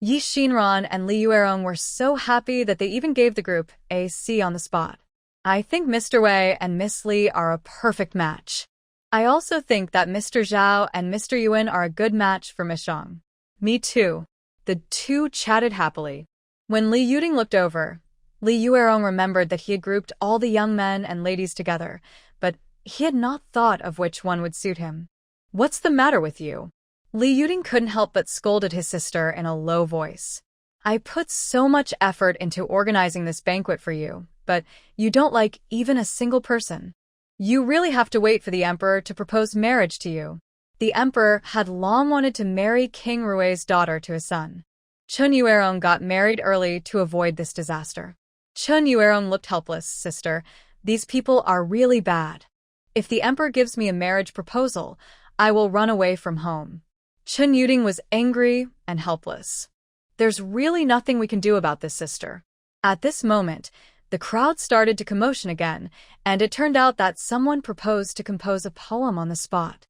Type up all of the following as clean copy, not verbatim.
Xinran and Li Yuerong were so happy that they even gave the group a C on the spot. I think Mr. Wei and Miss Li are a perfect match. I also think that Mr. Zhao and Mr. Yuan are a good match for Miss Zhang. Me too. The two chatted happily. When Li Yuding looked over, Li Yuerong remembered that he had grouped all the young men and ladies together, but he had not thought of which one would suit him. What's the matter with you? Li Yuding couldn't help but scold at his sister in a low voice. I put so much effort into organizing this banquet for you, but you don't like even a single person. You really have to wait for the emperor to propose marriage to you. The emperor had long wanted to marry King Rui's daughter to his son. Chun Yuerong got married early to avoid this disaster. Chun Yuerong looked helpless. Sister, these people are really bad. If the emperor gives me a marriage proposal, I will run away from home. Chun Yuding was angry and helpless. There's really nothing we can do about this, sister. At this moment, the crowd started to commotion again, and it turned out that someone proposed to compose a poem on the spot.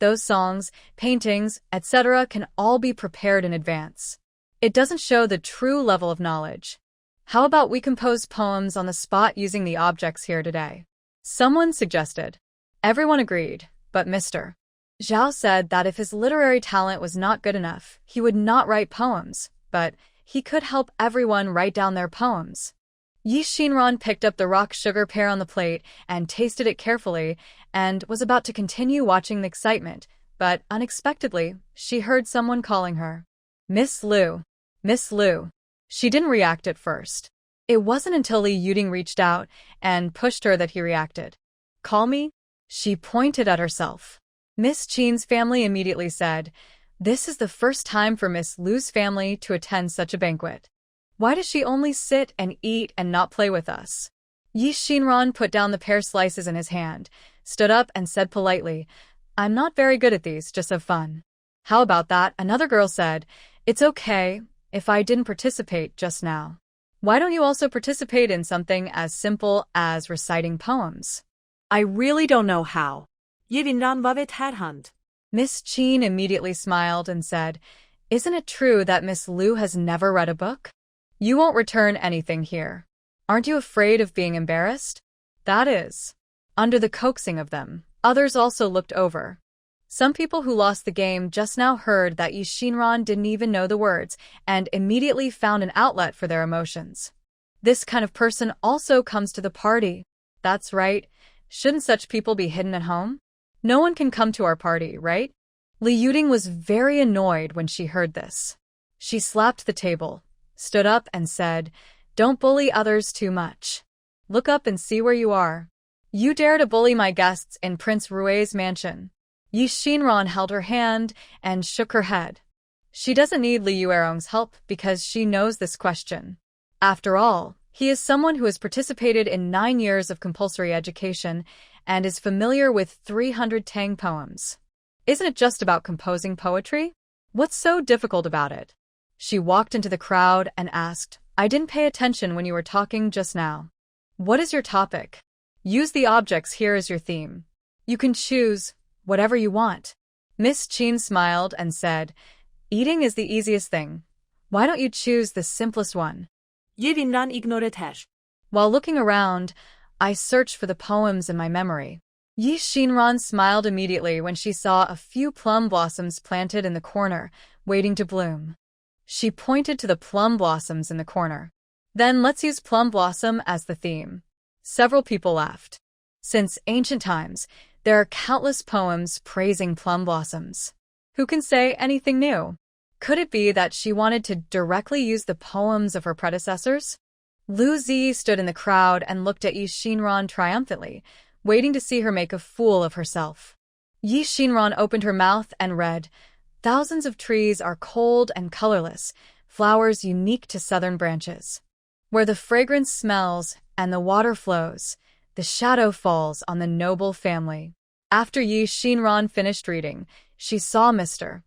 Those songs, paintings, etc. can all be prepared in advance. It doesn't show the true level of knowledge. How about we compose poems on the spot using the objects here today? Someone suggested. Everyone agreed, but Mr. Zhao said that if his literary talent was not good enough, he would not write poems, but he could help everyone write down their poems. Xinran picked up the rock sugar pear on the plate and tasted it carefully and was about to continue watching the excitement, but unexpectedly, she heard someone calling her. Miss Lu. Miss Lu. She didn't react at first. It wasn't until Li Yuding reached out and pushed her that he reacted. Call me? She pointed at herself. Miss Qin's family immediately said, This is the first time for Miss Lu's family to attend such a banquet. Why does she only sit and eat and not play with us? Xinran put down the pear slices in his hand, stood up and said politely, I'm not very good at these, just have fun. How about that? Another girl said, It's okay if I didn't participate just now. Why don't you also participate in something as simple as reciting poems? I really don't know how. Xinran var ved hand. Miss Qin immediately smiled and said, Isn't it true that Miss Lu has never read a book? You won't return anything here. Aren't you afraid of being embarrassed? That is. Under the coaxing of them, others also looked over. Some people who lost the game just now heard that Xinran didn't even know the words and immediately found an outlet for their emotions. This kind of person also comes to the party. That's right. Shouldn't such people be hidden at home? No one can come to our party, right? Li Yuding was very annoyed when she heard this. She slapped the table, stood up and said, Don't bully others too much. Look up and see where you are. You dare to bully my guests in Prince Rui's mansion. Xinran held her hand and shook her head. She doesn't need Li Yuerong's help because she knows this question. After all, he is someone who has participated in 9 years of compulsory education and is familiar with 300 Tang poems. Isn't it just about composing poetry? What's so difficult about it? She walked into the crowd and asked, I didn't pay attention when you were talking just now. What is your topic? Use the objects here as your theme. You can choose whatever you want. Miss Qin smiled and said, Eating is the easiest thing. Why don't you choose the simplest one? Xinran ignored her. While looking around, I searched for the poems in my memory. Xinran smiled immediately when she saw a few plum blossoms planted in the corner, waiting to bloom. She pointed to the plum blossoms in the corner. Then let's use plum blossom as the theme. Several people laughed. Since ancient times, there are countless poems praising plum blossoms. Who can say anything new? Could it be that she wanted to directly use the poems of her predecessors? Lu Zi stood in the crowd and looked at Xinran triumphantly, waiting to see her make a fool of herself. Xinran opened her mouth and read, Thousands of trees are cold and colorless, flowers unique to southern branches. Where the fragrance smells and the water flows, the shadow falls on the noble family. After Xinran finished reading, she saw Mr.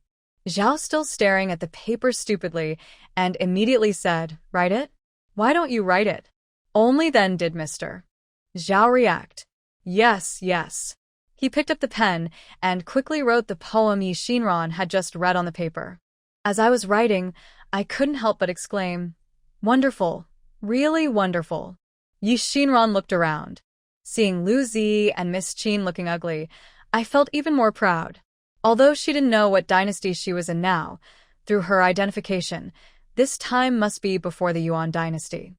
Zhao still staring at the paper stupidly and immediately said, Write it? Why don't you write it? Only then did Mr. Zhao react. Yes, yes. He picked up the pen and quickly wrote the poem Xinran had just read on the paper. As I was writing, I couldn't help but exclaim, "Wonderful, really wonderful." Xinran looked around. Seeing Lu Zi and Miss Qin looking ugly, I felt even more proud. Although she didn't know what dynasty she was in now, through her identification, this time must be before the Yuan dynasty.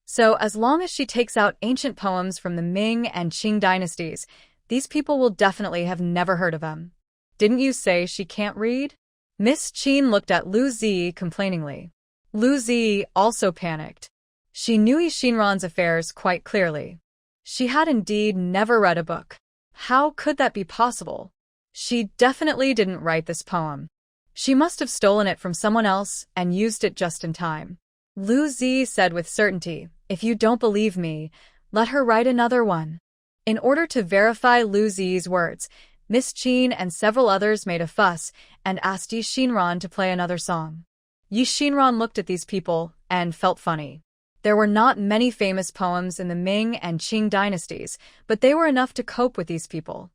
So as long as she takes out ancient poems from the Ming and Qing dynasties, these people will definitely have never heard of them. Didn't you say she can't read? Miss Qin looked at Lu Zi complainingly. Lu Zi also panicked. She knew Xinran's affairs quite clearly. She had indeed never read a book. How could that be possible? She definitely didn't write this poem. She must have stolen it from someone else and used it just in time. Lu Zi said with certainty, "If you don't believe me, let her write another one." In order to verify Lu Zi's words, Miss Qin and several others made a fuss and asked Xinran to play another song. Xinran looked at these people and felt funny. There were not many famous poems in the Ming and Qing dynasties, but they were enough to cope with these people.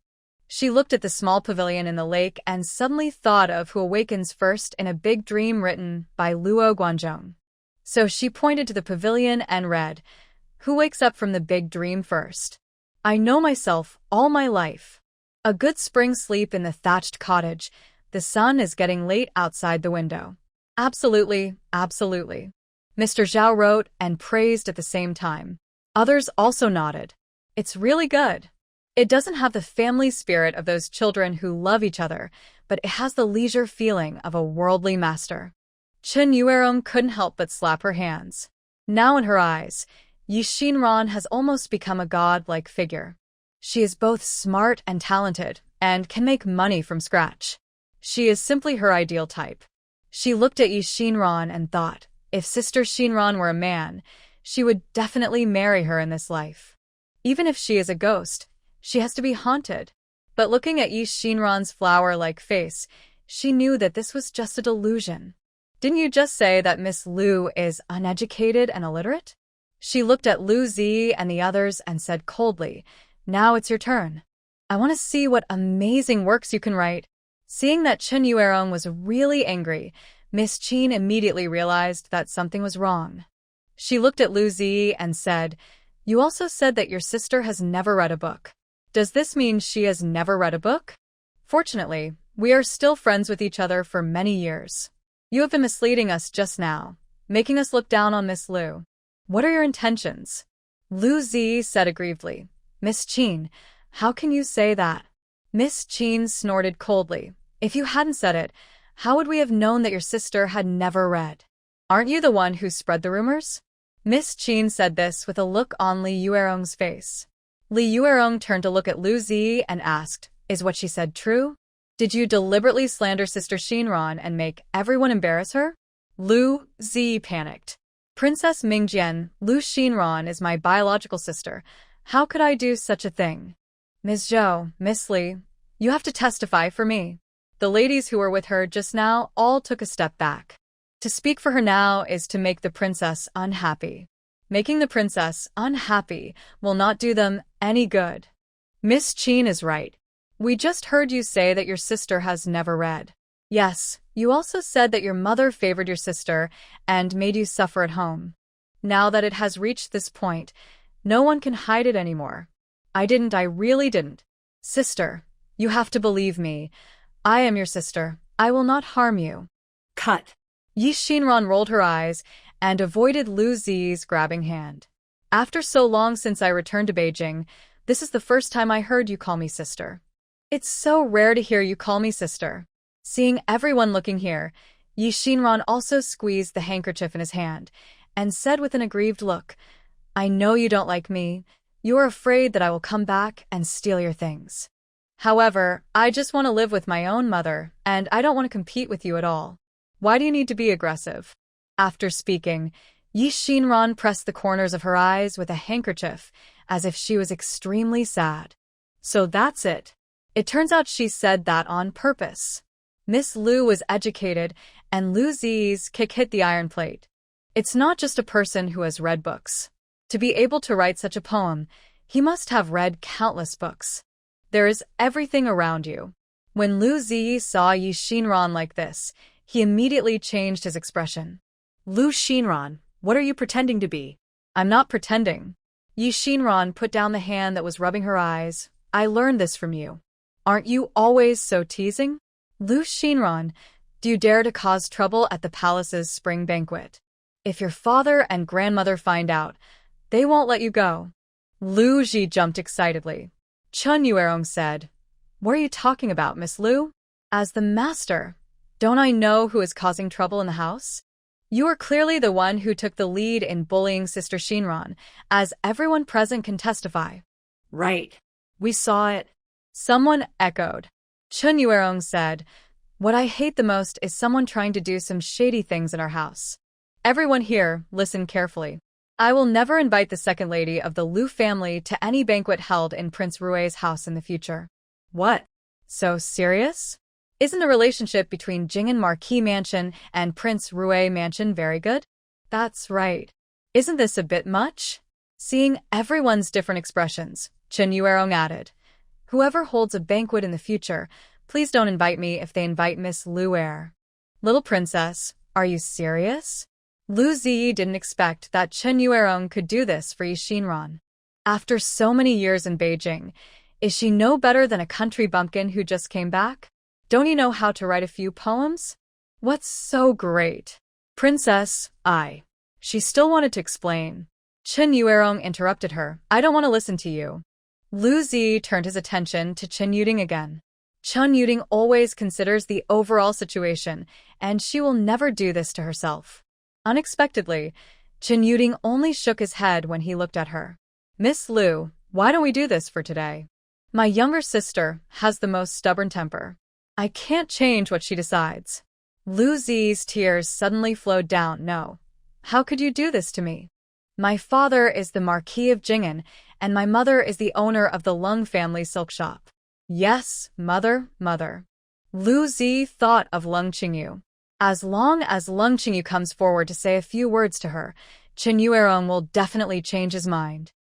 She looked at the small pavilion in the lake and suddenly thought of Who Awakens First in a Big Dream written by Luo Guanzhong. So she pointed to the pavilion and read, "Who wakes up from the big dream first? I know myself all my life. A good spring sleep in the thatched cottage. The sun is getting late outside the window." Absolutely, absolutely. Mr. Zhao wrote and praised at the same time. Others also nodded. It's really good. It doesn't have the family spirit of those children who love each other, but it has the leisure feeling of a worldly master. Chen Yuerong couldn't help but slap her hands. Now in her eyes, Xinran has almost become a god-like figure. She is both smart and talented, and can make money from scratch. She is simply her ideal type. She looked at Xinran and thought, if Sister Xinran were a man, she would definitely marry her in this life. Even if she is a ghost, she has to be haunted. But looking at Xinran's flower-like face, she knew that this was just a delusion. Didn't you just say that Miss Lu is uneducated and illiterate? She looked at Lu Zi and the others and said coldly, "Now it's your turn. I want to see what amazing works you can write." Seeing that Chen Yuerong was really angry, Miss Qin immediately realized that something was wrong. She looked at Lu Zi and said, "You also said that your sister has never read a book. Does this mean she has never read a book?" Fortunately, we are still friends with each other for many years. You have been misleading us just now, making us look down on Miss Lu. What are your intentions? Lu Zi said aggrievedly. "Miss Qin, how can you say that?" Miss Qin snorted coldly. "If you hadn't said it, how would we have known that your sister had never read? Aren't you the one who spread the rumors?" Miss Qin said this with a look on Li Yuerong's face. Li Yuerong turned to look at Lu Zi and asked, "Is what she said true? Did you deliberately slander Sister Xinran and make everyone embarrass her?" Lu Zi panicked. "Princess Mingjian, Lu Xinran is my biological sister. How could I do such a thing?" "Ms. Zhou, Miss Li, you have to testify for me." The ladies who were with her just now all took a step back. To speak for her now is to make the princess unhappy. Making the princess unhappy will not do them any good. Miss Qin is right. We just heard you say that your sister has never read. Yes, you also said that your mother favored your sister and made you suffer at home. Now that it has reached this point, no one can hide it anymore. I really didn't. Sister, you have to believe me. I am your sister. I will not harm you. Cut. Xinran rolled her eyes and avoided Lu Zi's grabbing hand. After so long since I returned to Beijing, this is the first time I heard you call me sister. It's so rare to hear you call me sister. Seeing everyone looking here, Xinran also squeezed the handkerchief in his hand and said with an aggrieved look, "I know you don't like me. You are afraid that I will come back and steal your things. However, I just want to live with my own mother, and I don't want to compete with you at all. Why do you need to be aggressive?" After speaking, Xinran pressed the corners of her eyes with a handkerchief, as if she was extremely sad. So that's it. It turns out she said that on purpose. Miss Lu was educated, and Lu Zi's kick hit the iron plate. It's not just a person who has read books. To be able to write such a poem, he must have read countless books. There is everything around you. When Lu Zi saw Xinran like this, he immediately changed his expression. Lu Xinran, what are you pretending to be? I'm not pretending. Xinran put down the hand that was rubbing her eyes. I learned this from you. Aren't you always so teasing? Lu Xinran, do you dare to cause trouble at the palace's spring banquet? If your father and grandmother find out, they won't let you go. Lu Ji jumped excitedly. Chun Yuerong said, What are you talking about, Miss Lu? As the master, don't I know who is causing trouble in the house? You are clearly the one who took the lead in bullying Sister Xinran, as everyone present can testify. Right. We saw it. Someone echoed. Chun Yuerong said, What I hate the most is someone trying to do some shady things in our house. Everyone here, listen carefully. I will never invite the second lady of the Lu family to any banquet held in Prince Rue's house in the future. What? So serious? Isn't the relationship between Ting'en Marquis Mansion and Prince Rue Mansion very good? That's right. Isn't this a bit much? Seeing everyone's different expressions, Chun Yuerong added, Whoever holds a banquet in the future, please don't invite me if they invite Miss Lu Heir. Little princess, are you serious? Lu Ziyi didn't expect that Chun Yuerong could do this for Xinran. After so many years in Beijing, is she no better than a country bumpkin who just came back? Don't you know how to write a few poems? What's so great? Princess, She still wanted to explain. Chun Yuerong interrupted her. I don't want to listen to you. Lu Zi turned his attention to Chun Yuding again. Chun Yuding always considers the overall situation, and she will never do this to herself. Unexpectedly, Chun Yuding only shook his head when he looked at her. Miss Lu, why don't we do this for today? My younger sister has the most stubborn temper. I can't change what she decides. Lu Zi's tears suddenly flowed down. No. How could you do this to me? My father is the Marquis of Ting'en, and my mother is the owner of the Lung family silk shop. Yes, mother. Lu Zi thought of Lung Qingyu. As long as Lung Qingyu comes forward to say a few words to her, Chun Yuerong will definitely change his mind.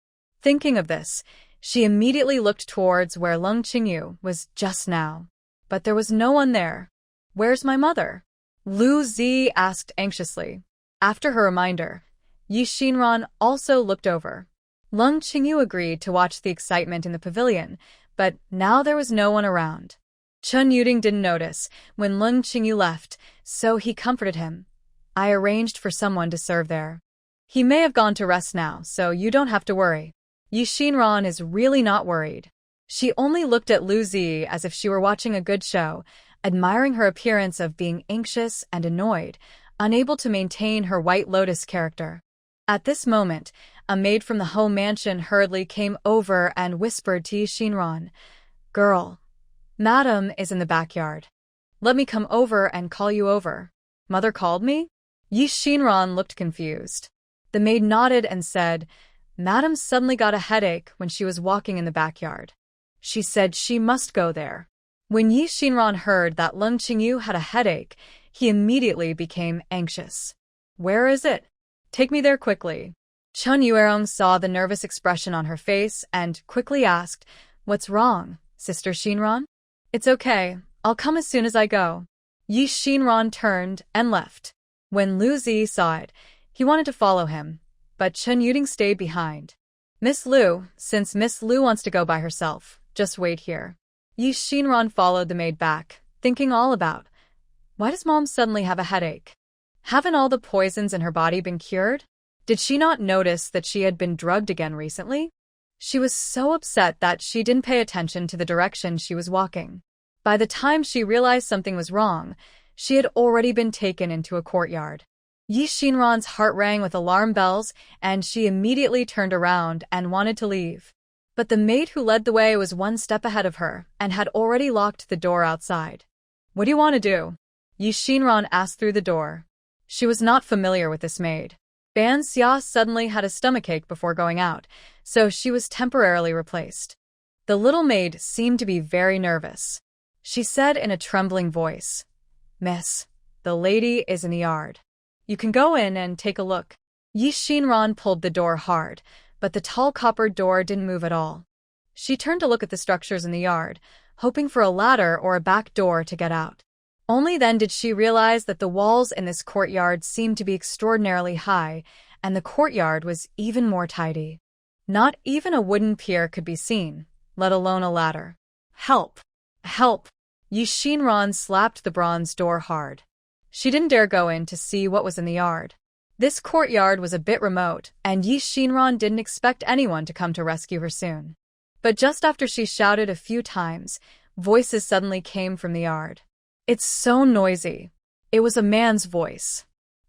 Thinking of this, she immediately looked towards where Lung Qingyu was just now. But there was no one there. Where's my mother? Lu Zi asked anxiously. After her reminder, Xinran also looked over. Lung Qingyu agreed to watch the excitement in the pavilion, but now there was no one around. Chun Yuding didn't notice when Lung Qingyu left, so he comforted him. I arranged for someone to serve there. He may have gone to rest now, so you don't have to worry. Xinran is really not worried. She only looked at Lu Zi as if she were watching a good show, admiring her appearance of being anxious and annoyed, unable to maintain her White Lotus character. At this moment, a maid from the home mansion hurriedly came over and whispered to Xinran, Girl, Madam is in the backyard. Let me come over and call you over. Mother called me? Xinran looked confused. The maid nodded and said, Madam suddenly got a headache when she was walking in the backyard. She said she must go there. When Xinran heard that Lung Qingyu had a headache, he immediately became anxious. Where is it? Take me there quickly. Chun Yuerong saw the nervous expression on her face and quickly asked, What's wrong, Sister Xinran? It's okay, I'll come as soon as I go. Xinran turned and left. When Lu Zi saw it, he wanted to follow him, but Chun Yuding stayed behind. Miss Lu, since Miss Lu wants to go by herself, just wait here. Xinran followed the maid back, thinking all about, why does Mom suddenly have a headache? Haven't all the poisons in her body been cured? Did she not notice that she had been drugged again recently? She was so upset that she didn't pay attention to the direction she was walking. By the time she realized something was wrong, she had already been taken into a courtyard. Xinran's heart rang with alarm bells, and she immediately turned around and wanted to leave. But the maid who led the way was one step ahead of her and had already locked the door outside. What do you want to do? Xinran asked through the door. She was not familiar with this maid. Ban Xia suddenly had a stomachache before going out, so she was temporarily replaced. The little maid seemed to be very nervous. She said in a trembling voice, Miss, the lady is in the yard. You can go in and take a look. Xinran pulled the door hard, but the tall copper door didn't move at all. She turned to look at the structures in the yard, hoping for a ladder or a back door to get out. Only then did she realize that the walls in this courtyard seemed to be extraordinarily high, and the courtyard was even more tidy. Not even a wooden pier could be seen, let alone a ladder. Help! Help! Xinran slapped the bronze door hard. She didn't dare go in to see what was in the yard. This courtyard was a bit remote, and Xinran didn't expect anyone to come to rescue her soon. But just after she shouted a few times, voices suddenly came from the yard. It's so noisy. It was a man's voice.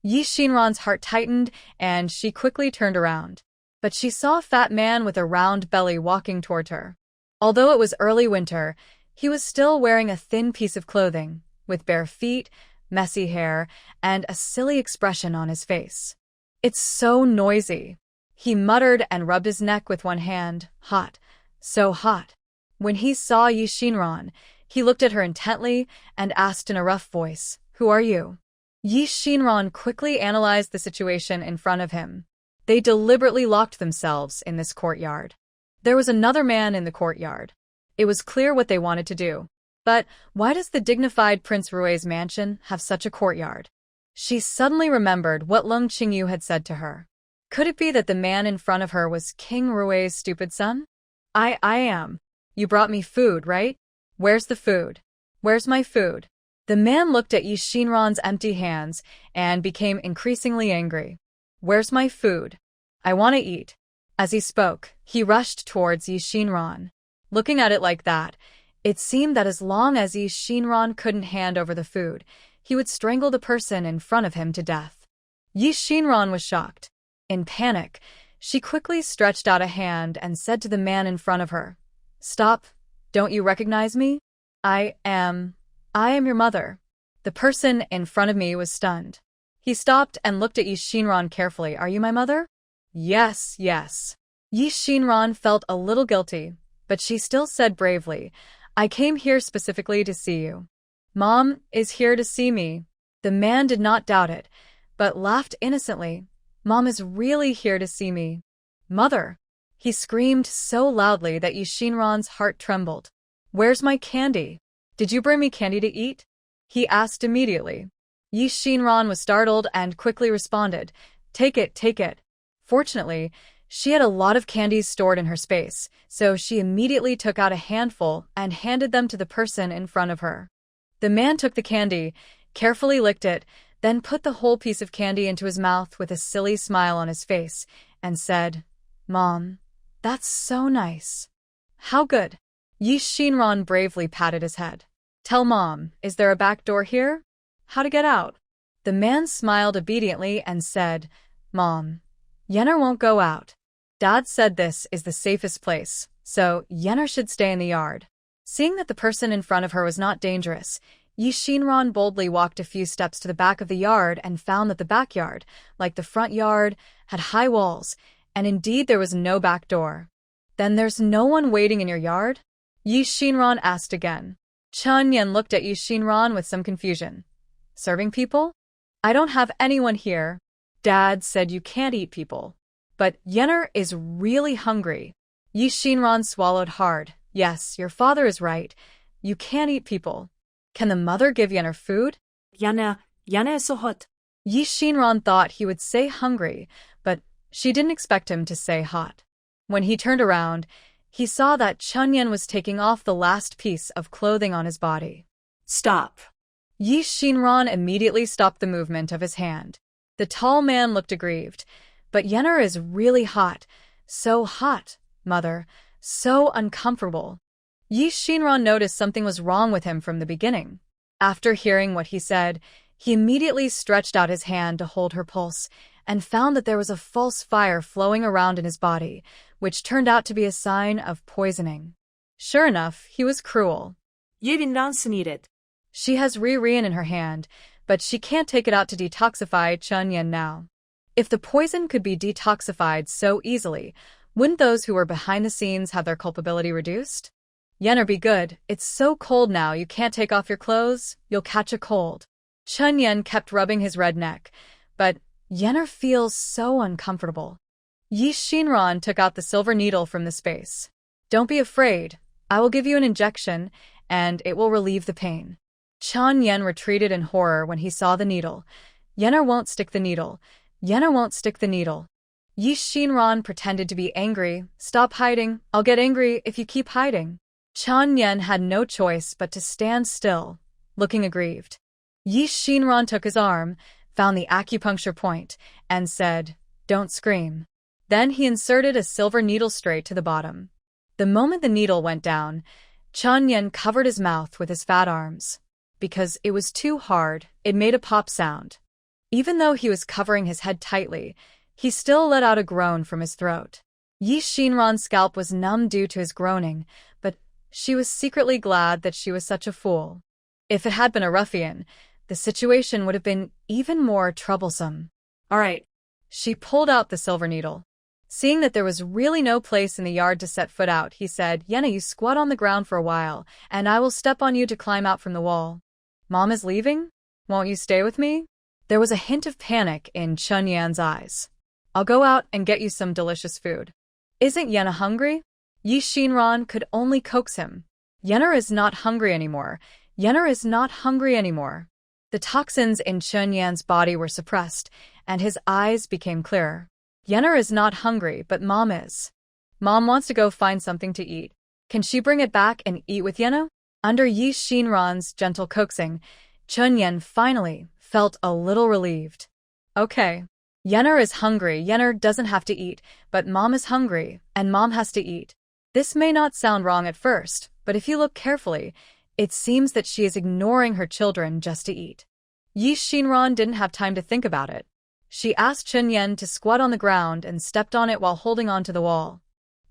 Xinran's heart tightened, and she quickly turned around. But she saw a fat man with a round belly walking toward her. Although it was early winter, he was still wearing a thin piece of clothing, with bare feet, messy hair, and a silly expression on his face. It's so noisy. He muttered and rubbed his neck with one hand. Hot. So hot. When he saw Xinran, he looked at her intently and asked in a rough voice, "Who are you?" Xinran quickly analyzed the situation in front of him. They deliberately locked themselves in this courtyard. There was another man in the courtyard. It was clear what they wanted to do. But why does the dignified Prince Rui's mansion have such a courtyard? She suddenly remembered what Lung Qingyu had said to her. Could it be that the man in front of her was King Rui's stupid son? I am. You brought me food, right? Where's the food? Where's my food? The man looked at Xinran's empty hands and became increasingly angry. Where's my food? I want to eat. As he spoke, he rushed towards Xinran. Looking at it like that, it seemed that as long as Xinran couldn't hand over the food, he would strangle the person in front of him to death. Xinran was shocked. In panic, she quickly stretched out a hand and said to the man in front of her, "Stop. Don't you recognize me? I am your mother." The person in front of me was stunned. He stopped and looked at Xinran carefully. "Are you my mother?" Yes. Xinran felt a little guilty, but she still said bravely, "I came here specifically to see you." "Mom is here to see me." The man did not doubt it, but laughed innocently. "Mom is really here to see me." "Mother!" He screamed so loudly that Xinran's heart trembled. "Where's my candy? Did you bring me candy to eat?" he asked immediately. Xinran was startled and quickly responded, Take it. Fortunately, she had a lot of candies stored in her space, so she immediately took out a handful and handed them to the person in front of her. The man took the candy, carefully licked it, then put the whole piece of candy into his mouth with a silly smile on his face, and said, "Mom, that's so nice." "How good?" Xinran bravely patted his head. "Tell Mom, is there a back door here? How to get out?" The man smiled obediently and said, "Mom, Yenner won't go out. Dad said this is the safest place, so Yenner should stay in the yard." Seeing that the person in front of her was not dangerous, Xinran boldly walked a few steps to the back of the yard and found that the backyard, like the front yard, had high walls, and indeed there was no back door. "Then there's no one waiting in your yard?" Xinran asked again. Ting'en looked at Xinran with some confusion. "Serving people? I don't have anyone here. Dad said you can't eat people. But Yenner is really hungry." Xinran swallowed hard. "Yes, your father is right. You can't eat people. Can the mother give Yenner food?" Yana is so hot. Xinran thought he would say hungry, but she didn't expect him to say hot. When he turned around, he saw that Ting'en was taking off the last piece of clothing on his body. Stop. Xinran immediately stopped the movement of his hand. The tall man looked aggrieved. "But Yenner is really hot. So hot, Mother. So uncomfortable." Xinran noticed something was wrong with him from the beginning. After hearing what he said, he immediately stretched out his hand to hold her pulse and found that there was a false fire flowing around in his body, which turned out to be a sign of poisoning. Sure enough, he was cruel. Xinran needed. She has Rian in her hand, but she can't take it out to detoxify Ting'en now. If the poison could be detoxified so easily, wouldn't those who were behind the scenes have their culpability reduced? "Yenner, be good. It's so cold now you can't take off your clothes. You'll catch a cold." Ting'en kept rubbing his red neck, but Yenner feels so uncomfortable. Xinran took out the silver needle from the space. "Don't be afraid. I will give you an injection, and it will relieve the pain." Chen Yen retreated in horror when he saw the needle. Yenner won't stick the needle. Yenner won't stick the needle. Xinran pretended to be angry. Stop hiding. I'll get angry if you keep hiding. Chen Yen had no choice but to stand still, looking aggrieved. Xinran took his arm, found the acupuncture point, and said, "Don't scream." Then he inserted a silver needle straight to the bottom. The moment the needle went down, Chen Yen covered his mouth with his fat arms. Because it was too hard, it made a pop sound. Even though he was covering his head tightly, he still let out a groan from his throat. Xinran's scalp was numb due to his groaning, but she was secretly glad that she was such a fool. If it had been a ruffian, the situation would have been even more troublesome. All right. She pulled out the silver needle. Seeing that there was really no place in the yard to set foot out, he said, "Yenna, you squat on the ground for a while, and I will step on you to climb out from the wall." "Mom is leaving? Won't you stay with me?" There was a hint of panic in Chen Yan's eyes. "I'll go out and get you some delicious food." "Isn't Yenna hungry?" Xinran could only coax him. "Yenna is not hungry anymore. Yenna is not hungry anymore." The toxins in Chen Yan's body were suppressed, and his eyes became clearer. "Yenna is not hungry, but Mom is. Mom wants to go find something to eat. Can she bring it back and eat with Yenna?" Under Xinran's gentle coaxing, Chen Yan finally felt a little relieved. "Okay. Yenna is hungry. Yenna doesn't have to eat, but Mom is hungry, and Mom has to eat." This may not sound wrong at first, but if you look carefully, it seems that she is ignoring her children just to eat. Xinran didn't have time to think about it. She asked Chen Yan to squat on the ground and stepped on it while holding on to the wall.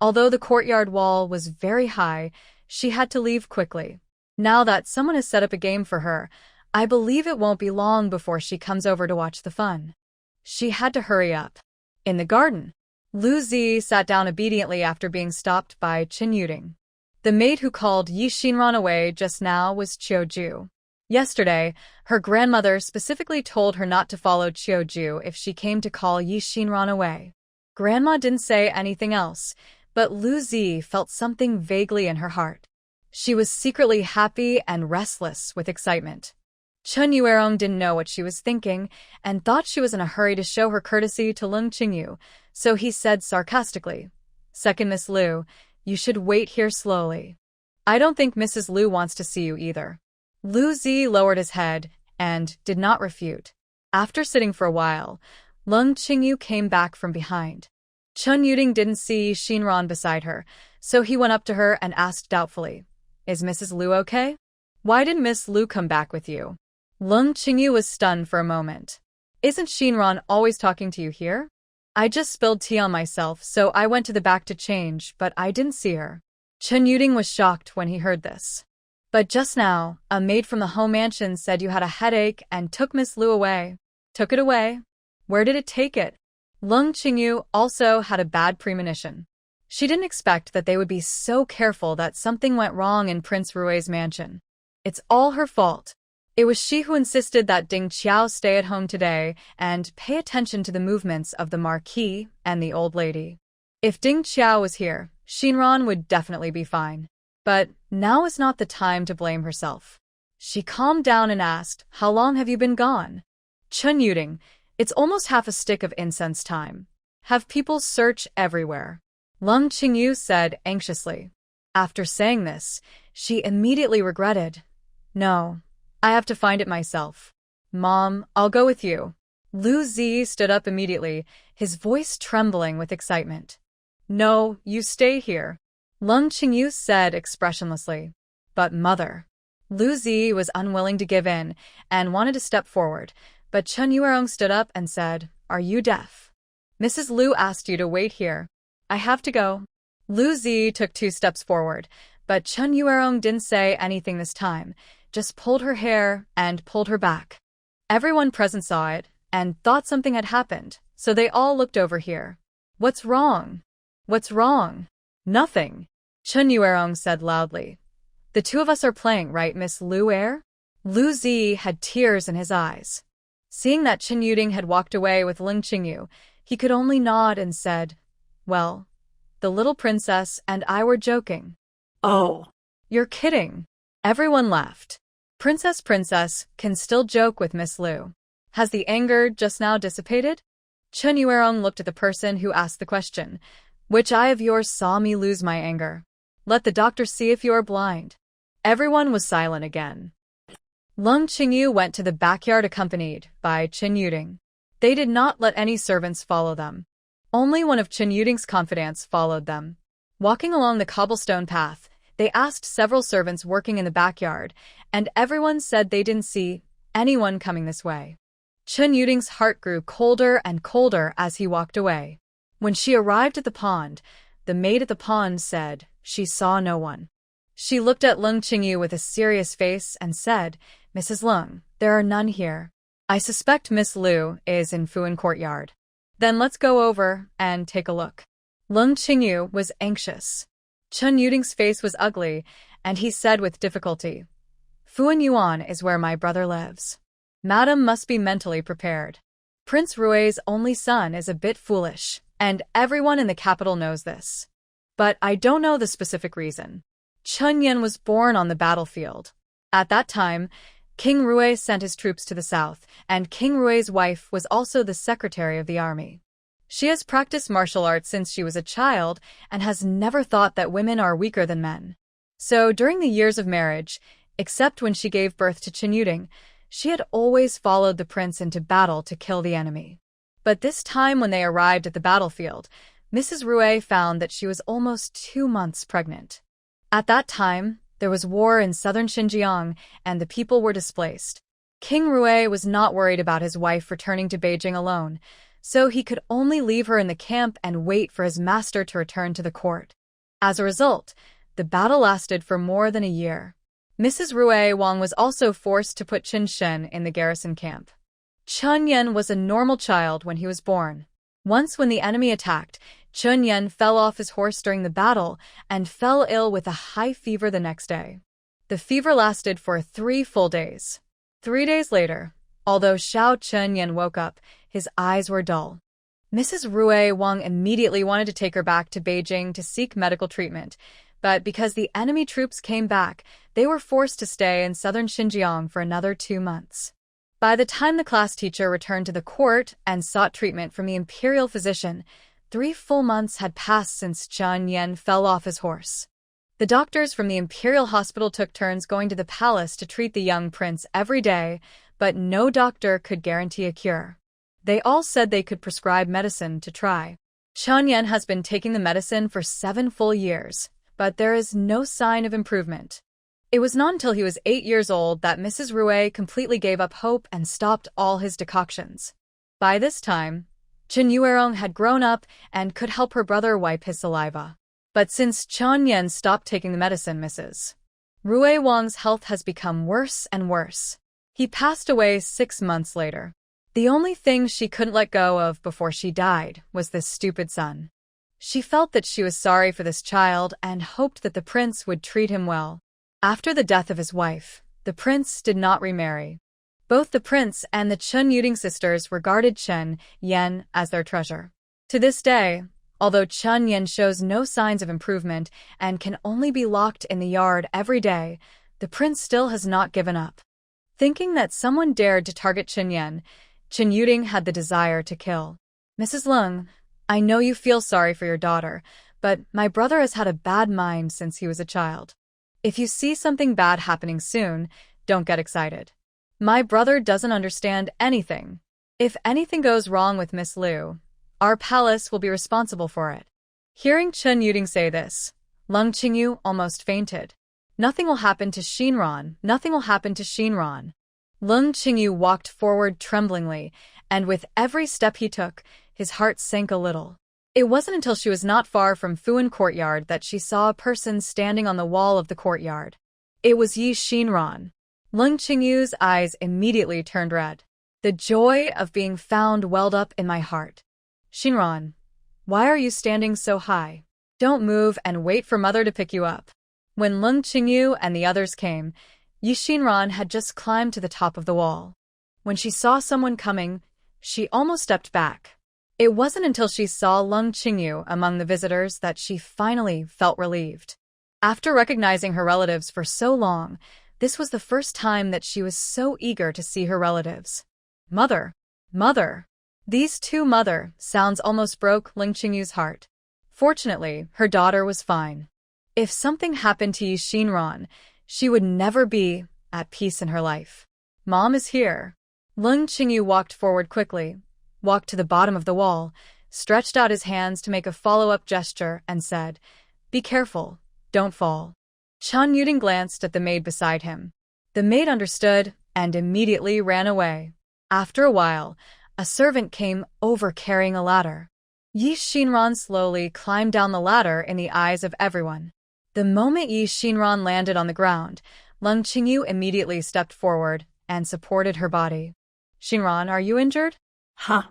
Although the courtyard wall was very high, she had to leave quickly. Now that someone has set up a game for her, I believe it won't be long before she comes over to watch the fun. She had to hurry up. In the garden, Lu Zi sat down obediently after being stopped by Chen Yuding. The maid who called Xinran away just now was Qiuju. Yesterday, her grandmother specifically told her not to follow Qiuju if she came to call Xinran away. Grandma didn't say anything else, but Lu Zi felt something vaguely in her heart. She was secretly happy and restless with excitement. Chen Yuerong didn't know what she was thinking and thought she was in a hurry to show her courtesy to Lung Qingyu, so he said sarcastically, "Second Miss Lu, you should wait here slowly. I don't think Mrs. Lu wants to see you either." Lu Zi lowered his head and did not refute. After sitting for a while, Lung Qingyu came back from behind. Chen Yuding didn't see Xinran beside her, so he went up to her and asked doubtfully, "Is Mrs. Lu okay? Why didn't Miss Lu come back with you?" Lung Qingyu was stunned for a moment. "Isn't Xinran always talking to you here? I just spilled tea on myself, so I went to the back to change, but I didn't see her." Chen Yuding was shocked when he heard this. "But just now, a maid from the home mansion said you had a headache and took Miss Lu away." "Took it away? Where did it take it?" Lung Qingyu also had a bad premonition. She didn't expect that they would be so careful that something went wrong in Prince Rui's mansion. It's all her fault. It was she who insisted that Ding Qiao stay at home today and pay attention to the movements of the Marquis and the old lady. If Ding Qiao was here, Xinran would definitely be fine. But now is not the time to blame herself. She calmed down and asked, "How long have you been gone?" Chen Yuding, "It's almost half a stick of incense time. Have people search everywhere." Lung Qingyu said anxiously. After saying this, she immediately regretted. "No. I have to find it myself." "Mom, I'll go with you." Lu Zi stood up immediately, his voice trembling with excitement. "No, you stay here," Lung Qingyu said expressionlessly. "But mother." Lu Zi was unwilling to give in and wanted to step forward, but Chen Yuerong stood up and said, "Are you deaf? Mrs. Lu asked you to wait here. I have to go." Lu Zi took 2 steps forward, but Chen Yuerong didn't say anything this time, just pulled her hair and pulled her back. Everyone present saw it and thought something had happened, so they all looked over here. "What's wrong? What's wrong?" "Nothing," Chen Yuerong said loudly. "The 2 of us are playing, right, Miss Lu Heir?" Lu Zi had tears in his eyes. Seeing that Chen Yuding had walked away with Lung Qingyu, he could only nod and said, "Well, the little princess and I were joking." Oh. "You're kidding." Everyone laughed. Princess can still joke with Miss Liu. Has the anger just now dissipated? Chen Yuerong looked at the person who asked the question. Which eye of yours saw me lose my anger? Let the doctor see if you are blind. Everyone was silent again. Lung Qingyu went to the backyard accompanied by Chen Yuding. They did not let any servants follow them. Only one of Chen Yuding's confidants followed them. Walking along the cobblestone path, they asked several servants working in the backyard, and everyone said they didn't see anyone coming this way. Chen Yuding's heart grew colder and colder as he walked away. When she arrived at the pond, the maid at the pond said she saw no one. She looked at Lung Qingyu with a serious face and said, Mrs. Lung, there are none here. I suspect Miss Liu is in Fuan Courtyard. Then let's go over and take a look. Lung Qingyu was anxious. Chen Yuding's face was ugly, and he said with difficulty, Fuan Yuan is where my brother lives. Madam must be mentally prepared. Prince Rui's only son is a bit foolish, and everyone in the capital knows this. But I don't know the specific reason. Chen Yan was born on the battlefield. At that time, King Rui sent his troops to the south, and King Rui's wife was also the secretary of the army. She has practiced martial arts since she was a child and has never thought that women are weaker than men. So during the years of marriage, except when she gave birth to Chen Yuding, she had always followed the prince into battle to kill the enemy. But this time when they arrived at the battlefield, Mrs. Rui found that she was almost 2 months pregnant. At that time, there was war in southern Xinjiang, and the people were displaced. King Rui was not worried about his wife returning to Beijing alone, so he could only leave her in the camp and wait for his master to return to the court. As a result, the battle lasted for more than a year. Mrs. Rui Wang was also forced to put Chen Shen in the garrison camp. Chen Yan was a normal child when he was born. Once when the enemy attacked, Chen Yan fell off his horse during the battle and fell ill with a high fever the next day. The fever lasted for 3 full days. 3 days later, although Xiao Chen Yan woke up, his eyes were dull. Mrs. Rui Wang immediately wanted to take her back to Beijing to seek medical treatment, but because the enemy troops came back, they were forced to stay in southern Xinjiang for another 2 months. By the time the class teacher returned to the court and sought treatment from the imperial physician, 3 full months had passed since Chen Yan fell off his horse. The doctors from the imperial hospital took turns going to the palace to treat the young prince every day, but no doctor could guarantee a cure. They all said they could prescribe medicine to try. Chen Yan has been taking the medicine for 7 full years, but there is no sign of improvement. It was not until he was 8 years old that Mrs. Rui completely gave up hope and stopped all his decoctions. By this time, Chen Yuerong had grown up and could help her brother wipe his saliva. But since Chen Yan stopped taking the medicine, Mrs. Rui Wang's health has become worse and worse. He passed away 6 months later. The only thing she couldn't let go of before she died was this stupid son. She felt that she was sorry for this child and hoped that the prince would treat him well. After the death of his wife, the prince did not remarry. Both the prince and the Chen Yuding sisters regarded Chen Yan as their treasure. To this day, although Chen Yan shows no signs of improvement and can only be locked in the yard every day, the prince still has not given up. Thinking that someone dared to target Chen Yan, Chen Yuding had the desire to kill. Mrs. Lung, I know you feel sorry for your daughter, but my brother has had a bad mind since he was a child. If you see something bad happening soon, don't get excited. My brother doesn't understand anything. If anything goes wrong with Miss Liu, our palace will be responsible for it. Hearing Chen Yuding say this, Lung Qingyu almost fainted. Nothing will happen to Xinran. Nothing will happen to Xinran. Lung Qingyu walked forward tremblingly, and with every step he took, his heart sank a little. It wasn't until she was not far from Fuan Courtyard that she saw a person standing on the wall of the courtyard. It was Yi Xinran. Lung Qingyu's eyes immediately turned red. The joy of being found welled up in my heart. Xinran, why are you standing so high? Don't move and wait for mother to pick you up. When Lung Qingyu and the others came, Yi Xinran had just climbed to the top of the wall. When she saw someone coming, she almost stepped back. It wasn't until she saw Lung Qingyu among the visitors that she finally felt relieved. After recognizing her relatives for so long, This was the first time that she was so eager to see her relatives. Mother! Mother! These two mother sounds almost broke Ling Qingyu's heart. Fortunately, her daughter was fine. If something happened to Xinran, she would never be at peace in her life. Mom is here. Ling Qingyu walked forward quickly, walked to the bottom of the wall, stretched out his hands to make a follow-up gesture, and said, "Be careful, don't fall." Chen Yuding glanced at the maid beside him. The maid understood and immediately ran away. After a while, a servant came over carrying a ladder. Xinran slowly climbed down the ladder in the eyes of everyone. The moment Xinran landed on the ground, Ling Qingyu immediately stepped forward and supported her body. "Xinran, are you injured?" Huh.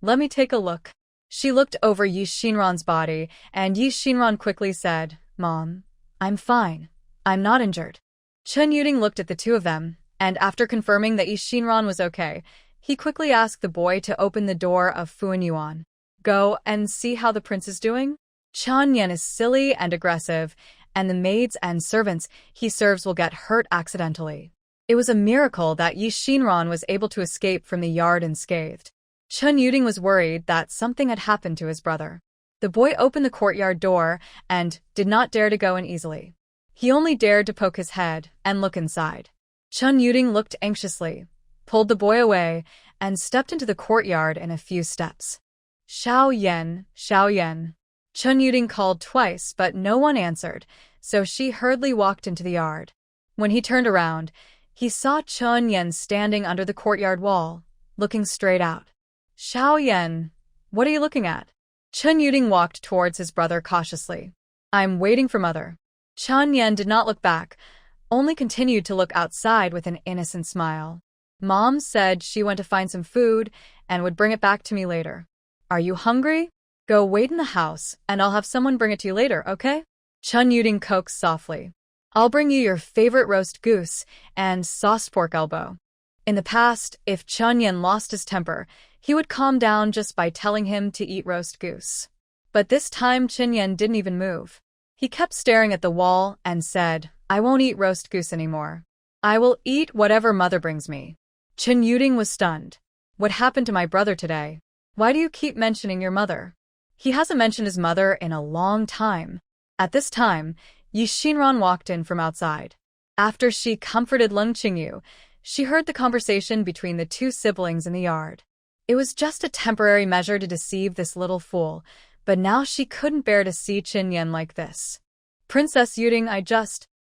"Let me take a look." She looked over Xinran's body, and Xinran quickly said, "Mom, I'm fine. I'm not injured." Chen Yuding looked at the two of them, and after confirming that Xinran was okay, he quickly asked the boy to open the door of Fuan Yuan. "Go and see how the prince is doing?" Chen Yan is silly and aggressive, and the maids and servants he serves will get hurt accidentally. It was a miracle that Xinran was able to escape from the yard unscathed. Chen Yuding was worried that something had happened to his brother. The boy opened the courtyard door and did not dare to go in easily. He only dared to poke his head and look inside. Chen Yuding looked anxiously, pulled the boy away, and stepped into the courtyard in a few steps. "Xiao Yan, Xiao Yan." Chen Yuding called twice, but no one answered, so she hurriedly walked into the yard. When he turned around, he saw Chen Yan standing under the courtyard wall, looking straight out. "Xiao Yan, what are you looking at?" Chen Yuding walked towards his brother cautiously. "I'm waiting for mother." Chen Yan did not look back, only continued to look outside with an innocent smile. "Mom said she went to find some food and would bring it back to me later. Are you hungry? Go wait in the house, and I'll have someone bring it to you later, okay?" Chen Yuding coaxed softly. "I'll bring you your favorite roast goose and sauced pork elbow." In the past, if Chen Yan lost his temper, he would calm down just by telling him to eat roast goose. But this time Chen Yan didn't even move. He kept staring at the wall and said, "I won't eat roast goose anymore. I will eat whatever mother brings me." Chen Yuding was stunned. "What happened to my brother today? Why do you keep mentioning your mother?" He hasn't mentioned his mother in a long time. At this time, Xinran walked in from outside. After she comforted Ling Qingyu, she heard the conversation between the two siblings in the yard. It was just a temporary measure to deceive this little fool, but now she couldn't bear to see Chen Yan like this. "Princess Yuding,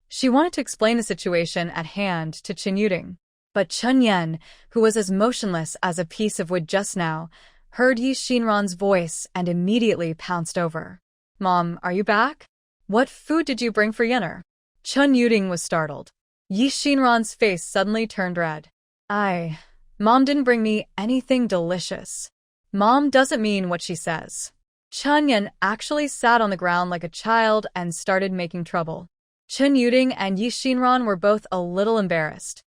She wanted to explain the situation at hand to Chen Yuding. But Chen Yan, who was as motionless as a piece of wood just now, heard Xinran's voice and immediately pounced over. "Mom, are you back? What food did you bring for Yenner?" Chen Yuding was startled. Xinran's face suddenly turned red. Mom didn't bring me anything delicious." Mom doesn't mean what she says. Chen Yan actually sat on the ground like a child and started making trouble. Chen Yuding and Xinran were both a little embarrassed.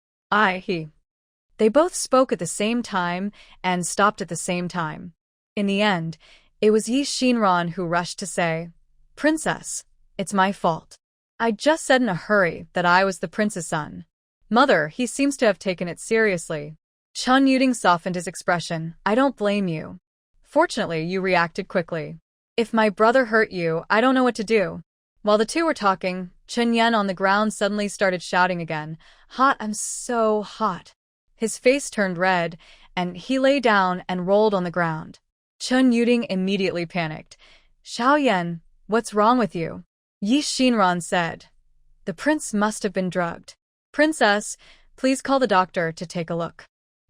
They both spoke at the same time and stopped at the same time. In the end, it was Xinran who rushed to say, "Princess, it's my fault. I just said in a hurry that I was the prince's son." "Mother, he seems to have taken it seriously." Chen Yuding softened his expression. "I don't blame you. Fortunately, you reacted quickly. If my brother hurt you, I don't know what to do." While the two were talking, Chen Yan on the ground suddenly started shouting again, "Hot, I'm so hot." His face turned red, and he lay down and rolled on the ground. Chen Yuding immediately panicked. "Xiao Yan, what's wrong with you?" Xinran said, "The prince must have been drugged. Princess, please call the doctor to take a look."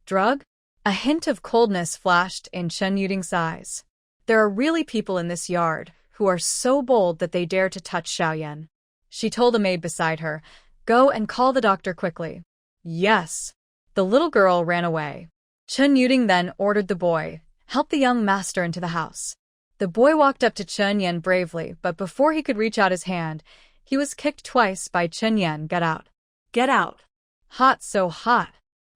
"Drug?" A hint of coldness flashed in Chen Yuding's eyes. There are really people in this yard who are so bold that they dare to touch Xiao Yan. She told a maid beside her, "Go and call the doctor quickly." "Yes." The little girl ran away. Chen Yuding then ordered the boy, "Help the young master into the house." The boy walked up to Chen Yan bravely, but before he could reach out his hand, he was kicked twice by Chen Yan. "Get out. Get out." "Hot, so hot."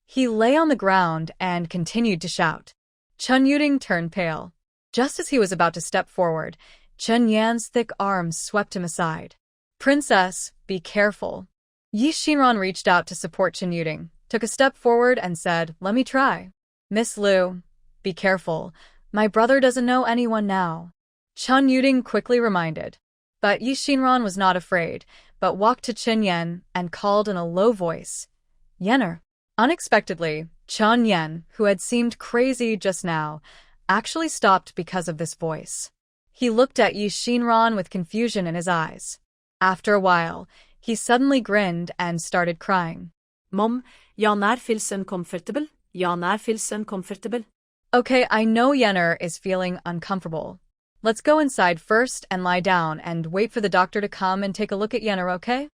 He lay on the ground and continued to shout. Chen Yuding turned pale. Just as he was about to step forward, Chen Yan's thick arms swept him aside. "Princess, be careful." Yi Xinran reached out to support Chen Yuding, took a step forward and said, "Let me try." "Miss Liu, be careful. My brother doesn't know anyone now," Chen Yuding quickly reminded. But Yi Xinran was not afraid, but walked to Chen Yan and called in a low voice, "Yener." Unexpectedly, Chen Yan, who had seemed crazy just now, actually stopped because of this voice. He looked at Yi Xinran with confusion in his eyes. After a while, he suddenly grinned and started crying. Mom, Yanar feels uncomfortable. Yanar feels uncomfortable. Okay, I know Yener is feeling uncomfortable. Let's go inside first and lie down and wait for the doctor to come and take a look at Yener, okay?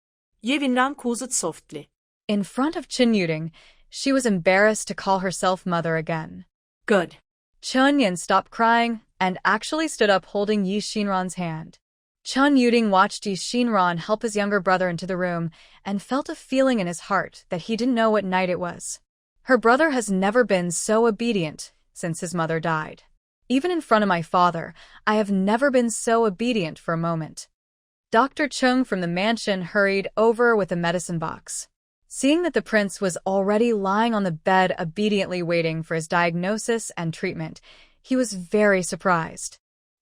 Xinran koset softly. In front of Chen Yuding, she was embarrassed to call herself mother again. Good. Chen Yan stopped crying and actually stood up holding Yi Xinran's hand. Chen Yuding watched Yi Xinran help his younger brother into the room and felt a feeling in his heart that he didn't know what night it was. Her brother has never been so obedient since his mother died. Even in front of my father, I have never been so obedient for a moment. Dr. Chung from the mansion hurried over with a medicine box. Seeing that the prince was already lying on the bed obediently waiting for his diagnosis and treatment, he was very surprised.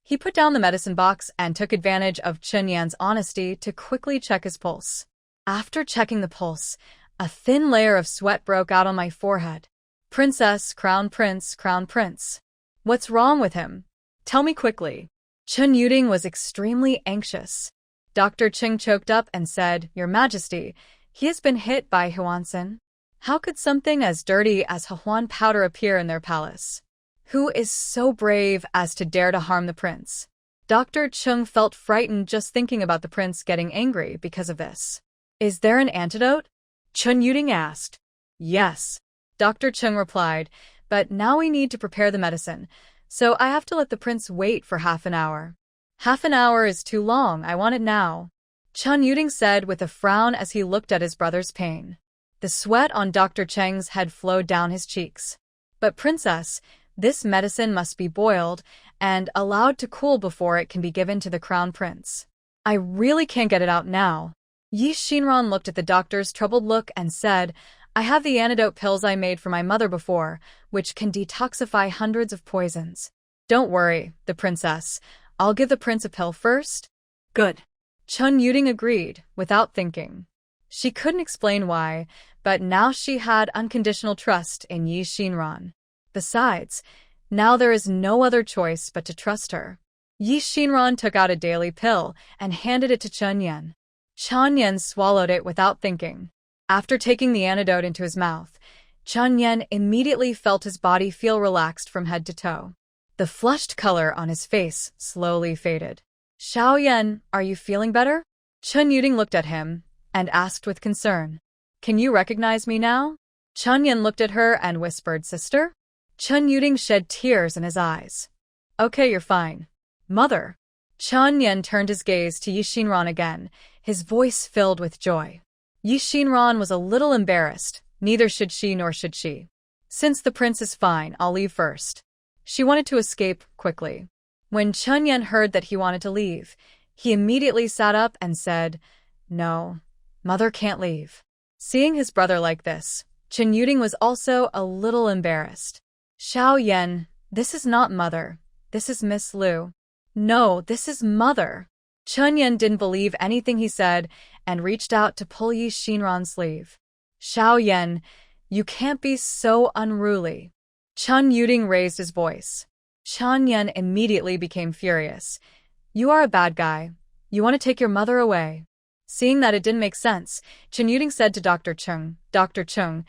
He put down the medicine box and took advantage of Chen Yan's honesty to quickly check his pulse. After checking the pulse, a thin layer of sweat broke out on my forehead. "Princess, crown prince, crown prince. What's wrong with him? Tell me quickly." Chen Yuding was extremely anxious. Dr. Ching choked up and said, "Your Majesty, he has been hit by Huansen. How could something as dirty as Huan powder appear in their palace? Who is so brave as to dare to harm the prince?" Dr. Chung felt frightened just thinking about the prince getting angry because of this. "Is there an antidote?" Chen Yuding asked. "Yes," Dr. Chung replied, "but now we need to prepare the medicine, so I have to let the prince wait for half an hour." "Half an hour is too long, I want it now," Chen Yuding said with a frown as he looked at his brother's pain. The sweat on Dr. Cheng's head flowed down his cheeks. "But princess, this medicine must be boiled and allowed to cool before it can be given to the crown prince. I really can't get it out now." Yi Xinran looked at the doctor's troubled look and said, "I have the antidote pills I made for my mother before, which can detoxify hundreds of poisons. Don't worry, the princess. I'll give the prince a pill first." Good. Chen Yuding agreed, without thinking. She couldn't explain why, but now she had unconditional trust in Yi Xinran. Besides, now there is no other choice but to trust her. Yi Xinran took out a daily pill and handed it to Chen Yan. Chen Yan swallowed it without thinking. After taking the antidote into his mouth, Chen Yan immediately felt his body feel relaxed from head to toe. The flushed color on his face slowly faded. "Xiao Yan, are you feeling better?" Chen Yuding looked at him and asked with concern. "Can you recognize me now?" Chen Yan looked at her and whispered, "Sister?" Chen Yuding shed tears in his eyes. "Okay, you're fine. Mother." Chen Yan turned his gaze to Yi Xinran again, his voice filled with joy. Yi Xinran was a little embarrassed, neither should she nor should she. "Since the prince is fine, I'll leave first." She wanted to escape quickly. When Chen Yan heard that he wanted to leave, he immediately sat up and said, "No, mother can't leave." Seeing his brother like this, Chen Yuding was also a little embarrassed. "Xiao Yan, this is not mother. This is Miss Liu." "No, this is mother." Chen Yan didn't believe anything he said and reached out to pull Yi Xinran's sleeve. "Xiao Yan, you can't be so unruly." Chen Yuding raised his voice. Chen Yan immediately became furious. "You are a bad guy. You want to take your mother away." Seeing that it didn't make sense, Chen Yuding said to Dr. Chung, "Dr. Chung,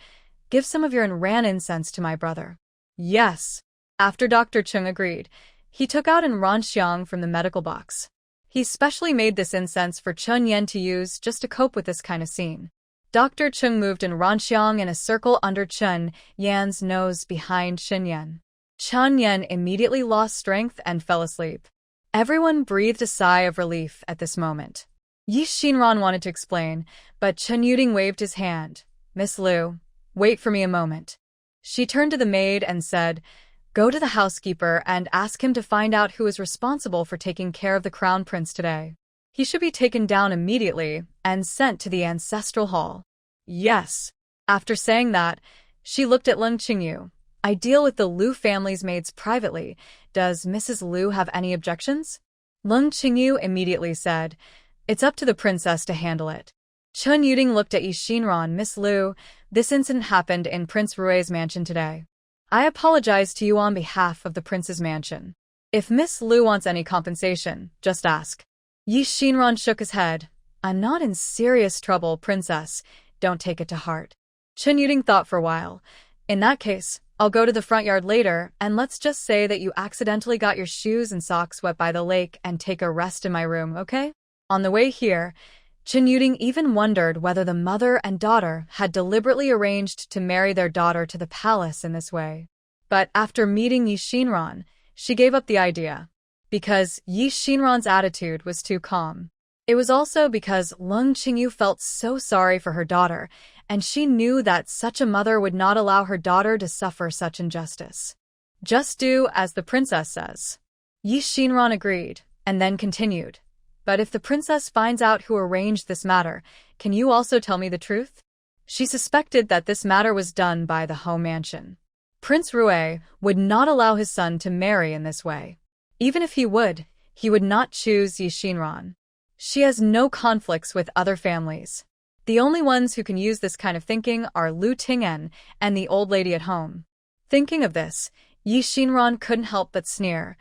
give some of your Enran incense to my brother." "Yes." After Dr. Chung agreed, he took out Enran Xiang from the medical box. He specially made this incense for Chen Yan to use just to cope with this kind of scene. Dr. Chung moved Enran Xiang in a circle under Chen Yan's nose behind Chen Yan. Chen Yan immediately lost strength and fell asleep. Everyone breathed a sigh of relief at this moment. Yi Xinran wanted to explain, but Chen Yuding waved his hand. "Miss Liu, wait for me a moment." She turned to the maid and said, "Go to the housekeeper and ask him to find out who is responsible for taking care of the crown prince today. He should be taken down immediately and sent to the ancestral hall. Yes. After saying that, she looked at Lung Qingyu. I deal with the Liu family's maids privately. Does Mrs. Liu have any objections? Lung Qingyu immediately said, it's up to the princess to handle it. Chen Yuding looked at Xinran. Miss Liu, this incident happened in Prince Rui's mansion today. I apologize to you on behalf of the prince's mansion. If Miss Liu wants any compensation, just ask. Xinran shook his head. I'm not in serious trouble, princess. Don't take it to heart. Chen Yuding thought for a while. In that case, I'll go to the front yard later, and let's just say that you accidentally got your shoes and socks wet by the lake and take a rest in my room, okay? On the way here, Chen Yuding even wondered whether the mother and daughter had deliberately arranged to marry their daughter to the palace in this way. But after meeting Xinran, she gave up the idea, because Xinran's attitude was too calm. It was also because Lung Qingyu felt so sorry for her daughter, and she knew that such a mother would not allow her daughter to suffer such injustice. Just do as the princess says. Xinran agreed, and then continued. But if the princess finds out who arranged this matter, can you also tell me the truth? She suspected that this matter was done by the home mansion. Prince Rui would not allow his son to marry in this way. Even if he would not choose Xinran. She has no conflicts with other families. The only ones who can use this kind of thinking are Liu Ting'en and the old lady at home. Thinking of this, Xinran couldn't help but sneer.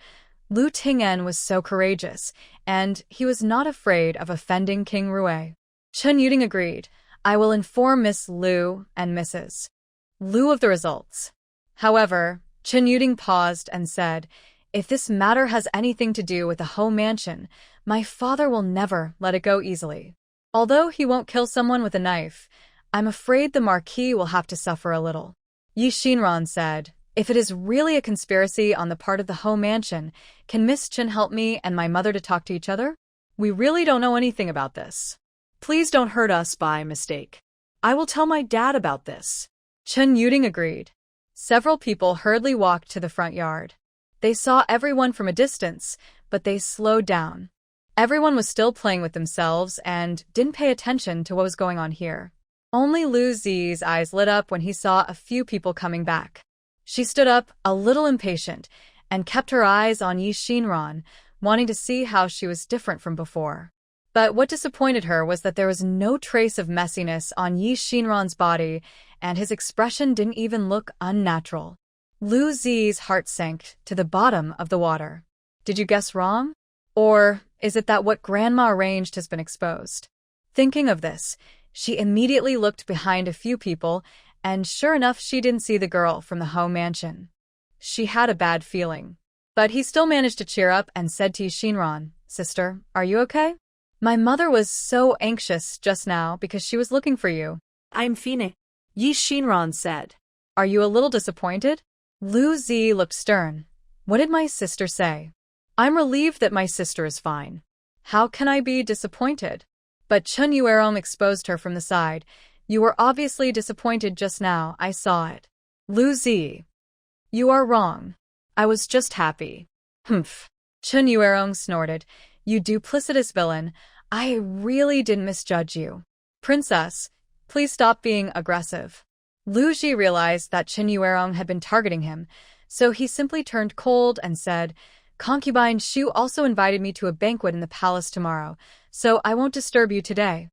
Liu Ting'en was so courageous, and he was not afraid of offending King Rui. Chen Yuding agreed. I will inform Miss Liu and Mrs. Liu of the results. However, Chen Yuding paused and said, if this matter has anything to do with the home mansion, my father will never let it go easily. Although he won't kill someone with a knife, I'm afraid the Marquis will have to suffer a little. Xinran said, if it is really a conspiracy on the part of the home mansion, can Miss Chen help me and my mother to talk to each other? We really don't know anything about this. Please don't hurt us by mistake. I will tell my dad about this. Chen Yuding agreed. Several people hurriedly walked to the front yard. They saw everyone from a distance, but they slowed down. Everyone was still playing with themselves and didn't pay attention to what was going on here. Only Lu Zi's eyes lit up when he saw a few people coming back. She stood up, a little impatient, and kept her eyes on Xinran, wanting to see how she was different from before. But what disappointed her was that there was no trace of messiness on Xinran's body, and his expression didn't even look unnatural. Lu Zi's heart sank to the bottom of the water. Did you guess wrong? Or is it that what Grandma arranged has been exposed? Thinking of this, she immediately looked behind a few people, and sure enough she didn't see the girl from the home mansion. She had a bad feeling. But he still managed to cheer up and said to Xinran, Sister, are you okay? My mother was so anxious just now because she was looking for you. I'm fine. Xinran said. Are you a little disappointed? Lu Zi looked stern. What did my sister say? I'm relieved that my sister is fine. How can I be disappointed? But Chen Yuerong exposed her from the side. You were obviously disappointed just now, I saw it. Lu Zi. You are wrong. I was just happy. Humph. Chen Yuerong snorted. You duplicitous villain. I really didn't misjudge you. Princess, please stop being aggressive. Lu Ji realized that Chen Yuerong had been targeting him, so he simply turned cold and said, Concubine Shu also invited me to a banquet in the palace tomorrow, so I won't disturb you today.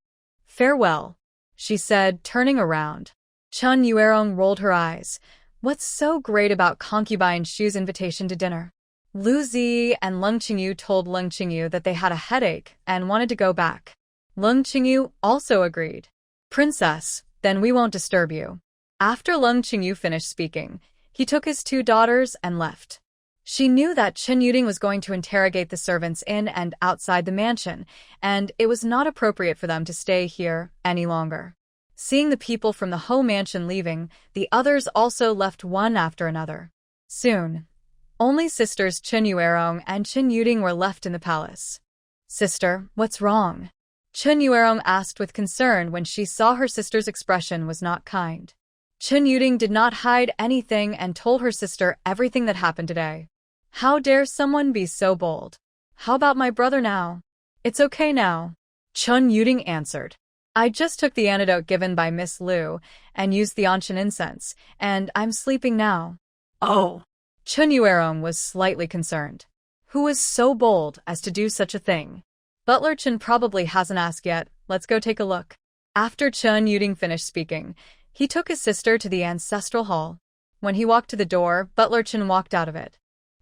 Farewell, she said, turning around. Chen Yuerong rolled her eyes. What's so great about Concubine Shu's invitation to dinner? Lu Zi and Lung Qingyu told Lung Qingyu that they had a headache and wanted to go back. Lung Qingyu also agreed. Princess, then we won't disturb you. After Lung Qingyu finished speaking, he took his two daughters and left. She knew that Chen Yuding was going to interrogate the servants in and outside the mansion, and it was not appropriate for them to stay here any longer. Seeing the people from the home mansion leaving, the others also left one after another. Soon, only sisters Chen Yuerong and Chen Yuding were left in the palace. Sister, what's wrong? Chen Yuerong asked with concern when she saw her sister's expression was not kind. Chen Yuding did not hide anything and told her sister everything that happened today. How dare someone be so bold? How about my brother now? It's okay now, Chen Yuding answered. I just took the antidote given by Miss Liu and used the ancient incense, and I'm sleeping now. Oh. Chun Yuerong was slightly concerned. Who was so bold as to do such a thing? Butler Chun probably hasn't asked yet. Let's go take a look. After Chun Yuding finished speaking, he took his sister to the ancestral hall. When he walked to the door, Butler Chun walked out of it.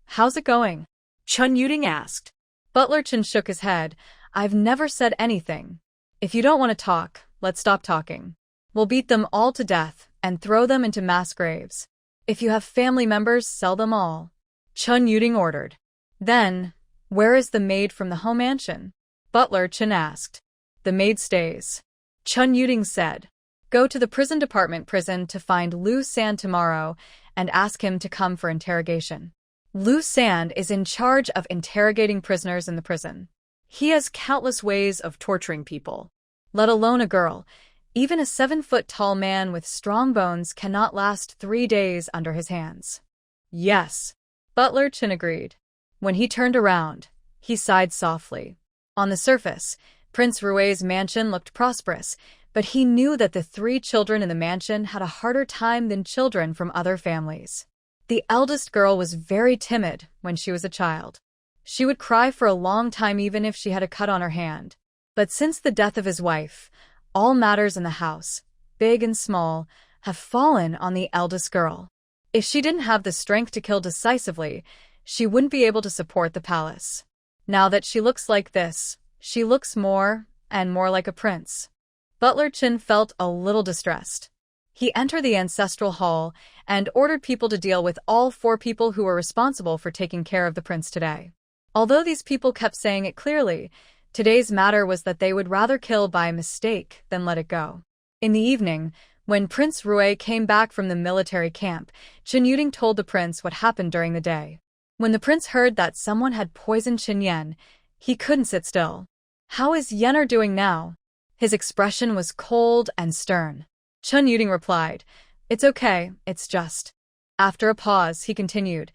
How's it going? Chun Yuding asked. Butler Chun shook his head. I've never said anything. If you don't want to talk, let's stop talking. We'll beat them all to death and throw them into mass graves. If you have family members, sell them all. Chun Yuding ordered. Then, where is the maid from the home mansion? Butler Chun asked. The maid stays. Chun Yuding said. Go to the prison department prison to find Lu San tomorrow and ask him to come for interrogation. Lu San is in charge of interrogating prisoners in the prison. He has countless ways of torturing people, let alone a girl. Even a 7-foot-tall man with strong bones cannot last 3 days under his hands. Yes, Butler Chun agreed. When he turned around, he sighed softly. On the surface, Prince Rue's mansion looked prosperous, but he knew that the 3 children in the mansion had a harder time than children from other families. The eldest girl was very timid when she was a child. She would cry for a long time even if she had a cut on her hand. But since the death of his wife, all matters in the house, big and small, have fallen on the eldest girl. If she didn't have the strength to kill decisively, she wouldn't be able to support the palace. Now that she looks like this, she looks more and more like a prince. Butler Chun felt a little distressed. He entered the ancestral hall and ordered people to deal with all 4 people who were responsible for taking care of the prince today. Although these people kept saying it clearly, today's matter was that they would rather kill by mistake than let it go. In the evening, when Prince Rue came back from the military camp, Chun Yuding told the prince what happened during the day. When the prince heard that someone had poisoned Chen Yen, he couldn't sit still. How is Yener doing now? His expression was cold and stern. Chun Yuding replied, It's okay, it's just. After a pause, he continued,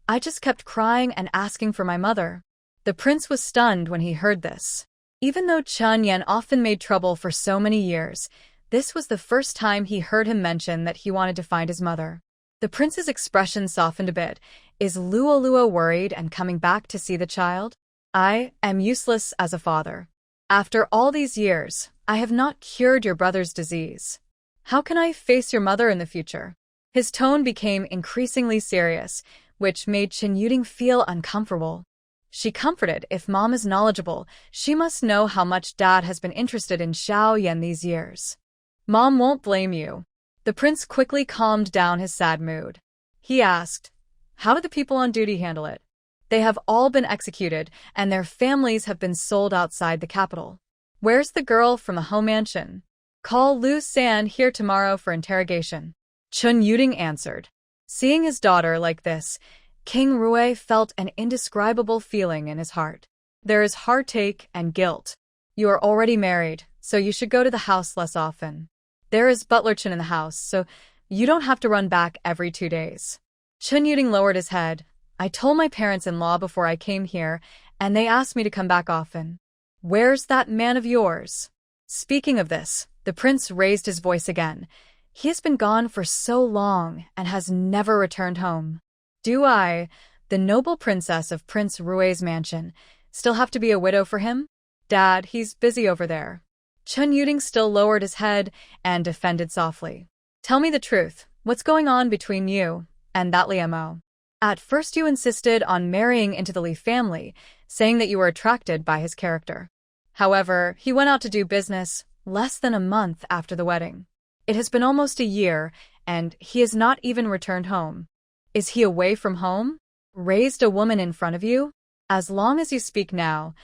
I just kept crying and asking for my mother. The prince was stunned when he heard this. Even though Chun Yen often made trouble for so many years, this was the first time he heard him mention that he wanted to find his mother. The prince's expression softened a bit. Is Luo worried and coming back to see the child? I am useless as a father. After all these years, I have not cured your brother's disease. How can I face your mother in the future? His tone became increasingly serious, which made Chun Yuding feel uncomfortable. She comforted, if Mom is knowledgeable, she must know how much Dad has been interested in Xiao Yan these years. Mom won't blame you. The prince quickly calmed down his sad mood. He asked, How did the people on duty handle it? They have all been executed, and their families have been sold outside the capital. Where's the girl from the home mansion? Call Lu San here tomorrow for interrogation. Chun Yuding answered. Seeing his daughter like this, King Rue felt an indescribable feeling in his heart. There is heartache and guilt. You are already married, so you should go to the house less often. There is Butler Chun in the house, so you don't have to run back every 2 days. Chun Yuding lowered his head. I told my parents-in-law before I came here, and they asked me to come back often. Where's that man of yours? Speaking of this, the prince raised his voice again. He has been gone for so long and has never returned home. Do I, the noble princess of Prince Rue's mansion, still have to be a widow for him? Dad, he's busy over there. Chun Yuding still lowered his head and defended softly. Tell me the truth. What's going on between you and that Liemo? At first you insisted on marrying into the Li family, saying that you were attracted by his character. However, he went out to do business less than a month after the wedding. It has been almost a year, and he has not even returned home. Is he away from home? Raised a woman in front of you? As long as you speak now,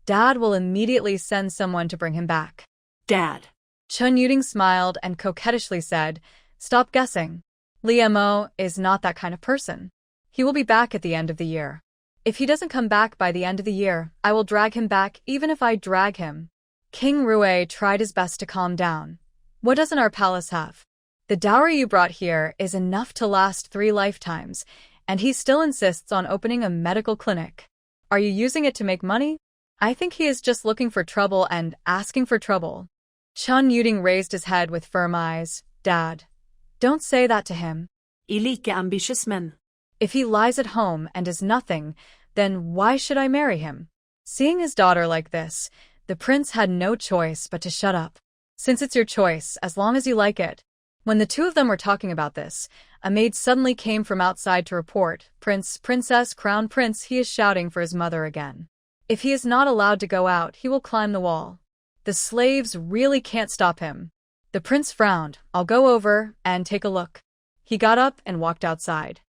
Dad will immediately send someone to bring him back. Dad. Chun Yuding smiled and coquettishly said, Stop guessing. Liemo is not that kind of person. He will be back at the end of the year. If he doesn't come back by the end of the year, I will drag him back even if I drag him. King Rue tried his best to calm down. What doesn't our palace have? The dowry you brought here is enough to last 3 lifetimes, and he still insists on opening a medical clinic. Are you using it to make money? I think he is just looking for trouble and asking for trouble. Chun Yuding raised his head with firm eyes. Dad, don't say that to him. I like ambitious men. If he lies at home and does nothing, then why should I marry him? Seeing his daughter like this, the prince had no choice but to shut up. Since it's your choice, as long as you like it. When the two of them were talking about this, a maid suddenly came from outside to report, Prince, Princess, Crown Prince, he is shouting for his mother again. If he is not allowed to go out, he will climb the wall. The slaves really can't stop him. The prince frowned. I'll go over and take a look. He got up and walked outside.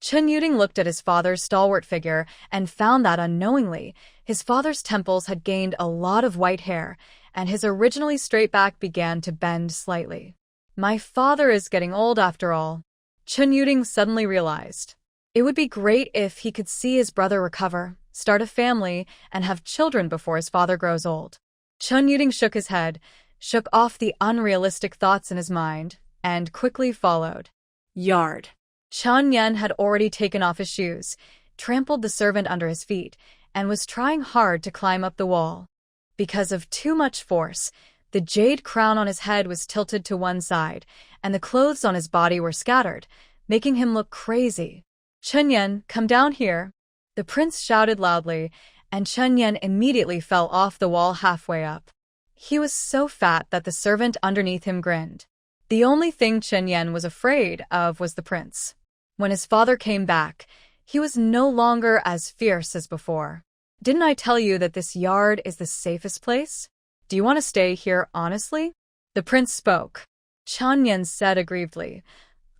Chun Yuding looked at his father's stalwart figure and found that unknowingly, his father's temples had gained a lot of white hair, and his originally straight back began to bend slightly. My father is getting old after all. Chun Yuding suddenly realized. It would be great if he could see his brother recover, start a family, and have children before his father grows old. Chun Yuding shook his head, shook off the unrealistic thoughts in his mind, and quickly followed. Yard. Chun Yen had already taken off his shoes, trampled the servant under his feet, and was trying hard to climb up the wall. Because of too much force, the jade crown on his head was tilted to one side, and the clothes on his body were scattered, making him look crazy. Chun Yen, come down here. The prince shouted loudly, and Chun Yen immediately fell off the wall halfway up. He was so fat that the servant underneath him grinned. The only thing Chun Yen was afraid of was the prince. When his father came back, he was no longer as fierce as before. Didn't I tell you that this yard is the safest place? Do you want to stay here honestly? The prince spoke. Chun Yen said aggrievedly,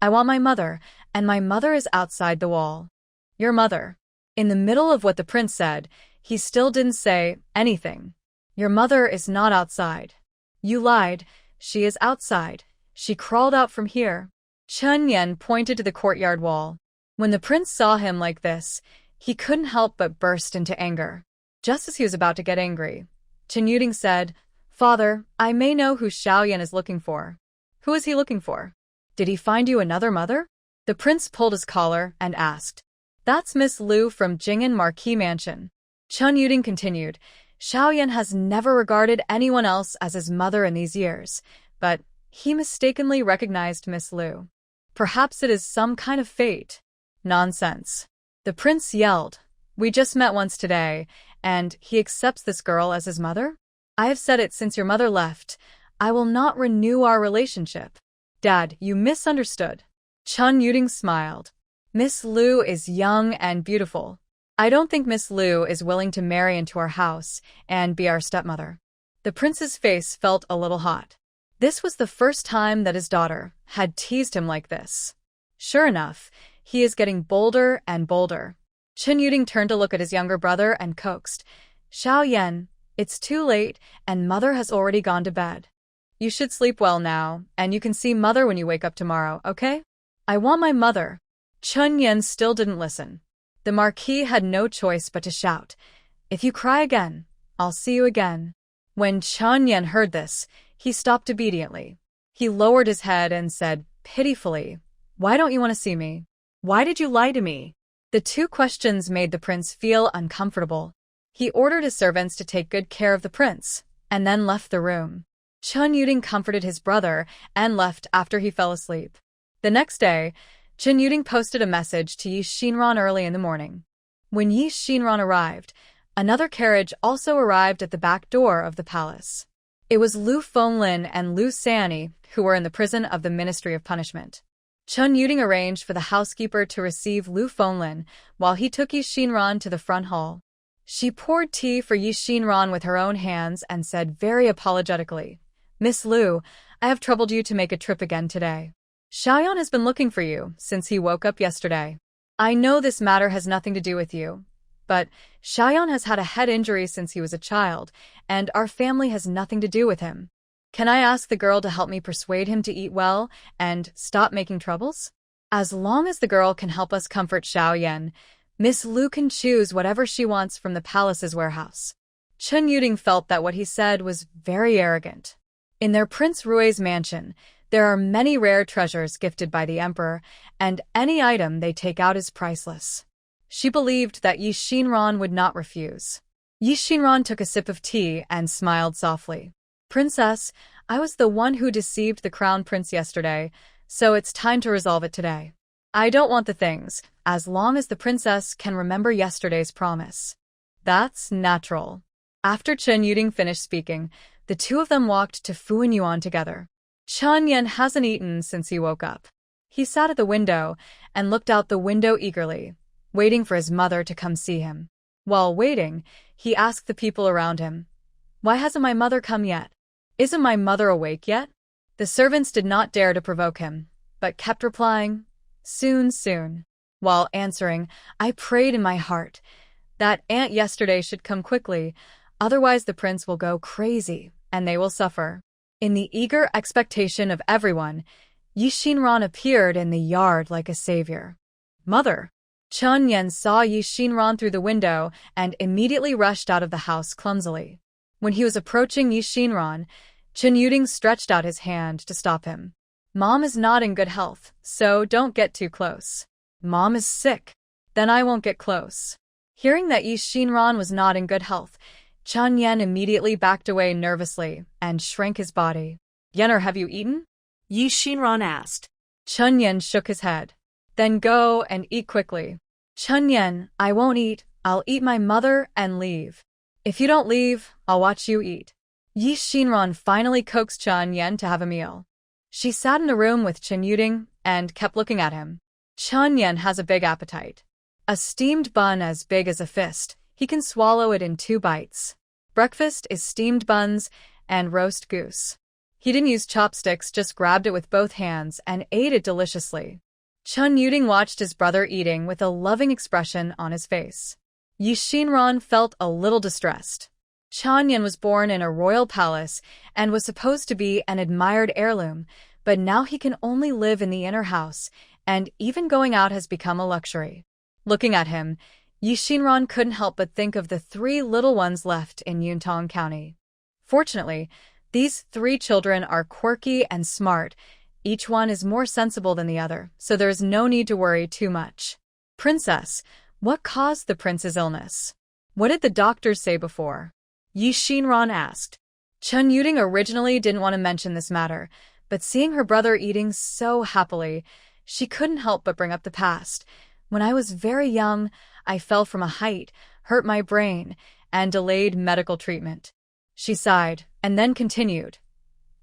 I want my mother, and my mother is outside the wall. Your mother. In the middle of what the prince said, he still didn't say anything. Your mother is not outside. You lied. She is outside. She crawled out from here. Chun Yen pointed to the courtyard wall. When the prince saw him like this, he couldn't help but burst into anger. Just as he was about to get angry, Chun Yuding said, Father, I may know who Xiaoyan is looking for. Who is he looking for? Did he find you another mother? The prince pulled his collar and asked. That's Miss Liu from Ting'en Marquis Mansion. Chun Yuding continued, Xiaoyan has never regarded anyone else as his mother in these years, but he mistakenly recognized Miss Liu. Perhaps it is some kind of fate. Nonsense. The prince yelled. We just met once today, and he accepts this girl as his mother? I have said it since your mother left. I will not renew our relationship. Dad, you misunderstood. Chun Yuding smiled. Miss Liu is young and beautiful. I don't think Miss Liu is willing to marry into our house and be our stepmother. The prince's face felt a little hot. This was the first time that his daughter had teased him like this. Sure enough, he is getting bolder and bolder. Chun Yuding turned to look at his younger brother and coaxed, Xiaoyan, it's too late and mother has already gone to bed. You should sleep well now, and you can see mother when you wake up tomorrow, okay? I want my mother. Chun Yen still didn't listen. The Marquis had no choice but to shout, If you cry again, I'll see you again. When Chun Yen heard this, he stopped obediently. He lowered his head and said, pitifully, Why don't you want to see me? Why did you lie to me? The two questions made the prince feel uncomfortable. He ordered his servants to take good care of the prince, and then left the room. Chun Yuding comforted his brother and left after he fell asleep. The next day, Chun Yuding posted a message to Yi Xinran early in the morning. When Yi Xinran arrived, another carriage also arrived at the back door of the palace. It was Lu Fenglin and Lu Sanyi who were in the prison of the Ministry of Punishment. Chun Yuding arranged for the housekeeper to receive Lu Fenglin while he took Yi Xinran to the front hall. She poured tea for Yi Xinran with her own hands and said very apologetically, Miss Liu, I have troubled you to make a trip again today. Xiaoyan has been looking for you since he woke up yesterday. I know this matter has nothing to do with you, but Xiaoyan has had a head injury since he was a child, and our family has nothing to do with him. Can I ask the girl to help me persuade him to eat well and stop making troubles? As long as the girl can help us comfort Xiaoyan, Miss Liu can choose whatever she wants from the palace's warehouse. Chun Yuding felt that what he said was very arrogant. In their Prince Rui's mansion, there are many rare treasures gifted by the emperor, and any item they take out is priceless. She believed that Yi Xinran would not refuse. Yi Xinran took a sip of tea and smiled softly. Princess, I was the one who deceived the crown prince yesterday, so it's time to resolve it today. I don't want the things, as long as the princess can remember yesterday's promise. That's natural. After Chen Yuding finished speaking, the two of them walked to Fu Yuan together. Chen Yan hasn't eaten since he woke up. He sat at the window and looked out the window eagerly, waiting for his mother to come see him. While waiting, he asked the people around him, "Why hasn't my mother come yet? Isn't my mother awake yet?" The servants did not dare to provoke him, but kept replying, "Soon, soon." While answering, I prayed in my heart that aunt yesterday should come quickly, otherwise the prince will go crazy, and they will suffer. In the eager expectation of everyone, Xinran appeared in the yard like a savior. "Mother!" Chen Yan saw Xinran through the window and immediately rushed out of the house clumsily. When he was approaching Xinran, Chen Yuding stretched out his hand to stop him. "Mom is not in good health, so don't get too close." "Mom is sick. Then I won't get close." Hearing that Xinran was not in good health, Chen Yan immediately backed away nervously and shrank his body. "Yener, have you eaten?" Xinran asked. Chen Yan shook his head. "Then go and eat quickly." "Chen Yan, I won't eat. I'll eat my mother and leave." "If you don't leave, I'll watch you eat." Xinran finally coaxed Chen Yan to have a meal. She sat in a room with Chen Yuding and kept looking at him. Chen Yan has a big appetite. A steamed bun as big as a fist, he can swallow it in 2 bites. Breakfast is steamed buns and roast goose. He didn't use chopsticks, just grabbed it with both hands and ate it deliciously. Chen Yuding watched his brother eating with a loving expression on his face. Xinran felt a little distressed. Chen Yan was born in a royal palace and was supposed to be an admired heirloom, but now he can only live in the inner house, and even going out has become a luxury. Looking at him, Xinran couldn't help but think of the 3 little ones left in Yuntong County. Fortunately, these 3 children are quirky and smart. Each one is more sensible than the other, so there is no need to worry too much. "Princess, what caused the prince's illness? What did the doctors say before?" Xinran asked. Chen Yuding originally didn't want to mention this matter, but seeing her brother eating so happily, she couldn't help but bring up the past. "When I was very young, I fell from a height, hurt my brain, and delayed medical treatment." She sighed, and then continued.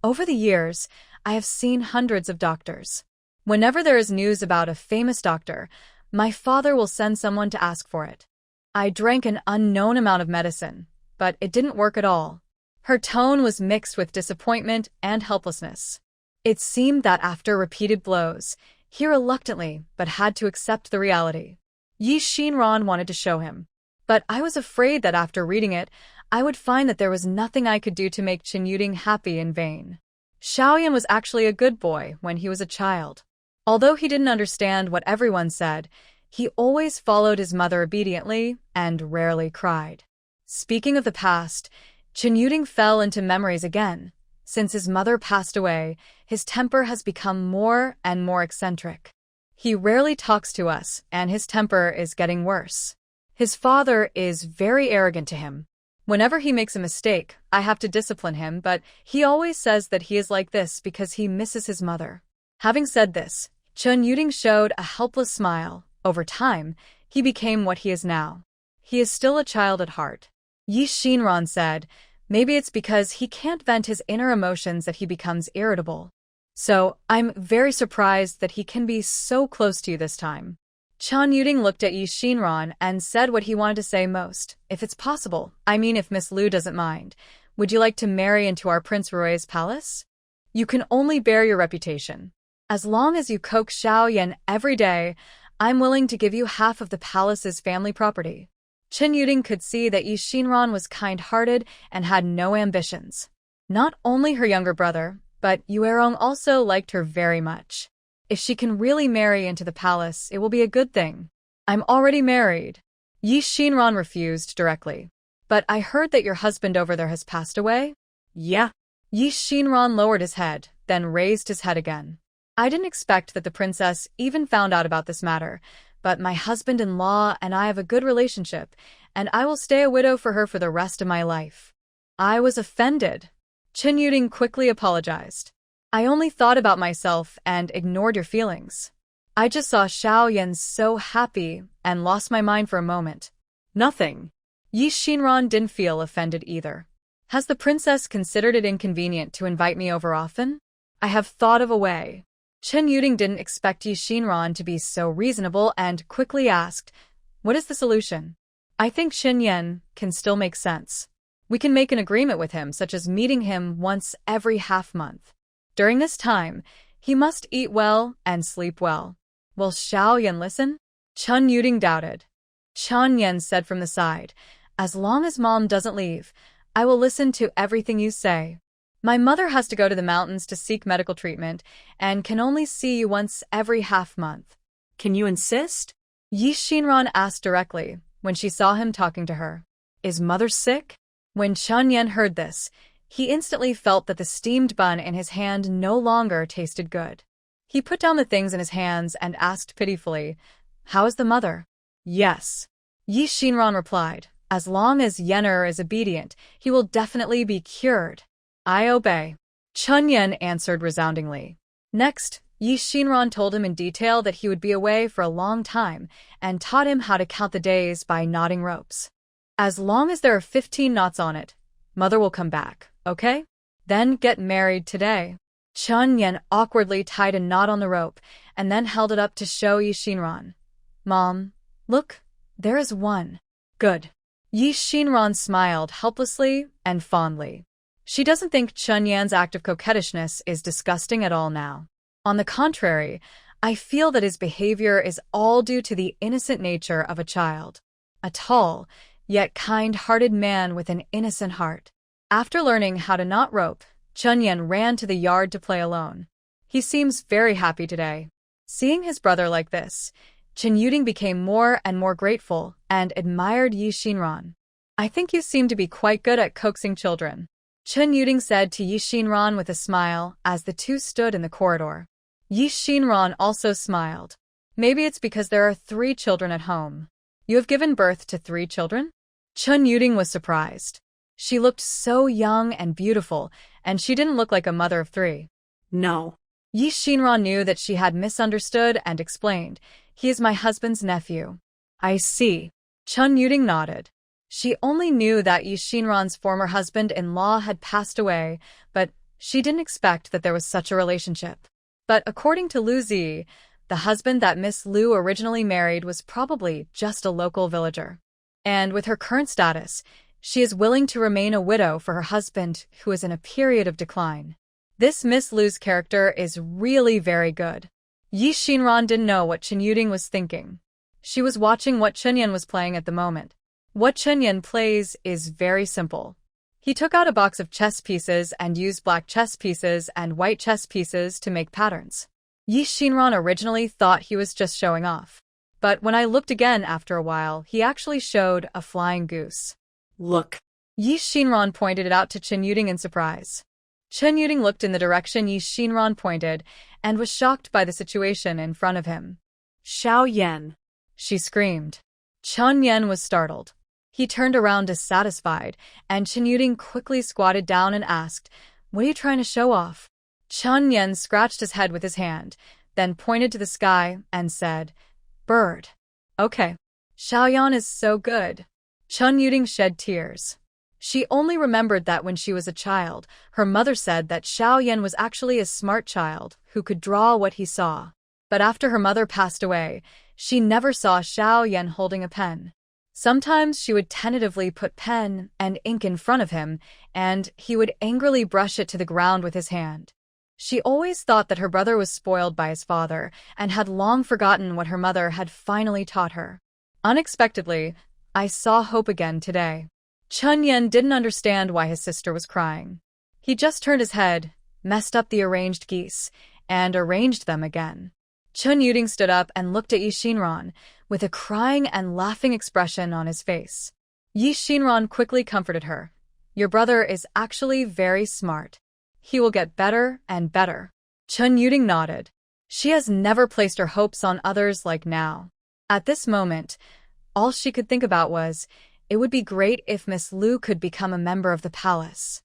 "Over the years, I have seen hundreds of doctors. Whenever there is news about a famous doctor, my father will send someone to ask for it. I drank an unknown amount of medicine, but it didn't work at all." Her tone was mixed with disappointment and helplessness. It seemed that after repeated blows, he reluctantly but had to accept the reality. Xinran wanted to show him. "But I was afraid that after reading it, I would find that there was nothing I could do to make Chen Yuding happy in vain. Xiaoyan was actually a good boy when he was a child. Although he didn't understand what everyone said, he always followed his mother obediently and rarely cried." Speaking of the past, Chen Yuding fell into memories again. Since his mother passed away, his temper has become more and more eccentric. He rarely talks to us, and his temper is getting worse. His father is very arrogant to him. Whenever he makes a mistake, I have to discipline him, but he always says that he is like this because he misses his mother. Having said this, Chen Yuding showed a helpless smile. Over time, he became what he is now. He is still a child at heart. Xinran said, "Maybe it's because he can't vent his inner emotions that he becomes irritable. So, I'm very surprised that he can be so close to you this time." Chen Yuding looked at Xinran and said what he wanted to say most. "If it's possible, I mean if Miss Lu doesn't mind, would you like to marry into our Prince Rui's palace? You can only bear your reputation. As long as you coax Xiaoyan every day, I'm willing to give you half of the palace's family property." Chen Yuding could see that Xinran was kind-hearted and had no ambitions. Not only her younger brother, but Yuerong also liked her very much. If she can really marry into the palace, it will be a good thing. "I'm already married." Xinran refused directly. "But I heard that your husband over there has passed away?" "Yeah." Xinran lowered his head, then raised his head again. "I didn't expect that the princess even found out about this matter, but my husband-in-law and I have a good relationship, and I will stay a widow for her for the rest of my life." I was offended. Chen Yuding quickly apologized. I only thought about myself and ignored your feelings. I just saw Xiaoyan so happy and lost my mind for a moment. Nothing. Xinran didn't feel offended either. Has the princess considered it inconvenient to invite me over often? I have thought of a way. Chen Yuding didn't expect Xinran to be so reasonable and quickly asked, what is the solution? I think Xinyan can still make sense. We can make an agreement with him, such as meeting him once every half-month. During this time, he must eat well and sleep well. Will Xiaoyan listen? Chen Yuding doubted. Chen Yan said from the side, as long as mom doesn't leave, I will listen to everything you say. My mother has to go to the mountains to seek medical treatment and can only see you once every half-month. Can you insist? Xinran asked directly when she saw him talking to her. Is mother sick? When Chen Yan heard this, he instantly felt that the steamed bun in his hand no longer tasted good. He put down the things in his hands and asked pitifully, how is the mother? Yes. Xinran replied, as long as Yen'er is obedient, he will definitely be cured. I obey. Chen Yan answered resoundingly. Next, Xinran told him in detail that he would be away for a long time and taught him how to count the days by knotting ropes. As long as there are 15 knots on it, mother will come back, okay? Then get married today. Chen Yan awkwardly tied a knot on the rope and then held it up to show Xinran. Mom, look, there is one. Good. Xinran smiled helplessly and fondly. She doesn't think Chen Yan's act of coquettishness is disgusting at all now. On the contrary, I feel that his behavior is all due to the innocent nature of a child. A tall, yet kind-hearted man with an innocent heart. After learning how to knot rope, Chen Yan ran to the yard to play alone. He seems very happy today. Seeing his brother like this, Chen Yuding became more and more grateful and admired Xinran. I think you seem to be quite good at coaxing children. Chen Yuding said to Xinran with a smile as the two stood in the corridor. Xinran also smiled. Maybe it's because there are 3 children at home. You have given birth to 3 children? Chen Yuding was surprised. She looked so young and beautiful, and she didn't look like a mother of 3. No. Xinran knew that she had misunderstood and explained, he is my husband's nephew. I see. Chen Yuding nodded. She only knew that Xinran's former husband-in-law had passed away, but she didn't expect that there was such a relationship. But according to Lu Zi, the husband that Miss Lu originally married was probably just a local villager. And with her current status, she is willing to remain a widow for her husband who is in a period of decline. This Miss Lu's character is really very good. Xinran didn't know what Chen Yuding was thinking. She was watching what Chen Yan was playing at the moment. What Chen Yan plays is very simple. He took out a box of chess pieces and used black chess pieces and white chess pieces to make patterns. Xinran originally thought he was just showing off. But when I looked again after a while, he actually showed a flying goose. Look. Xinran pointed it out to Chen Yuding in surprise. Chen Yuding looked in the direction Xinran pointed and was shocked by the situation in front of him. Xiaoyan, she screamed. Chen Yan was startled. He turned around dissatisfied, and Chen Yuding quickly squatted down and asked, what are you trying to show off? Chen Yan scratched his head with his hand, then pointed to the sky and said, bird. Okay. Xiaoyan is so good. Chen Yuding shed tears. She only remembered that when she was a child, her mother said that Xiaoyan was actually a smart child who could draw what he saw. But after her mother passed away, she never saw Xiaoyan holding a pen. Sometimes she would tentatively put pen and ink in front of him, and he would angrily brush it to the ground with his hand. She always thought that her brother was spoiled by his father and had long forgotten what her mother had finally taught her. Unexpectedly, I saw hope again today. Chen Yan didn't understand why his sister was crying. He just turned his head, messed up the arranged geese, and arranged them again. Chen Yuding stood up and looked at Xinran, with a crying and laughing expression on his face. Xinran quickly comforted her. Your brother is actually very smart. He will get better and better. Chen Yuding nodded. She has never placed her hopes on others like now. At this moment, all she could think about was, it would be great if Miss Lu could become a member of the palace.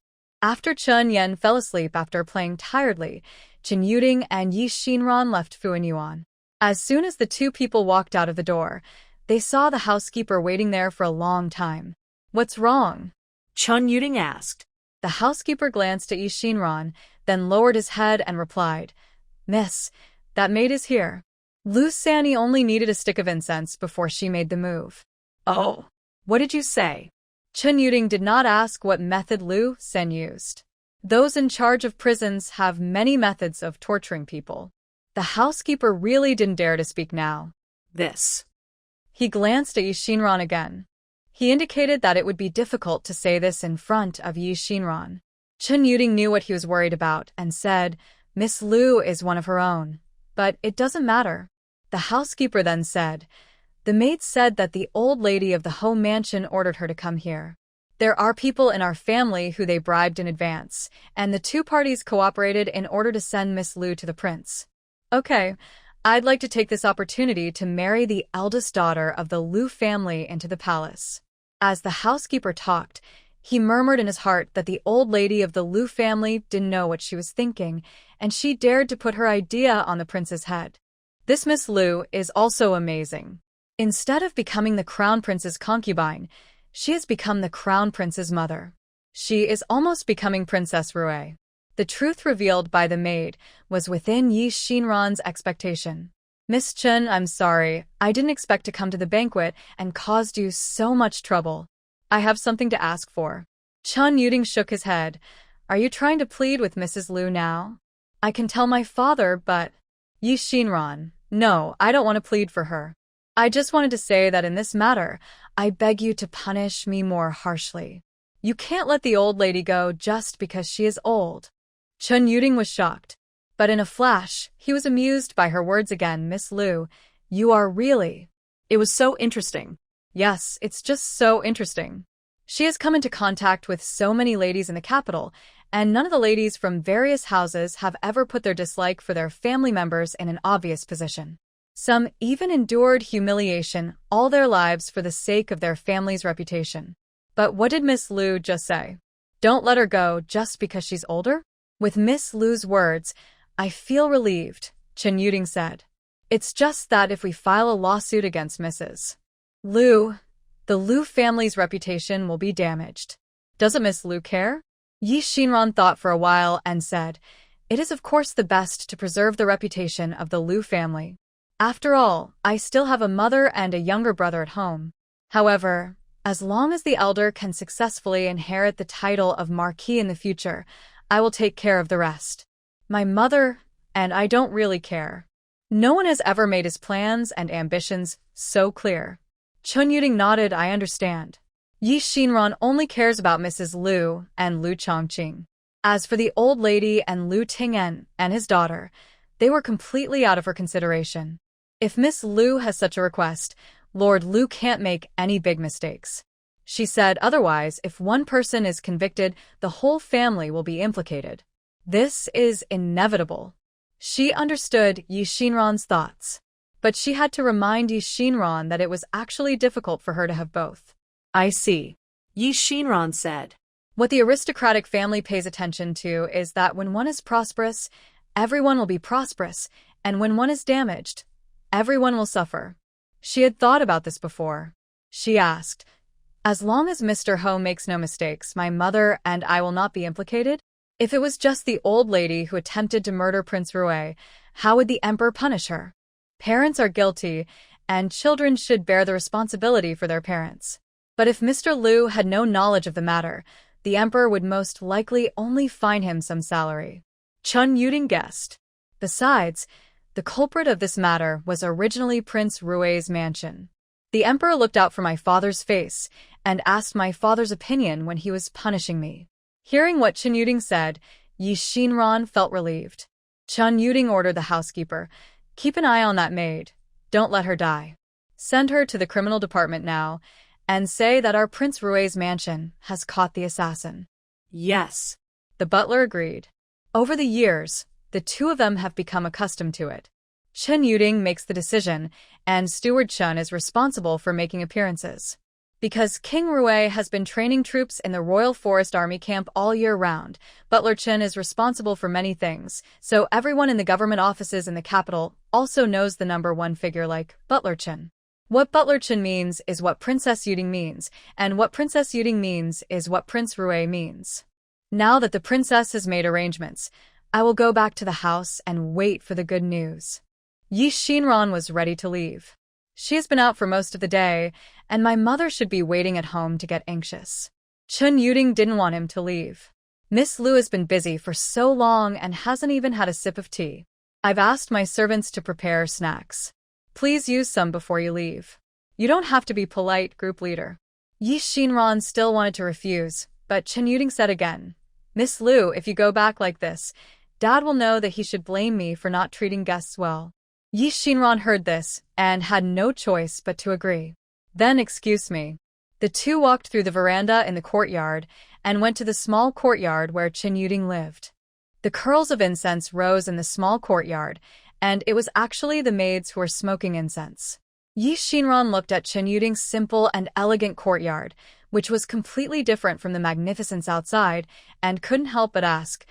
After Chun Yen fell asleep after playing tiredly, Chen Yuding and Yi Xinran left Fuan Yuan. As soon as the two people walked out of the door, they saw the housekeeper waiting there for a long time. "What's wrong?" Chun Yuding asked. The housekeeper glanced at Yi Xinran, then lowered his head and replied, "Miss, that maid is here." Lu Sanyi only needed a stick of incense before she made the move. "Oh, what did you say?" Chen Yuding did not ask what method Lu Sen used. Those in charge of prisons have many methods of torturing people. The housekeeper really didn't dare to speak now. "This." He glanced at Yi Xinran again. He indicated that it would be difficult to say this in front of Yi Xinran. Chen Yuding knew what he was worried about and said, "Miss Lu is one of her own. But it doesn't matter." The housekeeper then said, "The maid said that the old lady of the home mansion ordered her to come here. There are people in our family who they bribed in advance, and the two parties cooperated in order to send Miss Lu to the prince. Okay, I'd like to take this opportunity to marry the eldest daughter of the Lu family into the palace." As the housekeeper talked, he murmured in his heart that the old lady of the Lu family didn't know what she was thinking, and she dared to put her idea on the prince's head. This Miss Lu is also amazing. Instead of becoming the crown prince's concubine, she has become the crown prince's mother. She is almost becoming Princess Rue. The truth revealed by the maid was within Yi Xinran's expectation. "Miss Chen, I'm sorry. I didn't expect to come to the banquet and caused you so much trouble. I have something to ask for." Chun Yuding shook his head. "Are you trying to plead with Mrs. Lu now?" "I can tell my father, but—" Yi Xinran, "No, I don't want to plead for her. I just wanted to say that in this matter, I beg you to punish me more harshly. You can't let the old lady go just because she is old." Chun Yuding was shocked. But in a flash, he was amused by her words again. "Miss Lu, you are really—" "It was so interesting." "Yes, it's just so interesting. She has come into contact with so many ladies in the capital, and none of the ladies from various houses have ever put their dislike for their family members in an obvious position. Some even endured humiliation all their lives for the sake of their family's reputation. But what did Miss Lu just say? Don't let her go just because she's older?" With Miss Lu's words, "I feel relieved," Chen Yuding said. "It's just that if we file a lawsuit against Mrs. Lu, the Lu family's reputation will be damaged." "Doesn't Miss Lu care?" Yi Xinran thought for a while and said, "It is of course the best to preserve the reputation of the Lu family. After all, I still have a mother and a younger brother at home. However, as long as the elder can successfully inherit the title of Marquis in the future, I will take care of the rest. My mother and I don't really care." No one has ever made his plans and ambitions so clear. Chun Yuding nodded. "I understand." Yi Xinran only cares about Mrs. Lu and Lu Chongqing. As for the old lady and Lu Ting'en and his daughter, they were completely out of her consideration. If Miss Lu has such a request, Lord Lu can't make any big mistakes. She said otherwise, if one person is convicted, the whole family will be implicated. This is inevitable. She understood Yi Xinran's thoughts, but she had to remind Yi Xinran that it was actually difficult for her to have both. "I see," Yi Xinran said. What the aristocratic family pays attention to is that when one is prosperous, everyone will be prosperous, and when one is damaged, everyone will suffer. She had thought about this before. She asked, "As long as Mr. Ho makes no mistakes, my mother and I will not be implicated? If it was just the old lady who attempted to murder Prince Rue, how would the emperor punish her? Parents are guilty, and children should bear the responsibility for their parents. But if Mr. Lu had no knowledge of the matter, the emperor would most likely only fine him some salary." Chun Yuding guessed. Besides, the culprit of this matter was originally Prince Rue's mansion. The emperor looked out for my father's face and asked my father's opinion when he was punishing me. Hearing what Chun Yuding said, Yi Xinran felt relieved. Chun Yuding ordered the housekeeper, "Keep an eye on that maid. Don't let her die. Send her to the criminal department now, and say that our Prince Rue's mansion has caught the assassin." "Yes." The butler agreed. Over the years, the two of them have become accustomed to it. Chen Yuding makes the decision, and Steward Chun is responsible for making appearances. Because King Rui has been training troops in the Royal Forest Army camp all year round, Butler Chen is responsible for many things, so everyone in the government offices in the capital also knows the number one figure like Butler Chen. What Butler Chen means is what Princess Yuding means, and what Princess Yuding means is what Prince Rui means. Now that the princess has made arrangements, I will go back to the house and wait for the good news. Xinran was ready to leave. She has been out for most of the day, and my mother should be waiting at home to get anxious. Chen Yuding didn't want him to leave. Miss Lu has been busy for so long and hasn't even had a sip of tea. I've asked my servants to prepare snacks. Please use some before you leave. You don't have to be polite, group leader. Xinran still wanted to refuse, but Chen Yuding said again, Miss Lu, if you go back like this, Dad will know that he should blame me for not treating guests well. Xinran heard this and had no choice but to agree. Then, excuse me. The two walked through the veranda in the courtyard and went to the small courtyard where Chen Yuding lived. The curls of incense rose in the small courtyard, and it was actually the maids who were smoking incense. Xinran looked at Chen Yuding's simple and elegant courtyard, which was completely different from the magnificence outside, and couldn't help but ask,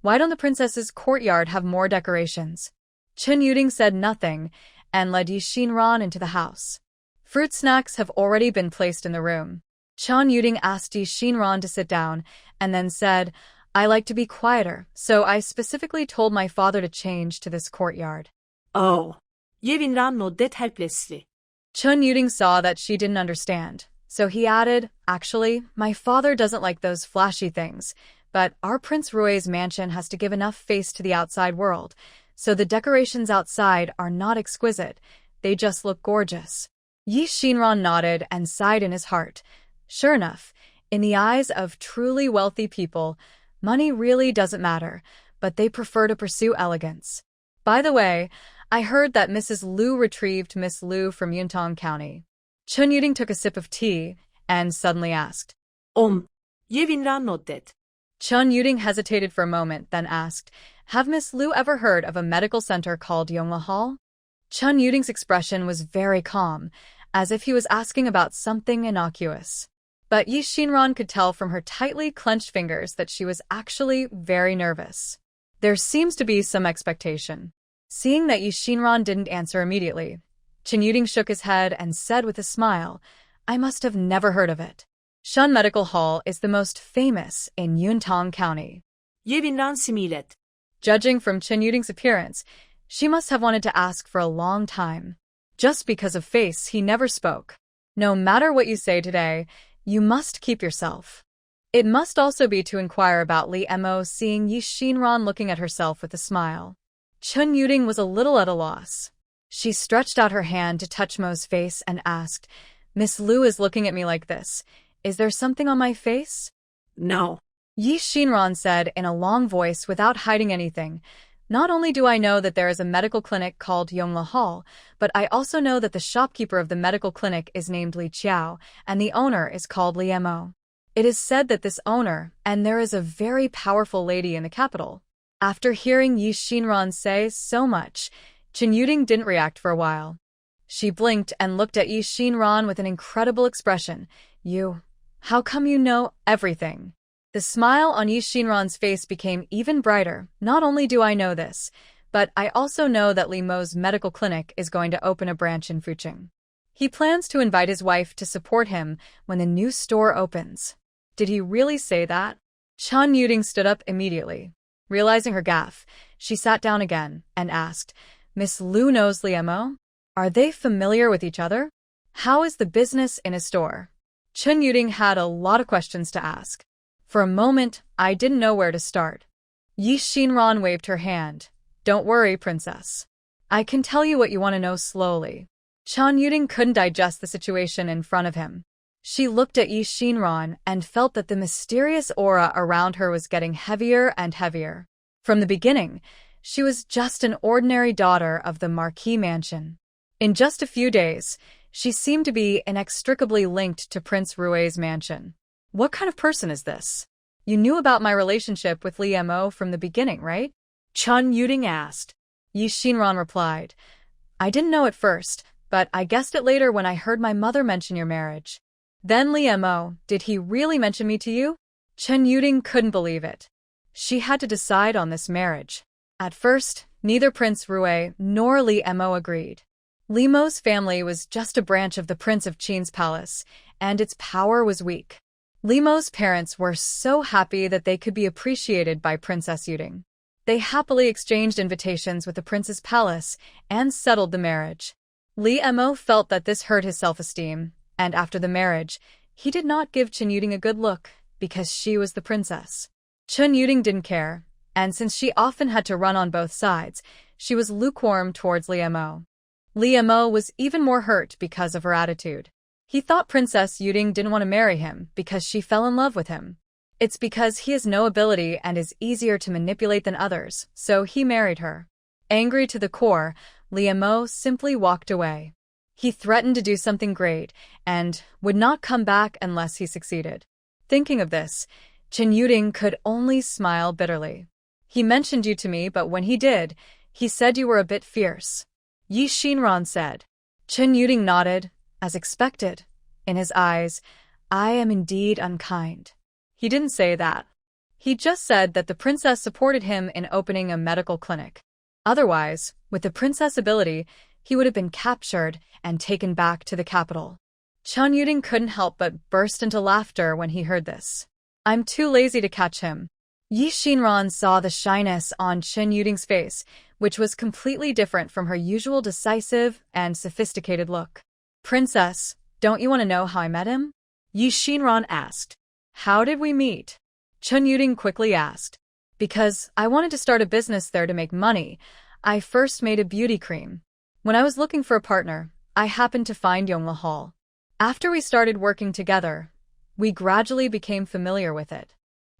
why don't the princess's courtyard have more decorations? Chen Yuding said nothing and led Xinran into the house. Fruit snacks have already been placed in the room. Chen Yuding asked Xinran to sit down and then said, I like to be quieter, so I specifically told my father to change to this courtyard. Oh. Xinran nodded helplessly. Chen Yuding saw that she didn't understand, so he added, actually, my father doesn't like those flashy things, but our Prince Rui's mansion has to give enough face to the outside world, so the decorations outside are not exquisite, they just look gorgeous. Xinran nodded and sighed in his heart. Sure enough, in the eyes of truly wealthy people, money really doesn't matter, but they prefer to pursue elegance. By the way, I heard that Mrs. Lu retrieved Miss Lu from Yuntong County. Chen Yuding took a sip of tea and suddenly asked, Xinran nodded. Chen Yuding hesitated for a moment, then asked, have Miss Lu ever heard of a medical center called Yongle Hall? Chen Yuding's expression was very calm, as if he was asking about something innocuous. But Xinran could tell from her tightly clenched fingers that she was actually very nervous. There seems to be some expectation. Seeing that Xinran didn't answer immediately, Chen Yuding shook his head and said with a smile, I must have never heard of it. Shun Medical Hall is the most famous in Yuntong County. Xinran smiled. Judging from Chen Yuding's appearance, she must have wanted to ask for a long time. Just because of face, he never spoke. No matter what you say today, you must keep yourself. It must also be to inquire about Li Mo, seeing Xinran looking at herself with a smile. Chen Yuding was a little at a loss. She stretched out her hand to touch Mo's face and asked, Miss Lu is looking at me like this. Is there something on my face? No. Xinran said in a long voice without hiding anything. Not only do I know that there is a medical clinic called Yongle Hall, but I also know that the shopkeeper of the medical clinic is named Li Qiao, and the owner is called Li Mo. It is said that this owner, and there is a very powerful lady in the capital. After hearing Xinran say so much, Chen Yuding didn't react for a while. She blinked and looked at Xinran with an incredible expression. How come you know everything? The smile on Xinran's face became even brighter. Not only do I know this, but I also know that Li Mo's medical clinic is going to open a branch in Fucheng. He plans to invite his wife to support him when the new store opens. Did he really say that? Chen Yuding stood up immediately. Realizing her gaffe, she sat down again and asked, Miss Lu knows Li Mo? Are they familiar with each other? How is the business in a store? Chen Yuding had a lot of questions to ask. For a moment, I didn't know where to start. Xinran waved her hand. Don't worry, princess. I can tell you what you want to know slowly. Chen Yuding couldn't digest the situation in front of him. She looked at Xinran and felt that the mysterious aura around her was getting heavier and heavier. From the beginning, she was just an ordinary daughter of the Marquis mansion. In just a few days, she seemed to be inextricably linked to Prince Rui's mansion. What kind of person is this? You knew about my relationship with Li Mo from the beginning, right? Chen Yuding asked. Xinran replied, I didn't know at first, but I guessed it later when I heard my mother mention your marriage. Then Li Mo, did he really mention me to you? Chen Yuding couldn't believe it. She had to decide on this marriage. At first, neither Prince Rue nor Li Mo agreed. Li Mo's family was just a branch of the Prince of Qin's palace, and its power was weak. Li Mo's parents were so happy that they could be appreciated by Princess Yuding. They happily exchanged invitations with the prince's palace and settled the marriage. Li Mo felt that this hurt his self-esteem, and after the marriage, he did not give Chen Yuding a good look because she was the princess. Chen Yuding didn't care, and since she often had to run on both sides, she was lukewarm towards Li Mo. Li Mo was even more hurt because of her attitude. He thought Princess Yuding didn't want to marry him because she fell in love with him. It's because he has no ability and is easier to manipulate than others, so he married her. Angry to the core, Li Mo simply walked away. He threatened to do something great and would not come back unless he succeeded. Thinking of this, Chen Yuding could only smile bitterly. He mentioned you to me, but when he did, he said you were a bit fierce. Xinran said. Chen Yuding nodded, as expected. In his eyes, I am indeed unkind. He didn't say that. He just said that the princess supported him in opening a medical clinic. Otherwise, with the princess ability, he would have been captured and taken back to the capital. Chen Yuding couldn't help but burst into laughter when he heard this. I'm too lazy to catch him. Xinran saw the shyness on Chen Yuding's face, which was completely different from her usual decisive and sophisticated look. Princess, don't you want to know how I met him? Xinran asked. How did we meet? Chen Yuding quickly asked. Because I wanted to start a business there to make money. I first made a beauty cream. When I was looking for a partner, I happened to find Yongle Hall. After we started working together, we gradually became familiar with it.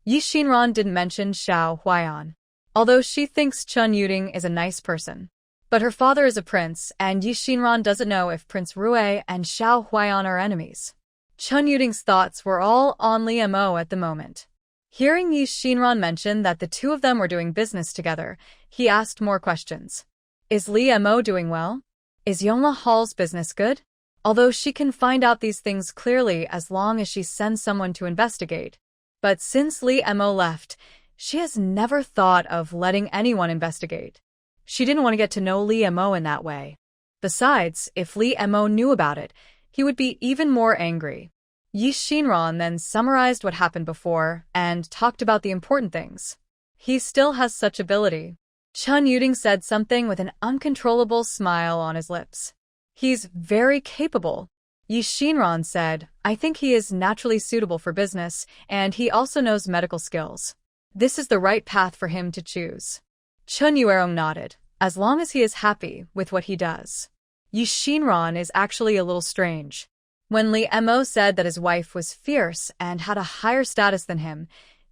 Xinran didn't mention Xiao Huaiyan, although she thinks Chen Yuding is a nice person. But her father is a prince, and Xinran doesn't know if Prince Rue and Xiao Huaiyan are enemies. Chen Yuding's thoughts were all on Li Mo at the moment. Hearing Xinran mention that the two of them were doing business together, he asked more questions. Is Li Mo doing well? Is Yongle Hall's business good? Although she can find out these things clearly as long as she sends someone to investigate. But since Li Mo left, she has never thought of letting anyone investigate. She didn't want to get to know Li Mo in that way. Besides, if Li Mo knew about it, he would be even more angry. Xinran then summarized what happened before and talked about the important things. He still has such ability. Chen Yuding said something with an uncontrollable smile on his lips. He's very capable. Xinran said, I think he is naturally suitable for business, and he also knows medical skills. This is the right path for him to choose. Chen Yuerong nodded, as long as he is happy with what he does. Xinran is actually a little strange. When Li Mo said that his wife was fierce and had a higher status than him,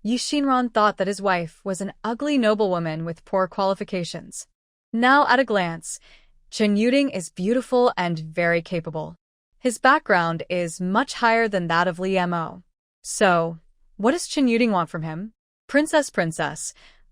Xinran thought that his wife was an ugly noblewoman with poor qualifications. Now at a glance, Chen Yuding is beautiful and very capable. His background is much higher than that of Li Mo. So, what does Chen Yuding want from him? Princess,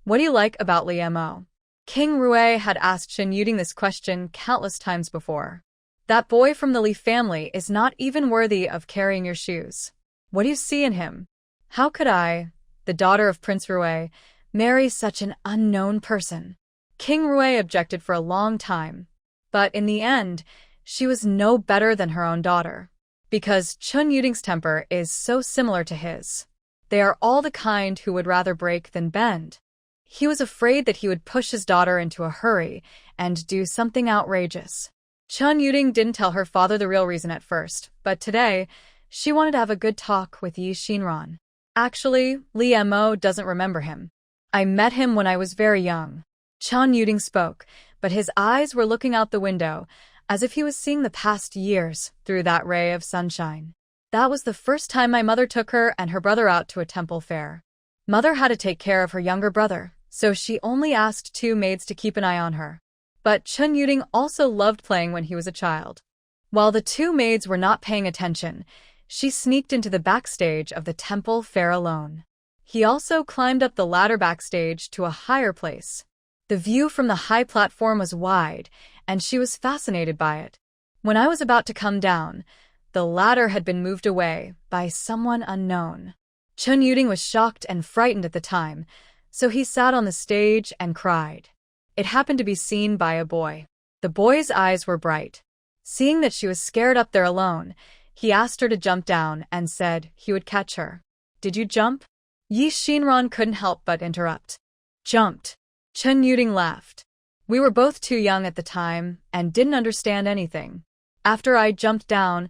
what do you like about Li Mo? King Rue had asked Chen Yuding this question countless times before. That boy from the Li family is not even worthy of carrying your shoes. What do you see in him? How could I, the daughter of Prince Rue, marry such an unknown person? King Rue objected for a long time. But in the end, she was no better than her own daughter. Because Chen Yuding's temper is so similar to his. They are all the kind who would rather break than bend. He was afraid that he would push his daughter into a hurry and do something outrageous. Chen Yuding didn't tell her father the real reason at first, but today, she wanted to have a good talk with Xinran. Actually, Li Mo doesn't remember him. I met him when I was very young. Chen Yuding spoke, but his eyes were looking out the window, as if he was seeing the past years through that ray of sunshine. That was the first time my mother took her and her brother out to a temple fair. Mother had to take care of her younger brother, so she only asked 2 maids to keep an eye on her. But Chen Yuding also loved playing when he was a child. While the 2 maids were not paying attention, she sneaked into the backstage of the temple fair alone. He also climbed up the ladder backstage to a higher place. The view from the high platform was wide, and she was fascinated by it. When I was about to come down, the ladder had been moved away by someone unknown. Chun Yuding was shocked and frightened at the time, so he sat on the stage and cried. It happened to be seen by a boy. The boy's eyes were bright. Seeing that she was scared up there alone, he asked her to jump down and said he would catch her. Did you jump? Xinran couldn't help but interrupt. Jumped. Chun Yuding laughed. We were both too young at the time and didn't understand anything. After I jumped down,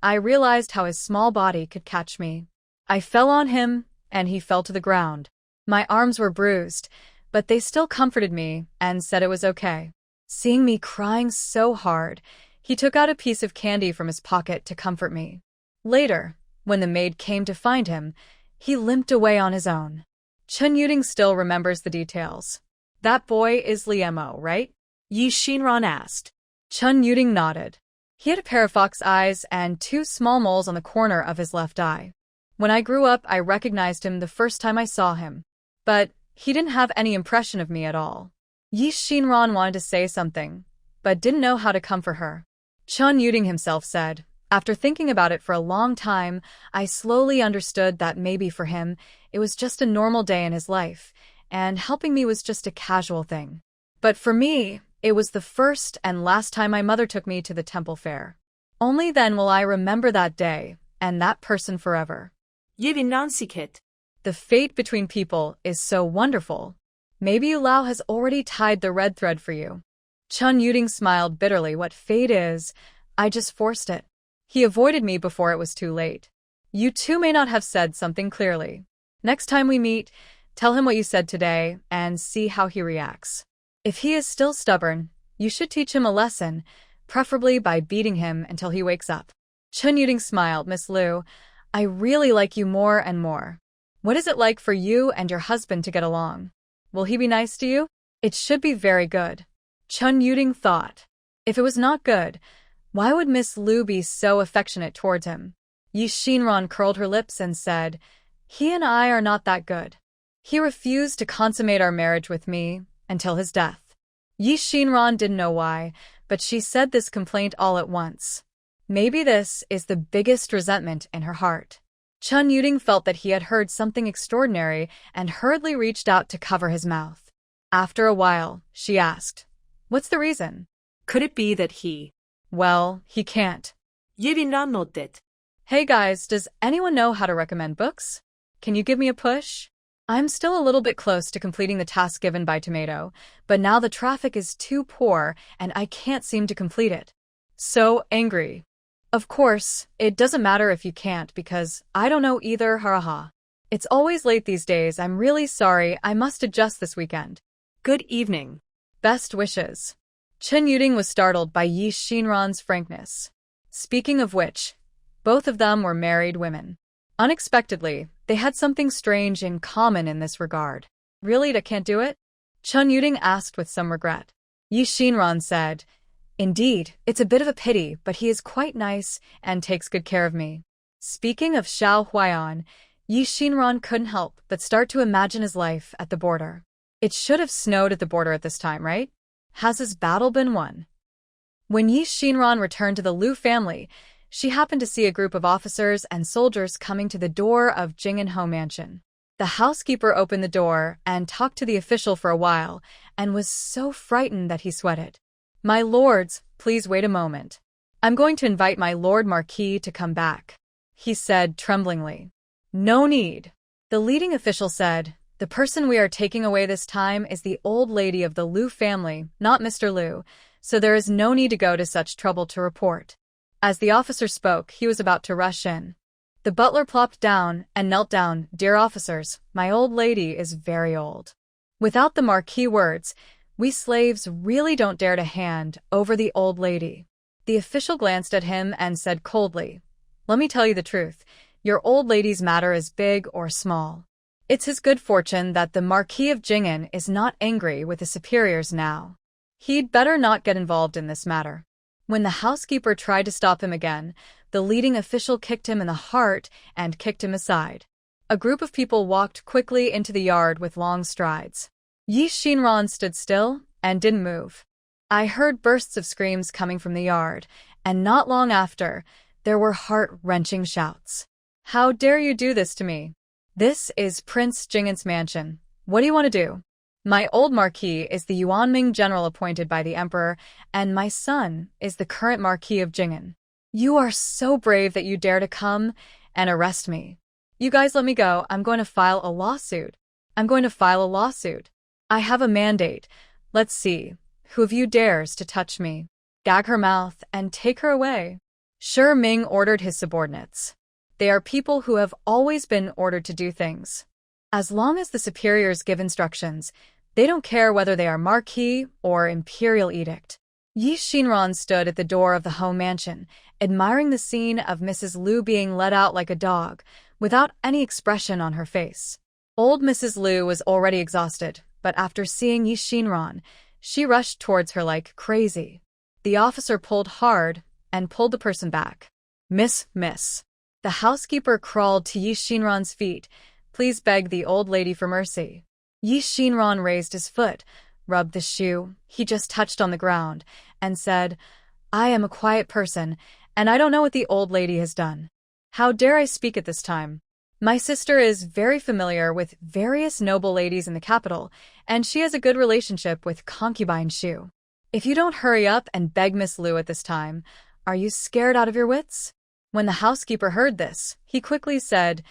I realized how his small body could catch me. I fell on him, and he fell to the ground. My arms were bruised, but they still comforted me and said it was okay. Seeing me crying so hard, he took out a piece of candy from his pocket to comfort me. Later, when the maid came to find him, he limped away on his own. Chun Yuding still remembers the details. That boy is Liemo, right? Xinran asked. Chun Yuding nodded. He had a pair of fox eyes and 2 small moles on the corner of his left eye. When I grew up, I recognized him the first time I saw him. But he didn't have any impression of me at all. Xinran wanted to say something, but didn't know how to comfort her. Chun Yuding himself said, after thinking about it for a long time, I slowly understood that maybe for him, it was just a normal day in his life, and helping me was just a casual thing. But for me, it was the first and last time my mother took me to the temple fair. Only then will I remember that day, and that person forever. The fate between people is so wonderful. Maybe Ulao has already tied the red thread for you. Chun Yuding smiled bitterly. What fate is, I just forced it. He avoided me before it was too late. You two may not have said something clearly. Next time we meet, tell him what you said today and see how he reacts. If he is still stubborn, you should teach him a lesson, preferably by beating him until he wakes up. Chun Yuding smiled. Miss Liu, I really like you more and more. What is it like for you and your husband to get along? Will he be nice to you? It should be very good. Chun Yuding thought. If it was not good, why would Miss Liu be so affectionate towards him? Xinran curled her lips and said, he and I are not that good. He refused to consummate our marriage with me until his death. Xinran didn't know why, but she said this complaint all at once. Maybe this is the biggest resentment in her heart. Chun Yuding felt that he had heard something extraordinary and hurriedly reached out to cover his mouth. After a while, she asked, what's the reason? Could it be that he... Well, he can't. Xinran nodded. Hey guys, does anyone know how to recommend books? Can you give me a push? I'm still a little bit close to completing the task given by Tomato, but now the traffic is too poor and I can't seem to complete it. So angry. Of course, it doesn't matter if you can't because I don't know either, haraha. It's always late these days. I'm really sorry. I must adjust this weekend. Good evening. Best wishes. Chun Yuding was startled by Xinran's frankness. Speaking of which, both of them were married women. Unexpectedly, they had something strange in common in this regard. Really, I can't do it? Chun Yuding asked with some regret. Xinran said, indeed, it's a bit of a pity, but he is quite nice and takes good care of me. Speaking of Xiao Huayan, Xinran couldn't help but start to imagine his life at the border. It should have snowed at the border at this time, right? Has his battle been won? When Xinran returned to the Liu family, she happened to see a group of officers and soldiers coming to the door of Ting'en home mansion. The housekeeper opened the door and talked to the official for a while and was so frightened that he sweated. My lords, please wait a moment. I'm going to invite my Lord Marquis to come back, he said tremblingly. No need. The leading official said, the person we are taking away this time is the old lady of the Liu family, not Mr. Liu, so there is no need to go to such trouble to report. As the officer spoke, he was about to rush in. The butler plopped down and knelt down. Dear officers, my old lady is very old. Without the marquis words, we slaves really don't dare to hand over the old lady. The official glanced at him and said coldly, let me tell you the truth, your old lady's matter is big or small. It's his good fortune that the Marquis of Ting'en is not angry with his superiors now. He'd better not get involved in this matter. When the housekeeper tried to stop him again, the leading official kicked him in the heart and kicked him aside. A group of people walked quickly into the yard with long strides. Xinran stood still and didn't move. I heard bursts of screams coming from the yard, and not long after, there were heart-wrenching shouts. "How dare you do this to me? This is Prince Jing'en's mansion. What do you want to do? My old marquis is the Yuanming general appointed by the emperor, and my son is the current marquis of Jing'en. You are so brave that you dare to come and arrest me. You guys let me go. I'm going to file a lawsuit. I have a mandate. Let's see. Who of you dares to touch me? Gag her mouth and take her away." Shi Ming ordered his subordinates. They are people who have always been ordered to do things. As long as the superiors give instructions, they don't care whether they are marquis or imperial edict. Xinran stood at the door of the home mansion, admiring the scene of Mrs. Liu being let out like a dog, without any expression on her face. Old Mrs. Liu was already exhausted, but after seeing Xinran, she rushed towards her like crazy. The officer pulled hard and pulled the person back. Miss. The housekeeper crawled to Xinran's feet. "Please beg the old lady for mercy." Xinran raised his foot, rubbed the shoe he just touched on the ground, and said, "I am a quiet person, and I don't know what the old lady has done. How dare I speak at this time? My sister is very familiar with various noble ladies in the capital, and she has a good relationship with concubine Shu. If you don't hurry up and beg Miss Liu at this time, are you scared out of your wits?" When the housekeeper heard this, he quickly said,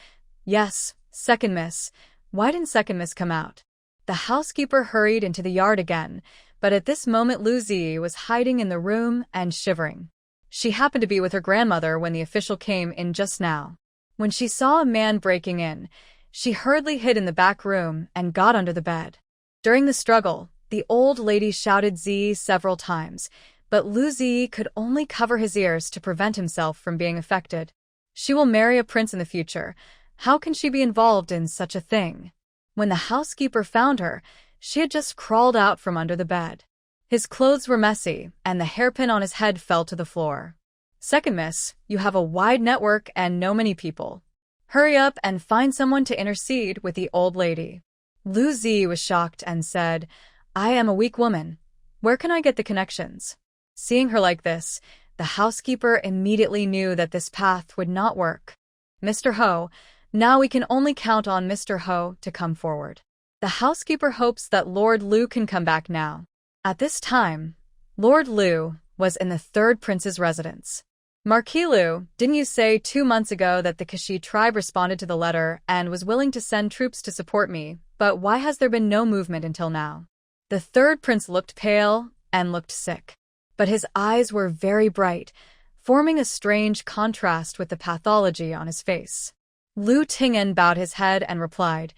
"Yes, second miss. Why didn't second miss come out?" The housekeeper hurried into the yard again, but at this moment Lu Zi was hiding in the room and shivering. She happened to be with her grandmother when the official came in just now. When she saw a man breaking in, she hurriedly hid in the back room and got under the bed. During the struggle, the old lady shouted "Zi" several times, but Lu Zi could only cover his ears to prevent himself from being affected. She will marry a prince in the future. How can she be involved in such a thing? When the housekeeper found her, she had just crawled out from under the bed. His clothes were messy, and the hairpin on his head fell to the floor. "Second miss, you have a wide network and know many people. Hurry up and find someone to intercede with the old lady." Lu Zi was shocked and said, "I am a weak woman. Where can I get the connections?" Seeing her like this, the housekeeper immediately knew that this path would not work. "Mr. Ho, now we can only count on Mr. Ho to come forward." The housekeeper hopes that Lord Liu can come back now. At this time, Lord Liu was in the third prince's residence. "Marquis Liu, didn't you say 2 months ago that the Kashi tribe responded to the letter and was willing to send troops to support me, but why has there been no movement until now?" The third prince looked pale and looked sick, but his eyes were very bright, forming a strange contrast with the pathology on his face. Lu Ting'en bowed his head and replied,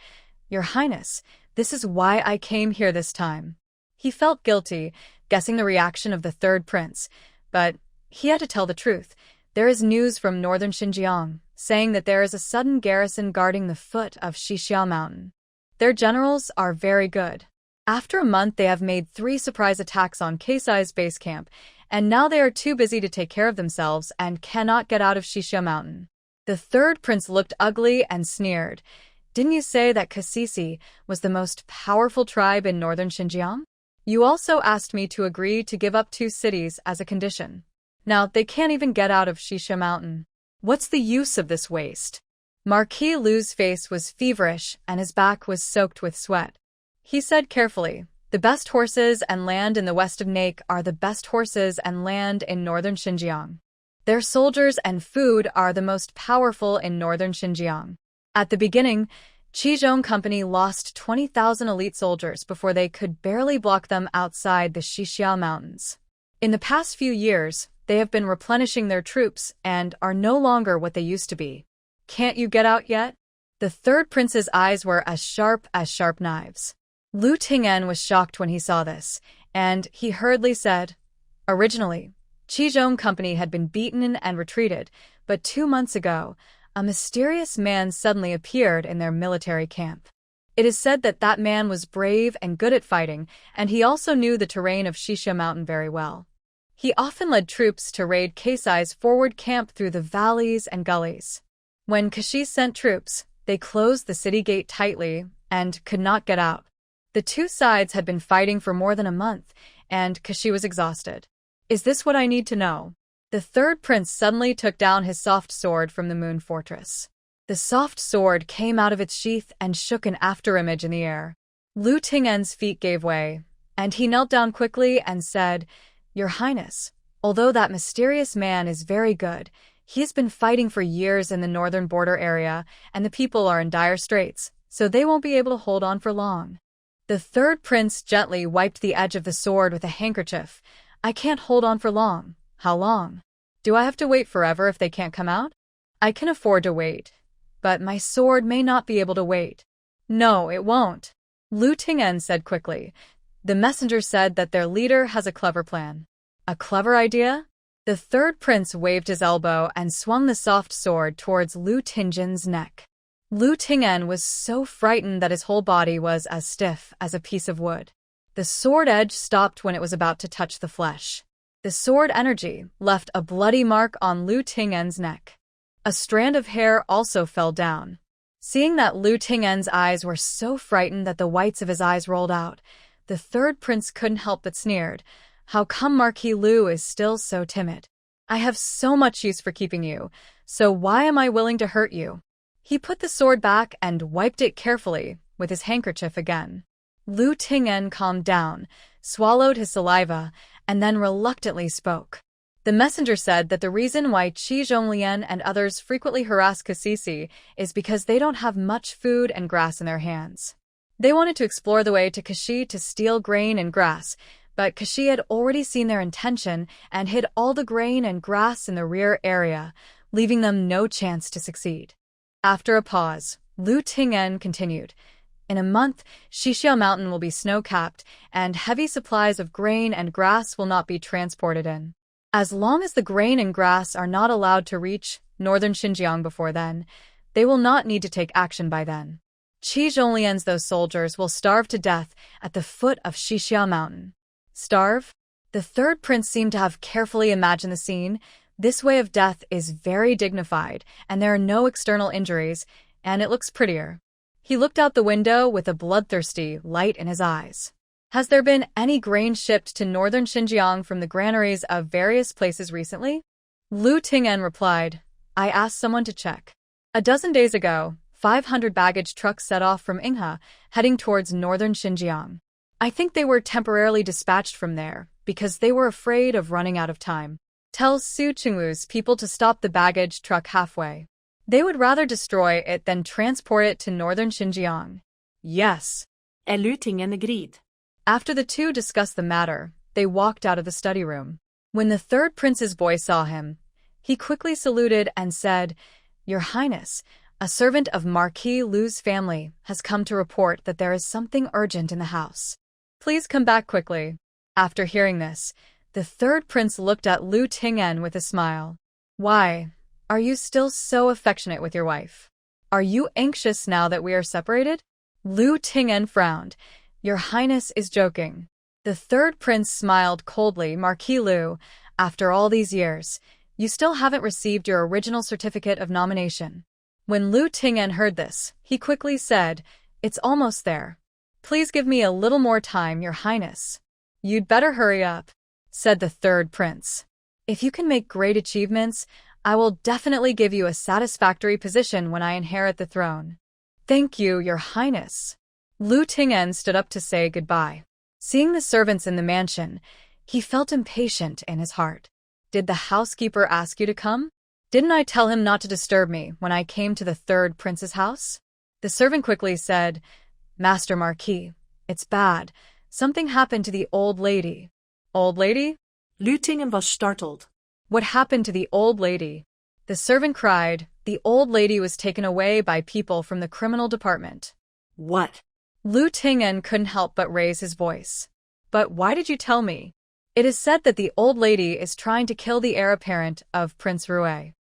"Your Highness, this is why I came here this time." He felt guilty, guessing the reaction of the third prince, but he had to tell the truth. There is news from northern Xinjiang, saying that there is a sudden garrison guarding the foot of Xixia Mountain. Their generals are very good. After a month they have made 3 surprise attacks on Kaisai's base camp, and now they are too busy to take care of themselves and cannot get out of Xixia Mountain. The third prince looked ugly and sneered. "Didn't you say that Kasisi was the most powerful tribe in northern Xinjiang? You also asked me to agree to give up 2 cities as a condition. Now they can't even get out of Xixia Mountain. What's the use of this waste?" Marquis Liu's face was feverish and his back was soaked with sweat. He said carefully, "The best horses and land in the west of Nake are the best horses and land in northern Xinjiang. Their soldiers and food are the most powerful in northern Xinjiang." At the beginning, Qizhong Company lost 20,000 elite soldiers before they could barely block them outside the Xixia Mountains. In the past few years, they have been replenishing their troops and are no longer what they used to be. "Can't you get out yet?" The third prince's eyes were as sharp knives. Lu Ting'en was shocked when he saw this, and he hurriedly said, "Originally, Qizhong Company had been beaten and retreated, but 2 months ago, a mysterious man suddenly appeared in their military camp. It is said that that man was brave and good at fighting, and he also knew the terrain of Xixia Mountain very well. He often led troops to raid Kaisai's forward camp through the valleys and gullies. When Kashi sent troops, they closed the city gate tightly and could not get out. The 2 sides had been fighting for more than a month, and Kashi was exhausted. Is this what I need to know?" The third prince suddenly took down his soft sword from the moon fortress. The soft sword came out of its sheath and shook an afterimage in the air. Lu Ting'en's feet gave way, and he knelt down quickly and said, "Your Highness, although that mysterious man is very good, he has been fighting for years in the northern border area, and the people are in dire straits, so they won't be able to hold on for long." The third prince gently wiped the edge of the sword with a handkerchief. "I can't hold on for long." "How long? Do I have to wait forever if they can't come out?" "I can afford to wait, but my sword may not be able to wait." "No, it won't," Lu Ting'en said quickly. "The messenger said that their leader has a clever plan." "A clever idea?" The third prince waved his elbow and swung the soft sword towards Lu Ting'en's neck. Lu Ting'en was so frightened that his whole body was as stiff as a piece of wood. The sword edge stopped when it was about to touch the flesh. The sword energy left a bloody mark on Lu Ting'en's neck. A strand of hair also fell down. Seeing that Lu Ting'en's eyes were so frightened that the whites of his eyes rolled out, the third prince couldn't help but sneered. "How come Marquis Lu is still so timid? I have so much use for keeping you, so why am I willing to hurt you?" He put the sword back and wiped it carefully with his handkerchief again. Lu Ting'en calmed down, swallowed his saliva, and then reluctantly spoke. "The messenger said that the reason why Qi Zhonglian and others frequently harass Kasisi is because they don't have much food and grass in their hands. They wanted to explore the way to Kashi to steal grain and grass, but Kashi had already seen their intention and hid all the grain and grass in the rear area, leaving them no chance to succeed." After a pause, Lu Ting'en continued, "In a month, Xixiao Mountain will be snow-capped, and heavy supplies of grain and grass will not be transported in. As long as the grain and grass are not allowed to reach northern Xinjiang before then, they will not need to take action by then. Qi Zhonglian's those soldiers will starve to death at the foot of Xixiao Mountain." "Starve?" The third prince seemed to have carefully imagined the scene. This way of death is very dignified, and there are no external injuries, and it looks prettier. He looked out the window with a bloodthirsty light in his eyes. "Has there been any grain shipped to northern Xinjiang from the granaries of various places recently?" Lu Ting'en replied, "I asked someone to check. A dozen days ago, 500 baggage trucks set off from Inghe, heading towards northern Xinjiang. I think they were temporarily dispatched from there, because they were afraid of running out of time. Tell Su Chengwu's people to stop the baggage truck halfway. They would rather destroy it than transport it to northern Xinjiang." "Yes." Lu Ting'en agreed. After the two discussed the matter, they walked out of the study room. When the third prince's boy saw him, he quickly saluted and said, "Your Highness, a servant of Marquis Lu's family has come to report that there is something urgent in the house. Please come back quickly." After hearing this, the third prince looked at Lu Ting'en with a smile. "Why, are you still so affectionate with your wife? Are you anxious now that we are separated?" Lu Ting'en frowned. "Your Highness is joking." The third prince smiled coldly. "Marquis Lu, after all these years, you still haven't received your original certificate of nomination." When Lu Ting'en heard this, he quickly said, "It's almost there. Please give me a little more time, Your Highness." "You'd better hurry up," said the third prince. "If you can make great achievements, I will definitely give you a satisfactory position when I inherit the throne." "Thank you, Your Highness." Lu Ting'en stood up to say goodbye. Seeing the servants in the mansion, he felt impatient in his heart. "Did the housekeeper ask you to come? Didn't I tell him not to disturb me when I came to the third prince's house?" The servant quickly said, "Master Marquis, it's bad. Something happened to the old lady." "Old lady?" Lu Ting'en was startled. "What happened to the old lady?" The servant cried, "The old lady was taken away by people from the criminal department." "What?" Lu Ting'en couldn't help but raise his voice. "But why did you tell me?" "It is said that the old lady is trying to kill the heir apparent of Prince Rui."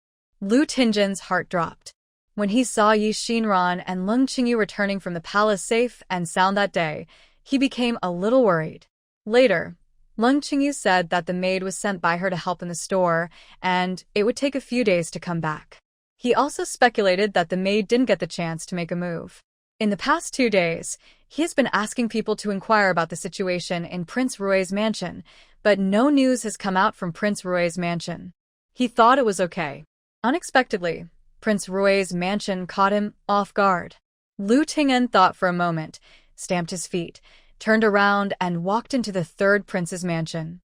Lu Ting'en's heart dropped. When he saw Yi Xinran and Leng Qingyu returning from the palace safe and sound that day, he became a little worried. Later, Leng Qingyu said that the maid was sent by her to help in the store, and it would take a few days to come back. He also speculated that the maid didn't get the chance to make a move. In the past 2 days, he has been asking people to inquire about the situation in Prince Rui's mansion, but no news has come out from Prince Rui's mansion. He thought it was okay. Unexpectedly, Prince Rui's mansion caught him off guard. Lu Ting'en thought for a moment, stamped his feet, turned around and walked into the third prince's mansion.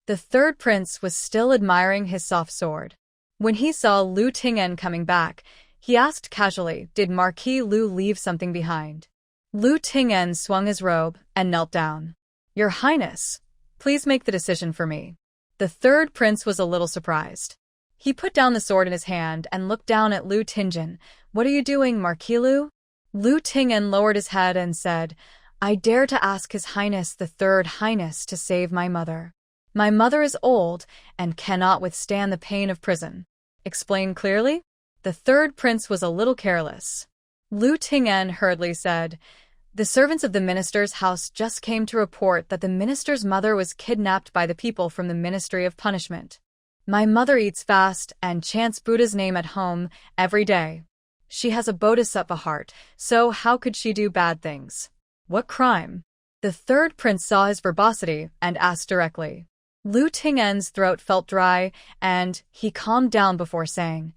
The third prince was still admiring his soft sword. When he saw Lu Ting'en coming back, he asked casually, "Did Marquis Lu leave something behind?" Lu Ting'en swung his robe and knelt down. "Your Highness, please make the decision for me." The third prince was a little surprised. He put down the sword in his hand and looked down at Lu Ting'en. "What are you doing, Marquis Lu?" Lu Ting'en lowered his head and said, "I dare to ask His Highness the Third Highness to save my mother. My mother is old and cannot withstand the pain of prison." "Explain clearly?" The third prince was a little careless. Lu Ting'en hurriedly said, "The servants of the minister's house just came to report that the minister's mother was kidnapped by the people from the Ministry of Punishment. My mother eats fast and chants Buddha's name at home every day. She has a bodhisattva heart, so how could she do bad things? What crime?" The third prince saw his verbosity and asked directly. Lu Ting'en's throat felt dry, and he calmed down before saying,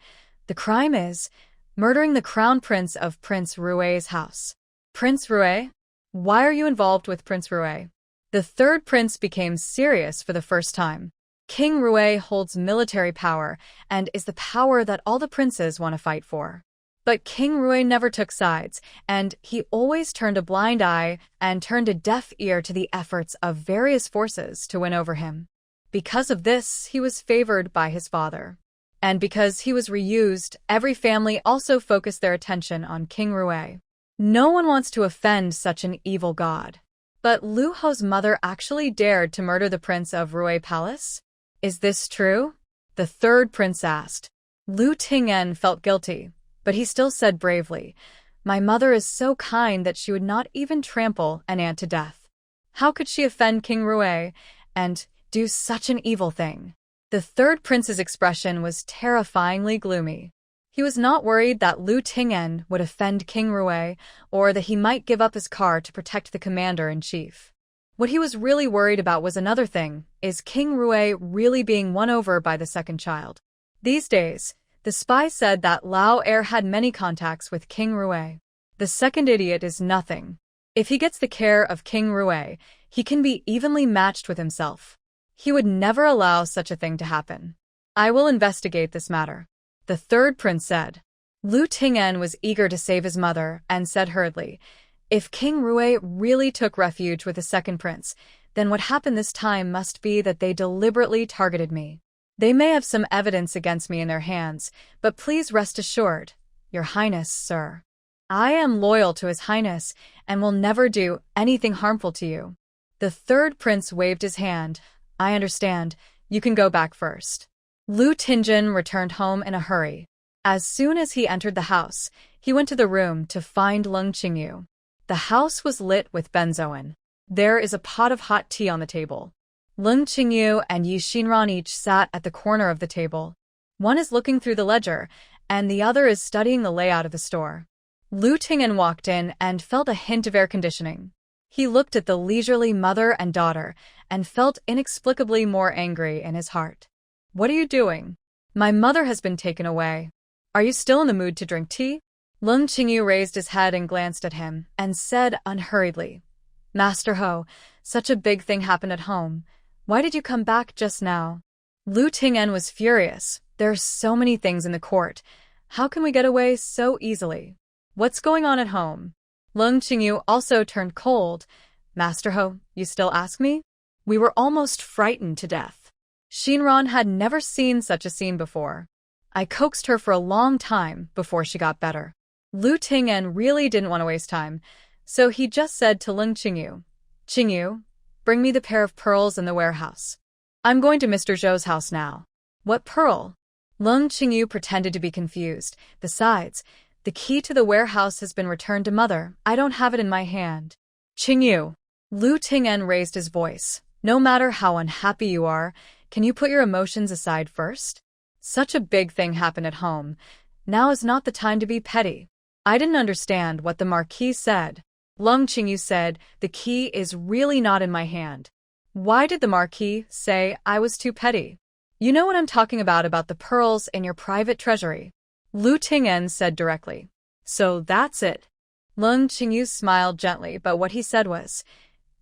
"The crime is murdering the crown prince of Prince Rui's house." "Prince Rui? Why are you involved with Prince Rui?" The third prince became serious for the first time. King Rui holds military power and is the power that all the princes want to fight for. But King Rui never took sides, and he always turned a blind eye and turned a deaf ear to the efforts of various forces to win over him. Because of this, he was favored by his father. And because he was reused, every family also focused their attention on King Rui. No one wants to offend such an evil god. But Lu Ho's mother actually dared to murder the prince of Rui Palace? Is this true? The third prince asked. Lu Ting'en felt guilty, but he still said bravely, "My mother is so kind that she would not even trample an ant to death. How could she offend King Rui and do such an evil thing?" The third prince's expression was terrifyingly gloomy. He was not worried that Lu Ting'en would offend King Rui or that he might give up his car to protect the commander-in-chief. What he was really worried about was another thing: is King Rui really being won over by the second child? These days, the spy said that heir had many contacts with King Rui. The second idiot is nothing. If he gets the care of King Rui, he can be evenly matched with himself. He would never allow such a thing to happen. "I will investigate this matter," the third prince said. Lu Ting'en was eager to save his mother and said hurriedly, "If King Rui really took refuge with the second prince, then what happened this time must be that they deliberately targeted me. They may have some evidence against me in their hands, but please rest assured, Your Highness, sir. I am loyal to His Highness and will never do anything harmful to you." The third prince waved his hand. "I understand. You can go back first." Lu Ting'en returned home in a hurry. As soon as he entered the house, he went to the room to find Lung Qingyu. The house was lit with benzoin. There is a pot of hot tea on the table. Lung Qingyu and Xinran each sat at the corner of the table. One is looking through the ledger, and the other is studying the layout of the store. Lu Ting'en walked in and felt a hint of air conditioning. He looked at the leisurely mother and daughter and felt inexplicably more angry in his heart. "What are you doing? My mother has been taken away. Are you still in the mood to drink tea?" Lung Qingyu raised his head and glanced at him and said unhurriedly, "Master Ho, such a big thing happened at home. Why did you come back just now?" Lu Ting'en was furious. "There are so many things in the court. How can we get away so easily? What's going on at home?" Lung Qingyu also turned cold. "Master Ho, you still ask me? We were almost frightened to death. Xinran had never seen such a scene before. I coaxed her for a long time before she got better." Lu Ting'en really didn't want to waste time, so he just said to Lung Qingyu, "Qingyu, bring me the pair of pearls in the warehouse. I'm going to Mr. Zhou's house now." "What pearl?" Lung Qingyu pretended to be confused. "Besides, the key to the warehouse has been returned to Mother. I don't have it in my hand." "Qingyu." Lu Ting'en raised his voice. "No matter how unhappy you are, can you put your emotions aside first? Such a big thing happened at home. Now is not the time to be petty." "I didn't understand what the Marquis said." Lung Qingyu said, "The key is really not in my hand." "Why did the Marquis say I was too petty?" You know what I'm talking about the pearls in your private treasury. Lu Ting'en said directly. So that's it. Lung Qingyu smiled gently, but what he said was,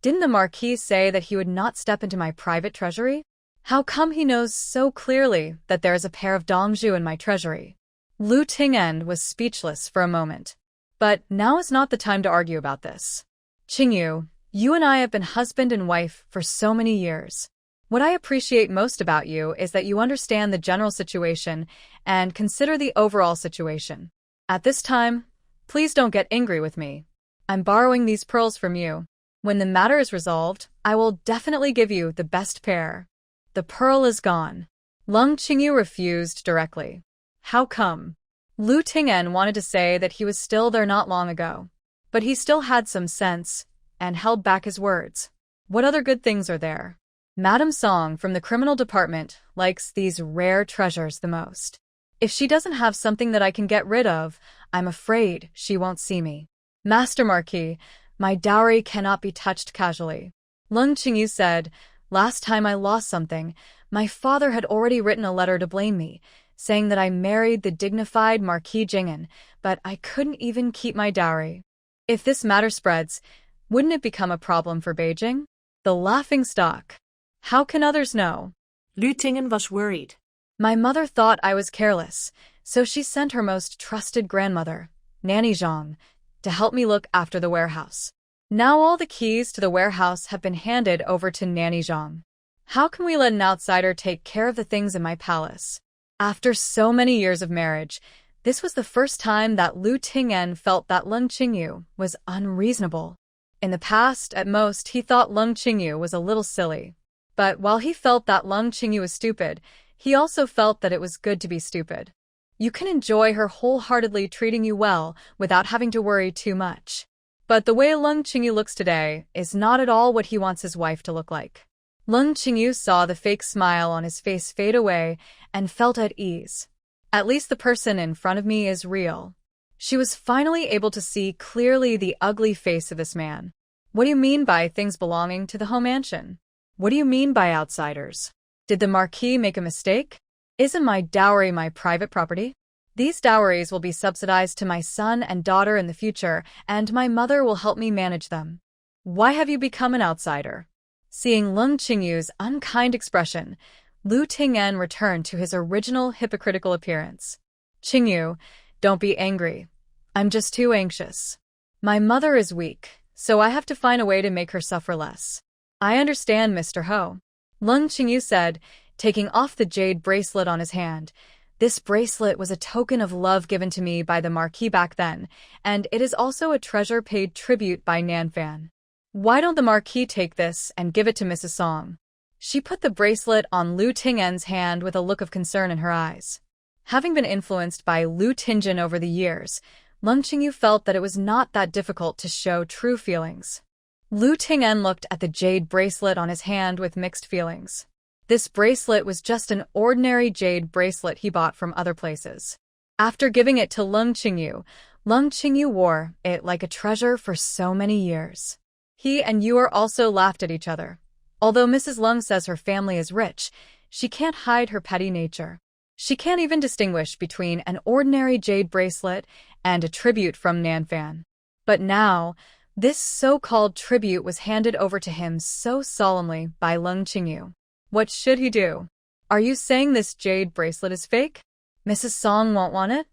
didn't the Marquis say that he would not step into my private treasury? How come he knows so clearly that there is a pair of dongzhu in my treasury? Lu Ting'en was speechless for a moment. But now is not the time to argue about this. Qingyu, you and I have been husband and wife for so many years. What I appreciate most about you is that you understand the general situation and consider the overall situation. At this time, please don't get angry with me. I'm borrowing these pearls from you. When the matter is resolved, I will definitely give you the best pair. The pearl is gone. Lung Qingyu refused directly. How come? Lu Ting'en wanted to say that he was still there not long ago, but he still had some sense and held back his words. What other good things are there? Madame Song from the criminal department likes these rare treasures the most. If she doesn't have something that I can get rid of, I'm afraid she won't see me. Master Marquis, my dowry cannot be touched casually. Lung Qingyu said, last time I lost something, my father had already written a letter to blame me, saying that I married the dignified Marquis Ting'en, but I couldn't even keep my dowry. If this matter spreads, wouldn't it become a problem for Beijing? The laughing stock. How can others know? Lu Ting'en was worried. My mother thought I was careless, so she sent her most trusted grandmother, Nanny Zhang, to help me look after the warehouse. Now all the keys to the warehouse have been handed over to Nanny Zhang. How can we let an outsider take care of the things in my palace? After so many years of marriage, this was the first time that Lu Ting'en felt that Lung Qingyu was unreasonable. In the past, at most, he thought Lung Qingyu was a little silly. But while he felt that Lung Qingyu was stupid, he also felt that it was good to be stupid. You can enjoy her wholeheartedly treating you well without having to worry too much. But the way Lung Qingyu looks today is not at all what he wants his wife to look like. Lung Qingyu saw the fake smile on his face fade away and felt at ease. At least the person in front of me is real. She was finally able to see clearly the ugly face of this man. What do you mean by things belonging to the home mansion? What do you mean by outsiders? Did the Marquis make a mistake? Isn't my dowry my private property? These dowries will be subsidized to my son and daughter in the future, and my mother will help me manage them. Why have you become an outsider? Seeing Lung Qingyu's unkind expression, Lu Ting'en returned to his original hypocritical appearance. Qingyu, don't be angry. I'm just too anxious. My mother is weak, so I have to find a way to make her suffer less. I understand, Mr. Ho. Lung Qingyu said, taking off the jade bracelet on his hand. This bracelet was a token of love given to me by the Marquis back then, and it is also a treasure paid tribute by Nanfan. Why don't the Marquis take this and give it to Mrs. Song? She put the bracelet on Lu Ting'en's hand with a look of concern in her eyes. Having been influenced by Lu Ting'en over the years, Lung Qingyu felt that it was not that difficult to show true feelings. Lu Ting'en looked at the jade bracelet on his hand with mixed feelings. This bracelet was just an ordinary jade bracelet he bought from other places. After giving it to Lung Qingyu wore it like a treasure for so many years. He and Yor also laughed at each other. Although Mrs. Lung says her family is rich, she can't hide her petty nature. She can't even distinguish between an ordinary jade bracelet and a tribute from Nanfan. But now, this so-called tribute was handed over to him so solemnly by Lung Qingyu. What should he do? Are you saying this jade bracelet is fake? Mrs. Song won't want it?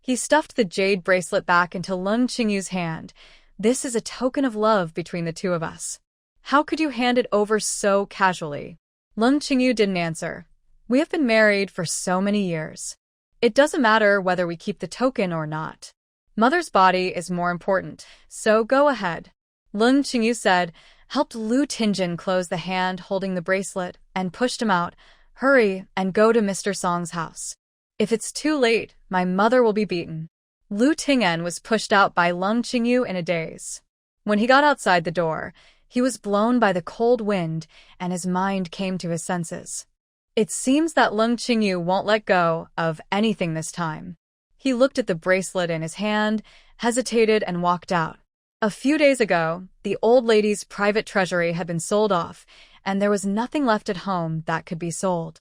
He stuffed the jade bracelet back into Lung Qingyu's hand. This is a token of love between the two of us. How could you hand it over so casually? Lung Qingyu didn't answer. We have been married for so many years. It doesn't matter whether we keep the token or not. Mother's body is more important, so go ahead. Lung Qingyu said, helped Lu Ting'en close the hand holding the bracelet, and pushed him out. Hurry and go to Mr. Song's house. If it's too late, my mother will be beaten. Lu Ting'en was pushed out by Lung Qingyu in a daze. When he got outside the door, he was blown by the cold wind, and his mind came to his senses. It seems that Lung Qingyu won't let go of anything this time. He looked at the bracelet in his hand, hesitated, and walked out. A few days ago, the old lady's private treasury had been sold off, and there was nothing left at home that could be sold.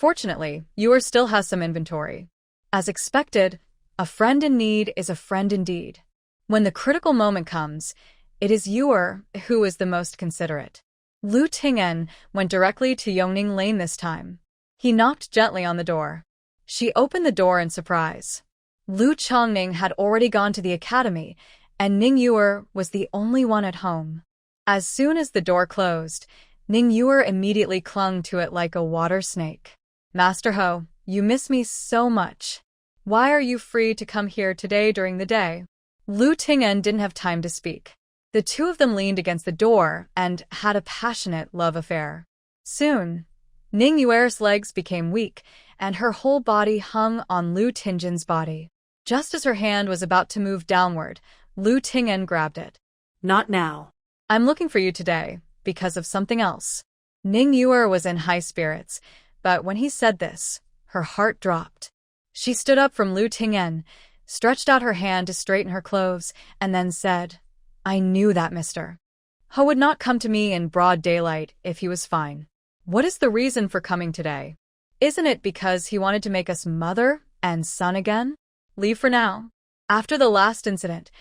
Fortunately, Yuer still has some inventory. As expected, a friend in need is a friend indeed. When the critical moment comes, it is Yuer who is the most considerate. Lu Ting'en went directly to Yongning Lane this time. He knocked gently on the door. She opened the door in surprise. Lu Chongning had already gone to the academy, and Ning Yuer was the only one at home. As soon as the door closed, Ning Yuer immediately clung to it like a water snake. Master Ho, you miss me so much. Why are you free to come here today during the day? Lu Ting'en didn't have time to speak. The two of them leaned against the door and had a passionate love affair. Soon, Ning Yuer's legs became weak, and her whole body hung on Lu Ting'en's body. Just as her hand was about to move downward, Lu Ting'en grabbed it. Not now. I'm looking for you today, because of something else. Ning Yuer was in high spirits, but when he said this, her heart dropped. She stood up from Lu Ting'en, stretched out her hand to straighten her clothes, and then said, I knew that Mr. Ho would not come to me in broad daylight if he was fine. What is the reason for coming today? Isn't it because he wanted to make us mother and son again? Leave for now. After the last incident,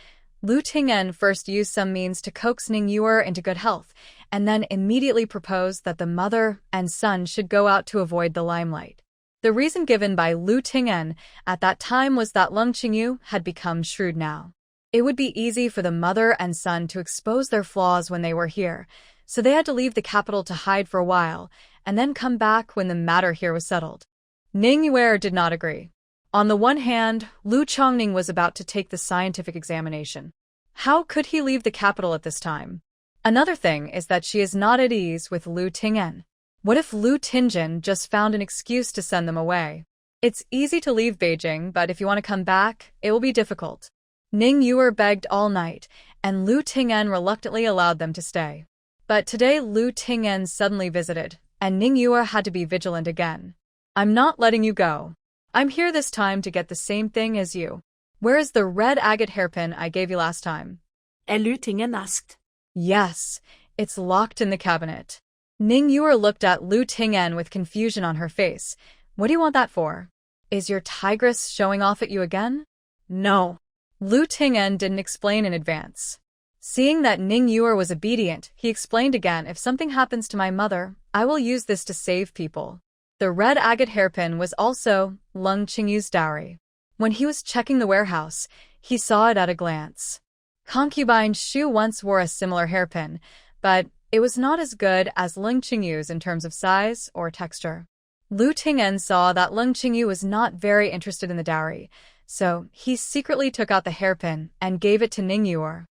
Lu Ting'en first used some means to coax Ning Yuer into good health, and then immediately proposed that the mother and son should go out to avoid the limelight. The reason given by Lu Ting'en at that time was that Leng Qingyu had become shrewd now. It would be easy for the mother and son to expose their flaws when they were here, so they had to leave the capital to hide for a while, and then come back when the matter here was settled. Ning Yuer did not agree. On the one hand, Lu Chongning was about to take the scientific examination. How could he leave the capital at this time? Another thing is that she is not at ease with Lu Ting'en. What if Lu Ting'en just found an excuse to send them away? It's easy to leave Beijing, but if you want to come back, it will be difficult. Ning Yuer begged all night, and Lu Ting'en reluctantly allowed them to stay. But today Lu Ting'en suddenly visited, and Ning Yuer had to be vigilant again. I'm not letting you go. I'm here this time to get the same thing as you. Where is the red agate hairpin I gave you last time? Lu Ting'en asked. Yes, it's locked in the cabinet. Ning Yuer looked at Lu Ting'en with confusion on her face. What do you want that for? Is your tigress showing off at you again? No. Lu Ting'en didn't explain in advance. Seeing that Ning Yuer was obedient, he explained again, if something happens to my mother, I will use this to save people. The red agate hairpin was also Leng Qingyu's dowry. When he was checking the warehouse, he saw it at a glance. Concubine Shu once wore a similar hairpin, but it was not as good as Leng Qingyu's in terms of size or texture. Lu Ting'en saw that Leng Qingyu was not very interested in the dowry, so he secretly took out the hairpin and gave it to Ning Yuer.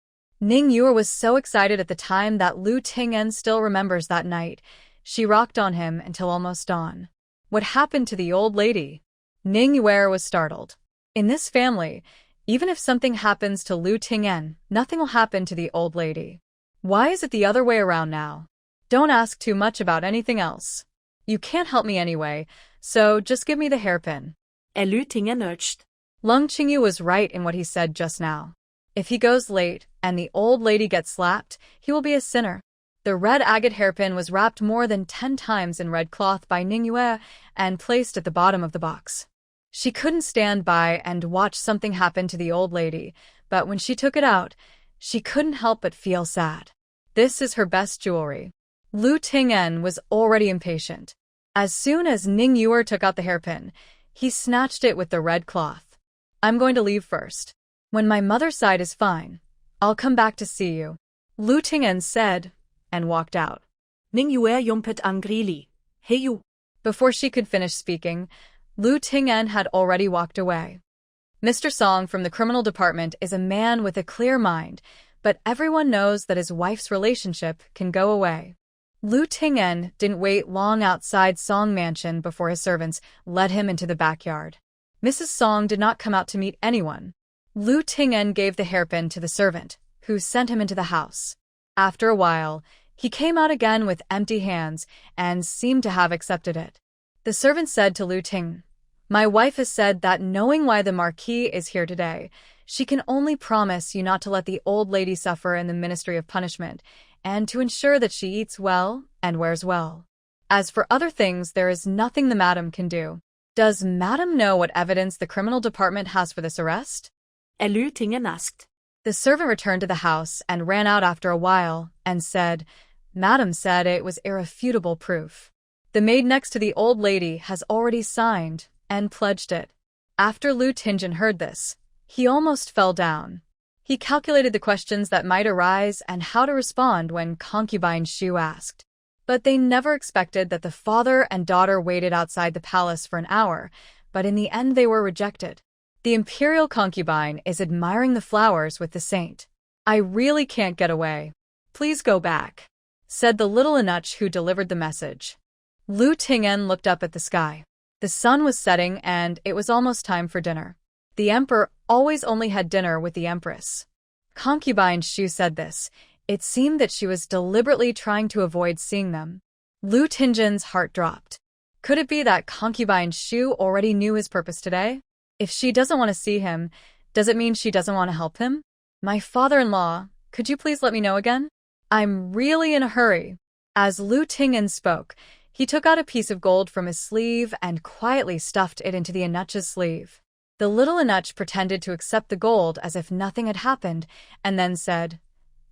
Ning Yuer was so excited at the time that Lu Ting'en still remembers that night. She rocked on him until almost dawn. What happened to the old lady? Ning Yuer was startled. In this family, even if something happens to Lu Ting'en, nothing will happen to the old lady. Why is it the other way around now? Don't ask too much about anything else. You can't help me anyway, so just give me the hairpin. Lu Ting'en urged. Leng Qingyu was right in what he said just now. If he goes late and the old lady gets slapped, he will be a sinner. The red agate hairpin was wrapped more than 10 times in red cloth by Ning Yuer and placed at the bottom of the box. She couldn't stand by and watch something happen to the old lady, but when she took it out, she couldn't help but feel sad. This is her best jewelry. Lu Ting'en was already impatient. As soon as Ning Yuer took out the hairpin, he snatched it with the red cloth. I'm going to leave first. When my mother's side is fine, I'll come back to see you, Lu Ting'en said, and walked out. Ning Yuer jumped angrily. Hey you. Before she could finish speaking, Lu Ting'en had already walked away. Mr. Song from the criminal department is a man with a clear mind, but everyone knows that his wife's relationship can go away. Lu Ting'en didn't wait long outside Song Mansion before his servants led him into the backyard. Mrs. Song did not come out to meet anyone. Lu Ting'en gave the hairpin to the servant, who sent him into the house. After a while, he came out again with empty hands and seemed to have accepted it. The servant said to Lu Ting'en, My wife has said that knowing why the Marquis is here today, she can only promise you not to let the old lady suffer in the Ministry of Punishment, and to ensure that she eats well and wears well. As for other things, there is nothing the madam can do. Does madam know what evidence the criminal department has for this arrest? Lu Ting'en asked. The servant returned to the house and ran out after a while and said, Madam said it was irrefutable proof. The maid next to the old lady has already signed and pledged it. After Lu Ting'en heard this, he almost fell down. He calculated the questions that might arise and how to respond when concubine Shu asked. But they never expected that the father and daughter waited outside the palace for an hour, but in the end they were rejected. The imperial concubine is admiring the flowers with the saint. I really can't get away. Please go back, said the little eunuch who delivered the message. Lu Ting'en looked up at the sky. The sun was setting and it was almost time for dinner. The emperor always only had dinner with the empress. Concubine Shu said this. It seemed that she was deliberately trying to avoid seeing them. Lu Ting'en's heart dropped. Could it be that concubine Shu already knew his purpose today? If she doesn't want to see him, does it mean she doesn't want to help him? My father-in-law, could you please let me know again? I'm really in a hurry. As Lu Ting'en spoke, he took out a piece of gold from his sleeve and quietly stuffed it into the eunuch's sleeve. The little eunuch pretended to accept the gold as if nothing had happened, and then said,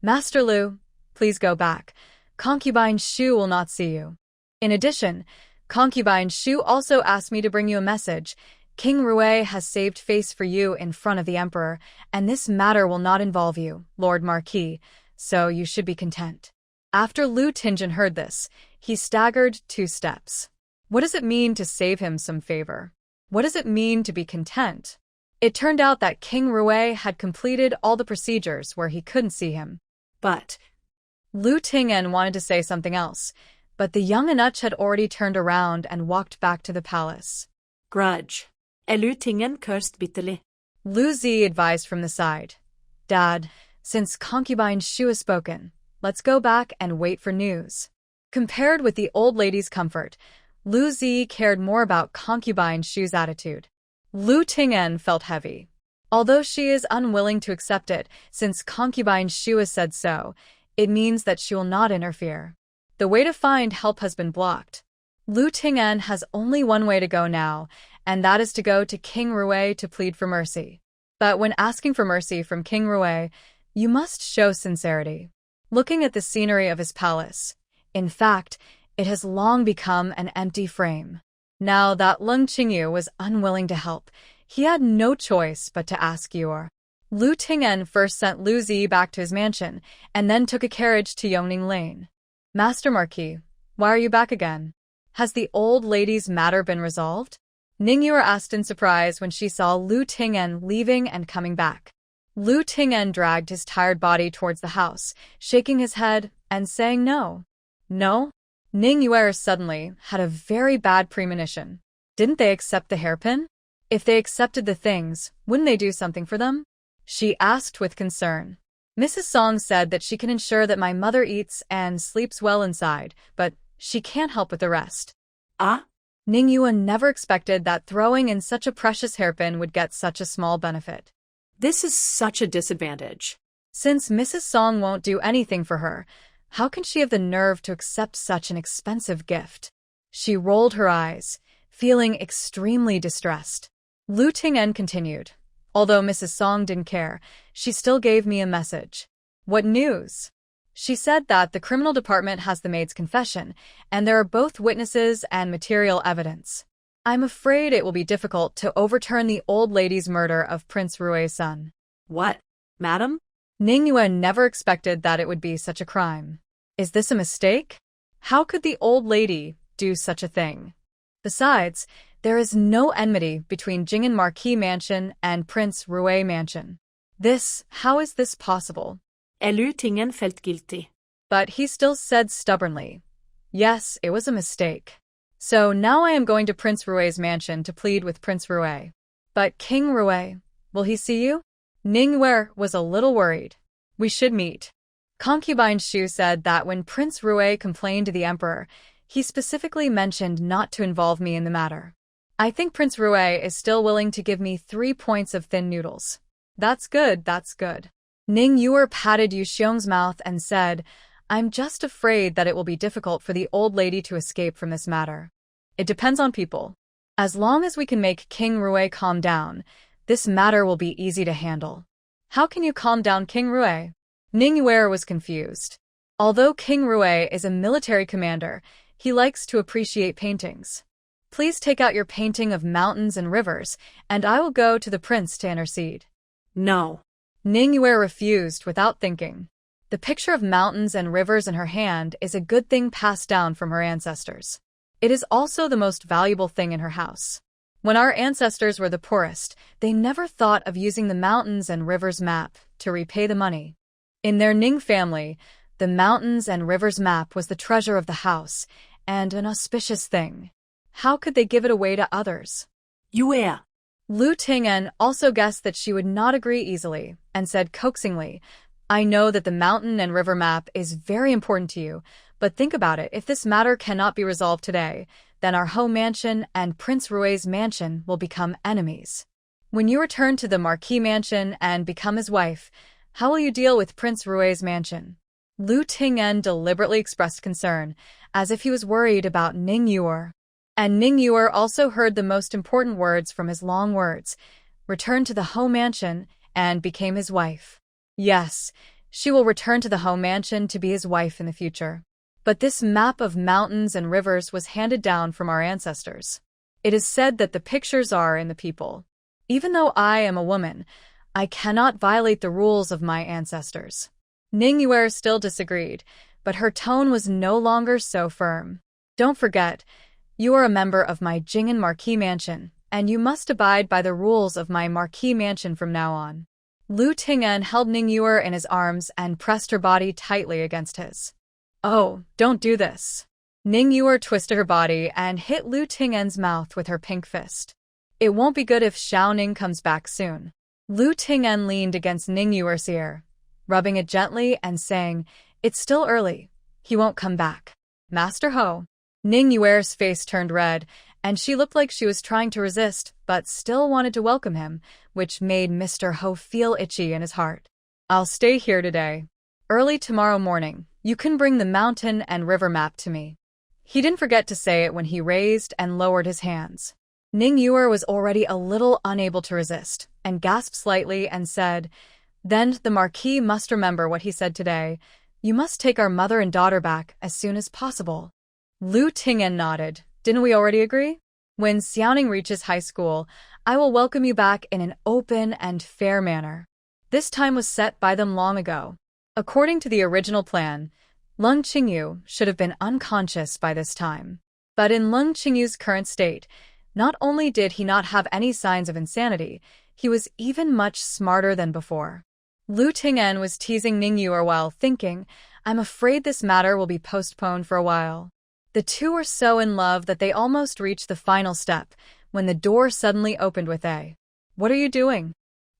Master Lu, please go back. Concubine Shu will not see you. In addition, concubine Shu also asked me to bring you a message. King Rui has saved face for you in front of the emperor, and this matter will not involve you, Lord Marquis, so you should be content. After Lu Ting'en heard this, he staggered 2 steps. What does it mean to save him some favor? What does it mean to be content? It turned out that King Rui had completed all the procedures where he couldn't see him. But Lu Ting'en wanted to say something else, but the young eunuch had already turned around and walked back to the palace. Grudge. Lu Ting'en cursed bitterly. Lu Zi advised from the side. Dad, since concubine Shu has spoken, let's go back and wait for news. Compared with the old lady's comfort, Lu Zi cared more about concubine Shu's attitude. Lu Ting'en felt heavy. Although she is unwilling to accept it, since concubine Shu has said so, it means that she will not interfere. The way to find help has been blocked. Lu Ting'en has only one way to go now, and that is to go to King Rui to plead for mercy. But when asking for mercy from King Rui, you must show sincerity. Looking at the scenery of his palace, in fact, it has long become an empty frame. Now that Lung Qingyu was unwilling to help, he had no choice but to ask Yor. Lu Ting'en first sent Lu Zi back to his mansion, and then took a carriage to Yongning Lane. Master Marquis, why are you back again? Has the old lady's matter been resolved? Ningyuer asked in surprise when she saw Lu Ting'en leaving and coming back. Lu Ting'en dragged his tired body towards the house, shaking his head and saying no. No? Ningyuer suddenly had a very bad premonition. Didn't they accept the hairpin? If they accepted the things, wouldn't they do something for them? She asked with concern. Mrs. Song said that she can ensure that my mother eats and sleeps well inside, but she can't help with the rest. Ah? Ningyuer never expected that throwing in such a precious hairpin would get such a small benefit. This is such a disadvantage. Since Mrs. Song won't do anything for her, how can she have the nerve to accept such an expensive gift? She rolled her eyes, feeling extremely distressed. Lu Ting'en continued. Although Mrs. Song didn't care, she still gave me a message. What news? She said that the criminal department has the maid's confession, and there are both witnesses and material evidence. I'm afraid it will be difficult to overturn the old lady's murder of Prince Rui's son. What, madam? Ningyuer never expected that it would be such a crime. Is this a mistake? How could the old lady do such a thing? Besides, there is no enmity between Ting'en Marquis Mansion and Prince Rui Mansion. How is this possible? Lu Ting'en felt guilty. But he still said stubbornly, yes, it was a mistake. So now I am going to Prince Rui's mansion to plead with Prince Rui. But King Rui, will he see you? Ningyuer was a little worried. We should meet. Concubine Shu said that when Prince Rui complained to the emperor, he specifically mentioned not to involve me in the matter. I think Prince Rui is still willing to give me 3 points of thin noodles. That's good, that's good. Ningyuer patted Yu Xiong's mouth and said, I'm just afraid that it will be difficult for the old lady to escape from this matter. It depends on people. As long as we can make King Rui calm down, this matter will be easy to handle. How can you calm down King Rui? Ning Yuer was confused. Although King Rui is a military commander, he likes to appreciate paintings. Please take out your painting of mountains and rivers, and I will go to the prince to intercede. No. Ning Yuer refused without thinking. The picture of mountains and rivers in her hand is a good thing passed down from her ancestors. It is also the most valuable thing in her house. When our ancestors were the poorest, they never thought of using the mountains and rivers map to repay the money. In their Ning family, the mountains and rivers map was the treasure of the house, and an auspicious thing. How could they give it away to others? Yuer. Lu Ting'en also guessed that she would not agree easily, and said coaxingly, I know that the mountain and river map is very important to you, but think about it, if this matter cannot be resolved today, then our Ho mansion and Prince Rui's mansion will become enemies. When you return to the Marquis mansion and become his wife, how will you deal with Prince Rui's mansion? Lu Ting'en deliberately expressed concern, as if he was worried about Ning Yuer. And Ning Yuer also heard the most important words from his long words, returned to the Ho mansion and became his wife. Yes, she will return to the Ho mansion to be his wife in the future. But this map of mountains and rivers was handed down from our ancestors. It is said that the pictures are in the people. Even though I am a woman, I cannot violate the rules of my ancestors. Ning Yuer still disagreed, but her tone was no longer so firm. Don't forget, you are a member of my Xinran Marquis mansion, and you must abide by the rules of my Marquis mansion from now on. Lu Ting'en held Ning Yuer in his arms and pressed her body tightly against his. Oh, don't do this. Ning Yuer twisted her body and hit Lu Ting'en's mouth with her pink fist. It won't be good if Xiao Ning comes back soon. Lu Ting'en leaned against Ning Yuer's ear, rubbing it gently and saying, It's still early. He won't come back. Master Ho. Ning Yuer's face turned red, and she looked like she was trying to resist, but still wanted to welcome him, which made Mr. Ho feel itchy in his heart. I'll stay here today. Early tomorrow morning, you can bring the mountain and river map to me. He didn't forget to say it when he raised and lowered his hands. Ning Yuer was already a little unable to resist, and gasped slightly and said, Then the Marquis must remember what he said today. You must take our mother and daughter back as soon as possible. Lu Ting'en nodded. Didn't we already agree? When Xiaoning reaches high school, I will welcome you back in an open and fair manner. This time was set by them long ago. According to the original plan, Lung Qingyu should have been unconscious by this time. But in Lung Qingyu's current state, not only did he not have any signs of insanity, he was even much smarter than before. Lu Ting'en was teasing Ning Yuer while thinking, I'm afraid this matter will be postponed for a while. The two were so in love that they almost reached the final step, when the door suddenly opened with a, What are you doing?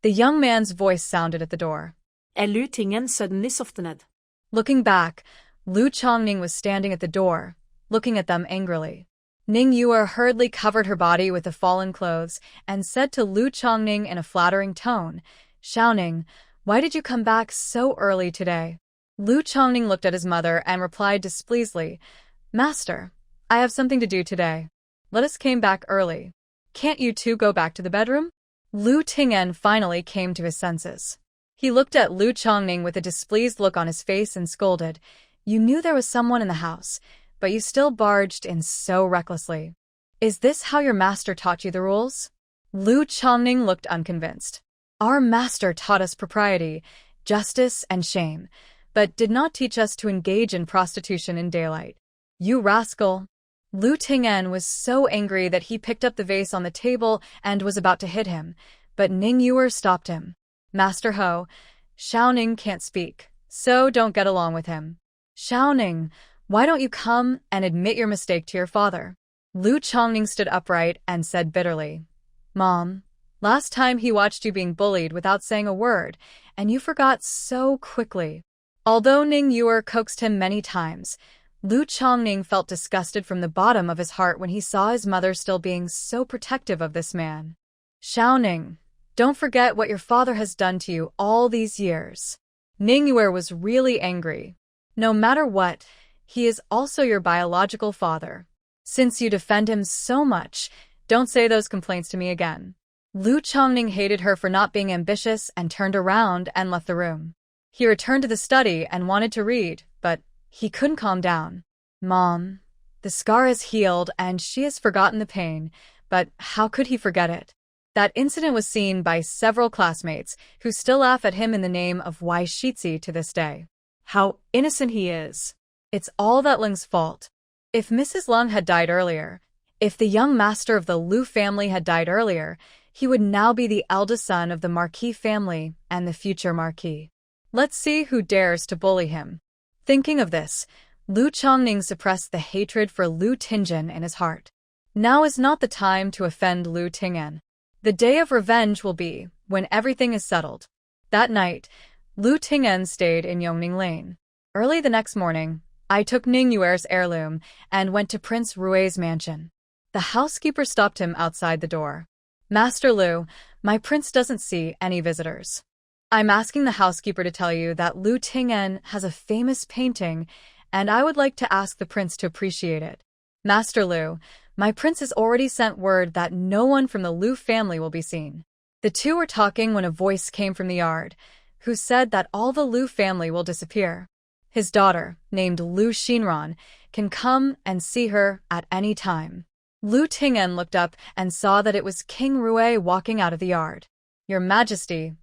The young man's voice sounded at the door. Lu Ting'en suddenly softened. Looking back, Lu Chongning was standing at the door, looking at them angrily. Ning Yuer hurriedly covered her body with the fallen clothes and said to Lu Chongning in a flattering tone, Xiaoning, why did you come back so early today? Lu Chongning looked at his mother and replied displeasedly, Master, I have something to do today. Let us came back early. Can't you two go back to the bedroom? Lu Ting'en finally came to his senses. He looked at Lu Chongning with a displeased look on his face and scolded, You knew there was someone in the house, but you still barged in so recklessly. Is this how your master taught you the rules? Lu Chongning looked unconvinced. Our master taught us propriety, justice, and shame, but did not teach us to engage in prostitution in daylight. You rascal! Lu Ting'en was so angry that he picked up the vase on the table and was about to hit him, but Ning Yuer stopped him. Master Ho, Xiaoning can't speak, so don't get along with him. Xiaoning, why don't you come and admit your mistake to your father? Lu Chongning stood upright and said bitterly, Mom, last time he watched you being bullied without saying a word, and you forgot so quickly. Although Ning Yuer coaxed him many times, Lu Chongning felt disgusted from the bottom of his heart when he saw his mother still being so protective of this man. Xiaoning, don't forget what your father has done to you all these years. Ning Yuer was really angry. No matter what, he is also your biological father. Since you defend him so much, don't say those complaints to me again. Lu Chongning hated her for not being ambitious and turned around and left the room. He returned to the study and wanted to read, but he couldn't calm down. Mom, the scar is healed and she has forgotten the pain, but how could he forget it? That incident was seen by several classmates who still laugh at him in the name of Wai Shitzi to this day. How innocent he is. It's all that Ling's fault. If Mrs. Lung had died earlier, if the young master of the Lu family had died earlier, he would now be the eldest son of the Marquis family and the future Marquis. Let's see who dares to bully him. Thinking of this, Lu Chongning suppressed the hatred for Lu Ting'en in his heart. Now is not the time to offend Lu Ting'en. The day of revenge will be when everything is settled. That night, Lu Ting'en stayed in Yongning Lane. Early the next morning, I took Ning Yuer's heirloom and went to Prince Rui's mansion. The housekeeper stopped him outside the door. Master Lu, my prince doesn't see any visitors. I'm asking the housekeeper to tell you that Lu Ting'en has a famous painting, and I would like to ask the prince to appreciate it. Master Lu, my prince has already sent word that no one from the Lu family will be seen. The two were talking when a voice came from the yard, who said that all the Lu family will disappear. His daughter, named Lu Xinran, can come and see her at any time. Lu Ting'en looked up and saw that it was King Rui walking out of the yard. Your Majesty,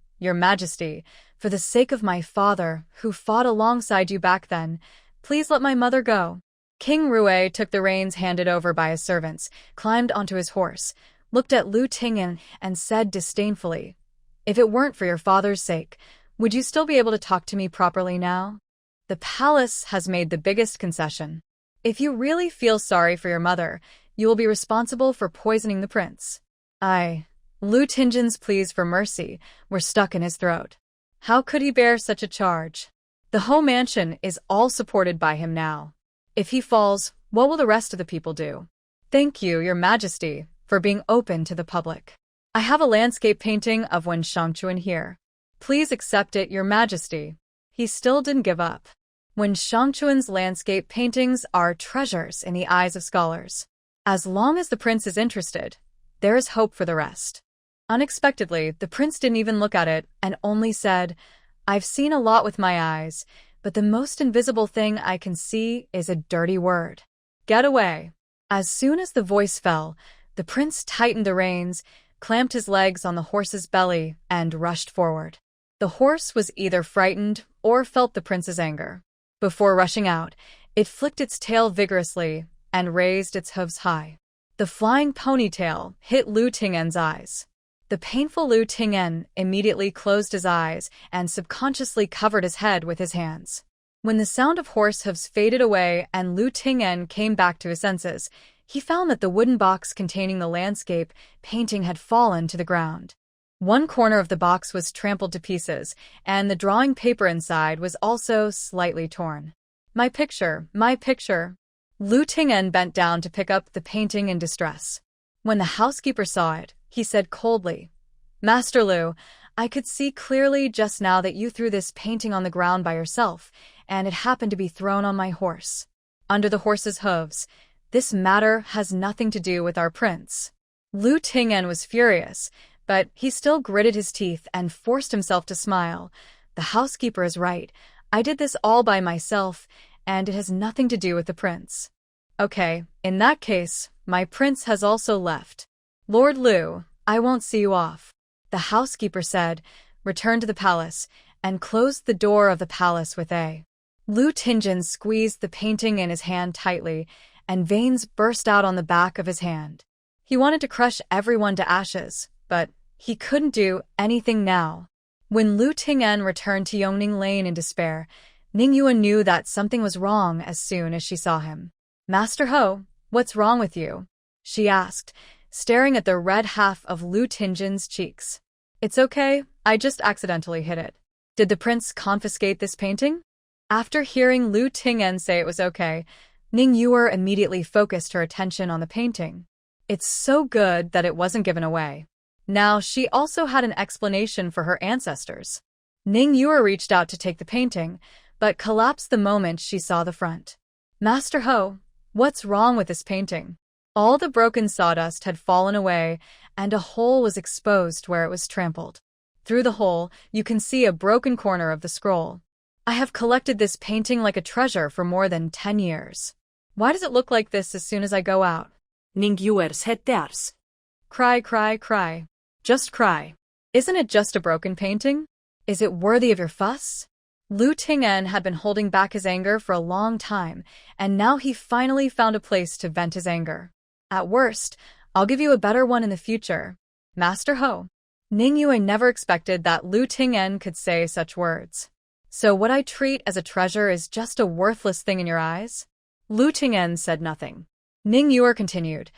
for the sake of my father, who fought alongside you back then, please let my mother go. King Rui took the reins handed over by his servants, climbed onto his horse, looked at Lu Ting'en, and said disdainfully, "If it weren't for your father's sake, would you still be able to talk to me properly now? The palace has made the biggest concession. If you really feel sorry for your mother, you will be responsible for poisoning the prince." Lu Ting'en's pleas for mercy were stuck in his throat. How could he bear such a charge? The whole mansion is all supported by him now. If he falls, what will the rest of the people do? Thank you, Your Majesty, for being open to the public. I have a landscape painting of Wen Shangchuan here. Please accept it, Your Majesty. He still didn't give up. Wen Shangchuan's landscape paintings are treasures in the eyes of scholars. As long as the prince is interested, there is hope for the rest. Unexpectedly, the prince didn't even look at it and only said, "I've seen a lot with my eyes, but the most invisible thing I can see is a dirty word. Get away." As soon as the voice fell, the prince tightened the reins, clamped his legs on the horse's belly, and rushed forward. The horse was either frightened or felt the prince's anger. Before rushing out, it flicked its tail vigorously and raised its hooves high. The flying ponytail hit Lu Ting'en's eyes. The painful Lu Ting'en immediately closed his eyes and subconsciously covered his head with his hands. When the sound of horse hooves faded away and Lu Ting'en came back to his senses, he found that the wooden box containing the landscape painting had fallen to the ground. One corner of the box was trampled to pieces, and the drawing paper inside was also slightly torn. My picture. Lu Ting'en bent down to pick up the painting in distress. When the housekeeper saw it, he said coldly, "Master Lu, I could see clearly just now that you threw this painting on the ground by yourself, and it happened to be thrown on my horse. Under the horse's hooves. This matter has nothing to do with our prince." Lu Ting'en was furious, but he still gritted his teeth and forced himself to smile. The housekeeper is right. I did this all by myself, and it has nothing to do with the prince. Okay, in that case, my prince has also left. Lord Lu, I won't see you off. The housekeeper said, returned to the palace, and closed the door of the palace with a. Lu Ting'en squeezed the painting in his hand tightly, and veins burst out on the back of his hand. He wanted to crush everyone to ashes, but he couldn't do anything now. When Lu Ting'en returned to Yongning Lane in despair, Ning Yue knew that something was wrong as soon as she saw him. "Master Ho, what's wrong with you?" she asked, staring at the red half of Lu Ting'en's cheeks. "It's okay, I just accidentally hit it. Did the prince confiscate this painting?" After hearing Lu Ting'en say it was okay, Ning Yue immediately focused her attention on the painting. It's so good that it wasn't given away. Now she also had an explanation for her ancestors. Ning Yue reached out to take the painting, but collapsed the moment she saw the front. Master Ho, what's wrong with this painting? All the broken sawdust had fallen away, and a hole was exposed where it was trampled. Through the hole, you can see a broken corner of the scroll. I have collected this painting like a treasure for more than 10 years. Why does it look like this as soon as I go out? Ning yuers hetters. Cry, cry, cry. Just cry. Isn't it just a broken painting? Is it worthy of your fuss? Ting'en had been holding back his anger for a long time, and now he finally found a place to vent his anger. At worst, I'll give you a better one in the future. Master Ho. Ning Yue never expected that Ting'en could say such words. So what I treat as a treasure is just a worthless thing in your eyes? Ting'en said nothing. Ning Yue continued,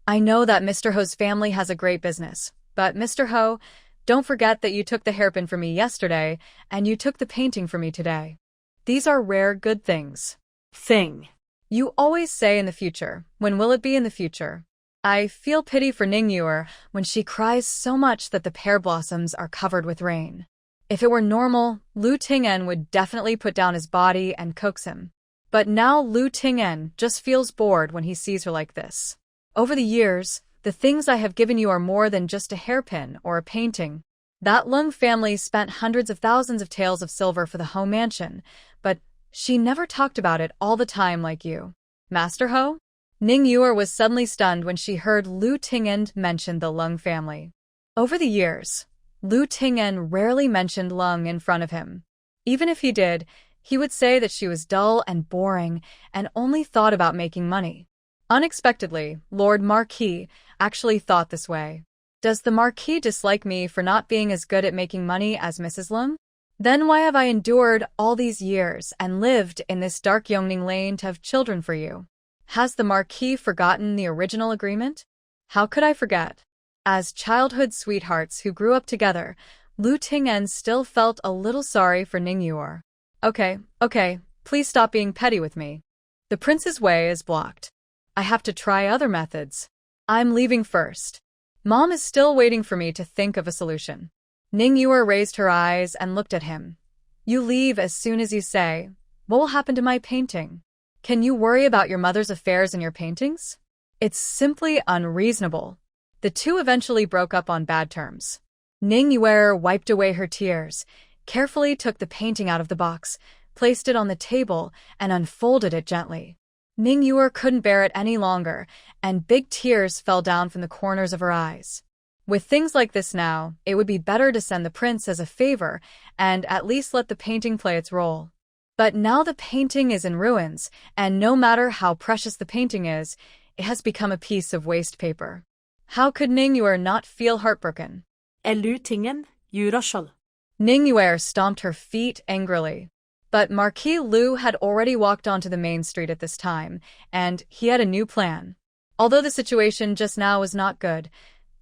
I know that Mr. Ho's family has a great business, but Mr. Ho, don't forget that you took the hairpin for me yesterday, and you took the painting for me today. These are rare good things. Thing. You always say in the future. When will it be in the future? I feel pity for Ning Yue when she cries so much that the pear blossoms are covered with rain. If it were normal, Ting'en would definitely put down his body and coax him. But now Ting'en just feels bored when he sees her like this. Over the years, the things I have given you are more than just a hairpin or a painting. That Lung family spent hundreds of thousands of taels of silver for the Ho mansion, but she never talked about it all the time like you. Master Ho? Ning Yue was suddenly stunned when she heard Ting'en mention the Lung family. Over the years, Ting'en rarely mentioned Lung in front of him. Even if he did, he would say that she was dull and boring and only thought about making money. Unexpectedly, Lord Marquis actually thought this way. Does the Marquis dislike me for not being as good at making money as Mrs. Lung? Then why have I endured all these years and lived in this dark Yongning Lane to have children for you? Has the Marquis forgotten the original agreement? How could I forget? As childhood sweethearts who grew up together, Ting'en still felt a little sorry for Ning Yue. Okay, please stop being petty with me. The prince's way is blocked. I have to try other methods. I'm leaving first. Mom is still waiting for me to think of a solution. Ning Yue raised her eyes and looked at him. You leave as soon as you say, what will happen to my painting? Can you worry about your mother's affairs in your paintings? It's simply unreasonable. The two eventually broke up on bad terms. Ning Yue wiped away her tears, carefully took the painting out of the box, placed it on the table, and unfolded it gently. Ning Yue couldn't bear it any longer, and big tears fell down from the corners of her eyes. With things like this now, it would be better to send the prince as a favor and at least let the painting play its role. But now the painting is in ruins, and no matter how precious the painting is, it has become a piece of waste paper. How could Ning Yue not feel heartbroken? Ting'en, Yurashal. Ning Yue stomped her feet angrily. But Marquis Lu had already walked onto the main street at this time, and he had a new plan. Although the situation just now was not good,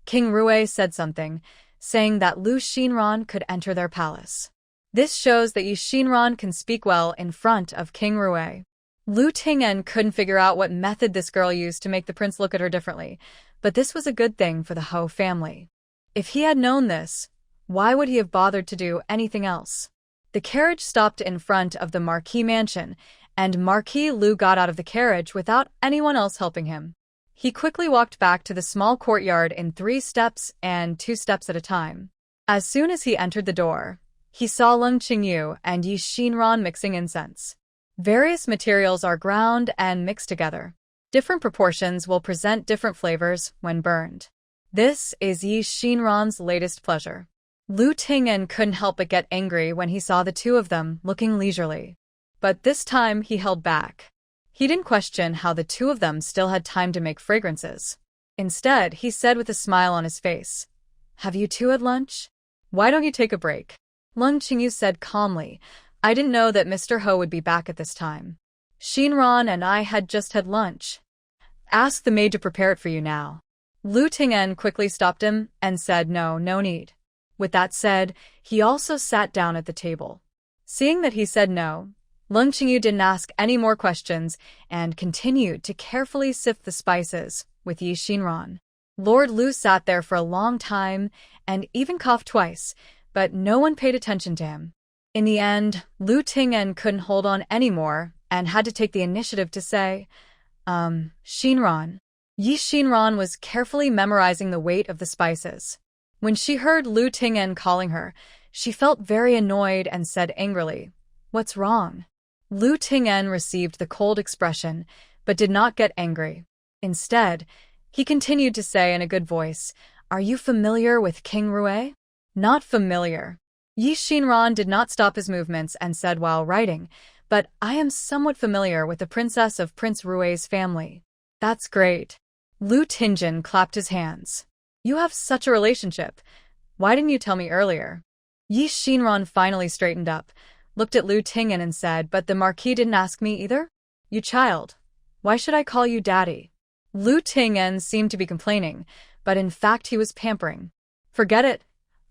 King Rui said something, saying that Xinran could enter their palace. This shows that Xinran can speak well in front of King Rui. Ting'en couldn't figure out what method this girl used to make the prince look at her differently, but this was a good thing for the Ho family. If he had known this, why would he have bothered to do anything else? The carriage stopped in front of the Marquis mansion, and Marquis Lu got out of the carriage without anyone else helping him. He quickly walked back to the small courtyard in 3 steps and 2 steps at a time. As soon as he entered the door, he saw Lung Qingyu and Xinran mixing incense. Various materials are ground and mixed together. Different proportions will present different flavors when burned. This is Xinran's latest pleasure. Ting'en couldn't help but get angry when he saw the two of them looking leisurely. But this time he held back. He didn't question how the two of them still had time to make fragrances. Instead, he said with a smile on his face, Have you two had lunch? Why don't you take a break? Lung Qingyu said calmly, I didn't know that Mr. Ho would be back at this time. Xinran and I had just had lunch. Ask the maid to prepare it for you now. Ting'en quickly stopped him and said no need. With that said, he also sat down at the table. Seeing that he said no, Lung Qingyu didn't ask any more questions and continued to carefully sift the spices with Xinran. Lord Lu sat there for a long time and even coughed twice, but no one paid attention to him. In the end, Ting'en couldn't hold on anymore and had to take the initiative to say, Xinran. Xinran was carefully memorizing the weight of the spices. When she heard Ting'en calling her, she felt very annoyed and said angrily, "What's wrong?" Ting'en received the cold expression, but did not get angry. Instead, he continued to say in a good voice, "Are you familiar with King Rue?" "Not familiar." Xinran did not stop his movements and said while writing, "But I am somewhat familiar with the princess of Prince Rue's family." "That's great." Ting'en clapped his hands. "You have such a relationship. Why didn't you tell me earlier?" Xinran finally straightened up, looked at Ting'en and said, "But the Marquis didn't ask me either? You child. Why should I call you daddy?" Ting'en seemed to be complaining, but in fact he was pampering. "Forget it.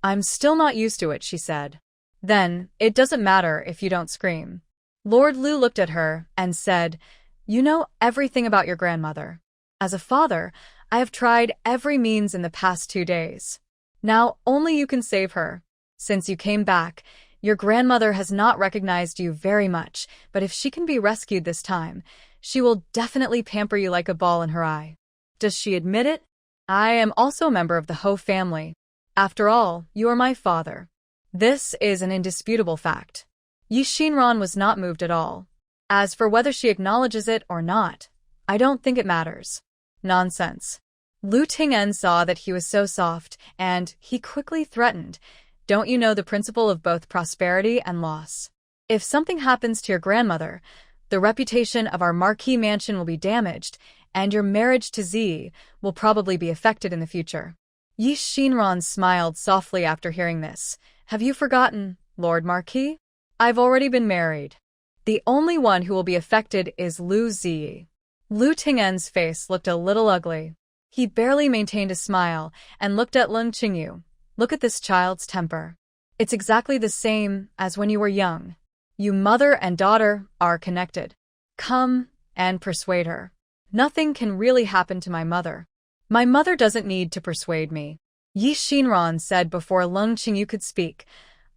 I'm still not used to it," she said. "Then, it doesn't matter if you don't scream." Lord Lu looked at her and said, "You know everything about your grandmother. As a father, I have tried every means in the past 2 days. Now only you can save her. Since you came back, your grandmother has not recognized you very much, but if she can be rescued this time, she will definitely pamper you like a ball in her eye." "Does she admit it?" "I am also a member of the Ho family. After all, you are my father. This is an indisputable fact." Xinran was not moved at all. "As for whether she acknowledges it or not, I don't think it matters." "Nonsense." Ting'en saw that he was so soft, and he quickly threatened, "Don't you know the principle of both prosperity and loss? If something happens to your grandmother, the reputation of our Marquis mansion will be damaged, and your marriage to Z will probably be affected in the future." Xinran smiled softly after hearing this. "Have you forgotten, Lord Marquis? I've already been married. The only one who will be affected is Lu Ziyi." Ting'en's face looked a little ugly. He barely maintained a smile and looked at Lung Qingyu. "Look at this child's temper. It's exactly the same as when you were young. You mother and daughter are connected. Come and persuade her. Nothing can really happen to my mother. My mother doesn't need to persuade me." Xinran said before Lung Qingyu could speak,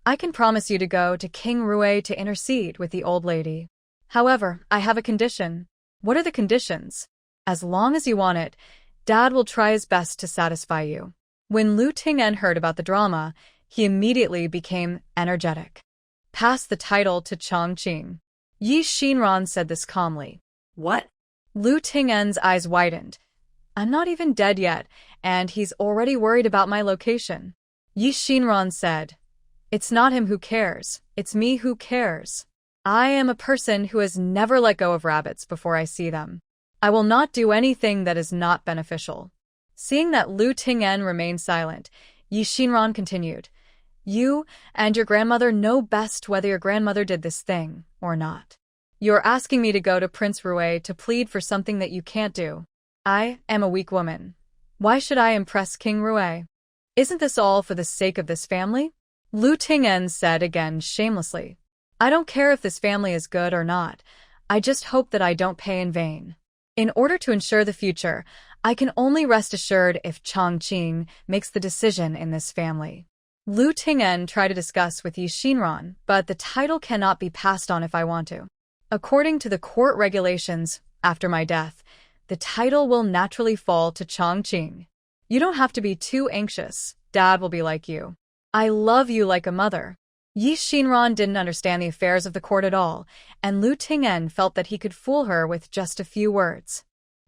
"I can promise you to go to King Rue to intercede with the old lady. However, I have a condition." "What are the conditions?" "As long as you want it, Dad will try his best to satisfy you." When Ting'en heard about the drama, he immediately became energetic. "Pass the title to Chongqing." Xinran said this calmly. "What?" Ting'en's eyes widened. "I'm not even dead yet, and he's already worried about my location." Xinran said, "It's not him who cares, it's me who cares. I am a person who has never let go of rabbits before I see them. I will not do anything that is not beneficial." Seeing that Ting'en remained silent, Xinran continued, "You and your grandmother know best whether your grandmother did this thing or not. You're asking me to go to Prince Rue to plead for something that you can't do. I am a weak woman. Why should I impress King Rue? Isn't this all for the sake of this family?" Ting'en said again shamelessly, "I don't care if this family is good or not. I just hope that I don't pay in vain. In order to ensure the future, I can only rest assured if Chongqing makes the decision in this family." Ting'en tried to discuss with Xinran, "But the title cannot be passed on if I want to. According to the court regulations, after my death, the title will naturally fall to Chongqing. You don't have to be too anxious. Dad will be like you. I love you like a mother." Xinran didn't understand the affairs of the court at all, and Ting'en felt that he could fool her with just a few words.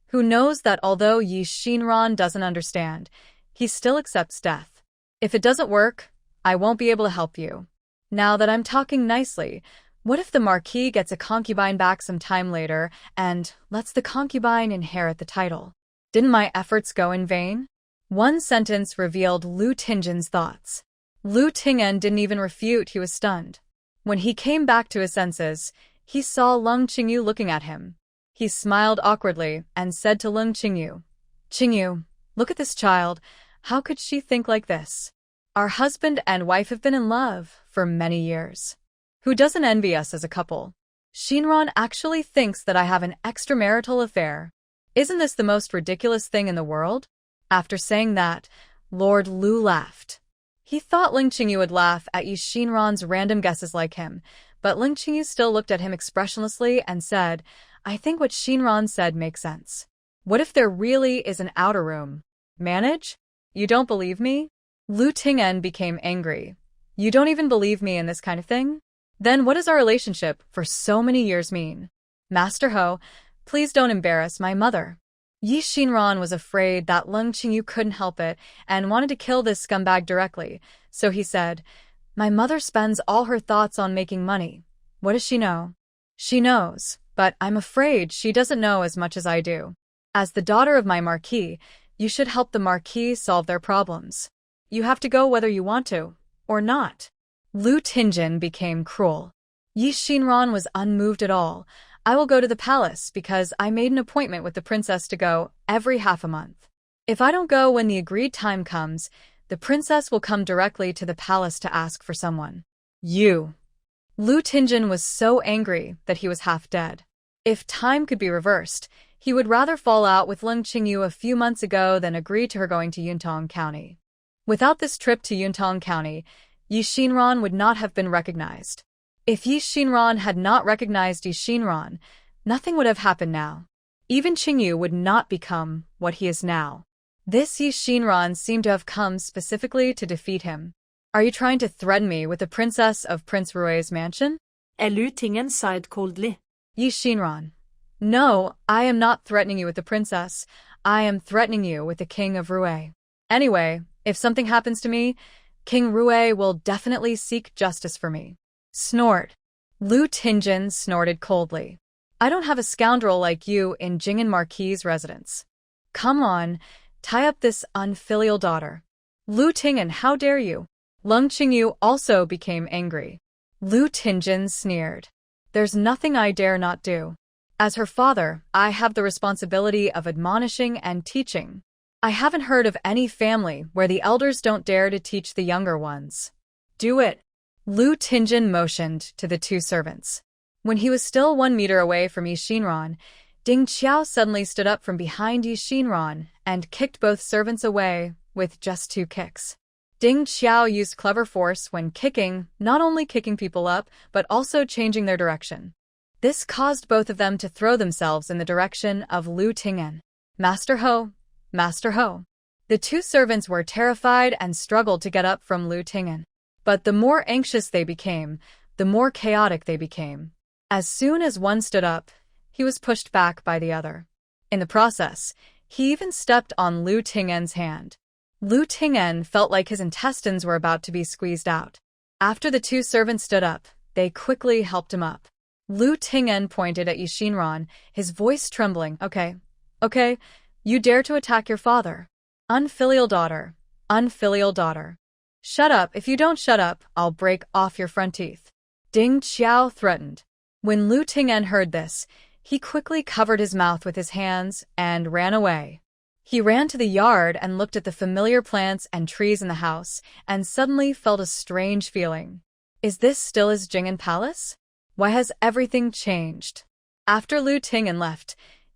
Who knows that although Xinran doesn't understand, he still accepts death. "If it doesn't work, I won't be able to help you. Now that I'm talking nicely, what if the Marquis gets a concubine back some time later and lets the concubine inherit the title? Didn't my efforts go in vain?" One sentence revealed Ting'en's thoughts. Ting'en didn't even refute, he was stunned. When he came back to his senses, he saw Lung Qingyu looking at him. He smiled awkwardly and said to Lung Qingyu, "Qingyu, look at this child. How could she think like this? Our husband and wife have been in love for many years. Who doesn't envy us as a couple? Xinran actually thinks that I have an extramarital affair. Isn't this the most ridiculous thing in the world?" After saying that, Lord Lu laughed. He thought Ling Qingyu would laugh at Xinran's random guesses like him, but Ling Qingyu still looked at him expressionlessly and said, I think what Xinran said makes sense. What if there really is an outer room? Manage? You don't believe me? Lu Ting'en became angry. You don't even believe me in this kind of thing? Then what does our relationship for so many years mean? Master Ho, please don't embarrass my mother. Xinran was afraid that Ling Qingyu couldn't help it and wanted to kill this scumbag directly, so he said, My mother spends all her thoughts on making money. What does she know? She knows, but I'm afraid she doesn't know as much as I do. As the daughter of my marquis, you should help the marquis solve their problems. You have to go whether you want to, or not. Lu Ting'en became cruel. Xinran was unmoved at all. I will go to the palace because I made an appointment with the princess to go every half a month. If I don't go when the agreed time comes, the princess will come directly to the palace to ask for someone. You. Lu Ting'en was so angry that he was half dead. If time could be reversed, he would rather fall out with Ling Qingyu a few months ago than agree to her going to Yuntong County. Without this trip to Yuntong County, Xinran would not have been recognized. If Xinran had not recognized Xinran, nothing would have happened now. Even Qingyu would not become what he is now. This Xinran seemed to have come specifically to defeat him. Are you trying to threaten me with the princess of Prince Rue's mansion? Lu Ting'en sighed coldly. Xinran. No, I am not threatening you with the princess. I am threatening you with the king of Rue. Anyway, if something happens to me, King Rue will definitely seek justice for me. Snort. Lu Ting'en snorted coldly. I don't have a scoundrel like you in Jing'an Marquis' residence. Come on, tie up this unfilial daughter. Lu Ting'en, how dare you? Ling Qingyu also became angry. Lu Ting'en sneered. There's nothing I dare not do. As her father, I have the responsibility of admonishing and teaching. I haven't heard of any family where the elders don't dare to teach the younger ones. Do it. Lu Ting'en motioned to the two servants. When he was still 1 meter away from Xinran, Ding Qiao suddenly stood up from behind Xinran and kicked both servants away with just 2 kicks. Ding Qiao used clever force when kicking, not only kicking people up, but also changing their direction. This caused both of them to throw themselves in the direction of Lu Ting'en. Master Ho, Master Ho. The 2 servants were terrified and struggled to get up from Lu Ting'en. But the more anxious they became, the more chaotic they became. As soon as one stood up, he was pushed back by the other. In the process, he even stepped on Lu Ting'en's hand. Lu Ting'en felt like his intestines were about to be squeezed out. After the 2 servants stood up, they quickly helped him up. Lu Ting'en pointed at Xinran, his voice trembling. Okay, you dare to attack your father. Unfilial daughter, unfilial daughter. Shut up. If you don't shut up, I'll break off your front teeth. Ding Qiao threatened. When Lu Ting'en heard this, he quickly covered his mouth with his hands and ran away. He ran to the yard and looked at the familiar plants and trees in the house, and suddenly felt a strange feeling. Is this still his Jing'an palace? Why has everything changed? After Lu Ting'en left,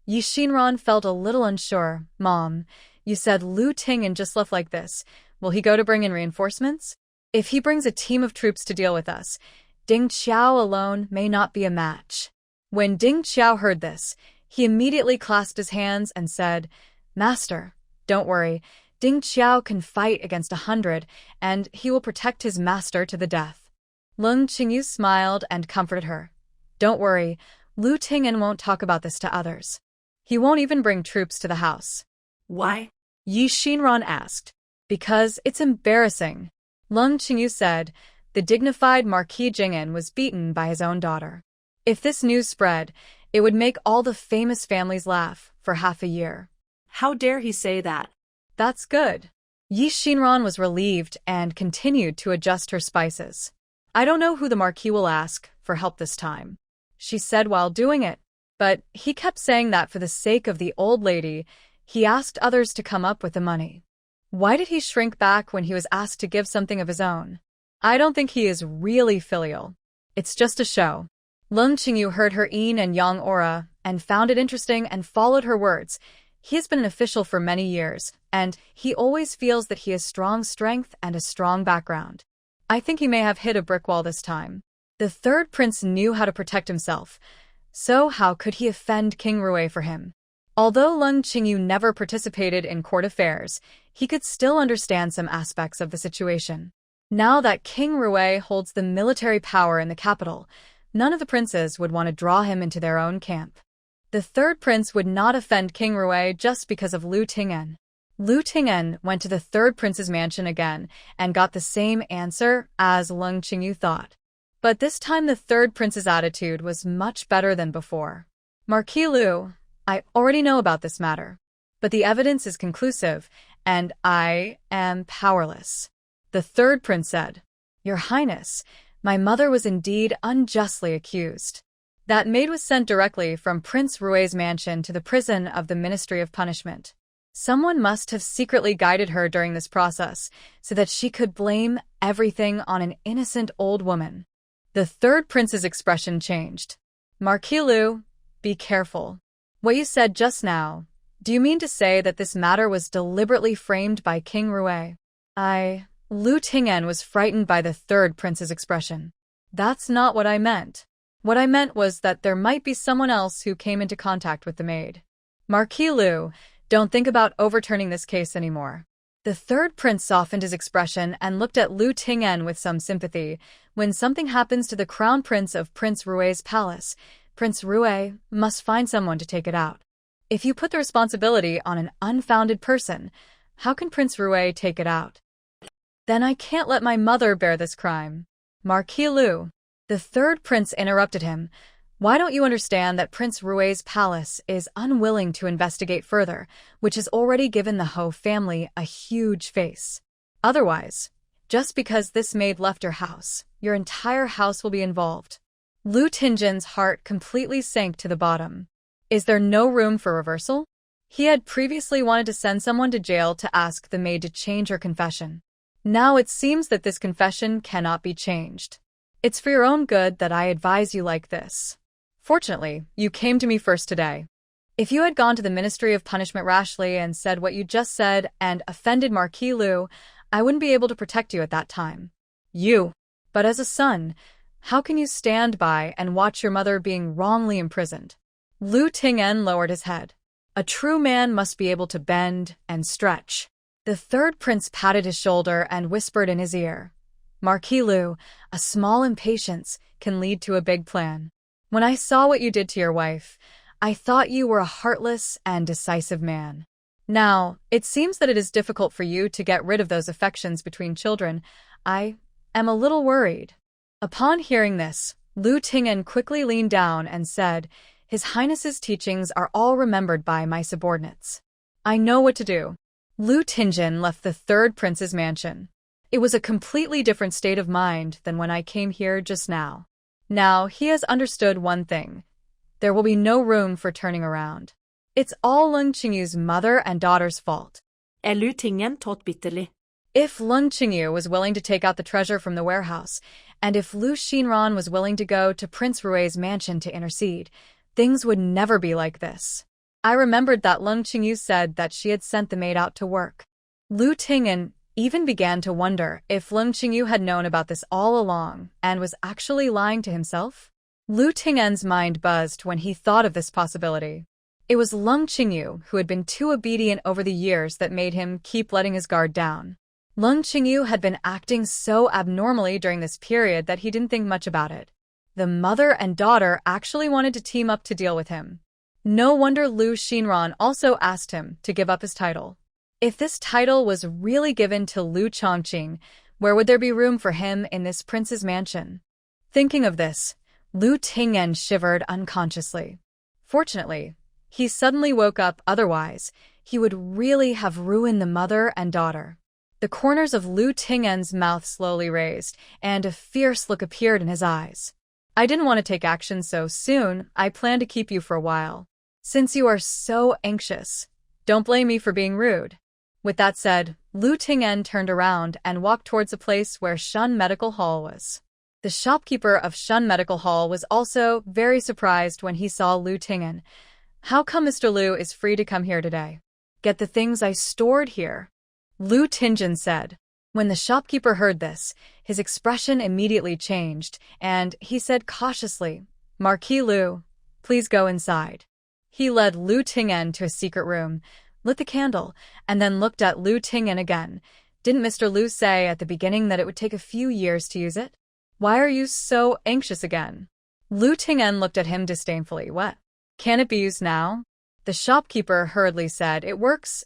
Xinran felt a little unsure. Mom, you said Lu Ting'en just left like this. Will he go to bring in reinforcements? If he brings a team of troops to deal with us, Ding Qiao alone may not be a match. When Ding Qiao heard this, he immediately clasped his hands and said, Master, don't worry. Ding Qiao can fight against 100, and he will protect his master to the death. Ling Qingyu smiled and comforted her. Don't worry, Lu Ting'en won't talk about this to others. He won't even bring troops to the house. Why? Xinran asked. Because it's embarrassing. Ling Qingyu said. The dignified Marquis Jing'an was beaten by his own daughter. If this news spread, it would make all the famous families laugh for half a year. How dare he say that? That's good. Xinran was relieved and continued to adjust her spices. I don't know who the Marquis will ask for help this time, she said while doing it. But he kept saying that for the sake of the old lady, he asked others to come up with the money. Why did he shrink back when he was asked to give something of his own? I don't think he is really filial. It's just a show. Ling Qingyu heard her yin and yang aura and found it interesting and followed her words. He has been an official for many years, and he always feels that he has strong strength and a strong background. I think he may have hit a brick wall this time. The third prince knew how to protect himself, so how could he offend King Rui for him? Although Leng Qingyu never participated in court affairs, he could still understand some aspects of the situation. Now that King Rui holds the military power in the capital, none of the princes would want to draw him into their own camp. The third prince would not offend King Rui just because of Lu Ting'en. Lu Ting'en went to the third prince's mansion again and got the same answer as Leng Qingyu thought. But this time the third prince's attitude was much better than before. Marquis Lu, I already know about this matter, but the evidence is conclusive, and I am powerless. The third prince said, Your Highness, my mother was indeed unjustly accused. That maid was sent directly from Prince Rui's mansion to the prison of the Ministry of Punishment. Someone must have secretly guided her during this process so that she could blame everything on an innocent old woman. The third prince's expression changed. Marquis Lu, be careful. What you said just now, do you mean to say that this matter was deliberately framed by King Rui? Lu Ting'en was frightened by the third prince's expression. That's not what I meant. What I meant was that there might be someone else who came into contact with the maid. Marquis Lu, don't think about overturning this case anymore. The third prince softened his expression and looked at Lu Ting'en with some sympathy. When something happens to the crown prince of Prince Rui's palace, Prince Rui must find someone to take it out. If you put the responsibility on an unfounded person, how can Prince Rui take it out? Then I can't let my mother bear this crime. Marquis Lu, the third prince interrupted him. Why don't you understand that Prince Rui's palace is unwilling to investigate further, which has already given the Ho family a huge face? Otherwise, just because this maid left your house, your entire house will be involved. Lu Ting'en's heart completely sank to the bottom. Is there no room for reversal? He had previously wanted to send someone to jail to ask the maid to change her confession. Now it seems that this confession cannot be changed. It's for your own good that I advise you like this. Fortunately, you came to me first today. If you had gone to the Ministry of Punishment rashly and said what you just said and offended Marquis Lu, I wouldn't be able to protect you at that time. But as a son, how can you stand by and watch your mother being wrongly imprisoned? Lu Ting'en lowered his head. A true man must be able to bend and stretch. The third prince patted his shoulder and whispered in his ear, Marquis Lu, a small impatience can lead to a big plan. When I saw what you did to your wife, I thought you were a heartless and decisive man. Now, it seems that it is difficult for you to get rid of those affections between children. I am a little worried. Upon hearing this, Lu Ting'en quickly leaned down and said, His Highness's teachings are all remembered by my subordinates. I know what to do. Lu Ting'en left the third prince's mansion. It was a completely different state of mind than when I came here just now. Now he has understood one thing. There will be no room for turning around. It's all Leng Qingyu's mother and daughter's fault. Lu Ting'en thought bitterly. If Leng Qingyu was willing to take out the treasure from the warehouse, and if Lu Xinran was willing to go to Prince Rui's mansion to intercede, things would never be like this. I remembered that Leng Qingyu said that she had sent the maid out to work. Lu Ting'en even began to wonder if Leng Qingyu had known about this all along and was actually lying to himself. Lu Ting'en's mind buzzed when he thought of this possibility. It was Leng Qingyu who had been too obedient over the years that made him keep letting his guard down. Leng Qingyu had been acting so abnormally during this period that he didn't think much about it. The mother and daughter actually wanted to team up to deal with him. No wonder Lu Xinran also asked him to give up his title. If this title was really given to Lu Chongqing, where would there be room for him in this prince's mansion? Thinking of this, Lu Ting'en shivered unconsciously. Fortunately, he suddenly woke up, otherwise, he would really have ruined the mother and daughter. The corners of Lu Ting'en's mouth slowly raised, and a fierce look appeared in his eyes. I didn't want to take action so soon. I plan to keep you for a while. Since you are so anxious, don't blame me for being rude. With that said, Lu Ting'en turned around and walked towards a place where Shun Medical Hall was. The shopkeeper of Shun Medical Hall was also very surprised when he saw Lu Ting'en. How come Mr. Liu is free to come here today? Get the things I stored here, Liu Ting'en said. When the shopkeeper heard this, his expression immediately changed, and he said cautiously, Marquis Liu, please go inside. He led Liu Ting'en to a secret room, lit the candle, and then looked at Liu Ting'en again. Didn't Mr. Liu say at the beginning that it would take a few years to use it? Why are you so anxious again? Liu Ting'en looked at him disdainfully. What? Can it be used now? The shopkeeper hurriedly said, it works,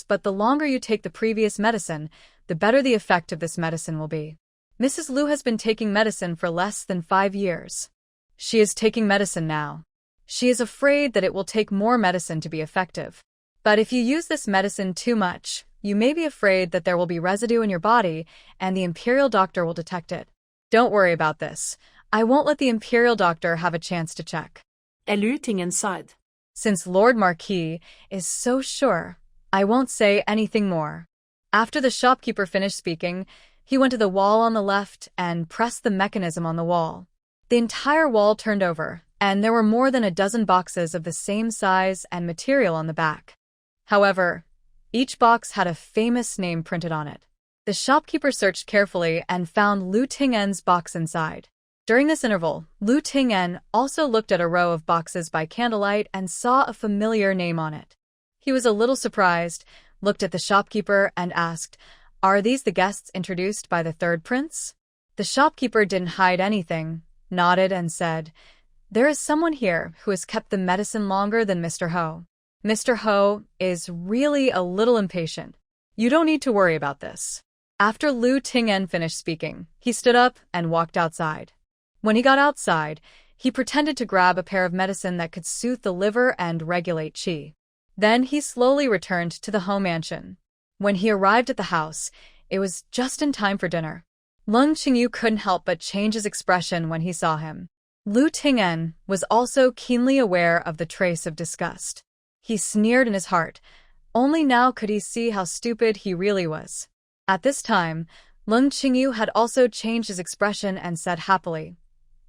but the longer you take the previous medicine, the better the effect of this medicine will be. Mrs. Liu has been taking medicine for less than 5 years. She is taking medicine now. She is afraid that it will take more medicine to be effective. But if you use this medicine too much, you may be afraid that there will be residue in your body and the imperial doctor will detect it. Don't worry about this. I won't let the imperial doctor have a chance to check. Liu Ting'en sighed. Since Lord Marquis is so sure, I won't say anything more. After the shopkeeper finished speaking, he went to the wall on the left and pressed the mechanism on the wall. The entire wall turned over, and there were more than a dozen boxes of the same size and material on the back. However, each box had a famous name printed on it. The shopkeeper searched carefully and found Liu Ting'en's box inside. During this interval, Liu Ting'en also looked at a row of boxes by candlelight and saw a familiar name on it. He was a little surprised, looked at the shopkeeper, and asked, Are these the guests introduced by the third prince? The shopkeeper didn't hide anything, nodded and said, There is someone here who has kept the medicine longer than Mr. Ho. Mr. Ho is really a little impatient. You don't need to worry about this. After Liu Ting'en finished speaking, he stood up and walked outside. When he got outside, he pretended to grab a pair of medicine that could soothe the liver and regulate qi. Then he slowly returned to the Ho mansion. When he arrived at the house, it was just in time for dinner. Lung Qingyu couldn't help but change his expression when he saw him. Liu Ting'en was also keenly aware of the trace of disgust. He sneered in his heart. Only now could he see how stupid he really was. At this time, Lung Qingyu had also changed his expression and said happily,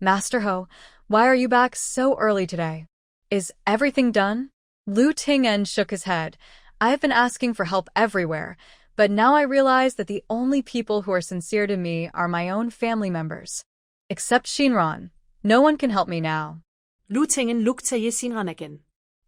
Master Ho, why are you back so early today? Is everything done? Liu Ting'en shook his head. I have been asking for help everywhere, but now I realize that the only people who are sincere to me are my own family members. Except Xinran. No one can help me now. Liu Ting'en looked at Xinran again.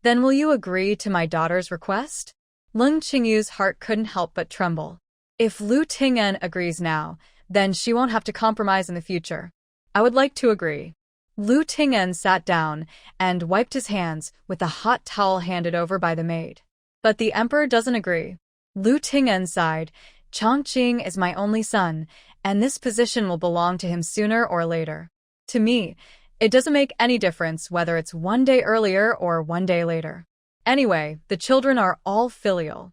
Then will you agree to my daughter's request? Lung Qingyu's heart couldn't help but tremble. If Liu Ting'en agrees now, then she won't have to compromise in the future. I would like to agree. Liu Ting'en sat down and wiped his hands with the hot towel handed over by the maid. But the emperor doesn't agree. Liu Ting'en sighed. Chongqing is my only son, and this position will belong to him sooner or later. To me, it doesn't make any difference whether it's 1 day earlier or 1 day later. Anyway, the children are all filial.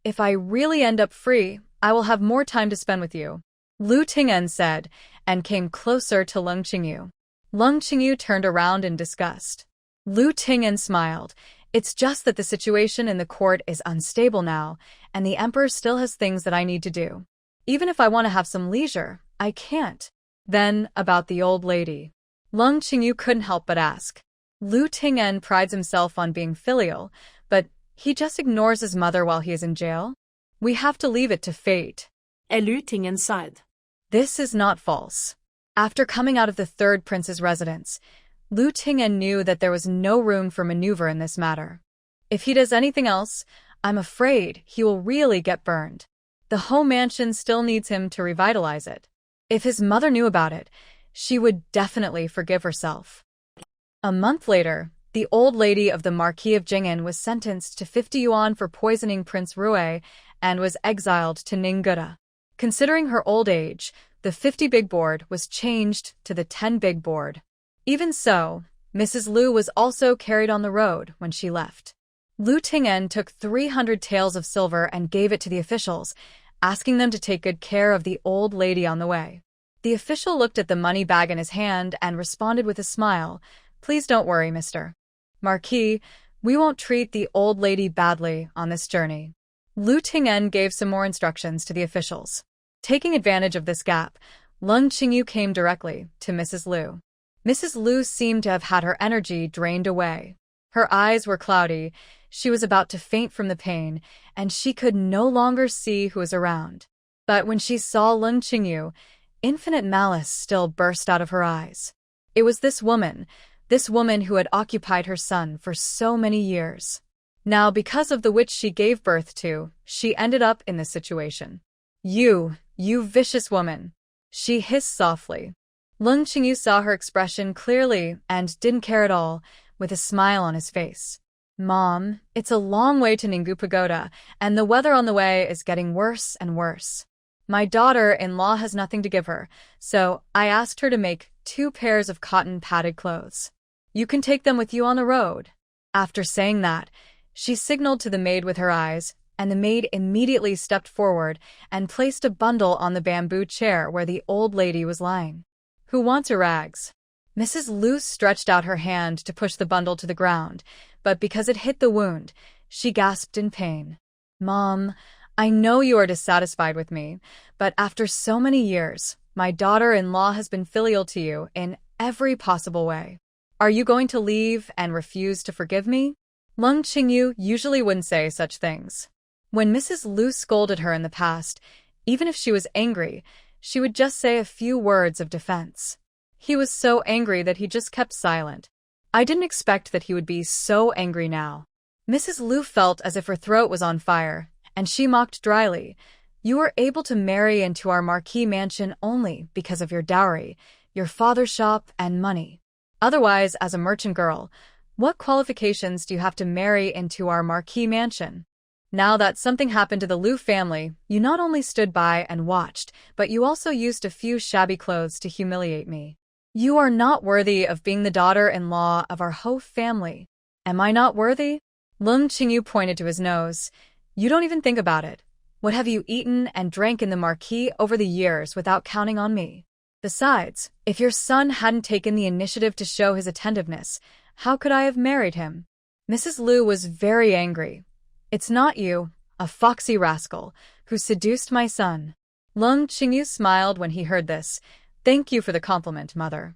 If I really end up free, I will have more time to spend with you, Liu Ting'en said, and came closer to Lung Qingyu. Lung Qingyu turned around in disgust. Liu Ting'en smiled. It's just that the situation in the court is unstable now, and the emperor still has things that I need to do. Even if I want to have some leisure, I can't. Then, about the old lady. Lung Qingyu couldn't help but ask. Liu Ting'en prides himself on being filial, but he just ignores his mother while he is in jail? We have to leave it to fate. Liu Ting'en sighed. This is not false. After coming out of the third prince's residence, Liu Ting'en knew that there was no room for maneuver in this matter. If he does anything else, I'm afraid he will really get burned. The Ho mansion still needs him to revitalize it. If his mother knew about it, she would definitely forgive herself. A month later, the old lady of the Marquis of Jing'an was sentenced to 50 yuan for poisoning Prince Rui and was exiled to Ningguta. Considering her old age, the 50 big board was changed to the 10 big board. Even so, Mrs. Liu was also carried on the road when she left. Liu Ting'en took 300 taels of silver and gave it to the officials, asking them to take good care of the old lady on the way. The official looked at the money bag in his hand and responded with a smile. Please don't worry, Mr. Marquis, we won't treat the old lady badly on this journey. Liu Ting'en gave some more instructions to the officials. Taking advantage of this gap, Lung Qingyu came directly to Mrs. Liu. Mrs. Liu seemed to have had her energy drained away. Her eyes were cloudy, she was about to faint from the pain, and she could no longer see who was around. But when she saw Lung Qingyu, infinite malice still burst out of her eyes. It was this woman who had occupied her son for so many years. Now, because of the witch she gave birth to, she ended up in this situation. You vicious woman, she hissed softly. Lung Qingyu saw her expression clearly and didn't care at all, with a smile on his face. Mom, it's a long way to Ninggu Pagoda, and the weather on the way is getting worse and worse. My daughter-in-law has nothing to give her, so I asked her to make 2 pairs of cotton padded clothes. You can take them with you on the road. After saying that, she signaled to the maid with her eyes, and the maid immediately stepped forward and placed a bundle on the bamboo chair where the old lady was lying. Who wants her rags? Mrs. Lu stretched out her hand to push the bundle to the ground, but because it hit the wound, she gasped in pain. Mom, I know you are dissatisfied with me, but after so many years, my daughter-in-law has been filial to you in every possible way. Are you going to leave and refuse to forgive me? Lung Qingyu usually wouldn't say such things. When Mrs. Lu scolded her in the past, even if she was angry, she would just say a few words of defense. He was so angry that he just kept silent. I didn't expect that he would be so angry now. Mrs. Lu felt as if her throat was on fire, and she mocked dryly. You were able to marry into our marquis mansion only because of your dowry, your father's shop, and money. Otherwise, as a merchant girl, what qualifications do you have to marry into our marquis mansion? Now that something happened to the Lu family, you not only stood by and watched, but you also used a few shabby clothes to humiliate me. You are not worthy of being the daughter-in-law of our whole family. Am I not worthy? Lung Qingyu pointed to his nose. You don't even think about it. What have you eaten and drank in the marquis over the years without counting on me? Besides, if your son hadn't taken the initiative to show his attentiveness, how could I have married him? Mrs. Lu was very angry. It's not you, a foxy rascal, who seduced my son. Lung Qingyu smiled when he heard this. Thank you for the compliment, mother.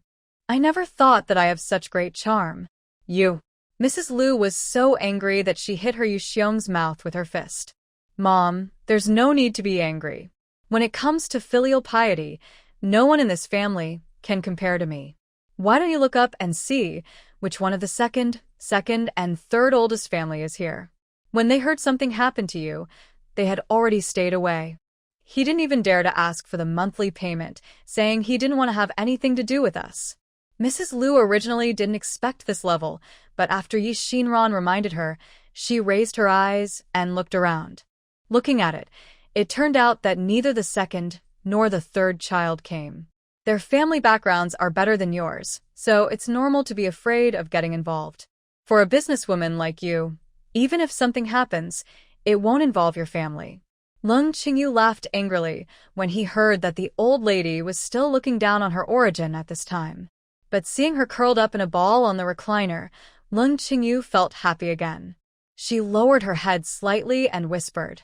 I never thought that I have such great charm. You. Mrs. Lu was so angry that she hit her Yuxiong's mouth with her fist. Mom, there's no need to be angry. When it comes to filial piety, no one in this family can compare to me. Why don't you look up and see which one of the second, and third oldest family is here? When they heard something happened to you, they had already stayed away. He didn't even dare to ask for the monthly payment, saying he didn't want to have anything to do with us. Mrs. Lu originally didn't expect this level, but after Xinran reminded her, she raised her eyes and looked around. Looking at it, it turned out that neither the second nor the third child came. Their family backgrounds are better than yours, so it's normal to be afraid of getting involved. For a businesswoman like you, even if something happens, it won't involve your family. Lung Qingyu laughed angrily when he heard that the old lady was still looking down on her origin at this time. But seeing her curled up in a ball on the recliner, Lung Qingyu felt happy again. She lowered her head slightly and whispered,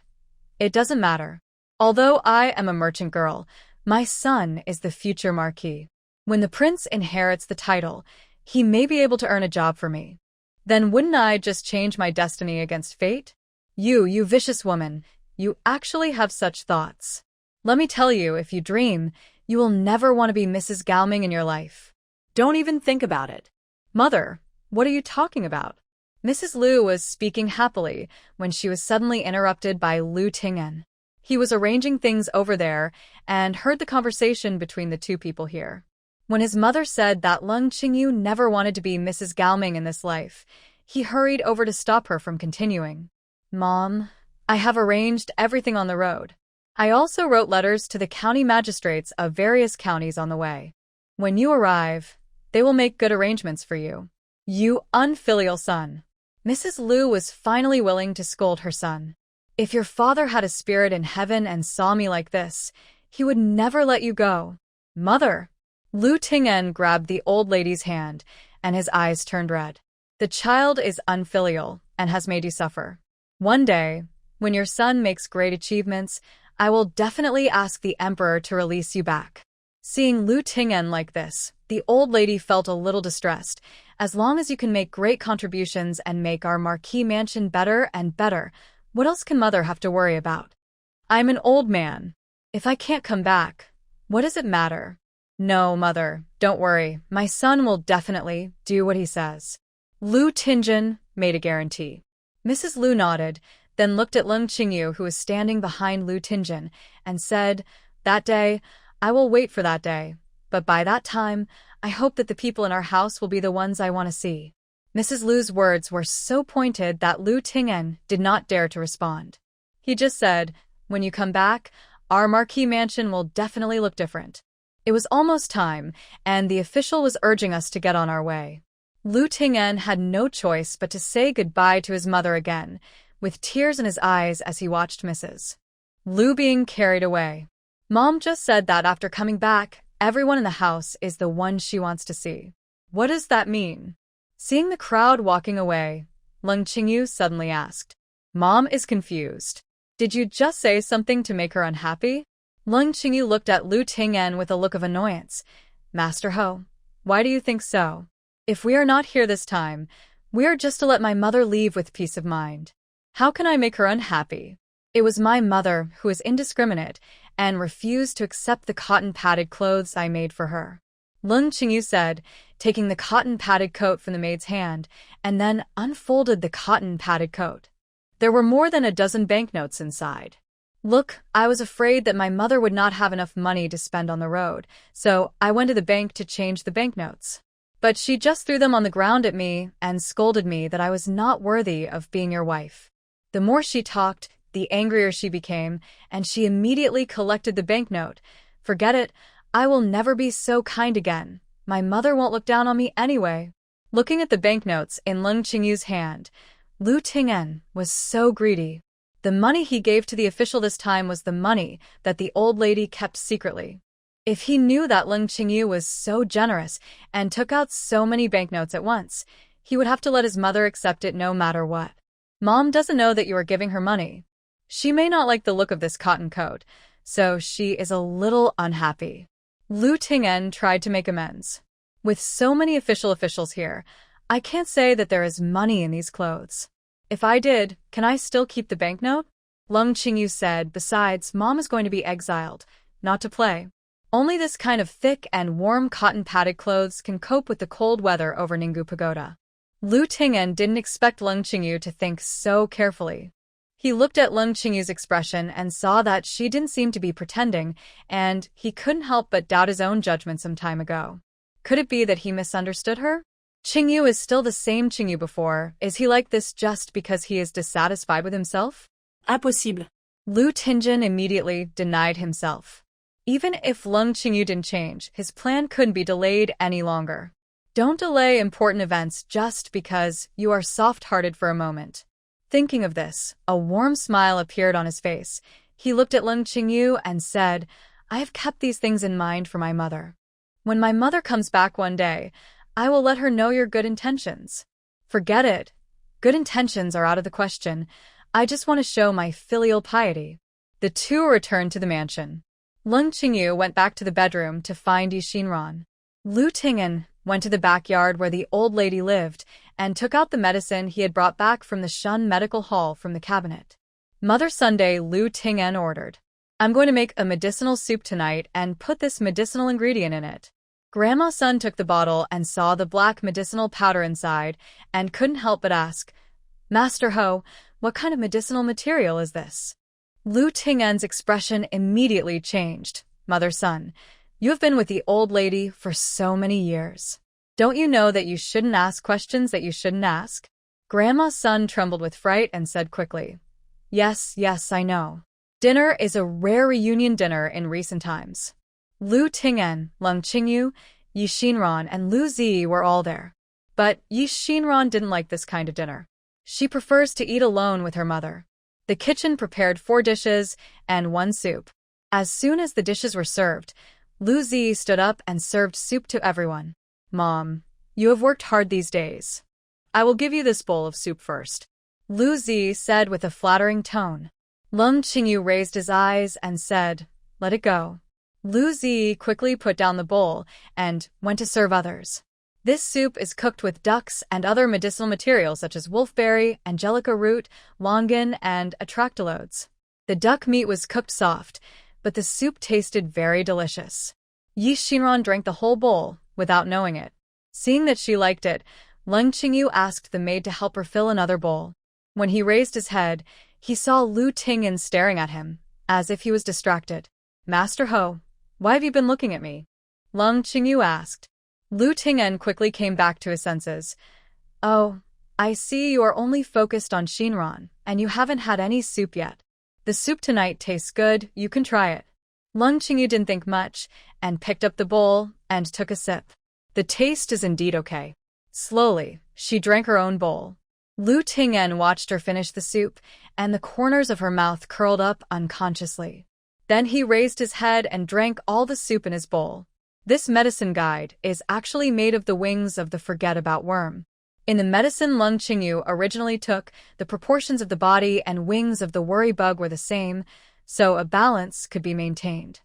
"It doesn't matter. Although I am a merchant girl, my son is the future marquis. When the prince inherits the title, he may be able to earn a job for me. Then wouldn't I just change my destiny against fate? You vicious woman, you actually have such thoughts. Let me tell you, if you dream, you will never want to be Mrs. Gaoming in your life. Don't even think about it." Mother, what are you talking about? Mrs. Lu was speaking happily when she was suddenly interrupted by Lu Ting'en. He was arranging things over there and heard the conversation between the two people here. When his mother said that Lung Qingyu never wanted to be Mrs. Gaoming in this life, he hurried over to stop her from continuing. Mom, I have arranged everything on the road. I also wrote letters to the county magistrates of various counties on the way. When you arrive, they will make good arrangements for you. You unfilial son. Mrs. Lu was finally willing to scold her son. If your father had a spirit in heaven and saw me like this, he would never let you go. Mother. Lu Ting'en grabbed the old lady's hand, and his eyes turned red. The child is unfilial and has made you suffer. One day, when your son makes great achievements, I will definitely ask the emperor to release you back. Seeing Lu Ting'en like this, the old lady felt a little distressed. As long as you can make great contributions and make our marquee mansion better and better, what else can mother have to worry about? I'm an old man. If I can't come back, what does it matter? No, mother, don't worry. My son will definitely do what he says. Lu Ting'en made a guarantee. Mrs. Lu nodded, then looked at Lung Qingyu, who was standing behind Lu Ting'en, and said, "That day, I will wait for that day. But by that time, I hope that the people in our house will be the ones I want to see." Mrs. Lu's words were so pointed that Lu Ting'en did not dare to respond. He just said, "When you come back, our marquee mansion will definitely look different." It was almost time, and the official was urging us to get on our way. Lu Ting'en had no choice but to say goodbye to his mother again, with tears in his eyes as he watched Mrs. Lu being carried away. Mom just said that after coming back, everyone in the house is the one she wants to see. What does that mean? Seeing the crowd walking away, Lung Qingyu suddenly asked. Mom is confused. Did you just say something to make her unhappy? Lung Qingyu looked at Lu Ting'en with a look of annoyance. Master Ho, why do you think so? If we are not here this time, we are just to let my mother leave with peace of mind. How can I make her unhappy? It was my mother who was indiscriminate and refused to accept the cotton-padded clothes I made for her. Lung Qingyu said, taking the cotton-padded coat from the maid's hand, and then unfolded the cotton-padded coat. There were more than a dozen banknotes inside. Look, I was afraid that my mother would not have enough money to spend on the road, so I went to the bank to change the banknotes. But she just threw them on the ground at me and scolded me that I was not worthy of being your wife. The more she talked, the angrier she became, and she immediately collected the banknote. Forget it, I will never be so kind again. My mother won't look down on me anyway. Looking at the banknotes in Lung Qingyu's hand, Lu Ting'en was so greedy. The money he gave to the official this time was the money that the old lady kept secretly. If he knew that Lung Qingyu was so generous and took out so many banknotes at once, he would have to let his mother accept it no matter what. Mom doesn't know that you are giving her money. She may not like the look of this cotton coat, so she is a little unhappy. Lu Ting'en tried to make amends. With so many officials here, I can't say that there is money in these clothes. If I did, can I still keep the banknote? Lung Qingyu said, besides, Mom is going to be exiled, not to play. Only this kind of thick and warm cotton-padded clothes can cope with the cold weather over Ninggu Pagoda. Lu Ting'en didn't expect Lung Qingyu to think so carefully. He looked at Lung Qingyu's expression and saw that she didn't seem to be pretending, and he couldn't help but doubt his own judgment some time ago. Could it be that he misunderstood her? Qingyu is still the same Qingyu before. Is he like this just because he is dissatisfied with himself? Impossible. Lu Ting'en immediately denied himself. Even if Lung Qingyu didn't change, his plan couldn't be delayed any longer. Don't delay important events just because you are soft-hearted for a moment. Thinking of this, a warm smile appeared on his face. He looked at Lung Qingyu and said, I have kept these things in mind for my mother. When my mother comes back one day, I will let her know your good intentions. Forget it. Good intentions are out of the question. I just want to show my filial piety. The two returned to the mansion. Lung Qingyu went back to the bedroom to find Xinran. Lu Ting'en went to the backyard where the old lady lived and took out the medicine he had brought back from the Shun Medical Hall from the cabinet. Mother Sunday, Lu Ting'en ordered. I'm going to make a medicinal soup tonight and put this medicinal ingredient in it. Grandma Sun took the bottle and saw the black medicinal powder inside and couldn't help but ask, Master Ho, what kind of medicinal material is this? Lu Ting'en's expression immediately changed. Mother Sun, you have been with the old lady for so many years. Don't you know that you shouldn't ask questions that you shouldn't ask? Grandma Sun trembled with fright and said quickly, Yes, I know. Dinner is a rare reunion dinner in recent times. Lu Ting'en, Lung Qingyu, Xinran, and Lu Zi were all there. But Xinran didn't like this kind of dinner. She prefers to eat alone with her mother. The kitchen prepared 4 dishes and 1 soup. As soon as the dishes were served, Lu Zi stood up and served soup to everyone. Mom, you have worked hard these days. I will give you this bowl of soup first. Lu Zi said with a flattering tone. Lung Qingyu raised his eyes and said, Let it go. Lu Zi quickly put down the bowl and went to serve others. This soup is cooked with ducks and other medicinal materials such as wolfberry, angelica root, longan, and atractylodes. The duck meat was cooked soft, but the soup tasted very delicious. Xinran drank the whole bowl without knowing it. Seeing that she liked it, Leng Qingyu asked the maid to help her fill another bowl. When he raised his head, he saw Lu Ting'en staring at him, as if he was distracted. "Master Ho, why have you been looking at me?" Leng Qingyu asked. Lu Ting'en quickly came back to his senses. "Oh, I see you are only focused on Xinran, and you haven't had any soup yet. The soup tonight tastes good, you can try it." Leng Qingyu didn't think much, and picked up the bowl and took a sip. The taste is indeed okay. Slowly, she drank her own bowl. Lu Ting'en watched her finish the soup, and the corners of her mouth curled up unconsciously. Then he raised his head and drank all the soup in his bowl. This medicine guide is actually made of the wings of the forget-about worm. In the medicine Leng Qingyu originally took, the proportions of the body and wings of the worry bug were the same, so a balance could be maintained.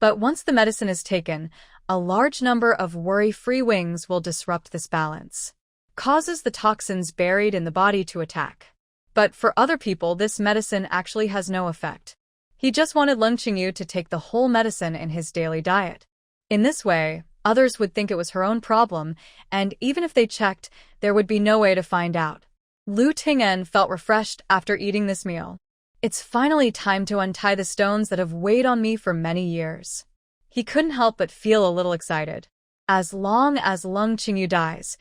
But once the medicine is taken, a large number of worry-free wings will disrupt this balance, causes the toxins buried in the body to attack. But for other people, this medicine actually has no effect. He just wanted Leng Qingyu to take the whole medicine in his daily diet. In this way, others would think it was her own problem, and even if they checked, there would be no way to find out. Lu Ting'en felt refreshed after eating this meal. It's finally time to untie the stones that have weighed on me for many years. He couldn't help but feel a little excited. As long as Leng Qingyu dies,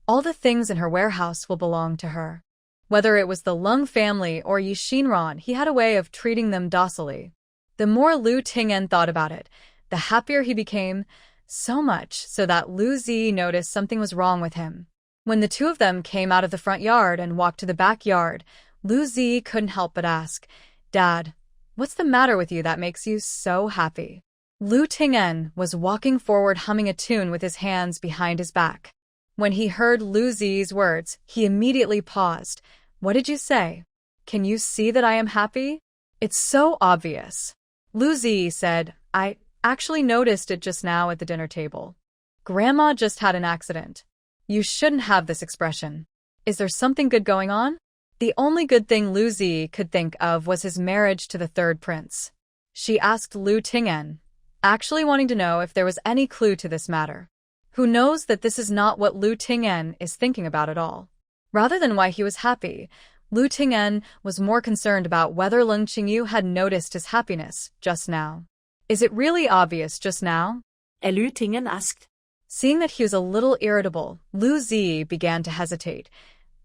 all the things in her warehouse will belong to her. Whether it was the Leng family or Xinran, he had a way of treating them docilely. The more Lu Ting'en thought about it, the happier he became, so much so that Lu Zi noticed something was wrong with him. When the two of them came out of the front yard and walked to the backyard, Lu Zi couldn't help but ask, "Dad, what's the matter with you that makes you so happy?" Lu Ting'en was walking forward humming a tune with his hands behind his back. When he heard Lu Zi's words, he immediately paused. "What did you say? Can you see that I am happy? It's so obvious." Lu Zi said, "I actually noticed it just now at the dinner table. Grandma just had an accident. You shouldn't have this expression. Is there something good going on?" The only good thing Lu Zi could think of was his marriage to the third prince. She asked Lu Ting'en, actually wanting to know if there was any clue to this matter. Who knows that this is not what Lu Ting'en is thinking about at all. Rather than why he was happy, Lu Ting'en was more concerned about whether Leng Qingyu had noticed his happiness just now. "Is it really obvious just now?" Lu Ting'en asked. Seeing that he was a little irritable, Lu Zi began to hesitate.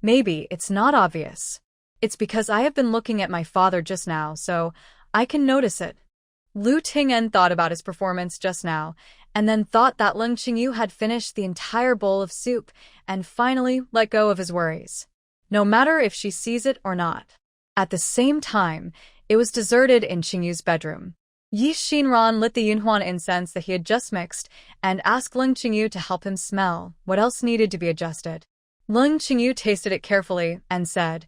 "Maybe it's not obvious. It's because I have been looking at my father just now, so I can notice it." Lu Ting'en thought about his performance just now, and then thought that Leng Qingyu had finished the entire bowl of soup and finally let go of his worries. No matter if she sees it or not. At the same time, it was deserted in Qingyu's bedroom. Xinran lit the Yunhuan incense that he had just mixed and asked Leng Qingyu to help him smell what else needed to be adjusted. Leng Qingyu tasted it carefully and said,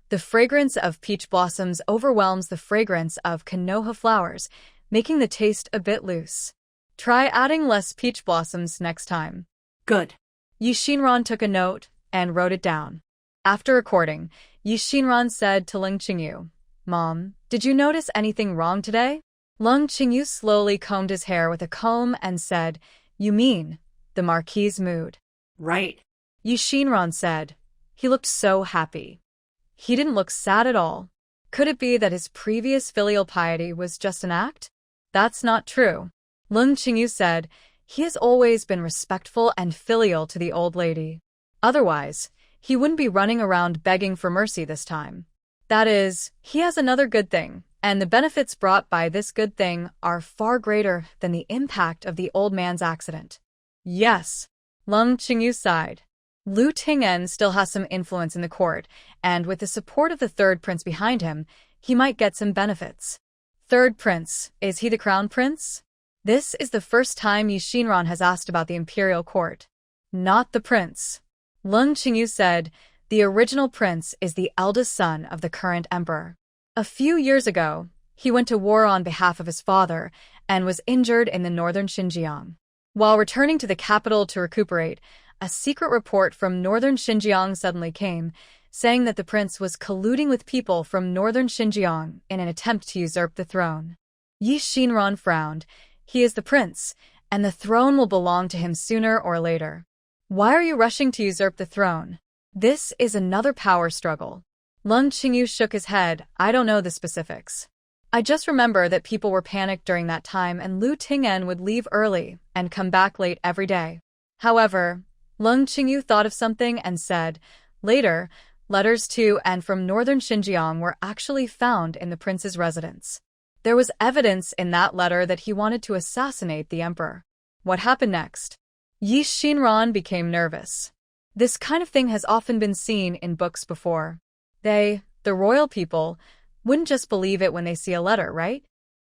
"The fragrance of peach blossoms overwhelms the fragrance of Konoha flowers, making the taste a bit loose. Try adding less peach blossoms next time." "Good." Xinran took a note and wrote it down. After recording, Xinran said to Leng Qingyu, "Mom, did you notice anything wrong today?" Leng Qingyu slowly combed his hair with a comb and said, "You mean the Marquis's mood?" "Right." Xinran said. He looked so happy. He didn't look sad at all. Could it be that his previous filial piety was just an act? That's not true. Leng Qingyu said, he has always been respectful and filial to the old lady. Otherwise, he wouldn't be running around begging for mercy this time. That is, he has another good thing, and the benefits brought by this good thing are far greater than the impact of the old man's accident. Yes. Leng Qingyu sighed. Lu Ting'en still has some influence in the court, and with the support of the third prince behind him, he might get some benefits. Third prince, is he the crown prince? This is the first time Xinran has asked about the imperial court. Not the prince. Leng Qingyu said, the original prince is the eldest son of the current emperor. A few years ago, he went to war on behalf of his father, and was injured in the northern Xinjiang. While returning to the capital to recuperate, a secret report from northern Xinjiang suddenly came, saying that the prince was colluding with people from northern Xinjiang in an attempt to usurp the throne. Xinran frowned. He is the prince, and the throne will belong to him sooner or later. Why are you rushing to usurp the throne? This is another power struggle. Leng Qingyu shook his head. I don't know the specifics. I just remember that people were panicked during that time and Lu Ting'en would leave early and come back late every day. However, Leng Qingyu thought of something and said, later, letters to and from northern Xinjiang were actually found in the prince's residence. There was evidence in that letter that he wanted to assassinate the emperor. What happened next? Xinran became nervous. This kind of thing has often been seen in books before. They, the royal people, wouldn't just believe it when they see a letter, right?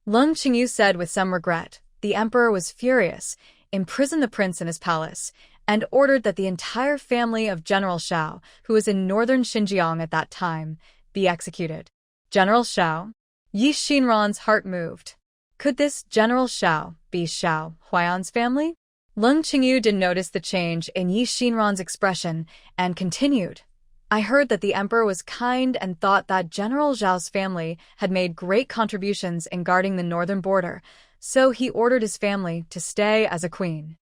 Leng Qingyu said with some regret. The emperor was furious, imprisoned the prince in his palace, and ordered that the entire family of General Shao, who was in northern Xinjiang at that time, be executed. General Shao? Xinran's heart moved. Could this General Shao be Shao Huayan's family? Leng Qingyu didn't notice the change in Xinran's expression and continued. I heard that the emperor was kind and thought that General Zhao's family had made great contributions in guarding the northern border, so he ordered his family to stay as a queen.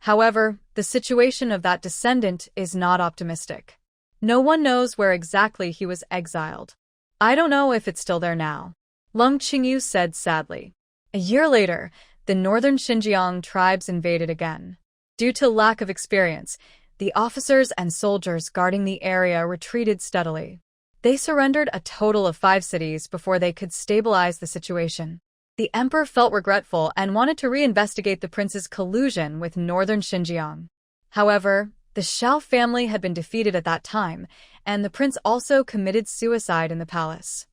However, the situation of that descendant is not optimistic. No one knows where exactly he was exiled. I don't know if it's still there now. Leng Qingyu said sadly. A year later, the northern Xinjiang tribes invaded again. Due to lack of experience, the officers and soldiers guarding the area retreated steadily. They surrendered a total of 5 cities before they could stabilize the situation. The emperor felt regretful and wanted to reinvestigate the prince's collusion with northern Xinjiang. However, the Shao family had been defeated at that time, and the prince also committed suicide in the palace.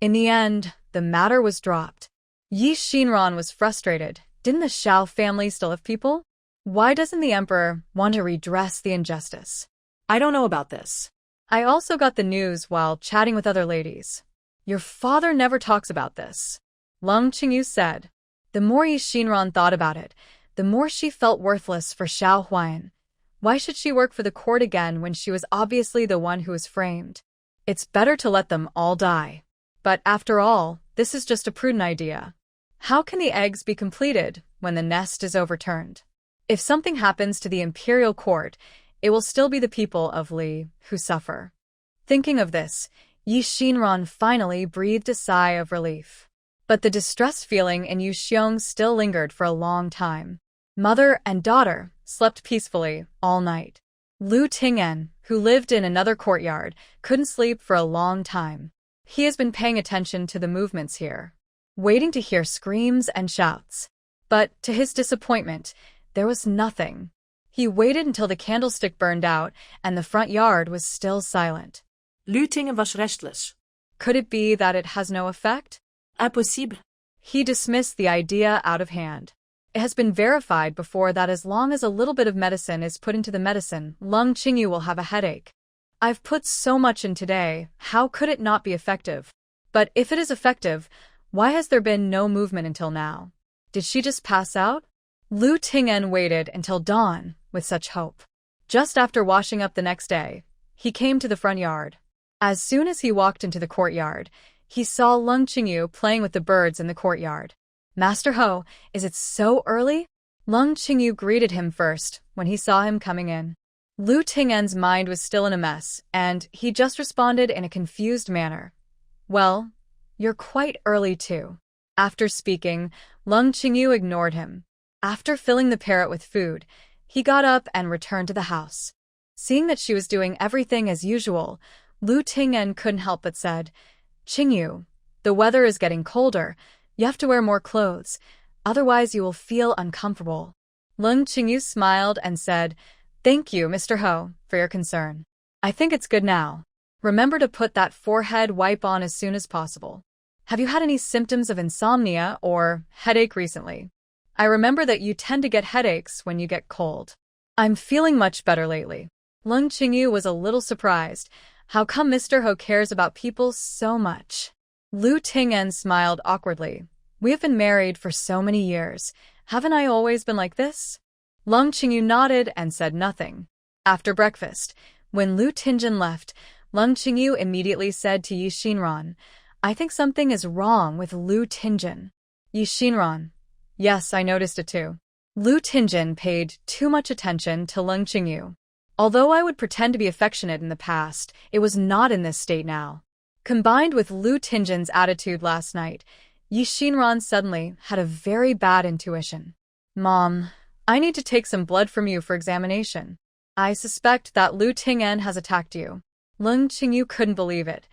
In the end, the matter was dropped. Xinran was frustrated. Didn't the Shao family still have people? Why doesn't the emperor want to redress the injustice? I don't know about this. I also got the news while chatting with other ladies. Your father never talks about this, Leng Qingyu said. The more Xinran thought about it, the more she felt worthless for Shao Huayan. Why should she work for the court again when she was obviously the one who was framed? It's better to let them all die. But after all, this is just a prudent idea. How can the eggs be completed when the nest is overturned? If something happens to the imperial court, it will still be the people of Li who suffer. Thinking of this, Xinran finally breathed a sigh of relief. But the distressed feeling in Xiong still lingered for a long time. Mother and daughter slept peacefully all night. Lu Ting'en, who lived in another courtyard, couldn't sleep for a long time. He has been paying attention to the movements here, waiting to hear screams and shouts. But, to his disappointment, there was nothing. He waited until the candlestick burned out and the front yard was still silent. Lu Ting'en was restless. Could it be that it has no effect? Impossible. He dismissed the idea out of hand. It has been verified before that as long as a little bit of medicine is put into the medicine, Leng Qingyu will have a headache. I've put so much in today, how could it not be effective? But if it is effective, why has there been no movement until now? Did she just pass out? Lu Ting'en waited until dawn with such hope. Just after washing up the next day, he came to the front yard. As soon as he walked into the courtyard, he saw Leng Qingyu playing with the birds in the courtyard. Master Ho, is it so early? Leng Qingyu greeted him first when he saw him coming in. Lu Ting'en's mind was still in a mess, and he just responded in a confused manner. Well, you're quite early too. After speaking, Leng Qingyu ignored him. After filling the parrot with food, he got up and returned to the house. Seeing that she was doing everything as usual, Lu Ting'en couldn't help but said, Qingyu, the weather is getting colder. You have to wear more clothes, otherwise you will feel uncomfortable. Leng Qingyu smiled and said, Thank you, Mr. Ho, for your concern. I think it's good now. Remember to put that forehead wipe on as soon as possible. Have you had any symptoms of insomnia or headache recently? I remember that you tend to get headaches when you get cold. I'm feeling much better lately. Leng Qingyu was a little surprised. How come Mr. Ho cares about people so much? Lu Ting'en smiled awkwardly. We have been married for so many years. Haven't I always been like this? Lung Qingyu nodded and said nothing. After breakfast, when Lu Ting'en left, Lung Qingyu immediately said to Xinran, I think something is wrong with Lu Ting'en. Xinran, yes, I noticed it too. Lu Ting'en paid too much attention to Lung Qingyu. Although I would pretend to be affectionate in the past, it was not in this state now. Combined with Lu Ting'en's attitude last night, Xinran suddenly had a very bad intuition. Mom, I need to take some blood from you for examination. I suspect that Lu Ting'en has attacked you. Lung Qingyu couldn't believe it,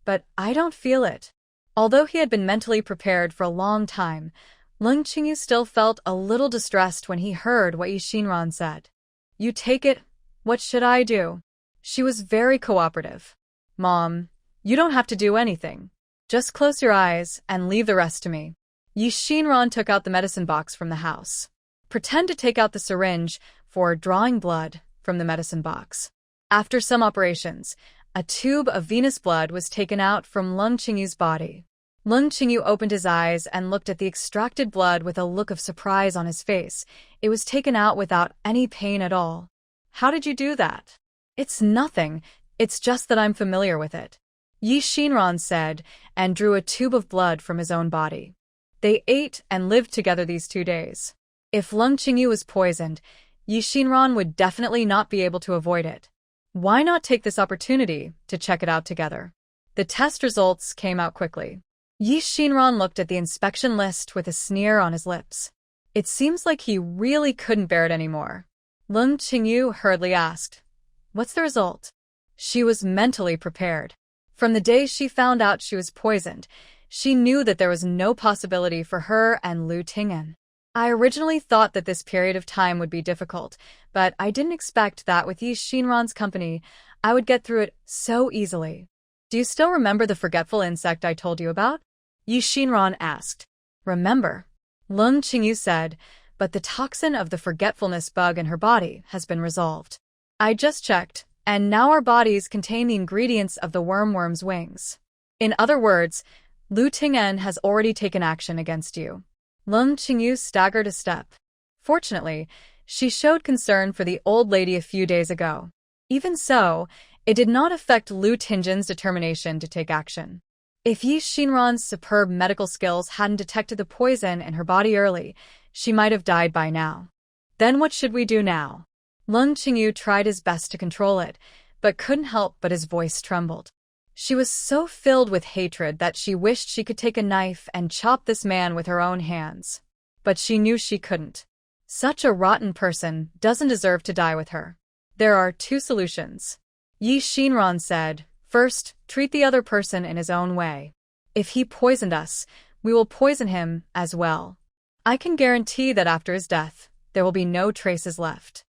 but I don't feel it. Although he had been mentally prepared for a long time, Lung Qingyu still felt a little distressed when he heard what Xinran said. You take it, what should I do? She was very cooperative. Mom, you don't have to do anything. Just close your eyes and leave the rest to me. Xinran took out the medicine box from the house. Pretend to take out the syringe for drawing blood from the medicine box. After some operations, a tube of venous blood was taken out from Lung Qingyu's body. Lung Qingyu opened his eyes and looked at the extracted blood with a look of surprise on his face. It was taken out without any pain at all. How did you do that? It's nothing. It's just that I'm familiar with it. Xinran said, and drew a tube of blood from his own body. They ate and lived together these 2 days. If Lung Qingyu was poisoned, Xinran would definitely not be able to avoid it. Why not take this opportunity to check it out together? The test results came out quickly. Xinran looked at the inspection list with a sneer on his lips. It seems like he really couldn't bear it anymore. Lung Qingyu hurriedly asked, What's the result? She was mentally prepared. From the day she found out she was poisoned, she knew that there was no possibility for her and Lu Ting'en. I originally thought that this period of time would be difficult, but I didn't expect that with Xinran's company, I would get through it so easily. Do you still remember the forgetful insect I told you about? Xinran asked. Remember? Lung Qingyu said, but the toxin of the forgetfulness bug in her body has been resolved. I just checked, and now our bodies contain the ingredients of the worm's wings. In other words, Lu Ting'en has already taken action against you. Lung Qingyu staggered a step. Fortunately, she showed concern for the old lady a few days ago. Even so, it did not affect Lu Ting'en's determination to take action. If Xinran's superb medical skills hadn't detected the poison in her body early, she might have died by now. Then what should we do now? Lung Qingyu tried his best to control it, but couldn't help but his voice trembled. She was so filled with hatred that she wished she could take a knife and chop this man with her own hands. But she knew she couldn't. Such a rotten person doesn't deserve to die with her. There are 2 solutions. Xinran said, First, treat the other person in his own way. If he poisoned us, we will poison him as well. I can guarantee that after his death, there will be no traces left.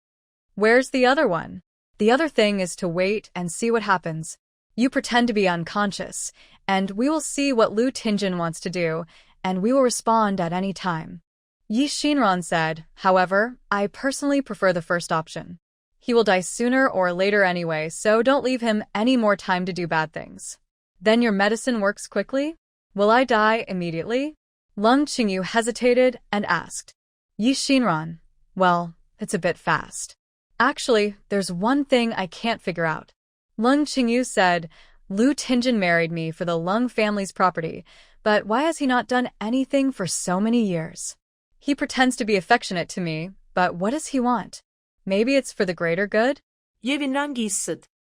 Where's the other one? The other thing is to wait and see what happens. You pretend to be unconscious, and we will see what Lu Ting'en wants to do, and we will respond at any time. Xinran said, however, I personally prefer the first option. He will die sooner or later anyway, so don't leave him any more time to do bad things. Then your medicine works quickly? Will I die immediately? Lung Qingyu hesitated and asked. Xinran, well, it's a bit fast. Actually, there's one thing I can't figure out. Lung Qingyu said, Lu Ting'en married me for the Lung family's property, but why has he not done anything for so many years? He pretends to be affectionate to me, but what does he want? Maybe it's for the greater good?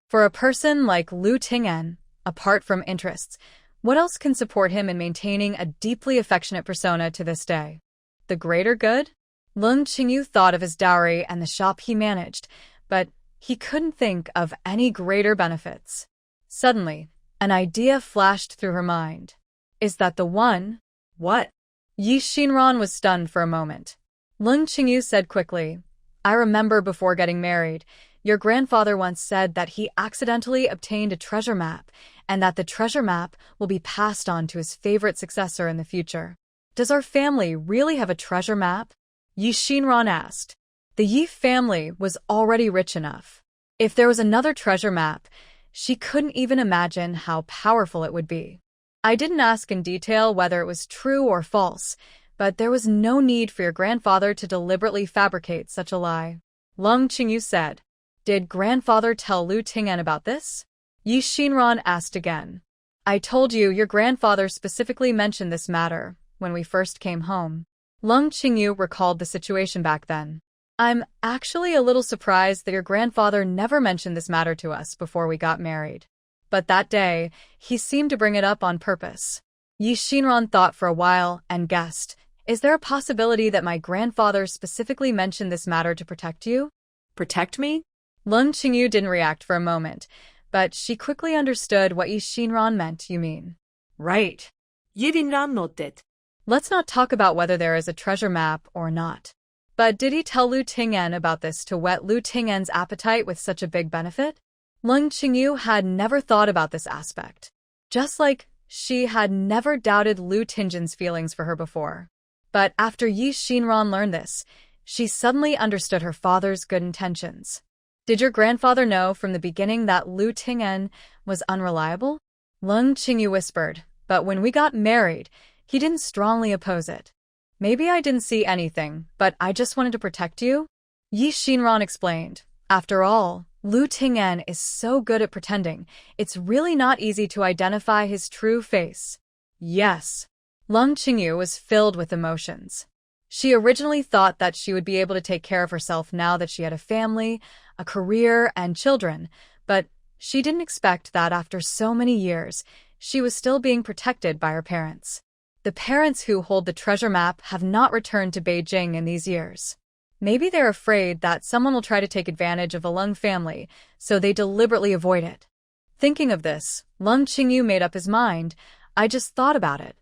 For a person like Lu Ting'en, apart from interests, what else can support him in maintaining a deeply affectionate persona to this day? The greater good? Lung Qingyu thought of his dowry and the shop he managed, but he couldn't think of any greater benefits. Suddenly, an idea flashed through her mind. Is that the one? What? Xinran was stunned for a moment. Lung Qingyu said quickly, I remember before getting married, your grandfather once said that he accidentally obtained a treasure map, and that the treasure map will be passed on to his favorite successor in the future. Does our family really have a treasure map? Xinran asked. The Yi family was already rich enough. If there was another treasure map, she couldn't even imagine how powerful it would be. I didn't ask in detail whether it was true or false, but there was no need for your grandfather to deliberately fabricate such a lie. Lung Qingyu said. Did grandfather tell Lu Ting'en about this? Xinran asked again. I told you your grandfather specifically mentioned this matter when we first came home. Lung Qingyu recalled the situation back then. I'm actually a little surprised that your grandfather never mentioned this matter to us before we got married. But that day, he seemed to bring it up on purpose. Xinran thought for a while and guessed, is there a possibility that my grandfather specifically mentioned this matter to protect you? Protect me? Lung Qingyu didn't react for a moment, but she quickly understood what Xinran meant, you mean. Right. Xinran nodded. Let's not talk about whether there is a treasure map or not. But did he tell Lu Ting'en about this to whet Lu Ting'en's appetite with such a big benefit? Lung Qingyu had never thought about this aspect. Just like she had never doubted Lu Ting'en's feelings for her before. But after Xinran learned this, she suddenly understood her father's good intentions. Did your grandfather know from the beginning that Lu Ting'en was unreliable? Lung Qingyu whispered, but when we got married, he didn't strongly oppose it. Maybe I didn't see anything, but I just wanted to protect you? Xinran explained. After all, Lu Ting'en is so good at pretending, it's really not easy to identify his true face. Yes. Lung Qingyu was filled with emotions. She originally thought that she would be able to take care of herself now that she had a family, a career, and children, but she didn't expect that after so many years, she was still being protected by her parents. The parents who hold the treasure map have not returned to Beijing in these years. Maybe they're afraid that someone will try to take advantage of the Lung family, so they deliberately avoid it. Thinking of this, Lung Qingyu made up his mind. I just thought about it.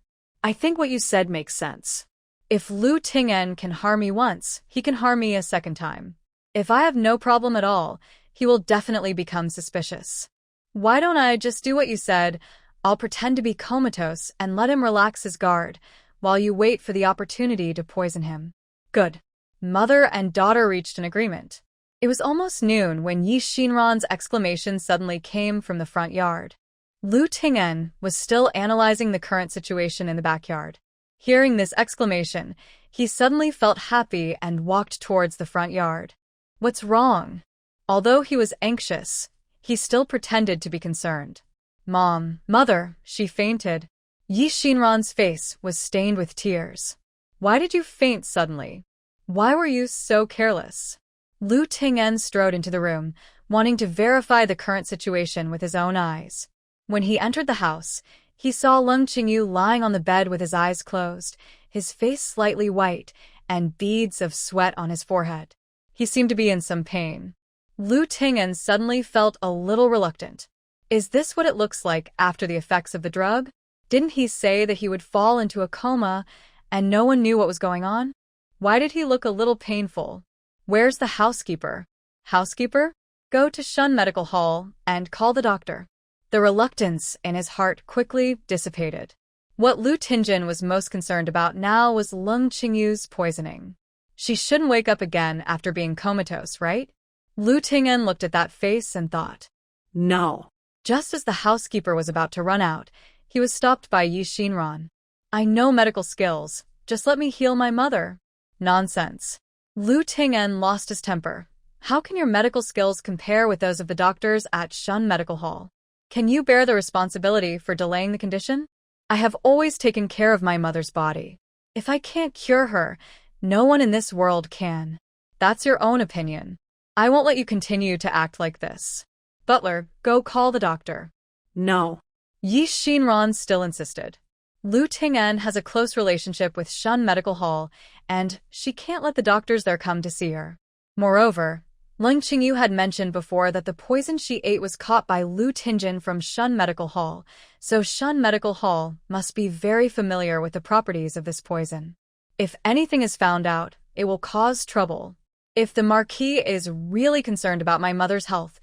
I think what you said makes sense. If Lu Ting'en can harm me once, he can harm me a second time. If I have no problem at all, he will definitely become suspicious. Why don't I just do what you said? I'll pretend to be comatose and let him relax his guard, while you wait for the opportunity to poison him. Good. Mother and daughter reached an agreement. It was almost noon when Xinran's exclamation suddenly came from the front yard. Lu Ting'en was still analyzing the current situation in the backyard. Hearing this exclamation, he suddenly felt happy and walked towards the front yard. What's wrong? Although he was anxious, he still pretended to be concerned. Mom, Mother, she fainted. Xinran's face was stained with tears. Why did you faint suddenly? Why were you so careless? Lu Ting'en strode into the room, wanting to verify the current situation with his own eyes. When he entered the house, he saw Lung Qingyu lying on the bed with his eyes closed, his face slightly white, and beads of sweat on his forehead. He seemed to be in some pain. Lu Ting'en suddenly felt a little reluctant. Is this what it looks like after the effects of the drug? Didn't he say that he would fall into a coma and no one knew what was going on? Why did he look a little painful? Where's the housekeeper? Housekeeper? Go to Shun Medical Hall and call the doctor. The reluctance in his heart quickly dissipated. What Lu Ting'en was most concerned about now was Lung Qingyu's poisoning. She shouldn't wake up again after being comatose, right? Lu Ting'en looked at that face and thought. No. Just as the housekeeper was about to run out, he was stopped by Xinran. I know medical skills. Just let me heal my mother. Nonsense. Lu Ting'en lost his temper. How can your medical skills compare with those of the doctors at Shun Medical Hall? Can you bear the responsibility for delaying the condition? I have always taken care of my mother's body. If I can't cure her, no one in this world can. That's your own opinion. I won't let you continue to act like this. Butler, go call the doctor. No. Xinran still insisted. Lu Ting'en has a close relationship with Shun Medical Hall, and she can't let the doctors there come to see her. Moreover, Lung Qingyu had mentioned before that the poison she ate was caught by Lu Ting'en from Shun Medical Hall, so Shun Medical Hall must be very familiar with the properties of this poison. If anything is found out, it will cause trouble. If the Marquis is really concerned about my mother's health,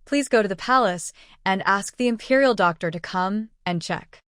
please go to the palace and ask the Imperial doctor to come and check.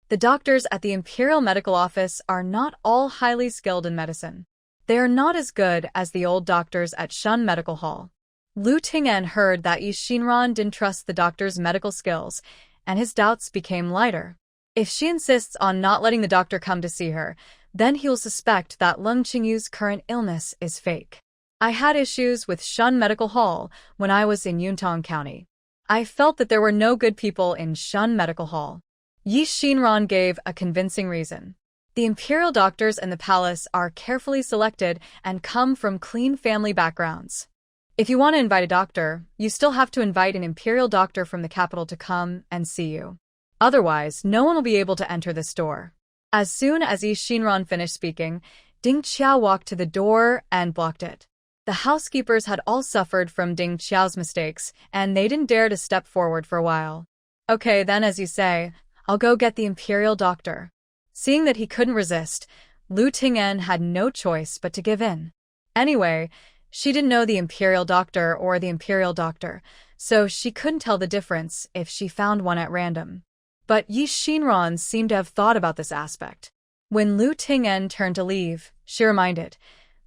The doctors at the Imperial Medical Office are not all highly skilled in medicine. They are not as good as the old doctors at Shun Medical Hall. Lu Ting'en heard that Xinran didn't trust the doctor's medical skills, and his doubts became lighter. If she insists on not letting the doctor come to see her, then he'll suspect that Lung Qingyu's current illness is fake. I had issues with Shun Medical Hall when I was in Yuntong County. I felt that there were no good people in Shun Medical Hall. Xinran gave a convincing reason. The imperial doctors in the palace are carefully selected and come from clean family backgrounds. If you want to invite a doctor, you still have to invite an imperial doctor from the capital to come and see you. Otherwise, no one will be able to enter this door. As soon as Xinran finished speaking, Ding Qiao walked to the door and blocked it. The housekeepers had all suffered from Ding Qiao's mistakes, and they didn't dare to step forward for a while. Okay, then as you say, I'll go get the imperial doctor. Seeing that he couldn't resist, Lu Ting'en had no choice but to give in. Anyway, she didn't know the imperial doctor or the imperial doctor, so she couldn't tell the difference if she found one at random. But Xinran seemed to have thought about this aspect. When Lu Ting'en turned to leave, she reminded,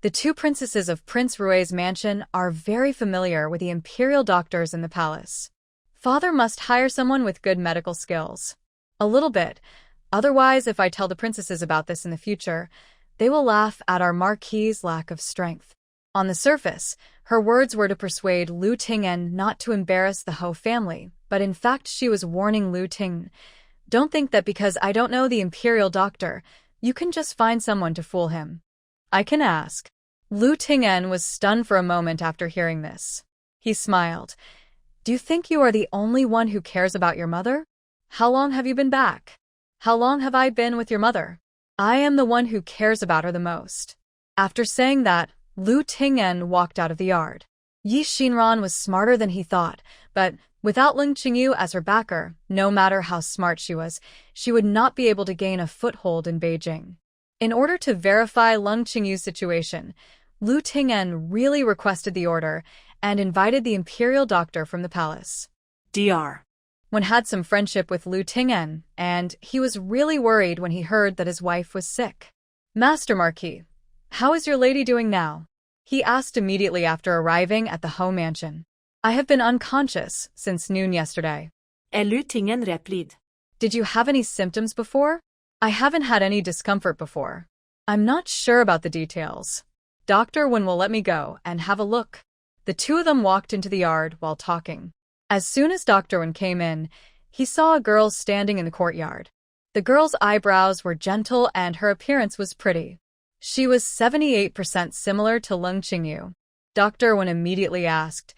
the two princesses of Prince Rui's mansion are very familiar with the imperial doctors in the palace. Father must hire someone with good medical skills. A little bit. Otherwise, if I tell the princesses about this in the future, they will laugh at our Marquis's lack of strength. On the surface, her words were to persuade Lu Ting'en not to embarrass the Ho family, but in fact she was warning Lu Ting'en, don't think that because I don't know the imperial doctor, you can just find someone to fool him. I can ask. Lu Ting'en was stunned for a moment after hearing this. He smiled. Do you think you are the only one who cares about your mother? How long have you been back? How long have I been with your mother? I am the one who cares about her the most. After saying that, Lu Ting'en walked out of the yard. Xinran was smarter than he thought, but without Lung Qingyu as her backer, no matter how smart she would not be able to gain a foothold in Beijing. In order to verify Lung Qingyu's situation, Lu Ting'en really requested the order and invited the imperial doctor from the palace. Dr. Wen had some friendship with Lu Ting'en, and he was really worried when he heard that his wife was sick. Master Marquis, how is your lady doing now? He asked immediately after arriving at the Ho mansion. I have been unconscious since noon yesterday. Lu Ting'en replied. Did you have any symptoms before? I haven't had any discomfort before. I'm not sure about the details. Dr. Wen will let me go and have a look. The two of them walked into the yard while talking. As soon as Dr. Wen came in, he saw a girl standing in the courtyard. The girl's eyebrows were gentle and her appearance was pretty. She was 78% similar to Lung Qingyu. Dr. Wen immediately asked,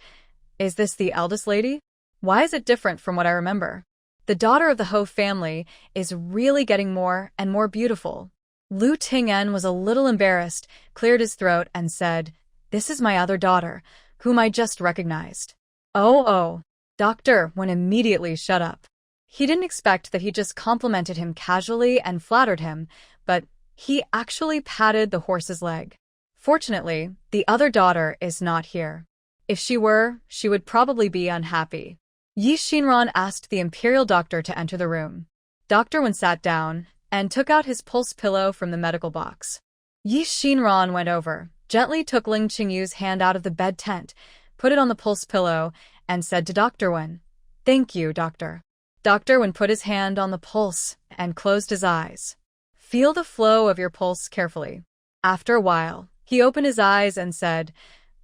is this the eldest lady? Why is it different from what I remember? The daughter of the Ho family is really getting more and more beautiful. Lu Ting'en was a little embarrassed, cleared his throat, and said, this is my other daughter, whom I just recognized. Oh. Dr. Wen immediately shut up. He didn't expect that he just complimented him casually and flattered him, but he actually patted the horse's leg. Fortunately, the other daughter is not here. If she were, she would probably be unhappy. Xinran asked the imperial doctor to enter the room. Dr. Wen sat down and took out his pulse pillow from the medical box. Xinran went over, gently took Lung Qingyu's hand out of the bed tent, put it on the pulse pillow, and said to Dr. Wen, thank you, doctor. Dr. Wen put his hand on the pulse and closed his eyes. Feel the flow of your pulse carefully. After a while, he opened his eyes and said,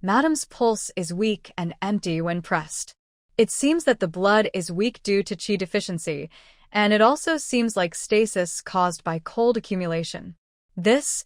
Madam's pulse is weak and empty when pressed. It seems that the blood is weak due to qi deficiency, and it also seems like stasis caused by cold accumulation. This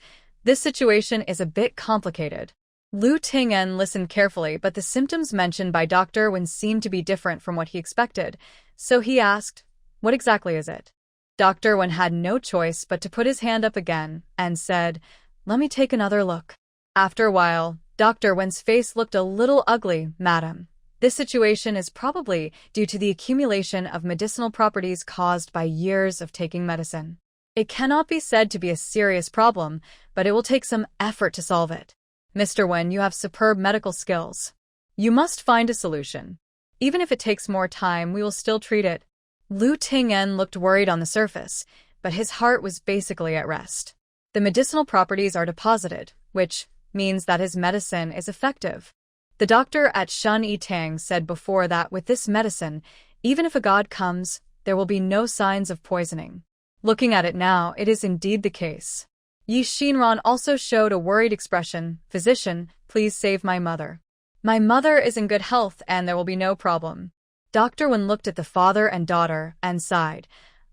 situation is a bit complicated. Lu Ting'en listened carefully, but the symptoms mentioned by Dr. Wen seemed to be different from what he expected, so he asked, what exactly is it? Dr. Wen had no choice but to put his hand up again and said, let me take another look. After a while, Dr. Wen's face looked a little ugly, madam. This situation is probably due to the accumulation of medicinal properties caused by years of taking medicine. It cannot be said to be a serious problem, but it will take some effort to solve it. Mr. Wen, you have superb medical skills. You must find a solution. Even if it takes more time, we will still treat it. Lu Ting'en looked worried on the surface, but his heart was basically at rest. The medicinal properties are deposited, which means that his medicine is effective. The doctor at Shun Yitang said before that with this medicine, even if a god comes, there will be no signs of poisoning. Looking at it now, it is indeed the case. Xinran also showed a worried expression. Physician, please save my mother. My mother is in good health and there will be no problem. Dr. Wen looked at the father and daughter and sighed.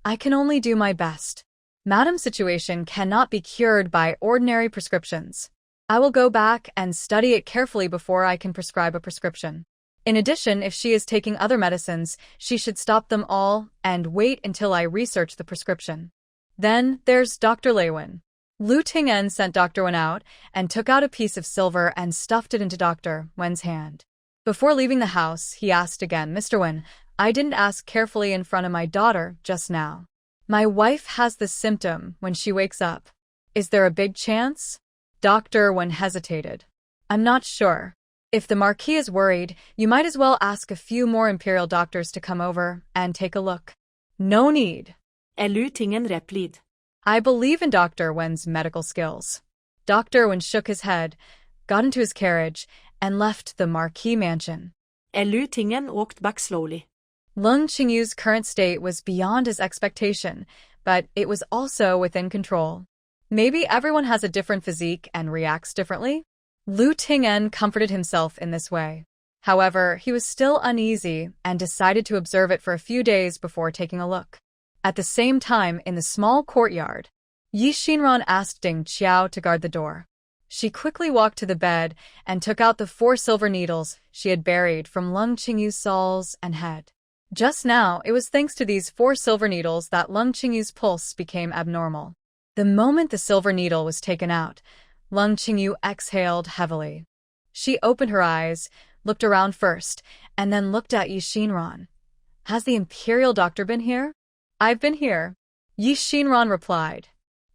I can only do my best. Madam's situation cannot be cured by ordinary prescriptions. I will go back and study it carefully before I can prescribe a prescription. In addition, if she is taking other medicines, she should stop them all and wait until I research the prescription. Then there's Dr. Lewin. Ting'en sent Dr. Wen out and took out a piece of silver and stuffed it into Dr. Wen's hand. Before leaving the house, he asked again, Mr. Wen, I didn't ask carefully in front of my daughter just now. My wife has this symptom when she wakes up. Is there a big chance? Dr. Wen hesitated. I'm not sure. If the Marquis is worried, you might as well ask a few more imperial doctors to come over and take a look. No need. Ting'en replied. I believe in Dr. Wen's medical skills. Dr. Wen shook his head, got into his carriage, and left the Marquis mansion. Ting'en walked back slowly. Lung Qingyu's current state was beyond his expectation, but it was also within control. Maybe everyone has a different physique and reacts differently? Ting'en comforted himself in this way. However, he was still uneasy and decided to observe it for a few days before taking a look. At the same time, in the small courtyard, Xinran asked Ding Qiao to guard the door. She quickly walked to the bed and took out the 4 silver needles she had buried from Lung Qingyu's salls and head. Just now, it was thanks to these 4 silver needles that Lung Qingyu's pulse became abnormal. The moment the silver needle was taken out, Lung Qingyu exhaled heavily. She opened her eyes, looked around first, and then looked at Xinran. Has the imperial doctor been here? I've been here, Xinran replied.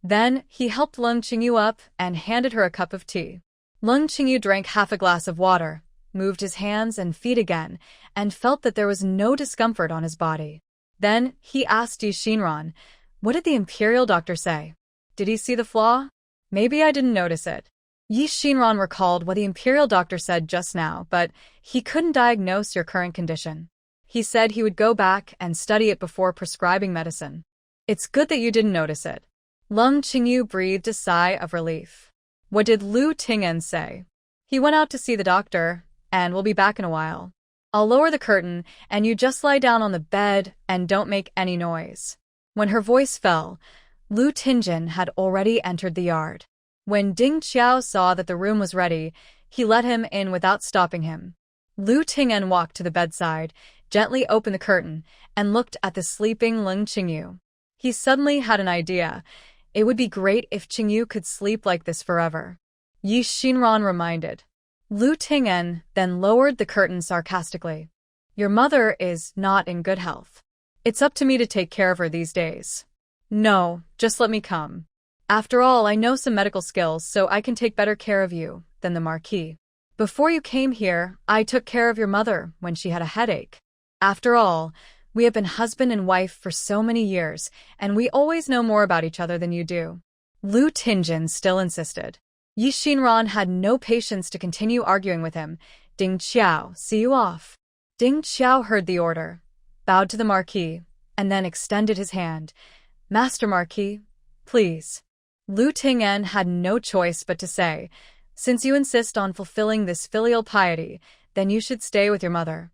Then he helped Lung Qingyu up and handed her a cup of tea. Lung Qingyu drank half a glass of water, moved his hands and feet again, and felt that there was no discomfort on his body. Then he asked Xinran, what did the imperial doctor say? Did he see the flaw? Maybe I didn't notice it. Xinran recalled what the imperial doctor said just now, but he couldn't diagnose your current condition. He said he would go back and study it before prescribing medicine. It's good that you didn't notice it. Lung Qingyu breathed a sigh of relief. What did Ting'en say? He went out to see the doctor, and will be back in a while. I'll lower the curtain, and you just lie down on the bed and don't make any noise. When her voice fell, Ting'en had already entered the yard. When Ding Qiao saw that the room was ready, he let him in without stopping him. Ting'en walked to the bedside, gently opened the curtain, and looked at the sleeping Lung Qingyu. He suddenly had an idea. It would be great if Qingyu could sleep like this forever. Xinran reminded. Ting'en then lowered the curtain sarcastically. Your mother is not in good health. It's up to me to take care of her these days. No, just let me come. After all, I know some medical skills, so I can take better care of you than the Marquis. Before you came here, I took care of your mother when she had a headache. After all, we have been husband and wife for so many years, and we always know more about each other than you do. Ting'en still insisted. Xinran had no patience to continue arguing with him. Ding Qiao, see you off. Ding Qiao heard the order, bowed to the Marquis, and then extended his hand. Master Marquis, please. Ting'en had no choice but to say, since you insist on fulfilling this filial piety, then you should stay with your mother.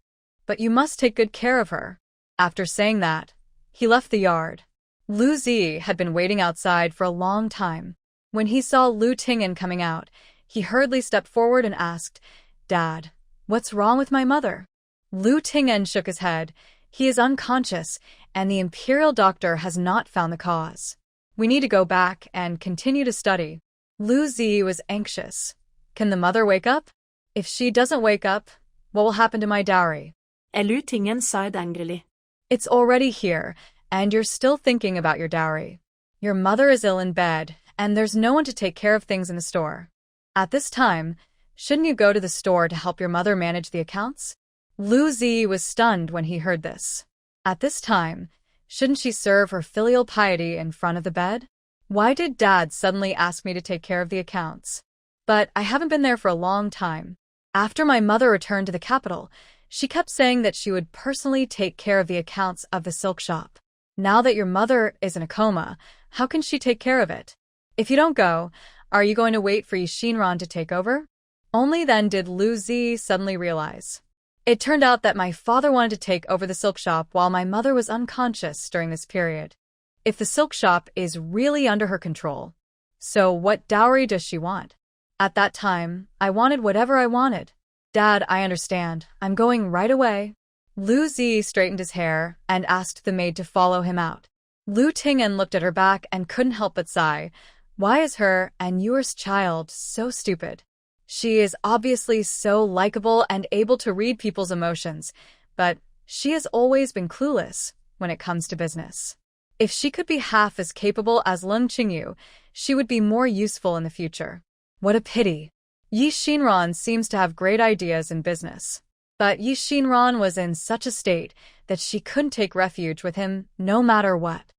But you must take good care of her. After saying that, he left the yard. Lu Zi had been waiting outside for a long time. When he saw Ting'en coming out, he hurriedly stepped forward and asked, Dad, what's wrong with my mother? Ting'en shook his head. He is unconscious, and the imperial doctor has not found the cause. We need to go back and continue to study. Lu Zi was anxious. Can the mother wake up? If she doesn't wake up, what will happen to my dowry? Ting'en sighed angrily. It's already here, and you're still thinking about your dowry. Your mother is ill in bed, and there's no one to take care of things in the store. At this time, shouldn't you go to the store to help your mother manage the accounts? Lu Zi was stunned when he heard this. At this time, shouldn't she serve her filial piety in front of the bed? Why did Dad suddenly ask me to take care of the accounts? But I haven't been there for a long time. After my mother returned to the capital, she kept saying that she would personally take care of the accounts of the silk shop. Now that your mother is in a coma, how can she take care of it? If you don't go, are you going to wait for Xinran to take over? Only then did Lu Zi suddenly realize. It turned out that my father wanted to take over the silk shop while my mother was unconscious during this period. If the silk shop is really under her control, so what dowry does she want? At that time, I wanted whatever I wanted. Dad, I understand. I'm going right away. Lu Zi straightened his hair and asked the maid to follow him out. Lu Ting'en looked at her back and couldn't help but sigh. Why is her and yours child so stupid? She is obviously so likable and able to read people's emotions, but she has always been clueless when it comes to business. If she could be half as capable as Lung Qingyu, she would be more useful in the future. What a pity. Xinran seems to have great ideas in business. But Xinran was in such a state that she couldn't take refuge with him no matter what.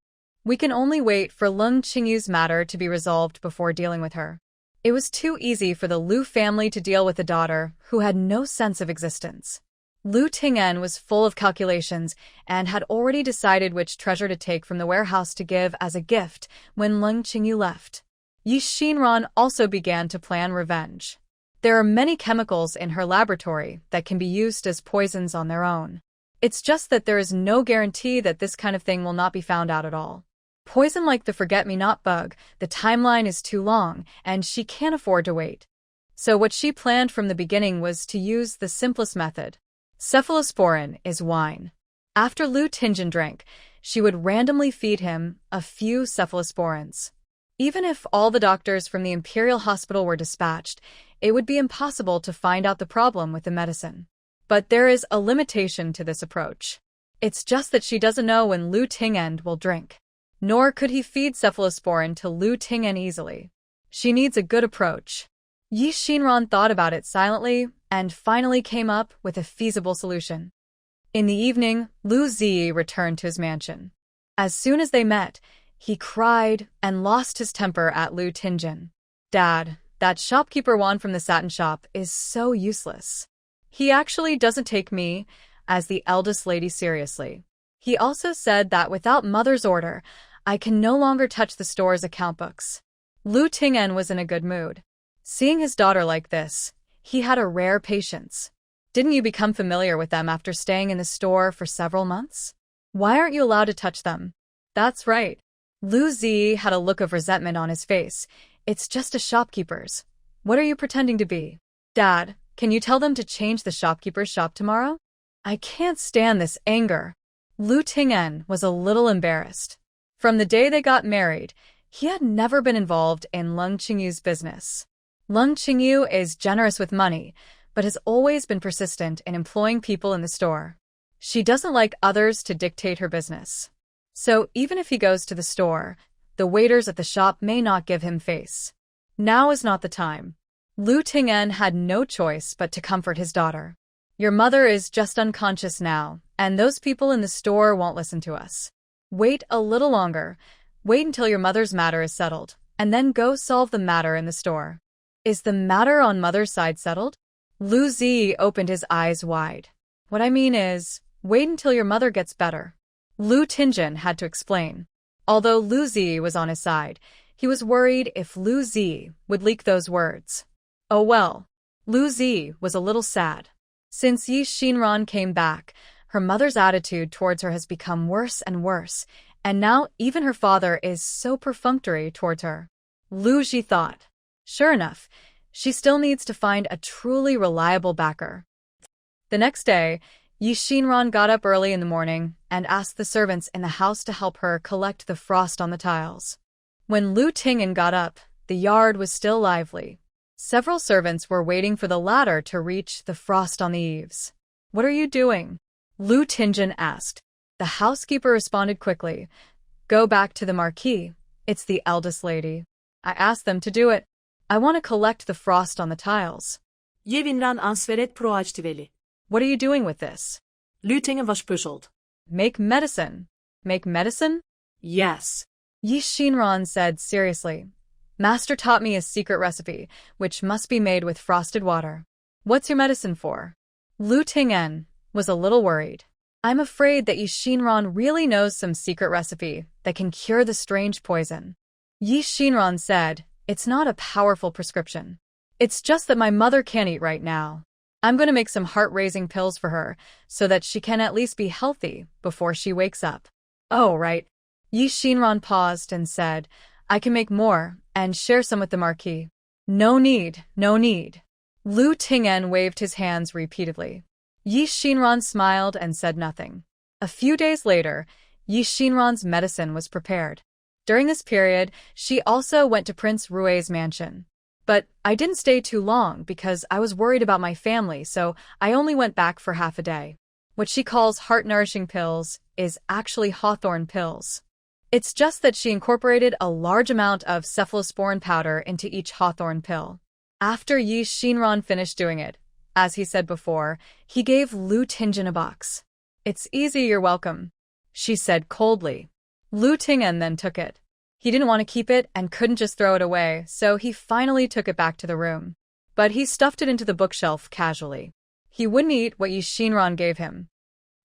We can only wait for Lung Qingyu's matter to be resolved before dealing with her. It was too easy for the Lu family to deal with a daughter who had no sense of existence. Lu Ting'en was full of calculations and had already decided which treasure to take from the warehouse to give as a gift when Lung Qingyu left. Xinran also began to plan revenge. There are many chemicals in her laboratory that can be used as poisons on their own. It's just that there is no guarantee that this kind of thing will not be found out at all. Poison like the forget-me-not bug, the timeline is too long, and she can't afford to wait. So what she planned from the beginning was to use the simplest method. Cephalosporin is wine. After Lu Ting'en drank, she would randomly feed him a few cephalosporins. Even if all the doctors from the Imperial Hospital were dispatched, it would be impossible to find out the problem with the medicine. But there is a limitation to this approach. It's just that she doesn't know when Lu Ting'en will drink. Nor could he feed cephalosporin to Lu Ting'en easily. She needs a good approach. Xinran thought about it silently and finally came up with a feasible solution. In the evening, Lu Zi returned to his mansion. As soon as they met, he cried and lost his temper at Lu Ting'en. Dad, that shopkeeper Wan from the satin shop is so useless. He actually doesn't take me, as the eldest lady, seriously. He also said that without mother's order, I can no longer touch the store's account books. Lu Ting'en was in a good mood. Seeing his daughter like this, he had a rare patience. Didn't you become familiar with them after staying in the store for several months? Why aren't you allowed to touch them? That's right. Lu Zi had a look of resentment on his face. It's just a shopkeeper's. What are you pretending to be? Dad, can you tell them to change the shopkeeper's shop tomorrow? I can't stand this anger. Lu Ting'en was a little embarrassed. From the day they got married, he had never been involved in Lung Qingyu's business. Lung Qingyu is generous with money, but has always been persistent in employing people in the store. She doesn't like others to dictate her business. So even if he goes to the store, the waiters at the shop may not give him face. Now is not the time. Lu Ting'en had no choice but to comfort his daughter. Your mother is just unconscious now, and those people in the store won't listen to us. Wait a little longer. Wait until your mother's matter is settled, and then go solve the matter in the store. Is the matter on mother's side settled? Lu Zi opened his eyes wide. What I mean is, wait until your mother gets better. Lu Ting'en had to explain. Although Lu Zi was on his side, he was worried if Lu Zi would leak those words. Oh well. Lu Zi was a little sad. Since Xinran came back, her mother's attitude towards her has become worse and worse, and now even her father is so perfunctory towards her. Lu Zi thought. Sure enough, she still needs to find a truly reliable backer. The next day, Xinran got up early in the morning and asked the servants in the house to help her collect the frost on the tiles. When Lu Ting'en got up, the yard was still lively. Several servants were waiting for the ladder to reach the frost on the eaves. What are you doing? Lu Ting'en asked. The housekeeper responded quickly. Go back to the marquee. It's the eldest lady. I asked them to do it. I want to collect the frost on the tiles. Xinran ansvaret proaktiveli. What are you doing with this? Lu Ting'en was puzzled. Make medicine. Make medicine? Yes. Xinran said seriously. Master taught me a secret recipe, which must be made with frosted water. What's your medicine for? Lu Ting'en was a little worried. I'm afraid that Xinran really knows some secret recipe that can cure the strange poison. Xinran said, "It's not a powerful prescription. It's just that my mother can't eat right now. I'm going to make some heart-raising pills for her so that she can at least be healthy before she wakes up." "Oh, right." Xinran paused and said, "I can make more and share some with the Marquis." "No need, no need." Ting'en waved his hands repeatedly. Xinran smiled and said nothing. A few days later, Xinran's medicine was prepared. During this period, she also went to Prince Rui's mansion. "But I didn't stay too long because I was worried about my family, so I only went back for half a day." What she calls heart-nourishing pills is actually hawthorn pills. It's just that she incorporated a large amount of cephalosporin powder into each hawthorn pill. After Xinran finished doing it, as he said before, he gave Ting'en a box. "It's easy, you're welcome," she said coldly. Ting'en then took it. He didn't want to keep it and couldn't just throw it away, so he finally took it back to the room. But he stuffed it into the bookshelf casually. He wouldn't eat what Xinran gave him.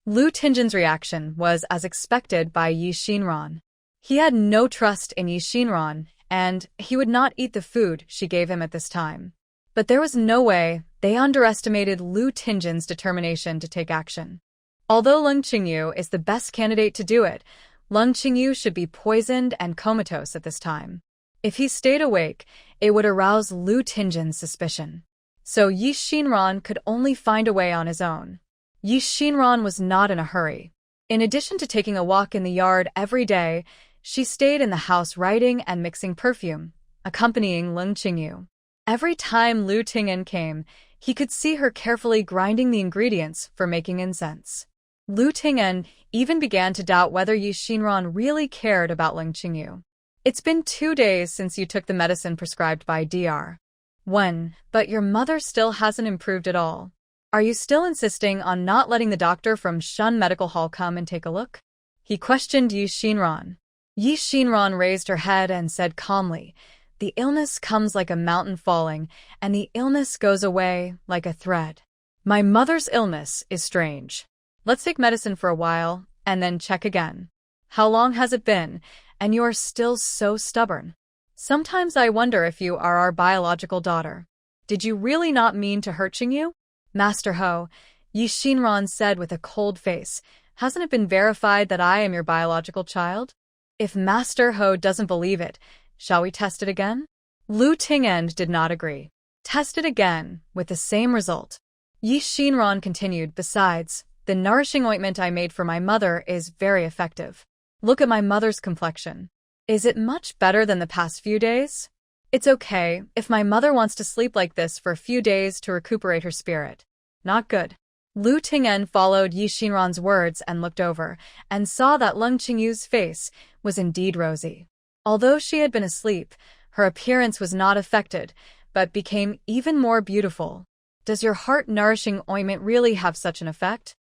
Ting'en's reaction was as expected by Xinran. He had no trust in Xinran, and he would not eat the food she gave him at this time. But there was no way. They underestimated Ting'en's determination to take action. Although Leng Qingyu is the best candidate to do it, Leng Qingyu should be poisoned and comatose at this time. If he stayed awake, it would arouse Ting'en's suspicion. So Xinran could only find a way on his own. Xinran was not in a hurry. In addition to taking a walk in the yard every day, she stayed in the house writing and mixing perfume, accompanying Leng Qingyu. Every time Ting'en came, he could see her carefully grinding the ingredients for making incense. Ting'en even began to doubt whether Xinran really cared about Leng Qingyu. "It's been 2 days since you took the medicine prescribed by Dr. Wen, but your mother still hasn't improved at all. Are you still insisting on not letting the doctor from Shun Medical Hall come and take a look?" he questioned Xinran. Xinran raised her head and said calmly, "The illness comes like a mountain falling, and the illness goes away like a thread. My mother's illness is strange. Let's take medicine for a while, and then check again. How long has it been, and you are still so stubborn? Sometimes I wonder if you are our biological daughter. Did you really not mean to hurt Qingyu?" "Master Ho," Xinran said with a cold face, "hasn't it been verified that I am your biological child? If Master Ho doesn't believe it, shall we test it again?" Ting'en did not agree. "Test it again, with the same result." Xinran continued, "Besides, the nourishing ointment I made for my mother is very effective. Look at my mother's complexion. Is it much better than the past few days? It's okay if my mother wants to sleep like this for a few days to recuperate her spirit. Not good." Ting'en followed Xinran's words and looked over, and saw that Leng Qingyu's face was indeed rosy. Although she had been asleep, her appearance was not affected, but became even more beautiful. "Does your heart-nourishing ointment really have such an effect?"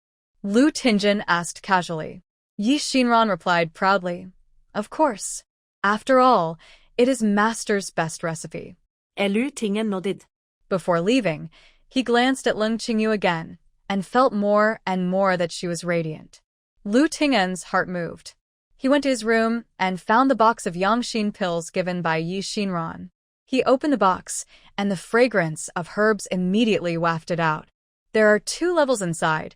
Ting'en asked casually. Xinran replied proudly, "Of course. After all, it is Master's best recipe." Ting'en nodded. Before leaving, he glanced at Leng Qingyu again, and felt more and more that she was radiant. Ting'en's heart moved. He went to his room and found the box of Yangxin pills given by Xinran. He opened the box, and the fragrance of herbs immediately wafted out. There are 2 levels inside.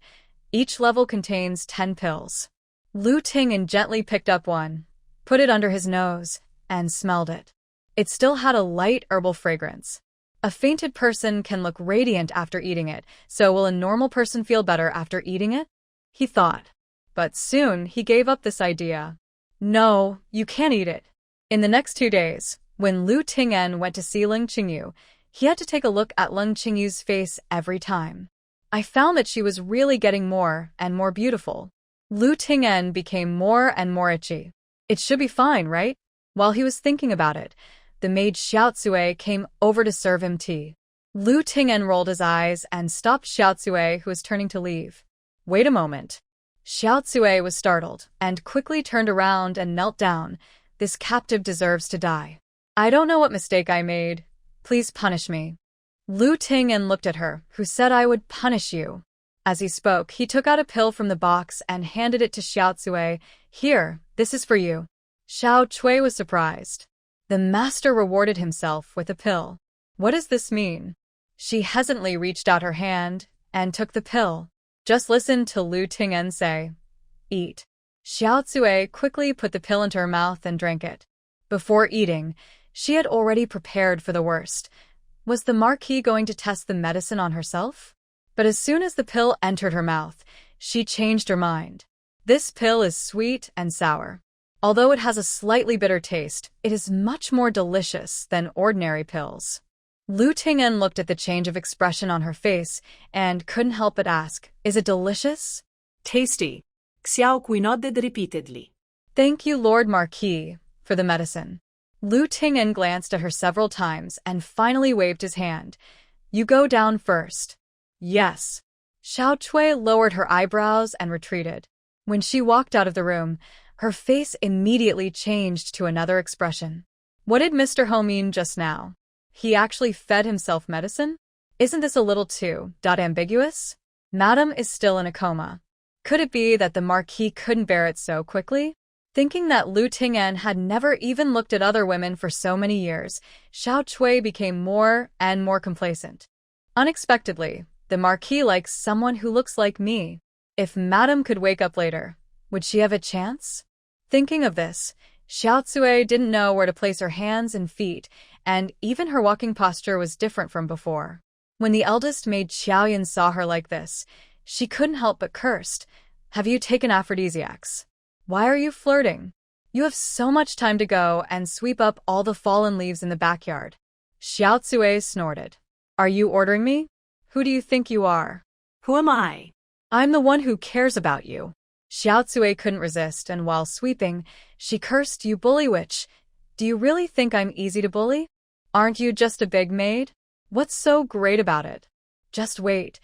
Each level contains 10 pills. Ting'en gently picked up one, put it under his nose, and smelled it. It still had a light herbal fragrance. A fainted person can look radiant after eating it, so will a normal person feel better after eating it? He thought. But soon he gave up this idea. "No, you can't eat it." In the next 2 days, when Ting'en went to see Leng Qingyu, he had to take a look at Leng Qingyu's face every time. "I found that she was really getting more and more beautiful." Ting'en became more and more itchy. "It should be fine, right?" While he was thinking about it, the maid Xiaotsue came over to serve him tea. Ting'en rolled his eyes and stopped Xiaotsue, who was turning to leave. "Wait a moment." Xiaotsue was startled and quickly turned around and knelt down. "This captive deserves to die. I don't know what mistake I made. Please punish me." Ting'en looked at her, who said, "I would punish you. As he spoke, he took out a pill from the box and handed it to Xiao Cui. Here, this is for you. Xiao Cui was surprised. The master rewarded himself with a pill. What does this mean? She hesitantly reached out her hand and took the pill. Just listen to Ting'en say, "Eat." Xiao Cui quickly put the pill into her mouth and drank it. Before eating, she had already prepared for the worst. Was the Marquis going to test the medicine on herself? But as soon as the pill entered her mouth, she changed her mind. This pill is sweet and sour. Although it has a slightly bitter taste, it is much more delicious than ordinary pills. Ting'en looked at the change of expression on her face and couldn't help but ask, "Is it delicious?" Tasty. Xiao Cui nodded repeatedly. "Thank you, Lord Marquis, for the medicine." Ting'en glanced at her several times and finally waved his hand. "You go down first." "Yes." Xiao Cui lowered her eyebrows and retreated. When she walked out of the room, her face immediately changed to another expression. What did Mr. Ho mean just now? He actually fed himself medicine? Isn't this a little too ambiguous? Madame is still in a coma. Could it be that the Marquis couldn't bear it so quickly? Thinking that Ting'en had never even looked at other women for so many years, Xiao Cui became more and more complacent. Unexpectedly, the Marquis likes someone who looks like me. If Madame could wake up later, would she have a chance? Thinking of this, Xiao Cui didn't know where to place her hands and feet, and even her walking posture was different from before. When the eldest maid Xiaoyan saw her like this, she couldn't help but cursed. "Have you taken aphrodisiacs? Why are you flirting? You have so much time to go and sweep up all the fallen leaves in the backyard." Xiao Cui snorted. "Are you ordering me? Who do you think you are?" Who am I? "I'm the one who cares about you." Xiao Cui couldn't resist, and while sweeping, she cursed, "You bully witch. Do you really think I'm easy to bully? Aren't you just a big maid? What's so great about it? Just wait.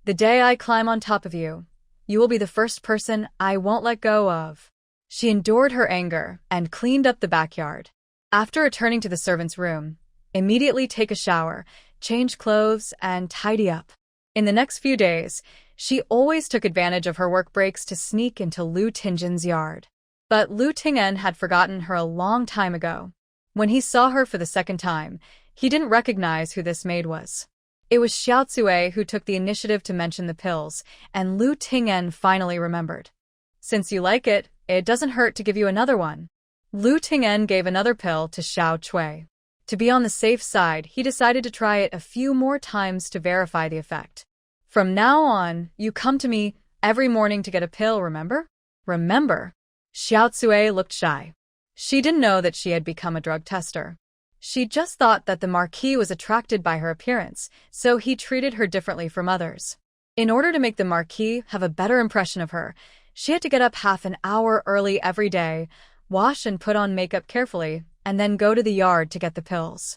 The day I climb on top of you, you will be the first person I won't let go of." She endured her anger and cleaned up the backyard. After returning to the servant's room, immediately take a shower, change clothes, and tidy up. In the next few days, she always took advantage of her work breaks to sneak into Ting'en's yard. But Ting'en had forgotten her a long time ago. When he saw her for the second time, he didn't recognize who this maid was. It was Xiao Cui who took the initiative to mention the pills, and Ting'en finally remembered. "Since you like it, it doesn't hurt to give you another one." Ting'en gave another pill to Xiao Cui. To be on the safe side, he decided to try it a few more times to verify the effect. "From now on, you come to me every morning to get a pill, remember?" "Remember?" Xiao Cui looked shy. She didn't know that she had become a drug tester. She just thought that the Marquis was attracted by her appearance, so he treated her differently from others. In order to make the Marquis have a better impression of her, she had to get up half an hour early every day, wash and put on makeup carefully, and then go to the yard to get the pills.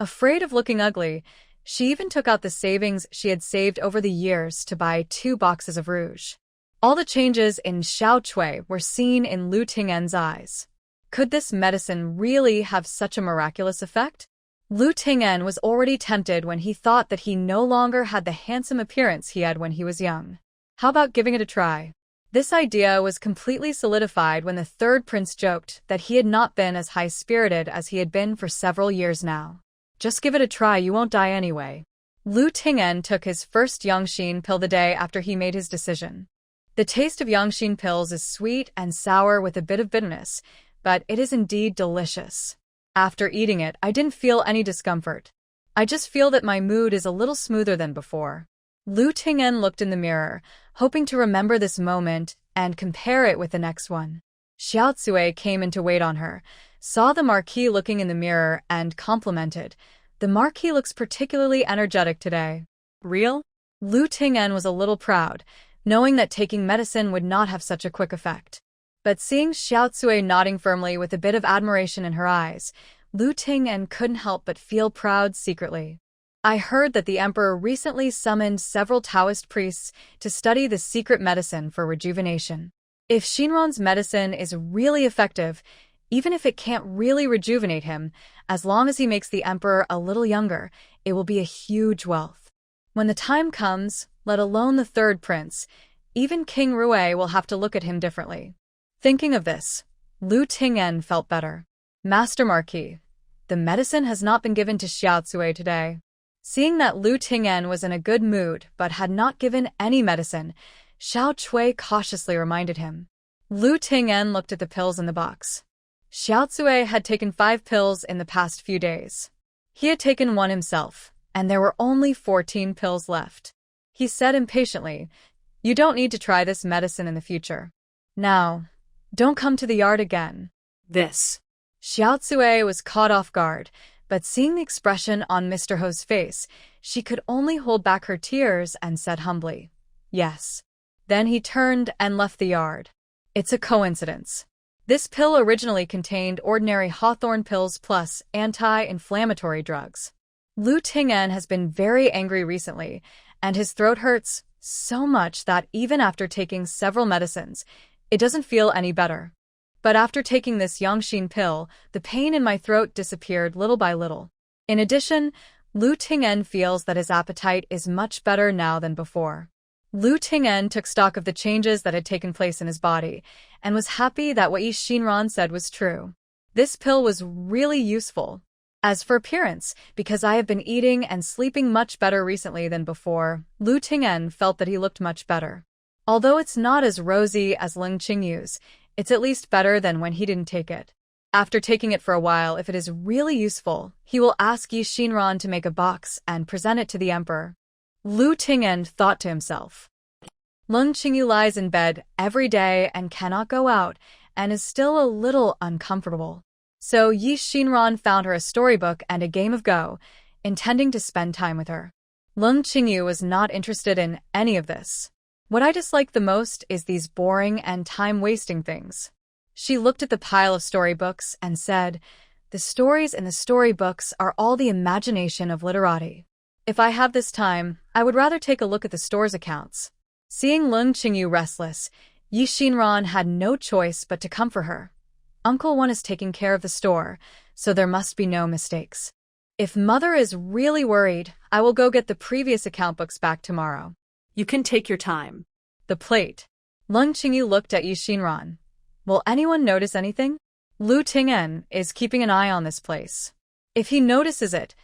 Afraid of looking ugly, she even took out the savings she had saved over the years to buy 2 boxes of rouge. All the changes in Xiao Cui were seen in Ting'en's eyes. Could this medicine really have such a miraculous effect? Ting'en was already tempted when he thought that he no longer had the handsome appearance he had when he was young. How about giving it a try? This idea was completely solidified when the third prince joked that he had not been as high-spirited as he had been for several years now. "Just give it a try, you won't die anyway." Ting'en took his first Yangxin pill the day after he made his decision. The taste of Yangxin pills is sweet and sour with a bit of bitterness, but it is indeed delicious. After eating it, I didn't feel any discomfort. I just feel that my mood is a little smoother than before. Ting'en looked in the mirror, hoping to remember this moment and compare it with the next one. Xiao Cui came in to wait on her, saw the Marquis looking in the mirror, and complimented. "The Marquis looks particularly energetic today." "Real?" Ting'en was a little proud, knowing that taking medicine would not have such a quick effect. But seeing Xiao Cui nodding firmly with a bit of admiration in her eyes, Ting'en couldn't help but feel proud secretly. "I heard that the emperor recently summoned several Taoist priests to study the secret medicine for rejuvenation. If Xinran's medicine is really effective, even if it can't really rejuvenate him, as long as he makes the emperor a little younger, it will be a huge wealth. When the time comes, let alone the third prince. Even King Rui will have to look at him differently. Thinking of this, Lu Ting'en felt better. Master Marquis, the medicine has not been given to Xiaotsue today. Seeing that Lu Ting'en was in a good mood but had not given any medicine, Xiao Cui cautiously reminded him. Lu Ting'en looked at the pills in the box. Xiaotsue had taken 5 pills in the past few days. He had taken 1 himself, and there were only 14 pills left. He said impatiently, "You don't need to try this medicine in the future. Now, don't come to the yard again." This. Xiaotsue was caught off guard, but seeing the expression on Mr. Ho's face, she could only hold back her tears and said humbly, "Yes." Then he turned and left the yard. It's a coincidence. This pill originally contained ordinary hawthorn pills plus anti-inflammatory drugs. Lu Ting'en has been very angry recently, and his throat hurts so much that even after taking several medicines, it doesn't feel any better. But after taking this Yangxin pill, the pain in my throat disappeared little by little. In addition, Lu Ting'en feels that his appetite is much better now than before. Lu Ting'en took stock of the changes that had taken place in his body, and was happy that what Xinran said was true. This pill was really useful. As for appearance, because I have been eating and sleeping much better recently than before, Lu Ting'en felt that he looked much better. Although it's not as rosy as Ling Qingyu's, it's at least better than when he didn't take it. After taking it for a while, if it is really useful, he will ask Xinran to make a box and present it to the emperor. Lu Ting'en thought to himself. Ling Qingyu lies in bed every day and cannot go out, and is still a little uncomfortable. So Xinran found her a storybook and a game of Go, intending to spend time with her. Ling Qingyu was not interested in any of this. What I dislike the most is these boring and time-wasting things. She looked at the pile of storybooks and said, "The stories in the storybooks are all the imagination of literati. If I have this time, I would rather take a look at the store's accounts." Seeing Ling Qingyu restless, Xinran had no choice but to comfort her. Uncle One is taking care of the store, so there must be no mistakes. If Mother is really worried, I will go get the previous account books back tomorrow. You can take your time. The plate. Ling Qingyu looked at Xinran. Will anyone notice anything? Lu Ting'en is keeping an eye on this place. If he notices it,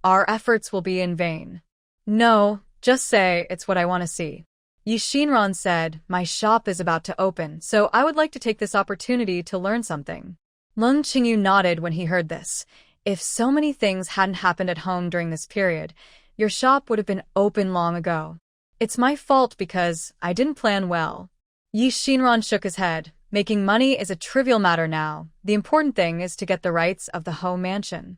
our efforts will be in vain. No, just say it's what I want to see. Xinran said, "My shop is about to open, so I would like to take this opportunity to learn something." Ling Qingyu nodded when he heard this. If so many things hadn't happened at home during this period, your shop would have been open long ago. It's my fault because I didn't plan well. Xinran shook his head. Making money is a trivial matter now. The important thing is to get the rights of the Ho mansion.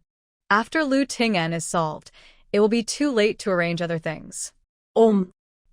After Lu Ting'en is solved, it will be too late to arrange other things.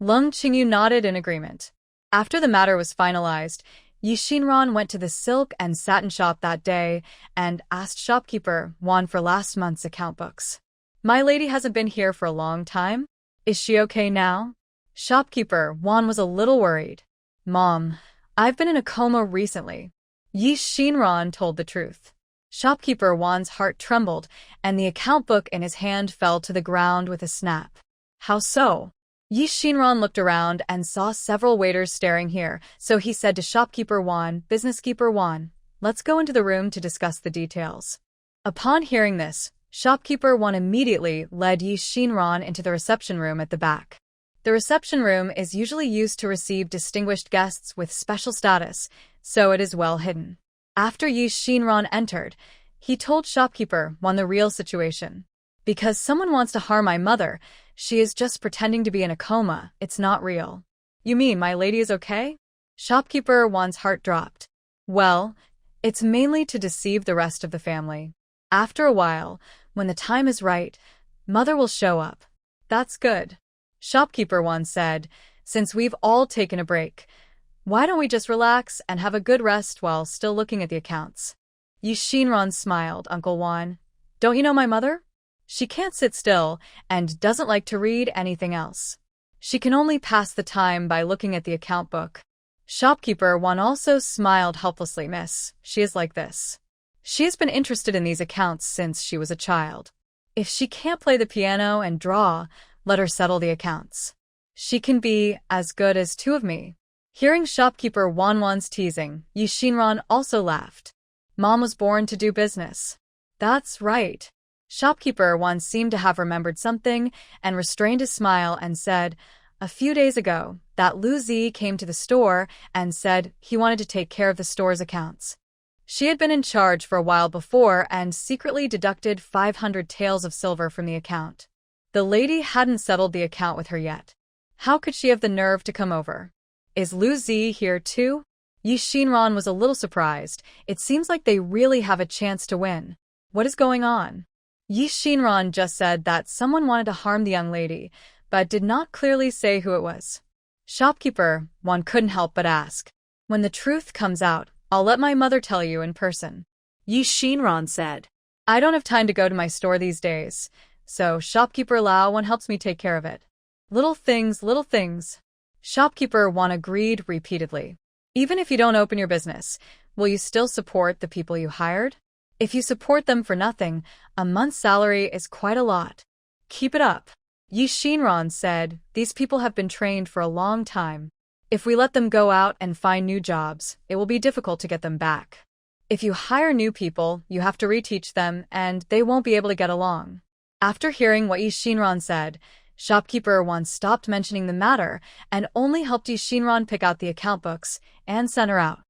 Ling Qingyu nodded in agreement. After the matter was finalized, Xinran went to the silk and satin shop that day and asked shopkeeper Wan for last month's account books. "My lady hasn't been here for a long time. Is she okay now?" Shopkeeper Wan was a little worried. "Mom, I've been in a coma recently." Xinran told the truth. Shopkeeper Wan's heart trembled, and the account book in his hand fell to the ground with a snap. "How so?" Xinran looked around and saw several waiters staring here, so he said to shopkeeper Wan, "Businesskeeper Wan, let's go into the room to discuss the details." Upon hearing this, shopkeeper Wan immediately led Xinran into the reception room at the back. The reception room is usually used to receive distinguished guests with special status, so it is well hidden. After Xinran entered, he told shopkeeper Wan the real situation. "Because someone wants to harm my mother, she is just pretending to be in a coma, it's not real." "You mean my lady is okay?" Shopkeeper Wan's heart dropped. "Well, it's mainly to deceive the rest of the family. After a while, when the time is right, mother will show up." "That's good." Shopkeeper Wan said, "Since we've all taken a break, why don't we just relax and have a good rest while still looking at the accounts?" Xinran smiled. "Uncle Wan, don't you know my mother? She can't sit still and doesn't like to read anything else. She can only pass the time by looking at the account book." Shopkeeper Wan also smiled helplessly. "Miss, she is like this. She has been interested in these accounts since she was a child. If she can't play the piano and draw, let her settle the accounts." She can be as good as two of me. Hearing shopkeeper Wanwan's teasing, Xinran also laughed. Mom was born to do business. That's right. Shopkeeper Wan seemed to have remembered something and restrained his smile and said, a few days ago, that Lu Zi came to the store and said he wanted to take care of the store's accounts. She had been in charge for a while before and secretly deducted 500 taels of silver from the account. The lady hadn't settled the account with her yet. How could she have the nerve to come over? Is Lu Zi here too? Xinran was a little surprised. It seems like they really have a chance to win. What is going on? Xinran just said that someone wanted to harm the young lady, but did not clearly say who it was. Shopkeeper, one couldn't help but ask. When the truth comes out, I'll let my mother tell you in person. Xinran said. I don't have time to go to my store these days, so shopkeeper Lao Wan helps me take care of it. Little things, little things. Shopkeeper Wan agreed repeatedly. Even if you don't open your business, will you still support the people you hired? If you support them for nothing, a month's salary is quite a lot. Keep it up. Xinran said, these people have been trained for a long time. If we let them go out and find new jobs, it will be difficult to get them back. If you hire new people, you have to reteach them and they won't be able to get along. After hearing what Xinran said, shopkeeper Wan stopped mentioning the matter and only helped Xinran pick out the account books and sent her out.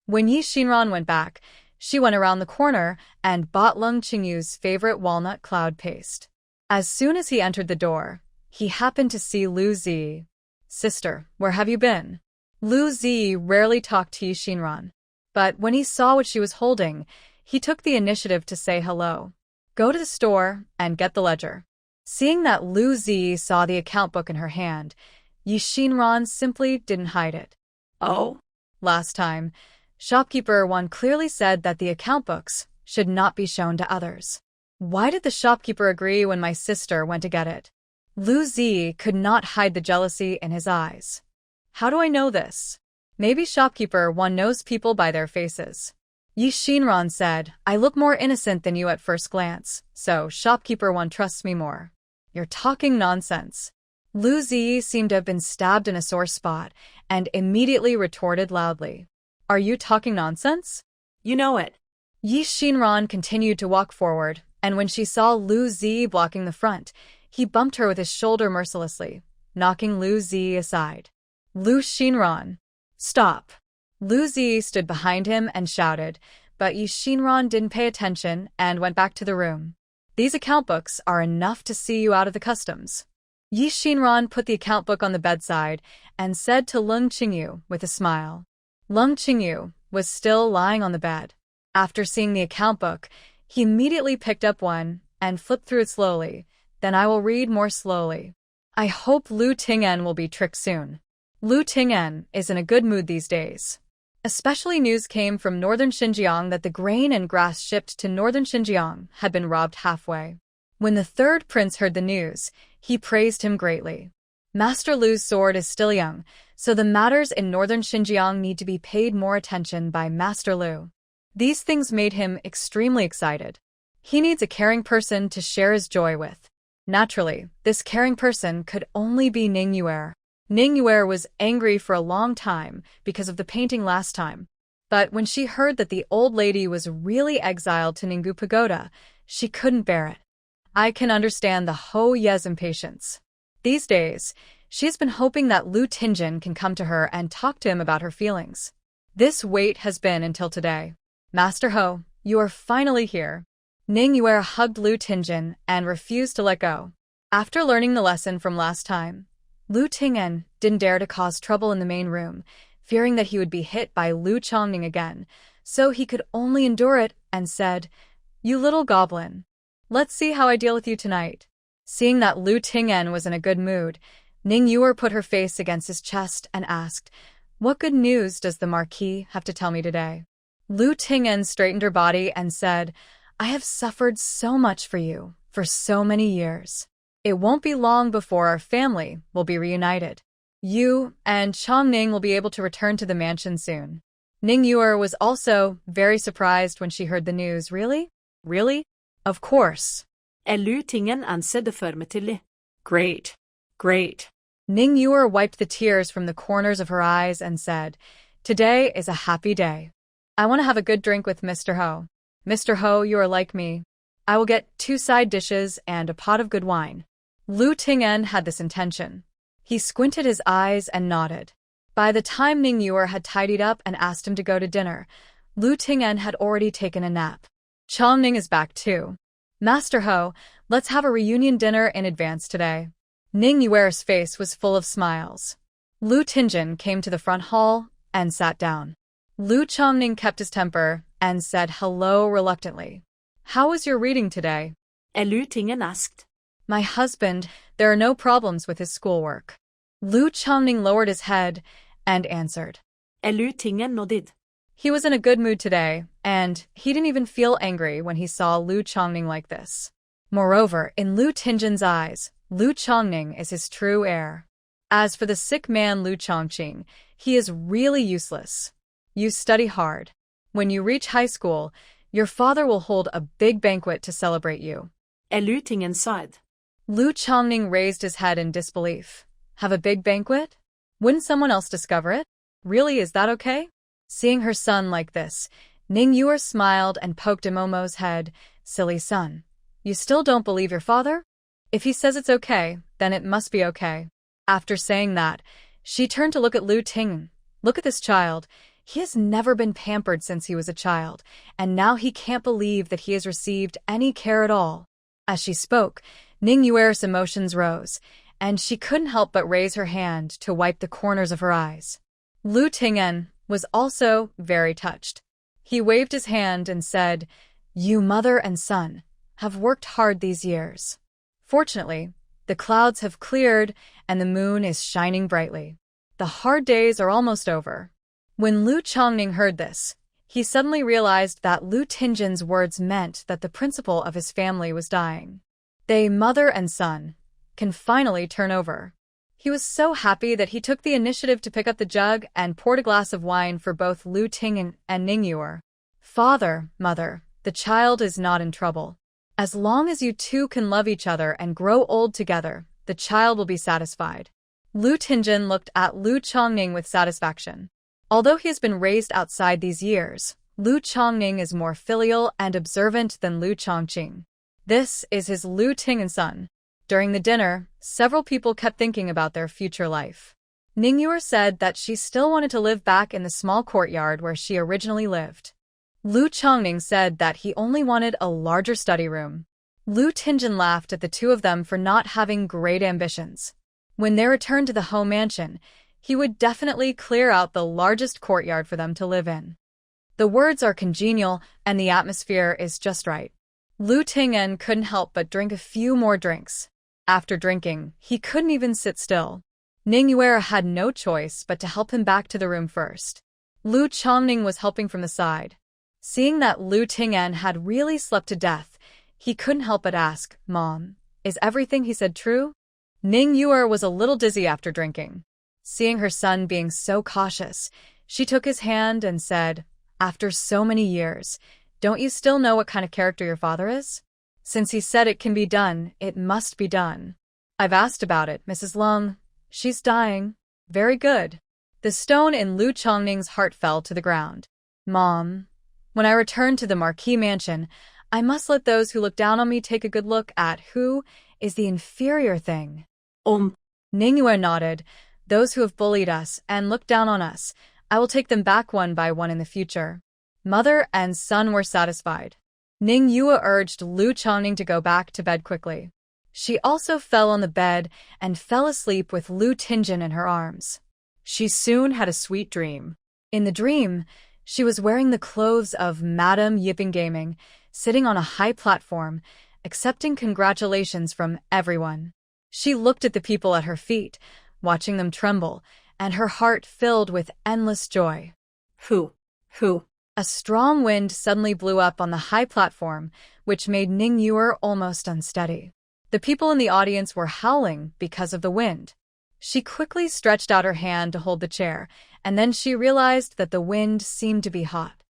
When Xinran went back, she went around the corner and bought Lung Qingyu's favorite walnut cloud paste. As soon as he entered the door, he happened to see Lu Zi. Sister, where have you been? Lu Zi rarely talked to Xinran, but when he saw what she was holding, he took the initiative to say hello. Go to the store and get the ledger. Seeing that Lu Zi saw the account book in her hand, Xinran simply didn't hide it. Oh? Last time, shopkeeper Wan clearly said that the account books should not be shown to others. Why did the shopkeeper agree when my sister went to get it? Lu Zi could not hide the jealousy in his eyes. How do I know this? Maybe shopkeeper Wan knows people by their faces. Xinran said, I look more innocent than you at first glance, so shopkeeper Wan trusts me more. You're talking nonsense. Lu Zi seemed to have been stabbed in a sore spot and immediately retorted loudly. Are you talking nonsense? You know it. Xinran continued to walk forward, and when she saw Lu Zi blocking the front, he bumped her with his shoulder mercilessly, knocking Lu Zi aside. Xinran, stop. Lu Zi stood behind him and shouted, but Xinran didn't pay attention and went back to the room. These account books are enough to see you out of the customs. Xinran put the account book on the bedside and said to Lung Qingyu with a smile. Lung Qingyu was still lying on the bed. After seeing the account book, he immediately picked up one and flipped through it slowly. Then I will read more slowly. I hope Lu Ting'en will be tricked soon. Lu Ting'en is in a good mood these days. Especially news came from northern Xinjiang that the grain and grass shipped to northern Xinjiang had been robbed halfway. When the third prince heard the news, he praised him greatly. Master Lu's sword is still young, so the matters in northern Xinjiang need to be paid more attention by Master Lu. These things made him extremely excited. He needs a caring person to share his joy with. Naturally, this caring person could only be Ning Yuer. Ning Yuer was angry for a long time because of the painting last time. But when she heard that the old lady was really exiled to Ninggu Pagoda, she couldn't bear it. I can understand the Ho Ye's impatience. These days, she's been hoping that Lu Ting'en can come to her and talk to him about her feelings. This wait has been until today. Master Ho, you are finally here. Ning Yuer hugged Lu Ting'en and refused to let go. After learning the lesson from last time, Lu Ting'en didn't dare to cause trouble in the main room, fearing that he would be hit by Lu Chongning again, so he could only endure it and said, You little goblin. Let's see how I deal with you tonight. Seeing that Lu Ting'en was in a good mood, Ning Yuer put her face against his chest and asked, What good news does the Marquis have to tell me today? Lu Ting'en straightened her body and said, I have suffered so much for you, for so many years. It won't be long before our family will be reunited. You and Chongning will be able to return to the mansion soon. Ning Yuer was also very surprised when she heard the news. Really? Really? Of course. Lu Ting'en answered affirmatively. Great. Great. Ning Yuer wiped the tears from the corners of her eyes and said, "Today is a happy day. I want to have a good drink with Mr. Ho. Mr. Ho, you are like me. I will get 2 side dishes and a pot of good wine." Lu Ting'en had this intention. He squinted his eyes and nodded. By the time Ning Yuer had tidied up and asked him to go to dinner, Lu Ting'en had already taken a nap. Chongning is back too. "Master Ho, let's have a reunion dinner in advance today." Ning Yuer's face was full of smiles. Lu Ting'en came to the front hall and sat down. Lu Chongning kept his temper and said hello reluctantly. "How was your reading today?" Lu Ting'en asked. "My husband, there are no problems with his schoolwork." Lu Chongning lowered his head and answered. Lu Ting'en nodded. He was in a good mood today, and he didn't even feel angry when he saw Lu Chongning like this. Moreover, in Lu Ting'en's eyes, Lu Chongning is his true heir. As for the sick man Lu Chongqing, he is really useless. You study hard. When you reach high school, your father will hold a big banquet to celebrate you." Lu Ting'en sighed. Lu Chongning raised his head in disbelief. "Have a big banquet? Wouldn't someone else discover it? Really, is that okay?" Seeing her son like this, Ning Yuer smiled and poked Momo's head. "Silly son. You still don't believe your father? If he says it's okay, then it must be okay." After saying that, she turned to look at Lu Ting'en. "Look at this child. He has never been pampered since he was a child, and now he can't believe that he has received any care at all." As she spoke, Ning Yuer's emotions rose, and she couldn't help but raise her hand to wipe the corners of her eyes. Lu Ting'en was also very touched. He waved his hand and said, "You mother and son have worked hard these years. Fortunately, the clouds have cleared and the moon is shining brightly. The hard days are almost over." When Lu Chongning heard this, he suddenly realized that Lu Ting'en's words meant that the principal of his family was dying. They, mother and son, can finally turn over. He was so happy that he took the initiative to pick up the jug and poured a glass of wine for both Lu Ting'en and Ning Yuer. "Father, mother, the child is not in trouble. As long as you two can love each other and grow old together, the child will be satisfied." Lu Ting'en looked at Lu Chongning with satisfaction. Although he has been raised outside these years, Lu Chongning is more filial and observant than Lu Chongqing. This is his Lu Ting'en son. During the dinner, several people kept thinking about their future life. Ning Yuer said that she still wanted to live back in the small courtyard where she originally lived. Lu Chongning said that he only wanted a larger study room. Lu Ting'en laughed at the two of them for not having great ambitions. When they returned to the Ho mansion, he would definitely clear out the largest courtyard for them to live in. The words are congenial and the atmosphere is just right. Lu Ting'en couldn't help but drink a few more drinks. After drinking, he couldn't even sit still. Ning Yuer had no choice but to help him back to the room first. Lu Chongning was helping from the side. Seeing that Lu Ting'en had really slept to death, he couldn't help but ask, "Mom, is everything he said true?" Ning Yuer was a little dizzy after drinking. Seeing her son being so cautious, she took his hand and said, "After so many years, don't you still know what kind of character your father is? Since he said it can be done, it must be done. I've asked about it, Mrs. Lung. She's dying. Very good." The stone in Lu Chongning's heart fell to the ground. "Mom, when I return to the Marquis Mansion, I must let those who look down on me take a good look at who is the inferior thing." Ning Yuer nodded. "Those who have bullied us and looked down on us, I will take them back one by one in the future." Mother and son were satisfied. Ning Yuer urged Lu Chongning to go back to bed quickly. She also fell on the bed and fell asleep with Lu Ting'en in her arms. She soon had a sweet dream. In the dream, she was wearing the clothes of Madame Yipping Gaming, sitting on a high platform, accepting congratulations from everyone. She looked at the people at her feet, watching them tremble, and her heart filled with endless joy. Who? A strong wind suddenly blew up on the high platform, which made Ning Yuer almost unsteady. The people in the audience were howling because of the wind. She quickly stretched out her hand to hold the chair, and then she realized that the wind seemed to be hot.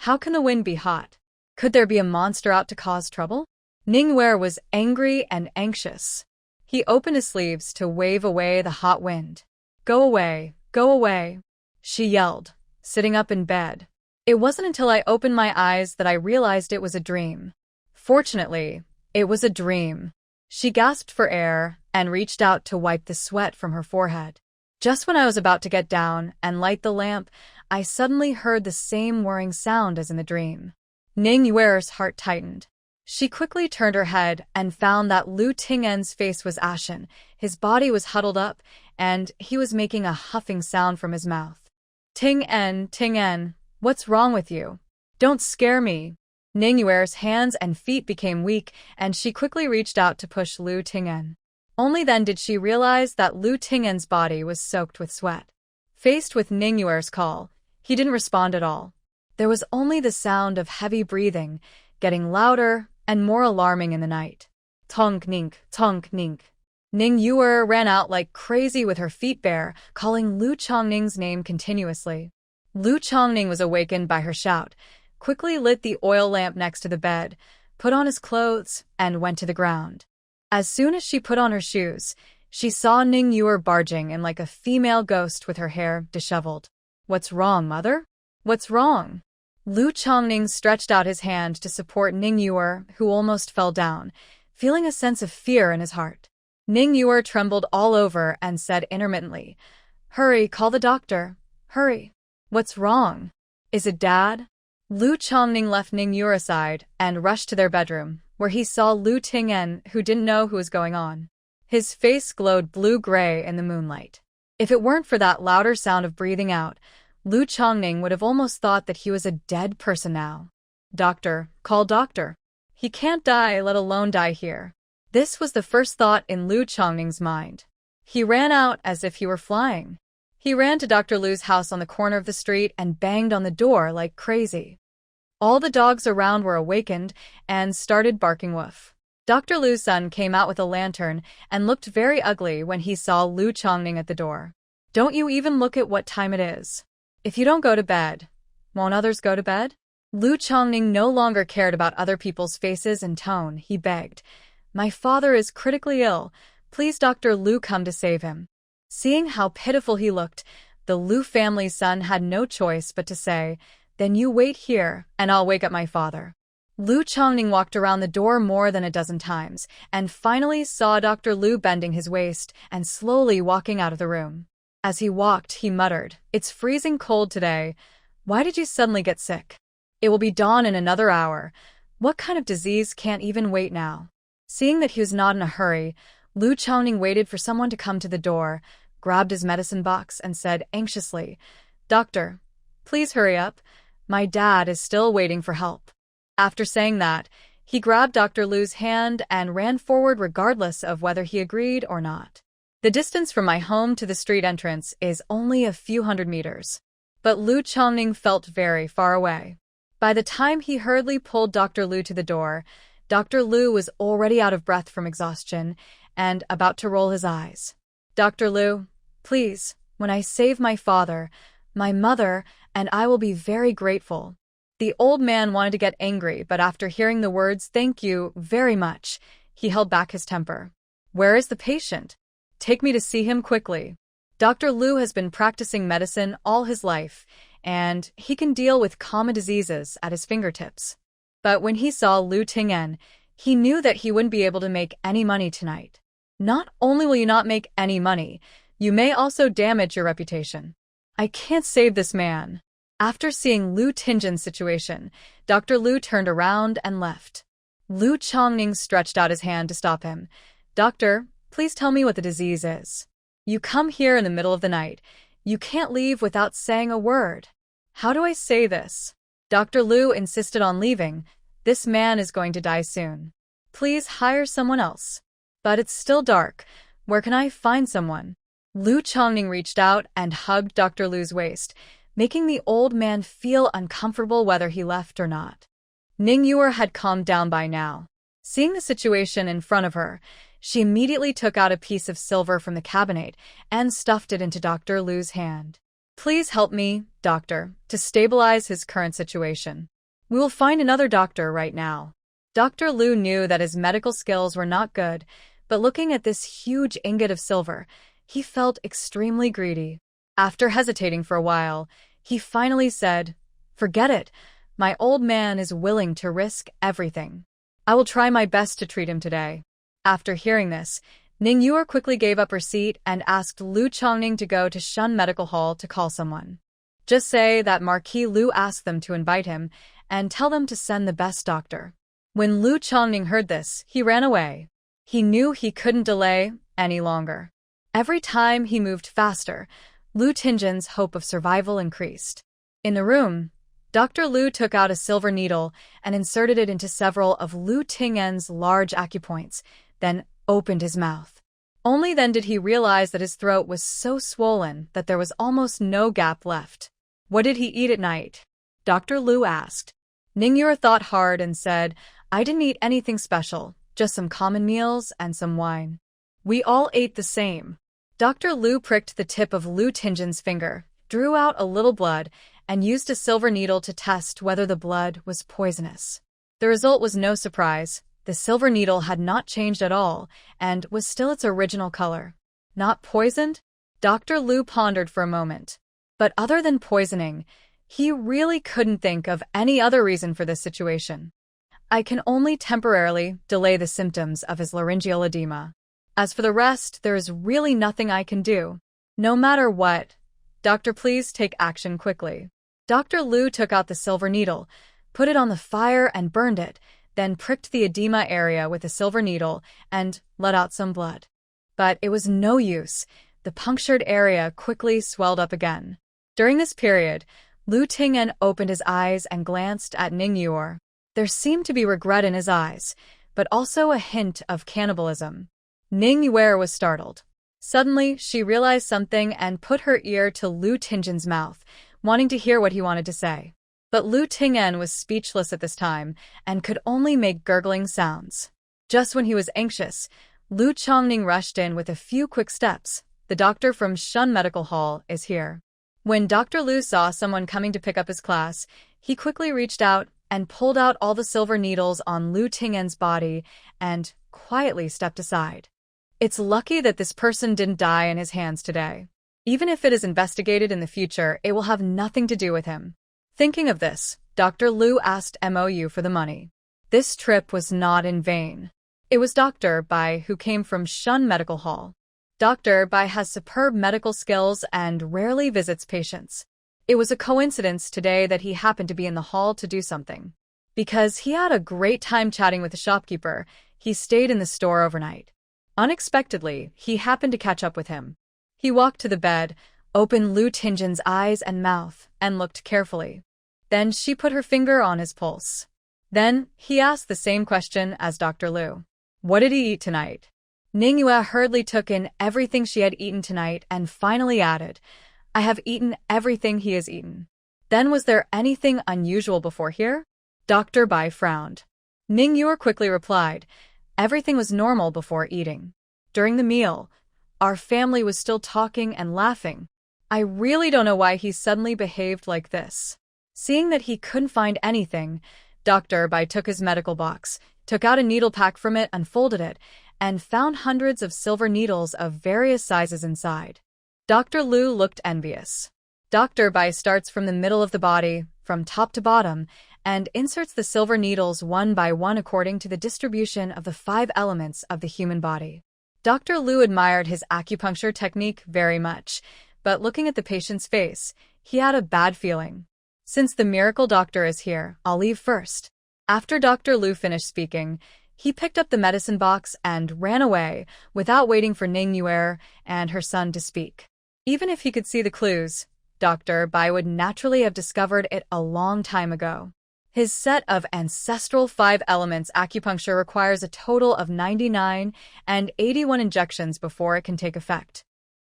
How can the wind be hot? Could there be a monster out to cause trouble? Ning Yuer was angry and anxious. He opened his sleeves to wave away the hot wind. Go away, go away, she yelled, sitting up in bed. It wasn't until I opened my eyes that I realized it was a dream. Fortunately, it was a dream. She gasped for air and reached out to wipe the sweat from her forehead. Just when I was about to get down and light the lamp, I suddenly heard the same whirring sound as in the dream. Ning Yuer's heart tightened. She quickly turned her head and found that Lu Ting'en's face was ashen, his body was huddled up, and he was making a huffing sound from his mouth. Ting'en, Ting'en, what's wrong with you? Don't scare me. Ning Yuer's hands and feet became weak, and she quickly reached out to push Lu Ting'en. Only then did she realize that Lu Ting'en's body was soaked with sweat. Faced with Ning Yuer's call, he didn't respond at all. There was only the sound of heavy breathing, getting louder and more alarming in the night. Tonk nink, tonk nink. Ning Yuer ran out like crazy with her feet bare, calling Lu Chongning's name continuously. Lu Chongning was awakened by her shout, quickly lit the oil lamp next to the bed, put on his clothes, and went to the ground. As soon as she put on her shoes, she saw Ning Yuer barging in like a female ghost with her hair disheveled. What's wrong, mother? What's wrong? Lu Chongning stretched out his hand to support Ning Yuer, who almost fell down, feeling a sense of fear in his heart. Ning Yuer trembled all over and said intermittently, "Hurry, call the doctor. Hurry. What's wrong? Is it Dad?" Lu Chongning left Ning Yuer aside and rushed to their bedroom, where he saw Lu Ting'en, who didn't know who was going on. His face glowed blue-gray in the moonlight. If it weren't for that louder sound of breathing out, Lu Chongning would have almost thought that he was a dead person now. "Doctor, call doctor. He can't die, let alone die here." This was the first thought in Lu Chongning's mind. He ran out as if he were flying. He ran to Dr. Lu's house on the corner of the street and banged on the door like crazy. All the dogs around were awakened and started barking woof. Dr. Lu's son came out with a lantern and looked very ugly when he saw Lu Chongning at the door. "Don't you even look at what time it is. If you don't go to bed, won't others go to bed?" Lu Chongning no longer cared about other people's faces and tone. He begged, "My father is critically ill. Please Dr. Lu come to save him." Seeing how pitiful he looked, the Lu family's son had no choice but to say, "Then you wait here, and I'll wake up my father." Lu Chongning walked around the door more than a dozen times, and finally saw Dr. Lu bending his waist and slowly walking out of the room. As he walked, he muttered, "It's freezing cold today. Why did you suddenly get sick? It will be dawn in another hour. What kind of disease can't even wait now?" Seeing that he was not in a hurry, Lu Chongning waited for someone to come to the door, grabbed his medicine box, and said anxiously, "Doctor, please hurry up. My dad is still waiting for help." After saying that, he grabbed Dr. Lu's hand and ran forward regardless of whether he agreed or not. The distance from my home to the street entrance is only a few hundred meters. But Lu Chongning felt very far away. By the time he hurriedly pulled Dr. Lu to the door, Dr. Lu was already out of breath from exhaustion and about to roll his eyes. "Dr. Lu, please, when I save my father, my mother, and I will be very grateful." The old man wanted to get angry, but after hearing the words, "Thank you very much," he held back his temper. "Where is the patient? Take me to see him quickly." Dr. Lu has been practicing medicine all his life, and he can deal with common diseases at his fingertips. But when he saw Lu Ting'en, he knew that he wouldn't be able to make any money tonight. "Not only will you not make any money, you may also damage your reputation. I can't save this man." After seeing Lu Ting'en's situation, Dr. Lu turned around and left. Lu Chongning stretched out his hand to stop him. "Doctor, please tell me what the disease is. You come here in the middle of the night. You can't leave without saying a word." "How do I say this?" Dr. Lu insisted on leaving. "This man is going to die soon. Please hire someone else." "But it's still dark. Where can I find someone?" Lu Chongning reached out and hugged Dr. Lu's waist, making the old man feel uncomfortable whether he left or not. Ning Yuer had calmed down by now. Seeing the situation in front of her, she immediately took out a piece of silver from the cabinet and stuffed it into Dr. Lu's hand. "Please help me, doctor, to stabilize his current situation. We will find another doctor right now." Dr. Lu knew that his medical skills were not good, But looking at this huge ingot of silver, he felt extremely greedy. After hesitating for a while, he finally said, "Forget it. My old man is willing to risk everything. I will try my best to treat him today." After hearing this, Ningyur quickly gave up her seat and asked Lu Chongning to go to Shun Medical Hall to call someone. Just say that Marquis Lu asked them to invite him and tell them to send the best doctor. When Lu Chongning heard this, he ran away. He knew he couldn't delay any longer. Every time he moved faster, Lu Ting'en's hope of survival increased. In the room, Dr. Lu took out a silver needle and inserted it into several of Lu Ting'en's large acupoints, then opened his mouth. Only then did he realize that his throat was so swollen that there was almost no gap left. "What did he eat at night?" Dr. Lu asked. Ningyur thought hard and said, "I didn't eat anything special, just some common meals and some wine." "We all ate the same." Dr. Lu pricked the tip of Lu Ting'en's finger, drew out a little blood, and used a silver needle to test whether the blood was poisonous. The result was no surprise. The silver needle had not changed at all, and was still its original color. Not poisoned? Dr. Lu pondered for a moment. But other than poisoning, he really couldn't think of any other reason for this situation. "I can only temporarily delay the symptoms of his laryngeal edema. As for the rest, there is really nothing I can do. No matter what. Doctor, please take action quickly." Dr. Lu took out the silver needle, put it on the fire and burned it, then pricked the edema area with a silver needle and let out some blood. But it was no use. The punctured area quickly swelled up again. During this period, Lu Ting'en opened his eyes and glanced at Ningyur. There seemed to be regret in his eyes, but also a hint of cannibalism. Ningyur was startled. Suddenly, she realized something and put her ear to Lu Ting'en's mouth, wanting to hear what he wanted to say. But Lu Ting'en was speechless at this time and could only make gurgling sounds. Just when he was anxious, Lu Chongning rushed in with a few quick steps. "The doctor from Shun Medical Hall is here." When Dr. Lu saw someone coming to pick up his class, he quickly reached out and pulled out all the silver needles on Lu Ting'en's body and quietly stepped aside. "It's lucky that this person didn't die in his hands today. Even if it is investigated in the future, it will have nothing to do with him." Thinking of this, Dr. Lu asked Mou for the money. This trip was not in vain. It was Dr. Bai who came from Shun Medical Hall. Dr. Bai has superb medical skills and rarely visits patients. It was a coincidence today that he happened to be in the hall to do something. Because he had a great time chatting with the shopkeeper, he stayed in the store overnight. Unexpectedly, he happened to catch up with him. He walked to the bed, opened Lu Ting'en's eyes and mouth, and looked carefully. Then she put her finger on his pulse. Then he asked the same question as Dr. Lu. "What did he eat tonight?" Ningyue hurriedly took in everything she had eaten tonight and finally added, "I have eaten everything he has eaten." "Then was there anything unusual before here?" Dr. Bai frowned. Ningyue quickly replied, "Everything was normal before eating. During the meal, our family was still talking and laughing. I really don't know why he suddenly behaved like this." Seeing that he couldn't find anything, Dr. Bai took his medical box, took out a needle pack from it, unfolded it, and found hundreds of silver needles of various sizes inside. Dr. Lu looked envious. Dr. Bai starts from the middle of the body, from top to bottom, and inserts the silver needles one by one according to the distribution of the 5 elements of the human body. Dr. Lu admired his acupuncture technique very much, but looking at the patient's face, he had a bad feeling. "Since the miracle doctor is here, I'll leave first." After Dr. Lu finished speaking, he picked up the medicine box and ran away without waiting for Ningyue and her son to speak. Even if he could see the clues, Dr. Bai would naturally have discovered it a long time ago. His set of ancestral 5 elements acupuncture requires a total of 99 and 81 injections before it can take effect.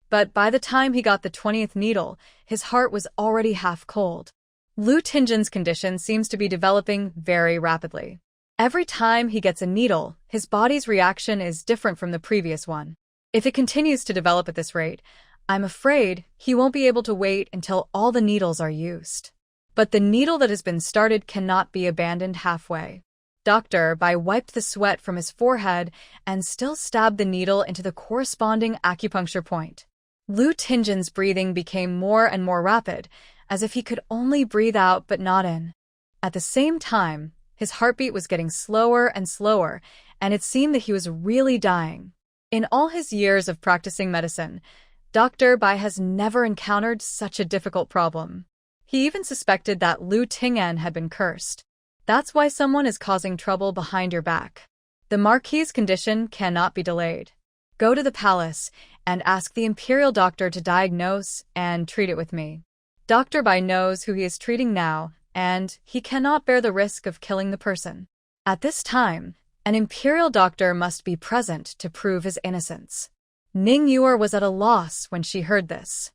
But by the time he got the 20th needle, his heart was already half cold. Lu Ting'en's condition seems to be developing very rapidly. Every time he gets a needle, his body's reaction is different from the previous one. If it continues to develop at this rate, I'm afraid he won't be able to wait until all the needles are used. But the needle that has been started cannot be abandoned halfway. Dr. Bai wiped the sweat from his forehead and still stabbed the needle into the corresponding acupuncture point. Lu Ting'en's breathing became more and more rapid, as if he could only breathe out but not in. At the same time, his heartbeat was getting slower and slower, and it seemed that he was really dying. In all his years of practicing medicine, Dr. Bai has never encountered such a difficult problem. He even suspected that Lu Ting'en had been cursed. That's why someone is causing trouble behind your back. The Marquis's condition cannot be delayed. Go to the palace and ask the imperial doctor to diagnose and treat it with me. Dr. Bai knows who he is treating now, and he cannot bear the risk of killing the person. At this time, an imperial doctor must be present to prove his innocence. Ning Yuer was at a loss when she heard this.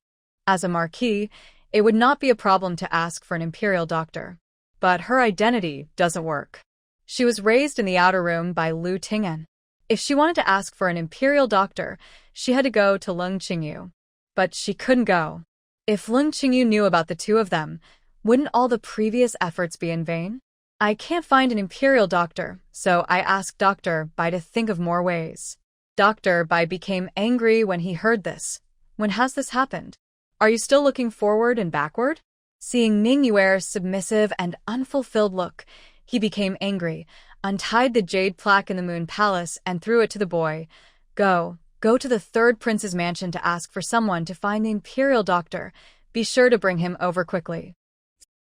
As a marquis, it would not be a problem to ask for an imperial doctor. But her identity doesn't work. She was raised in the outer room by Lu Ting'en. If she wanted to ask for an imperial doctor, she had to go to Lung Qingyu. But she couldn't go. If Lung Qingyu knew about the two of them, wouldn't all the previous efforts be in vain? I can't find an imperial doctor, so I asked Dr. Bai to think of more ways. Dr. Bai became angry when he heard this. When has this happened? Are you still looking forward and backward? Seeing Ning Yuer's submissive and unfulfilled look, he became angry, untied the jade plaque in the Moon Palace and threw it to the boy. Go to the third prince's mansion to ask for someone to find the imperial doctor. Be sure to bring him over quickly.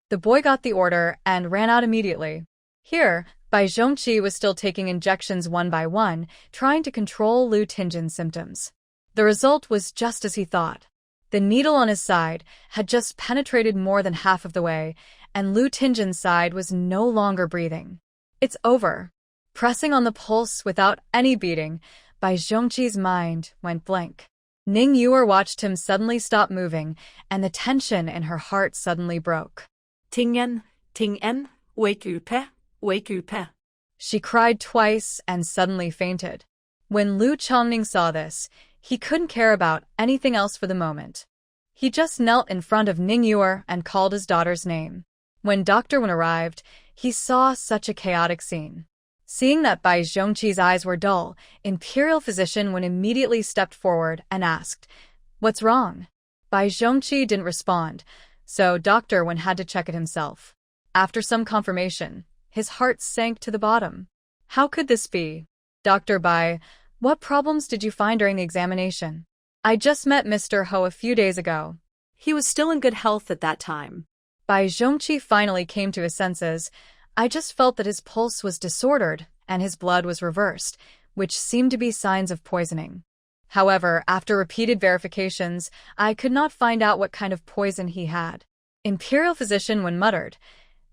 The boy got the order and ran out immediately. Here, Bai Zhongqi was still taking injections one by one, trying to control Lu Ting'en's symptoms. The result was just as he thought. The needle on his side had just penetrated more than half of the way, and Lu Ting'en's side was no longer breathing. It's over. Pressing on the pulse without any beating, Bai Zhongqi's mind went blank. Ning Yuer watched him suddenly stop moving, and the tension in her heart suddenly broke. Ting'en, wake up. She cried twice and suddenly fainted. When Lu Chongning saw this, he couldn't care about anything else for the moment. He just knelt in front of Ning Yuer and called his daughter's name. When Dr. Wen arrived, he saw such a chaotic scene. Seeing that Bai Zhongqi's eyes were dull, Imperial Physician Wen immediately stepped forward and asked, "What's wrong?" Bai Zhongqi didn't respond, so Dr. Wen had to check it himself. After some confirmation, his heart sank to the bottom. How could this be? Dr. Bai, what problems did you find during the examination? I just met Mr. Ho a few days ago. He was still in good health at that time. Bai Zhongqi finally came to his senses. I just felt that his pulse was disordered and his blood was reversed, which seemed to be signs of poisoning. However, after repeated verifications, I could not find out what kind of poison he had. Imperial Physician Wen muttered,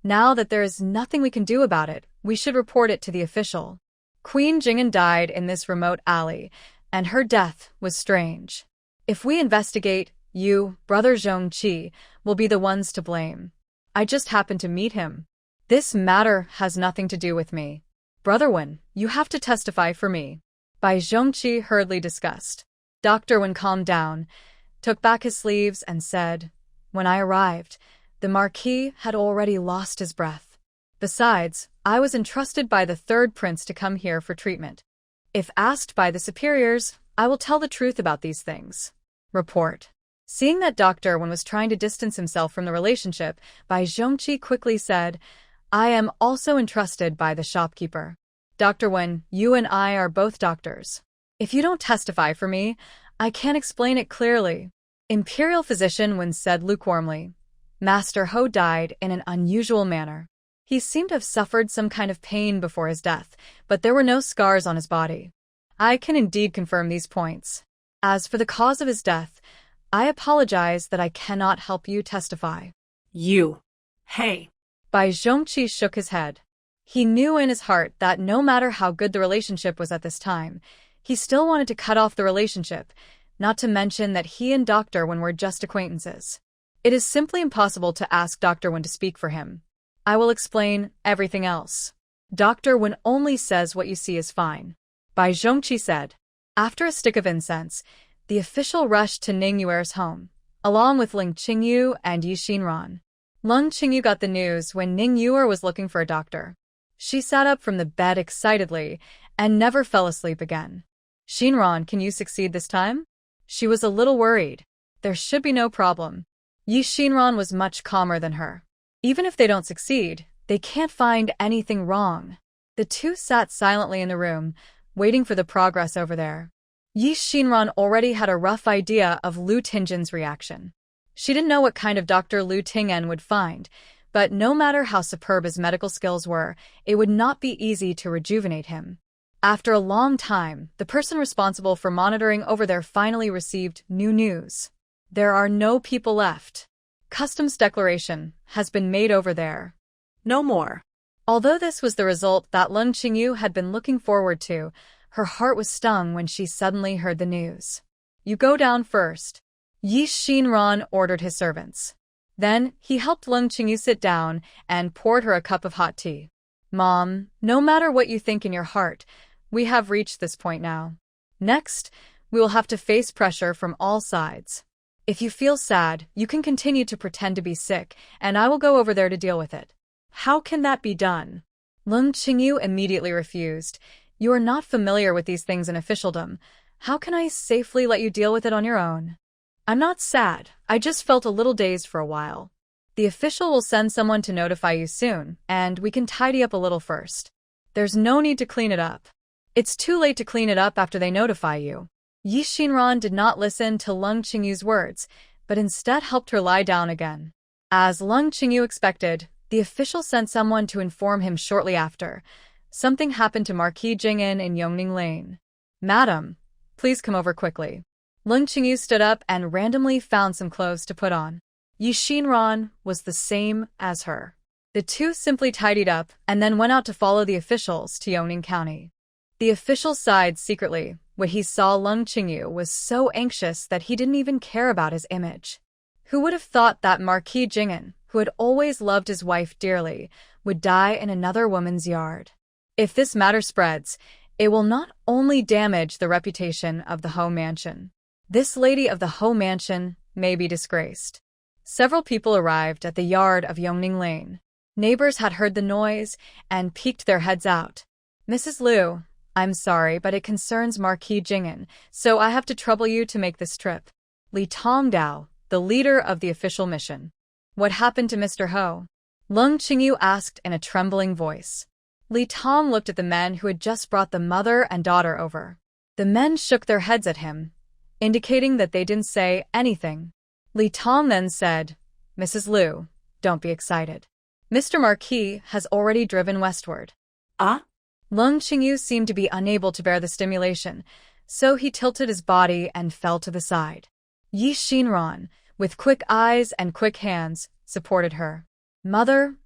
"Now that there is nothing we can do about it, we should report it to the official." Queen Jing'an died in this remote alley, and her death was strange. If we investigate, you, Brother Zhongqi, will be the ones to blame. I just happened to meet him. This matter has nothing to do with me. Brother Wen, you have to testify for me. Bai Zhongqi hurriedly discussed. Dr. Wen calmed down, took back his sleeves and said, "When I arrived, the Marquis had already lost his breath. Besides, I was entrusted by the third prince to come here for treatment. If asked by the superiors, I will tell the truth about these things. Report." Seeing that Dr. Wen was trying to distance himself from the relationship, Bai Zhongqi quickly said, "I am also entrusted by the shopkeeper. Dr. Wen, you and I are both doctors. If you don't testify for me, I can't explain it clearly." Imperial Physician Wen said lukewarmly, "Master Ho died in an unusual manner. He seemed to have suffered some kind of pain before his death, but there were no scars on his body. I can indeed confirm these points. As for the cause of his death, I apologize that I cannot help you testify." You. Hey. Bai Zhongqi shook his head. He knew in his heart that no matter how good the relationship was at this time, he still wanted to cut off the relationship, not to mention that he and Dr. Wen were just acquaintances. It is simply impossible to ask Dr. Wen to speak for him. I will explain everything else. Dr. Wen only says what you see is fine. Bai Zhongqi said. After a stick of incense, the official rushed to Ning Yuer's home, along with Lung Qingyu and Xinran. Lung Qingyu got the news when Ning Yuer was looking for a doctor. She sat up from the bed excitedly and never fell asleep again. Xinran, can you succeed this time? She was a little worried. There should be no problem. Xinran was much calmer than her. Even if they don't succeed, they can't find anything wrong. The two sat silently in the room, waiting for the progress over there. Xinran already had a rough idea of Lu Ting'en's reaction. She didn't know what kind of doctor Lu Ting'en would find, but no matter how superb his medical skills were, it would not be easy to rejuvenate him. After a long time, the person responsible for monitoring over there finally received new news. There are no people left. Customs declaration has been made over there. No more. Although this was the result that Lung Qingyu had been looking forward to, her heart was stung when she suddenly heard the news. You go down first. Xinran ordered his servants. Then, he helped Lung Qingyu sit down and poured her a cup of hot tea. Mom, no matter what you think in your heart, we have reached this point now. Next, we will have to face pressure from all sides. If you feel sad, you can continue to pretend to be sick, and I will go over there to deal with it. How can that be done? Lung Qingyu immediately refused. You are not familiar with these things in officialdom. How can I safely let you deal with it on your own? I'm not sad. I just felt a little dazed for a while. The official will send someone to notify you soon, and we can tidy up a little first. There's no need to clean it up. It's too late to clean it up after they notify you. Xinran did not listen to Lung Qingyu's words, but instead helped her lie down again. As Lung Qingyu expected, the official sent someone to inform him shortly after. Something happened to Marquis Ting'en in Yongning Lane. Madam, please come over quickly. Lung Qingyu stood up and randomly found some clothes to put on. Xinran was the same as her. The two simply tidied up and then went out to follow the officials to Yongning County. The official sighed secretly when he saw Lung Qingyu was so anxious that he didn't even care about his image. Who would have thought that Marquis Ting'en, who had always loved his wife dearly, would die in another woman's yard? If this matter spreads, it will not only damage the reputation of the Ho Mansion. This lady of the Ho Mansion may be disgraced. Several people arrived at the yard of Yongning Lane. Neighbors had heard the noise and peeked their heads out. Mrs. Liu, I'm sorry, but it concerns Marquis Ting'en, so I have to trouble you to make this trip. Li Tongdao, the leader of the official mission. What happened to Mr. Ho? Lung Qingyu asked in a trembling voice. Li Tong looked at the men who had just brought the mother and daughter over. The men shook their heads at him, indicating that they didn't say anything. Li Tong then said, Mrs. Liu, don't be excited. Mr. Marquis has already driven westward. Ah? Lung Qingyu seemed to be unable to bear the stimulation, so he tilted his body and fell to the side. Xinran, with quick eyes and quick hands, supported her. Mother,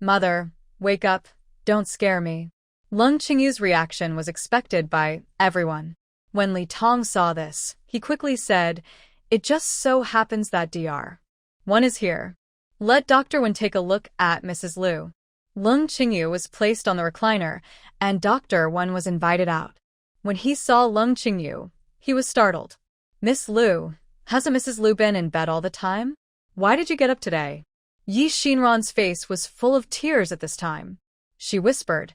wake up, don't scare me. Lung Qingyu's reaction was expected by everyone. When Li Tong saw this, he quickly said, It just so happens that Dr. Wen is here. Let Dr. Wen take a look at Mrs. Liu. Lung Qingyu was placed on the recliner, and Dr. Wen was invited out. When he saw Lung Qingyu, he was startled. Miss Liu, hasn't Mrs. Liu been in bed all the time? Why did you get up today? Xinran's face was full of tears at this time. She whispered,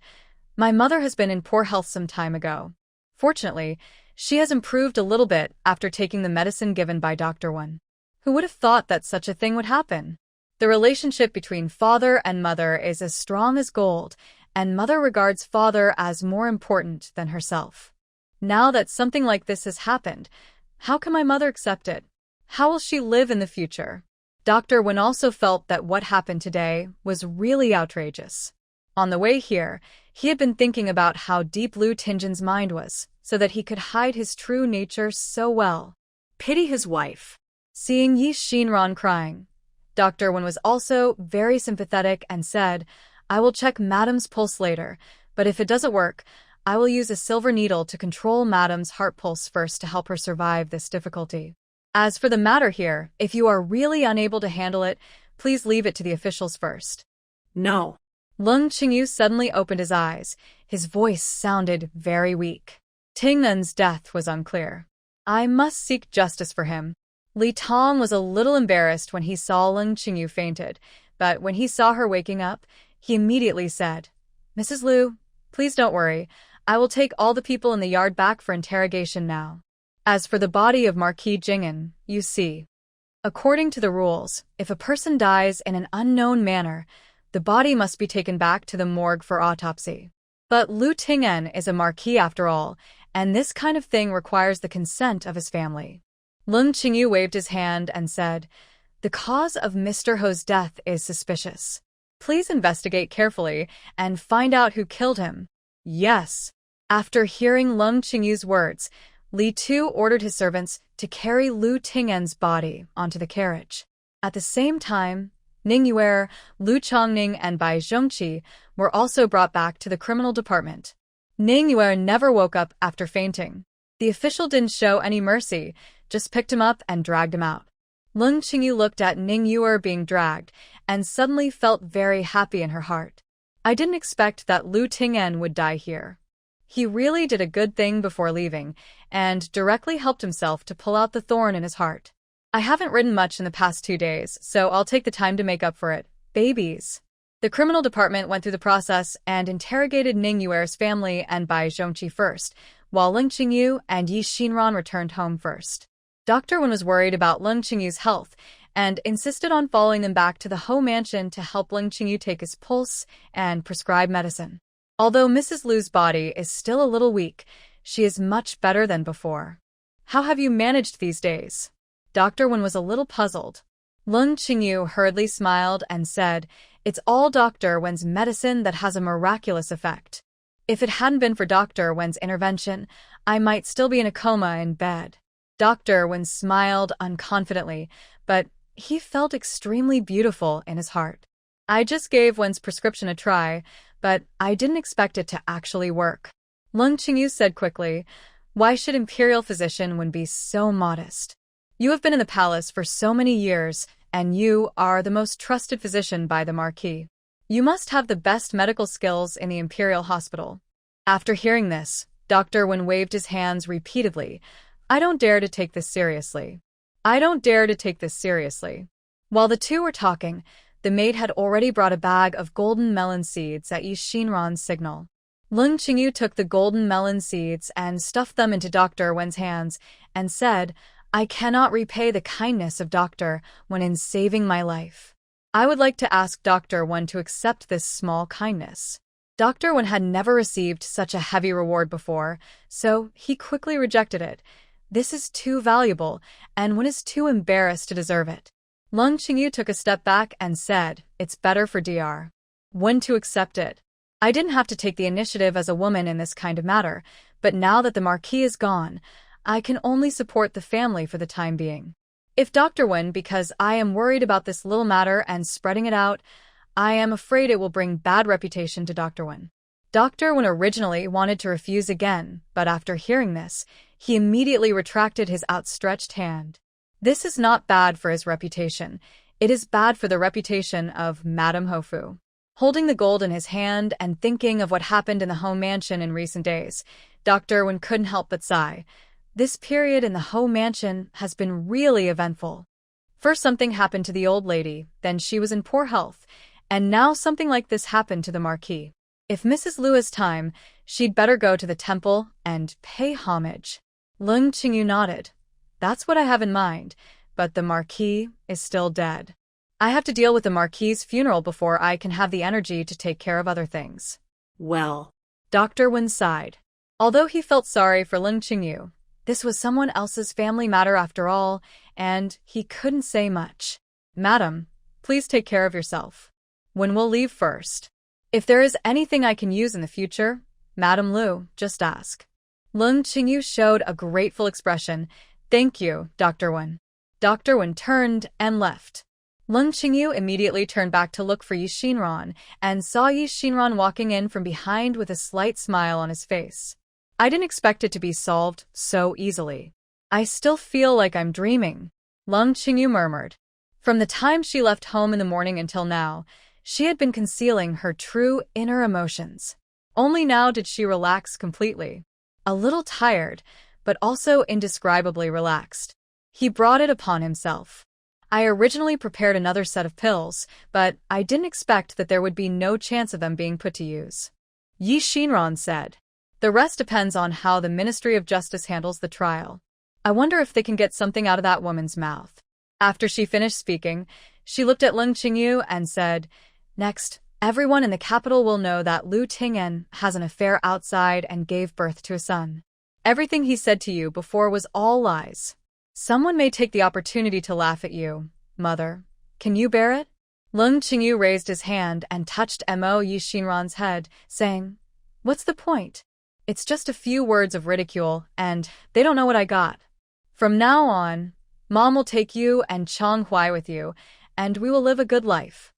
My mother has been in poor health some time ago. Fortunately, she has improved a little bit after taking the medicine given by Dr. Wen. Who would have thought that such a thing would happen? The relationship between father and mother is as strong as gold, and mother regards father as more important than herself. Now that something like this has happened, how can my mother accept it? How will she live in the future? Dr. Wen also felt that what happened today was really outrageous. On the way here, he had been thinking about how deep Lu Ting'en's mind was, so that he could hide his true nature so well. Pity his wife. Seeing Xinran crying, Dr. Wen was also very sympathetic and said, I will check Madam's pulse later, but if it doesn't work, I will use a silver needle to control Madam's heart pulse first to help her survive this difficulty. As for the matter here, if you are really unable to handle it, please leave it to the officials first. No. Lung Qingyu suddenly opened his eyes. His voice sounded very weak. Ting'en's death was unclear. I must seek justice for him. Li Tong was a little embarrassed when he saw Lung Qingyu fainted, but when he saw her waking up, he immediately said, Mrs. Liu, Please don't worry. I will take all the people in the yard back for interrogation now. As for the body of Marquis Ting'en, you see. According to the rules, if a person dies in an unknown manner, the body must be taken back to the morgue for autopsy. But Lu Ting'en is a marquis after all, and this kind of thing requires the consent of his family. Lung Qingyu waved his hand and said, "The cause of Mr. Ho's death is suspicious. Please investigate carefully and find out who killed him." Yes. After hearing Lung Qingyu's words, Li Tu ordered his servants to carry Lu Ting'en's body onto the carriage. At the same time, Ning Yuer, Lu Chongning, and Bai Zhongqi were also brought back to the criminal department. Ning Yuer never woke up after fainting. The official didn't show any mercy, just picked him up and dragged him out. Lung Qingyu looked at Ning Yuer being dragged and suddenly felt very happy in her heart. I didn't expect that Lu Ting'en would die here. He really did a good thing before leaving and directly helped himself to pull out the thorn in his heart. I haven't written much in the past 2 days, so I'll take the time to make up for it. Babies. The criminal department went through the process and interrogated Ning Yuer's family and Bai Zhongqi first, while Lung Qingyu and Yi Xinran returned home first. Dr. Wen was worried about Lung Qingyu's health and insisted on following them back to the Ho mansion to help Lung Qingyu take his pulse and prescribe medicine. Although Mrs. Lu's body is still a little weak, she is much better than before. How have you managed these days? Dr. Wen was a little puzzled. Lung Qingyu hurriedly smiled and said, "It's all Dr. Wen's medicine that has a miraculous effect. If it hadn't been for Dr. Wen's intervention, I might still be in a coma in bed." Dr. Wen smiled unconfidently, but he felt extremely beautiful in his heart. "I just gave Wen's prescription a try, but I didn't expect it to actually work." Lung Qingyu said quickly, "Why should Imperial Physician Wen be so modest? You have been in the palace for so many years, and you are the most trusted physician by the Marquis. You must have the best medical skills in the Imperial Hospital." After hearing this, Dr. Wen waved his hands repeatedly. "I don't dare to take this seriously. I don't dare to take this seriously." While the two were talking, the maid had already brought a bag of golden melon seeds at Yi Xinran's signal. Lung Qingyu took the golden melon seeds and stuffed them into Dr. Wen's hands and said, "I cannot repay the kindness of Dr. Wen in saving my life. I would like to ask Dr. Wen to accept this small kindness." Dr. Wen had never received such a heavy reward before, so he quickly rejected it. This is too valuable, and Wen is too embarrassed to deserve it. Lung Qingyu took a step back and said, "It's better for Dr. Wen to accept it. I didn't have to take the initiative as a woman in this kind of matter, but now that the Marquis is gone, I can only support the family for the time being. If Dr. Wen, because I am worried about this little matter and spreading it out, I am afraid it will bring bad reputation to Dr. Wen." Dr. Wen originally wanted to refuse again, but after hearing this, he immediately retracted his outstretched hand. This is not bad for his reputation. It is bad for the reputation of Madame Hofu. Holding the gold in his hand and thinking of what happened in the Ho mansion in recent days, Dr. Wen couldn't help but sigh. This period in the Ho mansion has been really eventful. First something happened to the old lady, then she was in poor health, and now something like this happened to the Marquis. If Mrs. Lu has time, she'd better go to the temple and pay homage. Lung Qingyu nodded. "That's what I have in mind, but the Marquis is still dead. I have to deal with the Marquis's funeral before I can have the energy to take care of other things." Well, Dr. Wen sighed. Although he felt sorry for Lung Qingyu, this was someone else's family matter after all, and he couldn't say much. "Madam, please take care of yourself. Wen will leave first. If there is anything I can use in the future, Madam Lu, just ask." Lung Qingyu showed a grateful expression. "Thank you, Dr. Wen." Dr. Wen turned and left. Lung Qingyu immediately turned back to look for Yi Xinran and saw Yi Xinran walking in from behind with a slight smile on his face. "I didn't expect it to be solved so easily. I still feel like I'm dreaming," Lung Qingyu murmured. From the time she left home in the morning until now, she had been concealing her true inner emotions. Only now did she relax completely. A little tired, but also indescribably relaxed. He brought it upon himself. "I originally prepared another set of pills, but I didn't expect that there would be no chance of them being put to use. Xinran said. The rest depends on how the Ministry of Justice handles the trial. I wonder if they can get something out of that woman's mouth. After she finished speaking, she looked at Lung Qingyu and said, Next, everyone in the capital will know that Lu Ting'en has an affair outside and gave birth to a son. Everything he said to you before was all lies. Someone may take the opportunity to laugh at you, mother. Can you bear it? Lung Qingyu raised his hand and touched Mo Xinran's head, saying, What's the point? It's just a few words of ridicule, and they don't know what I got. From now on, Mom will take you and Chong Hui with you, and we will live a good life.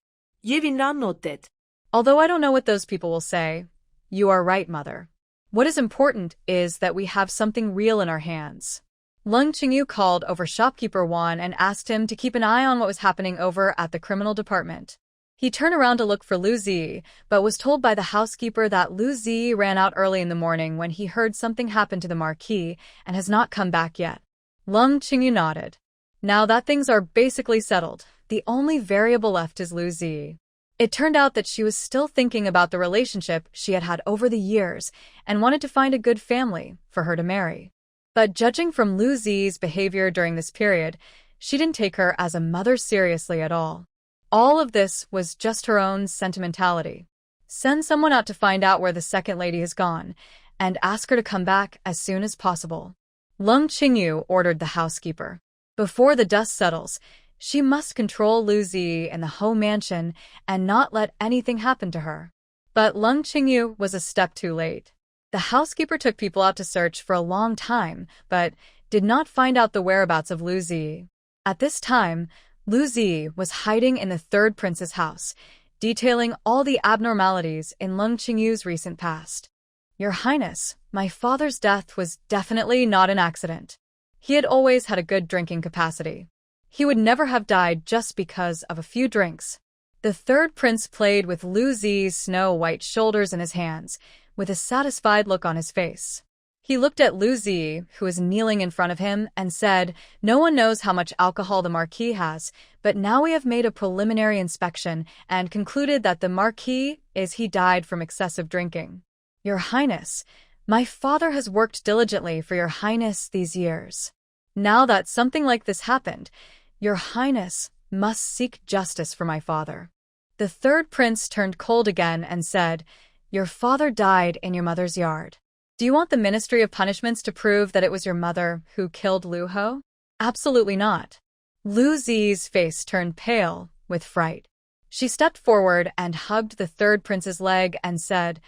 Xinran nodded. Although I don't know what those people will say, you are right, mother. What is important is that we have something real in our hands. Lung Qingyu called over shopkeeper Wan and asked him to keep an eye on what was happening over at the criminal department. He turned around to look for Lu Zi, but was told by the housekeeper that Lu Zi ran out early in the morning when he heard something happen to the marquis and has not come back yet. Lung Qingyu nodded. Now that things are basically settled, the only variable left is Lu Zi. It turned out that she was still thinking about the relationship she had had over the years and wanted to find a good family for her to marry. But judging from Lu Zi's behavior during this period, she didn't take her as a mother seriously at all. All of this was just her own sentimentality. Send someone out to find out where the second lady has gone, and ask her to come back as soon as possible. Lung Qingyu ordered the housekeeper. Before the dust settles, she must control Lu Zi in the Ho mansion and not let anything happen to her. But Lung Qingyu was a step too late. The housekeeper took people out to search for a long time, but did not find out the whereabouts of Lu Zi. At this time, Lu Zi was hiding in the third prince's house, detailing all the abnormalities in Lung Qingyu's recent past. Your Highness, my father's death was definitely not an accident. He had always had a good drinking capacity. He would never have died just because of a few drinks. The third prince played with Lu Zi's snow-white shoulders in his hands, with a satisfied look on his face. He looked at Lu Zi, who was kneeling in front of him, and said, No one knows how much alcohol the Marquis has, but now we have made a preliminary inspection and concluded that the Marquis he died from excessive drinking. Your Highness, my father has worked diligently for Your Highness these years. Now that something like this happened, Your Highness must seek justice for my father. The third prince turned cold again and said, Your father died in your mother's yard. Do you want the Ministry of Punishments to prove that it was your mother who killed Lu Ho? Absolutely not. Lu Zi's face turned pale with fright. She stepped forward and hugged the third prince's leg and said,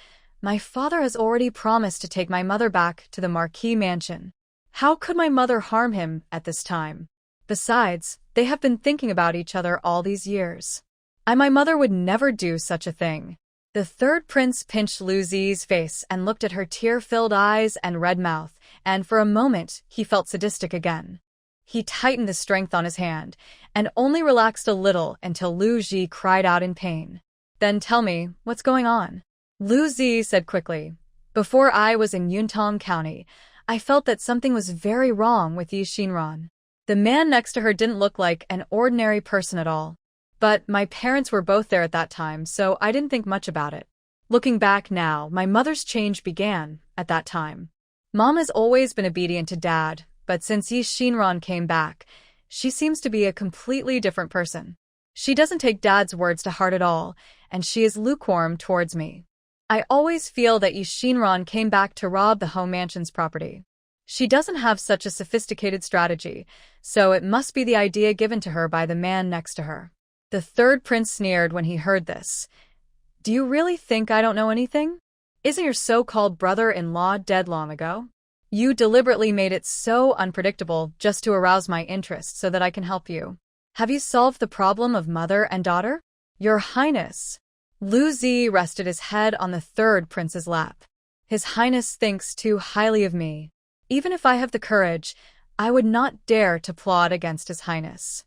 My father has already promised to take my mother back to the Marquis mansion. How could my mother harm him at this time? Besides, they have been thinking about each other all these years. My mother would never do such a thing. The third prince pinched Lu Zi's face and looked at her tear-filled eyes and red mouth, and for a moment he felt sadistic again. He tightened the strength on his hand, and only relaxed a little until Lu Zi cried out in pain. Then tell me, what's going on? Lu Zi said quickly. Before I was in Yuntong County, I felt that something was very wrong with Xinran. The man next to her didn't look like an ordinary person at all. But my parents were both there at that time, so I didn't think much about it. Looking back now, my mother's change began at that time. Mom has always been obedient to Dad, but since Xinran came back, she seems to be a completely different person. She doesn't take Dad's words to heart at all, and she is lukewarm towards me. I always feel that Xinran came back to rob the Ho mansion's property. She doesn't have such a sophisticated strategy, so it must be the idea given to her by the man next to her. The third prince sneered when he heard this. Do you really think I don't know anything? Isn't your so-called brother-in-law dead long ago? You deliberately made it so unpredictable just to arouse my interest so that I can help you. Have you solved the problem of mother and daughter? Your Highness. Lu Zi rested his head on the third prince's lap. His Highness thinks too highly of me. Even if I have the courage, I would not dare to plot against His Highness.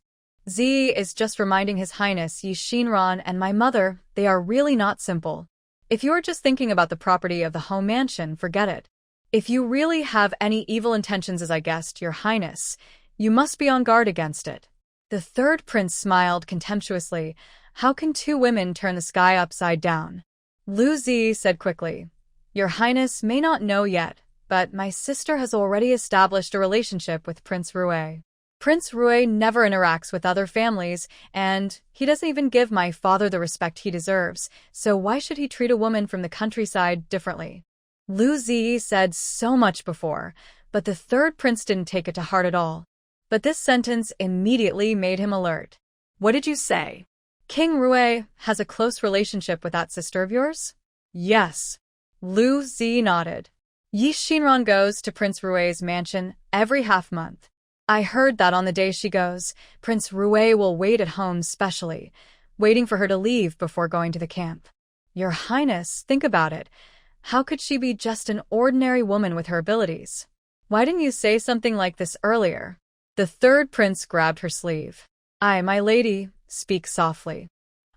Z is just reminding His Highness Xinran and my mother, they are really not simple. If you're just thinking about the property of the Ho mansion, forget it. If you really have any evil intentions as I guessed, Your Highness, you must be on guard against it. The third prince smiled contemptuously. How can two women turn the sky upside down? Lu Zi said quickly. Your Highness may not know yet, but my sister has already established a relationship with Prince Rui. Prince Rui never interacts with other families, and he doesn't even give my father the respect he deserves, so why should he treat a woman from the countryside differently? Lu Zi said so much before, but the third prince didn't take it to heart at all. But this sentence immediately made him alert. What did you say? King Rui has a close relationship with that sister of yours? Yes. Lu Zi nodded. Xinran goes to Prince Rui's mansion every half-month. I heard that on the day she goes, Prince Rui will wait at home specially, waiting for her to leave before going to the camp. Your Highness, think about it. How could she be just an ordinary woman with her abilities? Why didn't you say something like this earlier? The third prince grabbed her sleeve. My lady, speak softly.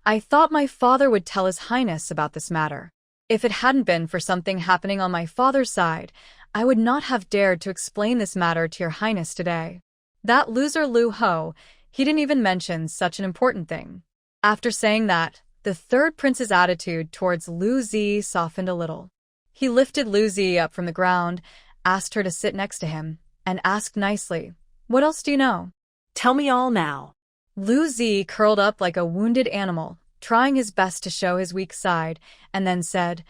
I thought my father would tell His Highness about this matter. If it hadn't been for something happening on my father's side, I would not have dared to explain this matter to your Highness today. That loser Lu Ho, he didn't even mention such an important thing. After saying that, the third prince's attitude towards Lu Zi softened a little. He lifted Lu Zi up from the ground, asked her to sit next to him, and asked nicely, "What else do you know?" Tell me all now. Lu Zi curled up like a wounded animal, trying his best to show his weak side, and then said,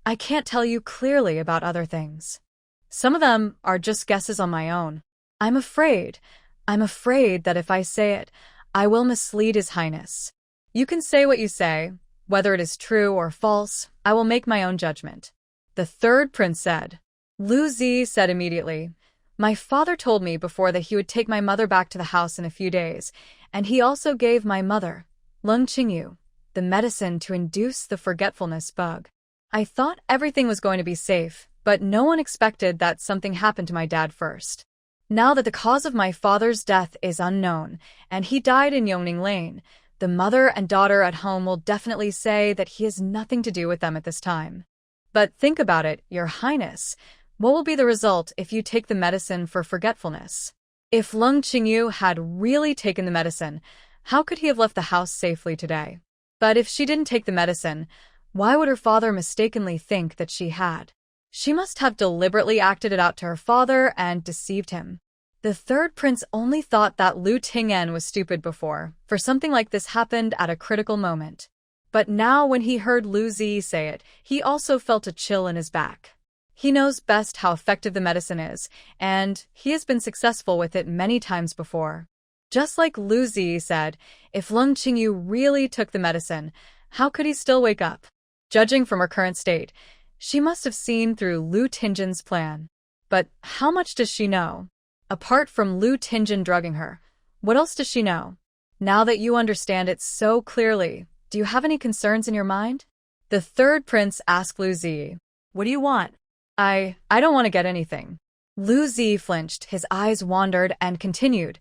I can't tell you clearly about other things. Some of them are just guesses on my own. I'm afraid that if I say it, I will mislead His Highness. You can say what you say, whether it is true or false, I will make my own judgment. The third prince said. Lu Zi said immediately, My father told me before that he would take my mother back to the house in a few days, and he also gave my mother, Lung Qingyu, the medicine to induce the forgetfulness bug. I thought everything was going to be safe, but no one expected that something happened to my dad first. Now that the cause of my father's death is unknown, and he died in Yongning Lane, the mother and daughter at home will definitely say that he has nothing to do with them at this time. But think about it, Your Highness. What will be the result if you take the medicine for forgetfulness? If Lung Qingyu had really taken the medicine, how could he have left the house safely today? But if she didn't take the medicine, why would her father mistakenly think that she had? She must have deliberately acted it out to her father and deceived him. The third prince only thought that Lu Ting'en was stupid before, for something like this happened at a critical moment. But now when he heard Lu Zi say it, he also felt a chill in his back. He knows best how effective the medicine is, and he has been successful with it many times before. Just like Lu Zi said, if Lung Qingyu really took the medicine, how could he still wake up? Judging from her current state, she must have seen through Lu Ting'en's plan. But how much does she know? Apart from Lu Ting'en drugging her, what else does she know? Now that you understand it so clearly, do you have any concerns in your mind? The third prince asked Lu Zi. What do you want? I don't want to get anything. Lu Zi flinched, his eyes wandered, and continued,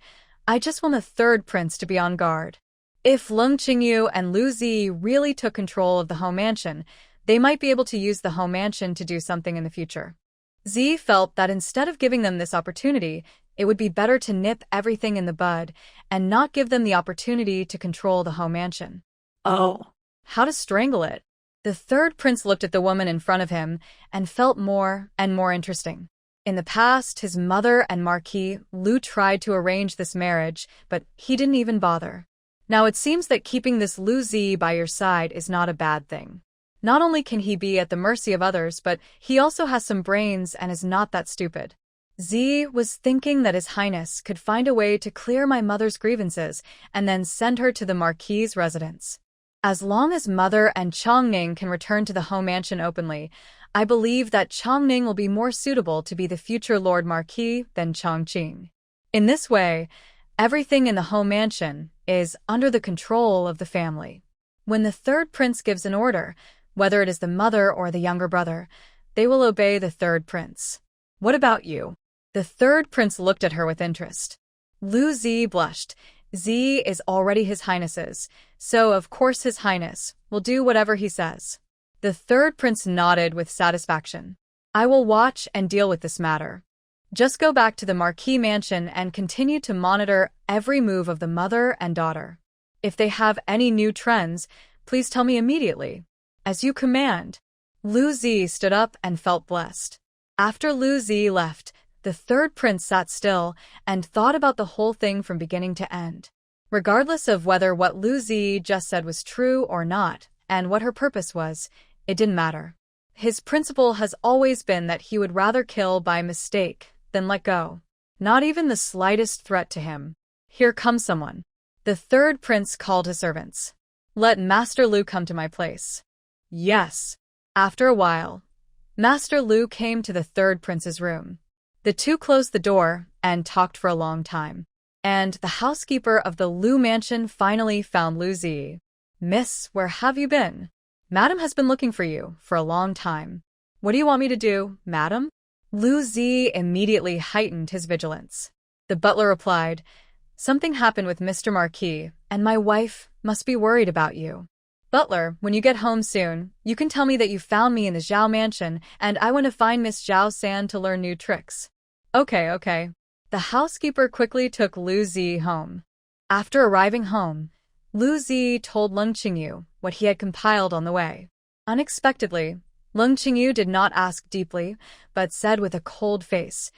I just want the third prince to be on guard. If Lung Qingyu and Lu Zi really took control of the home mansion, they might be able to use the home mansion to do something in the future. Zi felt that instead of giving them this opportunity, it would be better to nip everything in the bud and not give them the opportunity to control the home mansion. Oh. How to strangle it? The third prince looked at the woman in front of him and felt more and more interesting. In the past, his mother and Marquis Lu tried to arrange this marriage, but he didn't even bother. Now it seems that keeping this Lu Zi by your side is not a bad thing. Not only can he be at the mercy of others, but he also has some brains and is not that stupid. Zi was thinking that His Highness could find a way to clear my mother's grievances and then send her to the Marquis's residence. As long as Mother and Chongning can return to the home mansion openly, I believe that Chongning will be more suitable to be the future Lord Marquis than Chongqing. In this way, everything in the home mansion is under the control of the family. When the third prince gives an order, whether it is the mother or the younger brother, they will obey the third prince. What about you? The third prince looked at her with interest. Lu Zi blushed. Zi is already His Highness's, so of course His Highness will do whatever he says. The third prince nodded with satisfaction. I will watch and deal with this matter. Just go back to the Marquis mansion and continue to monitor every move of the mother and daughter. If they have any new trends, please tell me immediately. As you command. Lu Zi stood up and felt blessed. After Lu Zi left, the third prince sat still and thought about the whole thing from beginning to end. Regardless of whether what Lu Zi just said was true or not, and what her purpose was, it didn't matter. His principle has always been that he would rather kill by mistake than let go. Not even the slightest threat to him. Here comes someone. The third prince called his servants. Let Master Lu come to my place. Yes. After a while, Master Lu came to the third prince's room. The two closed the door and talked for a long time. And the housekeeper of the Lu mansion finally found Lu Zi. Miss, where have you been? Madam has been looking for you for a long time. What do you want me to do, madam? Lu Zi immediately heightened his vigilance. The butler replied, Something happened with Mr. Marquis, and my wife must be worried about you. Butler, when you get home soon, you can tell me that you found me in the Zhao mansion, and I want to find Miss Zhao San to learn new tricks. Okay. The housekeeper quickly took Lu Zi home. After arriving home, Lu Zi told Leng Qingyu what he had compiled on the way. Unexpectedly, Leng Qingyu did not ask deeply, but said with a cold face,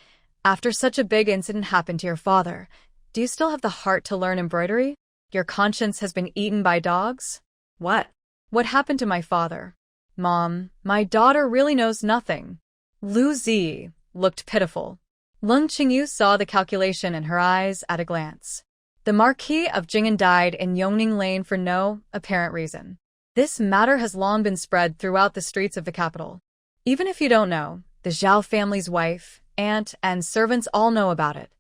After such a big incident happened to your father, do you still have the heart to learn embroidery? Your conscience has been eaten by dogs? What? What happened to my father? Mom, my daughter really knows nothing. Lu Zi looked pitiful. Leng Qingyu saw the calculation in her eyes at a glance. The Marquis of Ting'en died in Yongning Lane for no apparent reason. This matter has long been spread throughout the streets of the capital. Even if you don't know, the Zhao family's wife, aunt, and servants all know about it.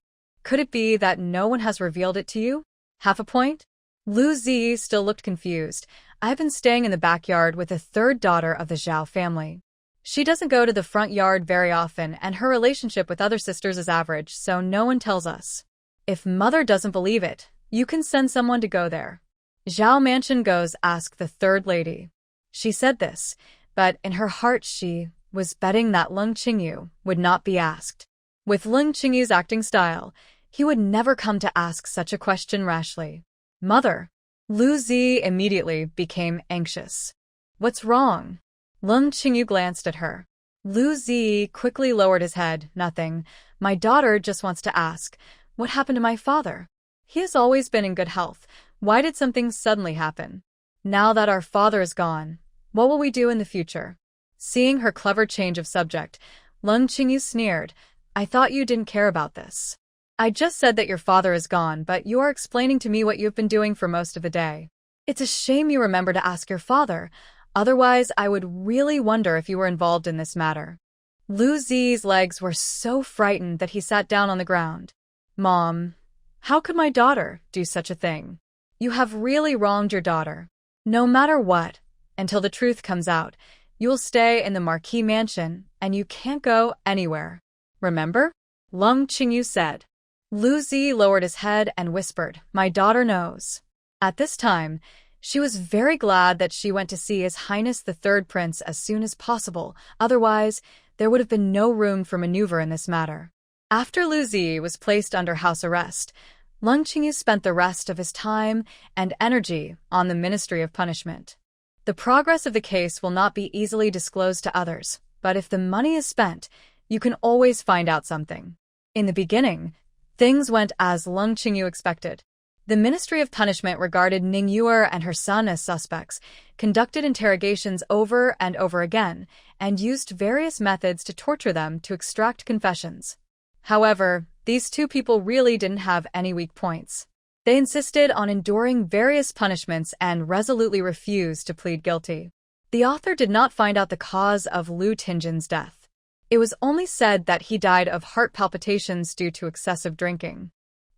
Could it be that no one has revealed it to you? Half a point? Lu Zi still looked confused. I've been staying in the backyard with the third daughter of the Zhao family. She doesn't go to the front yard very often, and her relationship with other sisters is average, so no one tells us. If mother doesn't believe it, you can send someone to go there. Zhao Mansion goes ask the third lady. She said this, but in her heart she was betting that Leng Qingyu would not be asked. With Leng Qingyu's acting style, he would never come to ask such a question rashly. Mother. Lu Zi immediately became anxious. What's wrong? Leng Qingyu glanced at her. Lu Zi quickly lowered his head. Nothing. My daughter just wants to ask, what happened to my father? He has always been in good health. Why did something suddenly happen? Now that our father is gone, what will we do in the future? Seeing her clever change of subject, Leng Qingyu sneered. I thought you didn't care about this. I just said that your father is gone, but you are explaining to me what you've been doing for most of the day. It's a shame you remember to ask your father. Otherwise, I would really wonder if you were involved in this matter. Lu Zi's legs were so frightened that he sat down on the ground. Mom, how could my daughter do such a thing? You have really wronged your daughter. No matter what, until the truth comes out, you'll stay in the Marquis mansion, and you can't go anywhere. Remember? Leng Qingyu said. Lu Zi lowered his head and whispered, My daughter knows. At this time, she was very glad that she went to see His Highness the Third Prince as soon as possible, otherwise there would have been no room for maneuver in this matter. After Lu Zi was placed under house arrest, Leng Qingyu spent the rest of his time and energy on the Ministry of Punishment. The progress of the case will not be easily disclosed to others, but if the money is spent, you can always find out something. In the beginning, things went as Leng Qingyu expected. The Ministry of Punishment regarded Ning Yuer and her son as suspects, conducted interrogations over and over again, and used various methods to torture them to extract confessions. However, these two people really didn't have any weak points. They insisted on enduring various punishments and resolutely refused to plead guilty. The author did not find out the cause of Lu Ting'en's death. It was only said that he died of heart palpitations due to excessive drinking.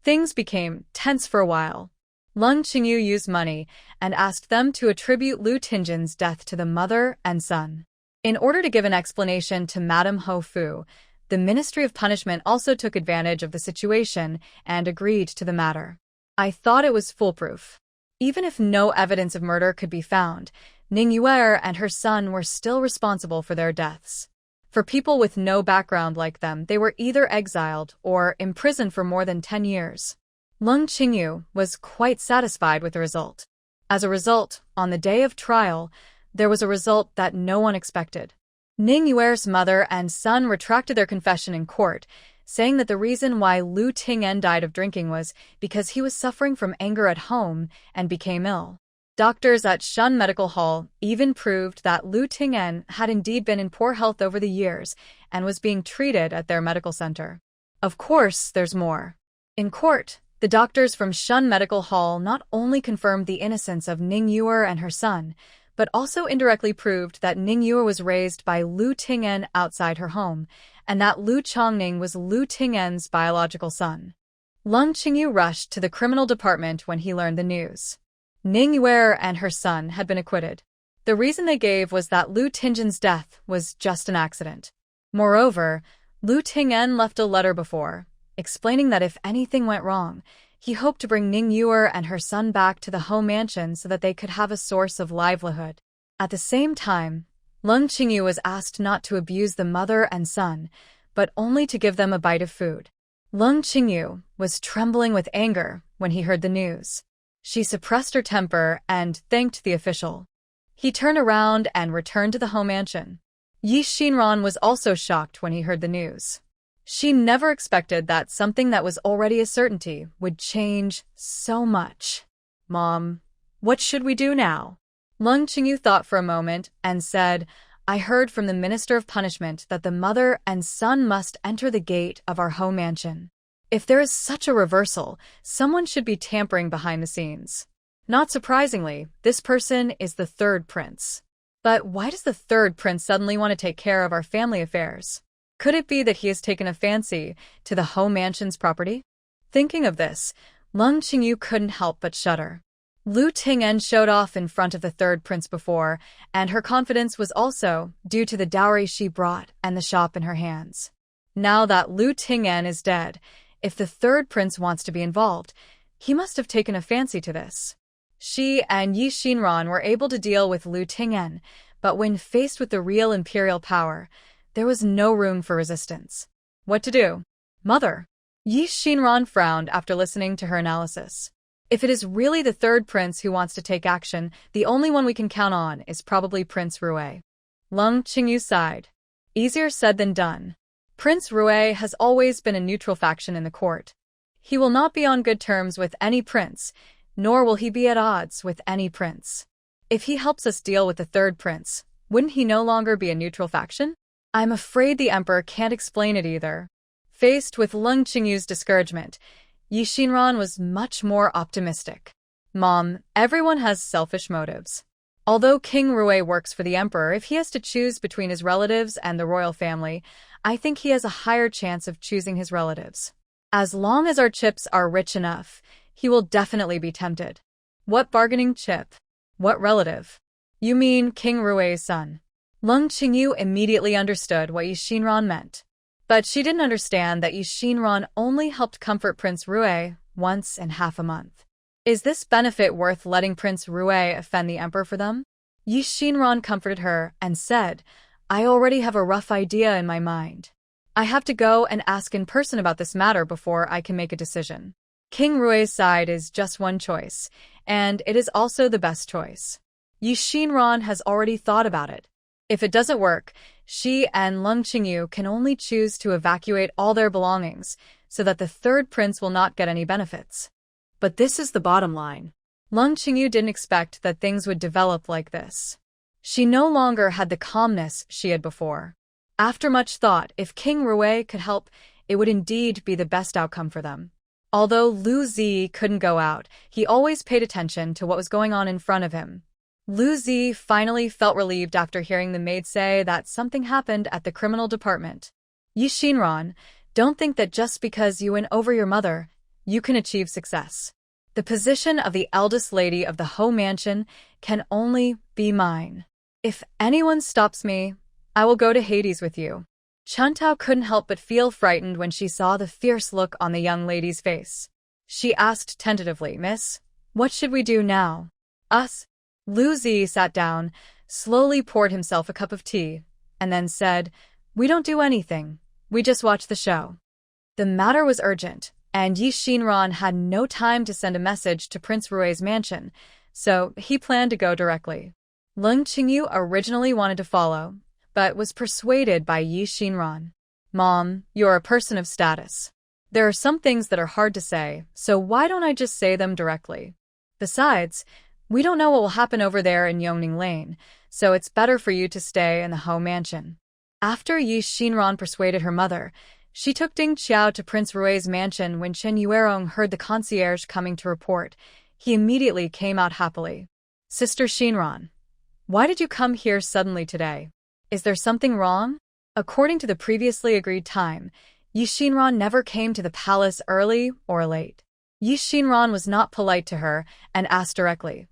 Things became tense for a while. Leng Qingyu used money and asked them to attribute Lu Ting'en's death to the mother and son. In order to give an explanation to Madame Ho Fu, the Ministry of Punishment also took advantage of the situation and agreed to the matter. I thought it was foolproof. Even if no evidence of murder could be found, Ning Yuer and her son were still responsible for their deaths. For people with no background like them, they were either exiled or imprisoned for more than 10 years. Leng Qingyu was quite satisfied with the result. As a result, on the day of trial, there was a result that no one expected. Ning Yuer's mother and son retracted their confession in court, saying that the reason why Lu Ting'en died of drinking was because he was suffering from anger at home and became ill. Doctors at Shun Medical Hall even proved that Lu Ting'en had indeed been in poor health over the years and was being treated at their medical center. Of course, there's more. In court, the doctors from Shun Medical Hall not only confirmed the innocence of Ning Yuer and her son, but also indirectly proved that Ning Yuer was raised by Lu Ting'en outside her home, and that Lu Chongning was Lu Ting'en's biological son. Lung Qingyu rushed to the criminal department when he learned the news. Ning Yuer and her son had been acquitted. The reason they gave was that Lu Ting'en's death was just an accident. Moreover, Lu Ting'en left a letter before, explaining that if anything went wrong, he hoped to bring Ning Yuer and her son back to the home mansion so that they could have a source of livelihood. At the same time, Lung Qingyu was asked not to abuse the mother and son, but only to give them a bite of food. Lung Qingyu was trembling with anger when he heard the news. She suppressed her temper and thanked the official. He turned around and returned to the home mansion. Xinran was also shocked when he heard the news. She never expected that something that was already a certainty would change so much. Mom, what should we do now? Lung Qingyu thought for a moment and said, I heard from the Minister of Punishment that the mother and son must enter the gate of our home mansion. If there is such a reversal, someone should be tampering behind the scenes. Not surprisingly, this person is the third prince. But why does the third prince suddenly want to take care of our family affairs? Could it be that he has taken a fancy to the home mansion's property? Thinking of this, Lung Qingyu couldn't help but shudder. Lu Ting'en showed off in front of the third prince before, and her confidence was also due to the dowry she brought and the shop in her hands. Now that Lu Ting'en is dead, if the third prince wants to be involved, he must have taken a fancy to this. She and Xinran were able to deal with Lu Ting'en, but when faced with the real imperial power, there was no room for resistance. What to do? Mother. Xinran frowned after listening to her analysis. If it is really the third prince who wants to take action, the only one we can count on is probably Prince Rui. Lung Qingyu sighed. Easier said than done. Prince Rui has always been a neutral faction in the court. He will not be on good terms with any prince, nor will he be at odds with any prince. If he helps us deal with the third prince, wouldn't he no longer be a neutral faction? I'm afraid the emperor can't explain it either. Faced with Lung Qingyu's discouragement, Xinran was much more optimistic. Mom, everyone has selfish motives. Although King Rui works for the emperor, if he has to choose between his relatives and the royal family, I think he has a higher chance of choosing his relatives. As long as our chips are rich enough, he will definitely be tempted. What bargaining chip? What relative? You mean King Rui's son? Lung Qingyu immediately understood what Xinran meant. But she didn't understand that Xinran only helped comfort Prince Rui once in half a month. Is this benefit worth letting Prince Rui offend the emperor for them? Xinran comforted her and said, I already have a rough idea in my mind. I have to go and ask in person about this matter before I can make a decision. King Rui's side is just one choice, and it is also the best choice. Xinran has already thought about it. If it doesn't work, she and Lung Qingyu can only choose to evacuate all their belongings so that the third prince will not get any benefits. But this is the bottom line. Lung Qingyu didn't expect that things would develop like this. She no longer had the calmness she had before. After much thought, if King Rui could help, it would indeed be the best outcome for them. Although Lu Zi couldn't go out, he always paid attention to what was going on in front of him. Lu Zi finally felt relieved after hearing the maid say that something happened at the criminal department. Xinran, don't think that just because you win over your mother, you can achieve success. The position of the eldest lady of the Ho Mansion can only be mine. If anyone stops me, I will go to Hades with you. Chuntao couldn't help but feel frightened when she saw the fierce look on the young lady's face. She asked tentatively, Miss, what should we do now? Us? Lu Zi sat down, slowly poured himself a cup of tea, and then said, We don't do anything. We just watch the show. The matter was urgent, and Xinran had no time to send a message to Prince Rui's mansion, so he planned to go directly. Lung Qingyu originally wanted to follow, but was persuaded by Xinran. Mom, you're a person of status. There are some things that are hard to say, so why don't I just say them directly? Besides, we don't know what will happen over there in Yongning Lane, so it's better for you to stay in the Ho mansion. After Xinran persuaded her mother, she took Ding Qiao to Prince Rui's mansion. When Chen Yuerong heard the concierge coming to report, he immediately came out happily. Sister Xinran, why did you come here suddenly today? Is there something wrong? According to the previously agreed time, Xinran never came to the palace early or late. Xinran was not polite to her and asked directly,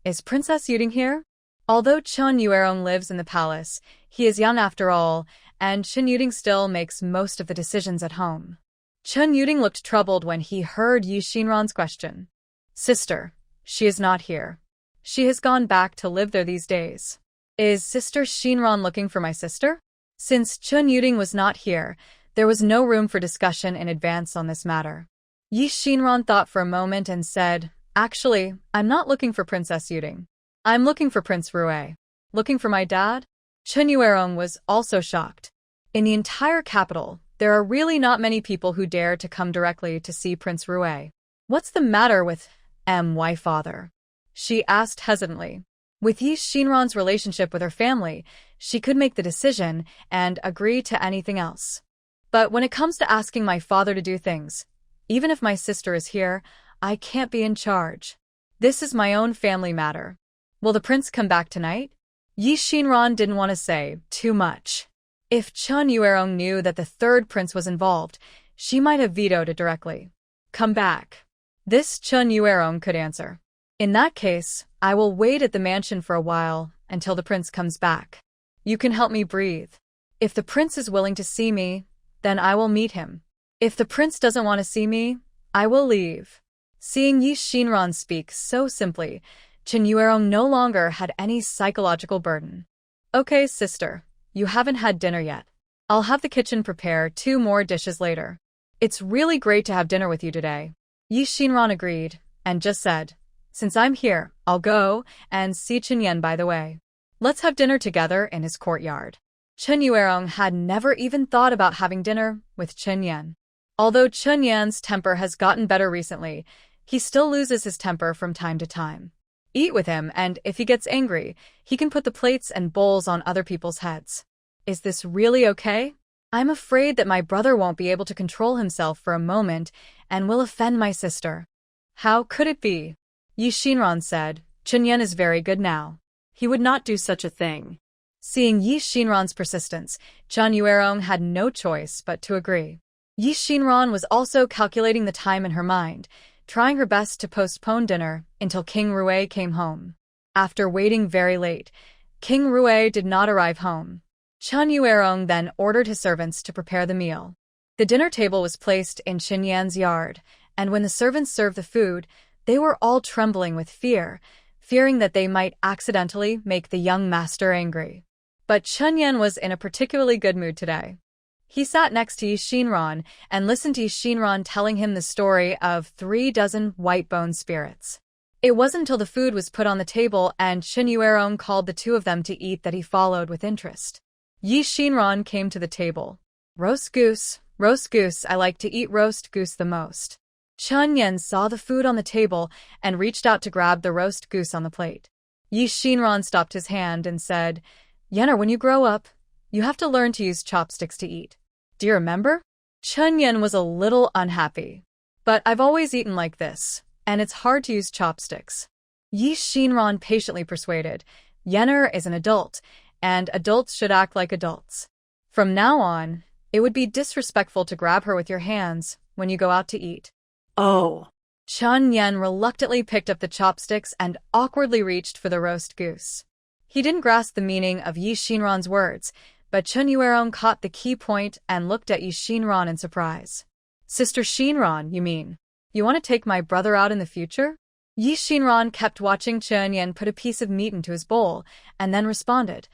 "Is Princess Yuding here?" Although Chen Yuerong lives in the palace, he is young after all, and Chen Yuding still makes most of the decisions at home. Chen Yuding looked troubled when he heard Xinran's question. Sister, she is not here. She has gone back to live there these days. Is Sister Xinran looking for my sister? Since Chen Yuding was not here, there was no room for discussion in advance on this matter. Xinran thought for a moment and said, Actually, I'm not looking for Princess Yuding. I'm looking for Prince Rui. Looking for my dad? Chen Yuerong was also shocked. In the entire capital, there are really not many people who dare to come directly to see Prince Rui. What's the matter with my father? She asked hesitantly. With Xinran's relationship with her family, she could make the decision and agree to anything else. But when it comes to asking my father to do things, even if my sister is here, I can't be in charge. This is my own family matter. Will the prince come back tonight? Xinran didn't want to say too much. If Chen Yuerong knew that the third prince was involved, she might have vetoed it directly. Come back. This Chen Yuerong could answer. In that case, I will wait at the mansion for a while until the prince comes back. You can help me breathe. If the prince is willing to see me, then I will meet him. If the prince doesn't want to see me, I will leave. Seeing Xinran speak so simply, Chen Yuerong no longer had any psychological burden. Okay, sister, you haven't had dinner yet. I'll have the kitchen prepare 2 more dishes later. It's really great to have dinner with you today. Xinran agreed, and just said, Since I'm here, I'll go and see Ting'en by the way. Let's have dinner together in his courtyard. Chen Yuerong had never even thought about having dinner with Ting'en. Although Ting'en's temper has gotten better recently, he still loses his temper from time to time. Eat with him, and if he gets angry, he can put the plates and bowls on other people's heads. Is this really okay? I'm afraid that my brother won't be able to control himself for a moment and will offend my sister. How could it be? Xinran said, Ting'en is very good now. He would not do such a thing. Seeing Xinran's persistence, Chen Yuerong had no choice but to agree. Xinran was also calculating the time in her mind, trying her best to postpone dinner until King Rui came home. After waiting very late, King Rui did not arrive home. Chen Yuerong then ordered his servants to prepare the meal. The dinner table was placed in Ting'en's yard, and when the servants served the food, they were all trembling with fear, fearing that they might accidentally make the young master angry. But Ting'en was in a particularly good mood today. He sat next to Xinran and listened to Xinran telling him the story of 36 white bone spirits. It wasn't until the food was put on the table and Chen Yuerong called the 2 of them to eat that he followed with interest. Xinran came to the table. Roast goose, I like to eat roast goose the most. Chen saw the food on the table and reached out to grab the roast goose on the plate. Xinran stopped his hand and said, Yener, when you grow up, you have to learn to use chopsticks to eat. Do you remember? Chen was a little unhappy. But I've always eaten like this, and it's hard to use chopsticks. Xinran patiently persuaded, Yener is an adult, and adults should act like adults. From now on, it would be disrespectful to grab her with your hands when you go out to eat. Oh. Chen reluctantly picked up the chopsticks and awkwardly reached for the roast goose. He didn't grasp the meaning of Xinran's words, but Chen Yuerong caught the key point and looked at Xinran in surprise. Sister Xinran, you mean? You want to take my brother out in the future? Xinran kept watching Chen put a piece of meat into his bowl, and then responded,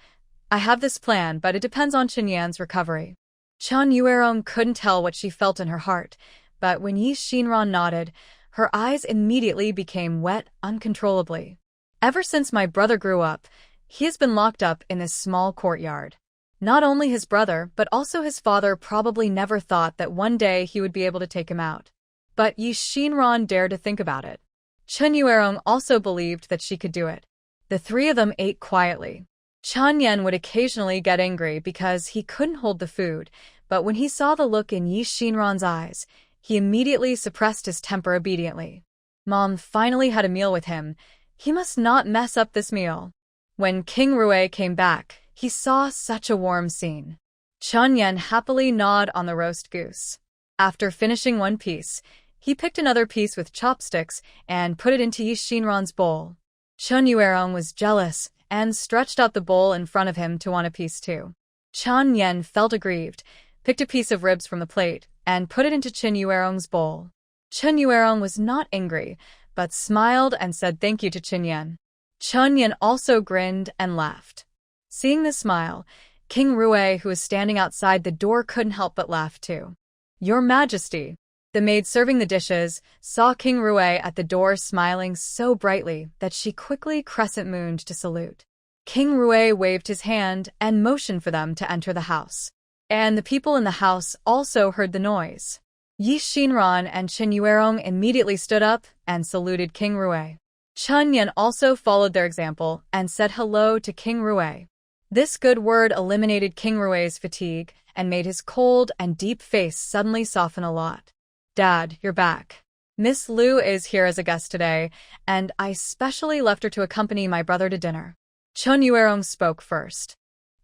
I have this plan, but it depends on Chen recovery. Chen Yuerong couldn't tell what she felt in her heart, but when Xinran nodded, her eyes immediately became wet uncontrollably. Ever since my brother grew up, he has been locked up in this small courtyard. Not only his brother, but also his father probably never thought that one day he would be able to take him out. But Xinran dared to think about it. Chen Yuerong also believed that she could do it. The three of them ate quietly. Chen Yan would occasionally get angry because he couldn't hold the food, but when he saw the look in Xinran's eyes, he immediately suppressed his temper obediently. Mom finally had a meal with him. He must not mess up this meal. When King Rui came back, he saw such a warm scene. Chen Yan happily gnawed on the roast goose. After finishing one piece, he picked another piece with chopsticks and put it into Xinran's bowl. Chen Yuerong was jealous and stretched out the bowl in front of him to want a piece too. Chen Yan felt aggrieved, picked a piece of ribs from the plate, and put it into Chen Yuerong's bowl. Chen Yuerong was not angry, but smiled and said thank you to Chen Yan. Chen Yan also grinned and laughed. Seeing the smile, King Rui, who was standing outside the door, couldn't help but laugh too. Your Majesty. The maid serving the dishes saw King Rui at the door smiling so brightly that she quickly crescent-mooned to salute. King Rui waved his hand and motioned for them to enter the house. And the people in the house also heard the noise. Xinran and Chen Yuerong immediately stood up and saluted King Rui. Chen Yan also followed their example and said hello to King Rui. This good word eliminated King Rui's fatigue and made his cold and deep face suddenly soften a lot. Dad, you're back. Miss Liu is here as a guest today, and I specially left her to accompany my brother to dinner. Chen Yuerong spoke first.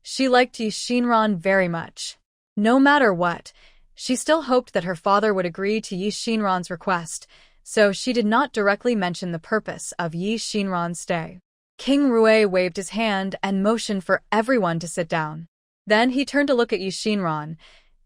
She liked Xinran very much. No matter what, she still hoped that her father would agree to Xinran's request, so she did not directly mention the purpose of Xinran's stay. King Rui waved his hand and motioned for everyone to sit down. Then he turned to look at Xinran.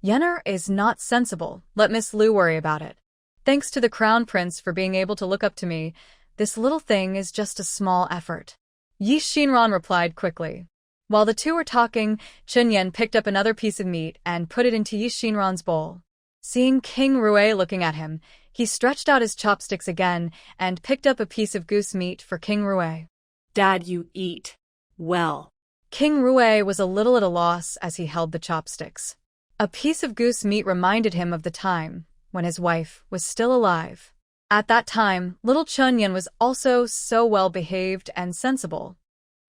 Yenner is not sensible. Let Miss Liu worry about it. Thanks to the Crown Prince for being able to look up to me, this little thing is just a small effort. Xinran replied quickly. While the two were talking, Chen Yan picked up another piece of meat and put it into Xinran's bowl. Seeing King Rui looking at him, he stretched out his chopsticks again and picked up a piece of goose meat for King Rui. Dad, you eat well. King Rui was a little at a loss as he held the chopsticks. A piece of goose meat reminded him of the time when his wife was still alive. At that time, little Chen Yan was also so well-behaved and sensible.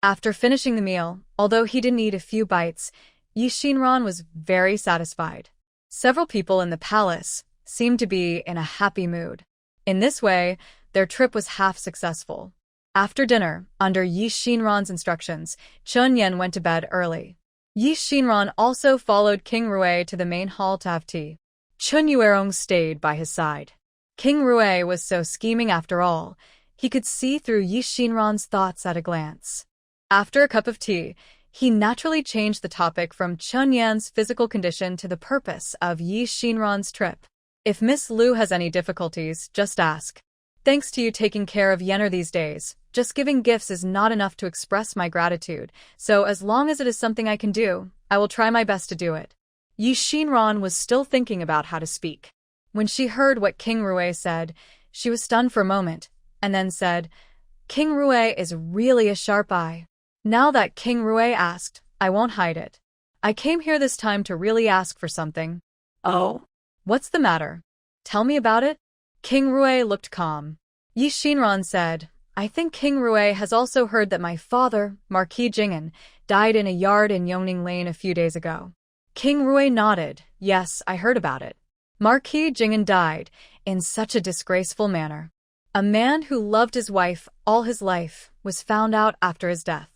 After finishing the meal, although he didn't eat a few bites, Xinran was very satisfied. Several people in the palace seemed to be in a happy mood. In this way, their trip was half successful. After dinner, under Xinran's instructions, Chen Yan went to bed early. Xinran also followed King Rui to the main hall to have tea. Chen Yuerong stayed by his side. King Rui was so scheming after all. He could see through Xinran's thoughts at a glance. After a cup of tea, he naturally changed the topic from Chen Yan's physical condition to the purpose of Xinran's trip. If Miss Liu has any difficulties, just ask. Thanks to you taking care of Yenner these days, just giving gifts is not enough to express my gratitude, so as long as it is something I can do, I will try my best to do it. Xinran was still thinking about how to speak. When she heard what King Rui said, she was stunned for a moment, and then said, King Rui is really a sharp eye. Now that King Rui asked, I won't hide it. I came here this time to really ask for something. Oh? What's the matter? Tell me about it? King Rui looked calm. Xinran said, I think King Rui has also heard that my father, Marquis Ting'en, died in a yard in Yongning Lane a few days ago. King Rui nodded. Yes, I heard about it. Marquis Ting'en died in such a disgraceful manner. A man who loved his wife all his life was found out after his death.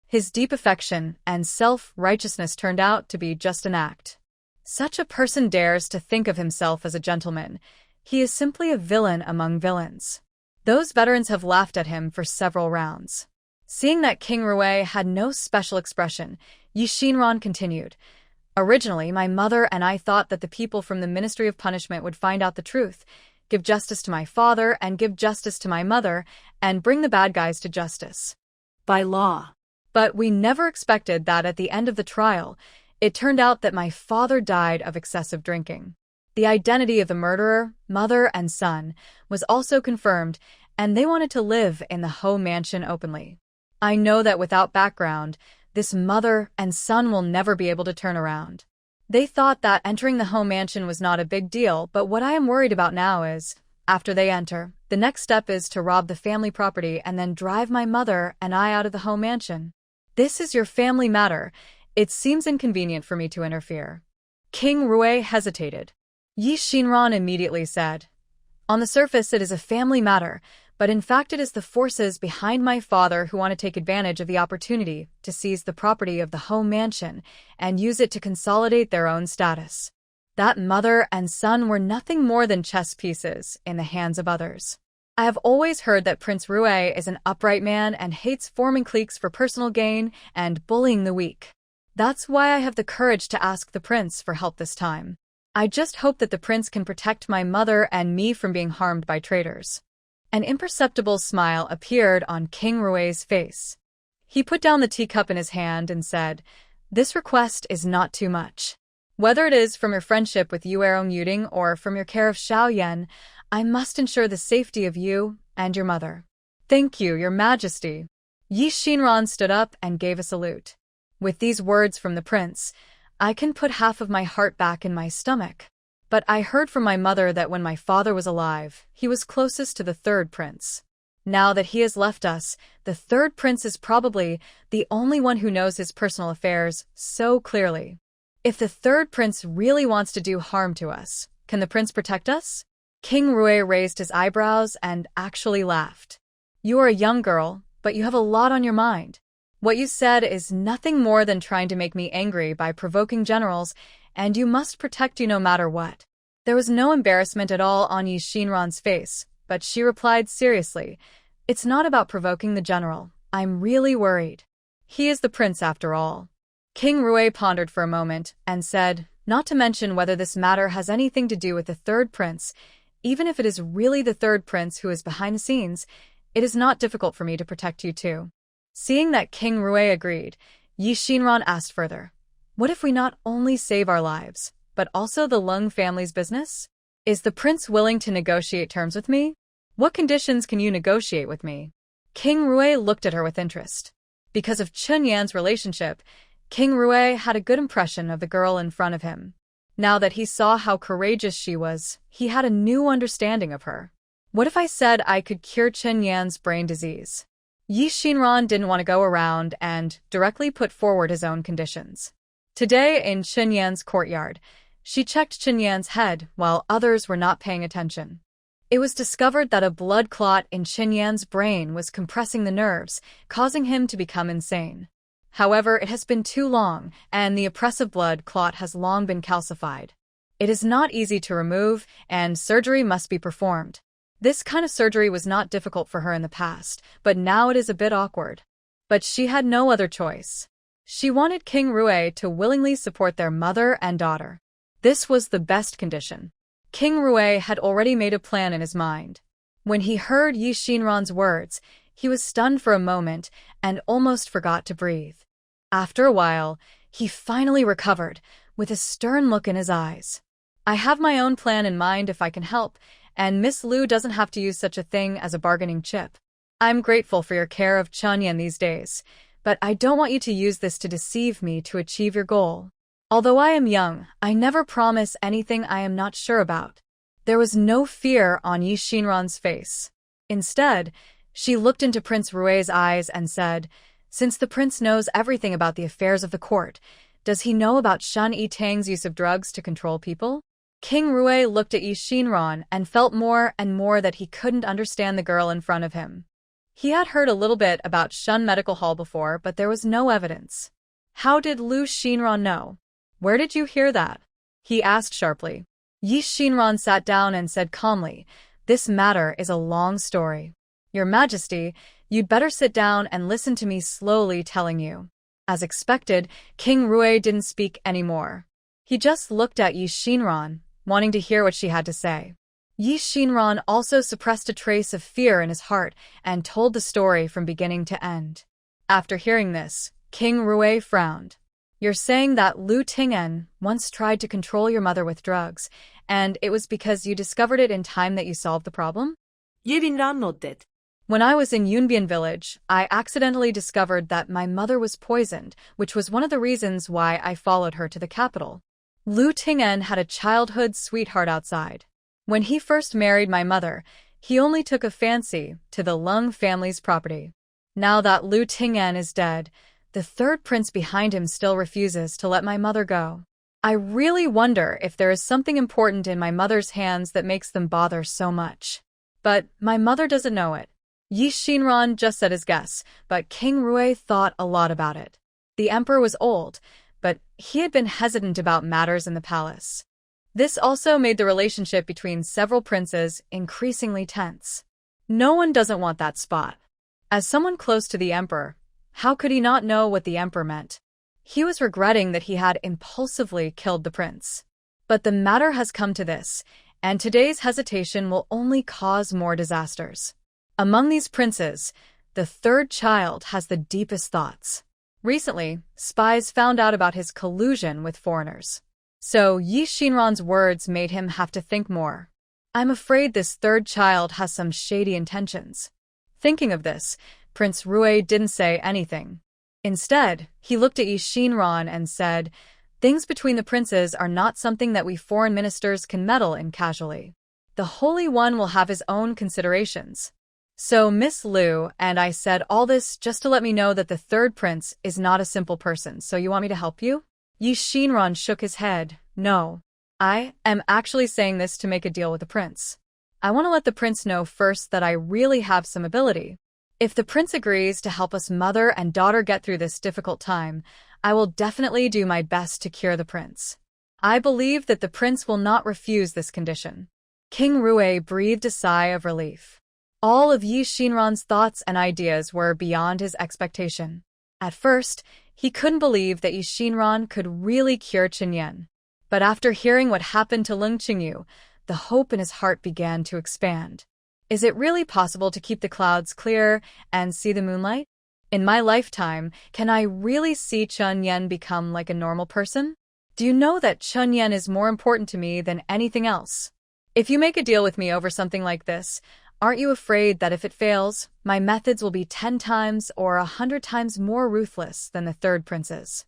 His deep affection and self-righteousness turned out to be just an act. Such a person dares to think of himself as a gentleman. He is simply a villain among villains. Those veterans have laughed at him for several rounds. Seeing that King Rui had no special expression, Xinran continued. Originally, my mother and I thought that the people from the Ministry of Punishment would find out the truth, give justice to my father and give justice to my mother, and bring the bad guys to justice. By law. But we never expected that at the end of the trial, it turned out that my father died of excessive drinking. The identity of the murderer, mother, and son was also confirmed, and they wanted to live in the Ho mansion openly. I know that without background, this mother and son will never be able to turn around. They thought that entering the home mansion was not a big deal, but what I am worried about now is, after they enter, the next step is to rob the family property and then drive my mother and I out of the home mansion. This is your family matter. It seems inconvenient for me to interfere. King Rui hesitated. Xinran immediately said, "On the surface it is a family matter, but in fact it is the forces behind my father who want to take advantage of the opportunity to seize the property of the home mansion and use it to consolidate their own status. That mother and son were nothing more than chess pieces in the hands of others. I have always heard that Prince Rui is an upright man and hates forming cliques for personal gain and bullying the weak. That's why I have the courage to ask the prince for help this time. I just hope that the prince can protect my mother and me from being harmed by traitors." An imperceptible smile appeared on King Rui's face. He put down the teacup in his hand and said, "This request is not too much. Whether it is from your friendship with Yuerong Yuding or from your care of Xiaoyan, I must ensure the safety of you and your mother." "Thank you, your majesty." Xinran stood up and gave a salute. With these words from the prince, I can put half of my heart back in my stomach. But I heard from my mother that when my father was alive, he was closest to the third prince. Now that he has left us, the third prince is probably the only one who knows his personal affairs so clearly. If the third prince really wants to do harm to us, can the prince protect us? King Rui raised his eyebrows and actually laughed. "You are a young girl, but you have a lot on your mind. What you said is nothing more than trying to make me angry by provoking generals, and you must protect you no matter what." There was no embarrassment at all on Xinran's face, but she replied seriously, "It's not about provoking the general. I'm really worried. He is the prince after all." King Rui pondered for a moment and said, "Not to mention whether this matter has anything to do with the third prince, even if it is really the third prince who is behind the scenes, it is not difficult for me to protect you too." Seeing that King Rui agreed, Xinran asked further, "What if we not only save our lives, but also the Lung family's business? Is the prince willing to negotiate terms with me? What conditions can you negotiate with me?" King Rui looked at her with interest. Because of Chun Yan's relationship, King Rui had a good impression of the girl in front of him. Now that he saw how courageous she was, he had a new understanding of her. "What if I said I could cure Chun Yan's brain disease?" Xinran didn't want to go around and directly put forward his own conditions. Today in Chun Yan's courtyard, she checked Chun Yan's head while others were not paying attention. It was discovered that a blood clot in Chun Yan's brain was compressing the nerves, causing him to become insane. However, it has been too long, and the oppressive blood clot has long been calcified. It is not easy to remove, and surgery must be performed. This kind of surgery was not difficult for her in the past, but now it is a bit awkward. But she had no other choice. She wanted King Rui to willingly support their mother and daughter. This was the best condition. King Rui had already made a plan in his mind. When he heard Xinran's words, he was stunned for a moment and almost forgot to breathe. After a while, he finally recovered, with a stern look in his eyes. "I have my own plan in mind if I can help, and Miss Liu doesn't have to use such a thing as a bargaining chip. I'm grateful for your care of Chun Yan these days, but I don't want you to use this to deceive me to achieve your goal. Although I am young, I never promise anything I am not sure about." There was no fear on Xinran's face. Instead, she looked into Prince Rui's eyes and said, "Since the prince knows everything about the affairs of the court, does he know about Shen Yitang's use of drugs to control people?" King Rui looked at Xinran and felt more and more that he couldn't understand the girl in front of him. He had heard a little bit about Shun Medical Hall before, but there was no evidence. How did Lu Xinran know? "Where did you hear that?" he asked sharply. Xinran sat down and said calmly, "This matter is a long story. Your Majesty, you'd better sit down and listen to me slowly telling you." As expected, King Rui didn't speak anymore. He just looked at Xinran, wanting to hear what she had to say. Xinran also suppressed a trace of fear in his heart and told the story from beginning to end. After hearing this, King Rui frowned. "You're saying that Lu Ting'en once tried to control your mother with drugs, and it was because you discovered it in time that you solved the problem?" Xinran nodded. When I was in Yunbian village, I accidentally discovered that my mother was poisoned, which was one of the reasons why I followed her to the capital. Lu Ting'en had a childhood sweetheart outside. When he first married my mother, he only took a fancy to the Lung family's property. Now that Lu Ting'en is dead, the third prince behind him still refuses to let my mother go. I really wonder if there is something important in my mother's hands that makes them bother so much. But my mother doesn't know it. Xinran just said his guess, but King Rui thought a lot about it. The emperor was old, but he had been hesitant about matters in the palace. This also made the relationship between several princes increasingly tense. No one doesn't want that spot. As someone close to the emperor, how could he not know what the emperor meant? He was regretting that he had impulsively killed the prince. But the matter has come to this, and today's hesitation will only cause more disasters. Among these princes, the third child has the deepest thoughts. Recently, spies found out about his collusion with foreigners. So Xinran's words made him have to think more. I'm afraid this third child has some shady intentions. Thinking of this, Prince Rui didn't say anything. Instead, he looked at Xinran and said, "Things between the princes are not something that we foreign ministers can meddle in casually. The Holy One will have his own considerations." So Miss Liu and I said all this just to let me know that the third prince is not a simple person. So you want me to help you? Xinran shook his head. No. I am actually saying this to make a deal with the prince. I want to let the prince know first that I really have some ability. If the prince agrees to help us mother and daughter get through this difficult time, I will definitely do my best to cure the prince. I believe that the prince will not refuse this condition. King Rui breathed a sigh of relief. All of Xinran's thoughts and ideas were beyond his expectation. At first, he couldn't believe that Xinran could really cure Ting'en. But after hearing what happened to Lung Qingyu, the hope in his heart began to expand. Is it really possible to keep the clouds clear and see the moonlight? In my lifetime, can I really see Ting'en become like a normal person? Do you know that Ting'en is more important to me than anything else? If you make a deal with me over something like this, aren't you afraid that if it fails, my methods will be 10 times or 100 times more ruthless than the third prince's?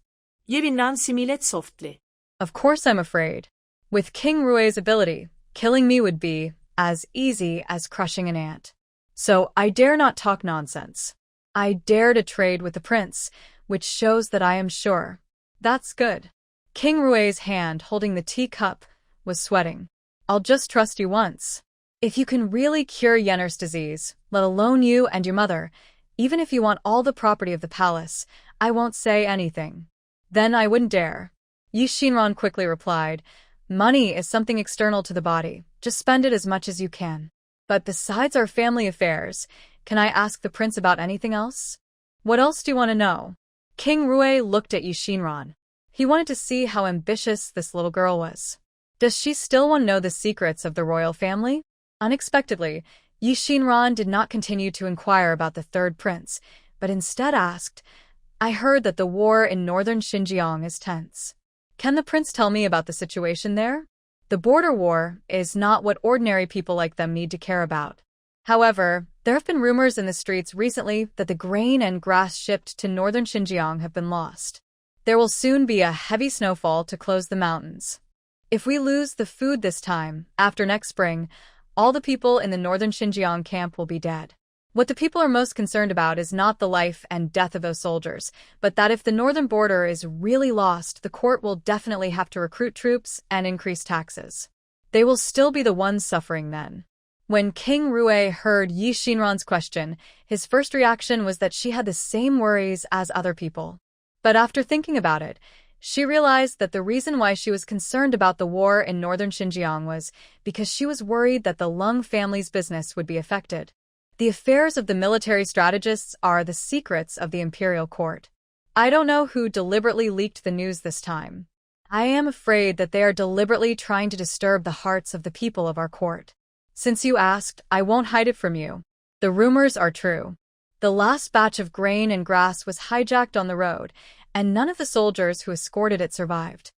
Xinran similed softly. Of course I'm afraid. With King Rui's ability, killing me would be as easy as crushing an ant. So I dare not talk nonsense. I dare to trade with the prince, which shows that I am sure. That's good. King Rui's hand holding the teacup was sweating. I'll just trust you once. If you can really cure Yenner's disease, let alone you and your mother, even if you want all the property of the palace, I won't say anything. Then I wouldn't dare. Xinran quickly replied, money is something external to the body, just spend it as much as you can. But besides our family affairs, can I ask the prince about anything else? What else do you want to know? King Rui looked at Xinran. He wanted to see how ambitious this little girl was. Does she still want to know the secrets of the royal family? Unexpectedly, Xinran did not continue to inquire about the third prince, but instead asked, I heard that the war in northern Xinjiang is tense. Can the prince tell me about the situation there? The border war is not what ordinary people like them need to care about. However, there have been rumors in the streets recently that the grain and grass shipped to northern Xinjiang have been lost. There will soon be a heavy snowfall to close the mountains. If we lose the food this time, after next spring, all the people in the northern Xinjiang camp will be dead. What the people are most concerned about is not the life and death of those soldiers, but that if the northern border is really lost, the court will definitely have to recruit troops and increase taxes. They will still be the ones suffering then. When King Rui heard Xinran's question, his first reaction was that she had the same worries as other people. But after thinking about it, she realized that the reason why she was concerned about the war in northern Xinjiang was because she was worried that the Lung family's business would be affected. The affairs of the military strategists are the secrets of the imperial court. I don't know who deliberately leaked the news this time. I am afraid that they are deliberately trying to disturb the hearts of the people of our court. Since you asked, I won't hide it from you. The rumors are true. The last batch of grain and grass was hijacked on the road, and none of the soldiers who escorted it survived.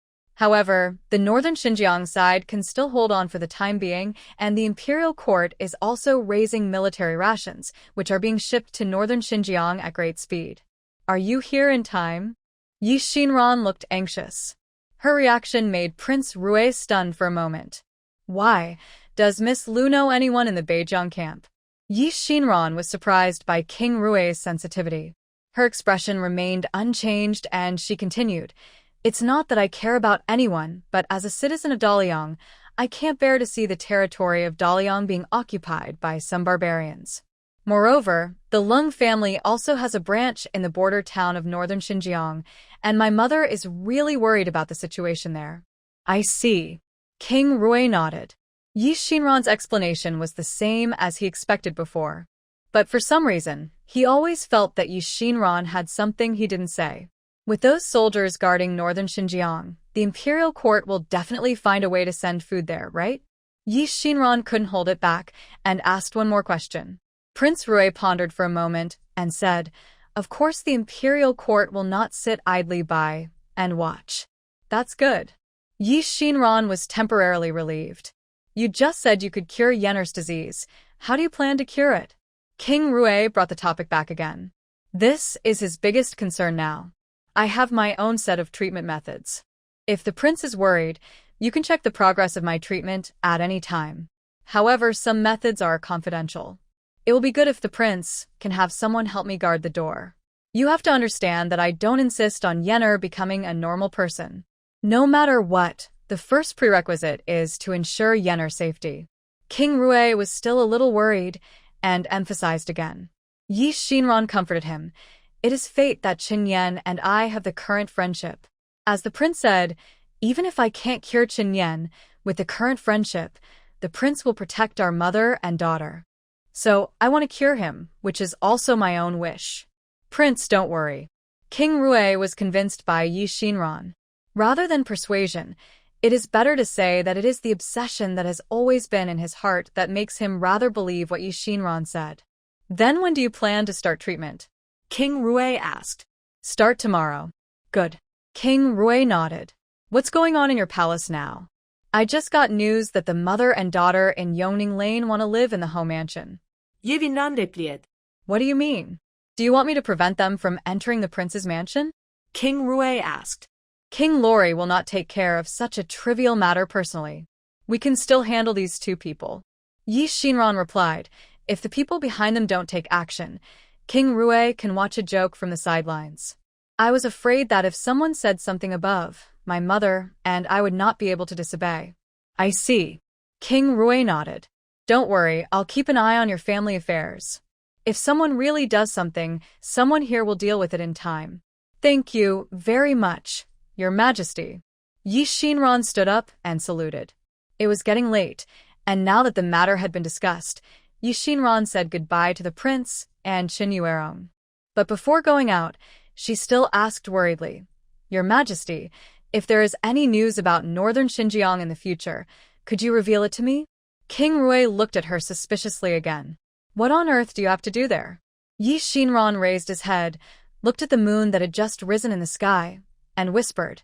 However, the northern Xinjiang side can still hold on for the time being, and the imperial court is also raising military rations, which are being shipped to northern Xinjiang at great speed. Are you here in time? Xinran looked anxious. Her reaction made Prince Rui stunned for a moment. Why? Does Miss Lu know anyone in the Beijiang camp? Xinran was surprised by King Rui's sensitivity. Her expression remained unchanged and she continued, "It's not that I care about anyone, but as a citizen of Daliang, I can't bear to see the territory of Daliang being occupied by some barbarians. Moreover, the Lung family also has a branch in the border town of northern Xinjiang, and my mother is really worried about the situation there." I see. King Rui nodded. Xinran's explanation was the same as he expected before. But for some reason, he always felt that Xinran had something he didn't say. With those soldiers guarding northern Xinjiang, the imperial court will definitely find a way to send food there, right? Xinran couldn't hold it back and asked one more question. Prince Rui pondered for a moment and said, "Of course the imperial court will not sit idly by and watch." That's good. Xinran was temporarily relieved. You just said you could cure Yenner's disease. How do you plan to cure it? King Rui brought the topic back again. This is his biggest concern now. I have my own set of treatment methods. If the prince is worried, you can check the progress of my treatment at any time. However, some methods are confidential. It will be good if the prince can have someone help me guard the door. You have to understand that I don't insist on Yenner becoming a normal person. No matter what, the first prerequisite is to ensure Yenner's safety. King Rui was still a little worried and emphasized again. Xinran comforted him. It is fate that Qin and I have the current friendship. As the prince said, even if I can't cure Qin, with the current friendship, the prince will protect our mother and daughter. So, I want to cure him, which is also my own wish. Prince, don't worry. King Rui was convinced by Xinran. Rather than persuasion, it is better to say that it is the obsession that has always been in his heart that makes him rather believe what Xinran said. Then when do you plan to start treatment? King Rui asked. Start tomorrow. Good. King Rui nodded. What's going on in your palace now? I just got news that the mother and daughter in Yongning Lane want to live in the home mansion. Xinran replied. What do you mean? Do you want me to prevent them from entering the prince's mansion? King Rui asked. King Lori will not take care of such a trivial matter personally. We can still handle these two people. Xinran replied, if the people behind them don't take action, King Rui can watch a joke from the sidelines. I was afraid that if someone said something above, my mother and I would not be able to disobey. I see. King Rui nodded. Don't worry, I'll keep an eye on your family affairs. If someone really does something, someone here will deal with it in time. Thank you very much, Your Majesty. Xinran stood up and saluted. It was getting late, and now that the matter had been discussed, Xinran said goodbye to the prince and Qin Yuerong. But before going out, she still asked worriedly, Your Majesty, if there is any news about northern Xinjiang in the future, could you reveal it to me? King Rui looked at her suspiciously again. What on earth do you have to do there? Xinran raised his head, looked at the moon that had just risen in the sky, and whispered,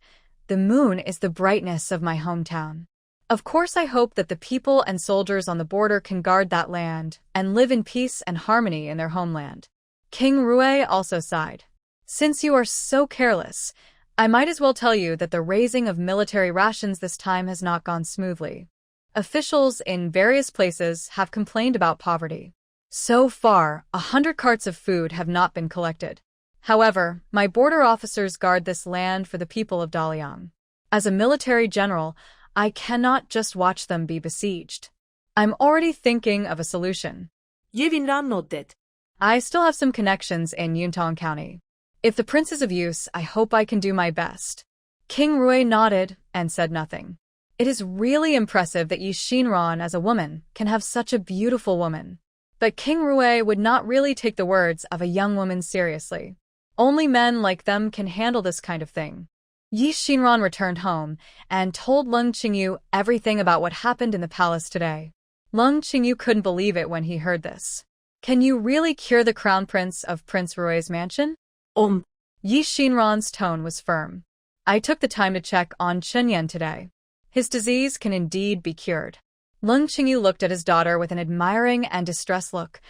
The moon is the brightness of my hometown. Of course I hope that the people and soldiers on the border can guard that land and live in peace and harmony in their homeland. King Rui also sighed. Since you are so careless, I might as well tell you that the raising of military rations this time has not gone smoothly. Officials in various places have complained about poverty. So far, 100 carts of food have not been collected. However, my border officers guard this land for the people of Daliang. As a military general, I cannot just watch them be besieged. I'm already thinking of a solution. Xinran nodded. I still have some connections in Yuntong County. If the prince is of use, I hope I can do my best. King Rui nodded and said nothing. It is really impressive that Xinran as a woman can have such a beautiful woman. But King Rui would not really take the words of a young woman seriously. Only men like them can handle this kind of thing. Xinran returned home and told Lung Qingyu everything about what happened in the palace today. Lung Qingyu couldn't believe it when he heard this. Can you really cure the crown prince of Prince Rui's mansion? Xinran's Xinran's tone was firm. I took the time to check on Ting'en today. His disease can indeed be cured. Lung Qingyu looked at his daughter with an admiring and distressed look.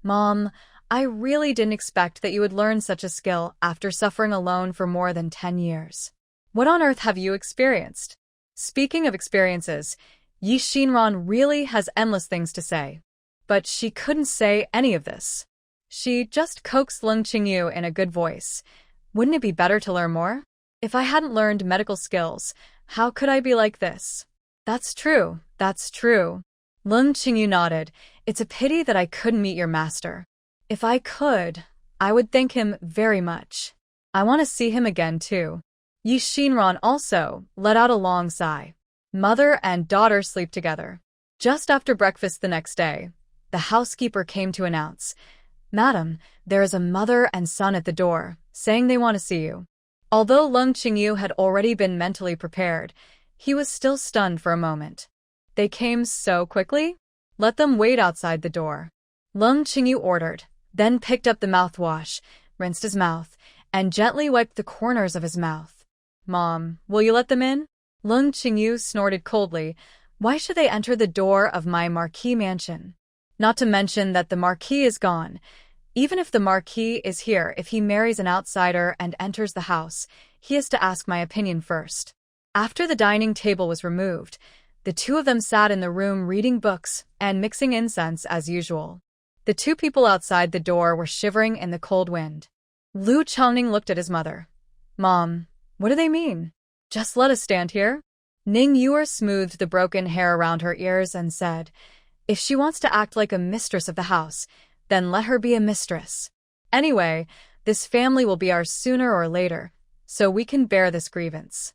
Mom, I really didn't expect that you would learn such a skill after suffering alone for more than 10 years. What on earth have you experienced? Speaking of experiences, Xinran really has endless things to say. But she couldn't say any of this. She just coaxed Lung Qingyu in a good voice. Wouldn't it be better to learn more? If I hadn't learned medical skills, how could I be like this? That's true, that's true. Lung Qingyu nodded. It's a pity that I couldn't meet your master. If I could, I would thank him very much. I want to see him again too. Xinran also let out a long sigh. Mother and daughter sleep together. Just after breakfast the next day, the housekeeper came to announce, Madam, there is a mother and son at the door, saying they want to see you. Although Lung Qingyu had already been mentally prepared, he was still stunned for a moment. They came so quickly? Let them wait outside the door. Lung Qingyu ordered, then picked up the mouthwash, rinsed his mouth, and gently wiped the corners of his mouth. Mom, will you let them in? Lung Qingyu snorted coldly. Why should they enter the door of my marquis mansion? Not to mention that the marquis is gone. Even if the marquis is here, if he marries an outsider and enters the house, he has to ask my opinion first. After the dining table was removed, the two of them sat in the room reading books and mixing incense as usual. The two people outside the door were shivering in the cold wind. Lu Chongning looked at his mother. Mom, what do they mean? Just let us stand here? Ning Yuer smoothed the broken hair around her ears and said, If she wants to act like a mistress of the house, then let her be a mistress. Anyway, this family will be ours sooner or later, so we can bear this grievance.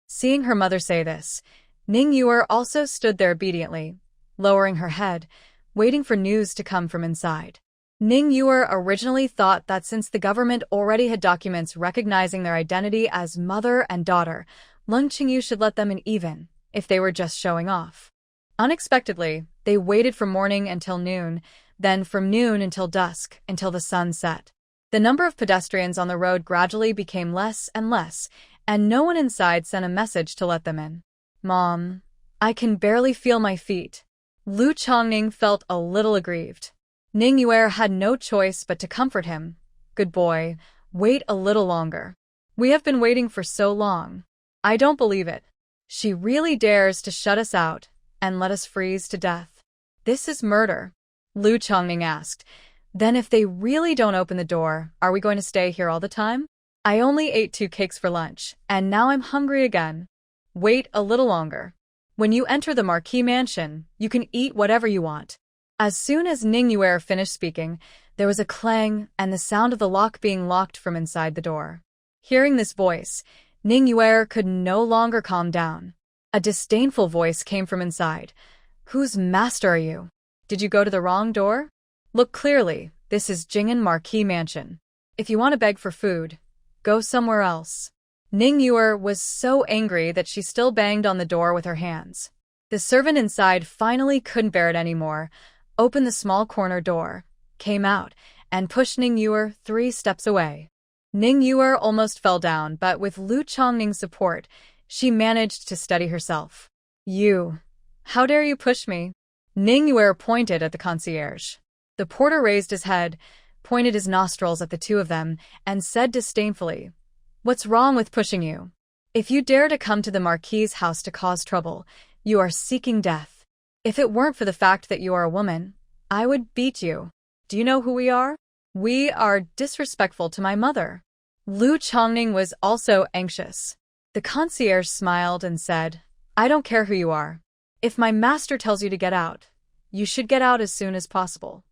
Seeing her mother say this, Ning Yuer also stood there obediently, lowering her head, waiting for news to come from inside. Ning Yuer originally thought that since the government already had documents recognizing their identity as mother and daughter, Lung Qingyu should let them in even if they were just showing off. Unexpectedly, they waited from morning until noon, then from noon until dusk, until the sun set. The number of pedestrians on the road gradually became less and less, and no one inside sent a message to let them in. Mom, I can barely feel my feet. Lu Chongning felt a little aggrieved. Ning Yuer had no choice but to comfort him. Good boy, wait a little longer. We have been waiting for so long. I don't believe it. She really dares to shut us out and let us freeze to death. This is murder. Lu Chongning asked. Then if they really don't open the door, are we going to stay here all the time? I only ate 2 cakes for lunch, and now I'm hungry again. Wait a little longer. When you enter the marquis mansion, you can eat whatever you want. As soon as Ning Yuer finished speaking, there was a clang and the sound of the lock being locked from inside the door. Hearing this voice, Ning Yuer could no longer calm down. A disdainful voice came from inside. Whose master are you? Did you go to the wrong door? Look clearly, this is Ting'en Marquis Mansion. If you want to beg for food, go somewhere else. Ning Yuer was so angry that she still banged on the door with her hands. The servant inside finally couldn't bear it anymore, opened the small corner door, came out, and pushed Ning Yuer 3 steps away. Ning Yuer almost fell down, but with Lu Chongning's support, she managed to steady herself. You, how dare you push me? Ning Yuer pointed at the concierge. The porter raised his head, pointed his nostrils at the two of them, and said disdainfully, What's wrong with pushing you? If you dare to come to the Marquis's house to cause trouble, you are seeking death. If it weren't for the fact that you are a woman, I would beat you. Do you know who we are? We are disrespectful to my mother. Lu Chongning was also anxious. The concierge smiled and said, I don't care who you are. If my master tells you to get out, you should get out as soon as possible.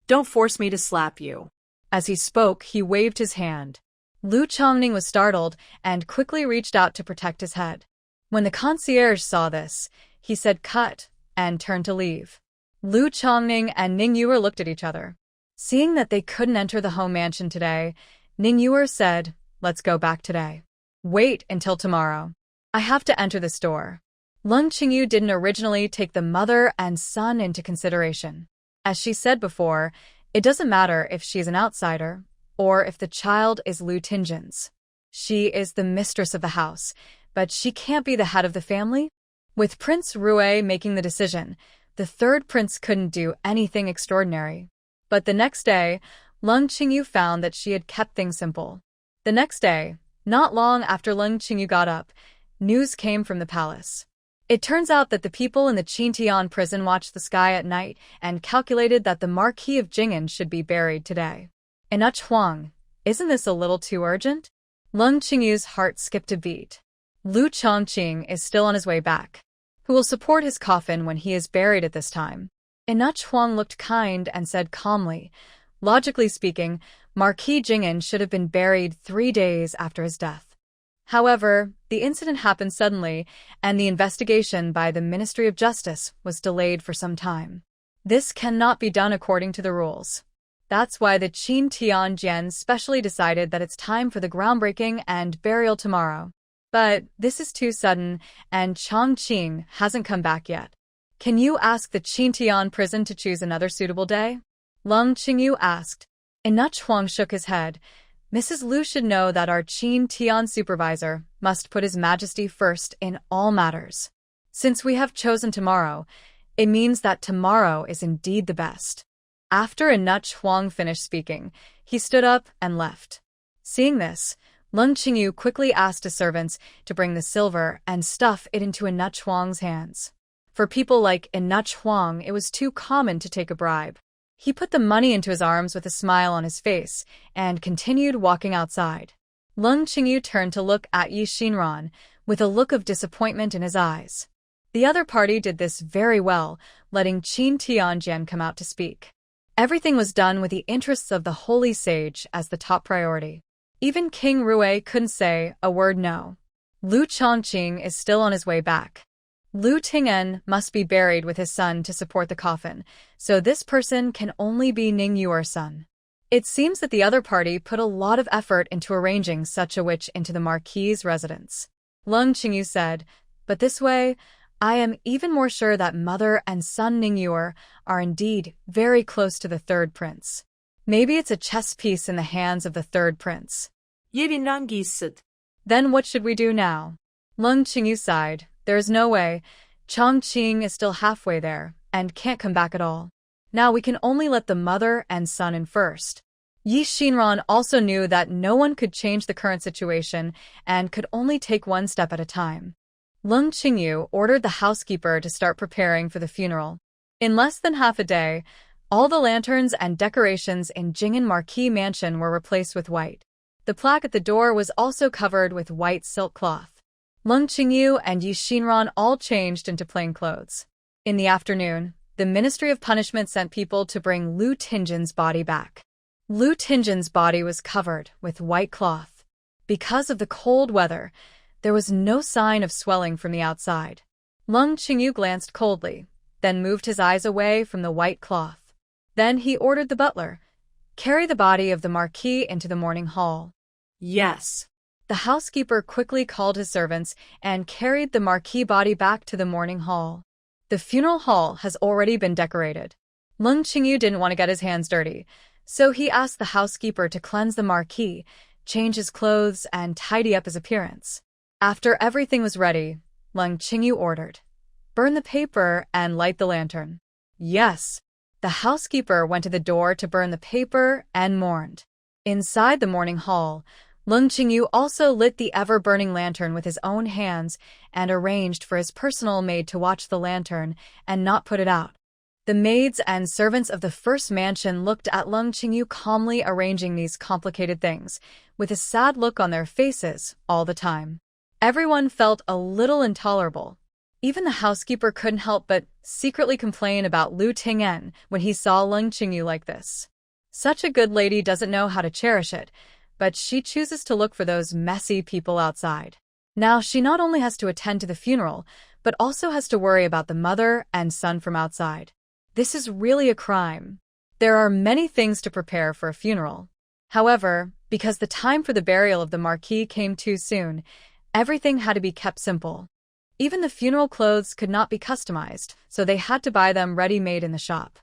Don't force me to slap you. As he spoke, he waved his hand. Lu Chongning was startled and quickly reached out to protect his head. When the concierge saw this, he said cut and turned to leave. Lu Chongning and Ning Yuer looked at each other. Seeing that they couldn't enter the home mansion today, Ning Yuer said, Let's go back today. Wait until tomorrow. I have to enter this door. Lung Qingyu didn't originally take the mother and son into consideration. As she said before, it doesn't matter if she's an outsider or if the child is Lu Ting'en's. She is the mistress of the house, but she can't be the head of the family? With Prince Rui making the decision, the third prince couldn't do anything extraordinary. But the next day, Lung Qingyu found that she had kept things simple. The next day, not long after Lung Qingyu got up, news came from the palace. It turns out that the people in the Xinran prison watched the sky at night and calculated that the Marquis of Ting'en should be buried today. Inuch Huang, isn't this a little too urgent? Lung Qingyu's heart skipped a beat. Lu Chongqing is still on his way back. Who will support his coffin when he is buried at this time? Inuch Huang looked kind and said calmly, logically speaking, Marquis Ting'en should have been buried 3 days after his death. However, the incident happened suddenly, and the investigation by the Ministry of Justice was delayed for some time. This cannot be done according to the rules. That's why the Qin Tianjian specially decided that it's time for the groundbreaking and burial tomorrow. But this is too sudden, and Chongqing hasn't come back yet. Can you ask the Xintian prison to choose another suitable day? Lung Qingyu asked. Inuch Huang shook his head. Mrs. Lu should know that our Qin Tian supervisor must put His Majesty first in all matters. Since we have chosen tomorrow, it means that tomorrow is indeed the best. After Inuch Huang finished speaking, he stood up and left. Seeing this, Lung Qingyu quickly asked his servants to bring the silver and stuff it into Inuch Huang's hands. For people like Inuch Huang, it was too common to take a bribe. He put the money into his arms with a smile on his face and continued walking outside. Lung Qingyu turned to look at Xinran with a look of disappointment in his eyes. The other party did this very well, letting Qin Tianjian come out to speak. Everything was done with the interests of the holy sage as the top priority. Even King Rui couldn't say a word no. Lu Chongqing is still on his way back. Lu Ting'en must be buried with his son to support the coffin, so this person can only be Ning Yuer's son. It seems that the other party put a lot of effort into arranging such a witch into the Marquis's residence. Lung Qingyu said, but this way, I am even more sure that mother and son Ning Yuer are indeed very close to the third prince. Maybe it's a chess piece in the hands of the third prince. Yerinden gitsin. Then what should we do now? Lung Qingyu sighed. There is no way. Chongqing is still halfway there and can't come back at all. Now we can only let the mother and son in first. Xinran also knew that no one could change the current situation and could only take one step at a time. Lung Qingyu ordered the housekeeper to start preparing for the funeral. In less than half a day, all the lanterns and decorations in Ting'en Marquis Mansion were replaced with white. The plaque at the door was also covered with white silk cloth. Lung Qingyu and Xinran all changed into plain clothes. In the afternoon, the Ministry of Punishment sent people to bring Lu Ting'en's body back. Lu Ting'en's body was covered with white cloth. Because of the cold weather, there was no sign of swelling from the outside. Lung Qingyu glanced coldly, then moved his eyes away from the white cloth. Then he ordered the butler, carry the body of the Marquis into the morning hall. Yes. The housekeeper quickly called his servants and carried the Marquis body back to the morning hall. The funeral hall has already been decorated. Lung Qingyu didn't want to get his hands dirty, so he asked the housekeeper to cleanse the Marquis, change his clothes, and tidy up his appearance. After everything was ready, Lung Qingyu ordered, burn the paper and light the lantern. Yes. The housekeeper went to the door to burn the paper and mourned. Inside the morning hall, Lung Qingyu also lit the ever-burning lantern with his own hands and arranged for his personal maid to watch the lantern and not put it out. The maids and servants of the first mansion looked at Lung Qingyu calmly arranging these complicated things, with a sad look on their faces all the time. Everyone felt a little intolerable. Even the housekeeper couldn't help but secretly complain about Lu Ting'en when he saw Lung Qingyu like this. Such a good lady doesn't know how to cherish it, but she chooses to look for those messy people outside. Now she not only has to attend to the funeral, but also has to worry about the mother and son from outside. This is really a crime. There are many things to prepare for a funeral. However, because the time for the burial of the Marquis came too soon, everything had to be kept simple. Even the funeral clothes could not be customized, so they had to buy them ready-made in the shop.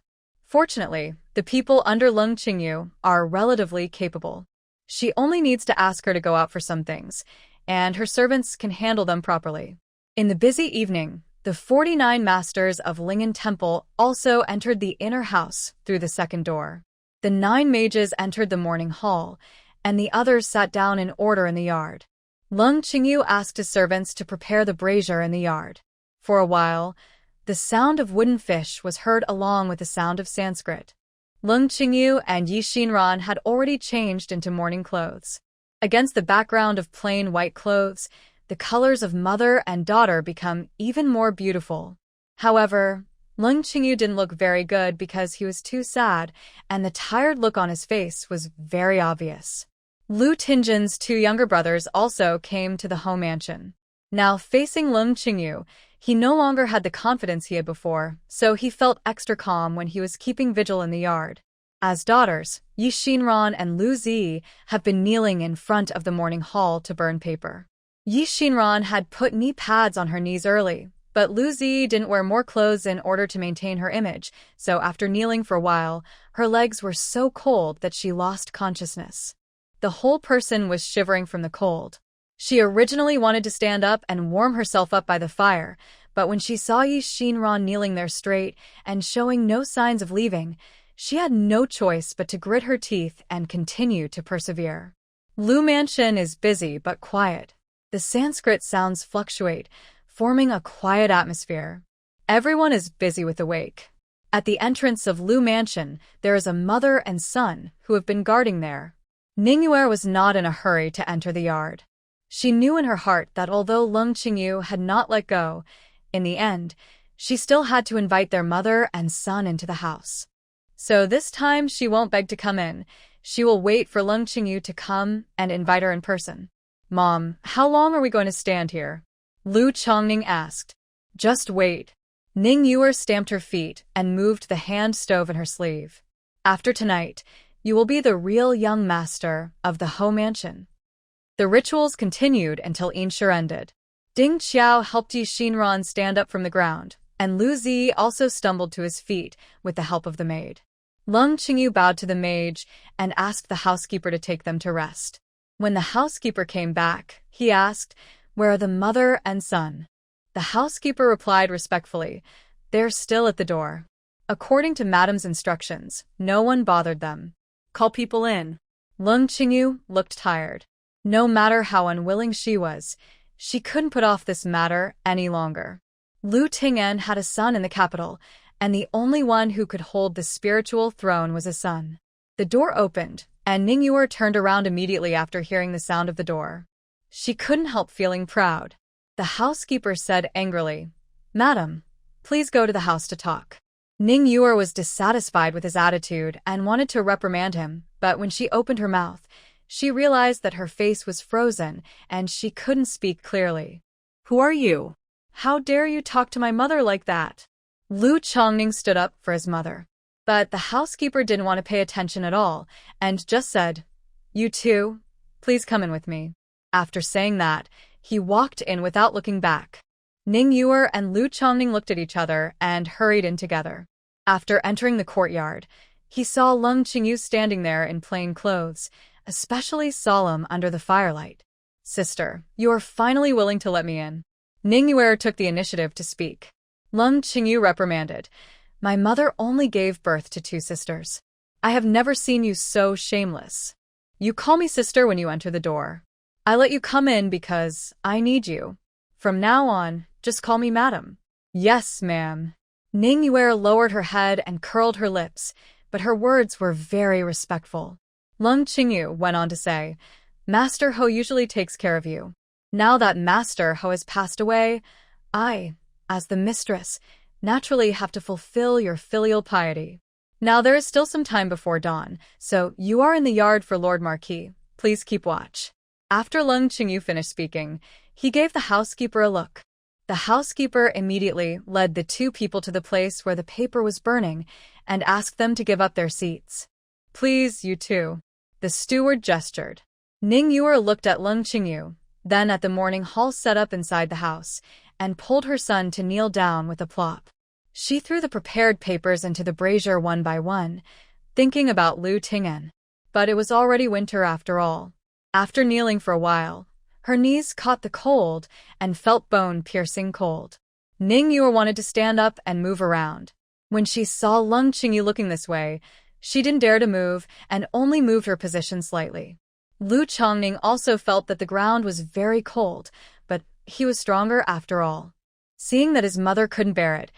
Fortunately, the people under Lung Qingyu are relatively capable. She only needs to ask her to go out for some things, and her servants can handle them properly. In the busy evening, the 49 masters of Ling'an Temple also entered the inner house through the second door. The 9 mages entered the morning hall, and the others sat down in order in the yard. Lung Qingyu asked his servants to prepare the brazier in the yard. For a while, the sound of wooden fish was heard along with the sound of Sanskrit. Lung Qingyu and Xinran had already changed into morning clothes. Against the background of plain white clothes, the colors of mother and daughter become even more beautiful. However, Lung Qingyu didn't look very good because he was too sad, and the tired look on his face was very obvious. Lu Ting'en's 2 younger brothers also came to the home mansion. Now facing Lung Qingyu, he no longer had the confidence he had before, so he felt extra calm when he was keeping vigil in the yard. As daughters, Xinran and Lu Zi have been kneeling in front of the morning hall to burn paper. Xinran had put knee pads on her knees early, but Lu Zi didn't wear more clothes in order to maintain her image, so after kneeling for a while, her legs were so cold that she lost consciousness. The whole person was shivering from the cold. She originally wanted to stand up and warm herself up by the fire, but when she saw Xinran kneeling there straight and showing no signs of leaving, she had no choice but to grit her teeth and continue to persevere. Lu Mansion is busy but quiet. The Sanskrit sounds fluctuate, forming a quiet atmosphere. Everyone is busy with the wake. At the entrance of Lu Mansion, there is a mother and son who have been guarding there. Ningguer was not in a hurry to enter the yard. She knew in her heart that although Lung Qingyu had not let go, in the end, she still had to invite their mother and son into the house. So this time she won't beg to come in. She will wait for Lung Qingyu to come and invite her in person. "Mom, how long are we going to stand here?" Lu Chongning asked. "Just wait." Ningguer stamped her feet and moved the hand stove in her sleeve. "After tonight, you will be the real young master of the Ho Mansion." The rituals continued until Inshur ended. Ding Qiao helped Xinran stand up from the ground, and Lu Zi also stumbled to his feet with the help of the maid. Lung Qingyu bowed to the mage and asked the housekeeper to take them to rest. When the housekeeper came back, he asked, "Where are the mother and son?" The housekeeper replied respectfully, "They're still at the door." According to Madam's instructions, no one bothered them. Call people in. Lung Qingyu looked tired. No matter how unwilling she was, she couldn't put off this matter any longer. Lu Ting'en had a son in the capital, and the only one who could hold the spiritual throne was a son. The door opened, and Ningguer turned around immediately after hearing the sound of the door. She couldn't help feeling proud. The housekeeper said angrily, "Madam, please go to the house to talk." Ningguer was dissatisfied with his attitude and wanted to reprimand him, but when she opened her mouth, she realized that her face was frozen and she couldn't speak clearly. "Who are you? How dare you talk to my mother like that?" Lu Chongning stood up for his mother. But the housekeeper didn't want to pay attention at all and just said, "You two, please come in with me." After saying that, he walked in without looking back. Ningguer and Lu Chongning looked at each other and hurried in together. After entering the courtyard, he saw Lung Qingyu standing there in plain clothes, especially solemn under the firelight. "Sister, you are finally willing to let me in." Ningguer took the initiative to speak. Lung Qingyu reprimanded, "My mother only gave birth to 2 sisters. I have never seen you so shameless. You call me sister when you enter the door. I let you come in because I need you. From now on, just call me madam." "Yes, ma'am." Ningguer lowered her head and curled her lips, but her words were very respectful. Lung Qingyu went on to say, "Master Ho usually takes care of you. Now that Master Ho has passed away, I, as the mistress, naturally have to fulfill your filial piety. Now there is still some time before dawn, so you are in the yard for Lord Marquis. Please keep watch." After Lung Qingyu finished speaking, he gave the housekeeper a look. The housekeeper immediately led the 2 people to the place where the paper was burning and asked them to give up their seats. "Please, you two." The steward gestured. Ningguer looked at Lung Qingyu, then at the morning hall set up inside the house, and pulled her son to kneel down with a plop. She threw the prepared papers into the brazier one by one, thinking about Lu Ting'en. but it was already winter after all. After kneeling for a while, her knees caught the cold and felt bone-piercing cold. Ningyu wanted to stand up and move around. When she saw Lung Qingyu looking this way, she didn't dare to move and only moved her position slightly. Lu Chongning also felt that the ground was very cold, but he was stronger after all. Seeing that his mother couldn't bear it,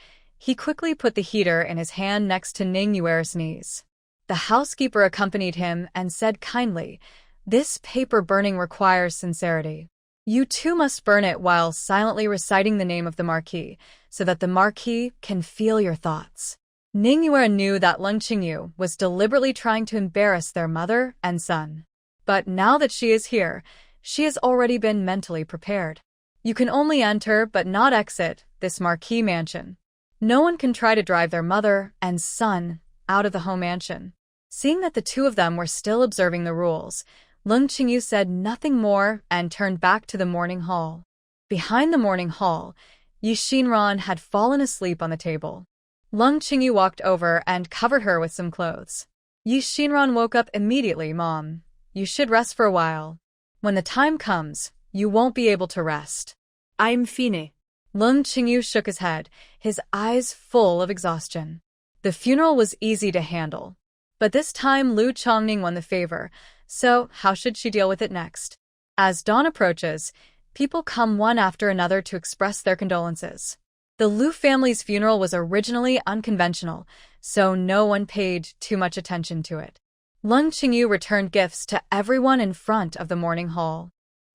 he quickly put the heater in his hand next to Ningyuer's knees. The housekeeper accompanied him and said kindly, "This paper burning requires sincerity. You too must burn it while silently reciting the name of the Marquis, so that the Marquis can feel your thoughts." Ningyue knew that Lung Qingyu was deliberately trying to embarrass their mother and son. But now that she is here, she has already been mentally prepared. You can only enter but not exit this Marquis mansion. No one can try to drive their mother and son out of the home mansion. Seeing that the two of them were still observing the rules, Lung Qingyu said nothing more and turned back to the morning hall. Behind the morning hall, Xinran had fallen asleep on the table. Lung Qingyu walked over and covered her with some clothes. Xinran woke up immediately. "Mom, you should rest for a while. When the time comes, you won't be able to rest." I'm fine. Lung Qingyu shook his head, his eyes full of exhaustion. The funeral was easy to handle. But this time Lu Chongning won the favor, so how should she deal with it next? As dawn approaches, people come one after another to express their condolences. The Lu family's funeral was originally unconventional, so no one paid too much attention to it. Lung Qingyu returned gifts to everyone in front of the morning hall.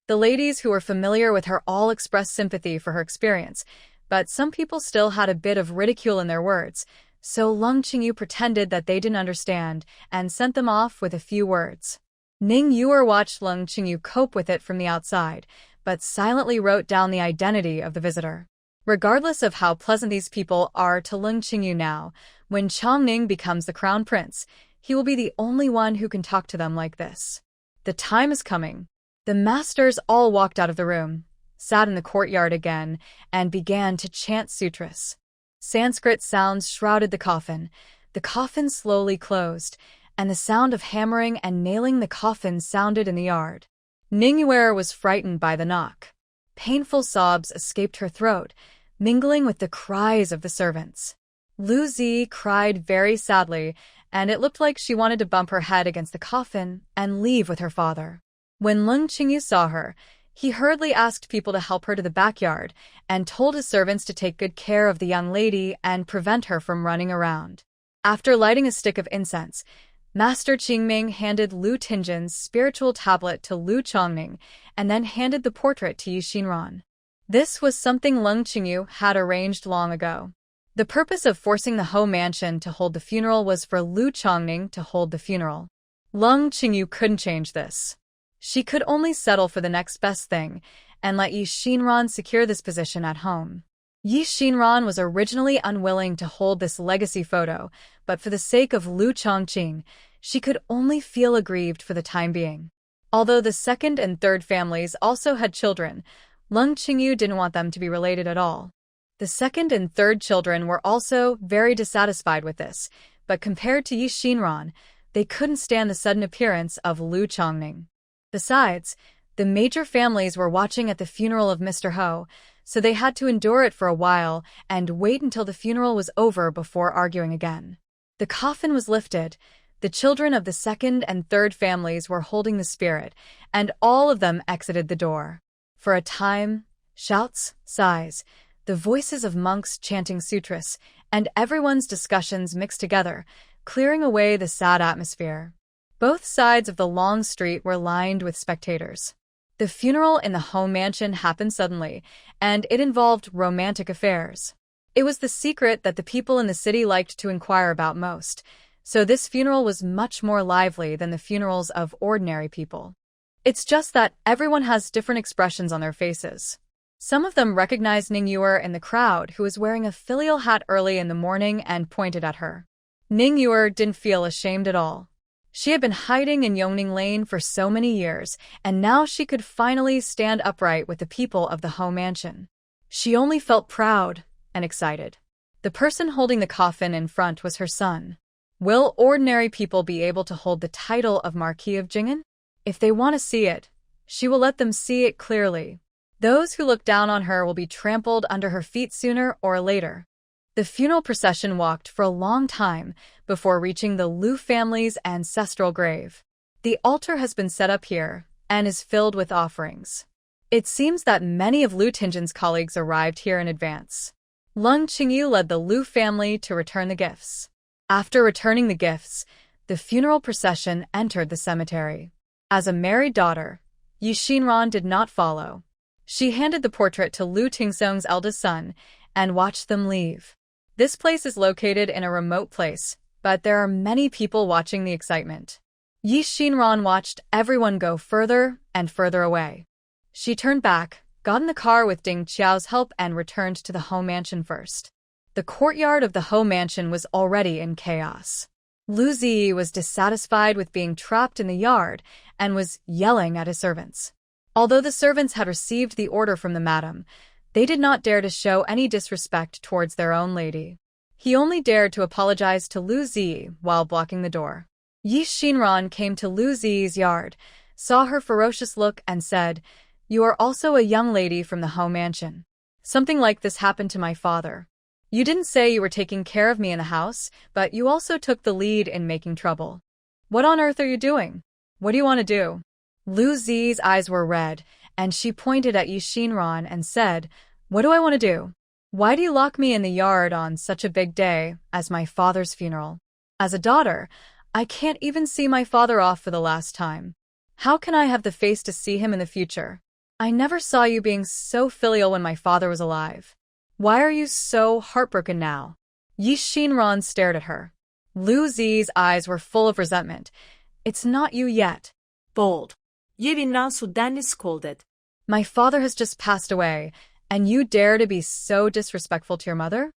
The ladies who were familiar with her all expressed sympathy for her experience, but some people still had a bit of ridicule in their words, so Lung Qingyu pretended that they didn't understand and sent them off with a few words. Ningyue watched Lung Qingyu cope with it from the outside, but silently wrote down the identity of the visitor. Regardless of how pleasant these people are to Lung Qingyu now, when Chongning becomes the crown prince, he will be the only one who can talk to them like this. The time is coming. The masters all walked out of the room, sat in the courtyard again, and began to chant sutras. Sanskrit sounds shrouded the coffin. The coffin slowly closed, and the sound of hammering and nailing the coffin sounded in the yard. Ningyue was frightened by the knock. Painful sobs escaped her throat, mingling with the cries of the servants. Lu Zi cried very sadly, and it looked like she wanted to bump her head against the coffin and leave with her father. When Lung Qingyu saw her, he hurriedly asked people to help her to the backyard and told his servants to take good care of the young lady and prevent her from running around. After lighting a stick of incense, Master Qingming handed Lu Ting'en's spiritual tablet to Lu Chongning and then handed the portrait to Xinran. This was something Lung Qingyu had arranged long ago. The purpose of forcing the Ho mansion to hold the funeral was for Lu Chongning to hold the funeral. Lung Qingyu couldn't change this. She could only settle for the next best thing and let Xinran secure this position at home. Xinran was originally unwilling to hold this legacy photo, but for the sake of Lu Chongqing, she could only feel aggrieved for the time being. Although the second and third families also had children, Lung Qingyu didn't want them to be related at all. The second and third children were also very dissatisfied with this, but compared to Xinran, they couldn't stand the sudden appearance of Lu Chongning. Besides, the major families were watching at the funeral of Mr. Ho, so they had to endure it for a while and wait until the funeral was over before arguing again. The coffin was lifted, the children of the second and third families were holding the spirit, and all of them exited the door. For a time, shouts, sighs, the voices of monks chanting sutras, and everyone's discussions mixed together, clearing away the sad atmosphere. Both sides of the long street were lined with spectators. The funeral in the home mansion happened suddenly, and it involved romantic affairs. It was the secret that the people in the city liked to inquire about most, so this funeral was much more lively than the funerals of ordinary people. It's just that everyone has different expressions on their faces. Some of them recognized Ningyue in the crowd, who was wearing a filial hat early in the morning and pointed at her. Ningyue didn't feel ashamed at all. She had been hiding in Yongning Lane for so many years, and now she could finally stand upright with the people of the Ho mansion. She only felt proud and excited. The person holding the coffin in front was her son. Will ordinary people be able to hold the title of Marquis of Jingen? If they want to see it, she will let them see it clearly. Those who look down on her will be trampled under her feet sooner or later. The funeral procession walked for a long time before reaching the Liu family's ancestral grave. The altar has been set up here and is filled with offerings. It seems that many of Liu Tingjin's colleagues arrived here in advance. Leng Qingyu led the Liu family to return the gifts. After returning the gifts, the funeral procession entered the cemetery. As a married daughter, Xinran did not follow. She handed the portrait to Liu Tingsong's eldest son and watched them leave. This place is located in a remote place, but there are many people watching the excitement. Xinran watched everyone go further and further away. She turned back, got in the car with Ding Qiao's help, and returned to the Ho mansion first. The courtyard of the Ho mansion was already in chaos. Lu Ziyi was dissatisfied with being trapped in the yard and was yelling at his servants. Although the servants had received the order from the madam, they did not dare to show any disrespect towards their own lady. He only dared to apologize to Lu Ziyi while blocking the door. Xinran came to Lu Ziyi's yard, saw her ferocious look, and said, "You are also a young lady from the Ho mansion. Something like this happened to my father. You didn't say you were taking care of me in the house, but you also took the lead in making trouble. What on earth are you doing? What do you want to do?" Lu Ziyi's eyes were red, and she pointed at Xinran and said, "What do I want to do? Why do you lock me in the yard on such a big day as my father's funeral? As a daughter, I can't even see my father off for the last time. How can I have the face to see him in the future? I never saw you being so filial when my father was alive. Why are you so heartbroken now?" Xinran stared at her. Lu Ziyi's eyes were full of resentment. "It's not you yet." Bold. Xinran suddenly scolded. "My father has just passed away, and you dare to be so disrespectful to your mother?"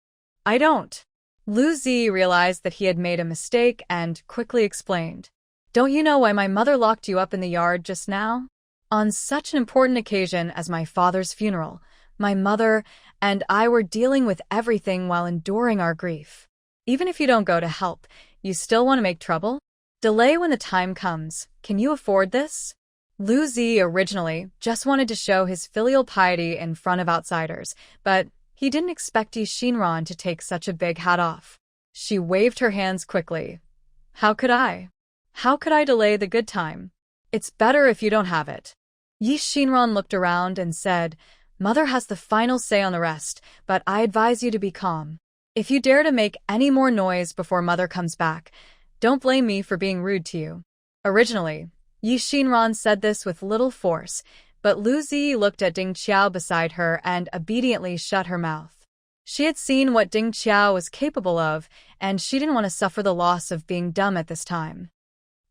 "I don't." Lu Ziyi realized that he had made a mistake and quickly explained. "Don't you know why my mother locked you up in the yard just now? On such an important occasion as my father's funeral, my mother and I were dealing with everything while enduring our grief. Even if you don't go to help, you still want to make trouble? Delay when the time comes. Can you afford this?" Lu Ziyi originally just wanted to show his filial piety in front of outsiders, but he didn't expect Xinran to take such a big hat off. She waved her hands quickly. "How could I? How could I delay the good time? It's better if you don't have it." Xinran looked around and said, "Mother has the final say on the rest, but I advise you to be calm. If you dare to make any more noise before Mother comes back, don't blame me for being rude to you." Originally, Xinran said this with little force, but Lu Ziyi looked at Ding Qiao beside her and obediently shut her mouth. She had seen what Ding Qiao was capable of, and she didn't want to suffer the loss of being dumb at this time.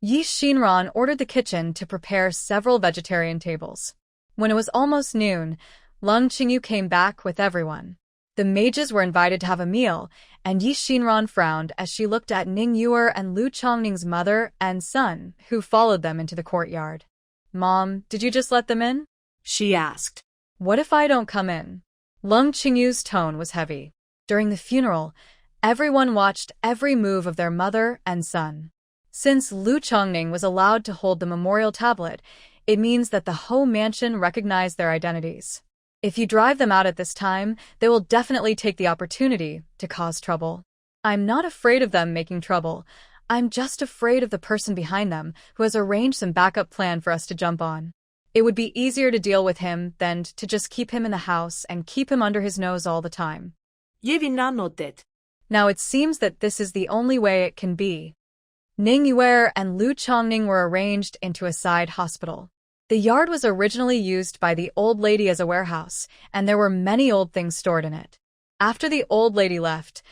Xinran ordered the kitchen to prepare several vegetarian tables. When it was almost noon, Leng Qingyu came back with everyone. The mages were invited to have a meal, and Xinran frowned as she looked at Ning Yuer and Lu Chongning's mother and son, who followed them into the courtyard. "Mom, did you just let them in?" she asked. "What if I don't come in?" Leng Qingyu's tone was heavy. During the funeral, everyone watched every move of their mother and son. Since Lu Chongning was allowed to hold the memorial tablet, it means that the Ho mansion recognized their identities. If you drive them out at this time, they will definitely take the opportunity to cause trouble. I'm not afraid of them making trouble. I'm just afraid of the person behind them who has arranged some backup plan for us to jump on. It would be easier to deal with him than to just keep him in the house and keep him under his nose all the time. Xinran nodded. Now it seems that this is the only way it can be. Ning Yuer and Lu Chongning were arranged into a side hospital. The yard was originally used by the old lady as a warehouse, and there were many old things stored in it. After the old lady left,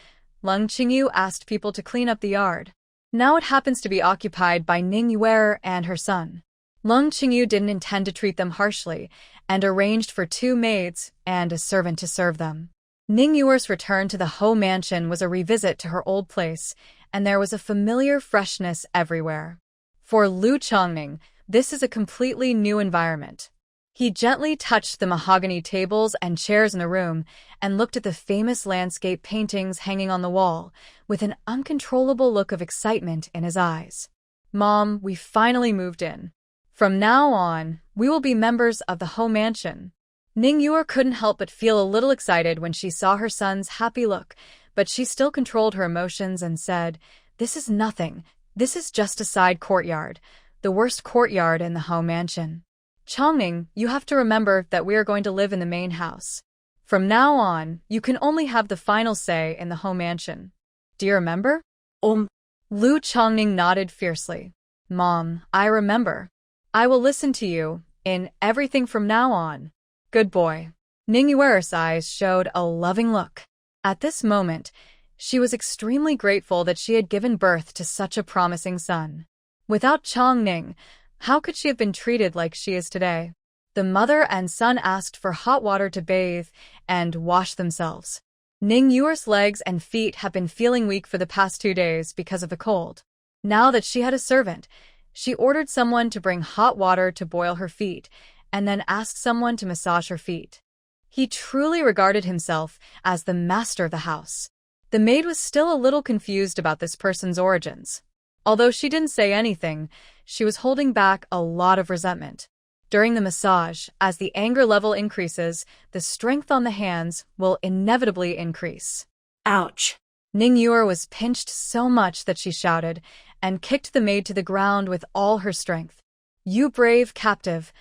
Leng Qingyu asked people to clean up the yard. Now it happens to be occupied by Ning Yuer and her son. Leng Qingyu didn't intend to treat them harshly, and arranged for 2 maids and a servant to serve them. Ning Yuer's return to the Ho mansion was a revisit to her old place, and there was a familiar freshness everywhere. For Lu Chongning, this is a completely new environment. He gently touched the mahogany tables and chairs in the room and looked at the famous landscape paintings hanging on the wall, with an uncontrollable look of excitement in his eyes. "Mom, we finally moved in. From now on, we will be members of the home mansion." Ningyu couldn't help but feel a little excited when she saw her son's happy look, but she still controlled her emotions and said, "This is nothing. This is just a side courtyard, the worst courtyard in the home mansion. Chongning, you have to remember that we are going to live in the main house. From now on, you can only have the final say in the home mansion. Do you remember?" Lu Chongning nodded fiercely. "Mom, I remember. I will listen to you in everything from now on. Good boy." Ningyuer's eyes showed a loving look. At this moment, she was extremely grateful that she had given birth to such a promising son. Without Chongning, how could she have been treated like she is today? The mother and son asked for hot water to bathe and wash themselves. Ningyuer's legs and feet have been feeling weak for the past 2 days because of the cold. Now that she had a servant, she ordered someone to bring hot water to boil her feet and then asked someone to massage her feet. He truly regarded himself as the master of the house. The maid was still a little confused about this person's origins. Although she didn't say anything, she was holding back a lot of resentment. During the massage, as the anger level increases, the strength on the hands will inevitably increase. Ouch. Ningyuer was pinched so much that she shouted and kicked the maid to the ground with all her strength. "You brave captive!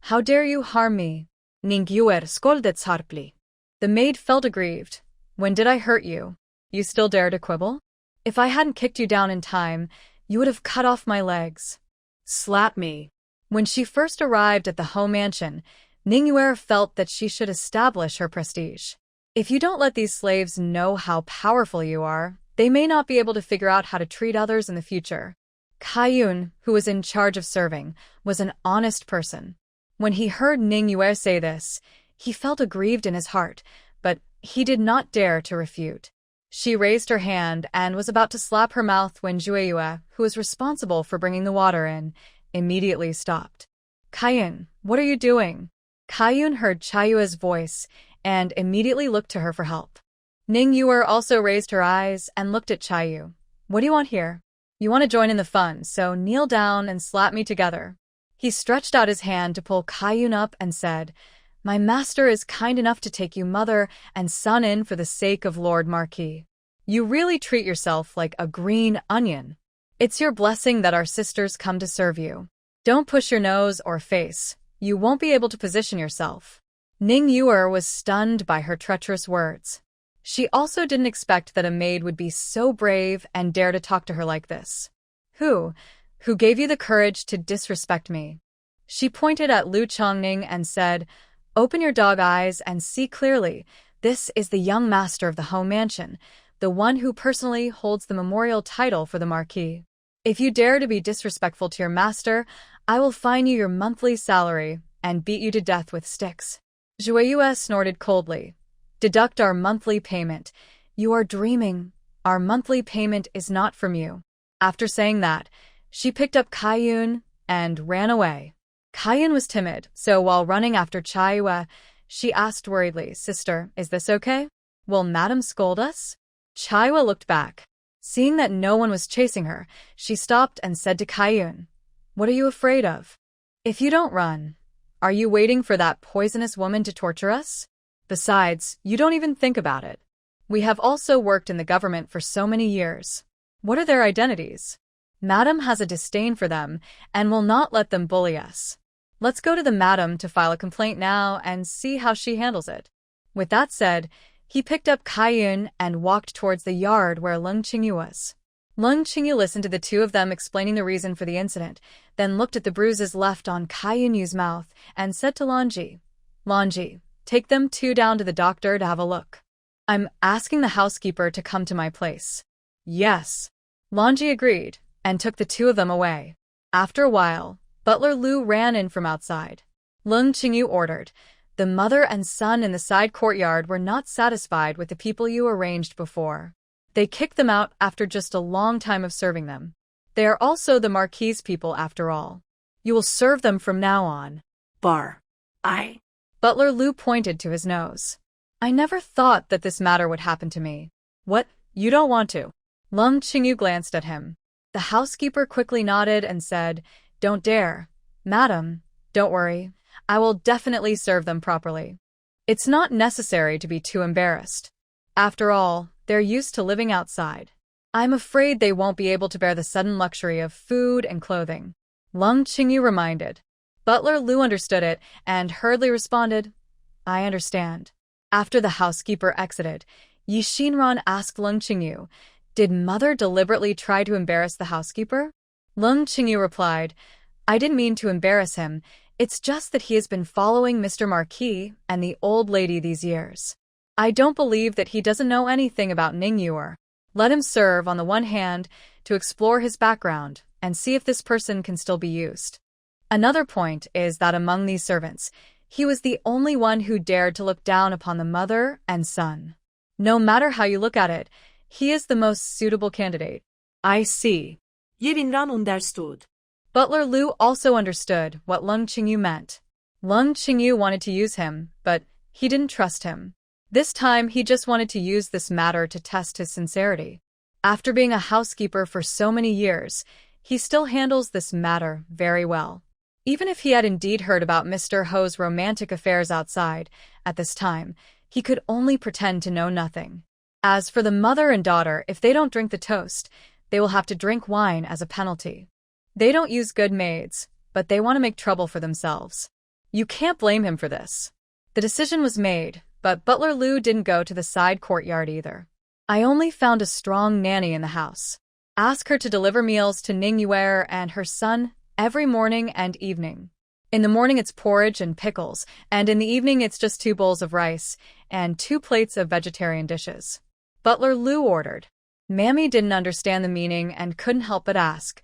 How dare you harm me?" Ningyuer scolded sharply. The maid felt aggrieved. "When did I hurt you? You still dare to quibble? If I hadn't kicked you down in time, you would have cut off my legs." Slap me. When she first arrived at the home mansion, Ningyuer felt that she should establish her prestige. If you don't let these slaves know how powerful you are, they may not be able to figure out how to treat others in the future. Kaiyun, who was in charge of serving, was an honest person. When he heard Ningyuer say this, he felt aggrieved in his heart, but he did not dare to refute. She raised her hand and was about to slap her mouth when Jueyue, who was responsible for bringing the water in, immediately stopped. "Kaiyun, what are you doing?" Kaiyun heard Chaiyue's voice and immediately looked to her for help. Ningyuer also raised her eyes and looked at Chaiyu. "What do you want here? You want to join in the fun, so kneel down and slap me together." He stretched out his hand to pull Kaiyun up and said, "My master is kind enough to take you mother and son in for the sake of Lord Marquis. You really treat yourself like a green onion. It's your blessing that our sisters come to serve you. Don't push your nose or face. You won't be able to position yourself." Ningyuer was stunned by her treacherous words. She also didn't expect that a maid would be so brave and dare to talk to her like this. Who gave you the courage to disrespect me?" She pointed at Lu Chongning and said, "Open your dog eyes and see clearly. This is the young master of the home mansion, the one who personally holds the memorial title for the Marquis. If you dare to be disrespectful to your master, I will fine you your monthly salary and beat you to death with sticks." Jueyue snorted coldly. "Deduct our monthly payment. You are dreaming. Our monthly payment is not from you." After saying that, she picked up Kaiyun and ran away. Kaiyun was timid, so while running after Chaiyue, she asked worriedly, "Sister, is this okay? Will Madam scold us?" Chaiyue looked back. Seeing that no one was chasing her, she stopped and said to Kaiyun, "What are you afraid of? If you don't run, are you waiting for that poisonous woman to torture us? Besides, you don't even think about it. We have also worked in the government for so many years. What are their identities? Madam has a disdain for them and will not let them bully us. Let's go to the madam to file a complaint now and see how she handles it." With that said, he picked up Kaiyun and walked towards the yard where Lung Qingyu was. Lung Qingyu listened to the two of them explaining the reason for the incident, then looked at the bruises left on Kaiyu's mouth and said to Lanji, "Lanji, take them two down to the doctor to have a look. I'm asking the housekeeper to come to my place." "Yes." Lanji agreed and took the two of them away. After a while, Butler Lu ran in from outside. Lung Qingyu ordered, "The mother and son in the side courtyard were not satisfied with the people you arranged before. They kicked them out after just a long time of serving them. They are also the Marquis people after all. You will serve them from now on." Butler Lu pointed to his nose. "I never thought that this matter would happen to me." "What? You don't want to?" Lung Qingyu glanced at him. The housekeeper quickly nodded and said, "Don't dare. Madam, don't worry. I will definitely serve them properly. It's not necessary to be too embarrassed. After all, they're used to living outside. I'm afraid they won't be able to bear the sudden luxury of food and clothing." Lung Qingyu reminded. Butler Lu understood it and hurriedly responded, "I understand." After the housekeeper exited, Xinran asked Lung Qingyu, "Did mother deliberately try to embarrass the housekeeper?" Lung Qingyu replied, "I didn't mean to embarrass him. It's just that he has been following Mr. Marquis and the old lady these years. I don't believe that he doesn't know anything about Ningyuer. Let him serve on the one hand to explore his background and see if this person can still be used. Another point is that among these servants, he was the only one who dared to look down upon the mother and son. No matter how you look at it, he is the most suitable candidate." I see. Xinran understood. Butler Lu also understood what Lung Qingyu meant. Lung Qingyu wanted to use him, but he didn't trust him. This time, he just wanted to use this matter to test his sincerity. After being a housekeeper for so many years, he still handles this matter very well. Even if he had indeed heard about Mr. Ho's romantic affairs outside, at this time, he could only pretend to know nothing. As for the mother and daughter, if they don't drink the toast, they will have to drink wine as a penalty. They don't use good maids, but they want to make trouble for themselves. You can't blame him for this. The decision was made, but Butler Lu didn't go to the side courtyard either. "I only found a strong nanny in the house. Ask her to deliver meals to Ningyuer and her son every morning and evening. In the morning it's porridge and pickles, and in the evening it's just 2 bowls of rice and 2 plates of vegetarian dishes." Butler Lu ordered. Mammy didn't understand the meaning and couldn't help but ask,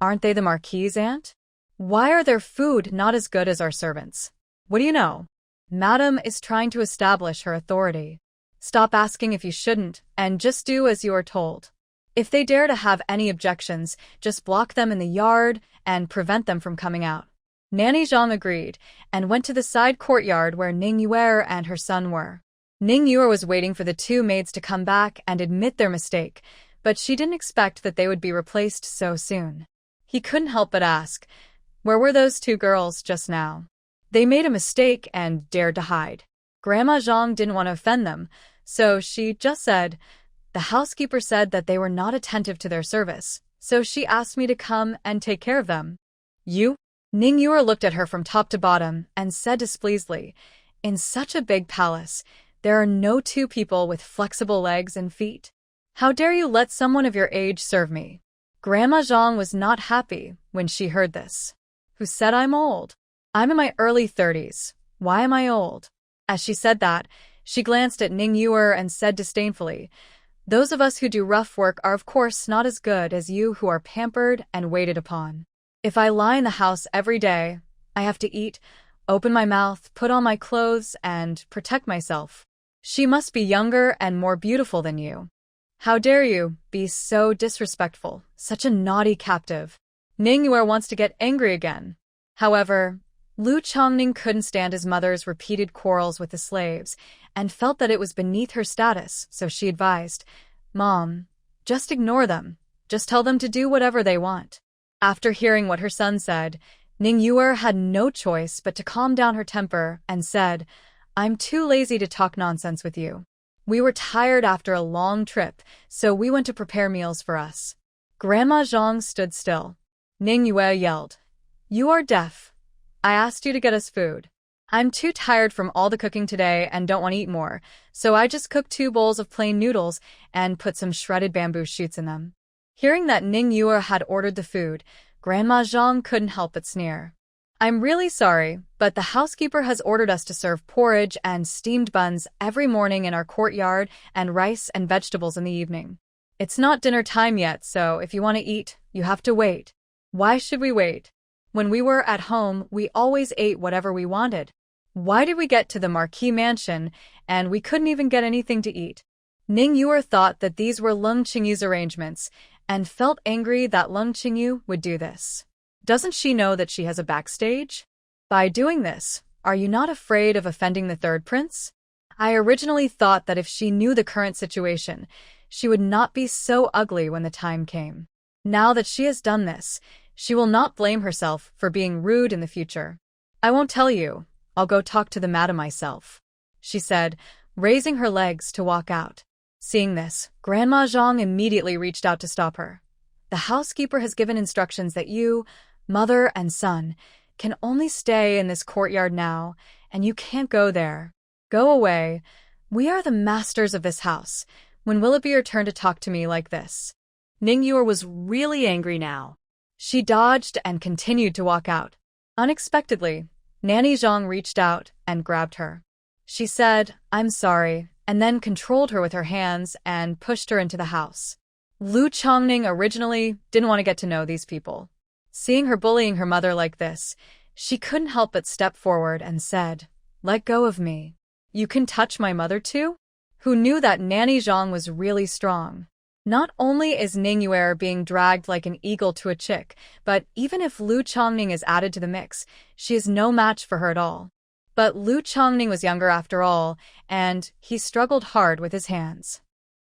"Aren't they the Marquis' aunt? Why are their food not as good as our servants?" "What do you know? Madam is trying to establish her authority. Stop asking if you shouldn't, and just do as you are told. If they dare to have any objections, just block them in the yard and prevent them from coming out." Nanny Zhang agreed and went to the side courtyard where Ningyuer and her son were. Ningyuer was waiting for the 2 maids to come back and admit their mistake, but she didn't expect that they would be replaced so soon. He couldn't help but ask, "Where were those 2 girls just now?" "They made a mistake and dared to hide." Grandma Zhang didn't want to offend them, so she just said, "The housekeeper said that they were not attentive to their service, so she asked me to come and take care of them." "You?" Ningyuer looked at her from top to bottom and said displeasedly, "In such a big palace, there are no 2 people with flexible legs and feet. How dare you let someone of your age serve me?" Grandma Zhang was not happy when she heard this. "Who said I'm old? I'm in my early 30s. Why am I old?" As she said that, she glanced at Ningyuer and said disdainfully, "Those of us who do rough work are of course not as good as you who are pampered and waited upon. If I lie in the house every day, I have to eat, open my mouth, put on my clothes, and protect myself. She must be younger and more beautiful than you. How dare you be so disrespectful, such a naughty captive." Ningyuer wants to get angry again. However, Lu Chongning couldn't stand his mother's repeated quarrels with the slaves and felt that it was beneath her status, so she advised, "Mom, just ignore them. Just tell them to do whatever they want." After hearing what her son said, Ningyuer had no choice but to calm down her temper and said, "I'm too lazy to talk nonsense with you. We were tired after a long trip, so we went to prepare meals for us." Grandma Zhang stood still. Ningyuer yelled, "You are deaf. I asked you to get us food. I'm too tired from all the cooking today and don't want to eat more, so I just cooked 2 bowls of plain noodles and put some shredded bamboo shoots in them." Hearing that Ningyuer had ordered the food, Grandma Zhang couldn't help but sneer. "I'm really sorry, but the housekeeper has ordered us to serve porridge and steamed buns every morning in our courtyard and rice and vegetables in the evening. It's not dinner time yet, so if you want to eat, you have to wait." "Why should we wait? When we were at home, we always ate whatever we wanted. Why did we get to the Marquis mansion and we couldn't even get anything to eat?" Ningyuer thought that these were Lung Qingyu's arrangements and felt angry that Lung Qingyu would do this. Doesn't she know that she has a backstage? By doing this, are you not afraid of offending the 3rd prince? I originally thought that if she knew the current situation, she would not be so ugly when the time came. Now that she has done this, she will not blame herself for being rude in the future. I won't tell you. I'll go talk to the madam myself, she said, raising her legs to walk out. Seeing this, Grandma Zhang immediately reached out to stop her. The housekeeper has given instructions that you, mother and son, can only stay in this courtyard now, and you can't go there. Go away. We are the masters of this house. When will it be your turn to talk to me like this? Ningyur was really angry now. She dodged and continued to walk out. Unexpectedly, Nanny Zhang reached out and grabbed her. She said, "I'm sorry," and then controlled her with her hands and pushed her into the house. Lu Chongning originally didn't want to get to know these people. Seeing her bullying her mother like this, she couldn't help but step forward and said, "Let go of me. You can touch my mother too?" Who knew that Nanny Zhang was really strong. Not only is Ningyue being dragged like an eagle to a chick, but even if Lu Chongning is added to the mix, she is no match for her at all. But Lu Chongning was younger after all, and he struggled hard with his hands.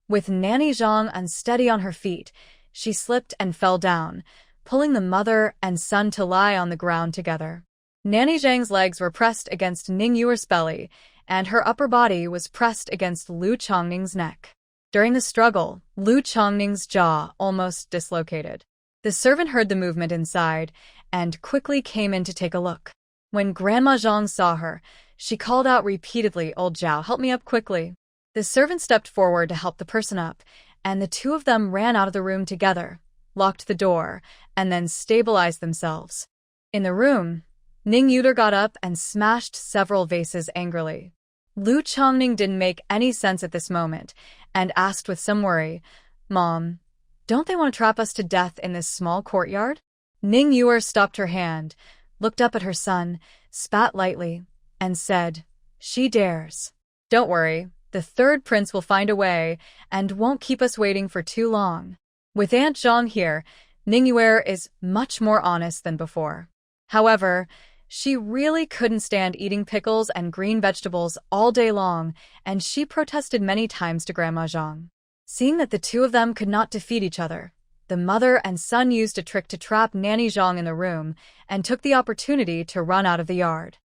With Nanny Zhang unsteady on her feet, she slipped and fell down, pulling the mother and son to lie on the ground together. Nanny Zhang's legs were pressed against Ningyuer's belly, and her upper body was pressed against Lu Chongning's neck. During the struggle, Lu Chongning's jaw almost dislocated. The servant heard the movement inside and quickly came in to take a look. When Grandma Zhang saw her, she called out repeatedly, "Old Zhao, help me up quickly." The servant stepped forward to help the person up, and the two of them ran out of the room together, locked the door, and then stabilized themselves. In the room, Ningyue got up and smashed several vases angrily. Lu Chongning didn't make any sense at this moment, and asked with some worry, "Mom, don't they want to trap us to death in this small courtyard?" Ningyue stopped her hand, looked up at her son, spat lightly, and said, "She dares. Don't worry, the third prince will find a way, and won't keep us waiting for too long." With Aunt Zhang here, Ningyue is much more honest than before. However, she really couldn't stand eating pickles and green vegetables all day long, and she protested many times to Grandma Zhang. Seeing that the two of them could not defeat each other, the mother and son used a trick to trap Nanny Zhang in the room and took the opportunity to run out of the yard.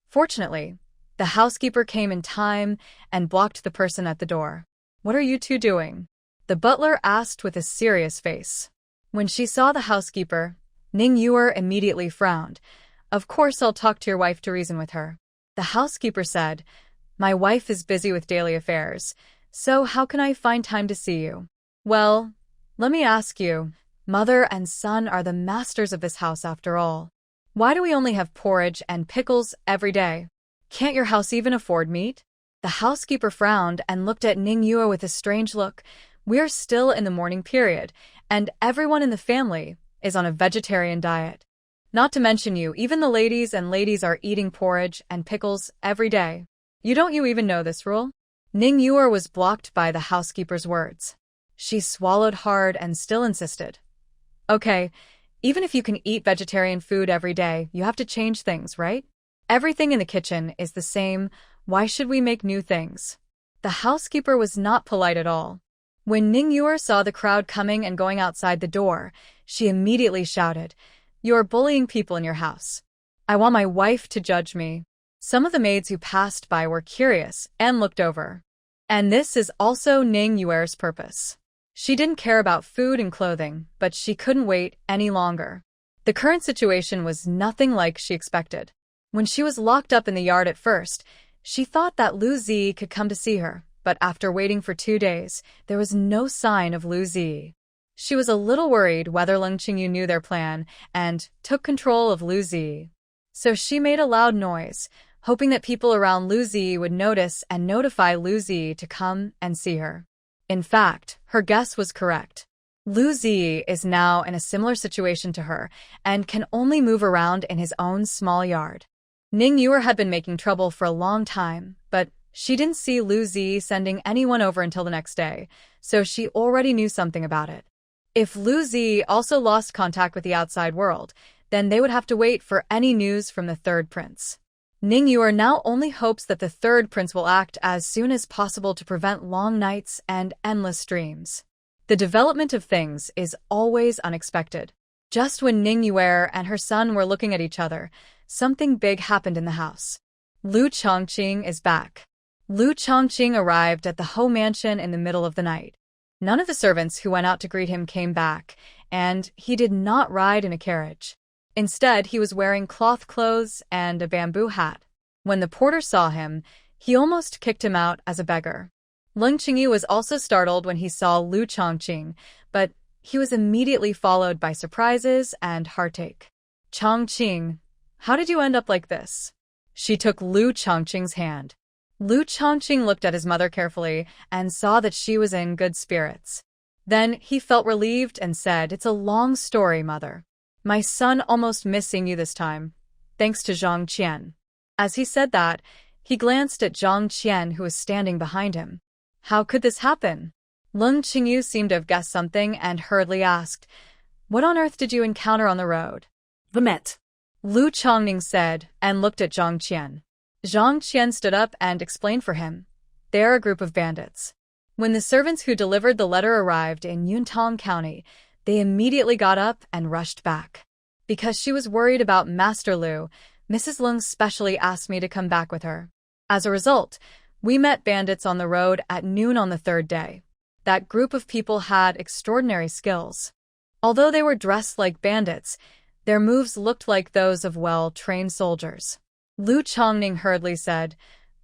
Fortunately, the housekeeper came in time and blocked the person at the door. "What are you two doing?" the butler asked with a serious face. When she saw the housekeeper, Ningyue immediately frowned. "Of course I'll talk to your wife to reason with her." The housekeeper said, "My wife is busy with daily affairs, so how can I find time to see you?" "Well, let me ask you, mother and son are the masters of this house after all. Why do we only have porridge and pickles every day? Can't your house even afford meat?" The housekeeper frowned and looked at Ningyue with a strange look. "We're still in the mourning period, and everyone in the family is on a vegetarian diet. Not to mention you, even the ladies are eating porridge and pickles every day. Don't you even know this rule?" Ningyue was blocked by the housekeeper's words. She swallowed hard and still insisted. "Okay, even if you can eat vegetarian food every day, you have to change things, right? Everything in the kitchen is the same. Why should we make new things?" The housekeeper was not polite at all. When Ningyue saw the crowd coming and going outside the door, she immediately shouted, "You're bullying people in your house. I want my wife to judge me." Some of the maids who passed by were curious and looked over. And this is also Ningyue's purpose. She didn't care about food and clothing, but she couldn't wait any longer. The current situation was nothing like she expected. When she was locked up in the yard at first, she thought that Lu Zi could come to see her, but after waiting for 2 days, there was no sign of Lu Zi. She was a little worried whether Leng Qingyu knew their plan and took control of Lu Zi. So she made a loud noise, hoping that people around Lu Zi would notice and notify Lu Zi to come and see her. In fact, her guess was correct. Lu Zi is now in a similar situation to her and can only move around in his own small yard. Ningyue had been making trouble for a long time, but she didn't see Lu Zi sending anyone over until the next day, so she already knew something about it. If Lu Zi also lost contact with the outside world, then they would have to wait for any news from the third prince. Ningyuer now only hopes that the third prince will act as soon as possible to prevent long nights and endless dreams. The development of things is always unexpected. Just when Ningyuer and her son were looking at each other, something big happened in the house. Lu Chongqing is back. Lu Chongqing arrived at the Ho mansion in the middle of the night. None of the servants who went out to greet him came back, and he did not ride in a carriage. Instead, he was wearing cloth clothes and a bamboo hat. When the porter saw him, he almost kicked him out as a beggar. Leng Qingyu was also startled when he saw Lu Chongqing, but he was immediately followed by surprises and heartache. Chongqing, how did you end up like this? She took Lu Chongqing's hand. Lu Chongqing looked at his mother carefully and saw that she was in good spirits. Then he felt relieved and said, "It's a long story, mother. My son almost missed seeing you this time, thanks to Zhang Qian." As he said that, he glanced at Zhang Qian, who was standing behind him. How could this happen? Leng Qingyu seemed to have guessed something and hurriedly asked, "What on earth did you encounter on the road?" "The Met," Lu Chongning said, and looked at Zhang Qian. Zhang Qian stood up and explained for him. "They are a group of bandits." When the servants who delivered the letter arrived in Yuntang County, they immediately got up and rushed back. Because she was worried about Master Lu, Mrs. Lung specially asked me to come back with her. As a result, we met bandits on the road at noon on the third day. That group of people had extraordinary skills. Although they were dressed like bandits, their moves looked like those of well-trained soldiers. Lu Chongning hurriedly said,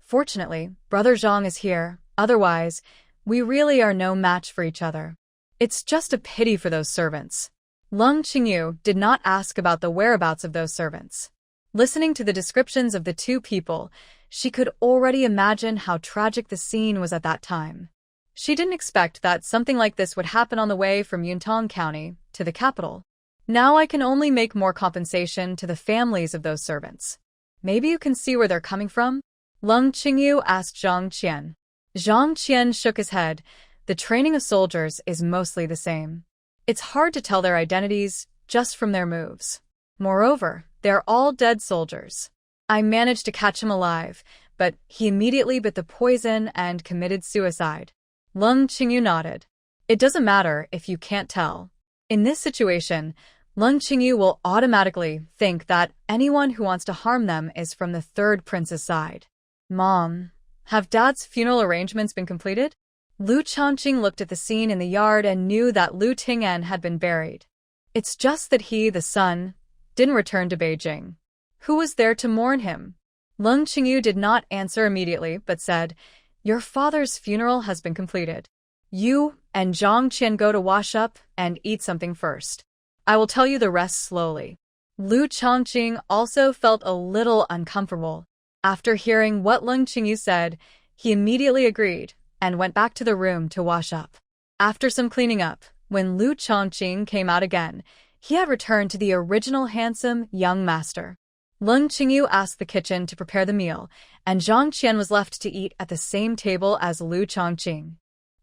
"Fortunately, Brother Zhang is here. Otherwise, we really are no match for each other. It's just a pity for those servants." Leng Qingyu did not ask about the whereabouts of those servants. Listening to the descriptions of the two people, she could already imagine how tragic the scene was at that time. She didn't expect that something like this would happen on the way from Yuntang County to the capital. Now I can only make more compensation to the families of those servants. Maybe you can see where they're coming from? Leng Qingyu asked Zhang Qian. Zhang Qian shook his head. The training of soldiers is mostly the same. It's hard to tell their identities just from their moves. Moreover, they're all dead soldiers. I managed to catch him alive, but he immediately bit the poison and committed suicide. Leng Qingyu nodded. It doesn't matter if you can't tell. In this situation, Leng Qingyu will automatically think that anyone who wants to harm them is from the third prince's side. Mom, have Dad's funeral arrangements been completed? Lu Chongqing looked at the scene in the yard and knew that Lu Ting'en had been buried. It's just that he, the son, didn't return to Beijing. Who was there to mourn him? Leng Qingyu did not answer immediately, but said, "Your father's funeral has been completed. You and Zhang Qian go to wash up and eat something first. I will tell you the rest slowly." Lu Chongqing also felt a little uncomfortable. After hearing what Leng Qingyu said, he immediately agreed and went back to the room to wash up. After some cleaning up, when Lu Chongqing came out again, he had returned to the original handsome young master. Leng Qingyu asked the kitchen to prepare the meal, and Zhang Qian was left to eat at the same table as Lu Chongqing.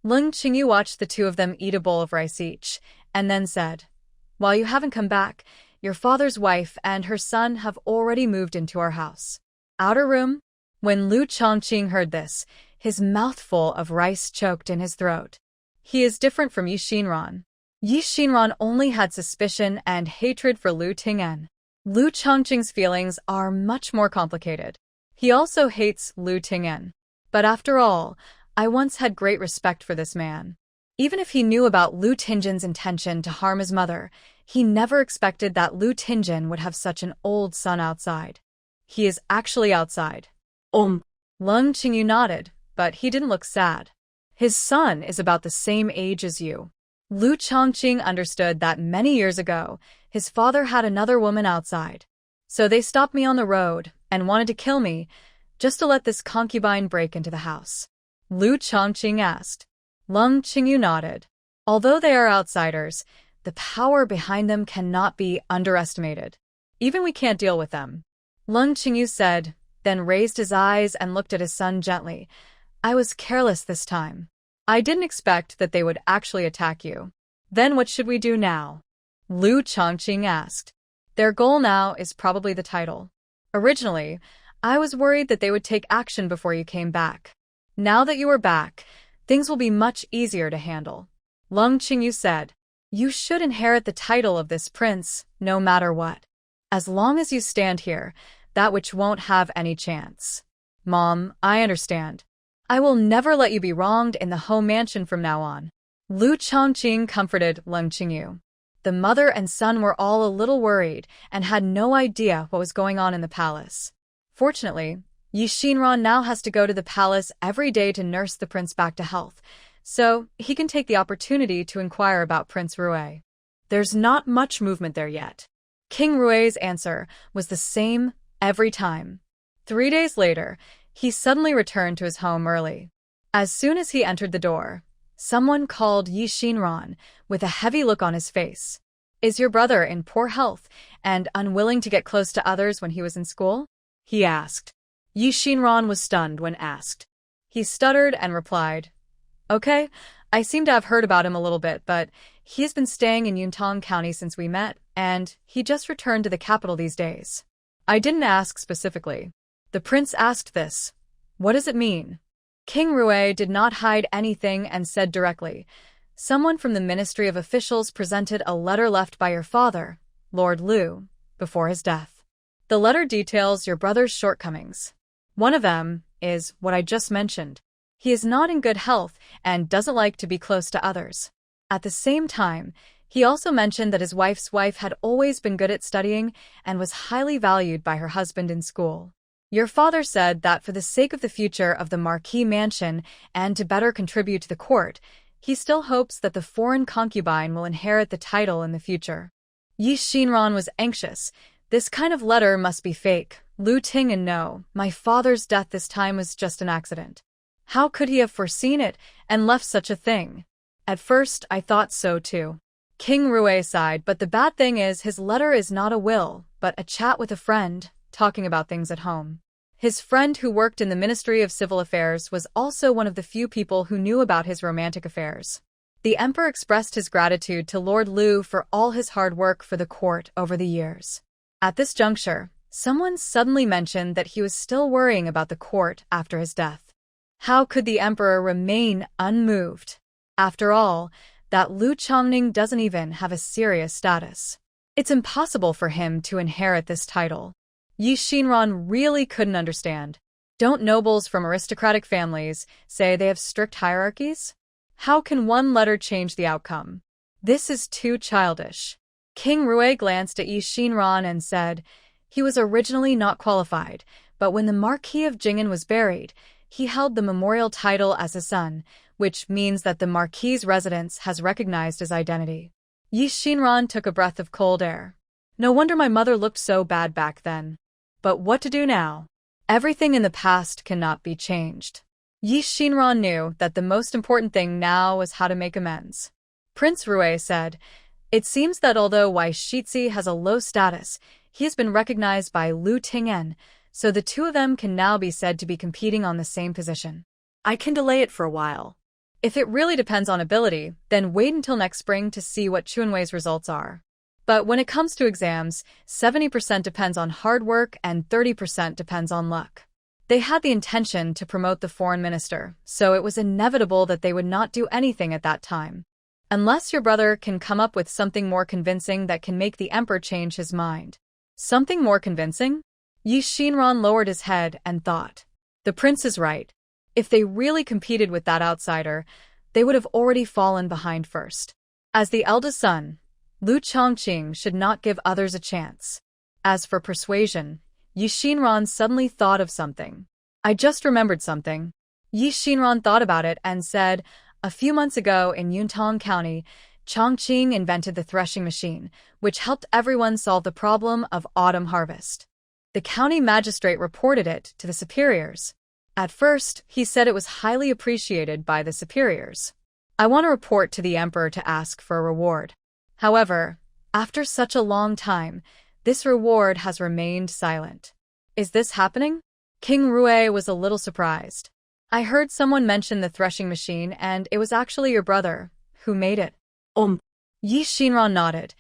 Leng Qingyu watched the two of them eat a bowl of rice each, and then said, "While you haven't come back, your father's wife and her son have already moved into our house. Outer room?" When Lu Chongqing heard this, his mouthful of rice choked in his throat. He is different from Xinran. Xinran only had suspicion and hatred for Lu Ting'en. Lu Chongqing's feelings are much more complicated. He also hates Lu Ting'en. But after all, I once had great respect for this man. Even if he knew about Lu Ting'en's intention to harm his mother, he never expected that Lu Ting'en would have such an old son outside. He is actually outside. Leng Qingyu nodded, but he didn't look sad. His son is about the same age as you. Lu Chongqing understood that many years ago, his father had another woman outside. So they stopped me on the road and wanted to kill me just to let this concubine break into the house. Lu Chongqing asked. Leng Qingyu nodded. Although they are outsiders, the power behind them cannot be underestimated. Even we can't deal with them. Leng Qingyu said, then raised his eyes and looked at his son gently. I was careless this time. I didn't expect that they would actually attack you. Then what should we do now? Lu Chongqing asked. Their goal now is probably the title. Originally, I was worried that they would take action before you came back. Now that you are back, things will be much easier to handle. Lung Qingyu said, you should inherit the title of this prince, no matter what. As long as you stand here, that which won't have any chance. Mom, I understand. I will never let you be wronged in the home mansion from now on. Lu Chongqing comforted Lung Qingyu. The mother and son were all a little worried and had no idea what was going on in the palace. Fortunately, Xinran now has to go to the palace every day to nurse the prince back to health, so he can take the opportunity to inquire about Prince Rui. There's not much movement there yet. King Rui's answer was the same every time. 3 days later, he suddenly returned to his home early. As soon as he entered the door, someone called Xinran with a heavy look on his face. Is your brother in poor health and unwilling to get close to others when he was in school? He asked. Xinran was stunned when asked. He stuttered and replied, Okay, I seem to have heard about him a little bit, but he has been staying in Yuntang County since we met, and he just returned to the capital these days. I didn't ask specifically. The prince asked this. What does it mean? King Rui did not hide anything and said directly, Someone from the Ministry of Officials presented a letter left by your father, Lord Lu, before his death. The letter details your brother's shortcomings. One of them is what I just mentioned. He is not in good health and doesn't like to be close to others. At the same time, he also mentioned that his wife's wife had always been good at studying and was highly valued by her husband in school. Your father said that for the sake of the future of the Marquis mansion and to better contribute to the court, he still hopes that the foreign concubine will inherit the title in the future. Xinran was anxious. This kind of letter must be fake. Lu Ting'en no, my father's death this time was just an accident. How could he have foreseen it and left such a thing? At first, I thought so too. King Rui sighed, but the bad thing is his letter is not a will, but a chat with a friend, talking about things at home. His friend who worked in the Ministry of Civil Affairs was also one of the few people who knew about his romantic affairs. The emperor expressed his gratitude to Lord Lu for all his hard work for the court over the years. At this juncture, someone suddenly mentioned that he was still worrying about the court after his death. How could the emperor remain unmoved? After all, that Lu Chongning doesn't even have a serious status. It's impossible for him to inherit this title. Xinran really couldn't understand. Don't nobles from aristocratic families say they have strict hierarchies? How can one letter change the outcome? This is too childish. King Rui glanced at Xinran and said, he was originally not qualified, but when the Marquis of Ting'en was buried, he held the memorial title as a son, which means that the Marquis's residence has recognized his identity. Xinran took a breath of cold air. No wonder my mother looked so bad back then. But what to do now? Everything in the past cannot be changed. Xinran knew that the most important thing now was how to make amends. Prince Rui said, It seems that although Wai Shizhi has a low status, he has been recognized by Lu Ting'en, so the two of them can now be said to be competing on the same position. I can delay it for a while. If it really depends on ability, then wait until next spring to see what Chunwei's results are. But when it comes to exams, 70% depends on hard work and 30% depends on luck. They had the intention to promote the foreign minister, so it was inevitable that they would not do anything at that time. Unless your brother can come up with something more convincing that can make the emperor change his mind. Something more convincing? Xinran lowered his head and thought. The prince is right. If they really competed with that outsider, they would have already fallen behind first. As the eldest son, Lu Chongqing should not give others a chance. As for persuasion, Xinran suddenly thought of something. I just remembered something. Xinran thought about it and said, a few months ago in Yuntang County, Chongqing invented the threshing machine, which helped everyone solve the problem of autumn harvest. The county magistrate reported it to the superiors. At first, he said it was highly appreciated by the superiors. I want to report to the emperor to ask for a reward. However, after such a long time, this reward has remained silent. Is this happening? King Rui was a little surprised. I heard someone mention the threshing machine and it was actually your brother who made it. Xinran nodded.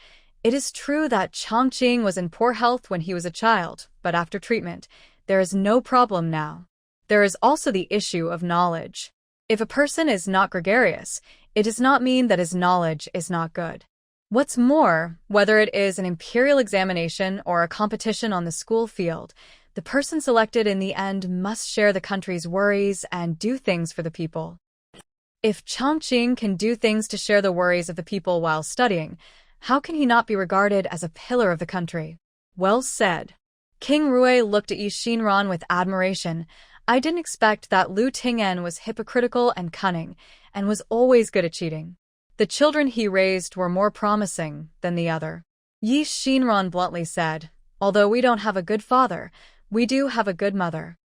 It is true that Chongqing was in poor health when he was a child, but after treatment, there is no problem now. There is also the issue of knowledge. If a person is not gregarious, it does not mean that his knowledge is not good. What's more, whether it is an imperial examination or a competition on the school field, the person selected in the end must share the country's worries and do things for the people. If Chongqing can do things to share the worries of the people while studying, how can he not be regarded as a pillar of the country? Well said. King Rui looked at Xinran with admiration. I didn't expect that Lu Ting'en was hypocritical and cunning, and was always good at cheating. The children he raised were more promising than the other. Xinran bluntly said, although we don't have a good father, we do have a good mother.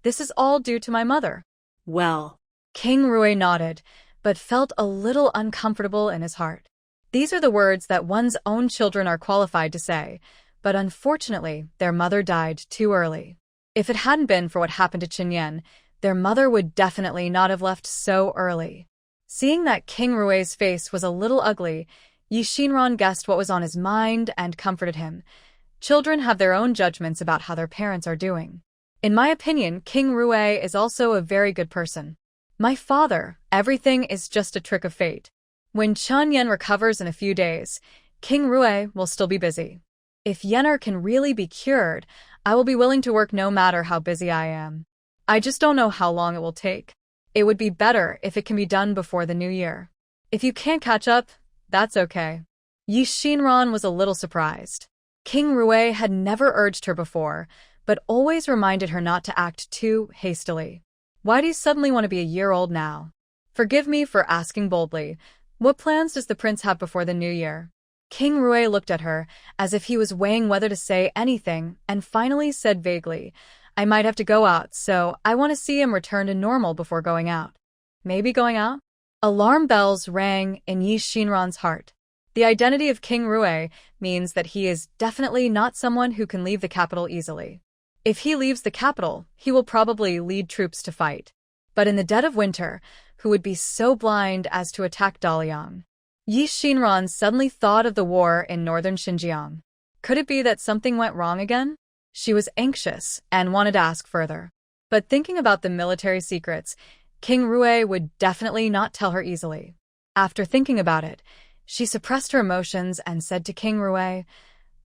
This is all due to my mother. Well, King Rui nodded, but felt a little uncomfortable in his heart. These are the words that one's own children are qualified to say, but unfortunately, their mother died too early. If it hadn't been for what happened to Ting'en, their mother would definitely not have left so early. Seeing that King Rui's face was a little ugly, Xinran guessed what was on his mind and comforted him. Children have their own judgments about how their parents are doing. In my opinion, King Rui is also a very good person. My father, everything is just a trick of fate. When Ting'en recovers in a few days, King Rui will still be busy. If Yen'er can really be cured, I will be willing to work no matter how busy I am. I just don't know how long it will take. It would be better if it can be done before the new year. If you can't catch up, that's okay. Xinran was a little surprised. King Rui had never urged her before, but always reminded her not to act too hastily. Why do you suddenly want to be a year old now? Forgive me for asking boldly. What plans does the prince have before the new year? King Rui looked at her, as if he was weighing whether to say anything, and finally said vaguely, I might have to go out, so I want to see him return to normal before going out. Maybe going out? Alarm bells rang in Xinran's heart. The identity of King Rui means that he is definitely not someone who can leave the capital easily. If he leaves the capital, he will probably lead troops to fight. But in the dead of winter, who would be so blind as to attack Daliang? Xinran suddenly thought of the war in northern Xinjiang. Could it be that something went wrong again? She was anxious and wanted to ask further. But thinking about the military secrets, King Rui would definitely not tell her easily. After thinking about it, she suppressed her emotions and said to King Rui,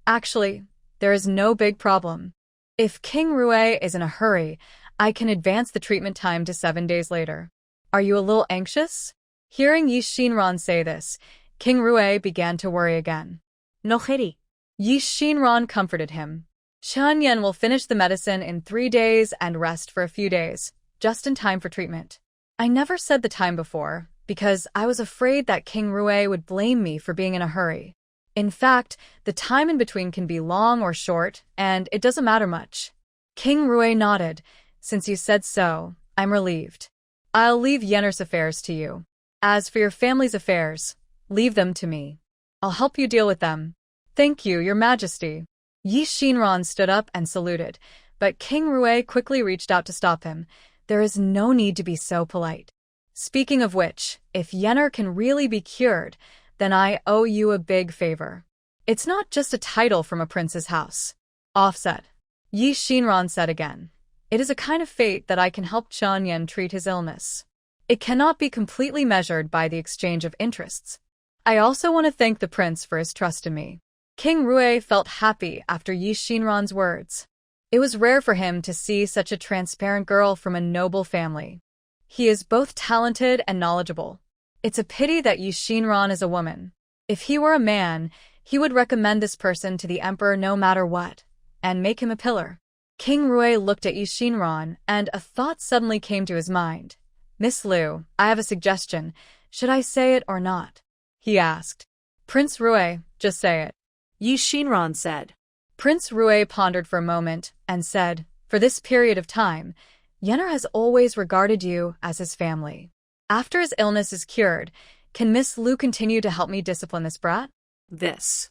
Actually, there is no big problem. If King Rui is in a hurry, I can advance the treatment time to 7 days later. Are you a little anxious? Hearing Xinran say this, King Rui began to worry again. No, Heri. Xinran comforted him. Ting'en will finish the medicine in 3 days and rest for a few days, just in time for treatment. I never said the time before, because I was afraid that King Rui would blame me for being in a hurry. In fact, the time in between can be long or short, and it doesn't matter much. King Rui nodded. Since you said so, I'm relieved. I'll leave Yen'er's affairs to you. As for your family's affairs, leave them to me. I'll help you deal with them. Thank you, Your Majesty. Xinran stood up and saluted, but King Rui quickly reached out to stop him. There is no need to be so polite. Speaking of which, if Yen'er can really be cured, then I owe you a big favor. It's not just a title from a prince's house. Offset. Xinran said again. It is a kind of fate that I can help Ting'en treat his illness. It cannot be completely measured by the exchange of interests. I also want to thank the prince for his trust in me. King Rui felt happy after Xinran's words. It was rare for him to see such a transparent girl from a noble family. He is both talented and knowledgeable. It's a pity that Xinran is a woman. If he were a man, he would recommend this person to the emperor no matter what, and make him a pillar. King Rui looked at Xinran, and a thought suddenly came to his mind. Miss Liu, I have a suggestion. Should I say it or not? He asked. Prince Rui, just say it. Xinran said. Prince Rui pondered for a moment and said, For this period of time, Yen'er has always regarded you as his family. After his illness is cured, can Miss Liu continue to help me discipline this brat? This.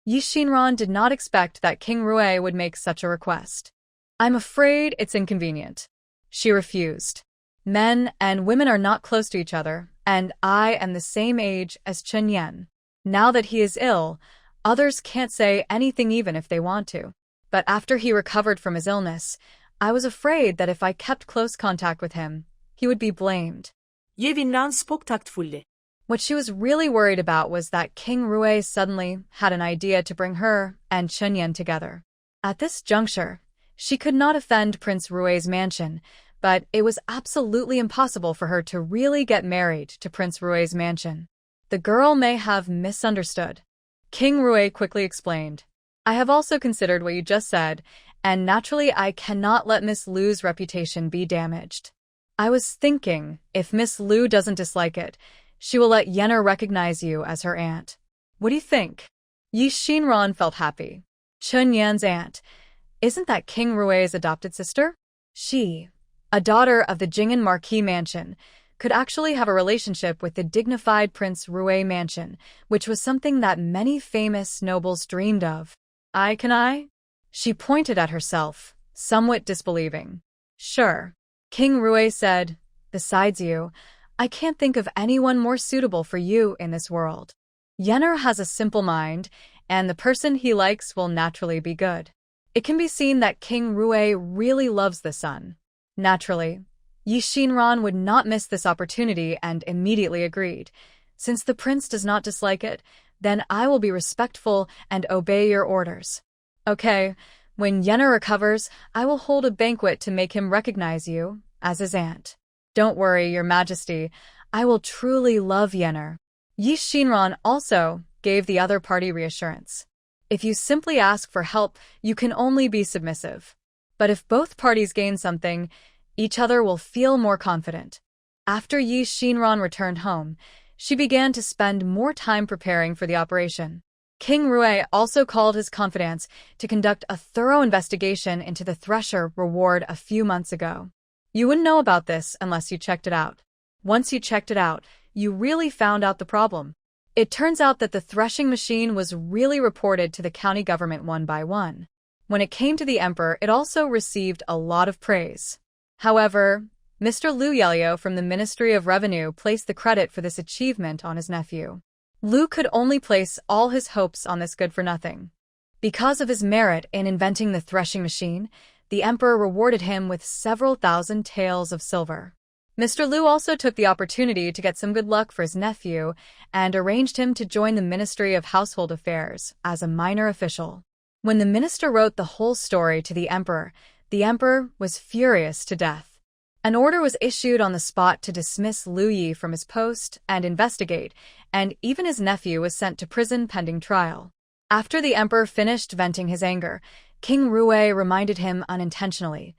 Xinran did not expect that King Rui would make such a request. I'm afraid it's inconvenient. She refused. Men and women are not close to each other, and I am the same age as Ting'en. Now that he is ill, others can't say anything even if they want to. But after he recovered from his illness, I was afraid that if I kept close contact with him, he would be blamed. Xinran spoke tactfully. What she was really worried about was that King Rui suddenly had an idea to bring her and Ting'en together. At this juncture, she could not offend Prince Rui's mansion, but it was absolutely impossible for her to really get married to Prince Rui's mansion. The girl may have misunderstood. King Rui quickly explained, I have also considered what you just said, and naturally I cannot let Miss Lu's reputation be damaged. I was thinking, if Miss Lu doesn't dislike it, she will let Yenner recognize you as her aunt. What do you think? Xinran felt happy. Ting'en's aunt. Isn't that King Rui's adopted sister? She, a daughter of the Ting'en Marquis mansion, could actually have a relationship with the dignified Prince Rui mansion, which was something that many famous nobles dreamed of. Can I? She pointed at herself, somewhat disbelieving. Sure. King Rui said, besides you, I can't think of anyone more suitable for you in this world. Yenner has a simple mind, and the person he likes will naturally be good. It can be seen that King Rui really loves the son. Naturally, Xinran would not miss this opportunity and immediately agreed. Since the prince does not dislike it, then I will be respectful and obey your orders. Okay, when Yenner recovers, I will hold a banquet to make him recognize you as his aunt. Don't worry, Your Majesty, I will truly love Yenner. Xinran also gave the other party reassurance. If you simply ask for help, you can only be submissive. But if both parties gain something, each other will feel more confident. After Xinran returned home, she began to spend more time preparing for the operation. King Rui also called his confidants to conduct a thorough investigation into the Thresher reward a few months ago. You wouldn't know about this unless you checked it out. Once you checked it out, you really found out the problem. It turns out that the threshing machine was really reported to the county government one by one. When it came to the emperor, it also received a lot of praise. However, Mr. Lu Yelio from the Ministry of Revenue placed the credit for this achievement on his nephew. Lu could only place all his hopes on this good-for-nothing. Because of his merit in inventing the threshing machine, the emperor rewarded him with several thousand taels of silver. Mr. Lu also took the opportunity to get some good luck for his nephew and arranged him to join the Ministry of Household Affairs as a minor official. When the minister wrote the whole story to the emperor was furious to death. An order was issued on the spot to dismiss Lu Yi from his post and investigate, and even his nephew was sent to prison pending trial. After the emperor finished venting his anger, King Rui reminded him unintentionally,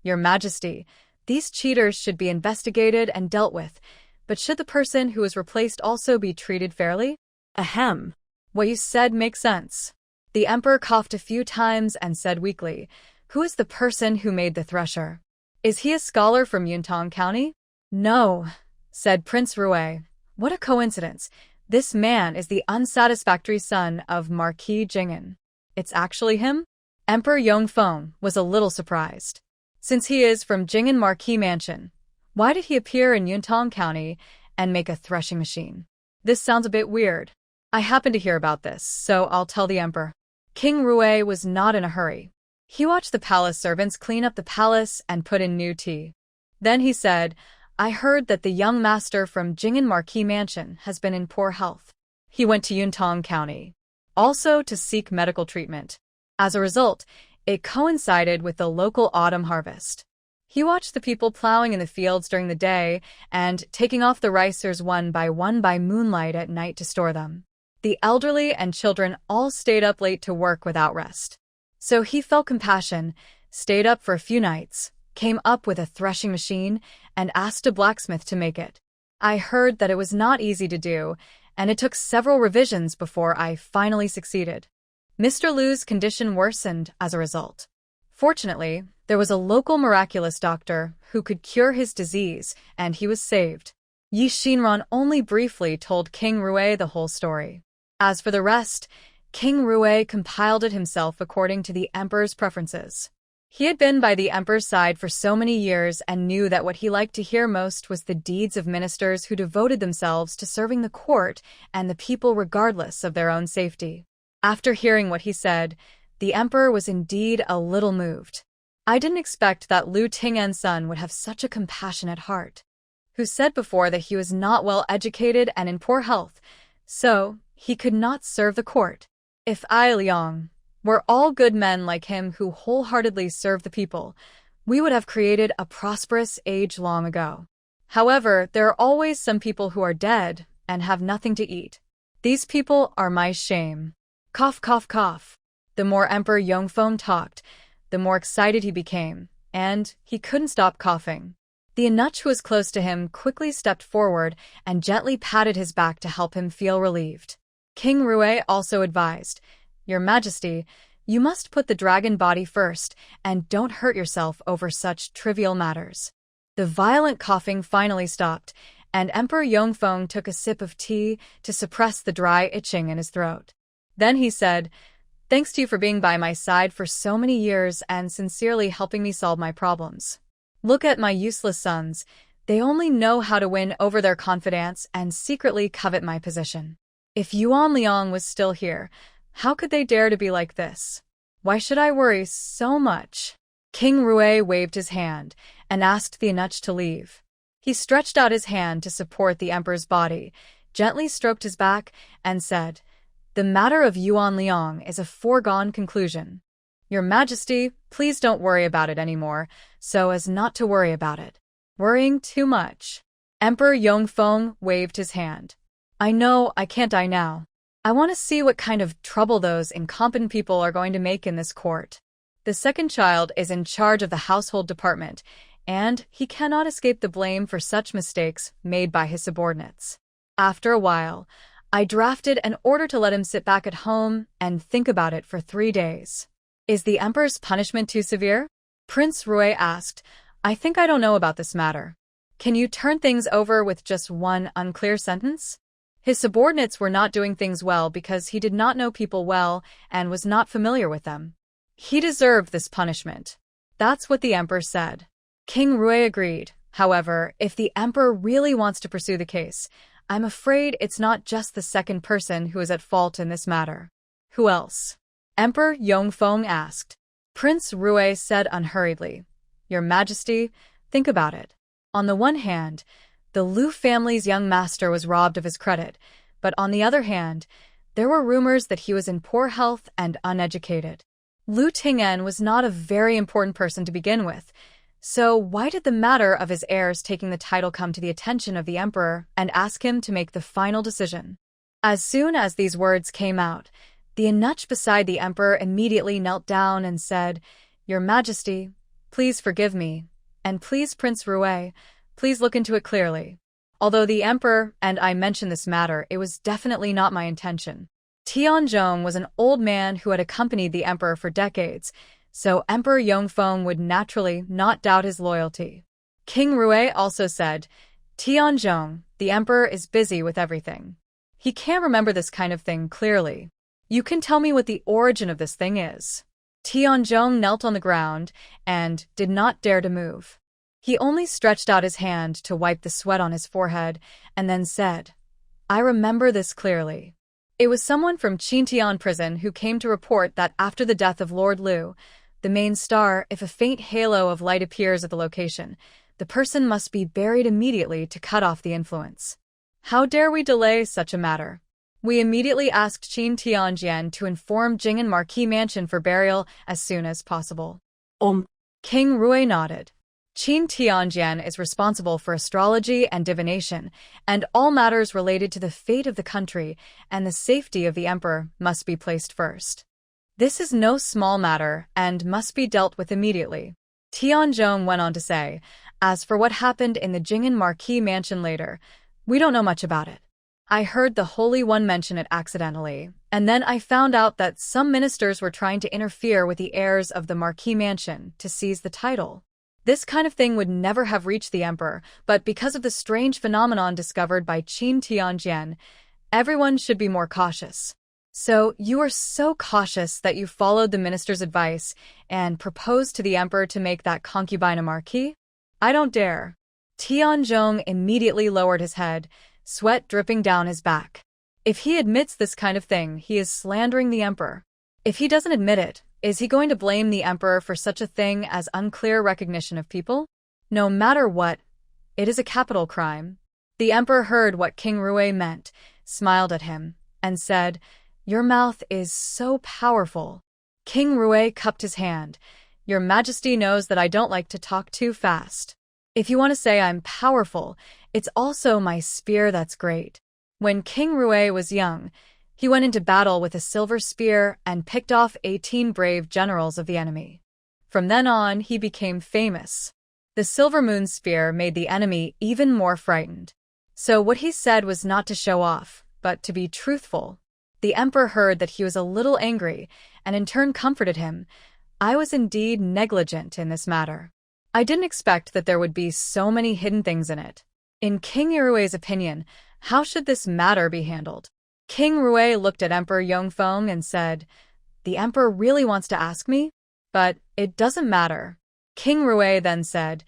Your Majesty, these cheaters should be investigated and dealt with, but should the person who was replaced also be treated fairly? Ahem. What you said makes sense. The emperor coughed a few times and said weakly, Who is the person who made the thresher? Is he a scholar from Yuntong County? No, said Prince Rui. What a coincidence. This man is the unsatisfactory son of Marquis Ting'en. It's actually him? Emperor Yongfeng was a little surprised. Since he is from Ting'en Marquis Mansion, why did he appear in Yuntong County and make a threshing machine? This sounds a bit weird. I happened to hear about this, so I'll tell the emperor. King Rui was not in a hurry. He watched the palace servants clean up the palace and put in new tea. Then he said, I heard that the young master from Ting'en Marquis Mansion has been in poor health. He went to Yuntong County, also to seek medical treatment. As a result, it coincided with the local autumn harvest. He watched the people plowing in the fields during the day and taking off the ricers one by moonlight at night to store them. The elderly and children all stayed up late to work without rest. So he felt compassion, stayed up for a few nights, came up with a threshing machine, and asked a blacksmith to make it. I heard that it was not easy to do, and it took several revisions before I finally succeeded. Mr. Lu's condition worsened as a result. Fortunately, there was a local miraculous doctor who could cure his disease, and he was saved. Xinran only briefly told King Rui the whole story. As for the rest, King Rui compiled it himself according to the emperor's preferences. He had been by the emperor's side for so many years and knew that what he liked to hear most was the deeds of ministers who devoted themselves to serving the court and the people regardless of their own safety. After hearing what he said, the emperor was indeed a little moved. I didn't expect that Lu Ting'en's son would have such a compassionate heart. Who said before that he was not well educated and in poor health, so he could not serve the court. If I, Liang, were all good men like him who wholeheartedly serve the people, we would have created a prosperous age long ago. However, there are always some people who are dead and have nothing to eat. These people are my shame. Cough, cough, cough. The more Emperor Yongfeng talked, the more excited he became, and he couldn't stop coughing. The eunuch who was close to him quickly stepped forward and gently patted his back to help him feel relieved. King Rui also advised, "Your Majesty, you must put the dragon body first and don't hurt yourself over such trivial matters." The violent coughing finally stopped, and Emperor Yongfeng took a sip of tea to suppress the dry itching in his throat. Then he said, "Thanks to you for being by my side for so many years and sincerely helping me solve my problems. Look at my useless sons. They only know how to win over their confidants and secretly covet my position. If Yuan Liang was still here, how could they dare to be like this? Why should I worry so much?" King Rui waved his hand and asked the eunuch to leave. He stretched out his hand to support the emperor's body, gently stroked his back, and said, "The matter of Yuan Liang is a foregone conclusion. Your Majesty, please don't worry about it anymore, so as not to worry about it. Worrying too much." Emperor Yongfeng waved his hand. "I know I can't die now. I want to see what kind of trouble those incompetent people are going to make in this court. The second child is in charge of the household department, and he cannot escape the blame for such mistakes made by his subordinates. After a while, I drafted an order to let him sit back at home and think about it for 3 days. Is the emperor's punishment too severe?" Prince Rui asked. "I think I don't know about this matter. Can you turn things over with just one unclear sentence?" His subordinates were not doing things well because he did not know people well and was not familiar with them. He deserved this punishment. That's what the emperor said. King Rui agreed. However, if the emperor really wants to pursue the case, I'm afraid it's not just the second person who is at fault in this matter. Who else? Emperor Yongfeng asked. Prince Rui said unhurriedly, "Your Majesty, think about it. On the one hand, the Lu family's young master was robbed of his credit, but on the other hand, there were rumors that he was in poor health and uneducated. Lu Ting'en was not a very important person to begin with, so why did the matter of his heirs taking the title come to the attention of the emperor and ask him to make the final decision?" As soon as these words came out, the eunuch beside the emperor immediately knelt down and said, "Your Majesty, please forgive me, and please Prince Rui, please look into it clearly. Although the emperor and I mentioned this matter, it was definitely not my intention." Tianzhong was an old man who had accompanied the emperor for decades, so Emperor Yongfeng would naturally not doubt his loyalty. King Rui also said, "Tianzhong, the emperor is busy with everything. He can't remember this kind of thing clearly. You can tell me what the origin of this thing is." Tianzhong knelt on the ground and did not dare to move. He only stretched out his hand to wipe the sweat on his forehead and then said, "I remember this clearly. It was someone from Xinran prison who came to report that after the death of Lord Lu, the main star, if a faint halo of light appears at the location, the person must be buried immediately to cut off the influence. How dare we delay such a matter? We immediately asked Qin Tianjian to inform Jing'an Marquis Mansion for burial as soon as possible." King Rui nodded. Qin Tianjian is responsible for astrology and divination, and all matters related to the fate of the country and the safety of the emperor must be placed first. This is no small matter and must be dealt with immediately. Tianzhong went on to say, "As for what happened in the Jing'an Marquis Mansion later, we don't know much about it. I heard the Holy One mention it accidentally, and then I found out that some ministers were trying to interfere with the heirs of the Marquis Mansion to seize the title. This kind of thing would never have reached the emperor, but because of the strange phenomenon discovered by Qin Tianjian, everyone should be more cautious. So you are so cautious that you followed the minister's advice and proposed to the emperor to make that concubine a marquis? I don't dare." Tianzhong immediately lowered his head, sweat dripping down his back. If he admits this kind of thing, he is slandering the emperor. If he doesn't admit it, is he going to blame the emperor for such a thing as unclear recognition of people? No matter what, it is a capital crime. The emperor heard what King Rui meant, smiled at him, and said, "Your mouth is so powerful." King Rui cupped his hand. "Your Majesty knows that I don't like to talk too fast. If you want to say I'm powerful, it's also my spear that's great." When King Rui was young, he went into battle with a silver spear and picked off 18 brave generals of the enemy. From then on, he became famous. The silver moon spear made the enemy even more frightened. So what he said was not to show off, but to be truthful. The emperor heard that he was a little angry, and in turn comforted him. "I was indeed negligent in this matter. I didn't expect that there would be so many hidden things in it." In King Rui's opinion, how should this matter be handled? King Rui looked at Emperor Yongfeng and said, "The emperor really wants to ask me? But it doesn't matter." King Rui then said,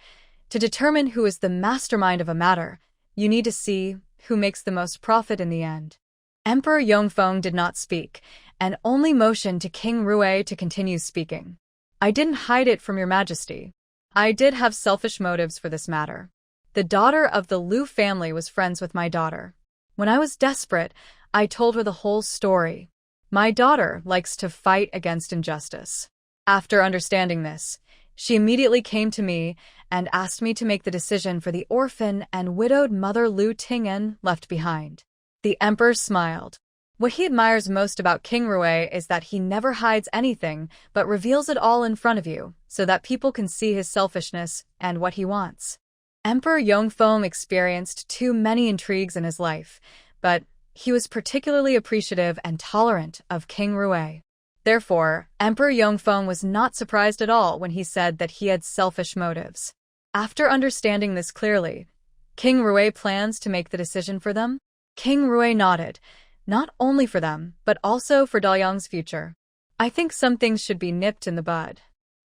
"To determine who is the mastermind of a matter, you need to see who makes the most profit in the end." Emperor Yongfeng did not speak, and only motioned to King Rui to continue speaking. "I didn't hide it from your Majesty. I did have selfish motives for this matter. The daughter of the Liu family was friends with my daughter. When I was desperate, I told her the whole story. My daughter likes to fight against injustice. After understanding this, she immediately came to me and asked me to make the decision for the orphan and widowed mother Liu Ting'en left behind." The emperor smiled. What he admires most about King Rui is that he never hides anything but reveals it all in front of you, so that people can see his selfishness and what he wants. Emperor Yongfeng experienced too many intrigues in his life, but he was particularly appreciative and tolerant of King Rui. Therefore, Emperor Yongfeng was not surprised at all when he said that he had selfish motives. After understanding this clearly, King Rui plans to make the decision for them? King Rui nodded, not only for them, but also for Daoyang's future. "I think some things should be nipped in the bud."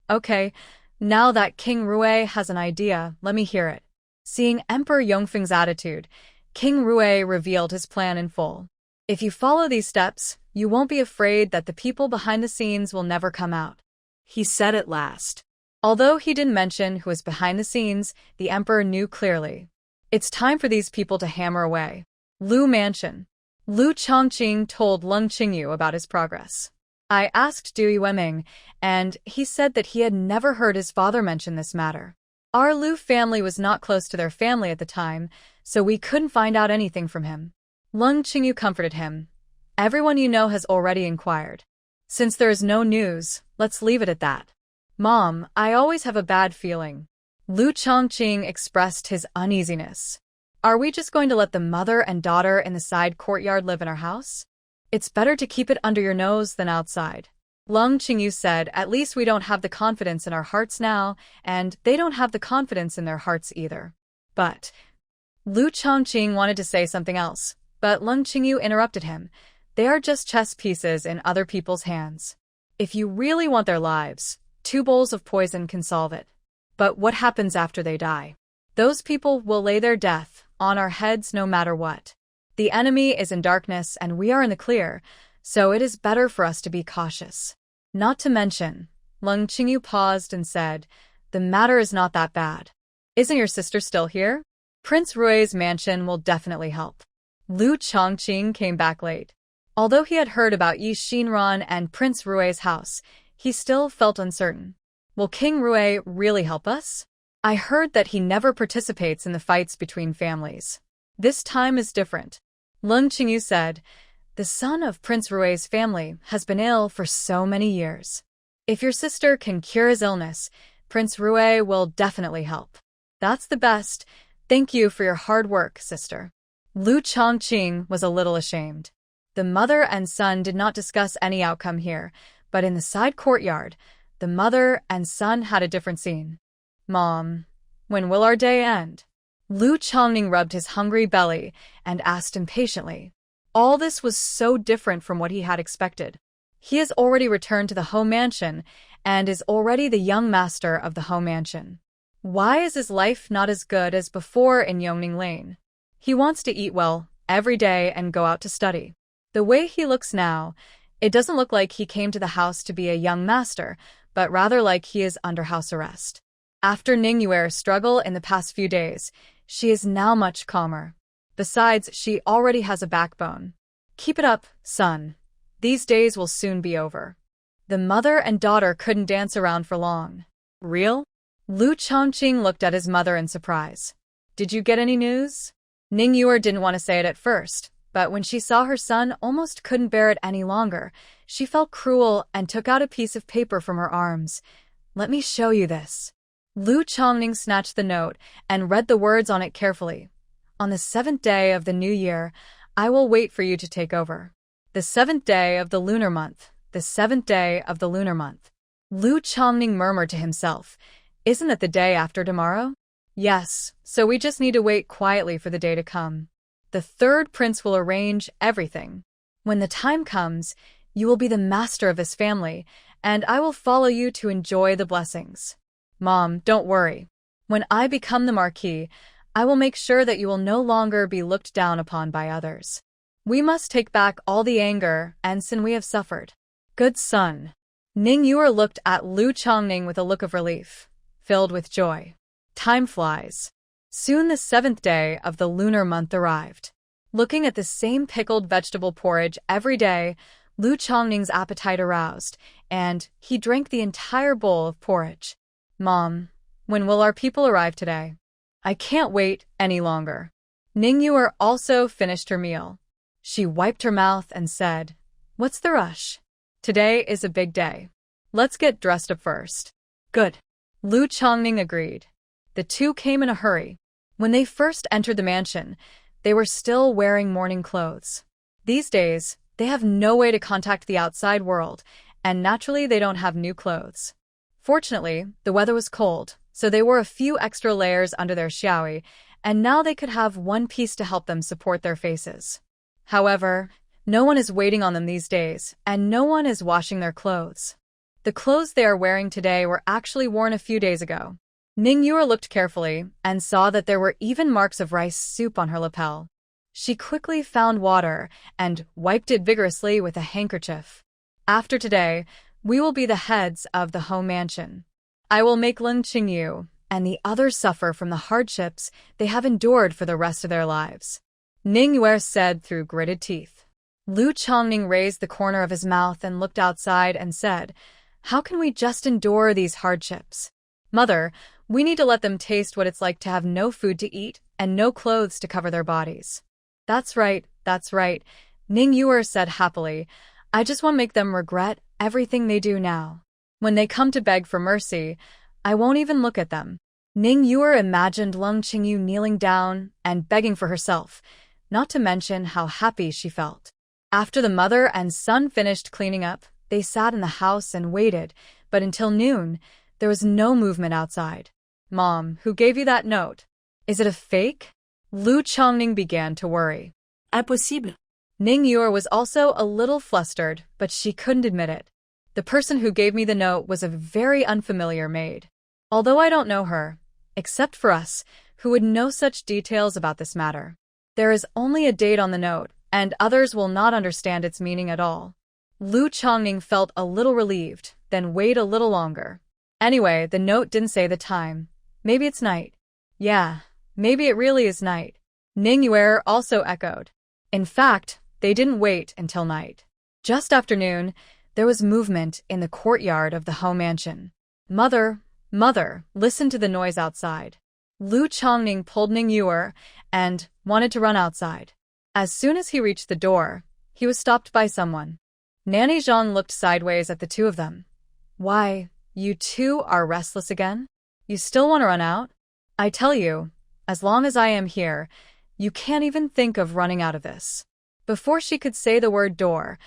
"Okay, now that King Rui has an idea, let me hear it." Seeing Emperor Yongfeng's attitude, King Rui revealed his plan in full. "If you follow these steps, you won't be afraid that the people behind the scenes will never come out," he said at last. Although he didn't mention who was behind the scenes, the emperor knew clearly. It's time for these people to hammer away. Liu Mansion. Liu Chongqing told Lung Qingyu about his progress. "I asked Du Yueming, and he said that he had never heard his father mention this matter. Our Liu family was not close to their family at the time, so we couldn't find out anything from him." Lung Qingyu comforted him. "Everyone you know has already inquired. Since there is no news, let's leave it at that." "Mom, I always have a bad feeling." Liu Chongqing expressed his uneasiness. "Are we just going to let the mother and daughter in the side courtyard live in our house? It's better to keep it under your nose than outside." Lung Qingyu said, "At least we don't have the confidence in our hearts now, and they don't have the confidence in their hearts either." But Liu Chongqing wanted to say something else, but Lung Qingyu interrupted him. "They are just chess pieces in other people's hands. If you really want their lives, 2 bowls of poison can solve it. But what happens after they die? Those people will lay their death on our heads no matter what. The enemy is in darkness and we are in the clear, so it is better for us to be cautious. Not to mention," Lung Qingyu paused and said, "the matter is not that bad. Isn't your sister still here? Prince Rui's mansion will definitely help." Liu Chongqing came back late. Although he had heard about Yi Xinran and Prince Rui's house, he still felt uncertain. Will King Rui really help us? I heard that he never participates in the fights between families. This time is different. Lung Qingyu said, "The son of Prince Rui's family has been ill for so many years. If your sister can cure his illness, Prince Rui will definitely help." "That's the best. Thank you for your hard work, sister." Liu Chongqing was a little ashamed. The mother and son did not discuss any outcome here, but in the side courtyard, the mother and son had a different scene. "Mom, when will our day end?" Liu Chongqing rubbed his hungry belly and asked impatiently. All this was so different from what he had expected. He has already returned to the home mansion and is already the young master of the home mansion. Why is his life not as good as before in Yongning Lane? He wants to eat well every day and go out to study. The way he looks now, It doesn't look like he came to the house to be a young master, but rather like he is under house arrest. After Ningyuer's struggle in the past few days, she is now much calmer. Besides, she already has a backbone. Keep it up, son. These days will soon be over. The mother and daughter couldn't dance around for long. Real? Lu Chongqing looked at his mother in surprise. Did you get any news? Ningyuer didn't want to say it at first, but when she saw her son almost couldn't bear it any longer, she felt cruel and took out a piece of paper from her arms. Let me show you this. Lu Chongqing snatched the note and read the words on it carefully. On the 7th day of the new year, I will wait for you to take over. The 7th day of the lunar month. The 7th day of the lunar month. Lu Chongqing murmured to himself, isn't it the day after tomorrow? Yes, so we just need to wait quietly for the day to come. The third prince will arrange everything. When the time comes, you will be the master of this family, and I will follow you to enjoy the blessings. Mom, don't worry. When I become the Marquis, I will make sure that you will no longer be looked down upon by others. We must take back all the anger and sin we have suffered. Good son. Ningyuer looked at Lu Chongqing with a look of relief, filled with joy. Time flies. Soon the 7th day of the lunar month arrived. Looking at the same pickled vegetable porridge every day, Lu Chongqing's appetite aroused, and he drank the entire bowl of porridge. Mom, when will our people arrive today? I can't wait any longer. Ningyuer also finished her meal. She wiped her mouth and said, What's the rush? Today is a big day. Let's get dressed up first. Good. Lu Chongqing agreed. The two came in a hurry. When they first entered the mansion, they were still wearing morning clothes. These days, they have no way to contact the outside world, and naturally they don't have new clothes. Fortunately, the weather was cold, so they wore a few extra layers under their xiaoyi, and now they could have one piece to help them support their faces. However, no one is waiting on them these days, and no one is washing their clothes. The clothes they are wearing today were actually worn a few days ago. Ningyuer looked carefully and saw that there were even marks of rice soup on her lapel. She quickly found water and wiped it vigorously with a handkerchief. After today, we will be the heads of the home mansion. I will make Lin Qingyu and the others suffer from the hardships they have endured for the rest of their lives. Ningyuer said through gritted teeth. Lu Chongqing raised the corner of his mouth and looked outside and said, How can we just endure these hardships? Mother, we need to let them taste what it's like to have no food to eat and no clothes to cover their bodies. That's right, Ningyuer said happily. I just want to make them regret everything they do now. When they come to beg for mercy, I won't even look at them. Ningyuer imagined Lin Qingyu kneeling down and begging for herself, not to mention how happy she felt. After the mother and son finished cleaning up, they sat in the house and waited, but until noon, there was no movement outside. Mom, who gave you that note? Is it a fake? Lu Chongqing began to worry. Impossible. Ningyuer was also a little flustered, but she couldn't admit it. The person who gave me the note was a very unfamiliar maid. Although I don't know her, except for us, who would know such details about this matter. There is only a date on the note, and others will not understand its meaning at all. Lu Chongqing felt a little relieved, then waited a little longer. Anyway, the note didn't say the time. Maybe it's night. Yeah, maybe it really is night. Ningyuer also echoed. In fact, they didn't wait until night. Just after noon, there was movement in the courtyard of the home mansion. Mother, listen to the noise outside. Lu Chongqing pulled Ningyuer and wanted to run outside. As soon as he reached the door, he was stopped by someone. Nanny Zhang looked sideways at the two of them. Why, you two are restless again? You still want to run out? I tell you, as long as I am here, you can't even think of running out of this. Before she could say the word door,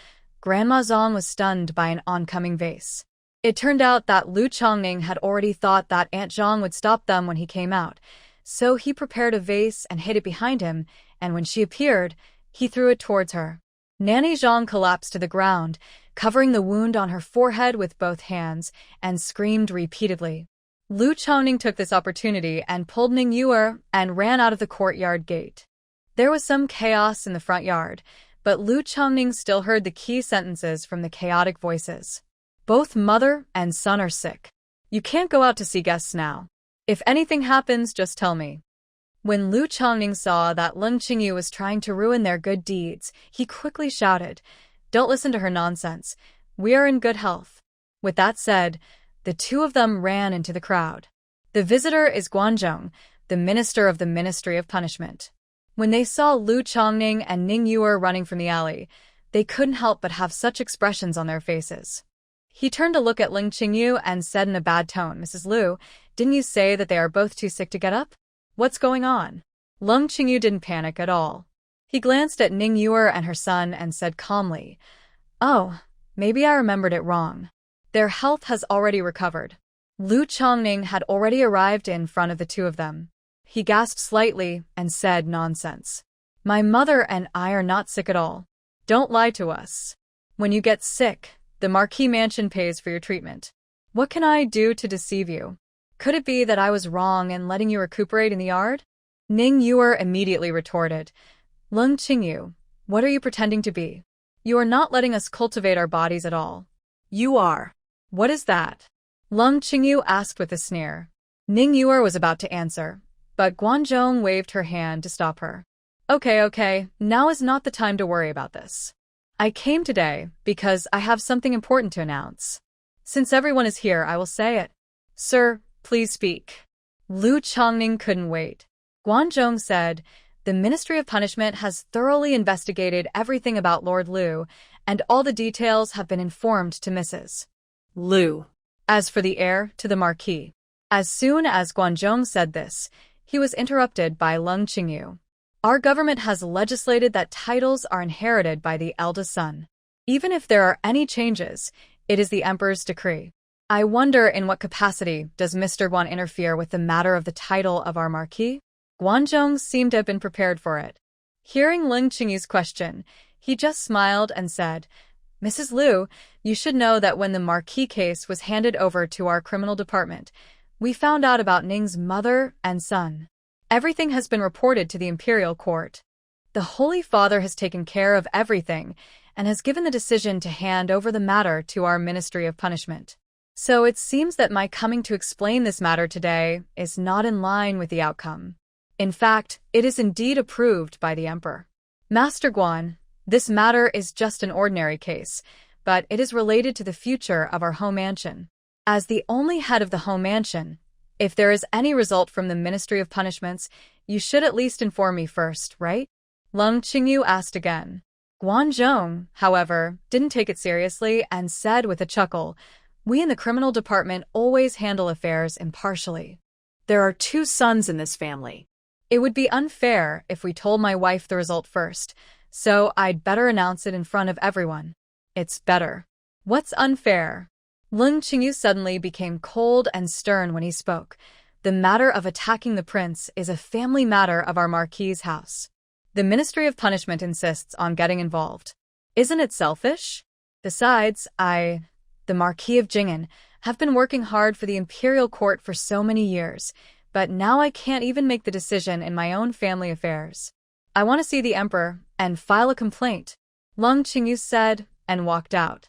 Grandma Zhang was stunned by an oncoming vase. It turned out that Lu Chongqing had already thought that Aunt Zhang would stop them when he came out, so he prepared a vase and hid it behind him, and when she appeared, he threw it towards her. Nanny Zhang collapsed to the ground, covering the wound on her forehead with both hands, and screamed repeatedly. Lu Chongqing took this opportunity and pulled Ningyuer and ran out of the courtyard gate. There was some chaos in the front yard, But Lu Chongning still heard the key sentences from the chaotic voices. Both mother and son are sick. You can't go out to see guests now. If anything happens, just tell me. When Lu Chongning saw that Leng Qingyu was trying to ruin their good deeds, he quickly shouted, "Don't listen to her nonsense. We are in good health." With that said, the two of them ran into the crowd. The visitor is Guanzhong, the minister of the Ministry of Punishment. When they saw Lu Chongning and Ning Yuer running from the alley, they couldn't help but have such expressions on their faces. He turned to look at Leng Qingyu and said in a bad tone, "Mrs. Lu, didn't you say that they are both too sick to get up? What's going on?" Leng Qingyu didn't panic at all. He glanced at Ning Yuer and her son and said calmly, "Oh, maybe I remembered it wrong. Their health has already recovered." Lu Chongning had already arrived in front of the two of them. He gasped slightly and said, "Nonsense. My mother and I are not sick at all. Don't lie to us. When you get sick, the Marquis Mansion pays for your treatment. What can I do to deceive you? Could it be that I was wrong in letting you recuperate in the yard?" Ning Yuer immediately retorted, "Leng Qingyu, what are you pretending to be? You are not letting us cultivate our bodies at all." "You are." "What is that?" Leng Qingyu asked with a sneer. Ning Yuer was about to answer, but Guanzhong waved her hand to stop her. Okay, now is not the time to worry about this. I came today because I have something important to announce. Since everyone is here, I will say it. Sir, please speak." Lu Chongning couldn't wait. Guanzhong said, "The Ministry of Punishment has thoroughly investigated everything about Lord Lu, and all the details have been informed to Mrs. Lu. As for the heir to the Marquis." As soon as Guanzhong said this, he was interrupted by Leng Qingyu. "Our government has legislated that titles are inherited by the eldest son. Even if there are any changes, it is the emperor's decree. I wonder in what capacity does Mr. Guan interfere with the matter of the title of our Marquis?" Guanzhong seemed to have been prepared for it. Hearing Leng Qingyu's question, he just smiled and said, "Mrs. Lu, you should know that when the Marquis case was handed over to our criminal department, we found out about Ning's mother and son. Everything has been reported to the imperial court. The Holy Father has taken care of everything and has given the decision to hand over the matter to our Ministry of Punishment. So it seems that my coming to explain this matter today is not in line with the outcome. In fact, it is indeed approved by the Emperor. Master Guan, this matter is just an ordinary case, but it is related to the future of our home mansion. As the only head of the home mansion, if there is any result from the Ministry of Punishments, you should at least inform me first, right?" Leng Qingyu asked again. Guanzhong, however, didn't take it seriously and said with a chuckle, "We in the criminal department always handle affairs impartially. There are 2 sons in this family. It would be unfair if we told my wife the result first, so I'd better announce it in front of everyone. It's better." "What's unfair?" Leng Qingyu suddenly became cold and stern when he spoke. "The matter of attacking the prince is a family matter of our Marquis's house. The Ministry of Punishment insists on getting involved. Isn't it selfish? Besides, the Marquis of Ting'en, have been working hard for the imperial court for so many years, but now I can't even make the decision in my own family affairs. I want to see the emperor and file a complaint," Leng Qingyu said and walked out.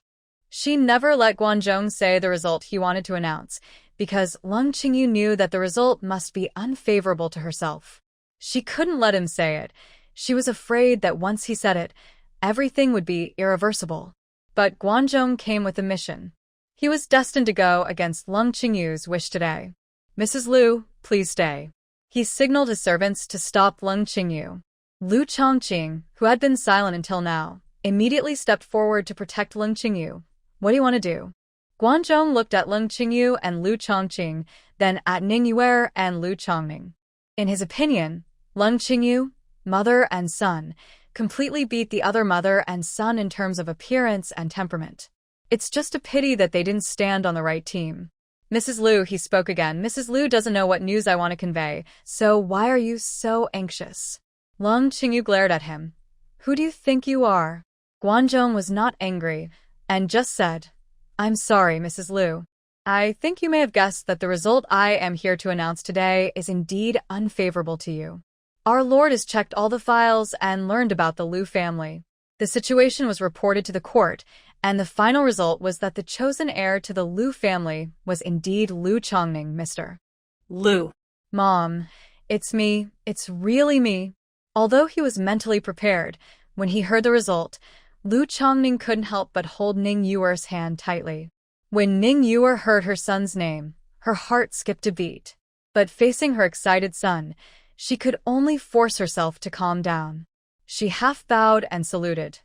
She never let Guanzhong say the result he wanted to announce, because Leng Qingyu knew that the result must be unfavorable to herself. She couldn't let him say it. She was afraid that once he said it, everything would be irreversible. But Guanzhong came with a mission. He was destined to go against Leng Qingyu's wish today. "Mrs. Lu, please stay." He signaled his servants to stop Leng Qingyu. Lu Chongqing, who had been silent until now, immediately stepped forward to protect Leng Qingyu. "What do you want to do?" Guanzhong looked at Leng Qingyu and Lu Chongqing, then at Ning Yuer and Lu Chongning. In his opinion, Leng Qingyu, mother and son, completely beat the other mother and son in terms of appearance and temperament. It's just a pity that they didn't stand on the right team. "Mrs. Lu," he spoke again, "Mrs. Lu doesn't know what news I want to convey, so why are you so anxious?" Leng Qingyu glared at him. "Who do you think you are?" Guanzhong was not angry, and just said, "I'm sorry, Mrs. Lu. I think you may have guessed that the result I am here to announce today is indeed unfavorable to you. Our lord has checked all the files and learned about the Lu family. The situation was reported to the court, and the final result was that the chosen heir to the Liu family was indeed Liu Chongning, Mr. Liu. Mom, it's me. It's really me. Although he was mentally prepared, when he heard the result, Liu Chongning couldn't help but hold Ning Yuer's hand tightly. When Ning Yuer heard her son's name, her heart skipped a beat. But facing her excited son, she could only force herself to calm down. She half bowed and saluted.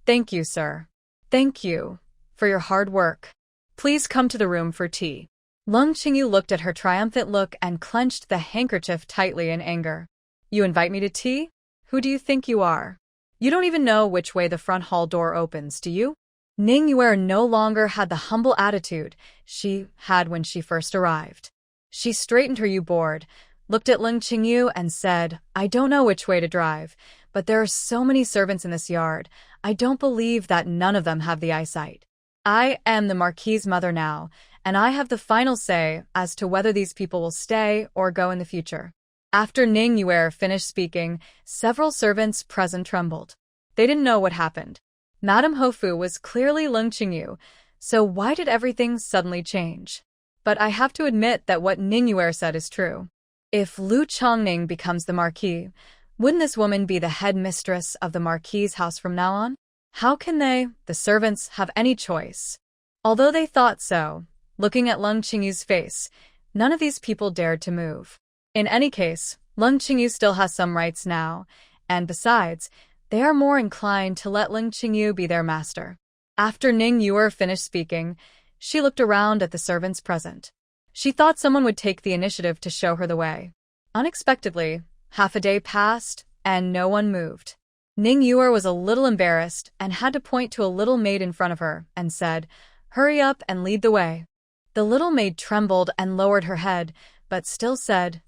"Thank you, sir. Thank you for your hard work. Please come to the room for tea." Lung Qingyu looked at her triumphant look and clenched the handkerchief tightly in anger. "You invite me to tea? Who do you think you are? You don't even know which way the front hall door opens, do you?" Ning Yuer no longer had the humble attitude she had when she first arrived. She straightened her U-board, looked at Lung Qingyu and said, "I don't know which way to drive, but there are so many servants in this yard. I don't believe that none of them have the eyesight. I am the Marquis's mother now, and I have the final say as to whether these people will stay or go in the future." After Ning Yuer finished speaking, several servants present trembled. They didn't know what happened. Madame Hofu was clearly Lung Qingyu, so why did everything suddenly change? But I have to admit that what Ning Yuer said is true. If Liu Chongning becomes the Marquis, wouldn't this woman be the head mistress of the Marquis's house from now on? How can they, the servants, have any choice? Although they thought so, looking at Lung Qingyu's face, none of these people dared to move. In any case, Lung Qingyu still has some rights now, and besides, they are more inclined to let Lung Qingyu be their master. After Ning Yuer finished speaking, she looked around at the servants present. She thought someone would take the initiative to show her the way. Unexpectedly, half a day passed, and no one moved. Ning Yuer was a little embarrassed and had to point to a little maid in front of her and said, "Hurry up and lead the way." The little maid trembled and lowered her head, but still said,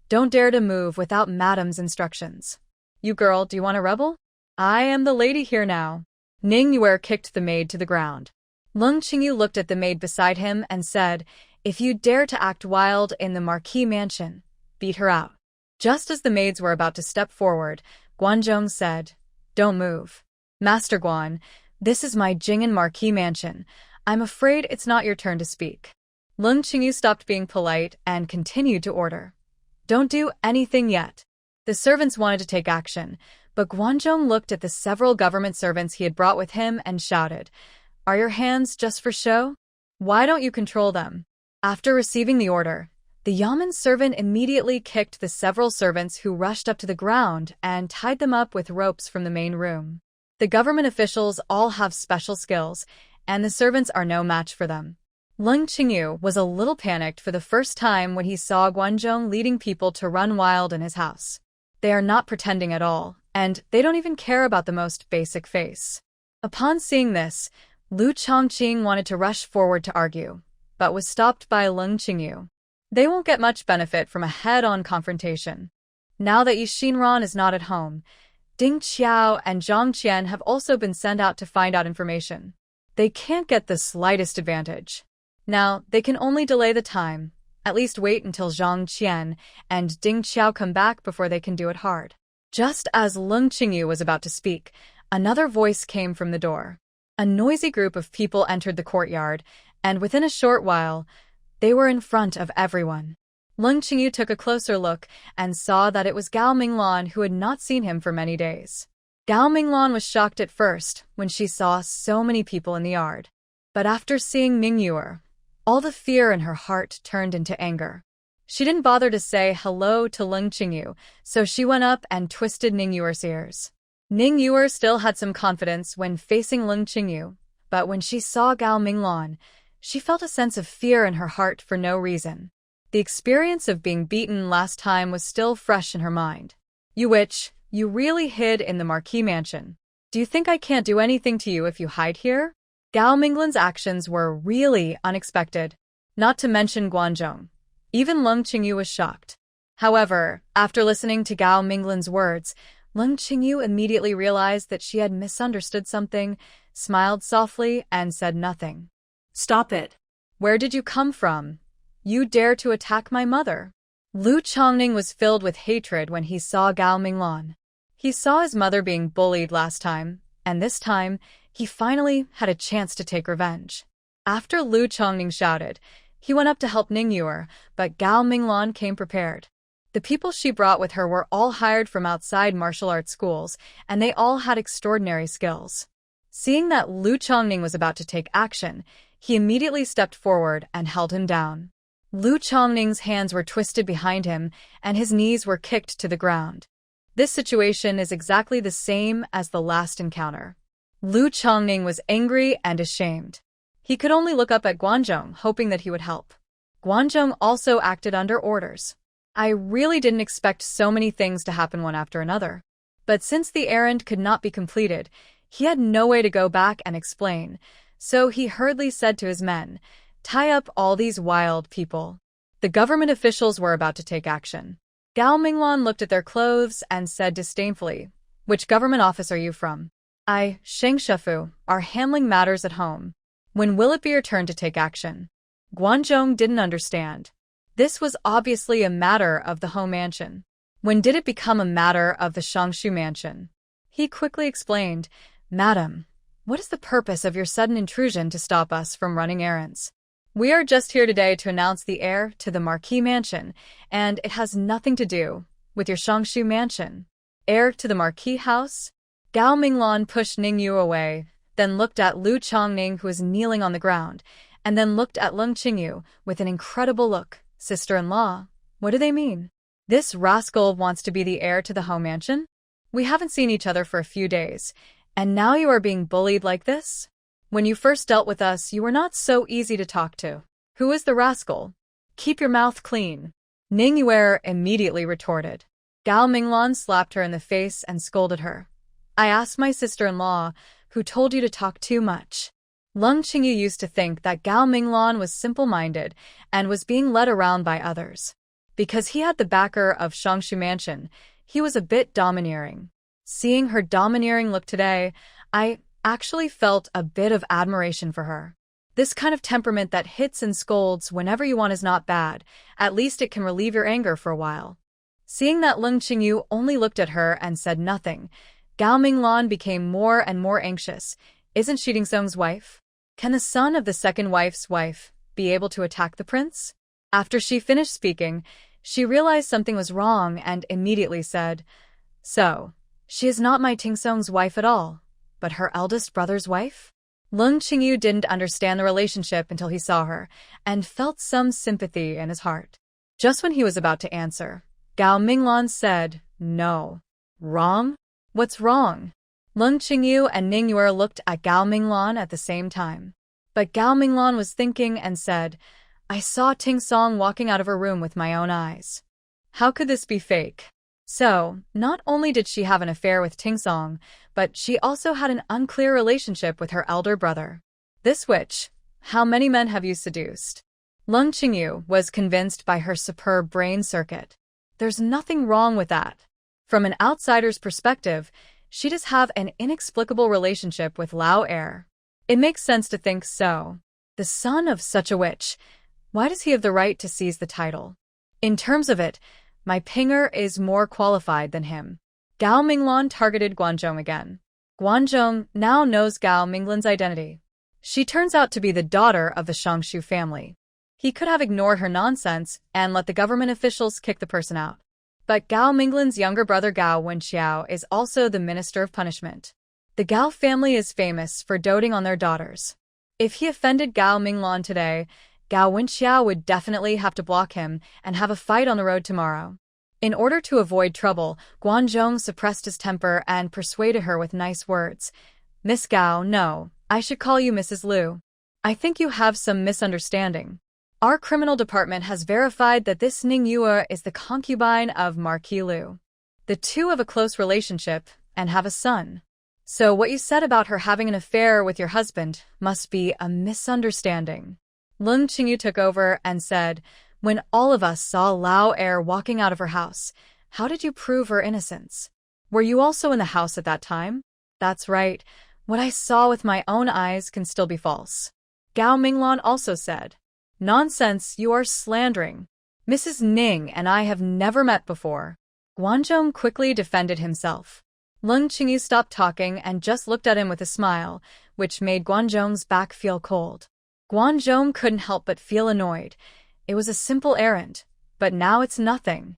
"Don't dare to move without Madame's instructions. You girl, do you want a rebel? I am the lady here now." Ning Yuer kicked the maid to the ground. Lung Qingyu looked at the maid beside him and said, "If you dare to act wild in the Marquis mansion, beat her out." Just as the maids were about to step forward, Guanzhong said, "Don't move. Master Guan, this is my Jing'an Marquis mansion. I'm afraid it's not your turn to speak." Lung Qingyu stopped being polite and continued to order, "Don't do anything yet." The servants wanted to take action, but Guanzhong looked at the several government servants he had brought with him and shouted, "Are your hands just for show? Why don't you control them?" After receiving the order, the Yamen servant immediately kicked the several servants who rushed up to the ground and tied them up with ropes from the main room. The government officials all have special skills, and the servants are no match for them. Lung Qingyu was a little panicked for the first time when he saw Guanzhong leading people to run wild in his house. They are not pretending at all, and they don't even care about the most basic face. Upon seeing this, Liu Chongqing wanted to rush forward to argue, but was stopped by Lung Qingyu. They won't get much benefit from a head-on confrontation. Now that Xinran is not at home, Ding Qiao and Zhang Qian have also been sent out to find out information. They can't get the slightest advantage. Now, they can only delay the time, at least wait until Zhang Qian and Ding Qiao come back before they can do it hard. Just as Lung Qingyu was about to speak, another voice came from the door. A noisy group of people entered the courtyard, and within a short while, they were in front of everyone. Lung Qingyu took a closer look and saw that it was Gao Minglan, who had not seen him for many days. Gao Minglan was shocked at first when she saw so many people in the yard. But after seeing Ning Yuer, all the fear in her heart turned into anger. She didn't bother to say hello to Lung Qingyu, so she went up and twisted Ning Yuer's ears. Ning Yuer still had some confidence when facing Lung Qingyu, but when she saw Gao Minglan, she felt a sense of fear in her heart for no reason. The experience of being beaten last time was still fresh in her mind. "You witch, you really hid in the Marquis mansion. Do you think I can't do anything to you if you hide here?" Gao Minglan's actions were really unexpected, not to mention Guanzhong. Even Lung Qingyu was shocked. However, after listening to Gao Minglan's words, Lung Qingyu immediately realized that she had misunderstood something, smiled softly, and said nothing. "Stop it. Where did you come from? You dare to attack my mother?" Liu Chongning was filled with hatred when he saw Gao Minglan. He saw his mother being bullied last time, and this time, he finally had a chance to take revenge. After Lu Chongning shouted, he went up to help Ningyue, but Gao Minglan came prepared. The people she brought with her were all hired from outside martial arts schools, and they all had extraordinary skills. Seeing that Lu Chongning was about to take action, he immediately stepped forward and held him down. Lu Chongning's hands were twisted behind him, and his knees were kicked to the ground. This situation is exactly the same as the last encounter. Lu Chongning was angry and ashamed. He could only look up at Guanzhong, hoping that he would help. Guanzhong also acted under orders. I really didn't expect so many things to happen one after another. But since the errand could not be completed, he had no way to go back and explain, so he hurriedly said to his men, "Tie up all these wild people." The government officials were about to take action. Gao Minglan looked at their clothes and said disdainfully, "Which government office are you from?" "I, Sheng Shefu, are handling matters at home." "When will it be your turn to take action?" Guanzhong didn't understand. This was obviously a matter of the home mansion. When did it become a matter of the Shangshu mansion? He quickly explained, "Madam, what is the purpose of your sudden intrusion to stop us from running errands? We are just here today to announce the heir to the Marquis mansion, and it has nothing to do with your Shangshu mansion." "Heir to the Marquis house?" Gao Minglan pushed Ningyue away, then looked at Lu Chongning, who was kneeling on the ground, and then looked at Lung Qingyu with an incredible look. "Sister-in-law, what do they mean? This rascal wants to be the heir to the home mansion? We haven't seen each other for a few days, and now you are being bullied like this? When you first dealt with us, you were not so easy to talk to. Who is the rascal? Keep your mouth clean." Ningyue immediately retorted. Gao Minglan slapped her in the face and scolded her. "I asked my sister-in-law, who told you to talk too much." Lung Qingyu used to think that Gao Minglan was simple-minded and was being led around by others. Because he had the backer of Shangshu Mansion, he was a bit domineering. Seeing her domineering look today, I actually felt a bit of admiration for her. This kind of temperament that hits and scolds whenever you want is not bad. At least it can relieve your anger for a while. Seeing that Lung Qingyu only looked at her and said nothing, Gao Minglan became more and more anxious. Isn't she Tingsong's wife? Can the son of the second wife's wife be able to attack the prince? After she finished speaking, she realized something was wrong and immediately said, "So, she is not my Tingsong's wife at all, but her eldest brother's wife?" Lung Qingyu didn't understand the relationship until he saw her, and felt some sympathy in his heart. Just when he was about to answer, Gao Minglan said, "No." "Wrong? What's wrong?" Lung Qingyu and Ningyue looked at Gao Minglan at the same time. But Gao Minglan was thinking and said, "I saw Tingsong walking out of her room with my own eyes. How could this be fake?" So, not only did she have an affair with Tingsong, but she also had an unclear relationship with her elder brother. This witch, how many men have you seduced? Lung Qingyu was convinced by her superb brain circuit. There's nothing wrong with that. From an outsider's perspective, she does have an inexplicable relationship with Lao heir. It makes sense to think so. The son of such a witch, why does he have the right to seize the title? In terms of it, my pinger is more qualified than him. Gao Minglan targeted Guanzhong again. Guanzhong now knows Gao Minglan's identity. She turns out to be the daughter of the Shangshu family. He could have ignored her nonsense and let the government officials kick the person out. But Gao Minglan's younger brother Gao Wenxiao is also the Minister of Punishment. The Gao family is famous for doting on their daughters. If he offended Gao Minglan today, Gao Wenxiao would definitely have to block him and have a fight on the road tomorrow. In order to avoid trouble, Guanzhong suppressed his temper and persuaded her with nice words. "Miss Gao, no, I should call you Mrs. Liu. I think you have some misunderstanding. Our criminal department has verified that this Ningyue is the concubine of Marquis Liu. The two have a close relationship and have a son. So what you said about her having an affair with your husband must be a misunderstanding." Lung Qingyu took over and said, "When all of us saw Lao heir walking out of her house, how did you prove her innocence? Were you also in the house at that time?" "That's right. What I saw with my own eyes can still be false." Gao Minglan also said, "Nonsense, you are slandering. Mrs. Ning and I have never met before." Guanzhong quickly defended himself. Lung Qingyu stopped talking and just looked at him with a smile, which made Guanzhong's back feel cold. Guanzhong couldn't help but feel annoyed. It was a simple errand, but now it's nothing.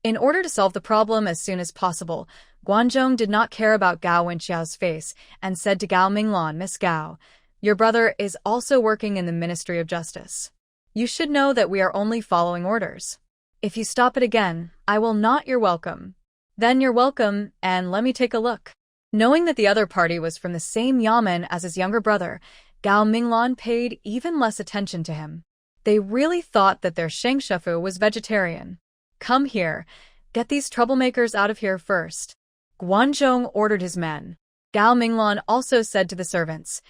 In order to solve the problem as soon as possible, Guanzhong did not care about Gao Wenxiao's face and said to Gao Minglan, "Miss Gao, your brother is also working in the Ministry of Justice. You should know that we are only following orders. If you stop it again, I will not. You're welcome." "Then you're welcome, and let me take a look." Knowing that the other party was from the same yamen as his younger brother, Gao Minglan paid even less attention to him. They really thought that their shengshefu was vegetarian. "Come here. Get these troublemakers out of here first." Guanzhong ordered his men. Gao Minglan also said to the servants,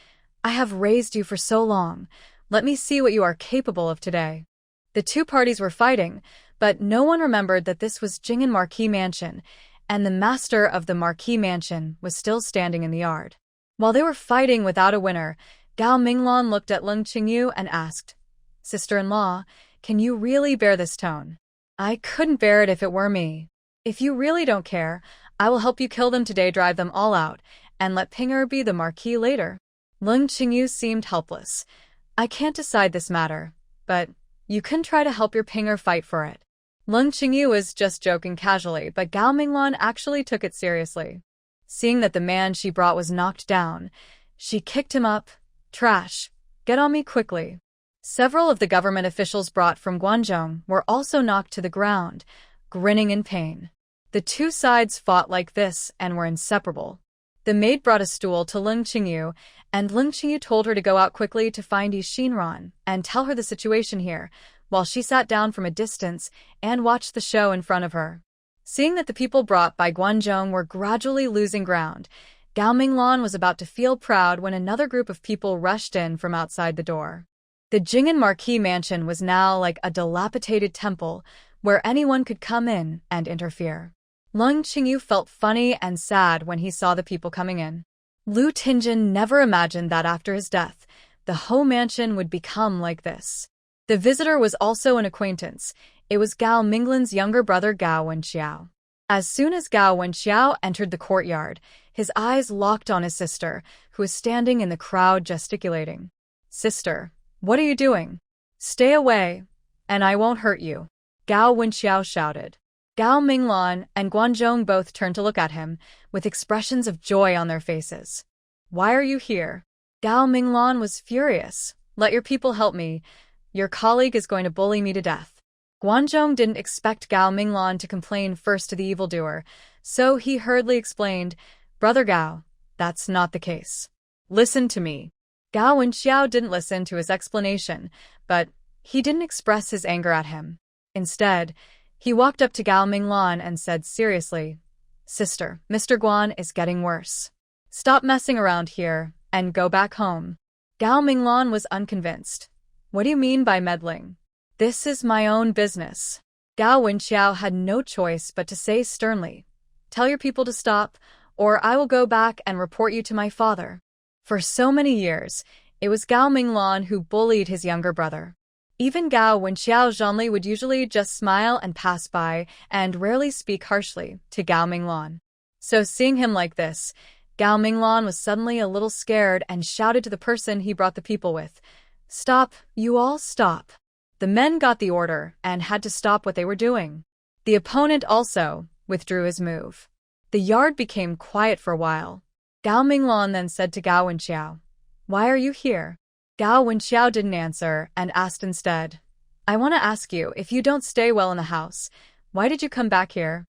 "I have raised you for so long. Let me see what you are capable of today." The two parties were fighting, but no one remembered that this was Ting'en Marquis Mansion, and the master of the Marquis Mansion was still standing in the yard. While they were fighting without a winner, Gao Minglan looked at Lung Qingyu and asked, "Sister-in-law, can you really bear this tone?" "I couldn't bear it if it were me. If you really don't care, I will help you kill them today, drive them all out, and let Pinger be the Marquis later." Lung Qingyu seemed helpless. "I can't decide this matter, but you can try to help your Pinger fight for it." Lung Qingyu was just joking casually, but Gao Minglan actually took it seriously. Seeing that the man she brought was knocked down, she kicked him up. "Trash, get on me quickly." Several of the government officials brought from Guanzhong were also knocked to the ground, grinning in pain. The two sides fought like this and were inseparable. The maid brought a stool to Lung Qingyu, and Lung Qingyu told her to go out quickly to find Xinran and tell her the situation here, while she sat down from a distance and watched the show in front of her. Seeing that the people brought by Guanzhong were gradually losing ground, Gao Minglan was about to feel proud when another group of people rushed in from outside the door. The Ting'en Marquis Mansion was now like a dilapidated temple where anyone could come in and interfere. Lung Qingyu felt funny and sad when he saw the people coming in. Lu Tingjin never imagined that after his death, the whole mansion would become like this. The visitor was also an acquaintance. It was Gao Minglan's younger brother Gao Wenxiao. As soon as Gao Wenxiao entered the courtyard, his eyes locked on his sister, who was standing in the crowd gesticulating. "Sister, what are you doing? Stay away, and I won't hurt you," Gao Wenxiao shouted. Gao Minglan and Guanzhong both turned to look at him, with expressions of joy on their faces. "Why are you here?" Gao Minglan was furious. "Let your people help me. Your colleague is going to bully me to death." Guanzhong didn't expect Gao Minglan to complain first to the evildoer, so he hurriedly explained, "Brother Gao, that's not the case. Listen to me." Gao Wenxiao didn't listen to his explanation, but he didn't express his anger at him. Instead, he walked up to Gao Minglan and said seriously, "Sister, Mr. Guan is getting worse. Stop messing around here and go back home." Gao Minglan was unconvinced. "What do you mean by meddling? This is my own business." Gao Wenxiao had no choice but to say sternly, "Tell your people to stop, or I will go back and report you to my father." For so many years, it was Gao Minglan who bullied his younger brother. Even Gao Wenxiao Zhanli would usually just smile and pass by and rarely speak harshly to Gao Minglan. So seeing him like this, Gao Minglan was suddenly a little scared and shouted to the person he brought the people with, "Stop, you all stop." The men got the order and had to stop what they were doing. The opponent also withdrew his move. The yard became quiet for a while. Gao Minglan then said to Gao Wenxiao, "Why are you here?" Gao Wenxiao didn't answer and asked instead, "I want to ask you, if you don't stay well in the house, why did you come back here?"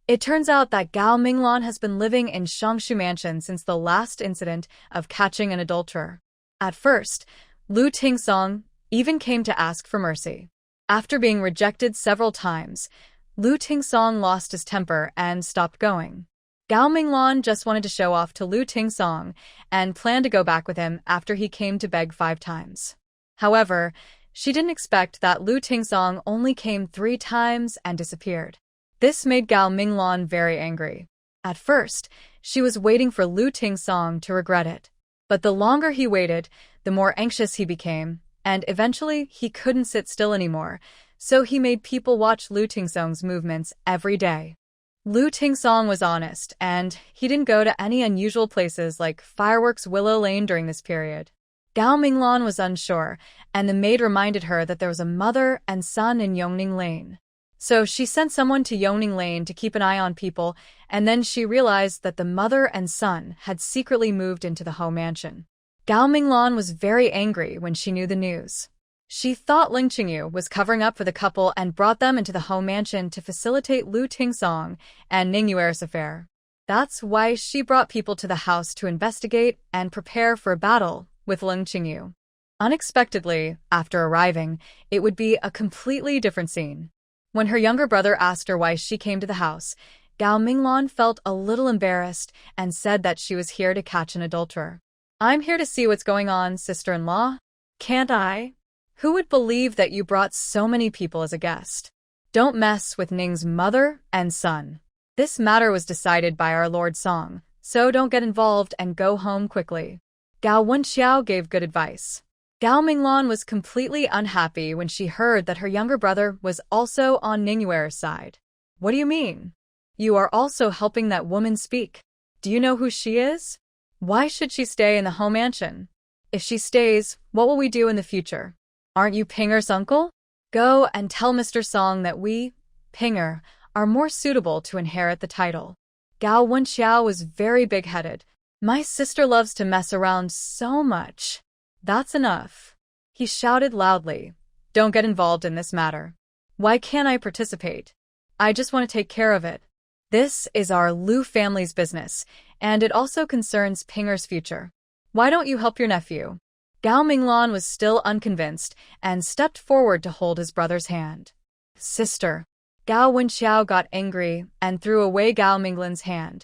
It turns out that Gao Minglan has been living in Shongshu Mansion since the last incident of catching an adulterer. At first, Lu Tingsong even came to ask for mercy. After being rejected several times, Lu Tingsong lost his temper and stopped going. Gao Minglan just wanted to show off to Lu Tingsong and planned to go back with him after he came to beg 5 times. However, she didn't expect that Lu Tingsong only came 3 times and disappeared. This made Gao Minglan very angry. At first, she was waiting for Lu Tingsong to regret it. But the longer he waited, the more anxious he became, and eventually he couldn't sit still anymore, so he made people watch Lu Tingsong's movements every day. Lu Tingsong was honest, and he didn't go to any unusual places like fireworks Willow Lane during this period. Gao Minglan was unsure, and the maid reminded her that there was a mother and son in Yongning Lane. So she sent someone to Yongning Lane to keep an eye on people, and then she realized that the mother and son had secretly moved into the Ho mansion. Gao Minglan was very angry when she knew the news. She thought Ling Qingyu was covering up for the couple and brought them into the Ho mansion to facilitate Lu Tingsong and Ning Yuer's affair. That's why she brought people to the house to investigate and prepare for a battle with Ling Qingyu. Unexpectedly, after arriving, it would be a completely different scene. When her younger brother asked her why she came to the house, Gao Minglan felt a little embarrassed and said that she was here to catch an adulterer. "I'm here to see what's going on, sister-in-law. Can't I? Who would believe that you brought so many people as a guest? Don't mess with Ning's mother and son. This matter was decided by our Lord Song, so don't get involved and go home quickly." Gao Wenxiao gave good advice. Gao Minglan was completely unhappy when she heard that her younger brother was also on Ning Yuer's side. "What do you mean? You are also helping that woman speak. Do you know who she is? Why should she stay in the Ho mansion? If she stays, what will we do in the future? Aren't you Pinger's uncle? Go and tell Mr. Song that we, Pinger, are more suitable to inherit the title." Gao Wenxiao was very big-headed. "My sister loves to mess around so much. That's enough." He shouted loudly. "Don't get involved in this matter. Why can't I participate? I just want to take care of it. This is our Lu family's business, and it also concerns Pinger's future. Why don't you help your nephew?" Gao Minglan was still unconvinced and stepped forward to hold his brother's hand. "Sister." Gao Wenxiao got angry and threw away Gao Minglan's hand.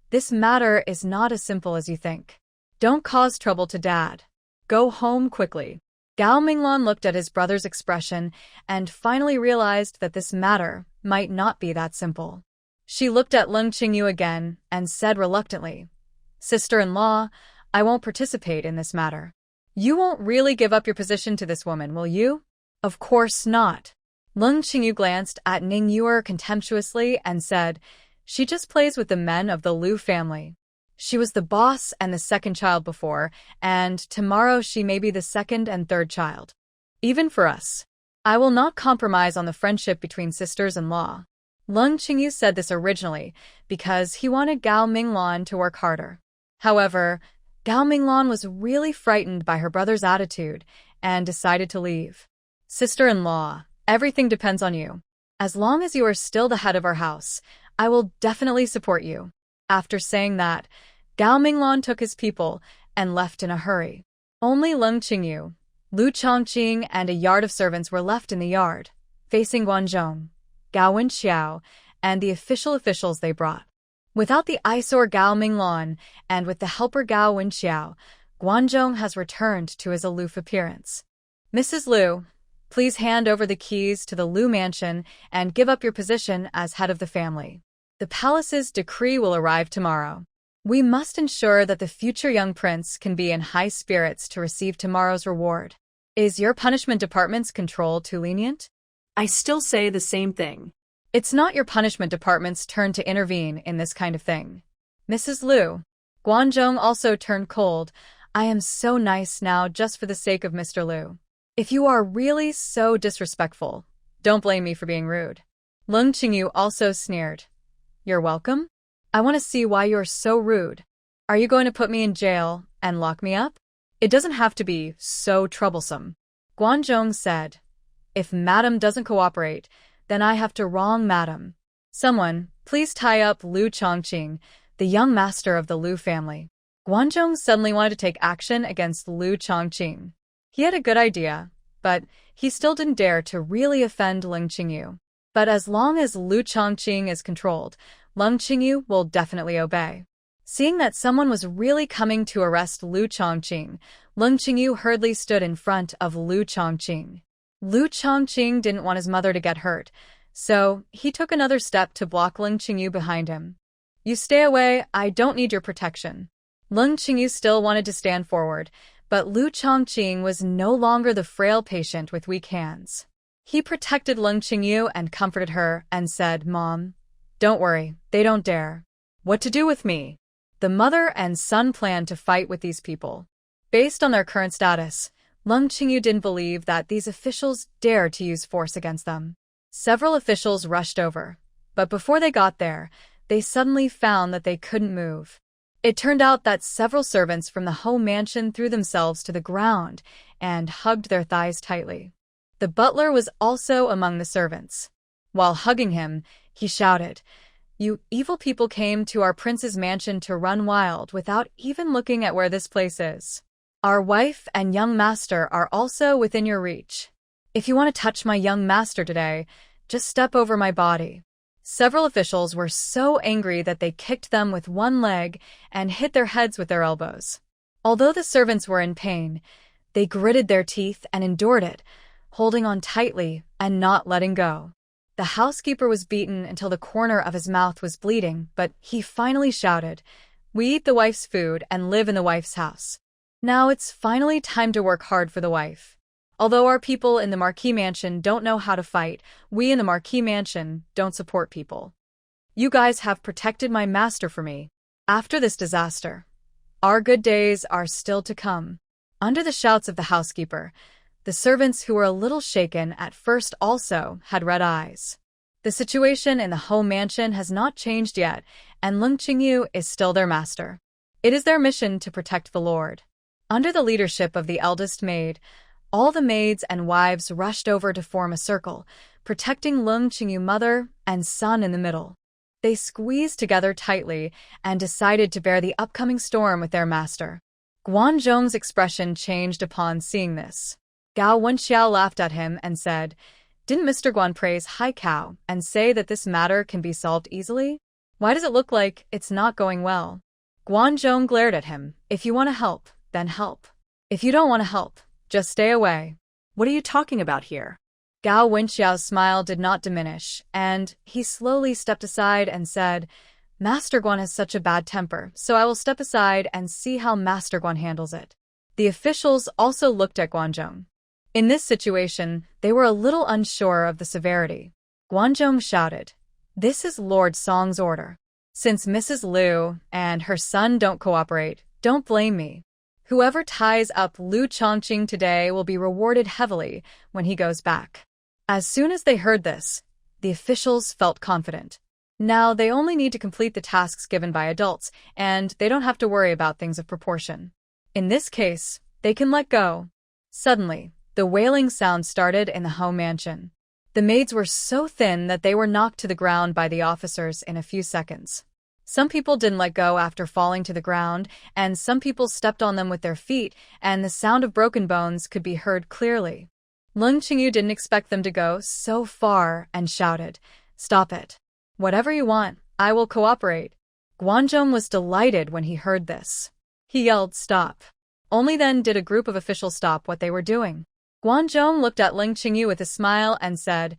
"This matter is not as simple as you think. Don't cause trouble to Dad. Go home quickly." Gao Minglan looked at his brother's expression and finally realized that this matter might not be that simple. She looked at Ling Qingyu again and said reluctantly, "Sister-in-law, I won't participate in this matter." "You won't really give up your position to this woman, will you?" "Of course not." Ling Qingyu glanced at Ning Yuer contemptuously and said, "She just plays with the men of the Lu family. She was the boss and the second child before, and tomorrow she may be the second and third child. Even for us. I will not compromise on the friendship between sisters-in-law." Ling Qingyu said this originally because he wanted Gao Minglan to work harder. However, Gao Minglan was really frightened by her brother's attitude and decided to leave. "Sister-in-law, everything depends on you. As long as you are still the head of our house, I will definitely support you." After saying that, Gao Minglan took his people and left in a hurry. Only Ling Qingyu, Lu Chongqing, and a yard of servants were left in the yard, facing Guanzhong, Gao Wenxiao, and the officials they brought. Without the eyesore Gao Minglan, and with the helper Gao Wenxiao, Guanzhong has returned to his aloof appearance. "Mrs. Lu, please hand over the keys to the Lu mansion and give up your position as head of the family. The palace's decree will arrive tomorrow. We must ensure that the future young prince can be in high spirits to receive tomorrow's reward. Is your punishment department's control too lenient?" I still say the same thing. "It's not your punishment department's turn to intervene in this kind of thing. Mrs. Lu." Guanzhong also turned cold. "I am so nice now just for the sake of Mr. Lu. If you are really so disrespectful, don't blame me for being rude." Ling Qingyu also sneered. "You're welcome? I want to see why you're so rude. Are you going to put me in jail and lock me up? It doesn't have to be so troublesome." Guanzhong said, "If Madam doesn't cooperate, then I have to wrong Madam. Someone, please tie up Lu Chongqing, the young master of the Lu family." Guanzhong suddenly wanted to take action against Lu Chongqing. He had a good idea, but he still didn't dare to really offend Ling Qingyu. But as long as Lu Chongqing is controlled, Ling Qingyu will definitely obey. Seeing that someone was really coming to arrest Lu Chongqing, Ling Qingyu hurriedly stood in front of Lu Chongqing. Lu Chongqing didn't want his mother to get hurt, so he took another step to block Ling Qingyu behind him. "You stay away, I don't need your protection." Ling Qingyu still wanted to stand forward, but Lu Chongqing was no longer the frail patient with weak hands. He protected Ling Qingyu and comforted her and said, "Mom, Don't worry, they don't dare. What to do with me? The mother and son planned to fight with these people. Based on their current status, Lung Qingyu didn't believe that these officials dared to use force against them. Several officials rushed over, but before they got there, they suddenly found that they couldn't move. It turned out that several servants from the home mansion threw themselves to the ground and hugged their thighs tightly. The butler was also among the servants. While hugging him, he shouted, "You evil people came to our prince's mansion to run wild without even looking at where this place is. Our wife and young master are also within your reach. If you want to touch my young master today, just step over my body." Several officials were so angry that they kicked them with one leg and hit their heads with their elbows. Although the servants were in pain, they gritted their teeth and endured it, holding on tightly and not letting go. The housekeeper was beaten until the corner of his mouth was bleeding, but he finally shouted, "We eat the wife's food and live in the wife's house. Now it's finally time to work hard for the wife. Although our people in the Marquis Mansion don't know how to fight, we in the Marquis Mansion don't support people. You guys have protected my master for me. After this disaster, our good days are still to come." Under the shouts of the housekeeper, the servants who were a little shaken at first also had red eyes. The situation in the home mansion has not changed yet, and Lung Qingyu is still their master. It is their mission to protect the Lord. Under the leadership of the eldest maid, all the maids and wives rushed over to form a circle, protecting Lung Qingyu mother and son in the middle. They squeezed together tightly and decided to bear the upcoming storm with their master. Guanzhong's expression changed upon seeing this. Gao Wenxiao laughed at him and said, "Didn't Mr. Guan praise Hai Cao and say that this matter can be solved easily? Why does it look like it's not going well?" Guanzhong glared at him. "If you want to help, then help. If you don't want to help, just stay away." What are you talking about here? Gao Wenxiao's smile did not diminish, and he slowly stepped aside and said, "Master Guan has such a bad temper, so I will step aside and see how Master Guan handles it." The officials also looked at Guanzhong. In this situation, they were a little unsure of the severity. Guanzhong shouted, "This is Lord Song's order. Since Mrs. Liu and her son don't cooperate, don't blame me. Whoever ties up Liu Chongqing today will be rewarded heavily when he goes back." As soon as they heard this, the officials felt confident. Now they only need to complete the tasks given by adults, and they don't have to worry about things of proportion. In this case, they can let go. Suddenly, the wailing sound started in the home mansion. The maids were so thin that they were knocked to the ground by the officers in a few seconds. Some people didn't let go after falling to the ground, and some people stepped on them with their feet, and the sound of broken bones could be heard clearly. Lung Qingyu didn't expect them to go so far and shouted, "Stop it. Whatever you want, I will cooperate." Guanzhong was delighted when he heard this. He yelled, "Stop." Only then did a group of officials stop what they were doing. Guanzhong looked at Lung Qingyu with a smile and said,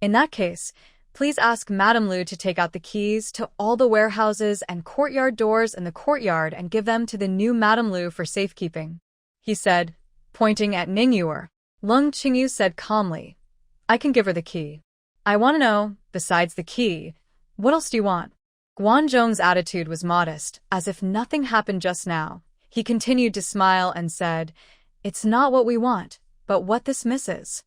"In that case, please ask Madame Liu to take out the keys to all the warehouses and courtyard doors in the courtyard and give them to the new Madame Liu for safekeeping," he said, pointing at Ningyu. Lung Qingyu said calmly, "I can give her the key. I want to know, besides the key, what else do you want?" Guanzhong's attitude was modest, as if nothing happened just now. He continued to smile and said, "It's not what we want, but what this Mrs.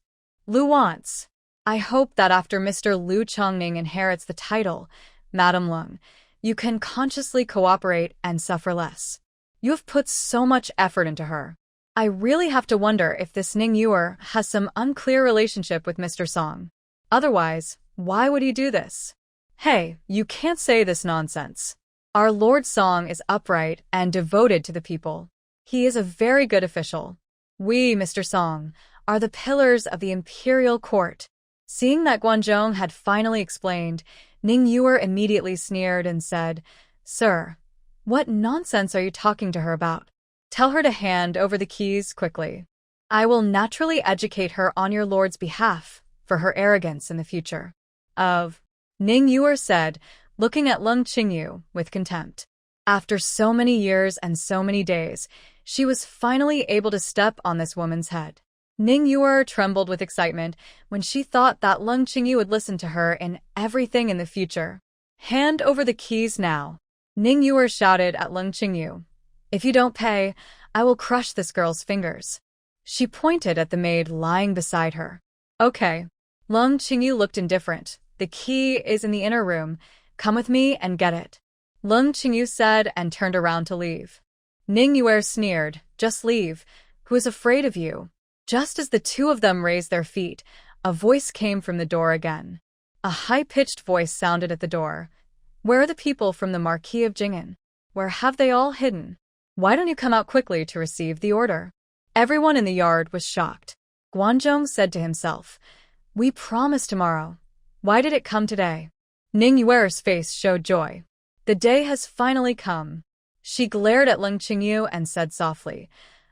Liu wants. I hope that after Mr. Liu Chongning inherits the title, Madame Lung, you can consciously cooperate and suffer less. You have put so much effort into her. I really have to wonder if this Ning Yuer has some unclear relationship with Mr. Song. Otherwise, why would he do this? Hey, you can't say this nonsense. Our Lord Song is upright and devoted to the people. He is a very good official. We, Mr. Song, are the pillars of the imperial court." Seeing that Guanzhong had finally explained, Ning Yuer immediately sneered and said, "Sir, what nonsense are you talking to her about? Tell her to hand over the keys quickly. I will naturally educate her on your lord's behalf for her arrogance in the future." Ning Yuer said, looking at Lung Qingyu with contempt. After so many years and so many days, she was finally able to step on this woman's head. Ning Yuer trembled with excitement when she thought that Lung Qingyu would listen to her in everything in the future. Hand over the keys now. Ning Yuer shouted at Leng Qingyu. If you don't pay, I will crush this girl's fingers. She pointed at the maid lying beside her. Okay. Leng Qingyu looked indifferent. The key is in the inner room. Come with me and get it. Leng Qingyu said and turned around to leave. Ning Yuer sneered. Just leave. Who is afraid of you? Just as the two of them raised their feet, a voice came from the door again. A high-pitched voice sounded at the door. Where are the people from the Marquis of Ting'en? Where have they all hidden? Why don't you come out quickly to receive the order? Everyone in the yard was shocked. Guanzhong said to himself, We promised tomorrow. Why did it come today? Ning Yuer's face showed joy. The day has finally come. She glared at Leng Qingyu and said softly,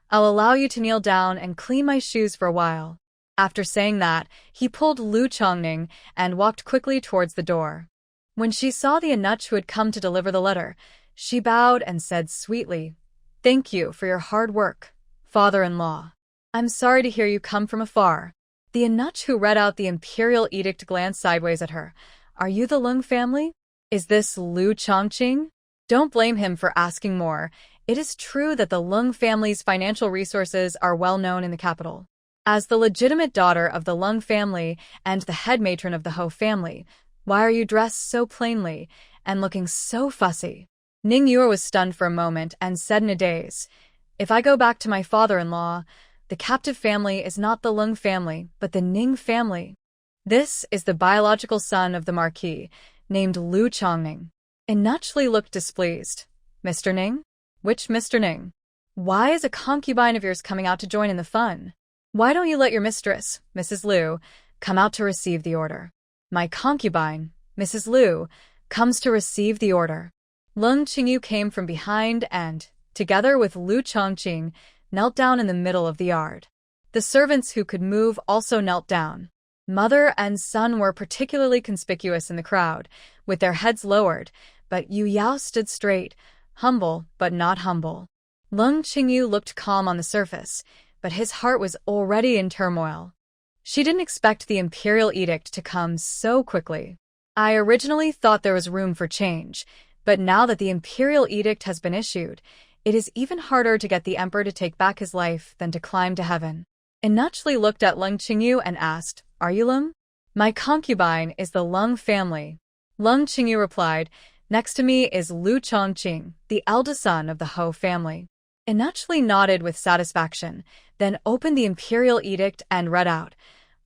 I'll allow you to kneel down and clean my shoes for a while. After saying that, he pulled Lu Chongning and walked quickly towards the door. When she saw the eunuch who had come to deliver the letter, she bowed and said sweetly, Thank you for your hard work, father-in-law. I'm sorry to hear you come from afar. The eunuch who read out the imperial edict glanced sideways at her. Are you the Lung family? Is this Lu Chongqing? Don't blame him for asking more. It is true that the Lung family's financial resources are well known in the capital. As the legitimate daughter of the Lung family and the head matron of the Ho family, why are you dressed so plainly and looking so fussy? Ning Yuer was stunned for a moment and said in a daze, If I go back to my father-in-law, the captive family is not the Lung family, but the Ning family. This is the biological son of the Marquis, named Lu Chongning. Eunuch looked displeased. Mr. Ning? Which Mr. Ning? Why is a concubine of yours coming out to join in the fun? Why don't you let your mistress, Mrs. Lu, come out to receive the order? My concubine, Mrs. Lu, comes to receive the order. Leng Qingyu came from behind and, together with Lu Chongqing, knelt down in the middle of the yard. The servants who could move also knelt down. Mother and son were particularly conspicuous in the crowd, with their heads lowered, but Yu Yao stood straight, humble but not humble. Leng Qingyu looked calm on the surface, but his heart was already in turmoil. She didn't expect the imperial edict to come so quickly. I originally thought there was room for change, but now that the imperial edict has been issued, it is even harder to get the emperor to take back his life than to climb to heaven. Eunuch looked at Leng Qingyu and asked, Are you Lung? My concubine is the Lung family. Leng Qingyu replied, Next to me is Lu Chongqing, the eldest son of the Ho family. Eunuch nodded with satisfaction, then opened the imperial edict and read out,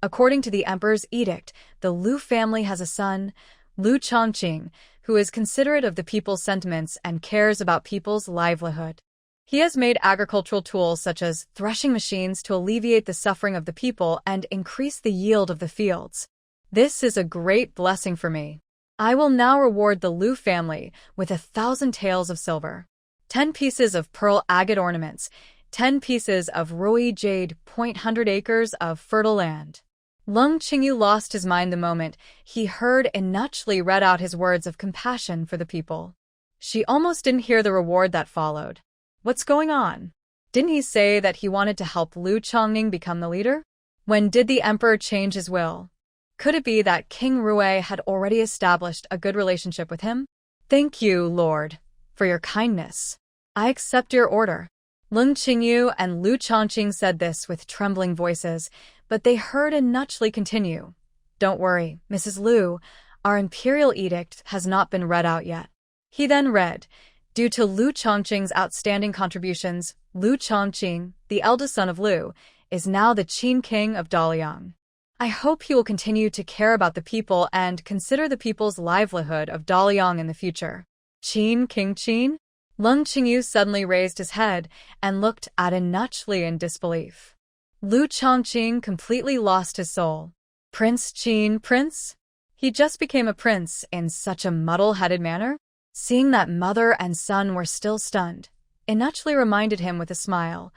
According to the emperor's edict, the Lu family has a son, Lu Chongqing, who is considerate of the people's sentiments and cares about people's livelihood. He has made agricultural tools such as threshing machines to alleviate the suffering of the people and increase the yield of the fields. This is a great blessing for me. I will now reward the Lu family with 1,000 taels of silver, 10 pieces of pearl agate ornaments, 10 pieces of Rui jade, 100 acres of fertile land. Leng Qingyu lost his mind the moment he heard Eunuch read out his words of compassion for the people. She almost didn't hear the reward that followed. What's going on? Didn't he say that he wanted to help Lu Chongning become the leader? When did the emperor change his will? Could it be that King Rui had already established a good relationship with him? Thank you, Lord, for your kindness. I accept your order. Leng Qingyu and Lu Chongqing said this with trembling voices, but they heard Eunuch continue. Don't worry, Mrs. Lu, our imperial edict has not been read out yet. He then read, Due to Lu Chongqing's outstanding contributions, Lu Chongqing, the eldest son of Lu, is now the Qin king of Daliang. I hope he will continue to care about the people and consider the people's livelihood of Daliang in the future. Qin King Qin? Leng Qingyu suddenly raised his head and looked at Eunuch in disbelief. Lu Chongqing completely lost his soul. Prince Qin, prince? He just became a prince in such a muddle-headed manner? Seeing that mother and son were still stunned, Eunuch reminded him with a smile.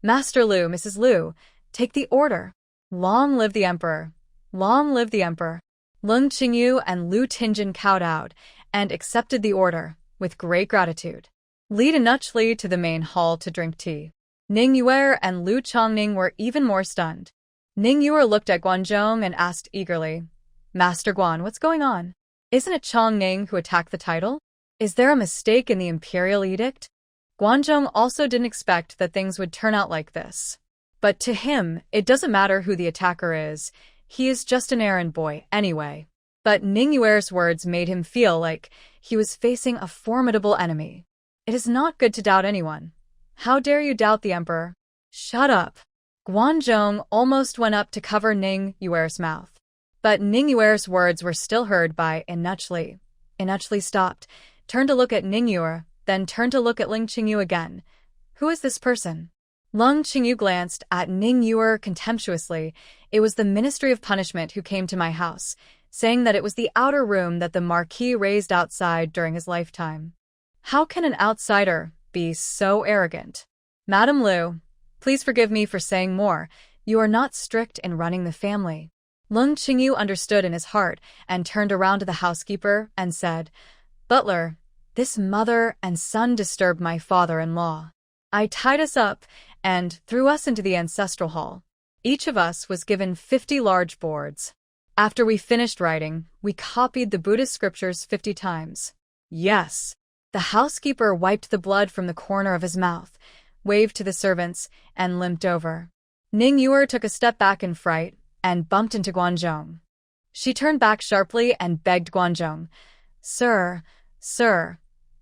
Master Lu, Mrs. Lu, take the order. Long live the emperor. Long live the emperor. Leng Qingyu and Lu Ting'en kowtowed and accepted the order with great gratitude. Lead Eunuch to the main hall to drink tea. Ning Yuer and Lu Chongning were even more stunned. Ning Yuer looked at Guanzhong and asked eagerly, Master Guan, what's going on? Isn't it Chongning who attacked the title? Is there a mistake in the imperial edict? Guanzhong also didn't expect that things would turn out like this. But to him, it doesn't matter who the attacker is. He is just an errand boy anyway. But Ningyuer's words made him feel like he was facing a formidable enemy. It is not good to doubt anyone. How dare you doubt the emperor? Shut up. Guanzhong almost went up to cover Ningyuer's mouth. But Ningyuer's words were still heard by Inuchli. Inuchli stopped, turned to look at Ningyuer, then turned to look at Ling Qingyu again. Who is this person? Ling Qingyu glanced at Ningyuer contemptuously. It was the Ministry of Punishment who came to my house, saying that it was the outer room that the Marquis raised outside during his lifetime. How can an outsider be so arrogant? Madam Liu, please forgive me for saying more. You are not strict in running the family. Ling Qingyu understood in his heart and turned around to the housekeeper and said, Butler, this mother and son disturbed my father-in-law. I tied us up and threw us into the ancestral hall. Each of us was given 50 large boards. After we finished writing, we copied the Buddhist scriptures 50 times. Yes. The housekeeper wiped the blood from the corner of his mouth, waved to the servants, and limped over. Ningyuer took a step back in fright and bumped into Guanzhong. She turned back sharply and begged Guanzhong, Sir,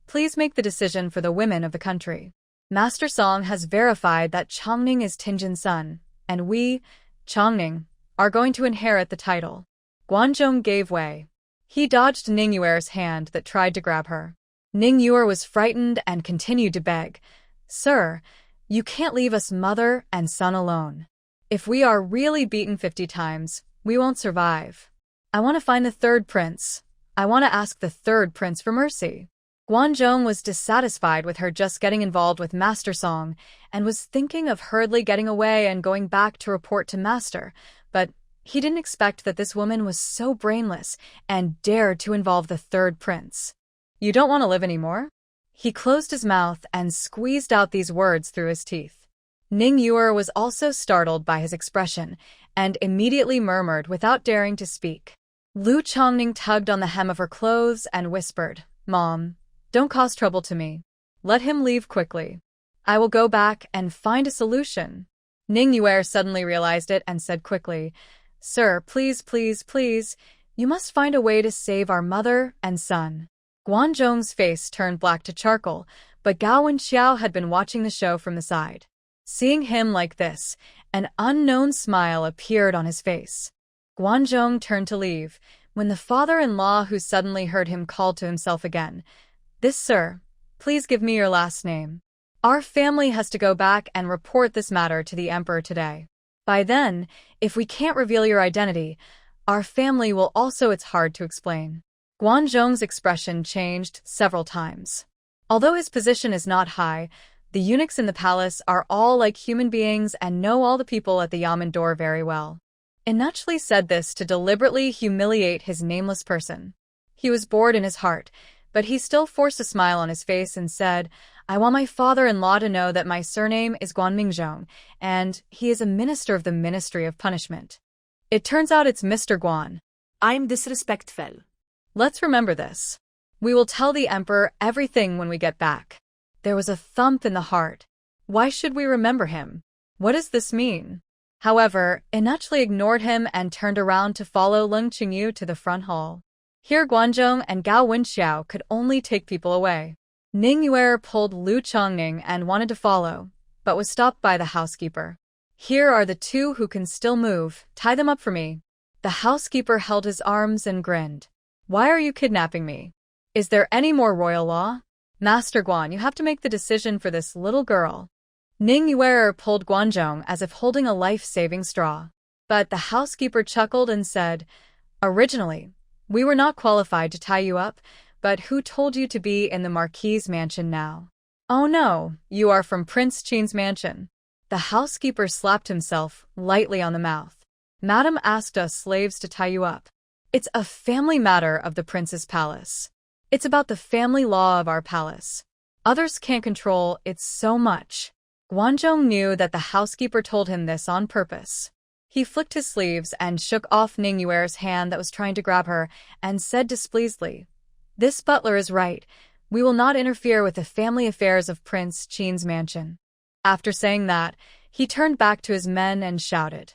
please make the decision for the women of the country. Master Song has verified that Chongning is Ting'en's son, and we, Chongning, are going to inherit the title. Guanzhong gave way. He dodged Ningyuer's hand that tried to grab her. Ningyuer was frightened and continued to beg, Sir, you can't leave us mother and son alone. If we are really beaten 50 times, we won't survive. I want to find the third prince. I want to ask the third prince for mercy. Guanzhong was dissatisfied with her just getting involved with Master Song and was thinking of hurriedly getting away and going back to report to Master, but he didn't expect that this woman was so brainless and dared to involve the third prince. You don't want to live anymore? He closed his mouth and squeezed out these words through his teeth. Ningyuer was also startled by his expression and immediately murmured without daring to speak. Lu Chongning tugged on the hem of her clothes and whispered, Mom, don't cause trouble to me. Let him leave quickly. I will go back and find a solution. Ningyuer suddenly realized it and said quickly, Sir, please, you must find a way to save our mother and son. Guanzhong's face turned black to charcoal, but Gao Wenxiao had been watching the show from the side. Seeing him like this, an unknown smile appeared on his face. Guanzhong turned to leave, when the father-in-law who suddenly heard him called to himself again, This sir, please give me your last name. Our family has to go back and report this matter to the emperor today. By then, if we can't reveal your identity, our family will also it's hard to explain. Guanzhong's expression changed several times. Although his position is not high, the eunuchs in the palace are all like human beings and know all the people at the yamen door very well. Inuchli said this to deliberately humiliate his nameless person. He was bored in his heart, but he still forced a smile on his face and said, I want my father-in-law to know that my surname is Guanmingzhong, and he is a minister of the Ministry of Punishment. It turns out it's Mr. Guan. I'm disrespectful. Let's remember this. We will tell the emperor everything when we get back. There was a thump in the heart. Why should we remember him? What does this mean? However, Inuchli ignored him and turned around to follow Ling Qingyu to the front hall. Here Guanzhong and Gao Wenxiao could only take people away. Ningyuer pulled Lu Chongning and wanted to follow, but was stopped by the housekeeper. Here are the two who can still move. Tie them up for me. The housekeeper held his arms and grinned. Why are you kidnapping me? Is there any more royal law? Master Guan, you have to make the decision for this little girl. Ningyuer pulled Guanzhong as if holding a life-saving straw. But the housekeeper chuckled and said, Originally, we were not qualified to tie you up, but who told you to be in the Marquis's mansion now? Oh no, you are from Prince Qin's mansion. The housekeeper slapped himself lightly on the mouth. Madam asked us slaves to tie you up. It's a family matter of the prince's palace. It's about the family law of our palace. Others can't control it so much. Guanzhong knew that the housekeeper told him this on purpose. He flicked his sleeves and shook off Ningyuer's hand that was trying to grab her, and said displeasedly, "This butler is right. We will not interfere with the family affairs of Prince Qin's mansion." After saying that, he turned back to his men and shouted,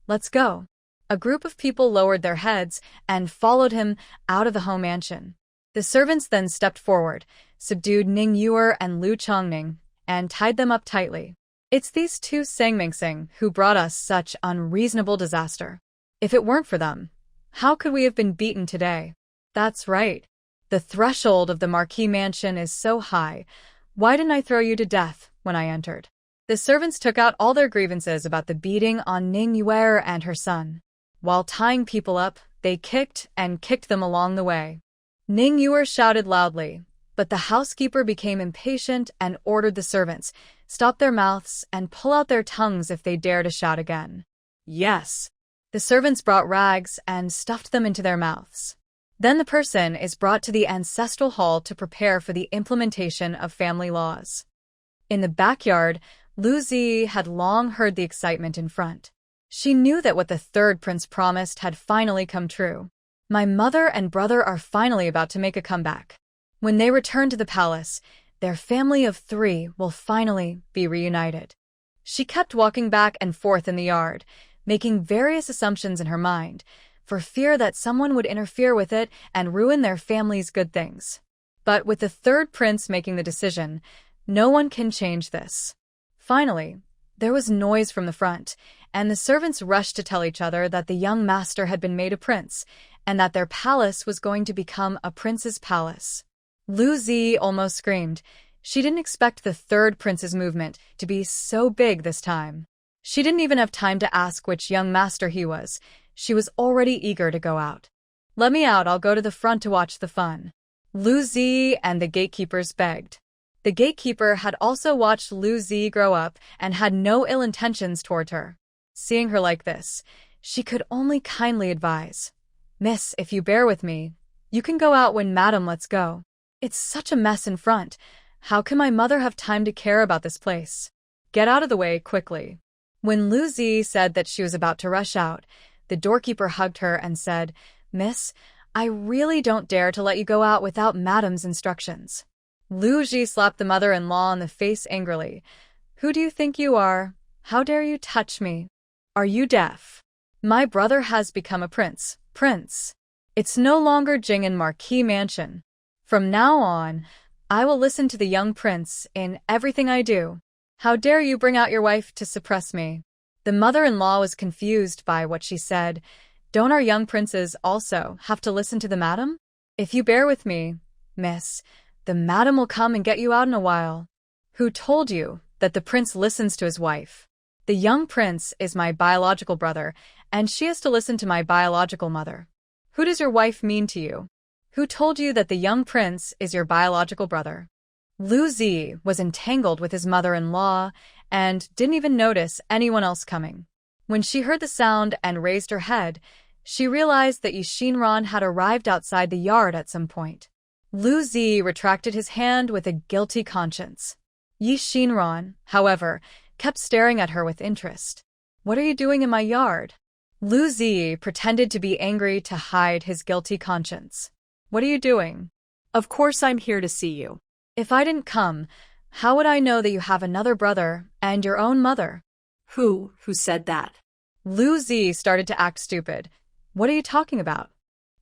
"Let's go." A group of people lowered their heads and followed him out of the home mansion. The servants then stepped forward, subdued Ningyuer and Lu Chongning, and tied them up tightly. It's these two Sangmingsing who brought us such unreasonable disaster. If it weren't for them, how could we have been beaten today? That's right. The threshold of the Marquis mansion is so high. Why didn't I throw you to death when I entered? The servants took out all their grievances about the beating on Ningyuer and her son. While tying people up, they kicked and kicked them along the way. Ningyuer shouted loudly, but the housekeeper became impatient and ordered the servants, stop their mouths and pull out their tongues if they dare to shout again. Yes. The servants brought rags and stuffed them into their mouths. Then the person is brought to the ancestral hall to prepare for the implementation of family laws. In the backyard, Lu Zi had long heard the excitement in front. She knew that what the third prince promised had finally come true. My mother and brother are finally about to make a comeback. When they return to the palace, their family of 3 will finally be reunited. She kept walking back and forth in the yard, making various assumptions in her mind, for fear that someone would interfere with it and ruin their family's good things. But with the third prince making the decision, no one can change this. Finally, there was noise from the front, and the servants rushed to tell each other that the young master had been made a prince, and that their palace was going to become a prince's palace. Lu Zi almost screamed. She didn't expect the third prince's movement to be so big this time. She didn't even have time to ask which young master he was. She was already eager to go out. "Let me out, I'll go to the front to watch the fun." Lu Zi and the gatekeepers begged. The gatekeeper had also watched Lu Zi grow up and had no ill intentions toward her. Seeing her like this, she could only kindly advise, "Miss, if you bear with me, you can go out when Madam lets go. It's such a mess in front. How can my mother have time to care about this place? Get out of the way quickly." When Lu Zi said that she was about to rush out, the doorkeeper hugged her and said, "Miss, I really don't dare to let you go out without Madam's instructions." Lu Zi slapped the mother-in-law on the face angrily. "Who do you think you are? How dare you touch me? Are you deaf? My brother has become a prince. It's no longer Ting'en Marquis Mansion. From now on, I will listen to the young prince in everything I do. How dare you bring out your wife to suppress me?" The mother-in-law was confused by what she said. "Don't our young princes also have to listen to the madam? If you bear with me, miss, the madam will come and get you out in a while." "Who told you that the prince listens to his wife? The young prince is my biological brother, and she has to listen to my biological mother. Who does your wife mean to you? Who told you that the young prince is your biological brother?" Lu Zi was entangled with his mother-in-law and didn't even notice anyone else coming. When she heard the sound and raised her head, she realized that Xinran had arrived outside the yard at some point. Lu Zi retracted his hand with a guilty conscience. Xinran, however, kept staring at her with interest. "What are you doing in my yard?" Lu Zi pretended to be angry to hide his guilty conscience. "What are you doing?" Of course I'm here to see you. "If I didn't come, how would I know that you have another brother and your own mother?" Who said that? Lu Zi started to act stupid. "What are you talking about?"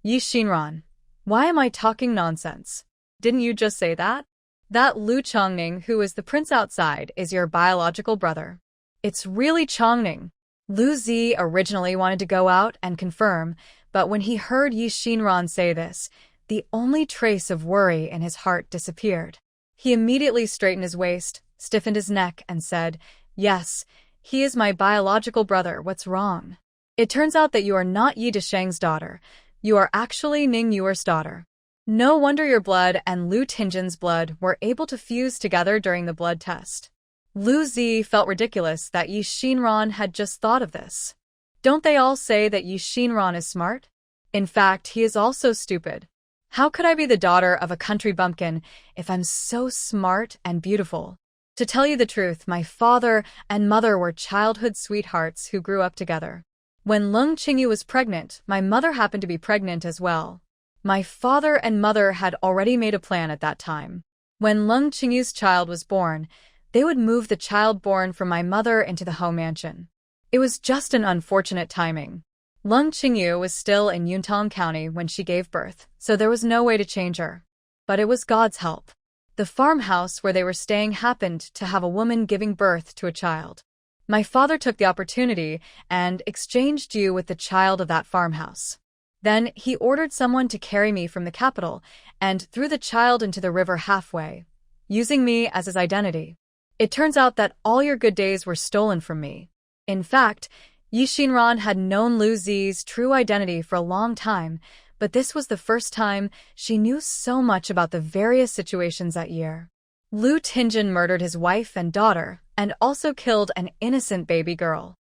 "Xinran, why am I talking nonsense? Didn't you just say that? That Lu Chongning, who is the prince outside, is your biological brother." "It's really Chongning." Lu Zi originally wanted to go out and confirm, but when he heard Xinran say this, the only trace of worry in his heart disappeared. He immediately straightened his waist, stiffened his neck, and said, "Yes, he is my biological brother. What's wrong? It turns out that you are not Yi Desheng's daughter. You are actually Ningyuer's daughter. No wonder your blood and Lu Ting'en's blood were able to fuse together during the blood test." Lu Zi felt ridiculous that Xinran had just thought of this. Don't they all say that Xinran is smart? In fact, he is also stupid. How could I be the daughter of a country bumpkin if I'm so smart and beautiful? To tell you the truth, my father and mother were childhood sweethearts who grew up together. When Lung Qingyu was pregnant, my mother happened to be pregnant as well. My father and mother had already made a plan at that time. When Lung Qingyu's child was born, they would move the child born from my mother into the home mansion. It was just an unfortunate timing. Lung Qingyu was still in Yuntang County when she gave birth, so there was no way to change her. But it was God's help. The farmhouse where they were staying happened to have a woman giving birth to a child. My father took the opportunity and exchanged you with the child of that farmhouse. Then he ordered someone to carry me from the capital and threw the child into the river halfway, using me as his identity. It turns out that all your good days were stolen from me. In fact, Xinran had known Lu Zi's true identity for a long time, but this was the first time she knew so much about the various situations that year. Lu Ting'en murdered his wife and daughter, and also killed an innocent baby girl.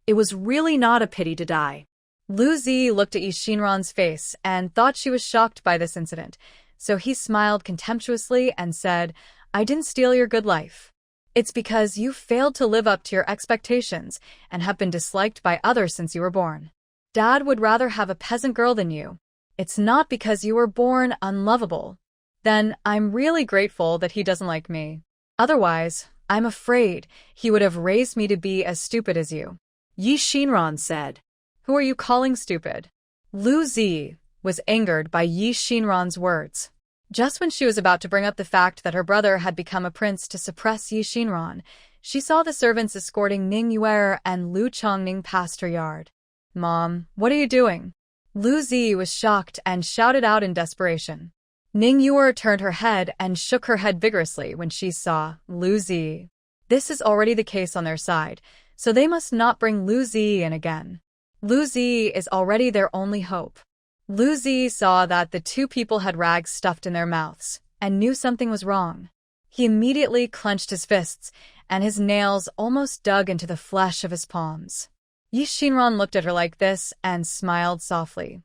It was really not a pity to die. Lu Zi looked at Xinran's face and thought she was shocked by this incident, so he smiled contemptuously and said, "I didn't steal your good life. It's because you failed to live up to your expectations and have been disliked by others since you were born. Dad would rather have a peasant girl than you. It's not because you were born unlovable. Then I'm really grateful that he doesn't like me. Otherwise, I'm afraid he would have raised me to be as stupid as you." Xinran said. "Who are you calling stupid?" Lu Zi was angered by Xinran's words. Just when she was about to bring up the fact that her brother had become a prince to suppress Xinran, she saw the servants escorting Ning Yuer and Lu Chongning past her yard. "Mom, what are you doing?" Lu Zi was shocked and shouted out in desperation. Ning Yuer turned her head and shook her head vigorously when she saw Lu Zi. This is already the case on their side, so they must not bring Lu Zi in again. Lu Zi is already their only hope. Lu Zi saw that the two people had rags stuffed in their mouths and knew something was wrong. He immediately clenched his fists, and his nails almost dug into the flesh of his palms. Xinran looked at her like this and smiled softly.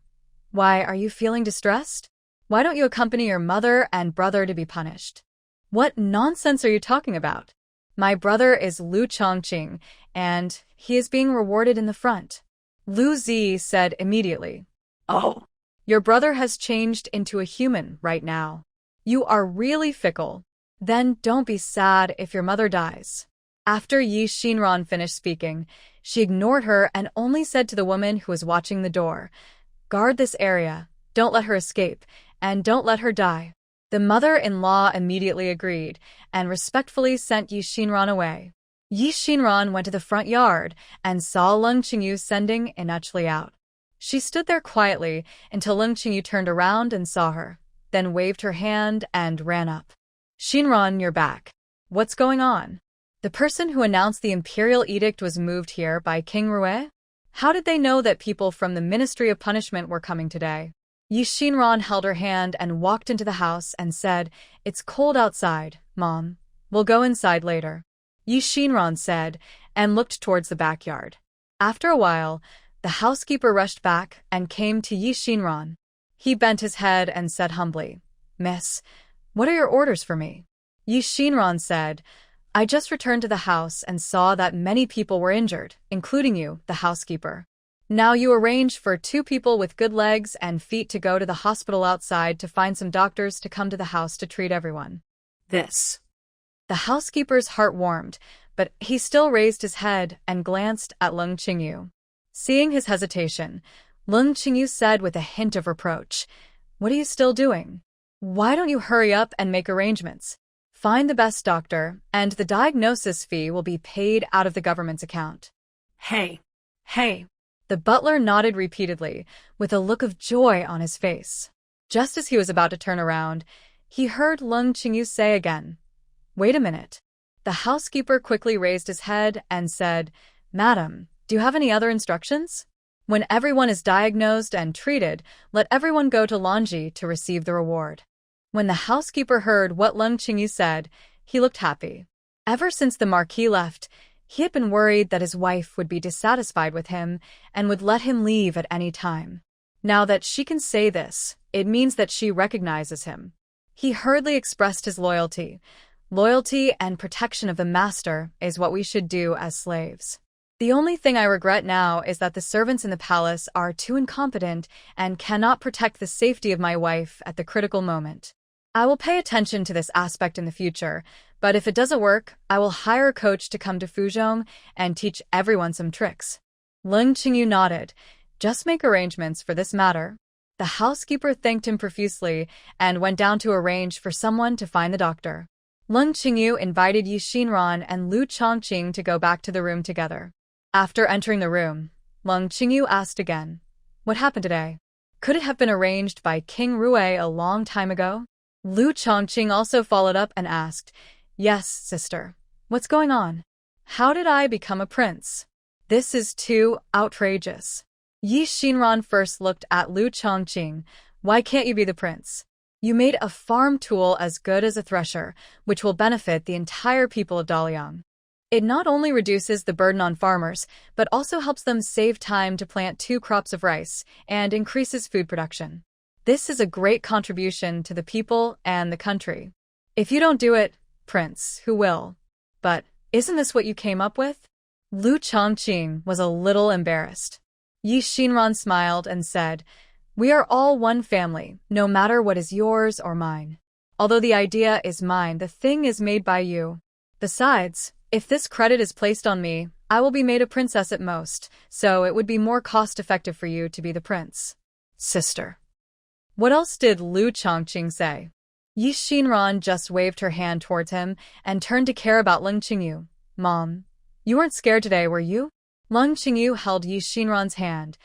"Why, are you feeling distressed? Why don't you accompany your mother and brother to be punished?" "What nonsense are you talking about? My brother is Lu Chongqing, and he is being rewarded in the front," Lu Zi said immediately. "Oh, your brother has changed into a human right now. You are really fickle. Then don't be sad if your mother dies." After Xinran finished speaking, she ignored her and only said to the woman who was watching the door, "Guard this area, don't let her escape, and don't let her die." The mother-in-law immediately agreed and respectfully sent Xinran away. Xinran went to the front yard and saw Lung Qingyu sending Inachli out. She stood there quietly until Lung Qingyu turned around and saw her, then waved her hand and ran up. "Xinran, you're back. What's going on? The person who announced the imperial edict was moved here by King Rue? How did they know that people from the Ministry of Punishment were coming today?" Xinran held her hand and walked into the house and said, "It's cold outside, Mom. We'll go inside later," Xinran said, and looked towards the backyard. After a while, the housekeeper rushed back and came to Xinran. He bent his head and said humbly, "Miss, what are your orders for me?" Xinran said, "I just returned to the house and saw that many people were injured, including you, the housekeeper. Now you arrange for 2 people with good legs and feet to go to the hospital outside to find some doctors to come to the house to treat everyone." This. The housekeeper's heart warmed, but he still raised his head and glanced at Lung Qingyu. Seeing his hesitation, Lung Qingyu said with a hint of reproach, "What are you still doing? Why don't you hurry up and make arrangements? Find the best doctor, and the diagnosis fee will be paid out of the government's account." Hey. The butler nodded repeatedly, with a look of joy on his face. Just as he was about to turn around, he heard Lung Qingyu say again, "Wait a minute." The housekeeper quickly raised his head and said, "Madam, do you have any other instructions? When everyone is diagnosed and treated, let everyone go to Lanji to receive the reward." When the housekeeper heard what Lung Qingyu said, he looked happy. Ever since the Marquis left, he had been worried that his wife would be dissatisfied with him and would let him leave at any time. Now that she can say this, it means that she recognizes him. He hurriedly expressed his loyalty. Loyalty and protection of the master is what we should do as slaves. The only thing I regret now is that the servants in the palace are too incompetent and cannot protect the safety of my wife at the critical moment. I will pay attention to this aspect in the future, but if it doesn't work, I will hire a coach to come to Fuzhou and teach everyone some tricks. Leng Qingyu nodded. Just make arrangements for this matter. The housekeeper thanked him profusely and went down to arrange for someone to find the doctor. Leng Qingyu invited Xinran and Lu Chongqing to go back to the room together. After entering the room, Leng Qingyu asked again, "What happened today? Could it have been arranged by King Rue a long time ago?" Lu Chongqing also followed up and asked, "Yes, sister. What's going on? How did I become a prince? This is too outrageous." Xinran first looked at Lu Chongqing. "Why can't you be the prince? You made a farm tool as good as a thresher, which will benefit the entire people of Daliang. It not only reduces the burden on farmers, but also helps them save time to plant 2 crops of rice and increases food production. This is a great contribution to the people and the country. If you don't do it, Prince, who will? But isn't this what you came up with?" Lu Chongqing was a little embarrassed. Xinran smiled and said, "We are all one family, no matter what is yours or mine. Although the idea is mine, the thing is made by you. Besides, if this credit is placed on me, I will be made a princess at most, so it would be more cost-effective for you to be the prince." "Sister." What else did Lu Chongqing say? Xinran just waved her hand towards him and turned to care about Leng Qingyu. "Mom, you weren't scared today, were you?" Leng Qingyu held Xinran's hand.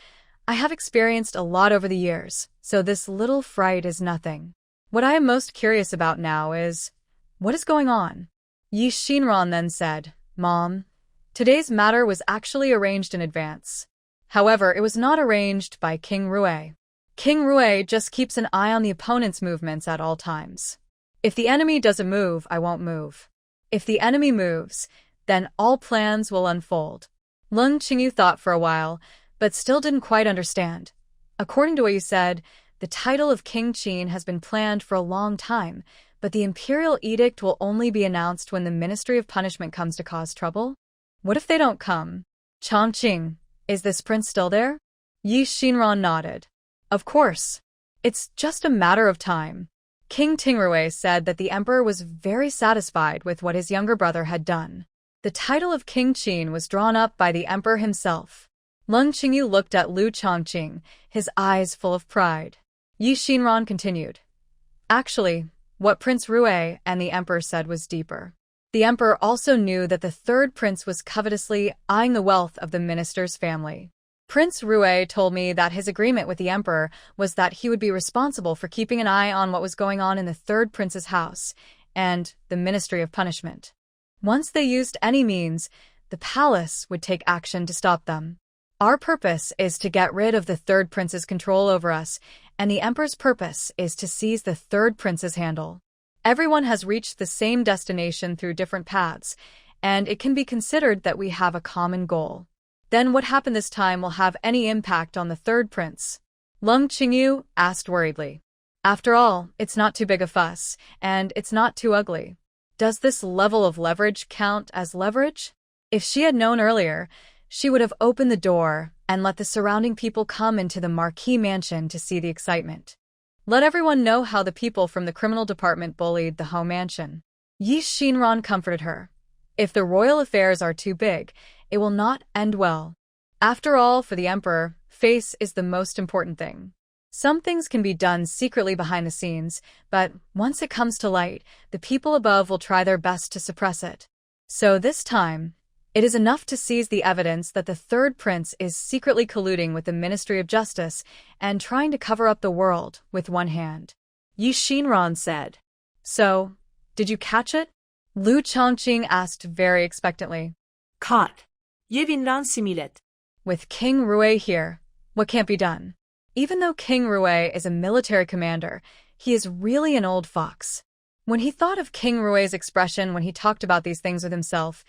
"I have experienced a lot over the years, so this little fright is nothing. What I am most curious about now is, what is going on?" Xinran then said, "Mom, today's matter was actually arranged in advance. However, it was not arranged by King Rue. King Rue just keeps an eye on the opponent's movements at all times. If the enemy doesn't move, I won't move. If the enemy moves, then all plans will unfold." Leng Qingyu thought for a while, but still didn't quite understand. "According to what you said, the title of King Qin has been planned for a long time, but the imperial edict will only be announced when the Ministry of Punishment comes to cause trouble? What if they don't come? Chongqing, is this prince still there?" Xinran nodded. "Of course. It's just a matter of time." King Ting'en said that the emperor was very satisfied with what his younger brother had done. The title of King Qin was drawn up by the emperor himself. Leng Qingyu looked at Lu Chongqing, his eyes full of pride. Xinran continued. "Actually, what Prince Rue and the emperor said was deeper. The emperor also knew that the 3rd prince was covetously eyeing the wealth of the minister's family. Prince Rue told me that his agreement with the emperor was that he would be responsible for keeping an eye on what was going on in the 3rd prince's house and the Ministry of Punishment. Once they used any means, the palace would take action to stop them. Our purpose is to get rid of the 3rd prince's control over us, and the emperor's purpose is to seize the 3rd prince's handle. Everyone has reached the same destination through different paths, and it can be considered that we have a common goal. Then what happened this time will have any impact on the 3rd prince?" Leng Qingyu asked worriedly. "After all, it's not too big a fuss, and it's not too ugly. Does this level of leverage count as leverage? If she had known earlier, she would have opened the door and let the surrounding people come into the marquee mansion to see the excitement. Let everyone know how the people from the criminal department bullied the home mansion." Xinran comforted her. "If the royal affairs are too big, it will not end well. After all, for the emperor, face is the most important thing. Some things can be done secretly behind the scenes, but once it comes to light, the people above will try their best to suppress it. So this time, it is enough to seize the evidence that the 3rd prince is secretly colluding with the Ministry of Justice and trying to cover up the world with one hand." Xinran said. "So, did you catch it?" Lu Chongqing asked very expectantly. Caught. Xinran similet. "With King Rue here, what can't be done? Even though King Rue is a military commander, he is really an old fox." When he thought of King Rue's expression when he talked about these things with himself,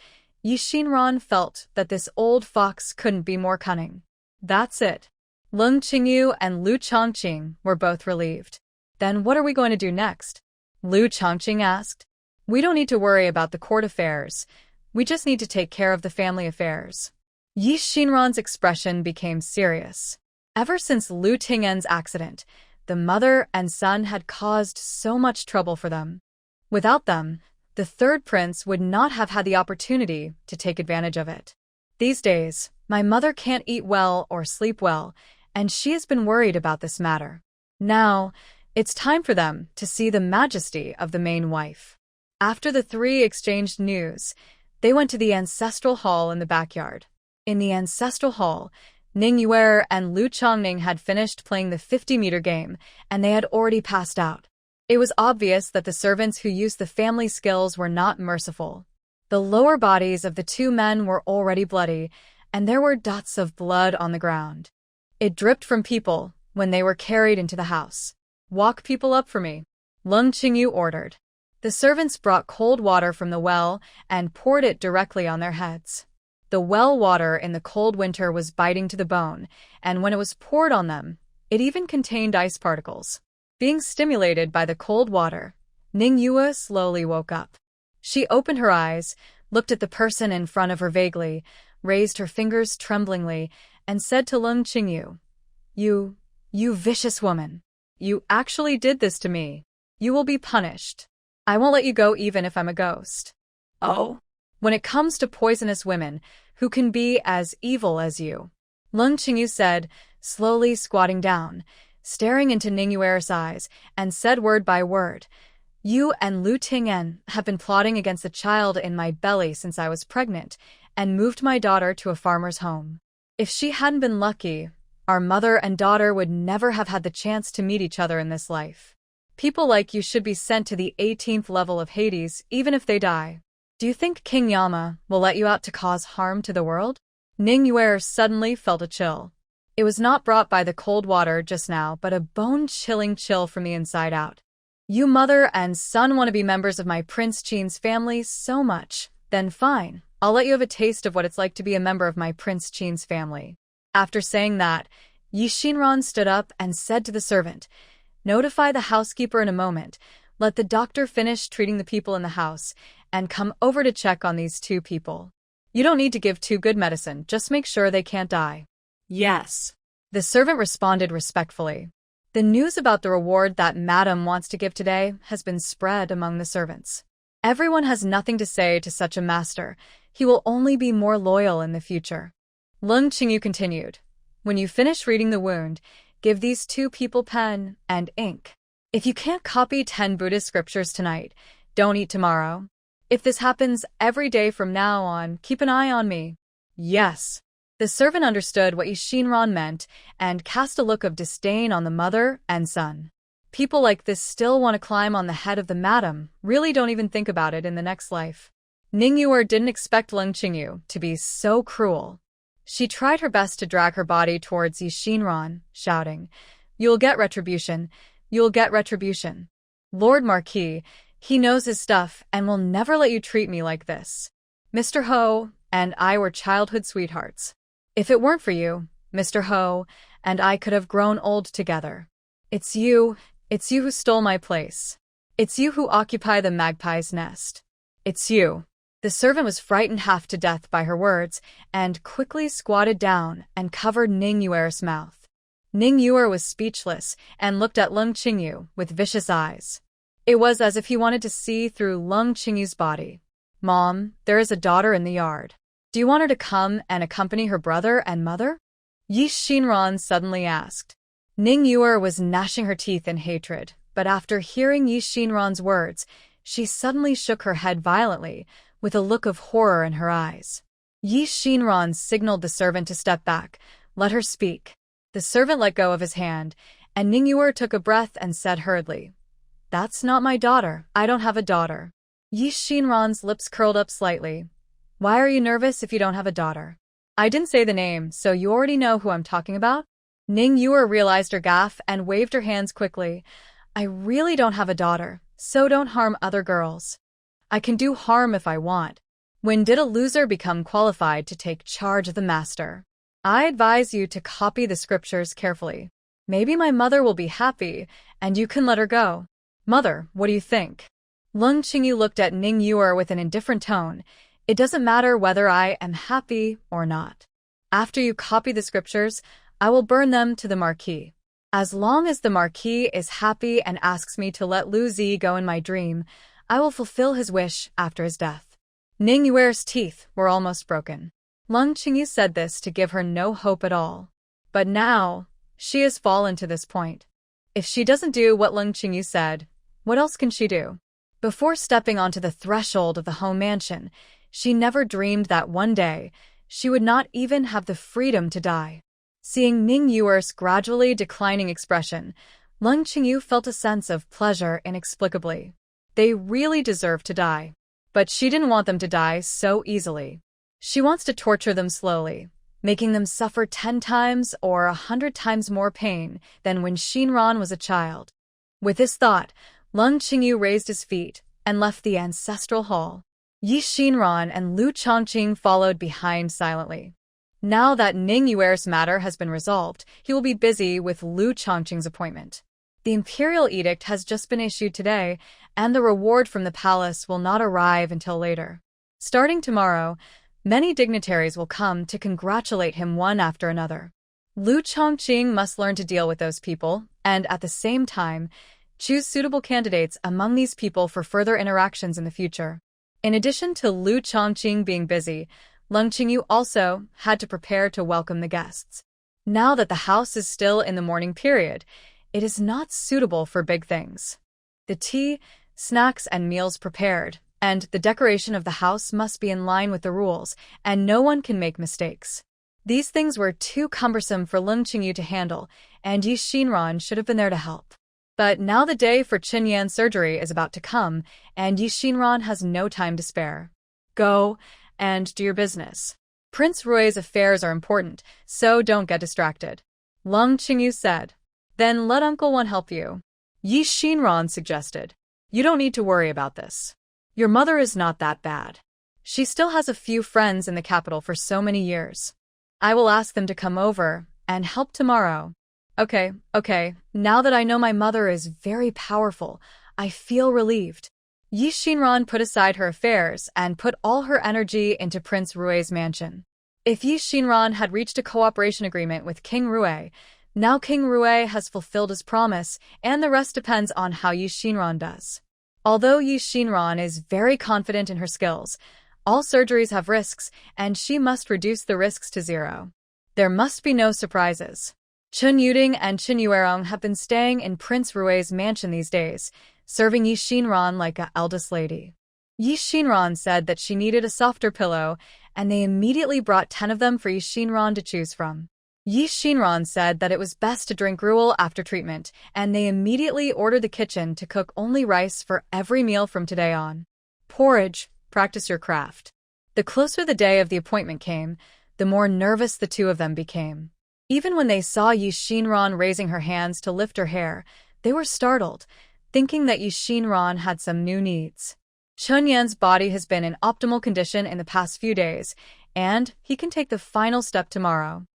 Xinran felt that this old fox couldn't be more cunning. That's it. Leng Qingyu and Lu Chongqing were both relieved. "Then what are we going to do next?" Lu Chongqing asked. "We don't need to worry about the court affairs. We just need to take care of the family affairs." Yi Xinran's expression became serious. Ever since Lu Ting'en's accident, the mother and son had caused so much trouble for them. Without them, the third prince would not have had the opportunity to take advantage of it. These days, my mother can't eat well or sleep well, and she has been worried about this matter. Now, it's time for them to see the majesty of the main wife. After the three exchanged news, they went to the ancestral hall in the backyard. In the ancestral hall, Ning Yuer and Lu Chongning had finished playing the 50-meter game, and they had already passed out. It was obvious that the servants who used the family skills were not merciful. The lower bodies of the two men were already bloody, and there were dots of blood on the ground. It dripped from people when they were carried into the house. "Walk people up for me," Lung Qingyu ordered. The servants brought cold water from the well and poured it directly on their heads. The well water in the cold winter was biting to the bone, and when it was poured on them, it even contained ice particles. Being stimulated by the cold water, Ning Yue slowly woke up. She opened her eyes, looked at the person in front of her vaguely, raised her fingers tremblingly, and said to Lung Qingyu, You vicious woman. You actually did this to me. You will be punished. I won't let you go even if I'm a ghost. Oh. When it comes to poisonous women who can be as evil as you, Lung Qingyu said, slowly squatting down, staring into Ning Yuer's eyes, and said word by word, You and Lu Ting'en have been plotting against the child in my belly since I was pregnant, and moved my daughter to a farmer's home. If she hadn't been lucky, our mother and daughter would never have had the chance to meet each other in this life. People like you should be sent to the 18th level of Hades, even if they die. Do you think King Yama will let you out to cause harm to the world? Ning Yuer suddenly felt a chill. It was not brought by the cold water just now, but a bone-chilling chill from the inside out. You mother and son want to be members of my Prince Qin's family so much. Then fine, I'll let you have a taste of what it's like to be a member of my Prince Qin's family. After saying that, Yi Xinran stood up and said to the servant, Notify the housekeeper in a moment. Let the doctor finish treating the people in the house, and come over to check on these two people. You don't need to give too good medicine, just make sure they can't die. Yes. The servant responded respectfully. The news about the reward that Madam wants to give today has been spread among the servants. Everyone has nothing to say to such a master. He will only be more loyal in the future. Lung Qingyu continued. When you finish reading the wound, give these two people pen and ink. If you can't copy 10 Buddhist scriptures tonight, don't eat tomorrow. If this happens every day from now on, keep an eye on me. Yes. The servant understood what Yi Xinran meant and cast a look of disdain on the mother and son. People like this still want to climb on the head of the madam, really don't even think about it in the next life. Ning Yuer didn't expect Lung Qingyu to be so cruel. She tried her best to drag her body towards Yi Xinran, shouting, You'll get retribution. You'll get retribution. Lord Marquis, he knows his stuff and will never let you treat me like this. Mr. Ho and I were childhood sweethearts. If it weren't for you, Mr. Ho and I could have grown old together. It's you who stole my place. It's you who occupy the magpie's nest. It's you. The servant was frightened half to death by her words and quickly squatted down and covered Ning Yuer's mouth. Ning Yuer was speechless and looked at Lung Qingyu with vicious eyes. It was as if he wanted to see through Lung Qingyu's body. Mom, there is a daughter in the yard. Do you want her to come and accompany her brother and mother? Yi Xinran suddenly asked. Ning Yuer was gnashing her teeth in hatred, but after hearing Yi Xinran's words, she suddenly shook her head violently, with a look of horror in her eyes. Yi Xinran signaled the servant to step back. Let her speak. The servant let go of his hand, and Ning Yuer took a breath and said hurriedly, That's not my daughter. I don't have a daughter. Yi Xinran's lips curled up slightly. Why are you nervous if you don't have a daughter? I didn't say the name, so you already know who I'm talking about? Ning Yuer realized her gaffe and waved her hands quickly. I really don't have a daughter, so don't harm other girls. I can do harm if I want. When did a loser become qualified to take charge of the master? I advise you to copy the scriptures carefully. Maybe my mother will be happy, and you can let her go. Mother, what do you think? Lung Qingyu looked at Ning Yuer with an indifferent tone. It doesn't matter whether I am happy or not. After you copy the scriptures, I will burn them to the Marquis. As long as the Marquis is happy and asks me to let Lu Zi go in my dream, I will fulfill his wish after his death. Ning Yuer's teeth were almost broken. Leng Qingyu said this to give her no hope at all. But now, she has fallen to this point. If she doesn't do what Leng Qingyu said, what else can she do? Before stepping onto the threshold of the home mansion, she never dreamed that one day, she would not even have the freedom to die. Seeing Ning Yuer's gradually declining expression, Leng Qingyu felt a sense of pleasure inexplicably. They really deserve to die. But she didn't want them to die so easily. She wants to torture them slowly, making them suffer 10 times or 100 times more pain than when Xinran was a child. With this thought, Leng Qingyu raised his feet and left the ancestral hall. Yi Xinran and Lu Chongqing followed behind silently. Now that Ning Yuer's matter has been resolved, he will be busy with Lu Chongqing's appointment. The imperial edict has just been issued today, and the reward from the palace will not arrive until later. Starting tomorrow, many dignitaries will come to congratulate him one after another. Lu Chongqing must learn to deal with those people, and at the same time, choose suitable candidates among these people for further interactions in the future. In addition to Lu Chongqing being busy, Leng Qingyu also had to prepare to welcome the guests. Now that the house is still in the mourning period, it is not suitable for big things. The tea, snacks, and meals prepared, and the decoration of the house must be in line with the rules, and no one can make mistakes. These things were too cumbersome for Leng Qingyu to handle, and Yi Xinran should have been there to help. But now the day for Qinyan's surgery is about to come, and Yi Xinran has no time to spare. Go and do your business. Prince Rui's affairs are important, so don't get distracted. Leng Qingyu said. Then let Uncle One help you. Yi Xinran suggested. You don't need to worry about this. Your mother is not that bad. She still has a few friends in the capital for so many years. I will ask them to come over and help tomorrow. Okay, now that I know my mother is very powerful, I feel relieved. Yi Xinran put aside her affairs and put all her energy into Prince Rui's mansion. If Yi Xinran had reached a cooperation agreement with King Rui, now King Rui has fulfilled his promise, and the rest depends on how Yi Xinran does. Although Yi Xinran is very confident in her skills, all surgeries have risks, and she must reduce the risks to 0. There must be no surprises. Chun Yuding and Qin Yuerong have been staying in Prince Rui's mansion these days, serving Yi Xinran like an eldest lady. Yi Xinran said that she needed a softer pillow, and they immediately brought 10 of them for Yi Xinran to choose from. Yi Xinran said that it was best to drink gruel after treatment, and they immediately ordered the kitchen to cook only rice for every meal from today on. Porridge, practice your craft. The closer the day of the appointment came, the more nervous the two of them became. Even when they saw Yi Xinran raising her hands to lift her hair, they were startled, thinking that Yi Xinran had some new needs. Chunyan's body has been in optimal condition in the past few days, and he can take the final step tomorrow.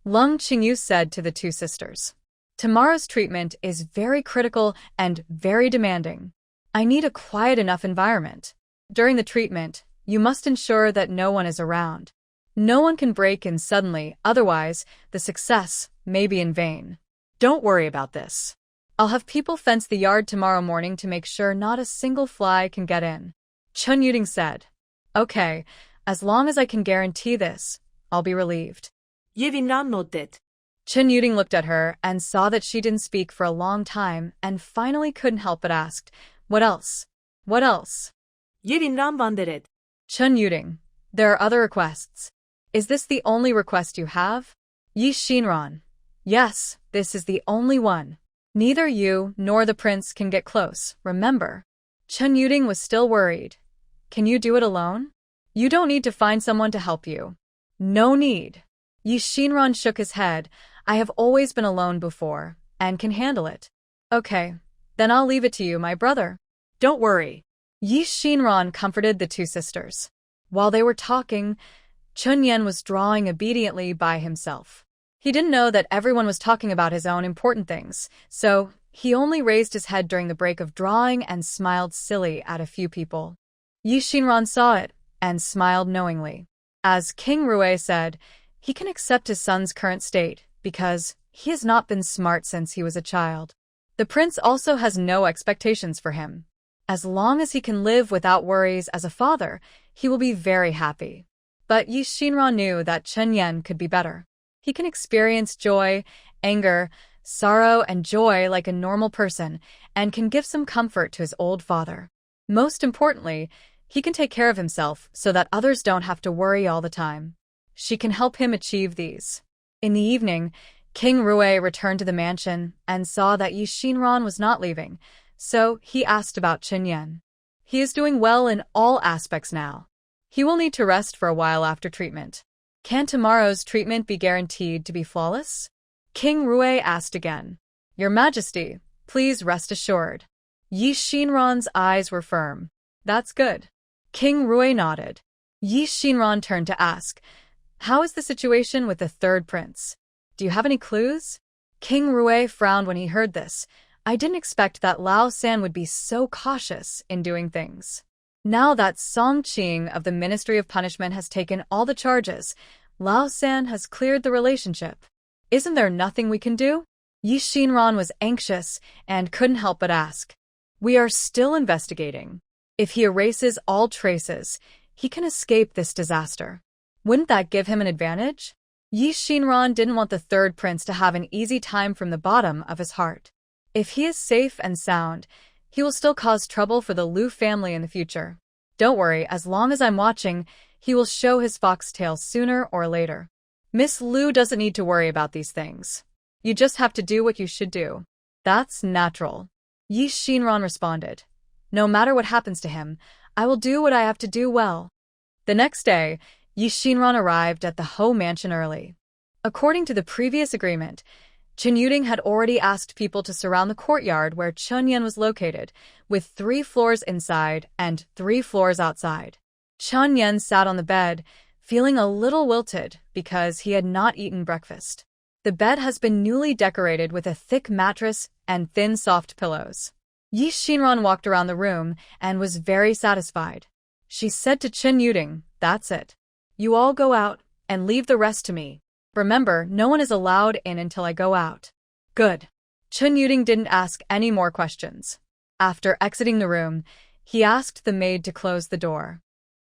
Leng Qingyu said to the two sisters. Tomorrow's treatment is very critical and very demanding. I need a quiet enough environment. During the treatment, you must ensure that no one is around. No one can break in suddenly, otherwise, the success may be in vain. Don't worry about this. I'll have people fence the yard tomorrow morning to make sure not a single fly can get in. Chun Yuding said. Okay, as long as I can guarantee this, I'll be relieved. Xinran nodded. Chun Yuding looked at her and saw that she didn't speak for a long time and finally couldn't help but asked, What else? What else? Xinran wondered. Chun Yuding, there are other requests. Is this the only request you have? Yi Xinran. Yes, this is the only one. Neither you nor the prince can get close, remember? Chun Yuding was still worried. Can you do it alone? You don't need to find someone to help you. No need. Yi Xinran shook his head. I have always been alone before, and can handle it. Okay, then I'll leave it to you, my brother. Don't worry. Yi Xinran comforted the two sisters. While they were talking, Chun Yen was drawing obediently by himself. He didn't know that everyone was talking about his own important things, so he only raised his head during the break of drawing and smiled silly at a few people. Yi Xinran saw it and smiled knowingly. As King Rui said, He can accept his son's current state because he has not been smart since he was a child. The prince also has no expectations for him. As long as he can live without worries as a father, he will be very happy. But Xinran knew that Ting'en could be better. He can experience joy, anger, sorrow, and joy like a normal person and can give some comfort to his old father. Most importantly, he can take care of himself so that others don't have to worry all the time. She can help him achieve these. In the evening, King Rui returned to the mansion and saw that Xinran was not leaving, so he asked about Ting'en. He is doing well in all aspects now. He will need to rest for a while after treatment. Can tomorrow's treatment be guaranteed to be flawless? King Rui asked again. Your Majesty, please rest assured. Xinran's eyes were firm. That's good. King Rui nodded. Xinran turned to ask, how is the situation with the third prince? Do you have any clues? King Rui frowned when he heard this. I didn't expect that Lao San would be so cautious in doing things. Now that Song Qing of the Ministry of Punishment has taken all the charges, Lao San has cleared the relationship. Isn't there nothing we can do? Xinran was anxious and couldn't help but ask. We are still investigating. If he erases all traces, he can escape this disaster. Wouldn't that give him an advantage? Xinran didn't want the third prince to have an easy time from the bottom of his heart. If he is safe and sound, he will still cause trouble for the Liu family in the future. Don't worry, as long as I'm watching, he will show his foxtail sooner or later. Miss Liu doesn't need to worry about these things. You just have to do what you should do. That's natural. Xinran responded. No matter what happens to him, I will do what I have to do well. The next day, Xinran arrived at the Ho mansion early. According to the previous agreement, Chen Yuding had already asked people to surround the courtyard where Ting'en was located, with 3 floors inside and 3 floors outside. Ting'en sat on the bed, feeling a little wilted because he had not eaten breakfast. The bed has been newly decorated with a thick mattress and thin soft pillows. Xinran walked around the room and was very satisfied. She said to Chen Yuding, that's it. You all go out and leave the rest to me. Remember, no one is allowed in until I go out. Good. Chen Yuding didn't ask any more questions. After exiting the room, he asked the maid to close the door.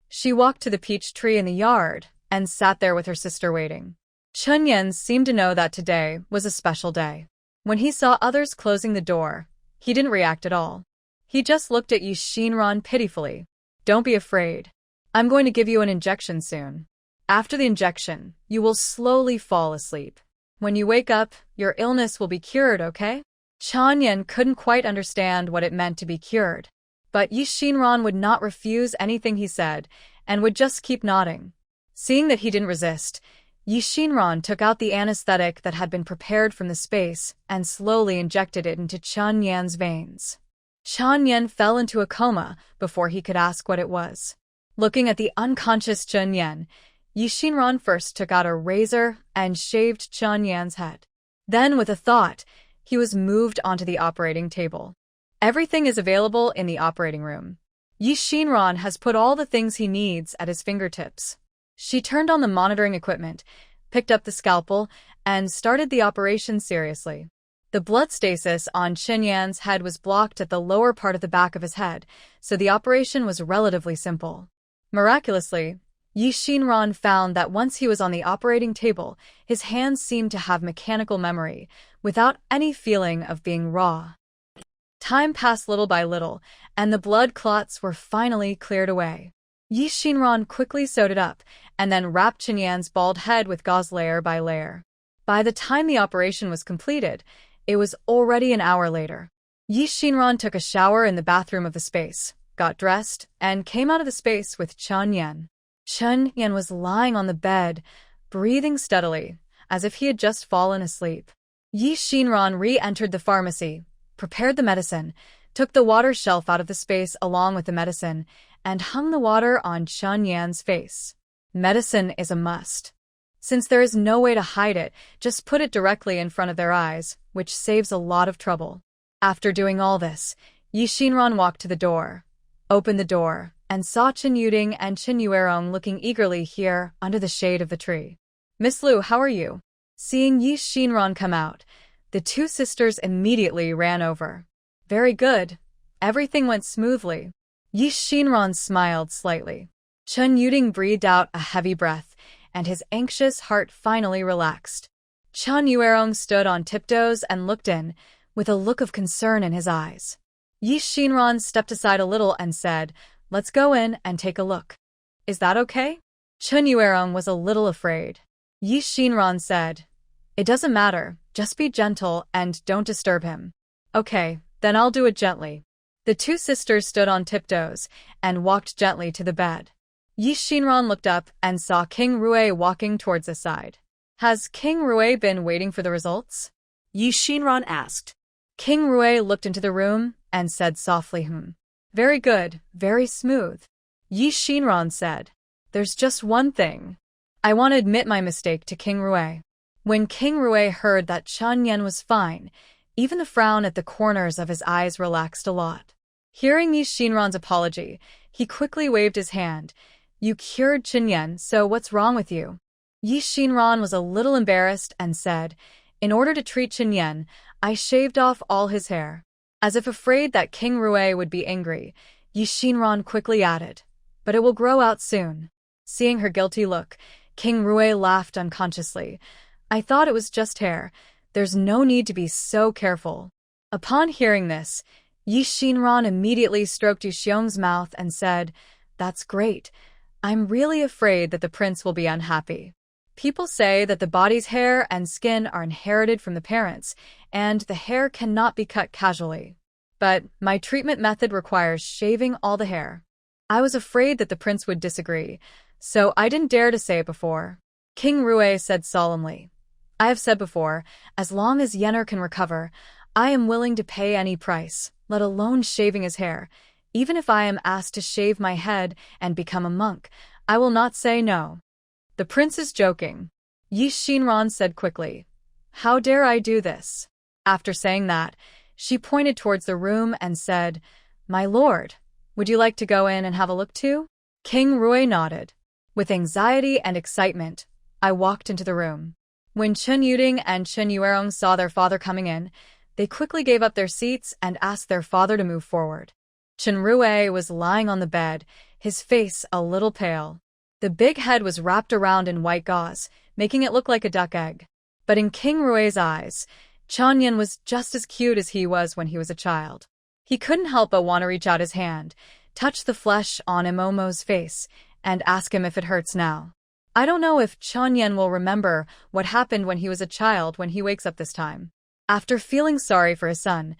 She walked to the peach tree in the yard and sat there with her sister waiting. Ting'en seemed to know that today was a special day. When he saw others closing the door, he didn't react at all. He just looked at Xinran pitifully. Don't be afraid. I'm going to give you an injection soon. After the injection, you will slowly fall asleep. When you wake up, your illness will be cured, okay? Ting'en couldn't quite understand what it meant to be cured. But Xinran would not refuse anything he said, and would just keep nodding. Seeing that he didn't resist, Xinran took out the anesthetic that had been prepared from the space and slowly injected it into Ting'en's veins. Ting'en fell into a coma before he could ask what it was. Looking at the unconscious Ting'en, Xinran first took out a razor and shaved Ting'en's head. Then, with a thought, he was moved onto the operating table. Everything is available in the operating room. Xinran has put all the things he needs at his fingertips. She turned on the monitoring equipment, picked up the scalpel, and started the operation seriously. The blood stasis on Ting'en's head was blocked at the lower part of the back of his head, so the operation was relatively simple. Miraculously, Xinran found that once he was on the operating table, his hands seemed to have mechanical memory, without any feeling of being raw. Time passed little by little, and the blood clots were finally cleared away. Xinran quickly sewed it up, and then wrapped Ting'en's bald head with gauze layer by layer. By the time the operation was completed, it was already an hour later. Xinran took a shower in the bathroom of the space, got dressed, and came out of the space with Ting'en. Ting'en was lying on the bed, breathing steadily, as if he had just fallen asleep. Xinran re-entered the pharmacy, prepared the medicine, took the water shelf out of the space along with the medicine, and hung the water on Ting'en's face. Medicine is a must. Since there is no way to hide it, just put it directly in front of their eyes, which saves a lot of trouble. After doing all this, Xinran walked to the door, opened the door, and saw Chen Yuding and Chen Yuerong looking eagerly here under the shade of the tree. Miss Lu, how are you? Seeing Yi Xinran come out, the two sisters immediately ran over. Very good. Everything went smoothly. Yi Xinran smiled slightly. Chen Yuding breathed out a heavy breath, and his anxious heart finally relaxed. Chen Yuerong stood on tiptoes and looked in, with a look of concern in his eyes. Yi Xinran stepped aside a little and said, "Let's go in and take a look." "Is that okay?" Chen Yuerong was a little afraid. Yi Xinran said, "It doesn't matter, just be gentle and don't disturb him." "Okay, then I'll do it gently." The two sisters stood on tiptoes and walked gently to the bed. Yi Xinran looked up and saw King Rui walking towards his side. "Has King Rui been waiting for the results?" Yi Xinran asked. King Rui looked into the room and said softly, "Very good, very smooth." Yi Xinran said, "There's just one thing. I want to admit my mistake to King Rui." When King Rui heard that Chen Yan was fine, even the frown at the corners of his eyes relaxed a lot. Hearing Yi Xinran's apology, he quickly waved his hand. "You cured Chen Yan, so what's wrong with you?" Yi Xinran was a little embarrassed and said, "In order to treat Chen Yan, I shaved off all his hair." As if afraid that King Rui would be angry, Yi Xinran quickly added, "But it will grow out soon." Seeing her guilty look, King Rui laughed unconsciously. "I thought it was just hair. There's no need to be so careful." Upon hearing this, Yi Xinran immediately stroked Yu Xiong's mouth and said, "That's great. I'm really afraid that the prince will be unhappy. People say that the body's hair and skin are inherited from the parents, and the hair cannot be cut casually. But my treatment method requires shaving all the hair. I was afraid that the prince would disagree, so I didn't dare to say it before." King Rui said solemnly, "I have said before, as long as Yenner can recover, I am willing to pay any price, let alone shaving his hair. Even if I am asked to shave my head and become a monk, I will not say no." "The prince is joking," Yi Xinran said quickly. "How dare I do this?" After saying that, she pointed towards the room and said, "My lord, would you like to go in and have a look too?" King Rui nodded. With anxiety and excitement, I walked into the room. When Chen Yuding and Chen Yuerong saw their father coming in, they quickly gave up their seats and asked their father to move forward. Chen Rui was lying on the bed, his face a little pale. The big head was wrapped around in white gauze, making it look like a duck egg. But in King Rui's eyes, Chen Yan was just as cute as he was when he was a child. He couldn't help but want to reach out his hand, touch the flesh on Imomo's face, and ask him if it hurts now. I don't know if Chen Yan will remember what happened when he was a child when he wakes up this time. After feeling sorry for his son,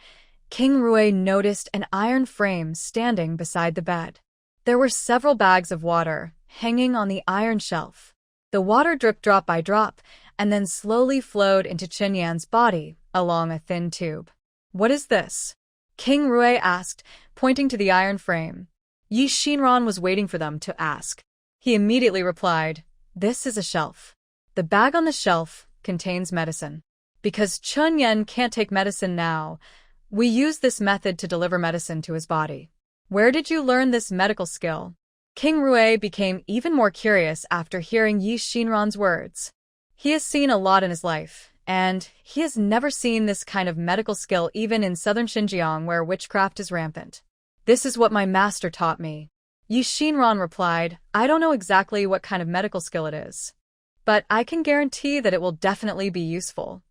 King Rui noticed an iron frame standing beside the bed. There were several bags of water hanging on the iron shelf. The water dripped drop by drop and then slowly flowed into Chen Yan's body along a thin tube. "What is this?" King Rui asked, pointing to the iron frame. Yi Xinran was waiting for them to ask. He immediately replied, "This is a shelf. The bag on the shelf contains medicine. Because Chen Yan can't take medicine now, we use this method to deliver medicine to his body." "Where did you learn this medical skill?" King Rui became even more curious after hearing Yi Xinran's words. He has seen a lot in his life, and he has never seen this kind of medical skill even in southern Xinjiang where witchcraft is rampant. "This is what my master taught me." Yi Xinran replied, "I don't know exactly what kind of medical skill it is, but I can guarantee that it will definitely be useful."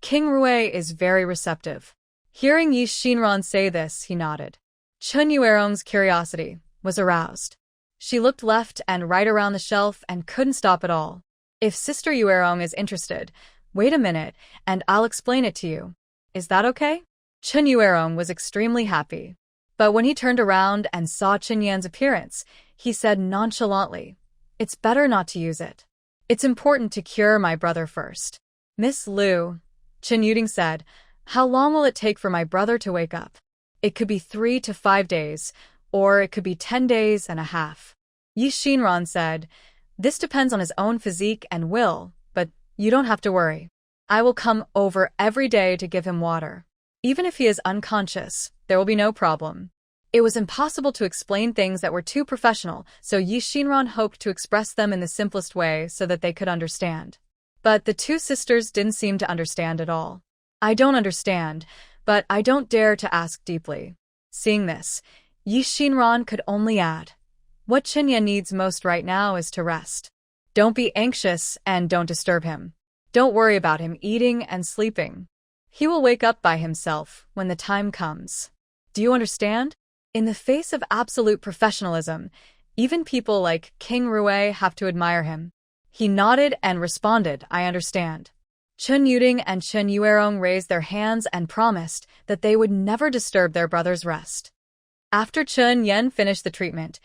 King Rui is very receptive. Hearing Yi Xinran say this, he nodded. Chen Yuerong's curiosity was aroused. She looked left and right around the shelf and couldn't stop at all. "If Sister Yuerong is interested, wait a minute and I'll explain it to you. Is that okay?" Chen Yuerong was extremely happy. But when he turned around and saw Chen Yan's appearance, he said nonchalantly, "It's better not to use it. It's important to cure my brother first." "Miss Lu," Chen Yuding said, "how long will it take for my brother to wake up?" "It could be 3 to 5 days, or it could be 10 days and a half." Yi Xinran said, "This depends on his own physique and will, but you don't have to worry. I will come over every day to give him water. Even if he is unconscious, there will be no problem." It was impossible to explain things that were too professional, so Xinran hoped to express them in the simplest way so that they could understand. But the two sisters didn't seem to understand at all. I don't understand, but I don't dare to ask deeply. Seeing this, Xinran could only add, what Ting'en needs most right now is to rest. Don't be anxious and don't disturb him. Don't worry about him eating and sleeping. He will wake up by himself when the time comes. Do you understand? In the face of absolute professionalism, even people like King Rui have to admire him. He nodded and responded, I understand. Chun Yuding and Chun Yuerong raised their hands and promised that they would never disturb their brother's rest. After Chun Yen finished the treatment,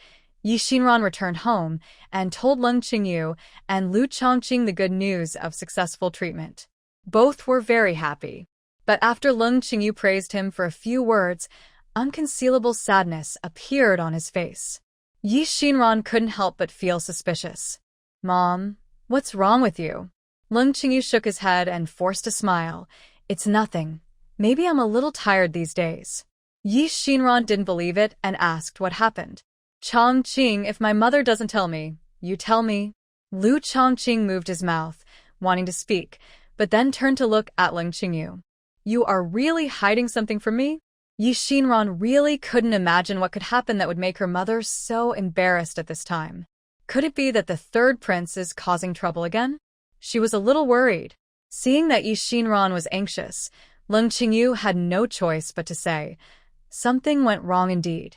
Xinran returned home and told Leng Qingyu and Lu Chongqing the good news of successful treatment. Both were very happy. But after Leng Qingyu praised him for a few words, unconcealable sadness appeared on his face. Xinran couldn't help but feel suspicious. Mom, what's wrong with you? Leng Qingyu shook his head and forced a smile. It's nothing. Maybe I'm a little tired these days. Xinran didn't believe it and asked what happened. Chongqing, if my mother doesn't tell me, you tell me. Lu Chongqing moved his mouth, wanting to speak, but then turned to look at Leng Qingyu. You are really hiding something from me? Xinran really couldn't imagine what could happen that would make her mother so embarrassed at this time. Could it be that the third prince is causing trouble again? She was a little worried. Seeing that Xinran was anxious, Leng Qingyu had no choice but to say, something went wrong indeed.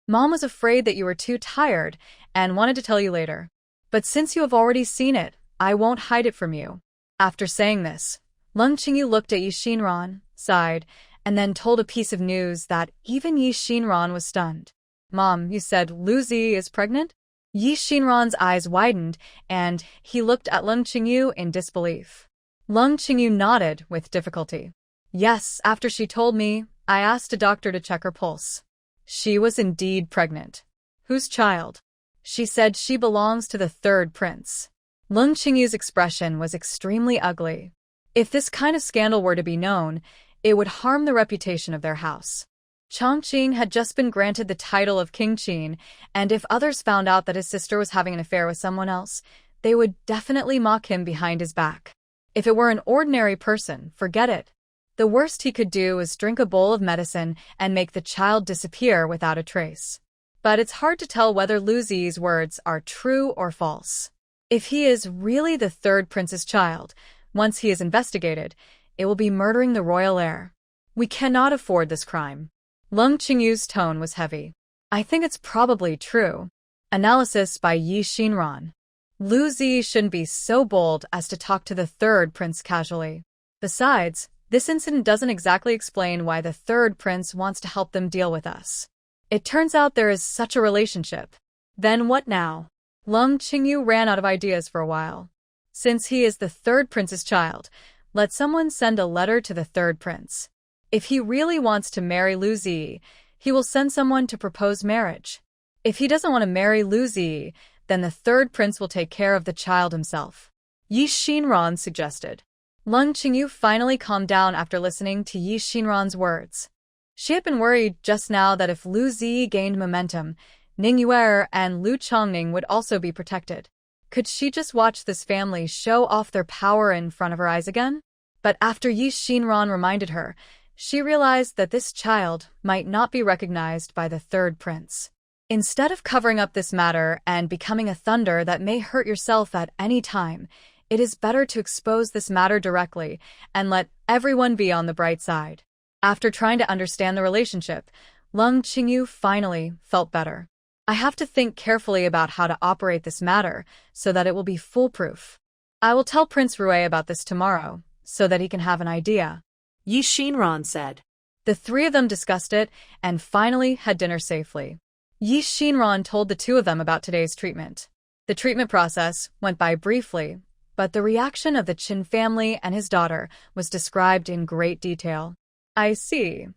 Mom was afraid that you were too tired and wanted to tell you later. But since you have already seen it, I won't hide it from you. After saying this, Leng Qingyu looked at Xinran, sighed, and then told a piece of news that even Xinran was stunned. Mom, you said Lu Zi is pregnant? Xinran's eyes widened, and he looked at Leng Qingyu in disbelief. Leng Qingyu nodded with difficulty. Yes, after she told me, I asked a doctor to check her pulse. She was indeed pregnant. Whose child? She said she belongs to the third prince. Leng Qingyu's expression was extremely ugly. If this kind of scandal were to be known, it would harm the reputation of their house. Chongqing had just been granted the title of King Qin, and if others found out that his sister was having an affair with someone else, they would definitely mock him behind his back. If it were an ordinary person, forget it. The worst he could do is drink a bowl of medicine and make the child disappear without a trace. But it's hard to tell whether Lu Zi's words are true or false. If he is really the third prince's child, once he is investigated, it will be murdering the royal heir. We cannot afford this crime. Leng Qingyu's tone was heavy. I think it's probably true. Analysis by Xinran. Lu Zi shouldn't be so bold as to talk to the third prince casually. Besides, this incident doesn't exactly explain why the third prince wants to help them deal with us. It turns out there is such a relationship. Then what now? Leng Qingyu ran out of ideas for a while. Since he is the third prince's child, let someone send a letter to the third prince. If he really wants to marry Lu Zi, he will send someone to propose marriage. If he doesn't want to marry Lu Zi, then the third prince will take care of the child himself. Xinran suggested. Leng Qingyu finally calmed down after listening to Xinran's words. She had been worried just now that if Lu Zi gained momentum, Ning Yuer and Lu Chongning would also be protected. Could she just watch this family show off their power in front of her eyes again? But after Xinran reminded her, she realized that this child might not be recognized by the third prince. Instead of covering up this matter and becoming a thunder that may hurt yourself at any time, it is better to expose this matter directly and let everyone be on the bright side. After trying to understand the relationship, Leng Qingyu finally felt better. I have to think carefully about how to operate this matter so that it will be foolproof. I will tell Prince Rui about this tomorrow, so that he can have an idea. Xinran said. The three of them discussed it and finally had dinner safely. Xinran told the two of them about today's treatment. The treatment process went by briefly, but the reaction of the Qin family and his daughter was described in great detail. I see.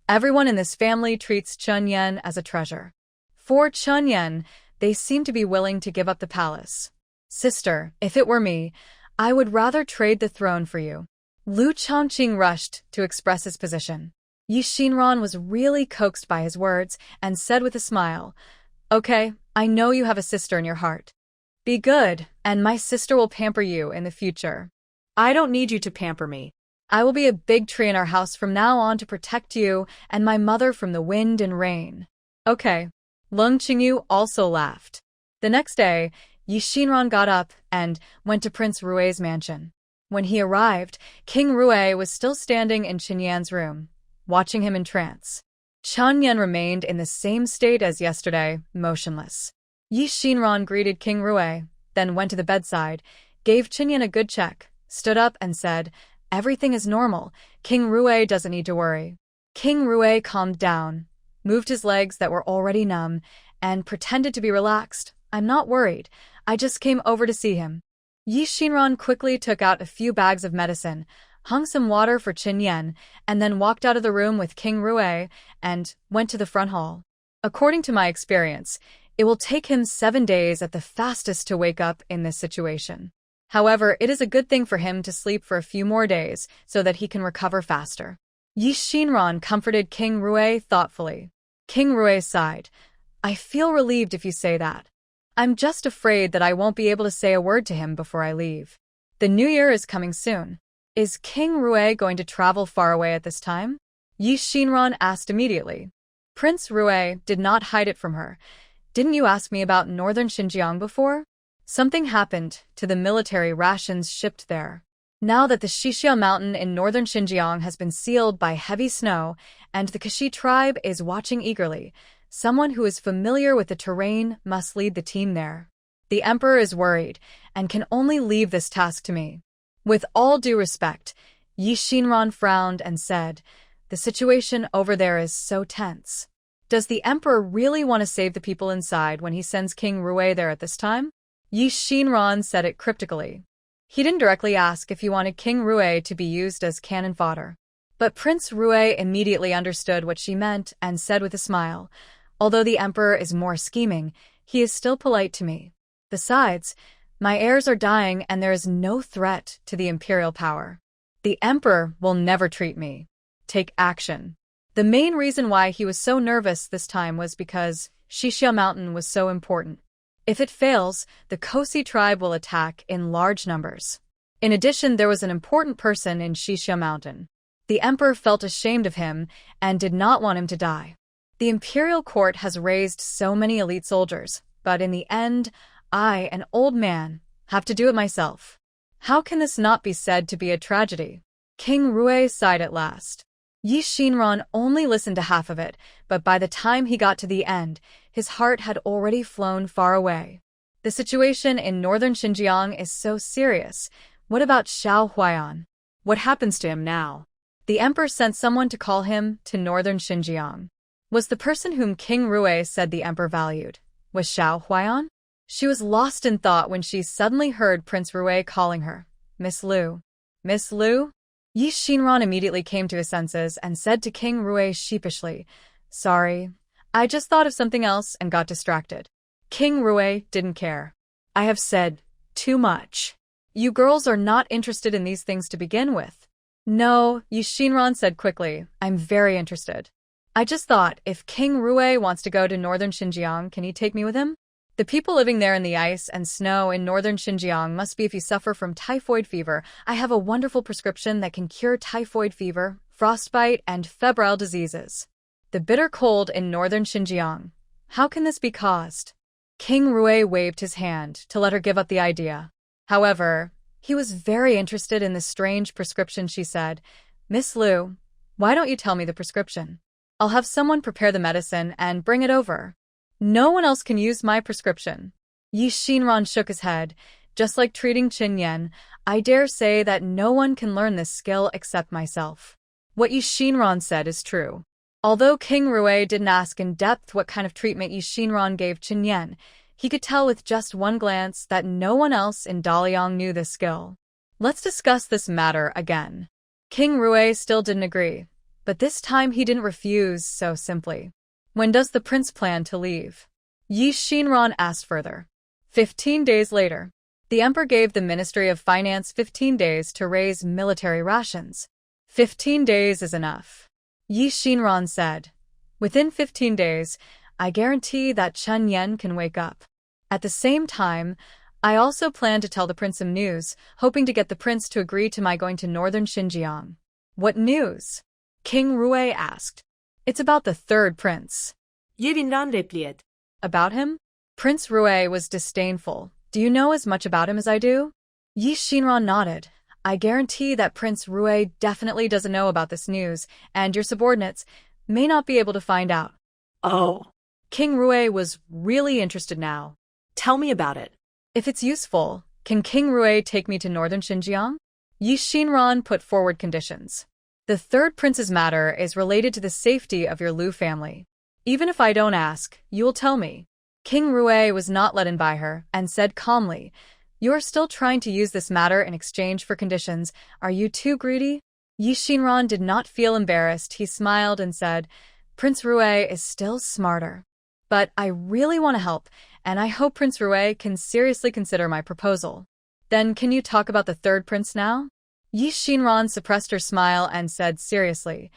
Everyone in this family treats Chun Yen as a treasure. For Chun Yen, they seem to be willing to give up the palace. Sister, if it were me, I would rather trade the throne for you. Lu Chongqing rushed to express his position. Xinran was really coaxed by his words and said with a smile, "Okay, I know you have a sister in your heart. Be good, and my sister will pamper you in the future. I don't need you to pamper me. I will be a big tree in our house from now on to protect you and my mother from the wind and rain." Okay. Lung Qingyu also laughed. The next day, Xinran got up and went to Prince Rui's mansion. When he arrived, King Rui was still standing in Qinyan's room, watching him in trance. Chunyan remained in the same state as yesterday, motionless. Xinran greeted King Rui, then went to the bedside, gave Qinyan a good check, stood up and said, "Everything is normal. King Rui doesn't need to worry." King Rui calmed down, moved his legs that were already numb, and pretended to be relaxed. "I'm not worried. I just came over to see him." Xinran quickly took out a few bags of medicine, hung some water for Qinyan, and then walked out of the room with King Rui and went to the front hall. According to my experience, it will take him 7 days at the fastest to wake up in this situation. However, it is a good thing for him to sleep for a few more days so that he can recover faster. Xinran comforted King Rui thoughtfully. King Rui sighed. "I feel relieved if you say that. I'm just afraid that I won't be able to say a word to him before I leave. The new year is coming soon. Is King Rui going to travel far away at this time?" Xinran asked immediately. Prince Rui did not hide it from her. "Didn't you ask me about northern Xinjiang before? Something happened to the military rations shipped there. Now that the Xixia mountain in northern Xinjiang has been sealed by heavy snow and the Kashi tribe is watching eagerly, someone who is familiar with the terrain must lead the team there. The emperor is worried and can only leave this task to me." With all due respect, Xinran frowned and said, "The situation over there is so tense. Does the emperor really want to save the people inside when he sends King Rui there at this time?" Xinran said it cryptically. He didn't directly ask if he wanted King Rui to be used as cannon fodder. But Prince Rui immediately understood what she meant and said with a smile, "Although the emperor is more scheming, he is still polite to me. Besides, my heirs are dying and there is no threat to the imperial power. The emperor will never treat me. Take action." The main reason why he was so nervous this time was because Xixia Mountain was so important. If it fails, the Kosi tribe will attack in large numbers. In addition, there was an important person in Xixia Mountain. The emperor felt ashamed of him and did not want him to die. The imperial court has raised so many elite soldiers, but in the end, I, an old man, have to do it myself. How can this not be said to be a tragedy? King Rui sighed at last. Xinran only listened to half of it, but by the time he got to the end, his heart had already flown far away. The situation in northern Xinjiang is so serious. What about Xiao Huaiyan? What happens to him now? The emperor sent someone to call him to northern Xinjiang. Was the person whom King Rui said the emperor valued? Was Xiao Huaiyan? She was lost in thought when she suddenly heard Prince Rui calling her, "Miss Liu." "Miss Liu?" Xinran immediately came to his senses and said to King Rui sheepishly, "Sorry, I just thought of something else and got distracted." King Rui didn't care. "I have said too much. You girls are not interested in these things to begin with." "No," Xinran said quickly, "I'm very interested. I just thought, if King Rui wants to go to northern Xinjiang, can he take me with him? The people living there in the ice and snow in northern Xinjiang must be if you suffer from typhoid fever. I have a wonderful prescription that can cure typhoid fever, frostbite, and febrile diseases. The bitter cold in northern Xinjiang. How can this be caused?" King Rui waved his hand to let her give up the idea. However, he was very interested in the strange prescription she said. "Miss Liu, why don't you tell me the prescription? I'll have someone prepare the medicine and bring it over." "No one else can use my prescription." Xinran shook his head. "Just like treating Qinyan, I dare say that no one can learn this skill except myself." What Xinran said is true. Although King Rui didn't ask in depth what kind of treatment Xinran gave Qinyan, he could tell with just one glance that no one else in Daliang knew this skill. "Let's discuss this matter again." King Rui still didn't agree, but this time he didn't refuse so simply. "When does the prince plan to leave?" Xinran asked further. 15 days later. The emperor gave the Ministry of Finance 15 days to raise military rations. 15 days is enough. Yi Xinran said. Within 15 days, I guarantee that Chen Yan can wake up. At the same time, I also plan to tell the prince some news, hoping to get the prince to agree to my going to northern Xinjiang. What news? King Rui asked. It's about the third prince. Xinran replied. About him? Prince Rui was disdainful. Do you know as much about him as I do? Yi Xinran nodded. I guarantee that Prince Rui definitely doesn't know about this news, and your subordinates may not be able to find out. Oh. King Rui was really interested now. Tell me about it. If it's useful, can King Rui take me to northern Xinjiang? Yi Xinran put forward conditions. The third prince's matter is related to the safety of your Lu family. Even if I don't ask, you will tell me. King Rui was not let in by her and said calmly, You are still trying to use this matter in exchange for conditions. Are you too greedy? Yi Xinran did not feel embarrassed. He smiled and said, Prince Rui is still smarter. But I really want to help, and I hope Prince Rui can seriously consider my proposal. Then can you talk about the third prince now? Yi Xinran suppressed her smile and said seriously,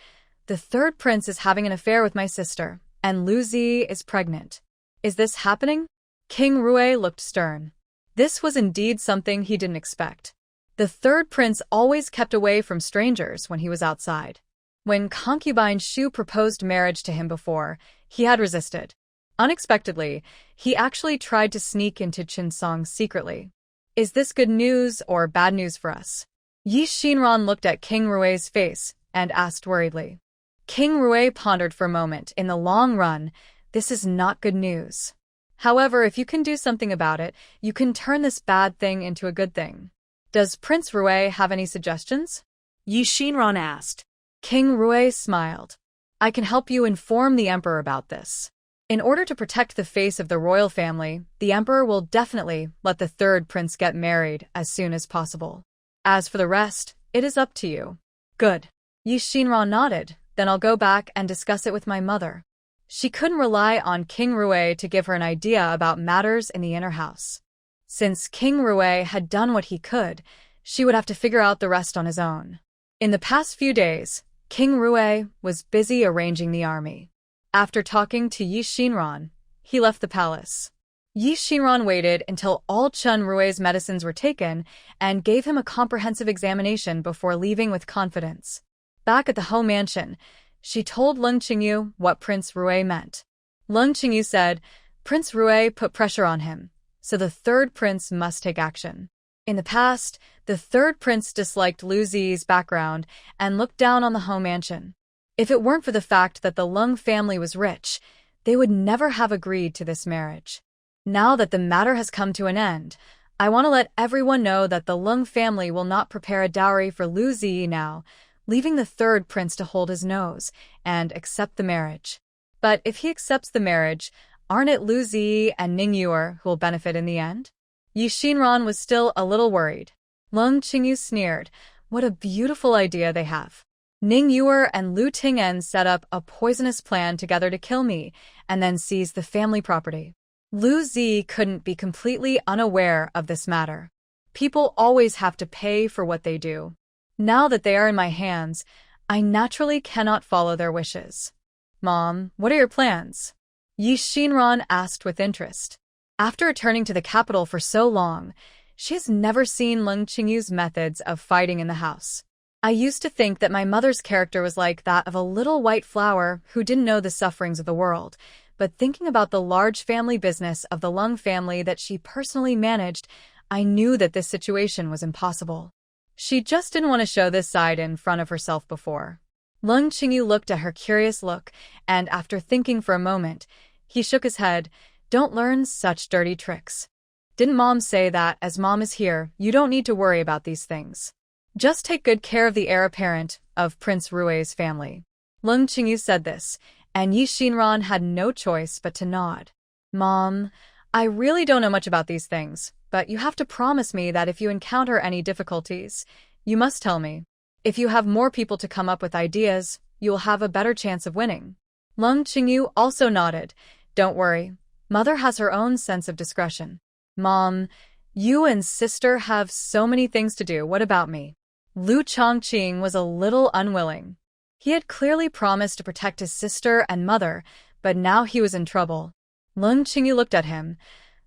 The third prince is having an affair with my sister, and Lu Zi is pregnant. Is this happening? King Rui looked stern. This was indeed something he didn't expect. The third prince always kept away from strangers when he was outside. When concubine Shu proposed marriage to him before, he had resisted. Unexpectedly, he actually tried to sneak into Chinsong secretly. Is this good news or bad news for us? Yi Xinran looked at King Rui's face and asked worriedly. King Rui pondered for a moment. In the long run, this is not good news. However, if you can do something about it, you can turn this bad thing into a good thing. Does Prince Rui have any suggestions? Yi Xinran asked. King Rui smiled. I can help you inform the emperor about this. In order to protect the face of the royal family, the emperor will definitely let the third prince get married as soon as possible. As for the rest, it is up to you. Good. Yi Xinran nodded. Then I'll go back and discuss it with my mother. She couldn't rely on King Rui to give her an idea about matters in the inner house. Since King Rui had done what he could, she would have to figure out the rest on his own. In the past few days, King Rui was busy arranging the army. After talking to Yi Xinran, he left the palace. Yi Xinran waited until all Chen Rui's medicines were taken and gave him a comprehensive examination before leaving with confidence. Back at the home mansion, she told Leng Qingyu what Prince Rui meant. Leng Qingyu said, Prince Rui put pressure on him, so the third prince must take action. In the past, the third prince disliked Lu Zi's background and looked down on the home mansion. If it weren't for the fact that the Leng family was rich, they would never have agreed to this marriage. Now that the matter has come to an end, I want to let everyone know that the Leng family will not prepare a dowry for Lu Zi now, leaving the third prince to hold his nose and accept the marriage. But if he accepts the marriage, aren't it Lu Zi and Ning Yuer who will benefit in the end? Yi Xinran was still a little worried. Leng Qingyu sneered, What a beautiful idea they have. Ning Yuer and Lu Ting'en set up a poisonous plan together to kill me and then seize the family property. Lu Zi couldn't be completely unaware of this matter. People always have to pay for what they do. Now that they are in my hands, I naturally cannot follow their wishes. Mom, what are your plans? Yi Xinran asked with interest. After returning to the capital for so long, she has never seen Leng Qingyu's methods of fighting in the house. I used to think that my mother's character was like that of a little white flower who didn't know the sufferings of the world, but thinking about the large family business of the Leng family that she personally managed, I knew that this situation was impossible. She just didn't want to show this side in front of herself before. Leng Qingyu looked at her curious look, and after thinking for a moment, he shook his head. Don't learn such dirty tricks. Didn't Mom say that as Mom is here, you don't need to worry about these things? Just take good care of the heir apparent of Prince Rui's family. Leng Qingyu said this, and Yi Xinran had no choice but to nod. Mom, I really don't know much about these things, but you have to promise me that if you encounter any difficulties, you must tell me. If you have more people to come up with ideas, you will have a better chance of winning. Leng Qingyu also nodded. Don't worry. Mother has her own sense of discretion. Mom, you and sister have so many things to do. What about me? Lu Chongqing was a little unwilling. He had clearly promised to protect his sister and mother, but now he was in trouble. Lung Qingyu looked at him.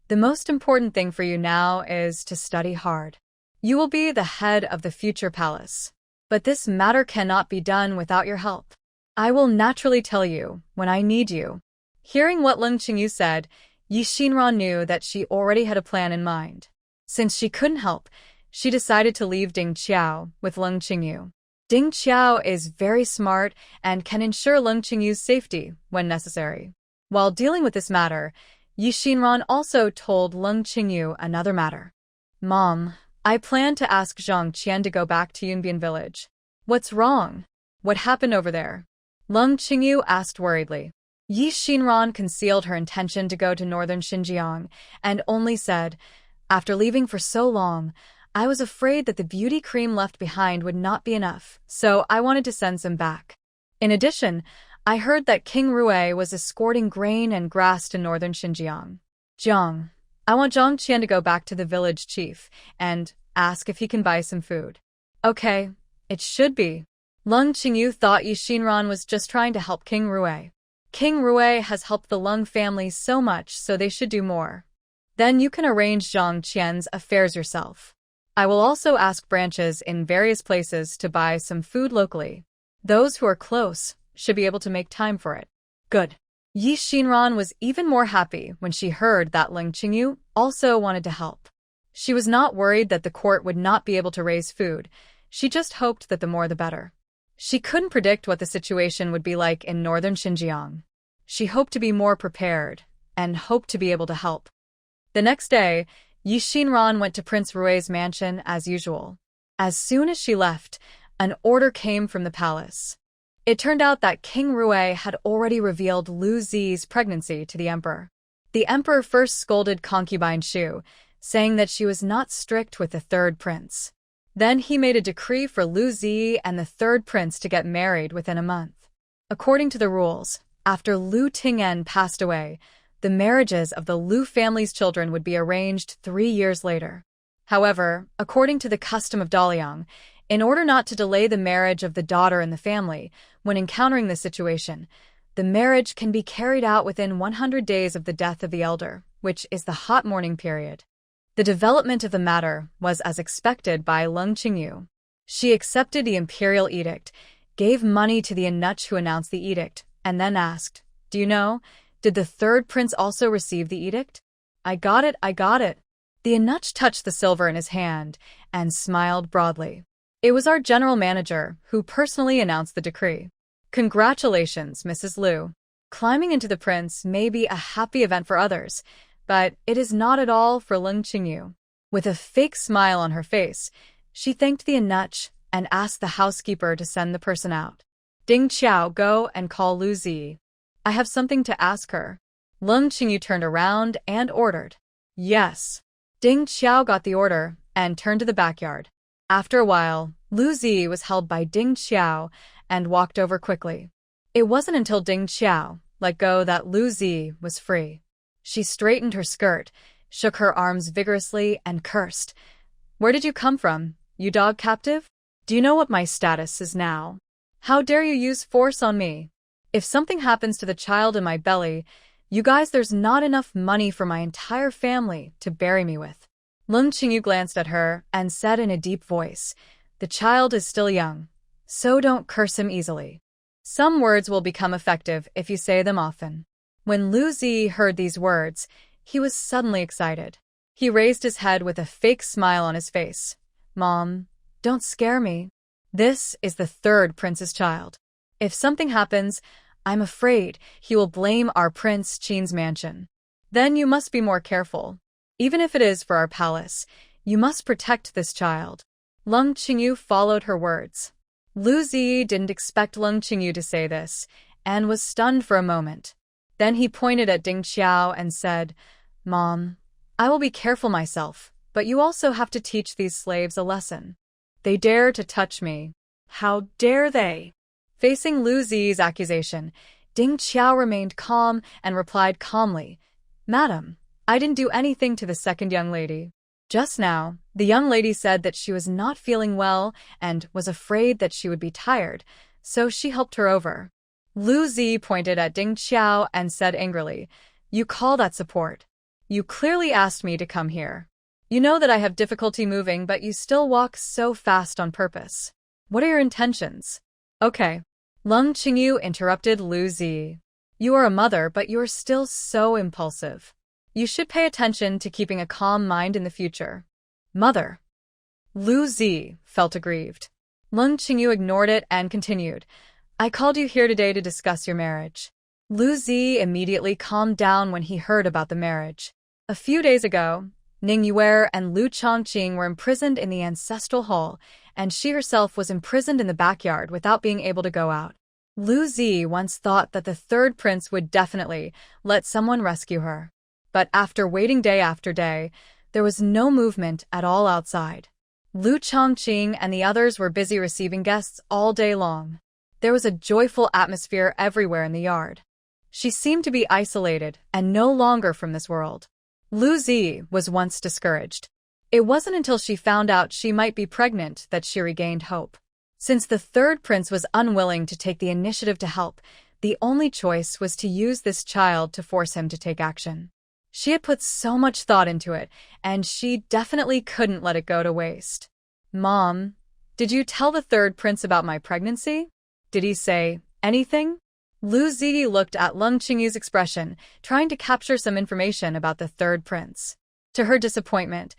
The most important thing for you now is to study hard. You will be the head of the future palace. But this matter cannot be done without your help. I will naturally tell you when I need you. Hearing what Lung Qingyu said, Xinran knew that she already had a plan in mind. Since she couldn't help, she decided to leave Ding Qiao with Lung Qingyu. Ding Qiao is very smart and can ensure Lung Qingyu's safety when necessary. While dealing with this matter, Xinran also told Lung Qingyu another matter. Mom, I plan to ask Zhang Qian to go back to Yunbian village. What's wrong? What happened over there? Lung Qingyu asked worriedly. Xinran concealed her intention to go to northern Xinjiang and only said, after leaving for so long, I was afraid that the beauty cream left behind would not be enough, so I wanted to send some back. In addition, I heard that King Rui was escorting grain and grass to northern Xinjiang. Zhang, I want Zhang Qian to go back to the village chief and ask if he can buy some food. Okay, it should be. Lung Qingyu thought Xinran was just trying to help King Rui. King Rui has helped the Lung family so much, so they should do more. Then you can arrange Zhang Qian's affairs yourself. I will also ask branches in various places to buy some food locally. Those who are close should be able to make time for it. Good. Xinran was even more happy when she heard that Lung Qingyu also wanted to help. She was not worried that the court would not be able to raise food. She just hoped that the more the better. She couldn't predict what the situation would be like in northern Xinjiang. She hoped to be more prepared and hoped to be able to help. The next day, Xinran went to Prince Rui's mansion as usual. As soon as she left, an order came from the palace. It turned out that King Rui had already revealed Lu Zi's pregnancy to the emperor. The emperor first scolded concubine Shu, saying that she was not strict with the third prince. Then he made a decree for Lu Zi and the third prince to get married within a month. According to the rules, after Lu Ting'en passed away, the marriages of the Lu family's children would be arranged 3 years later. However, according to the custom of Daliang, in order not to delay the marriage of the daughter in the family, when encountering this situation, the marriage can be carried out within 100 days of the death of the elder, which is the hot mourning period. The development of the matter was as expected by Lung Qingyu. She accepted the imperial edict, gave money to the eunuch who announced the edict, and then asked, "Do you know, did the third prince also receive the edict?" I got it. The eunuch touched the silver in his hand and smiled broadly. It was our general manager who personally announced the decree. Congratulations, Mrs. Lu. Climbing into the prince may be a happy event for others, but it is not at all for Lung Qingyu. With a fake smile on her face, she thanked the eunuch and asked the housekeeper to send the person out. Ding Qiao, go and call Lu Zi. I have something to ask her. Lung Qingyu turned around and ordered. Yes. Ding Qiao got the order and turned to the backyard. After a while, Lu Zi was held by Ding Qiao and walked over quickly. It wasn't until Ding Qiao let go that Lu Zi was free. She straightened her skirt, shook her arms vigorously, and cursed. Where did you come from, you dog captive? Do you know what my status is now? How dare you use force on me? If something happens to the child in my belly, you guys, there's not enough money for my entire family to bury me with. Lung Qingyu glanced at her and said in a deep voice, the child is still young, so don't curse him easily. Some words will become effective if you say them often. When Lu Zi heard these words, he was suddenly excited. He raised his head with a fake smile on his face. Mom, don't scare me. This is the third prince's child. If something happens, I'm afraid he will blame our Prince Qin's mansion. Then you must be more careful. Even if it is for our palace, you must protect this child. Lung Qingyu followed her words. Lu Zi didn't expect Lung Qingyu to say this, and was stunned for a moment. Then he pointed at Ding Qiao and said, Mom, I will be careful myself, but you also have to teach these slaves a lesson. They dare to touch me. How dare they? Facing Lu Zi's accusation, Ding Qiao remained calm and replied calmly, Madam, I didn't do anything to the second young lady. Just now, the young lady said that she was not feeling well and was afraid that she would be tired, so she helped her over. Lu Zi pointed at Ding Qiao and said angrily, "You call that support? You clearly asked me to come here. You know that I have difficulty moving, but you still walk so fast on purpose. What are your intentions?" "Okay." Leng Qingyu interrupted Lu Zi. "You are a mother, but you are still so impulsive. You should pay attention to keeping a calm mind in the future." "Mother." Lu Zi felt aggrieved. Leng Qingyu ignored it and continued, "I called you here today to discuss your marriage." Lu Zi immediately calmed down when he heard about the marriage. A few days ago, Ning Yuer and Lu Chongqing were imprisoned in the ancestral hall, and she herself was imprisoned in the backyard without being able to go out. Lu Zi once thought that the third prince would definitely let someone rescue her. But after waiting day after day, there was no movement at all outside. Lu Chongqing and the others were busy receiving guests all day long. There was a joyful atmosphere everywhere in the yard. She seemed to be isolated and no longer from this world. Lu Zi was once discouraged. It wasn't until she found out she might be pregnant that she regained hope. Since the third prince was unwilling to take the initiative to help, the only choice was to use this child to force him to take action. She had put so much thought into it, and she definitely couldn't let it go to waste. "Mom, did you tell the third prince about my pregnancy? Did he say anything?" Lu Zi looked at Leng Qingyu's expression, trying to capture some information about the third prince. To her disappointment,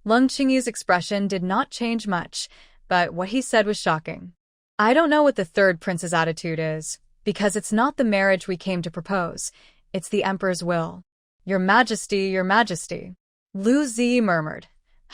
Leng Qingyu's expression did not change much, but what he said was shocking. "I don't know what the third prince's attitude is, because it's not the marriage we came to propose, it's the emperor's will." Your Majesty, Your Majesty." Lu Zi murmured,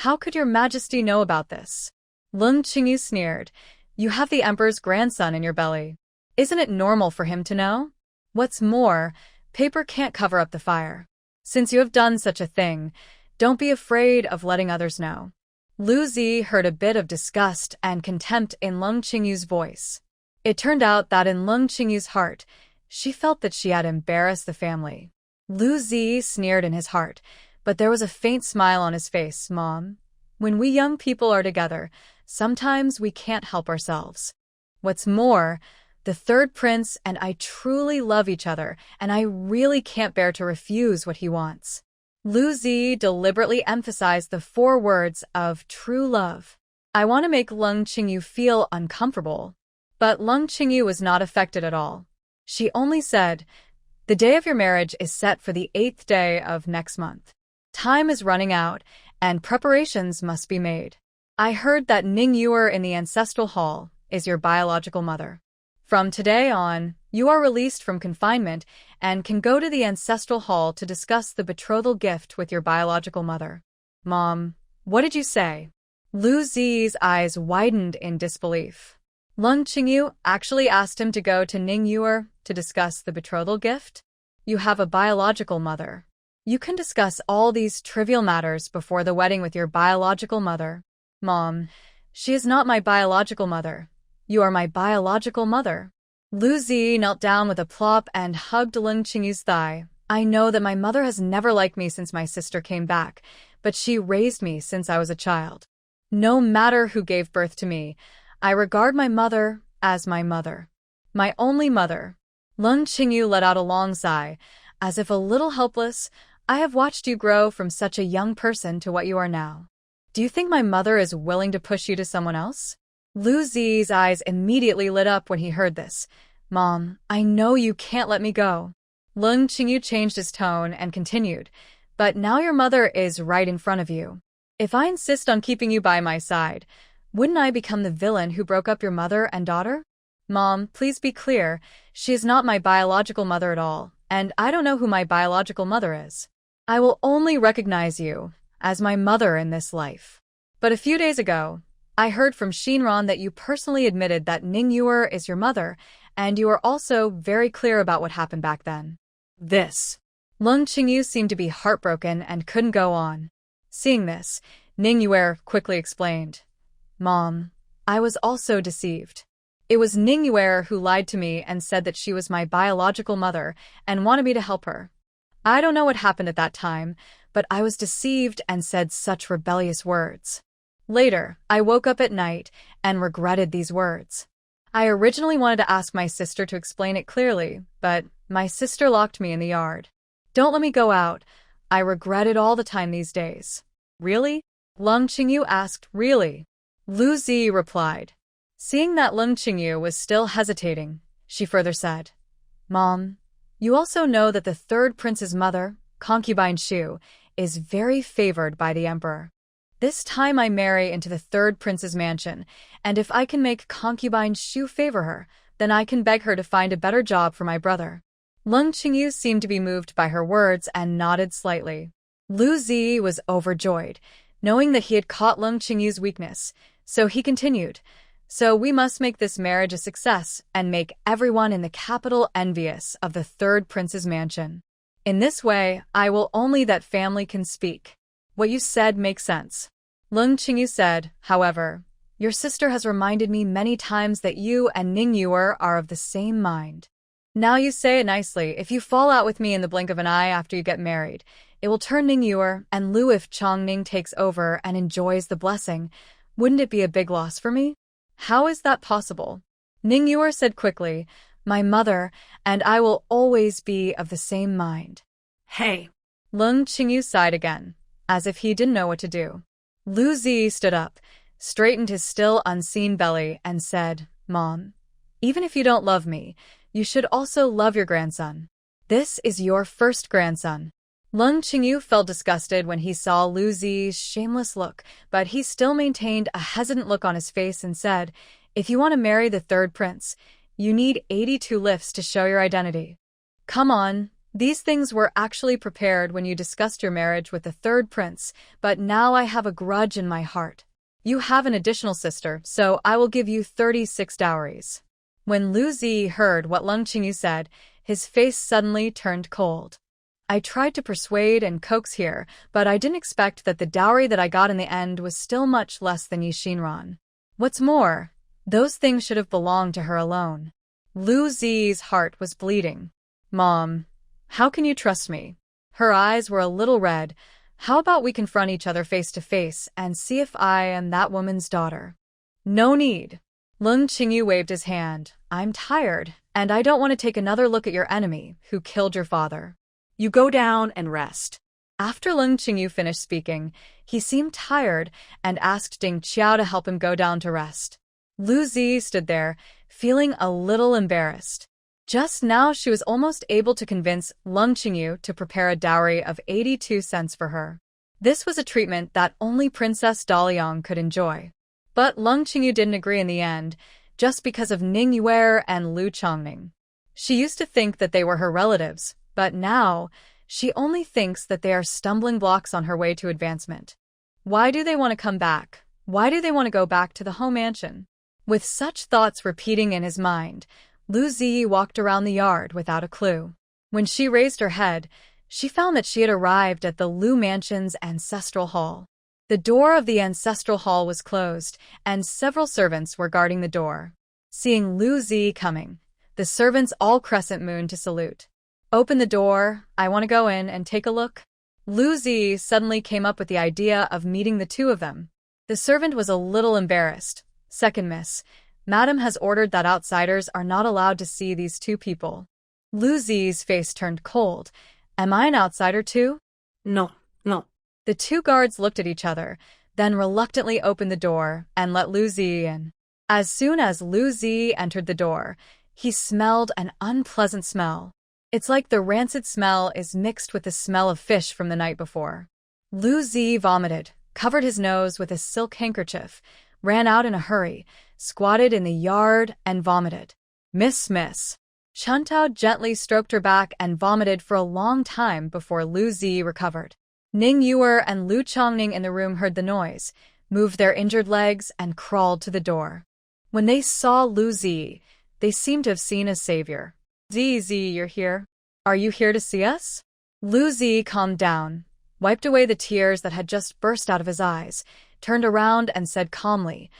"How could Your Majesty know about this?" Leng Qingyu sneered, "You have the emperor's grandson in your belly. Isn't it normal for him to know? What's more, paper can't cover up the fire. Since you have done such a thing, don't be afraid of letting others know." Lu Zi heard a bit of disgust and contempt in Leng Qingyu's voice. It turned out that in Leng Qingyu's heart, she felt that she had embarrassed the family. Lu Zi sneered in his heart, but there was a faint smile on his face. "Mom, when we young people are together, sometimes we can't help ourselves. What's more, the third prince and I truly love each other, and I really can't bear to refuse what he wants." Lu Zi deliberately emphasized the 4 words of true love. "I want to make Leng Qingyu feel uncomfortable." But Leng Qingyu was not affected at all. She only said, "The day of your marriage is set for the 8th day of next month. Time is running out, and preparations must be made. I heard that Ning Yuer in the ancestral hall is your biological mother. From today on, you are released from confinement and can go to the ancestral hall to discuss the betrothal gift with your biological mother." "Mom, what did you say?" Lu Zi's eyes widened in disbelief. Leng Qingyu actually asked him to go to Ning Yuer to discuss the betrothal gift? You have a biological mother. You can discuss all these trivial matters before the wedding with your biological mother. "Mom, she is not my biological mother. You are my biological mother." Lu Zi knelt down with a plop and hugged Leng Qingyu's thigh. "I know that my mother has never liked me since my sister came back, but she raised me since I was a child. No matter who gave birth to me, I regard my mother as my mother. My only mother." Leng Qingyu let out a long sigh, as if a little helpless. "I have watched you grow from such a young person to what you are now. Do you think my mother is willing to push you to someone else?" Lu Zi's eyes immediately lit up when he heard this. "Mom, I know you can't let me go." Leng Qingyu changed his tone and continued, "But now your mother is right in front of you. If I insist on keeping you by my side, wouldn't I become the villain who broke up your mother and daughter? Mom, please be clear, she is not my biological mother at all, and I don't know who my biological mother is. I will only recognize you as my mother in this life. But a few days ago, I heard from Xinran that you personally admitted that Ning Yuer is your mother, and you are also very clear about what happened back then." This. Leng Qingyu seemed to be heartbroken and couldn't go on. Seeing this, Ning Yuer quickly explained, "Mom, I was also deceived. It was Ning Yuer who lied to me and said that she was my biological mother and wanted me to help her. I don't know what happened at that time, but I was deceived and said such rebellious words. Later, I woke up at night and regretted these words. I originally wanted to ask my sister to explain it clearly, but my sister locked me in the yard. Don't let me go out. I regret it all the time these days. Really? Lung Qingyu asked, really? Lu Zi replied. Seeing that Lung Qingyu was still hesitating, she further said, Mom, you also know that the third prince's mother, concubine Shu, is very favored by the emperor. This time I marry into the third prince's mansion, and if I can make concubine Shu favor her, then I can beg her to find a better job for my brother. Lung Qingyu seemed to be moved by her words and nodded slightly. Lu Zi was overjoyed, knowing that he had caught Lung Qingyu's weakness, so he continued, So we must make this marriage a success and make everyone in the capital envious of the third prince's mansion. In this way, I will only that family can speak. What you said makes sense. Lung Qingyu said, however, your sister has reminded me many times that you and Ning Yuer are of the same mind. Now you say it nicely. If you fall out with me in the blink of an eye after you get married, it will turn Ning Yuer and Lu if Chongning takes over and enjoys the blessing. Wouldn't it be a big loss for me? How is that possible? Ning Yuer said quickly, my mother and I will always be of the same mind. Hey. Lung Qingyu sighed again, as if he didn't know what to do. Lu Zi stood up, straightened his still unseen belly, and said, Mom, even if you don't love me, you should also love your grandson. This is your first grandson. Lung Qingyu felt disgusted when he saw Lu Zi's shameless look, but he still maintained a hesitant look on his face and said, if you want to marry the third prince, you need 82 lifts to show your identity. Come on. These things were actually prepared when you discussed your marriage with the third prince, but now I have a grudge in my heart. You have an additional sister, so I will give you 36 dowries. When Lu Zi heard what Lung Qingyu said, his face suddenly turned cold. I tried to persuade and coax here, but I didn't expect that the dowry that I got in the end was still much less than Xinran. What's more, those things should have belonged to her alone. Lu Zi's heart was bleeding. Mom, how can you trust me? Her eyes were a little red. How about we confront each other face to face and see if I am that woman's daughter? No need. Lung Qingyu waved his hand. I'm tired, and I don't want to take another look at your enemy, who killed your father. You go down and rest. After Lung Qingyu finished speaking, he seemed tired and asked Ding Qiao to help him go down to rest. Lu Zi stood there, feeling a little embarrassed. Just now she was almost able to convince Lung Qingyu to prepare a dowry of 82 cents for her. This was a treatment that only Princess Daliang could enjoy. But Lung Qingyu didn't agree in the end, just because of Ning Yuer and Lu Chongning. She used to think that they were her relatives, but now she only thinks that they are stumbling blocks on her way to advancement. Why do they want to come back? Why do they want to go back to the home mansion? With such thoughts repeating in his mind, Lu Zi walked around the yard without a clue. When she raised her head, she found that she had arrived at the Lu Mansion's ancestral hall. The door of the ancestral hall was closed, and several servants were guarding the door. Seeing Lu Zi coming, the servants all crescent mooned to salute. Open the door, I want to go in and take a look. Lu Zi suddenly came up with the idea of meeting the two of them. The servant was a little embarrassed. Second miss, Madam has ordered that outsiders are not allowed to see these two people. Lu Zi's face turned cold. Am I an outsider too? No. The two guards looked at each other, then reluctantly opened the door and let Lu Zi in. As soon as Lu Zi entered the door, he smelled an unpleasant smell. It's like the rancid smell is mixed with the smell of fish from the night before. Lu Zi vomited, covered his nose with a silk handkerchief, ran out in a hurry, squatted in the yard, and vomited. Miss. Shantao gently stroked her back and vomited for a long time before Lu Zi recovered. Ning Yuer and Lu Chongning in the room heard the noise, moved their injured legs, and crawled to the door. When they saw Lu Zi, they seemed to have seen a savior. Zi, you're here? Are you here to see us? Lu Zi calmed down, wiped away the tears that had just burst out of his eyes, turned around and said calmly,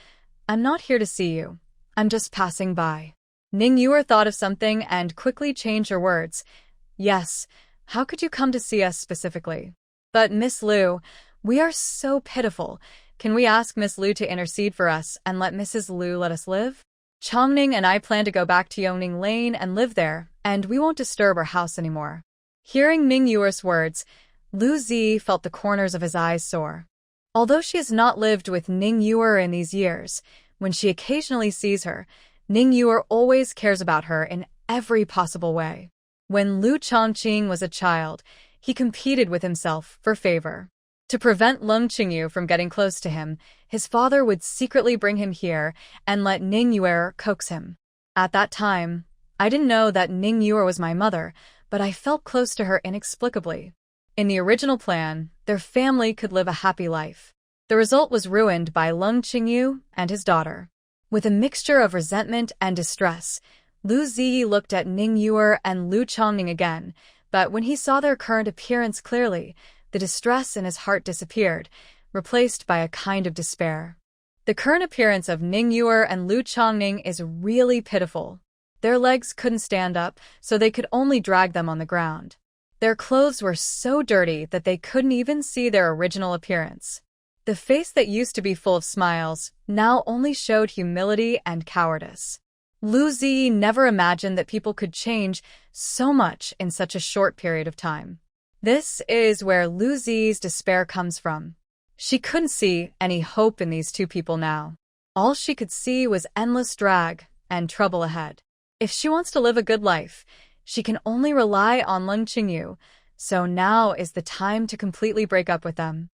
I'm not here to see you. I'm just passing by. Ning Yuer thought of something and quickly changed her words. Yes, how could you come to see us specifically? But Miss Lu, we are so pitiful. Can we ask Miss Lu to intercede for us and let Mrs. Lu let us live? Chongning and I plan to go back to Yongning Lane and live there, and we won't disturb our house anymore." Hearing Ning Yuer's words, Lu Zi felt the corners of his eyes soar. Although she has not lived with Ning Yuer in these years, when she occasionally sees her, Ning Yuer always cares about her in every possible way. When Lu Chongqing was a child, he competed with himself for favor. To prevent Lung Qingyu from getting close to him, his father would secretly bring him here and let Ning Yuer coax him. At that time, I didn't know that Ning Yuer was my mother, but I felt close to her inexplicably. In the original plan, their family could live a happy life. The result was ruined by Lung Qingyu and his daughter. With a mixture of resentment and distress, Lu Ziyi looked at Ning Yuer and Lu Chongning again, but when he saw their current appearance clearly, the distress in his heart disappeared, replaced by a kind of despair. The current appearance of Ning Yuer and Lu Chongning is really pitiful. Their legs couldn't stand up, so they could only drag them on the ground. Their clothes were so dirty that they couldn't even see their original appearance. The face that used to be full of smiles now only showed humility and cowardice. Lu Zi never imagined that people could change so much in such a short period of time. This is where Lu Zi's despair comes from. She couldn't see any hope in these two people now. All she could see was endless drag and trouble ahead. If she wants to live a good life, she can only rely on Lung Qingyu, so now is the time to completely break up with them.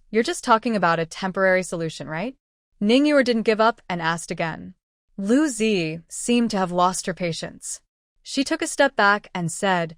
You're just talking about a temporary solution, right? Ning Yuer didn't give up and asked again. Lu Zi seemed to have lost her patience. She took a step back and said,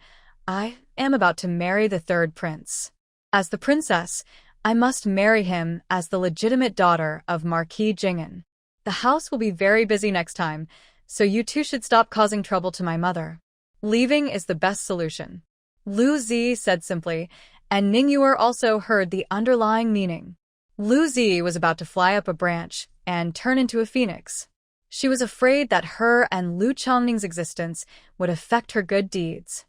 "I am about to marry the third prince. As the princess, I must marry him as the legitimate daughter of Marquis Ting'en. The house will be very busy next time, so you two should stop causing trouble to my mother. Leaving is the best solution." Lu Zi said simply, and Ning Yuer also heard the underlying meaning. Lu Zi was about to fly up a branch and turn into a phoenix. She was afraid that her and Lu Chongning's existence would affect her good deeds.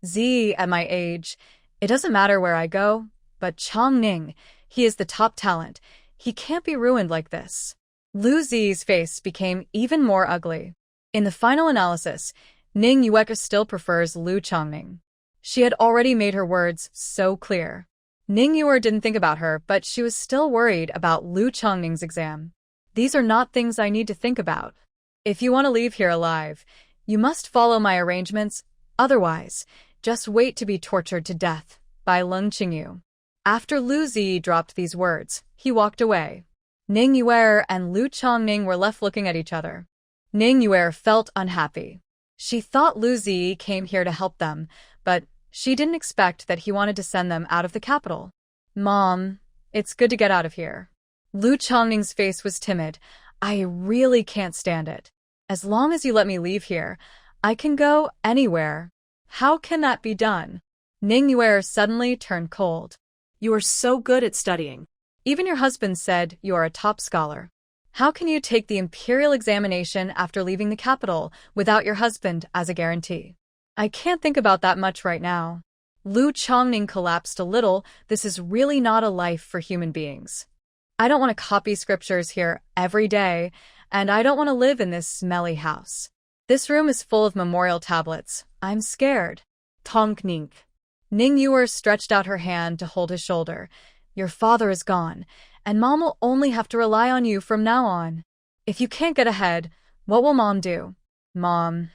"Zi, at my age, it doesn't matter where I go, but Chongning, he is the top talent. He can't be ruined like this." Lu Zi's face became even more ugly. In the final analysis, Ning Yuer still prefers Lu Chongning. She had already made her words so clear. Ning Yuer didn't think about her, but she was still worried about Lu Chongning's exam. "These are not things I need to think about. If you want to leave here alive, you must follow my arrangements. Otherwise, just wait to be tortured to death by Lung Qingyu." After Lu Zi dropped these words, he walked away. Ning Yuer and Lu Chongning were left looking at each other. Ning Yuer felt unhappy. She thought Lu Zi came here to help them, but she didn't expect that he wanted to send them out of the capital. "Mom, it's good to get out of here." Lu Chongning's face was timid. "I really can't stand it. As long as you let me leave here, I can go anywhere." "How can that be done?" Ning Yuer suddenly turned cold. "You are so good at studying. "Even your husband said you are a top scholar. How can you take the imperial examination after leaving the capital without your husband as a guarantee?" "I can't think about that much right now." Lu Chongning collapsed a little. "This is really not a life for human beings. I don't want to copy scriptures here every day, and I don't want to live in this smelly house. This room is full of memorial tablets. I'm scared." Tonk Nink. Ning Yuer stretched out her hand to hold his shoulder. "Your father is gone, and Mom will only have to rely on you from now on. If you can't get ahead, what will Mom do?" "Mom,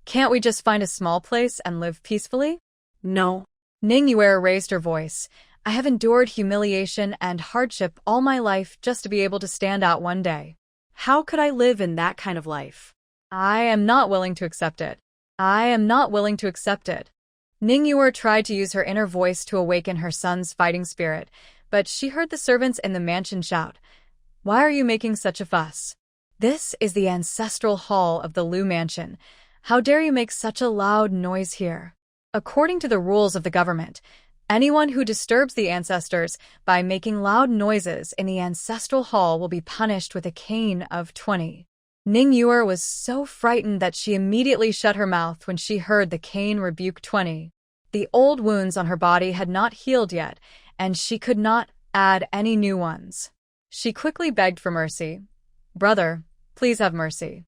can't we just find a small place and live peacefully?" "No." Ning Yuer raised her voice. "I have endured humiliation and hardship all my life just to be able to stand out one day. How could I live in that kind of life? I am not willing to accept it. I am not willing to accept it." Ning Yuer tried to use her inner voice to awaken her son's fighting spirit, but she heard the servants in the mansion shout, "Why are you making such a fuss? This is the ancestral hall of the Lu mansion. How dare you make such a loud noise here? According to the rules of the government, anyone who disturbs the ancestors by making loud noises in the ancestral hall will be punished with a cane of 20. Ning Yuer was so frightened that she immediately shut her mouth when she heard the cane rebuke 20. The old wounds on her body had not healed yet, and she could not add any new ones. She quickly begged for mercy. "Brother, please have mercy.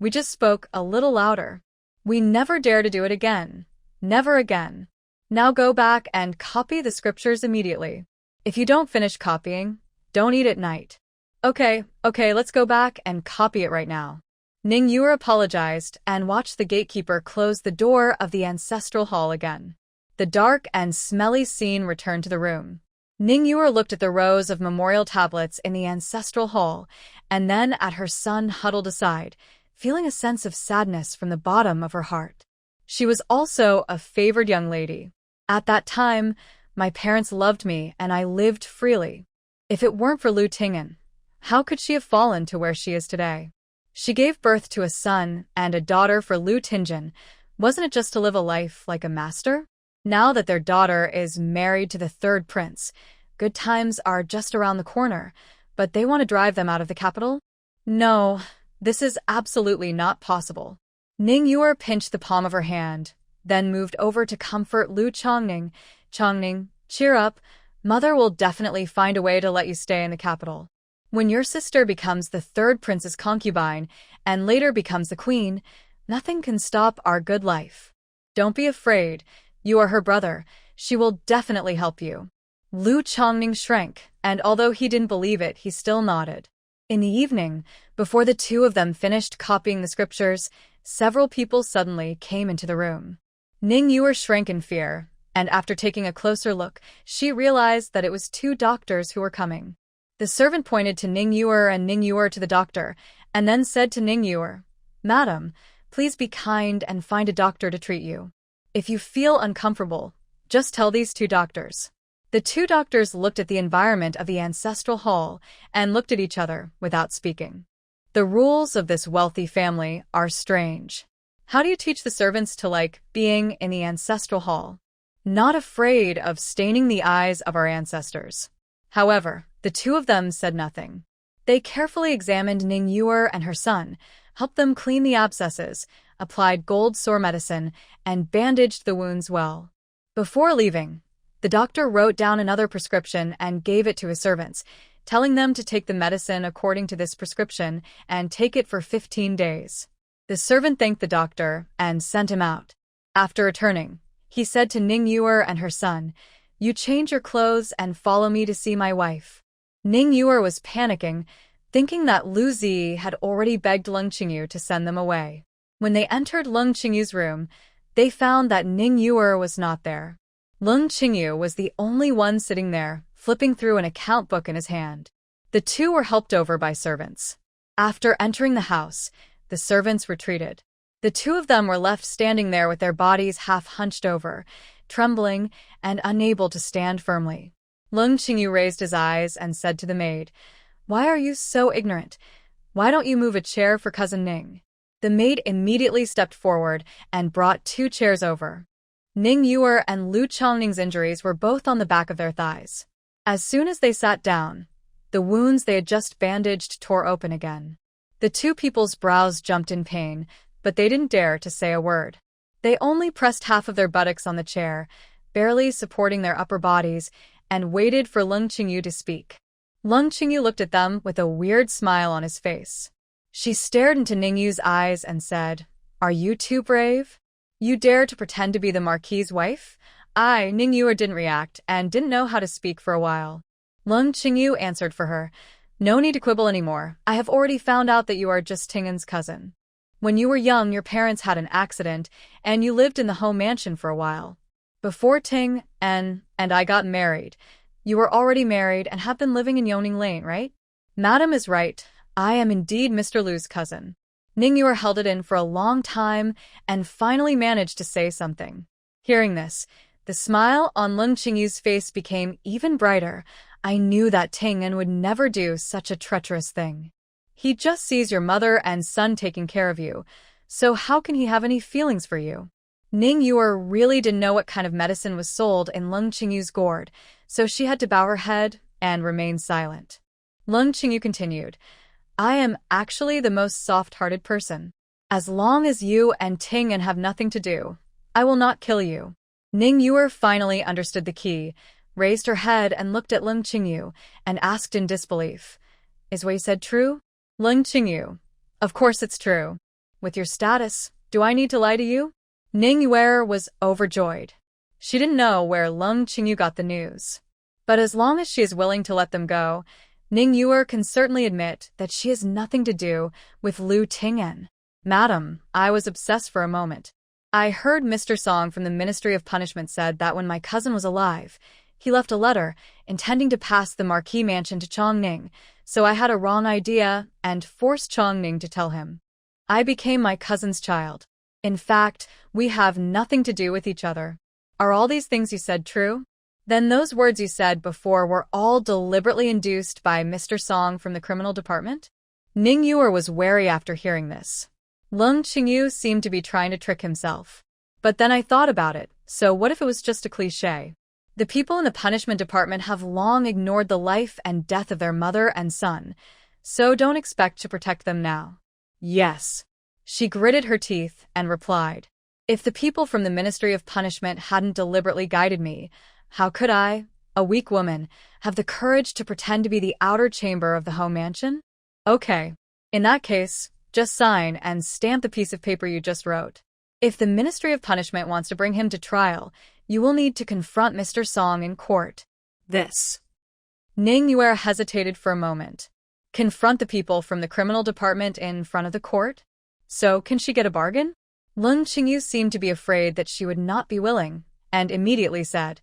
We just spoke a little louder. We never dare to do it again. Never again. Now go back and copy the scriptures immediately. If you don't finish copying, don't eat at night. Okay, let's go back and copy it right now. Ning Yuer apologized and watched the gatekeeper close the door of the ancestral hall again. The dark and smelly scene returned to the room. Ning Yuer looked at the rows of memorial tablets in the ancestral hall and then at her son huddled aside, feeling a sense of sadness from the bottom of her heart. She was also a favored young lady. At that time, my parents loved me and I lived freely. If it weren't for Lu Ting'en, how could she have fallen to where she is today? She gave birth to a son and a daughter for Lu Ting'en. Wasn't it just to live a life like a master? Now that their daughter is married to the third prince, good times are just around the corner, but they want to drive them out of the capital? No, this is absolutely not possible. Ning Yuer pinched the palm of her hand, then moved over to comfort Lu Chongning. Chongning, cheer up. Mother will definitely find a way to let you stay in the capital. When your sister becomes the third prince's concubine and later becomes the queen, nothing can stop our good life. Don't be afraid. You are her brother. She will definitely help you. Lu Chongning shrank, and although he didn't believe it, he still nodded. In the evening, before the two of them finished copying the scriptures, several people suddenly came into the room. Ning Yuer shrank in fear, and after taking a closer look, she realized that it was two doctors who were coming. The servant pointed to Ning Yuer and Ning Yuer to the doctor, and then said to Ning Yuer, "Madam, please be kind and find a doctor to treat you. If you feel uncomfortable, just tell these two doctors." The two doctors looked at the environment of the ancestral hall and looked at each other without speaking. The rules of this wealthy family are strange. How do you teach the servants to like being in the ancestral hall? Not afraid of staining the eyes of our ancestors. However, the two of them said nothing. They carefully examined Ning Yuer and her son, helped them clean the abscesses, applied gold sore medicine, and bandaged the wounds well. Before leaving, the doctor wrote down another prescription and gave it to his servants, telling them to take the medicine according to this prescription and take it for 15 days. The servant thanked the doctor and sent him out. After returning, he said to Ning Yuer and her son, "You change your clothes and follow me to see my wife." Ning Yuer was panicking, thinking that Lu Zi had already begged Leng Qingyu to send them away. When they entered Leng Qingyu's room, they found that Ning Yuer was not there. Leng Qingyu was the only one sitting there, flipping through an account book in his hand. The two were helped over by servants. After entering the house, the servants retreated. The two of them were left standing there with their bodies half hunched over, trembling and unable to stand firmly. Leng Qingyu raised his eyes and said to the maid, "Why are you so ignorant? Why don't you move a chair for Cousin Ning?" The maid immediately stepped forward and brought two chairs over. Ning Yuer and Lu Chongning's injuries were both on the back of their thighs. As soon as they sat down, the wounds they had just bandaged tore open again. The two people's brows jumped in pain, but they didn't dare to say a word. They only pressed half of their buttocks on the chair, barely supporting their upper bodies, and waited for Leng Qingyu to speak. Leng Qingyu looked at them with a weird smile on his face. She stared into Ning Yu's eyes and said, "Are you too brave? You dare to pretend to be the Marquis's wife?" Ning Yuer didn't react and didn't know how to speak for a while. Leng Qingyu answered for her, "No need to quibble anymore. I have already found out that you are just Ting'en's cousin. When you were young, your parents had an accident, and you lived in the home mansion for a while. Before Ting'en and I got married, you were already married and have been living in Yoning Lane, right?" "Madam is right. I am indeed Mr. Lu's cousin." Ning Yuer held it in for a long time and finally managed to say something. Hearing this, the smile on Leng Qingyu's face became even brighter. "I knew that Ting'en would never do such a treacherous thing. He just sees your mother and son taking care of you, so how can he have any feelings for you?" Ning Yuer really didn't know what kind of medicine was sold in Leng Qingyu's gourd, so she had to bow her head and remain silent. Leng Qingyu continued, "I am actually the most soft-hearted person. As long as you and Ting'en have nothing to do, I will not kill you." Ning Yuer finally understood the key, raised her head and looked at Leng Qingyu, and asked in disbelief, "Is what you said true?" Leng Qingyu, "Of course it's true. with your status, do I need to lie to you? Ning Yue was overjoyed. She didn't know where Lung Qingyu got the news. But as long as she is willing to let them go, Ning Yue can certainly admit that she has nothing to do with Lu Ting'en. Madam, I was obsessed for a moment. I heard Mr. Song from the Ministry of Punishment said that when my cousin was alive, he left a letter intending to pass the Marquis mansion to Chongning, so I had a wrong idea and forced Chongning to tell him. I became my cousin's child. In fact, we have nothing to do with each other. Are all these things you said true? Then those words you said before were all deliberately induced by Mr. Song from the criminal department? Ning Yue was wary after hearing this. Lung Qingyu seemed to be trying to trick himself. But then I thought about it, so what if it was just a cliché? The people in the punishment department have long ignored the life and death of their mother and son, so don't expect to protect them now. Yes. She gritted her teeth and replied, if the people from the Ministry of Punishment hadn't deliberately guided me, how could I, a weak woman, have the courage to pretend to be the outer chamber of the home mansion? Okay. In that case, just sign and stamp the piece of paper you just wrote. If the Ministry of Punishment wants to bring him to trial, you will need to confront Mr. Song in court. This. Ning Yue hesitated for a moment. Confront the people from the criminal department in front of the court? So, can she get a bargain? Lung Qingyu seemed to be afraid that she would not be willing, and immediately said,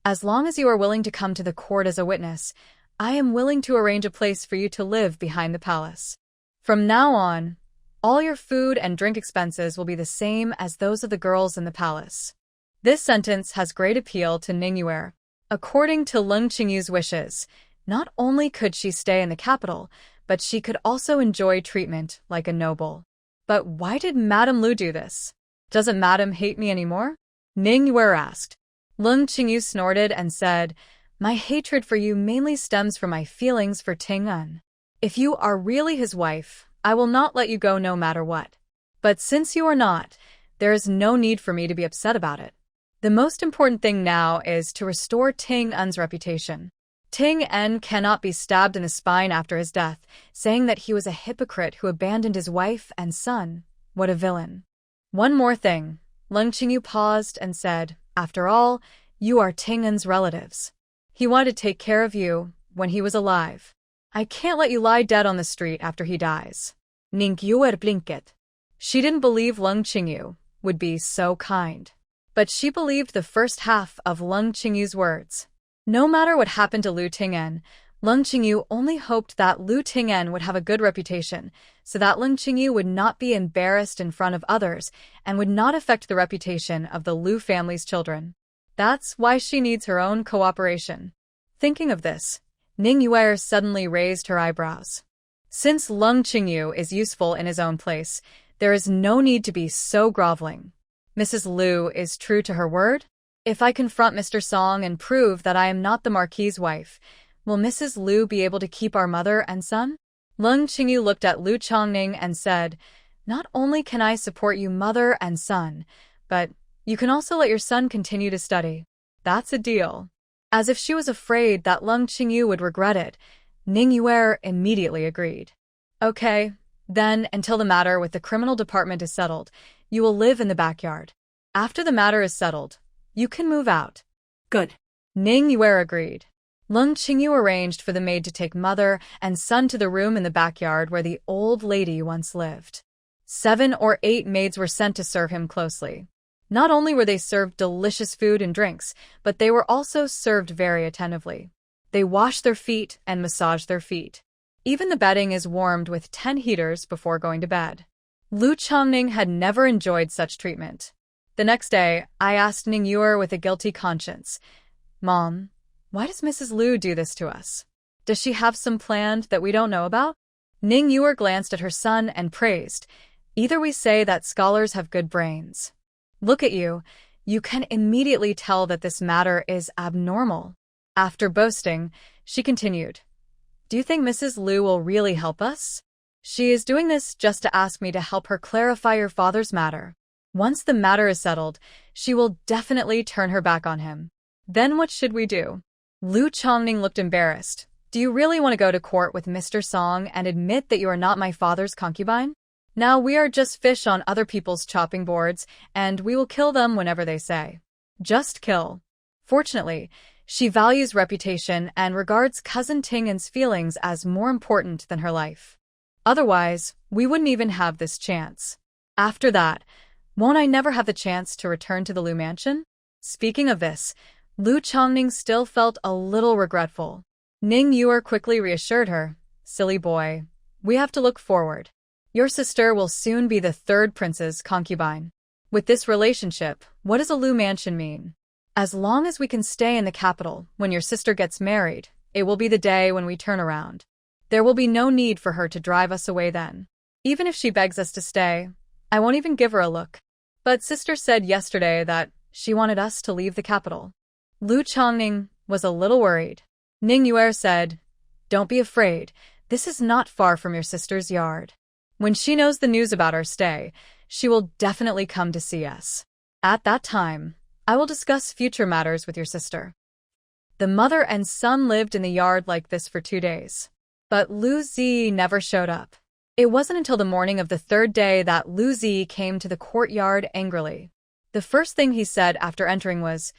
as long as you are willing to come to the court as a witness, I am willing to arrange a place for you to live behind the palace. From now on, all your food and drink expenses will be the same as those of the girls in the palace. This sentence has great appeal to Ning Yue. According to Lung Qingyu's wishes, not only could she stay in the capital, but she could also enjoy treatment like a noble. But why did Madame Lu do this? Doesn't Madame hate me anymore? Ning Yue asked. Lung Qingyu snorted and said, my hatred for you mainly stems from my feelings for Ting'en. If you are really his wife, I will not let you go no matter what. But since you are not, there is no need for me to be upset about it. The most important thing now is to restore Ting'en's reputation. Ting'en cannot be stabbed in the spine after his death, saying that he was a hypocrite who abandoned his wife and son. What a villain. One more thing. Lung Qingyu paused and said, after all, you are Ting'en's relatives. He wanted to take care of you when he was alive. I can't let you lie dead on the street after he dies. Ning Yue blinked. She didn't believe Lung Qingyu would be so kind. But she believed the first half of Lung Qingyu's words. No matter what happened to Lu Ting'en, Lung Qingyu only hoped that Lu Ting'en would have a good reputation, so that Lung Qingyu would not be embarrassed in front of others and would not affect the reputation of the Lu family's children. That's why she needs her own cooperation. Thinking of this, Ning Yue suddenly raised her eyebrows. Since Lung Qingyu is useful in his own place, there is no need to be so groveling. Mrs. Lu is true to her word? If I confront Mr. Song and prove that I am not the Marquis's wife, will Mrs. Lu be able to keep our mother and son? Lung Qingyu looked at Lu Chongning and said, not only can I support you mother and son, but you can also let your son continue to study. That's a deal. As if she was afraid that Lung Qingyu would regret it, Ning Yue immediately agreed. Okay, then until the matter with the criminal department is settled, you will live in the backyard. After the matter is settled, you can move out. Good. Ning Yue agreed. Lung Qingyu arranged for the maid to take mother and son to the room in the backyard where the old lady once lived. 7 or 8 maids were sent to serve him closely. Not only were they served delicious food and drinks, but they were also served very attentively. They washed their feet and massaged their feet. Even the bedding is warmed with 10 heaters before going to bed. Lu Chongning had never enjoyed such treatment. The next day, I asked Ning Yue with a guilty conscience, Mom, why does Mrs. Lu do this to us? Does she have some planned that we don't know about? Ning Yue glanced at her son and praised, either we say that scholars have good brains. Look at you. You can immediately tell that this matter is abnormal. After boasting, she continued, do you think Mrs. Lu will really help us? She is doing this just to ask me to help her clarify your father's matter. Once the matter is settled, she will definitely turn her back on him. Then what should we do? Lu Chongning looked embarrassed. Do you really want to go to court with Mr. Song and admit that you are not my father's concubine? Now we are just fish on other people's chopping boards, and we will kill them whenever they say. Just kill. Fortunately, she values reputation and regards cousin Ting'en's feelings as more important than her life. Otherwise, we wouldn't even have this chance. After that, won't I never have the chance to return to the Lu mansion? Speaking of this, Lu Chongning still felt a little regretful. Ning Yuer quickly reassured her, "Silly boy, we have to look forward. Your sister will soon be the third prince's concubine. With this relationship, what does a Lu mansion mean? As long as we can stay in the capital when your sister gets married, it will be the day when we turn around. There will be no need for her to drive us away then. Even if she begs us to stay, I won't even give her a look." But sister said yesterday that she wanted us to leave the capital. Lu Chongning was a little worried. Ning Yuer said, "Don't be afraid, this is not far from your sister's yard. When she knows the news about our stay, she will definitely come to see us. At that time, I will discuss future matters with your sister." The mother and son lived in the yard like this for 2 days. But Lu Zi never showed up. It wasn't until the morning of the third day that Lu Zi came to the courtyard angrily. The first thing he said after entering was,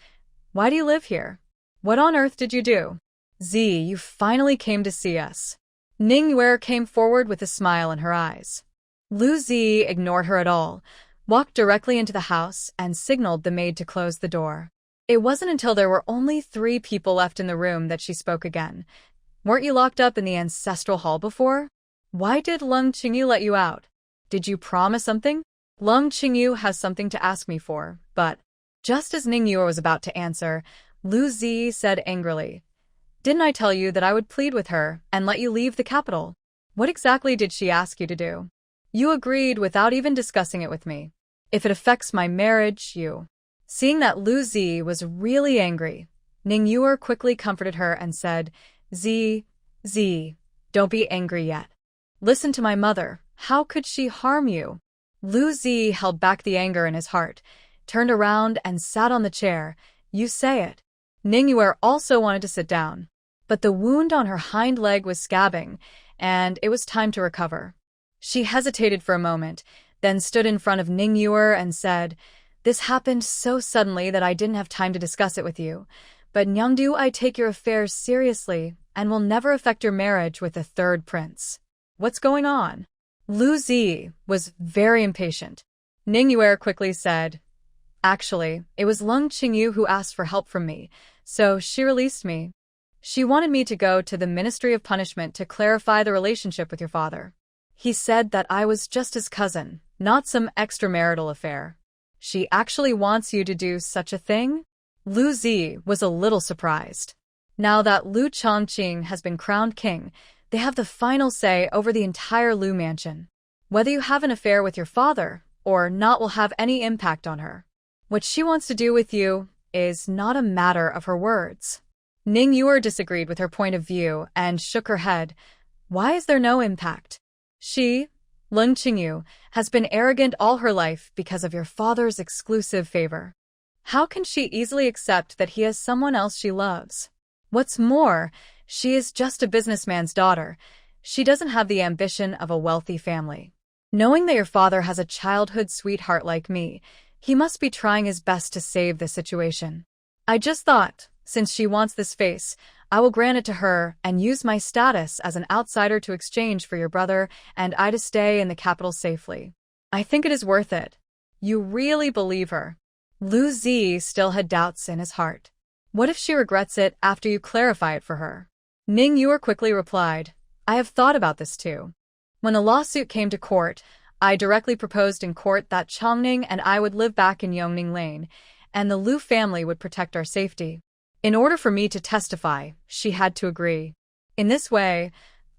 "Why do you live here? What on earth did you do? Zi, you finally came to see us." Ning Yuer came forward with a smile in her eyes. Lu Zi ignored her at all, walked directly into the house, and signaled the maid to close the door. It wasn't until there were only 3 people left in the room that she spoke again. "Weren't you locked up in the ancestral hall before? Why did Lung Qingyu let you out? Did you promise something? Lung Qingyu has something to ask me for, but..." Just as Ning Yuer was about to answer, Lu Zi said angrily, "Didn't I tell you that I would plead with her and let you leave the capital? What exactly did she ask you to do? You agreed without even discussing it with me. If it affects my marriage, you..." Seeing that Lu Zi was really angry, Ning Yuer quickly comforted her and said, Zi, don't be angry yet. Listen to my mother. How could she harm you?" Lu Zi held back the anger in his heart, turned around and sat on the chair. "You say it." Ning Yuer also wanted to sit down, but the wound on her hind leg was scabbing, and it was time to recover. She hesitated for a moment, then stood in front of Ning Yuer and said, "This happened so suddenly that I didn't have time to discuss it with you, but Nyangdu, I take your affairs seriously and will never affect your marriage with the third prince. What's going on?" Lu Zi was very impatient. Ning Yuer quickly said, "Actually, it was Lung Qingyu who asked for help from me, so she released me. She wanted me to go to the Ministry of Punishment to clarify the relationship with your father. He said that I was just his cousin, not some extramarital affair." "She actually wants you to do such a thing?" Lu Zi was a little surprised. Now that Lu Chongqing has been crowned king, they have the final say over the entire Lu mansion. Whether you have an affair with your father or not will have any impact on her. What she wants to do with you is not a matter of her words. Ning Yuer disagreed with her point of view and shook her head. "Why is there no impact? She, Lung Qingyu, has been arrogant all her life because of your father's exclusive favor. How can she easily accept that he has someone else she loves? What's more, she is just a businessman's daughter. She doesn't have the ambition of a wealthy family. Knowing that your father has a childhood sweetheart like me, he must be trying his best to save the situation. I just thought, since she wants this face, I will grant it to her and use my status as an outsider to exchange for your brother and I to stay in the capital safely. I think it is worth it." "You really believe her?" Lu Zi still had doubts in his heart. "What if she regrets it after you clarify it for her?" Ning Yuer quickly replied, "I have thought about this too. When the lawsuit came to court, I directly proposed in court that Chongning and I would live back in Yongning Lane, and the Lu family would protect our safety. In order for me to testify, she had to agree. In this way,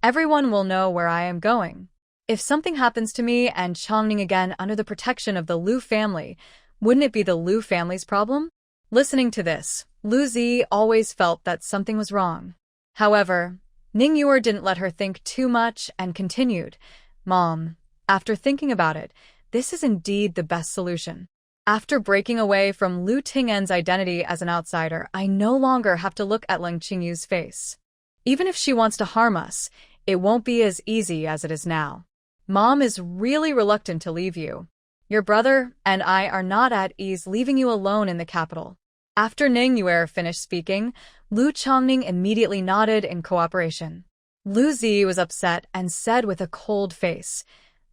everyone will know where I am going. If something happens to me and Chongning again under the protection of the Lu family, wouldn't it be the Lu family's problem?" Listening to this, Lu Zi always felt that something was wrong. However, Ning Yuer didn't let her think too much and continued, "Mom, after thinking about it, this is indeed the best solution. After breaking away from Lu Ting'en's identity as an outsider, I no longer have to look at Lung Qingyu's face. Even if she wants to harm us, it won't be as easy as it is now. Mom is really reluctant to leave you. Your brother and I are not at ease leaving you alone in the capital. After Ning Yue finished speaking, Lu Chongning immediately nodded in cooperation. Lu Zi was upset and said with a cold face,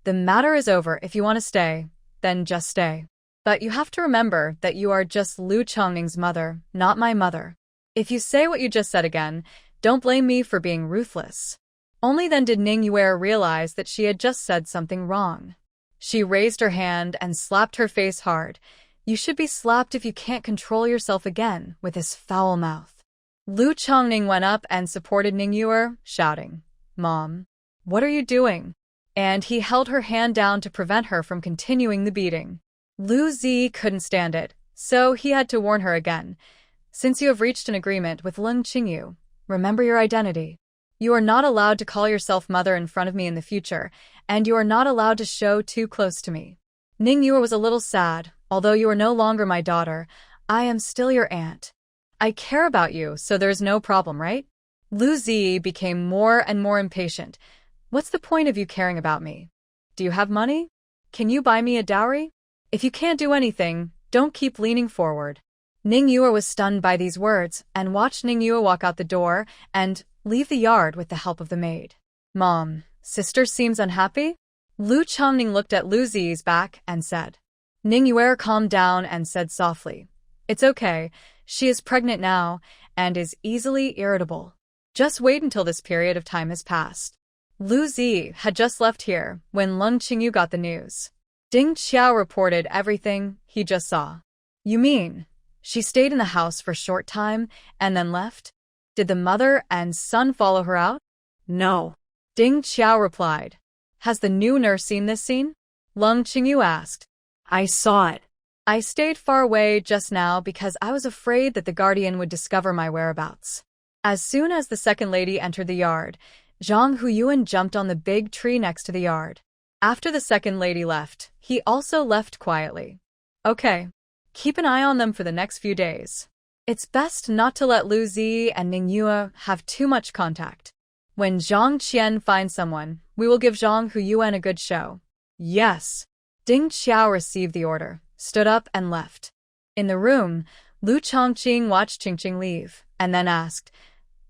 "The matter is over. If you want to stay, then just stay. But you have to remember that you are just Lu Chongning's mother, not my mother. If you say what you just said again, don't blame me for being ruthless." Only then did Ning Yue realize that she had just said something wrong. She raised her hand and slapped her face hard. "You should be slapped if you can't control yourself again with this foul mouth." Lu Chongning went up and supported Ning Yue, shouting, "Mom, what are you doing?" And he held her hand down to prevent her from continuing the beating. Lu Zi couldn't stand it, so he had to warn her again. "Since you have reached an agreement with Leng Qingyu, remember your identity. You are not allowed to call yourself mother in front of me in the future, and you are not allowed to show too close to me." Ning Yue was a little sad. "Although you are no longer my daughter, I am still your aunt. I care about you, so there's no problem, right?" Lu Zi became more and more impatient. "What's the point of you caring about me? Do you have money? Can you buy me a dowry? If you can't do anything, don't keep leaning forward." Ning Yue was stunned by these words and watched Ning Yue walk out the door and leave the yard with the help of the maid. "Mom, sister seems unhappy?" Lu Chongning looked at Lu Zi's back and said. Ning Yue calmed down and said softly, "It's okay. She is pregnant now and is easily irritable. Just wait until this period of time has passed." Lu Zi had just left here when Leng Qingyu got the news. Ding Qiao reported everything he just saw. "You mean she stayed in the house for a short time and then left? Did the mother and son follow her out?" No. Ding Qiao replied. "Has the new nurse seen this scene?" Leng Qingyu asked. I saw it. "I stayed far away just now because I was afraid that the guardian would discover my whereabouts." As soon as the second lady entered the yard, Zhang Huyuan jumped on the big tree next to the yard. After the second lady left, he also left quietly. "Okay. Keep an eye on them for the next few days. It's best not to let Lu Zi and Ning Yue have too much contact. When Zhang Qian finds someone, we will give Zhang Huyuan a good show." "Yes." Ding Qiao received the order, stood up and left. In the room, Lu Chongqing watched Qingqing leave, and then asked,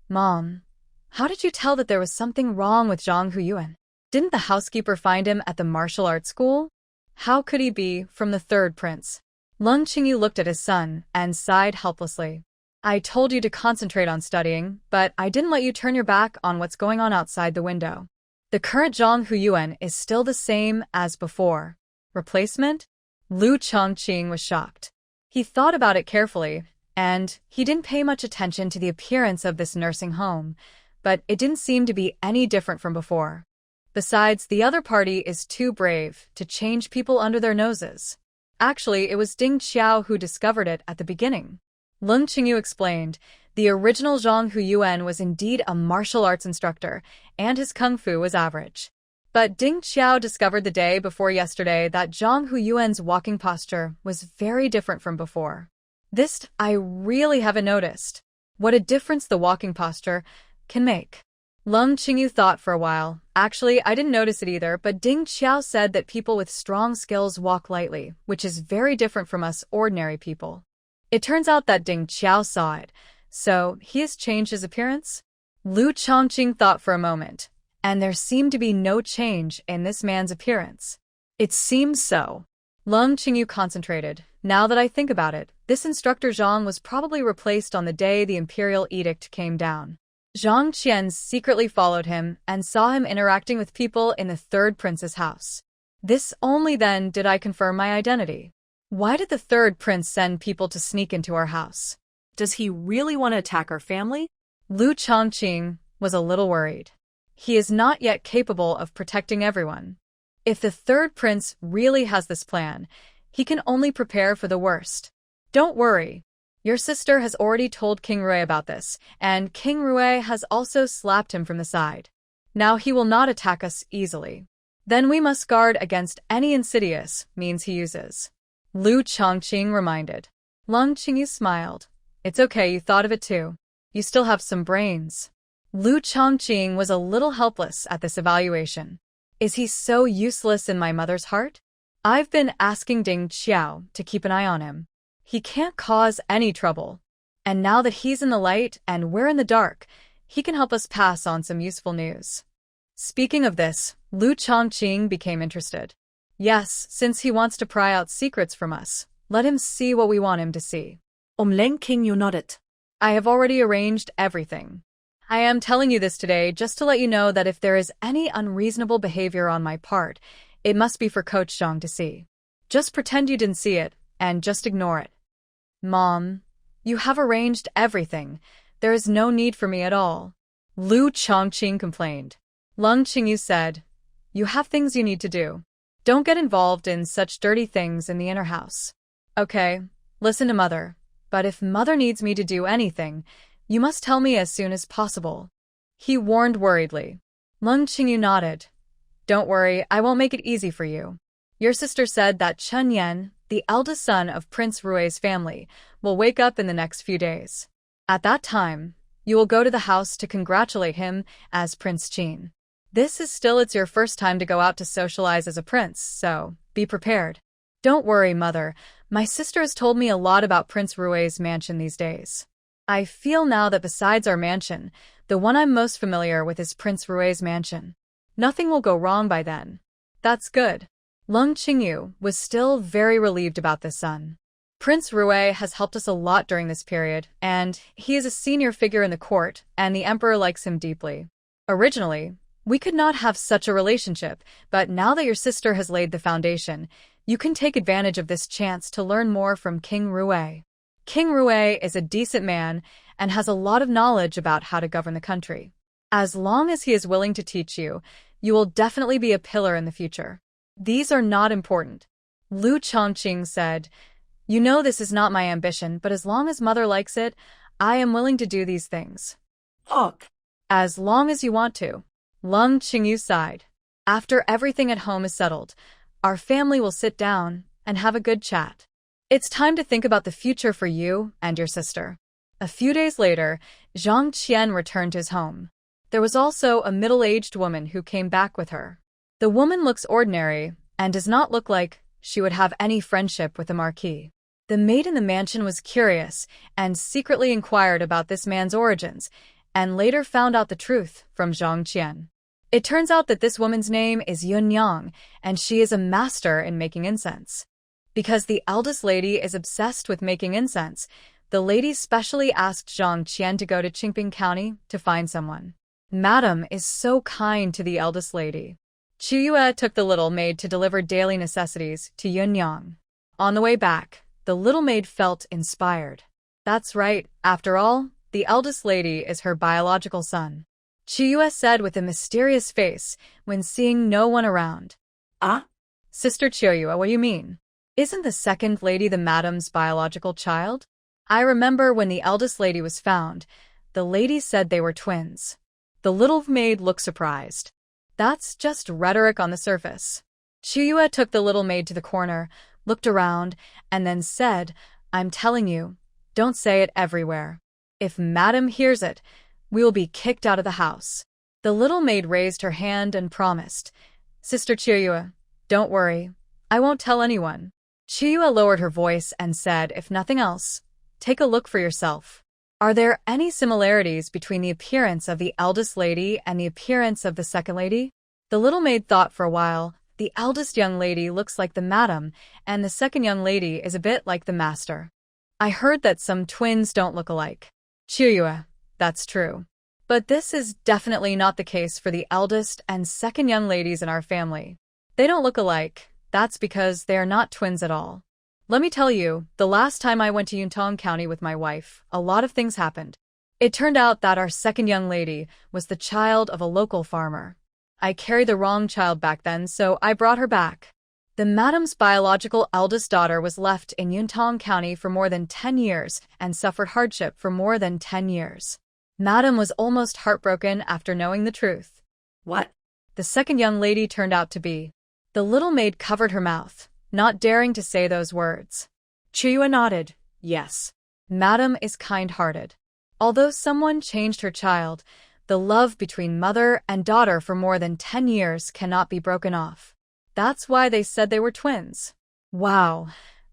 "Mom, how did you tell that there was something wrong with Zhang Huyuan? Didn't the housekeeper find him at the martial arts school? How could he be from the third prince?" Leng Qingyu looked at his son and sighed helplessly. "I told you to concentrate on studying, but I didn't let you turn your back on what's going on outside the window. The current Zhang Huyuan is still the same as before." "Replacement?" Lu Chongqing was shocked. He thought about it carefully, and he didn't pay much attention to the appearance of this nursing home, but it didn't seem to be any different from before. Besides, the other party is too brave to change people under their noses. Actually, it was Ding Qiao who discovered it at the beginning. Leng Qingyu explained, the original Zhang Huyuan was indeed a martial arts instructor, and his kung fu was average. But Ding Qiao discovered the day before yesterday that Zhang Huyuan's walking posture was very different from before. "This I really haven't noticed. What a difference the walking posture can make." Leng Qingyu thought for a while. "Actually, I didn't notice it either, but Ding Qiao said that people with strong skills walk lightly, which is very different from us ordinary people." It turns out that Ding Qiao saw it, so he has changed his appearance? Lu Chongqing thought for a moment, and there seemed to be no change in this man's appearance. "It seems so." Leng Qingyu concentrated. "Now that I think about it, this instructor Zhang was probably replaced on the day the imperial edict came down. Zhang Qian secretly followed him and saw him interacting with people in the third prince's house. This only then did I confirm my identity. Why did the third prince send people to sneak into our house? Does he really want to attack our family?" Lu Chongqing was a little worried. He is not yet capable of protecting everyone. If the third prince really has this plan, he can only prepare for the worst. "Don't worry. Your sister has already told King Rui about this, and King Rui has also slapped him from the side. Now he will not attack us easily. Then we must guard against any insidious means he uses." Lu Chongqing reminded. Leng Qingyu smiled. "It's okay, you thought of it too. You still have some brains." Lu Chongqing was a little helpless at this evaluation. Is he so useless in my mother's heart? I've been asking Ding Xiao to keep an eye on him. He can't cause any trouble. And now that he's in the light and we're in the dark, he can help us pass on some useful news. Speaking of this, Lu Chongqing became interested. Yes, since he wants to pry out secrets from us, let him see what we want him to see. Leng King nodded. I have already arranged everything. I am telling you this today just to let you know that if there is any unreasonable behavior on my part, it must be for Coach Zhang to see. Just pretend you didn't see it, and just ignore it. Mom, you have arranged everything. There is no need for me at all. Lu Chongqing complained. Leng Qingyu said, you have things you need to do. Don't get involved in such dirty things in the inner house. Okay, listen to Mother. But if Mother needs me to do anything, you must tell me as soon as possible. He warned worriedly. Leng Qingyu nodded. Don't worry, I won't make it easy for you. Your sister said that Chen Yan, the eldest son of Prince Rui's family, will wake up in the next few days. At that time, you will go to the house to congratulate him as Prince Qin. It's your first time to go out to socialize as a prince, so be prepared. Don't worry, Mother. My sister has told me a lot about Prince Rui's mansion these days. I feel now that besides our mansion, the one I'm most familiar with is Prince Rui's mansion. Nothing will go wrong by then. That's good. Leng Qingyu was still very relieved about this son. Prince Rui has helped us a lot during this period, and he is a senior figure in the court, and the emperor likes him deeply. Originally, we could not have such a relationship, but now that your sister has laid the foundation, you can take advantage of this chance to learn more from King Rui. King Rui is a decent man and has a lot of knowledge about how to govern the country. As long as he is willing to teach you, you will definitely be a pillar in the future. These are not important. Lu Chongqing said, you know this is not my ambition, but as long as Mother likes it, I am willing to do these things. As long as you want to. Leng Qingyu sighed. After everything at home is settled, our family will sit down and have a good chat. It's time to think about the future for you and your sister. A few days later, Zhang Qian returned to his home. There was also a middle-aged woman who came back with her. The woman looks ordinary and does not look like she would have any friendship with the Marquis. The maid in the mansion was curious and secretly inquired about this man's origins, and later found out the truth from Zhang Qian. It turns out that this woman's name is Yun Yang, and she is a master in making incense. Because the eldest lady is obsessed with making incense, the lady specially asked Zhang Qian to go to Qingping County to find someone. Madam is so kind to the eldest lady. Yue took the little maid to deliver daily necessities to Yun Yang. On the way back, the little maid felt inspired. That's right, after all, the eldest lady is her biological son. Yue said with a mysterious face when seeing no one around. Sister Yue, what do you mean? Isn't the second lady the madam's biological child? I remember when the eldest lady was found, the lady said they were twins. The little maid looked surprised. That's just rhetoric on the surface. Yue took the little maid to the corner, looked around, and then said, I'm telling you, don't say it everywhere. If Madam hears it, we will be kicked out of the house. The little maid raised her hand and promised, Sister Yue, don't worry, I won't tell anyone. Yue lowered her voice and said, if nothing else, take a look for yourself. Are there any similarities between the appearance of the eldest lady and the appearance of the second lady? The little maid thought for a while. The eldest young lady looks like the madam, and the second young lady is a bit like the master. I heard that some twins don't look alike. Yue, that's true. But this is definitely not the case for the eldest and second young ladies in our family. They don't look alike. That's because they are not twins at all. Let me tell you, the last time I went to Yuntong County with my wife, a lot of things happened. It turned out that our second young lady was the child of a local farmer. I carried the wrong child back then, so I brought her back. The madam's biological eldest daughter was left in Yuntong County for more than 10 years and suffered hardship for more than 10 years. Madam was almost heartbroken after knowing the truth. What? The second young lady turned out to be. The little maid covered her mouth, not daring to say those words. Yue nodded, yes. Madam is kind-hearted. Although someone changed her child, The love between mother and daughter for more than 10 years cannot be broken off. That's why they said they were twins. Wow.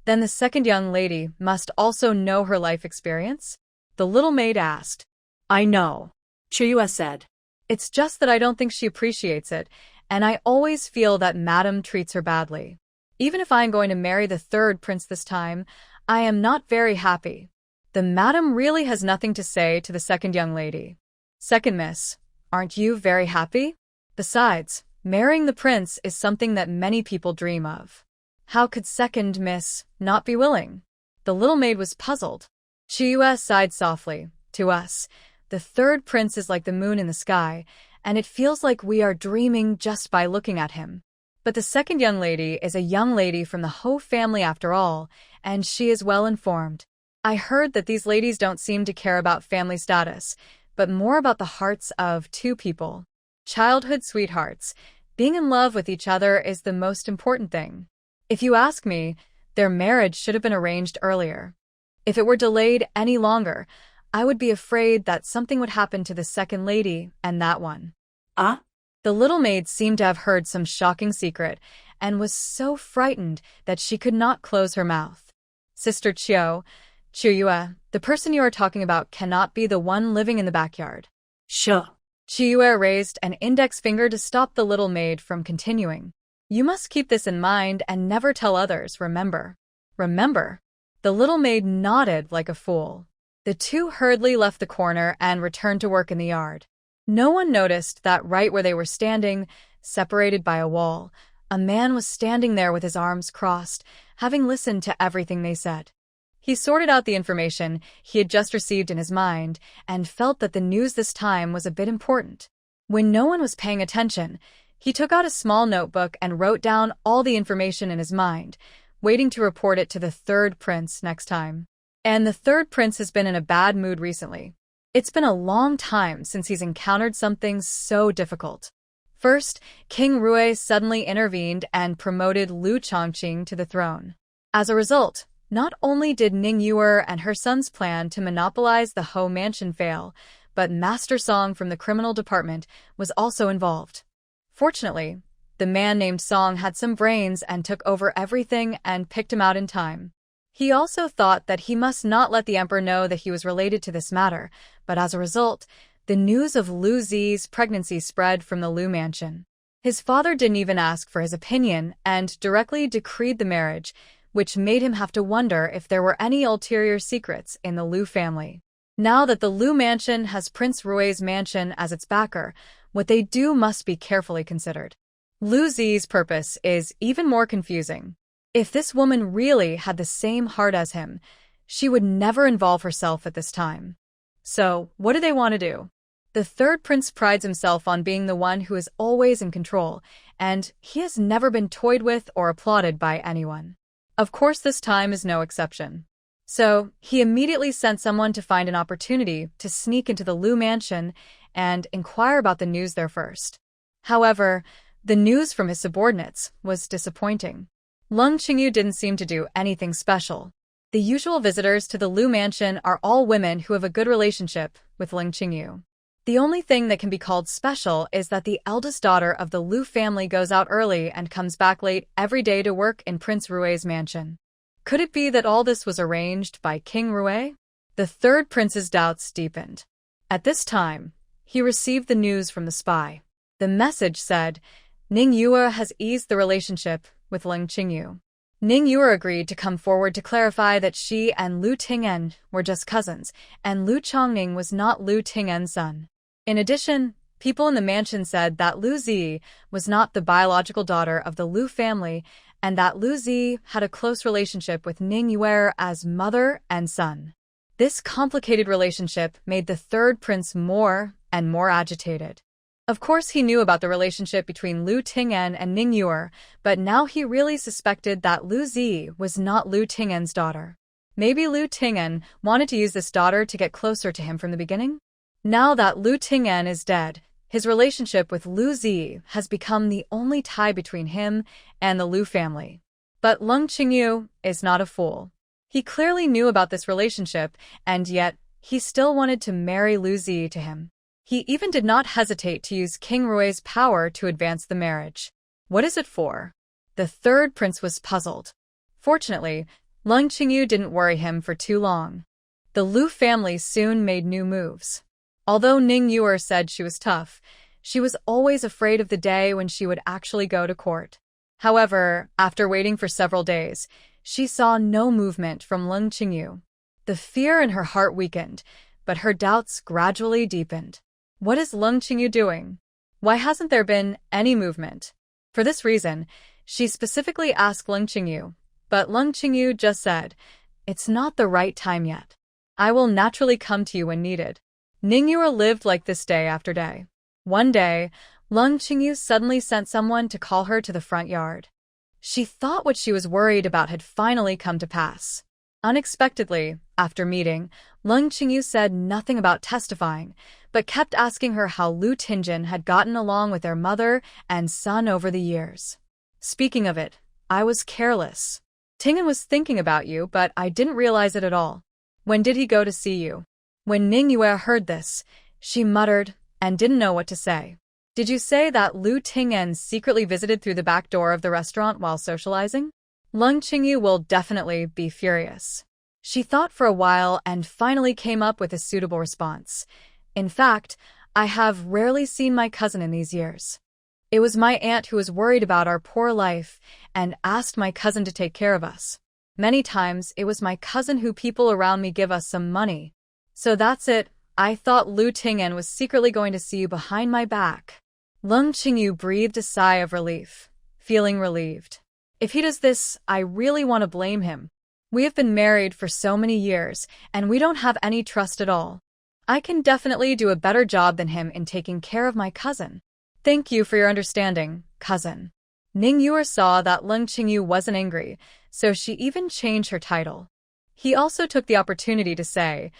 Then the second young lady must also know her life experience? The little maid asked. I know, Chiyue said. It's just that I don't think she appreciates it, and I always feel that Madam treats her badly. Even if I am going to marry the third prince this time, I am not very happy. The Madam really has nothing to say to the second young lady. Second miss, aren't you very happy? Besides, marrying the prince is something that many people dream of. How could second miss not be willing? The little maid was puzzled. Chiyue sighed softly. To us, the third prince is like the moon in the sky, and it feels like we are dreaming just by looking at him. But the second young lady is a young lady from the Ho family after all, and she is well informed. I heard that these ladies don't seem to care about family status, but more about the hearts of two people. Childhood sweethearts. Being in love with each other is the most important thing. If you ask me, their marriage should have been arranged earlier. If it were delayed any longer, I would be afraid that something would happen to the second lady and that one. The little maid seemed to have heard some shocking secret and was so frightened that she could not close her mouth. Sister Chiyue, the person you are talking about cannot be the one living in the backyard. Sure. Chiyue raised an index finger to stop the little maid from continuing. You must keep this in mind and never tell others, remember? Remember? The little maid nodded like a fool. The two hurriedly left the corner and returned to work in the yard. No one noticed that right where they were standing, separated by a wall, a man was standing there with his arms crossed, having listened to everything they said. He sorted out the information he had just received in his mind and felt that the news this time was a bit important. When no one was paying attention, he took out a small notebook and wrote down all the information in his mind, waiting to report it to the third prince next time. And the third prince has been in a bad mood recently. It's been a long time since he's encountered something so difficult. First, King Rui suddenly intervened and promoted Lu Chongqing to the throne. As a result, not only did Ningyu and her son's plan to monopolize the Ho mansion fail, but Master Song from the criminal department was also involved. Fortunately, the man named Song had some brains and took over everything and picked him out in time. He also thought that he must not let the emperor know that he was related to this matter, but as a result, the news of Lu Zi's pregnancy spread from the Lu mansion. His father didn't even ask for his opinion and directly decreed the marriage, which made him have to wonder if there were any ulterior secrets in the Lu family. Now that the Lu mansion has Prince Rui's mansion as its backer, what they do must be carefully considered. Lu Zi's purpose is even more confusing. If this woman really had the same heart as him, she would never involve herself at this time. So, what do they want to do? The third prince prides himself on being the one who is always in control, and he has never been toyed with or applauded by anyone. Of course, this time is no exception. So, he immediately sent someone to find an opportunity to sneak into the Lu mansion and inquire about the news there first. However, the news from his subordinates was disappointing. Lung Qingyu didn't seem to do anything special. The usual visitors to the Lu mansion are all women who have a good relationship with Lung Qingyu. The only thing that can be called special is that the eldest daughter of the Lu family goes out early and comes back late every day to work in Prince Rui's mansion. Could it be that all this was arranged by King Rui? The third prince's doubts deepened. At this time, he received the news from the spy. The message said, Ningyu has eased the relationship with Lung Qingyu. Ningyu agreed to come forward to clarify that she and Lu Ting'en were just cousins, and Lu Chongning was not Lu Ting'en's son. In addition, people in the mansion said that Lu Zi was not the biological daughter of the Lu family, and that Lu Zi had a close relationship with Ningyu as mother and son. This complicated relationship made the third prince more and more agitated. Of course, he knew about the relationship between Lu Ting'en and Ningyu, but now he really suspected that Lu Zi was not Lu Ting'en's daughter. Maybe Lu Ting'en wanted to use this daughter to get closer to him from the beginning? Now that Lu Ting'en is dead, his relationship with Lu Zi has become the only tie between him and the Lu family. But Lung Qingyu is not a fool. He clearly knew about this relationship, and yet he still wanted to marry Lu Zi to him. He even did not hesitate to use King Rui's power to advance the marriage. What is it for? The third prince was puzzled. Fortunately, Lung Qingyu didn't worry him for too long. The Lu family soon made new moves. Although Ning Yuer said she was tough, she was always afraid of the day when she would actually go to court. However, after waiting for several days, she saw no movement from Lung Qingyu. The fear in her heart weakened, but her doubts gradually deepened. What is Lung Qingyu doing? Why hasn't there been any movement? For this reason, she specifically asked Lung Qingyu, but Lung Qingyu just said, "It's not the right time yet. I will naturally come to you when needed." Ning Yuer lived like this day after day. One day, Lung Qingyu suddenly sent someone to call her to the front yard. She thought what she was worried about had finally come to pass. Unexpectedly, after meeting, Lung Qingyu said nothing about testifying, but kept asking her how Lu Ting'en had gotten along with their mother and son over the years. "Speaking of it, I was careless. Ting'en was thinking about you, but I didn't realize it at all. When did he go to see you?" When Ning Yuer heard this, she muttered and didn't know what to say. "Did you say that Lu Ting'en secretly visited through the back door of the restaurant while socializing?" Lung Qingyu will definitely be furious. She thought for a while and finally came up with a suitable response. "In fact, I have rarely seen my cousin in these years. It was my aunt who was worried about our poor life and asked my cousin to take care of us. Many times, it was my cousin who people around me give us some money. So that's it. I thought Lu Ting'en was secretly going to see you behind my back." Lung Qingyu breathed a sigh of relief, feeling relieved. "If he does this, I really want to blame him. We have been married for so many years, and we don't have any trust at all. I can definitely do a better job than him in taking care of my cousin. Thank you for your understanding, cousin." Ning Yuer saw that Lung Qingyu wasn't angry, so she even changed her title. He also took the opportunity to say,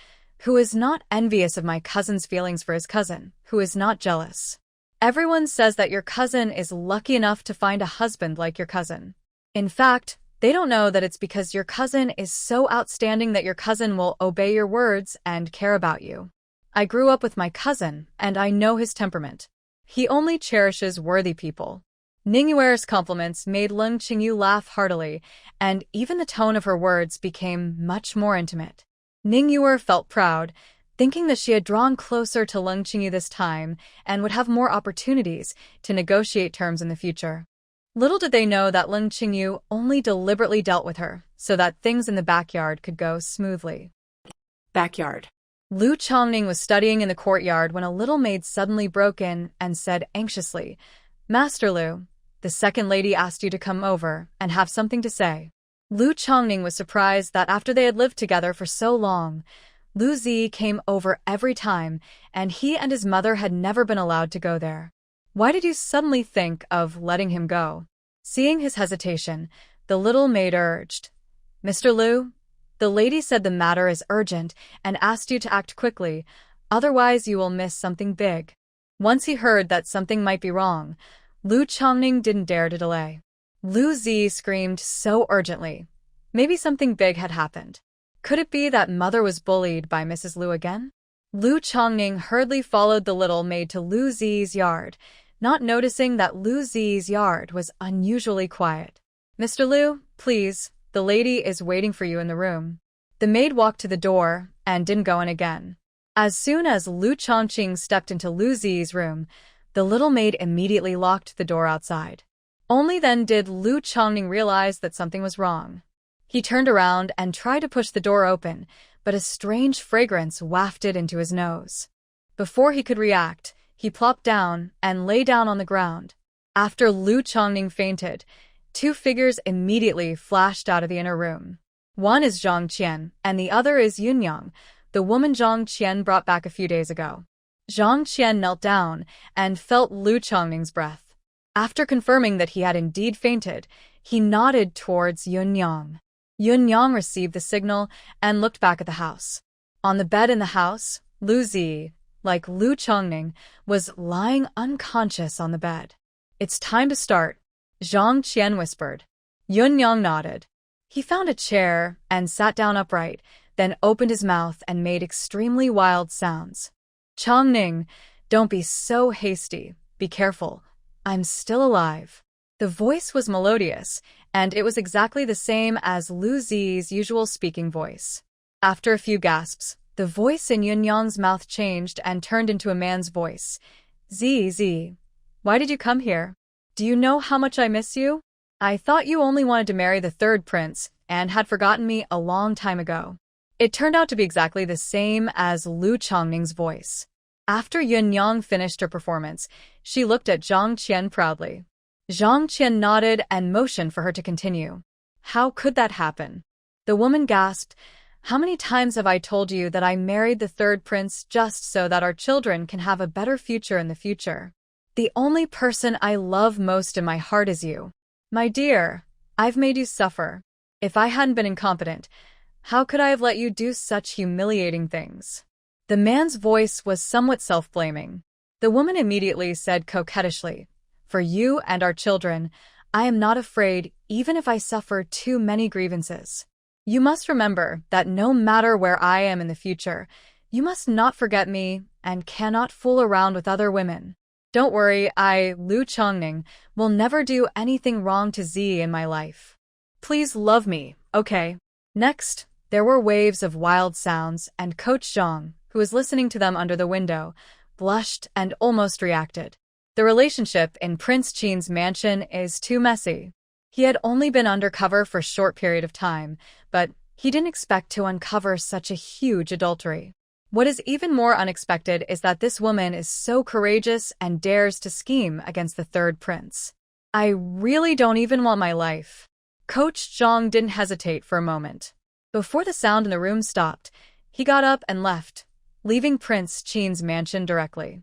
"Who is not envious of my cousin's feelings for his cousin, who is not jealous. Everyone says that your cousin is lucky enough to find a husband like your cousin. In fact, they don't know that it's because your cousin is so outstanding that your cousin will obey your words and care about you. I grew up with my cousin, and I know his temperament. He only cherishes worthy people." Ning Yuer's compliments made Lung Qingyu laugh heartily, and even the tone of her words became much more intimate. Ning Yuer felt proud, thinking that she had drawn closer to Lung Qingyu this time and would have more opportunities to negotiate terms in the future. Little did they know that Lung Qingyu only deliberately dealt with her so that things in the backyard could go smoothly. Backyard. Lu Chongning was studying in the courtyard when a little maid suddenly broke in and said anxiously, "Master Lu, the second lady asked you to come over and have something to say." Lu Chongning was surprised that after they had lived together for so long, Lu Zi came over every time, and he and his mother had never been allowed to go there. "Why did you suddenly think of letting him go?" Seeing his hesitation, the little maid urged, "Mr. Lu, the lady said the matter is urgent and asked you to act quickly, otherwise you will miss something big." Once he heard that something might be wrong, Lu Chongning didn't dare to delay. Lu Zi screamed so urgently. Maybe something big had happened. Could it be that mother was bullied by Mrs. Lu again? Lu Chongning hurriedly followed the little maid to Lu Zi's yard, not noticing that Lu Zi's yard was unusually quiet. "Mr. Lu, please, the lady is waiting for you in the room." The maid walked to the door and didn't go in again. As soon as Lu Chongqing stepped into Lu Zi's room, the little maid immediately locked the door outside. Only then did Lu Chongning realize that something was wrong. He turned around and tried to push the door open, but a strange fragrance wafted into his nose. Before he could react, he plopped down and lay down on the ground. After Lu Chongning fainted, two figures immediately flashed out of the inner room. One is Zhang Qian, and the other is Yunyang, the woman Zhang Qian brought back a few days ago. Zhang Qian knelt down and felt Lu Chongning's breath. After confirming that he had indeed fainted, he nodded towards Yunyang. Yunyang received the signal and looked back at the house. On the bed in the house, Lu Zi, like Lu Chongning, was lying unconscious on the bed. "It's time to start," Zhang Qian whispered. Yunyang nodded. He found a chair and sat down upright, then opened his mouth and made extremely wild sounds. "Chongning, Don't be so hasty. Be careful. I'm still alive. The voice was melodious, and it was exactly the same as Lu Zi's usual speaking voice. After a few gasps, the voice in Yunyang's mouth changed and turned into a man's voice. Z, why did you come here? Do you know how much I miss you? I thought you only wanted to marry the third prince and had forgotten me a long time ago. It turned out to be exactly the same as Lu Chongning's voice. After Yunyang finished her performance, she looked at Zhang Qian proudly. Zhang Qian nodded and motioned for her to continue. How could that happen? The woman gasped. How many times have I told you that I married the third prince just so that our children can have a better future in the future? The only person I love most in my heart is you. My dear, I've made you suffer. If I hadn't been incompetent, how could I have let you do such humiliating things? The man's voice was somewhat self-blaming. The woman immediately said coquettishly, For you and our children, I am not afraid even if I suffer too many grievances. You must remember that no matter where I am in the future, you must not forget me and cannot fool around with other women. Don't worry, I, Lu Chongning, will never do anything wrong to Z in my life. Please love me, okay? Next, there were waves of wild sounds, and Coach Zhang, who was listening to them under the window, blushed and almost reacted. The relationship in Prince Qin's mansion is too messy. He had only been undercover for a short period of time, but he didn't expect to uncover such a huge adultery. What is even more unexpected is that this woman is so courageous and dares to scheme against the third prince. I really don't even want my life. Coach Zhang didn't hesitate for a moment. Before the sound in the room stopped, he got up and left, leaving Prince Qin's mansion directly.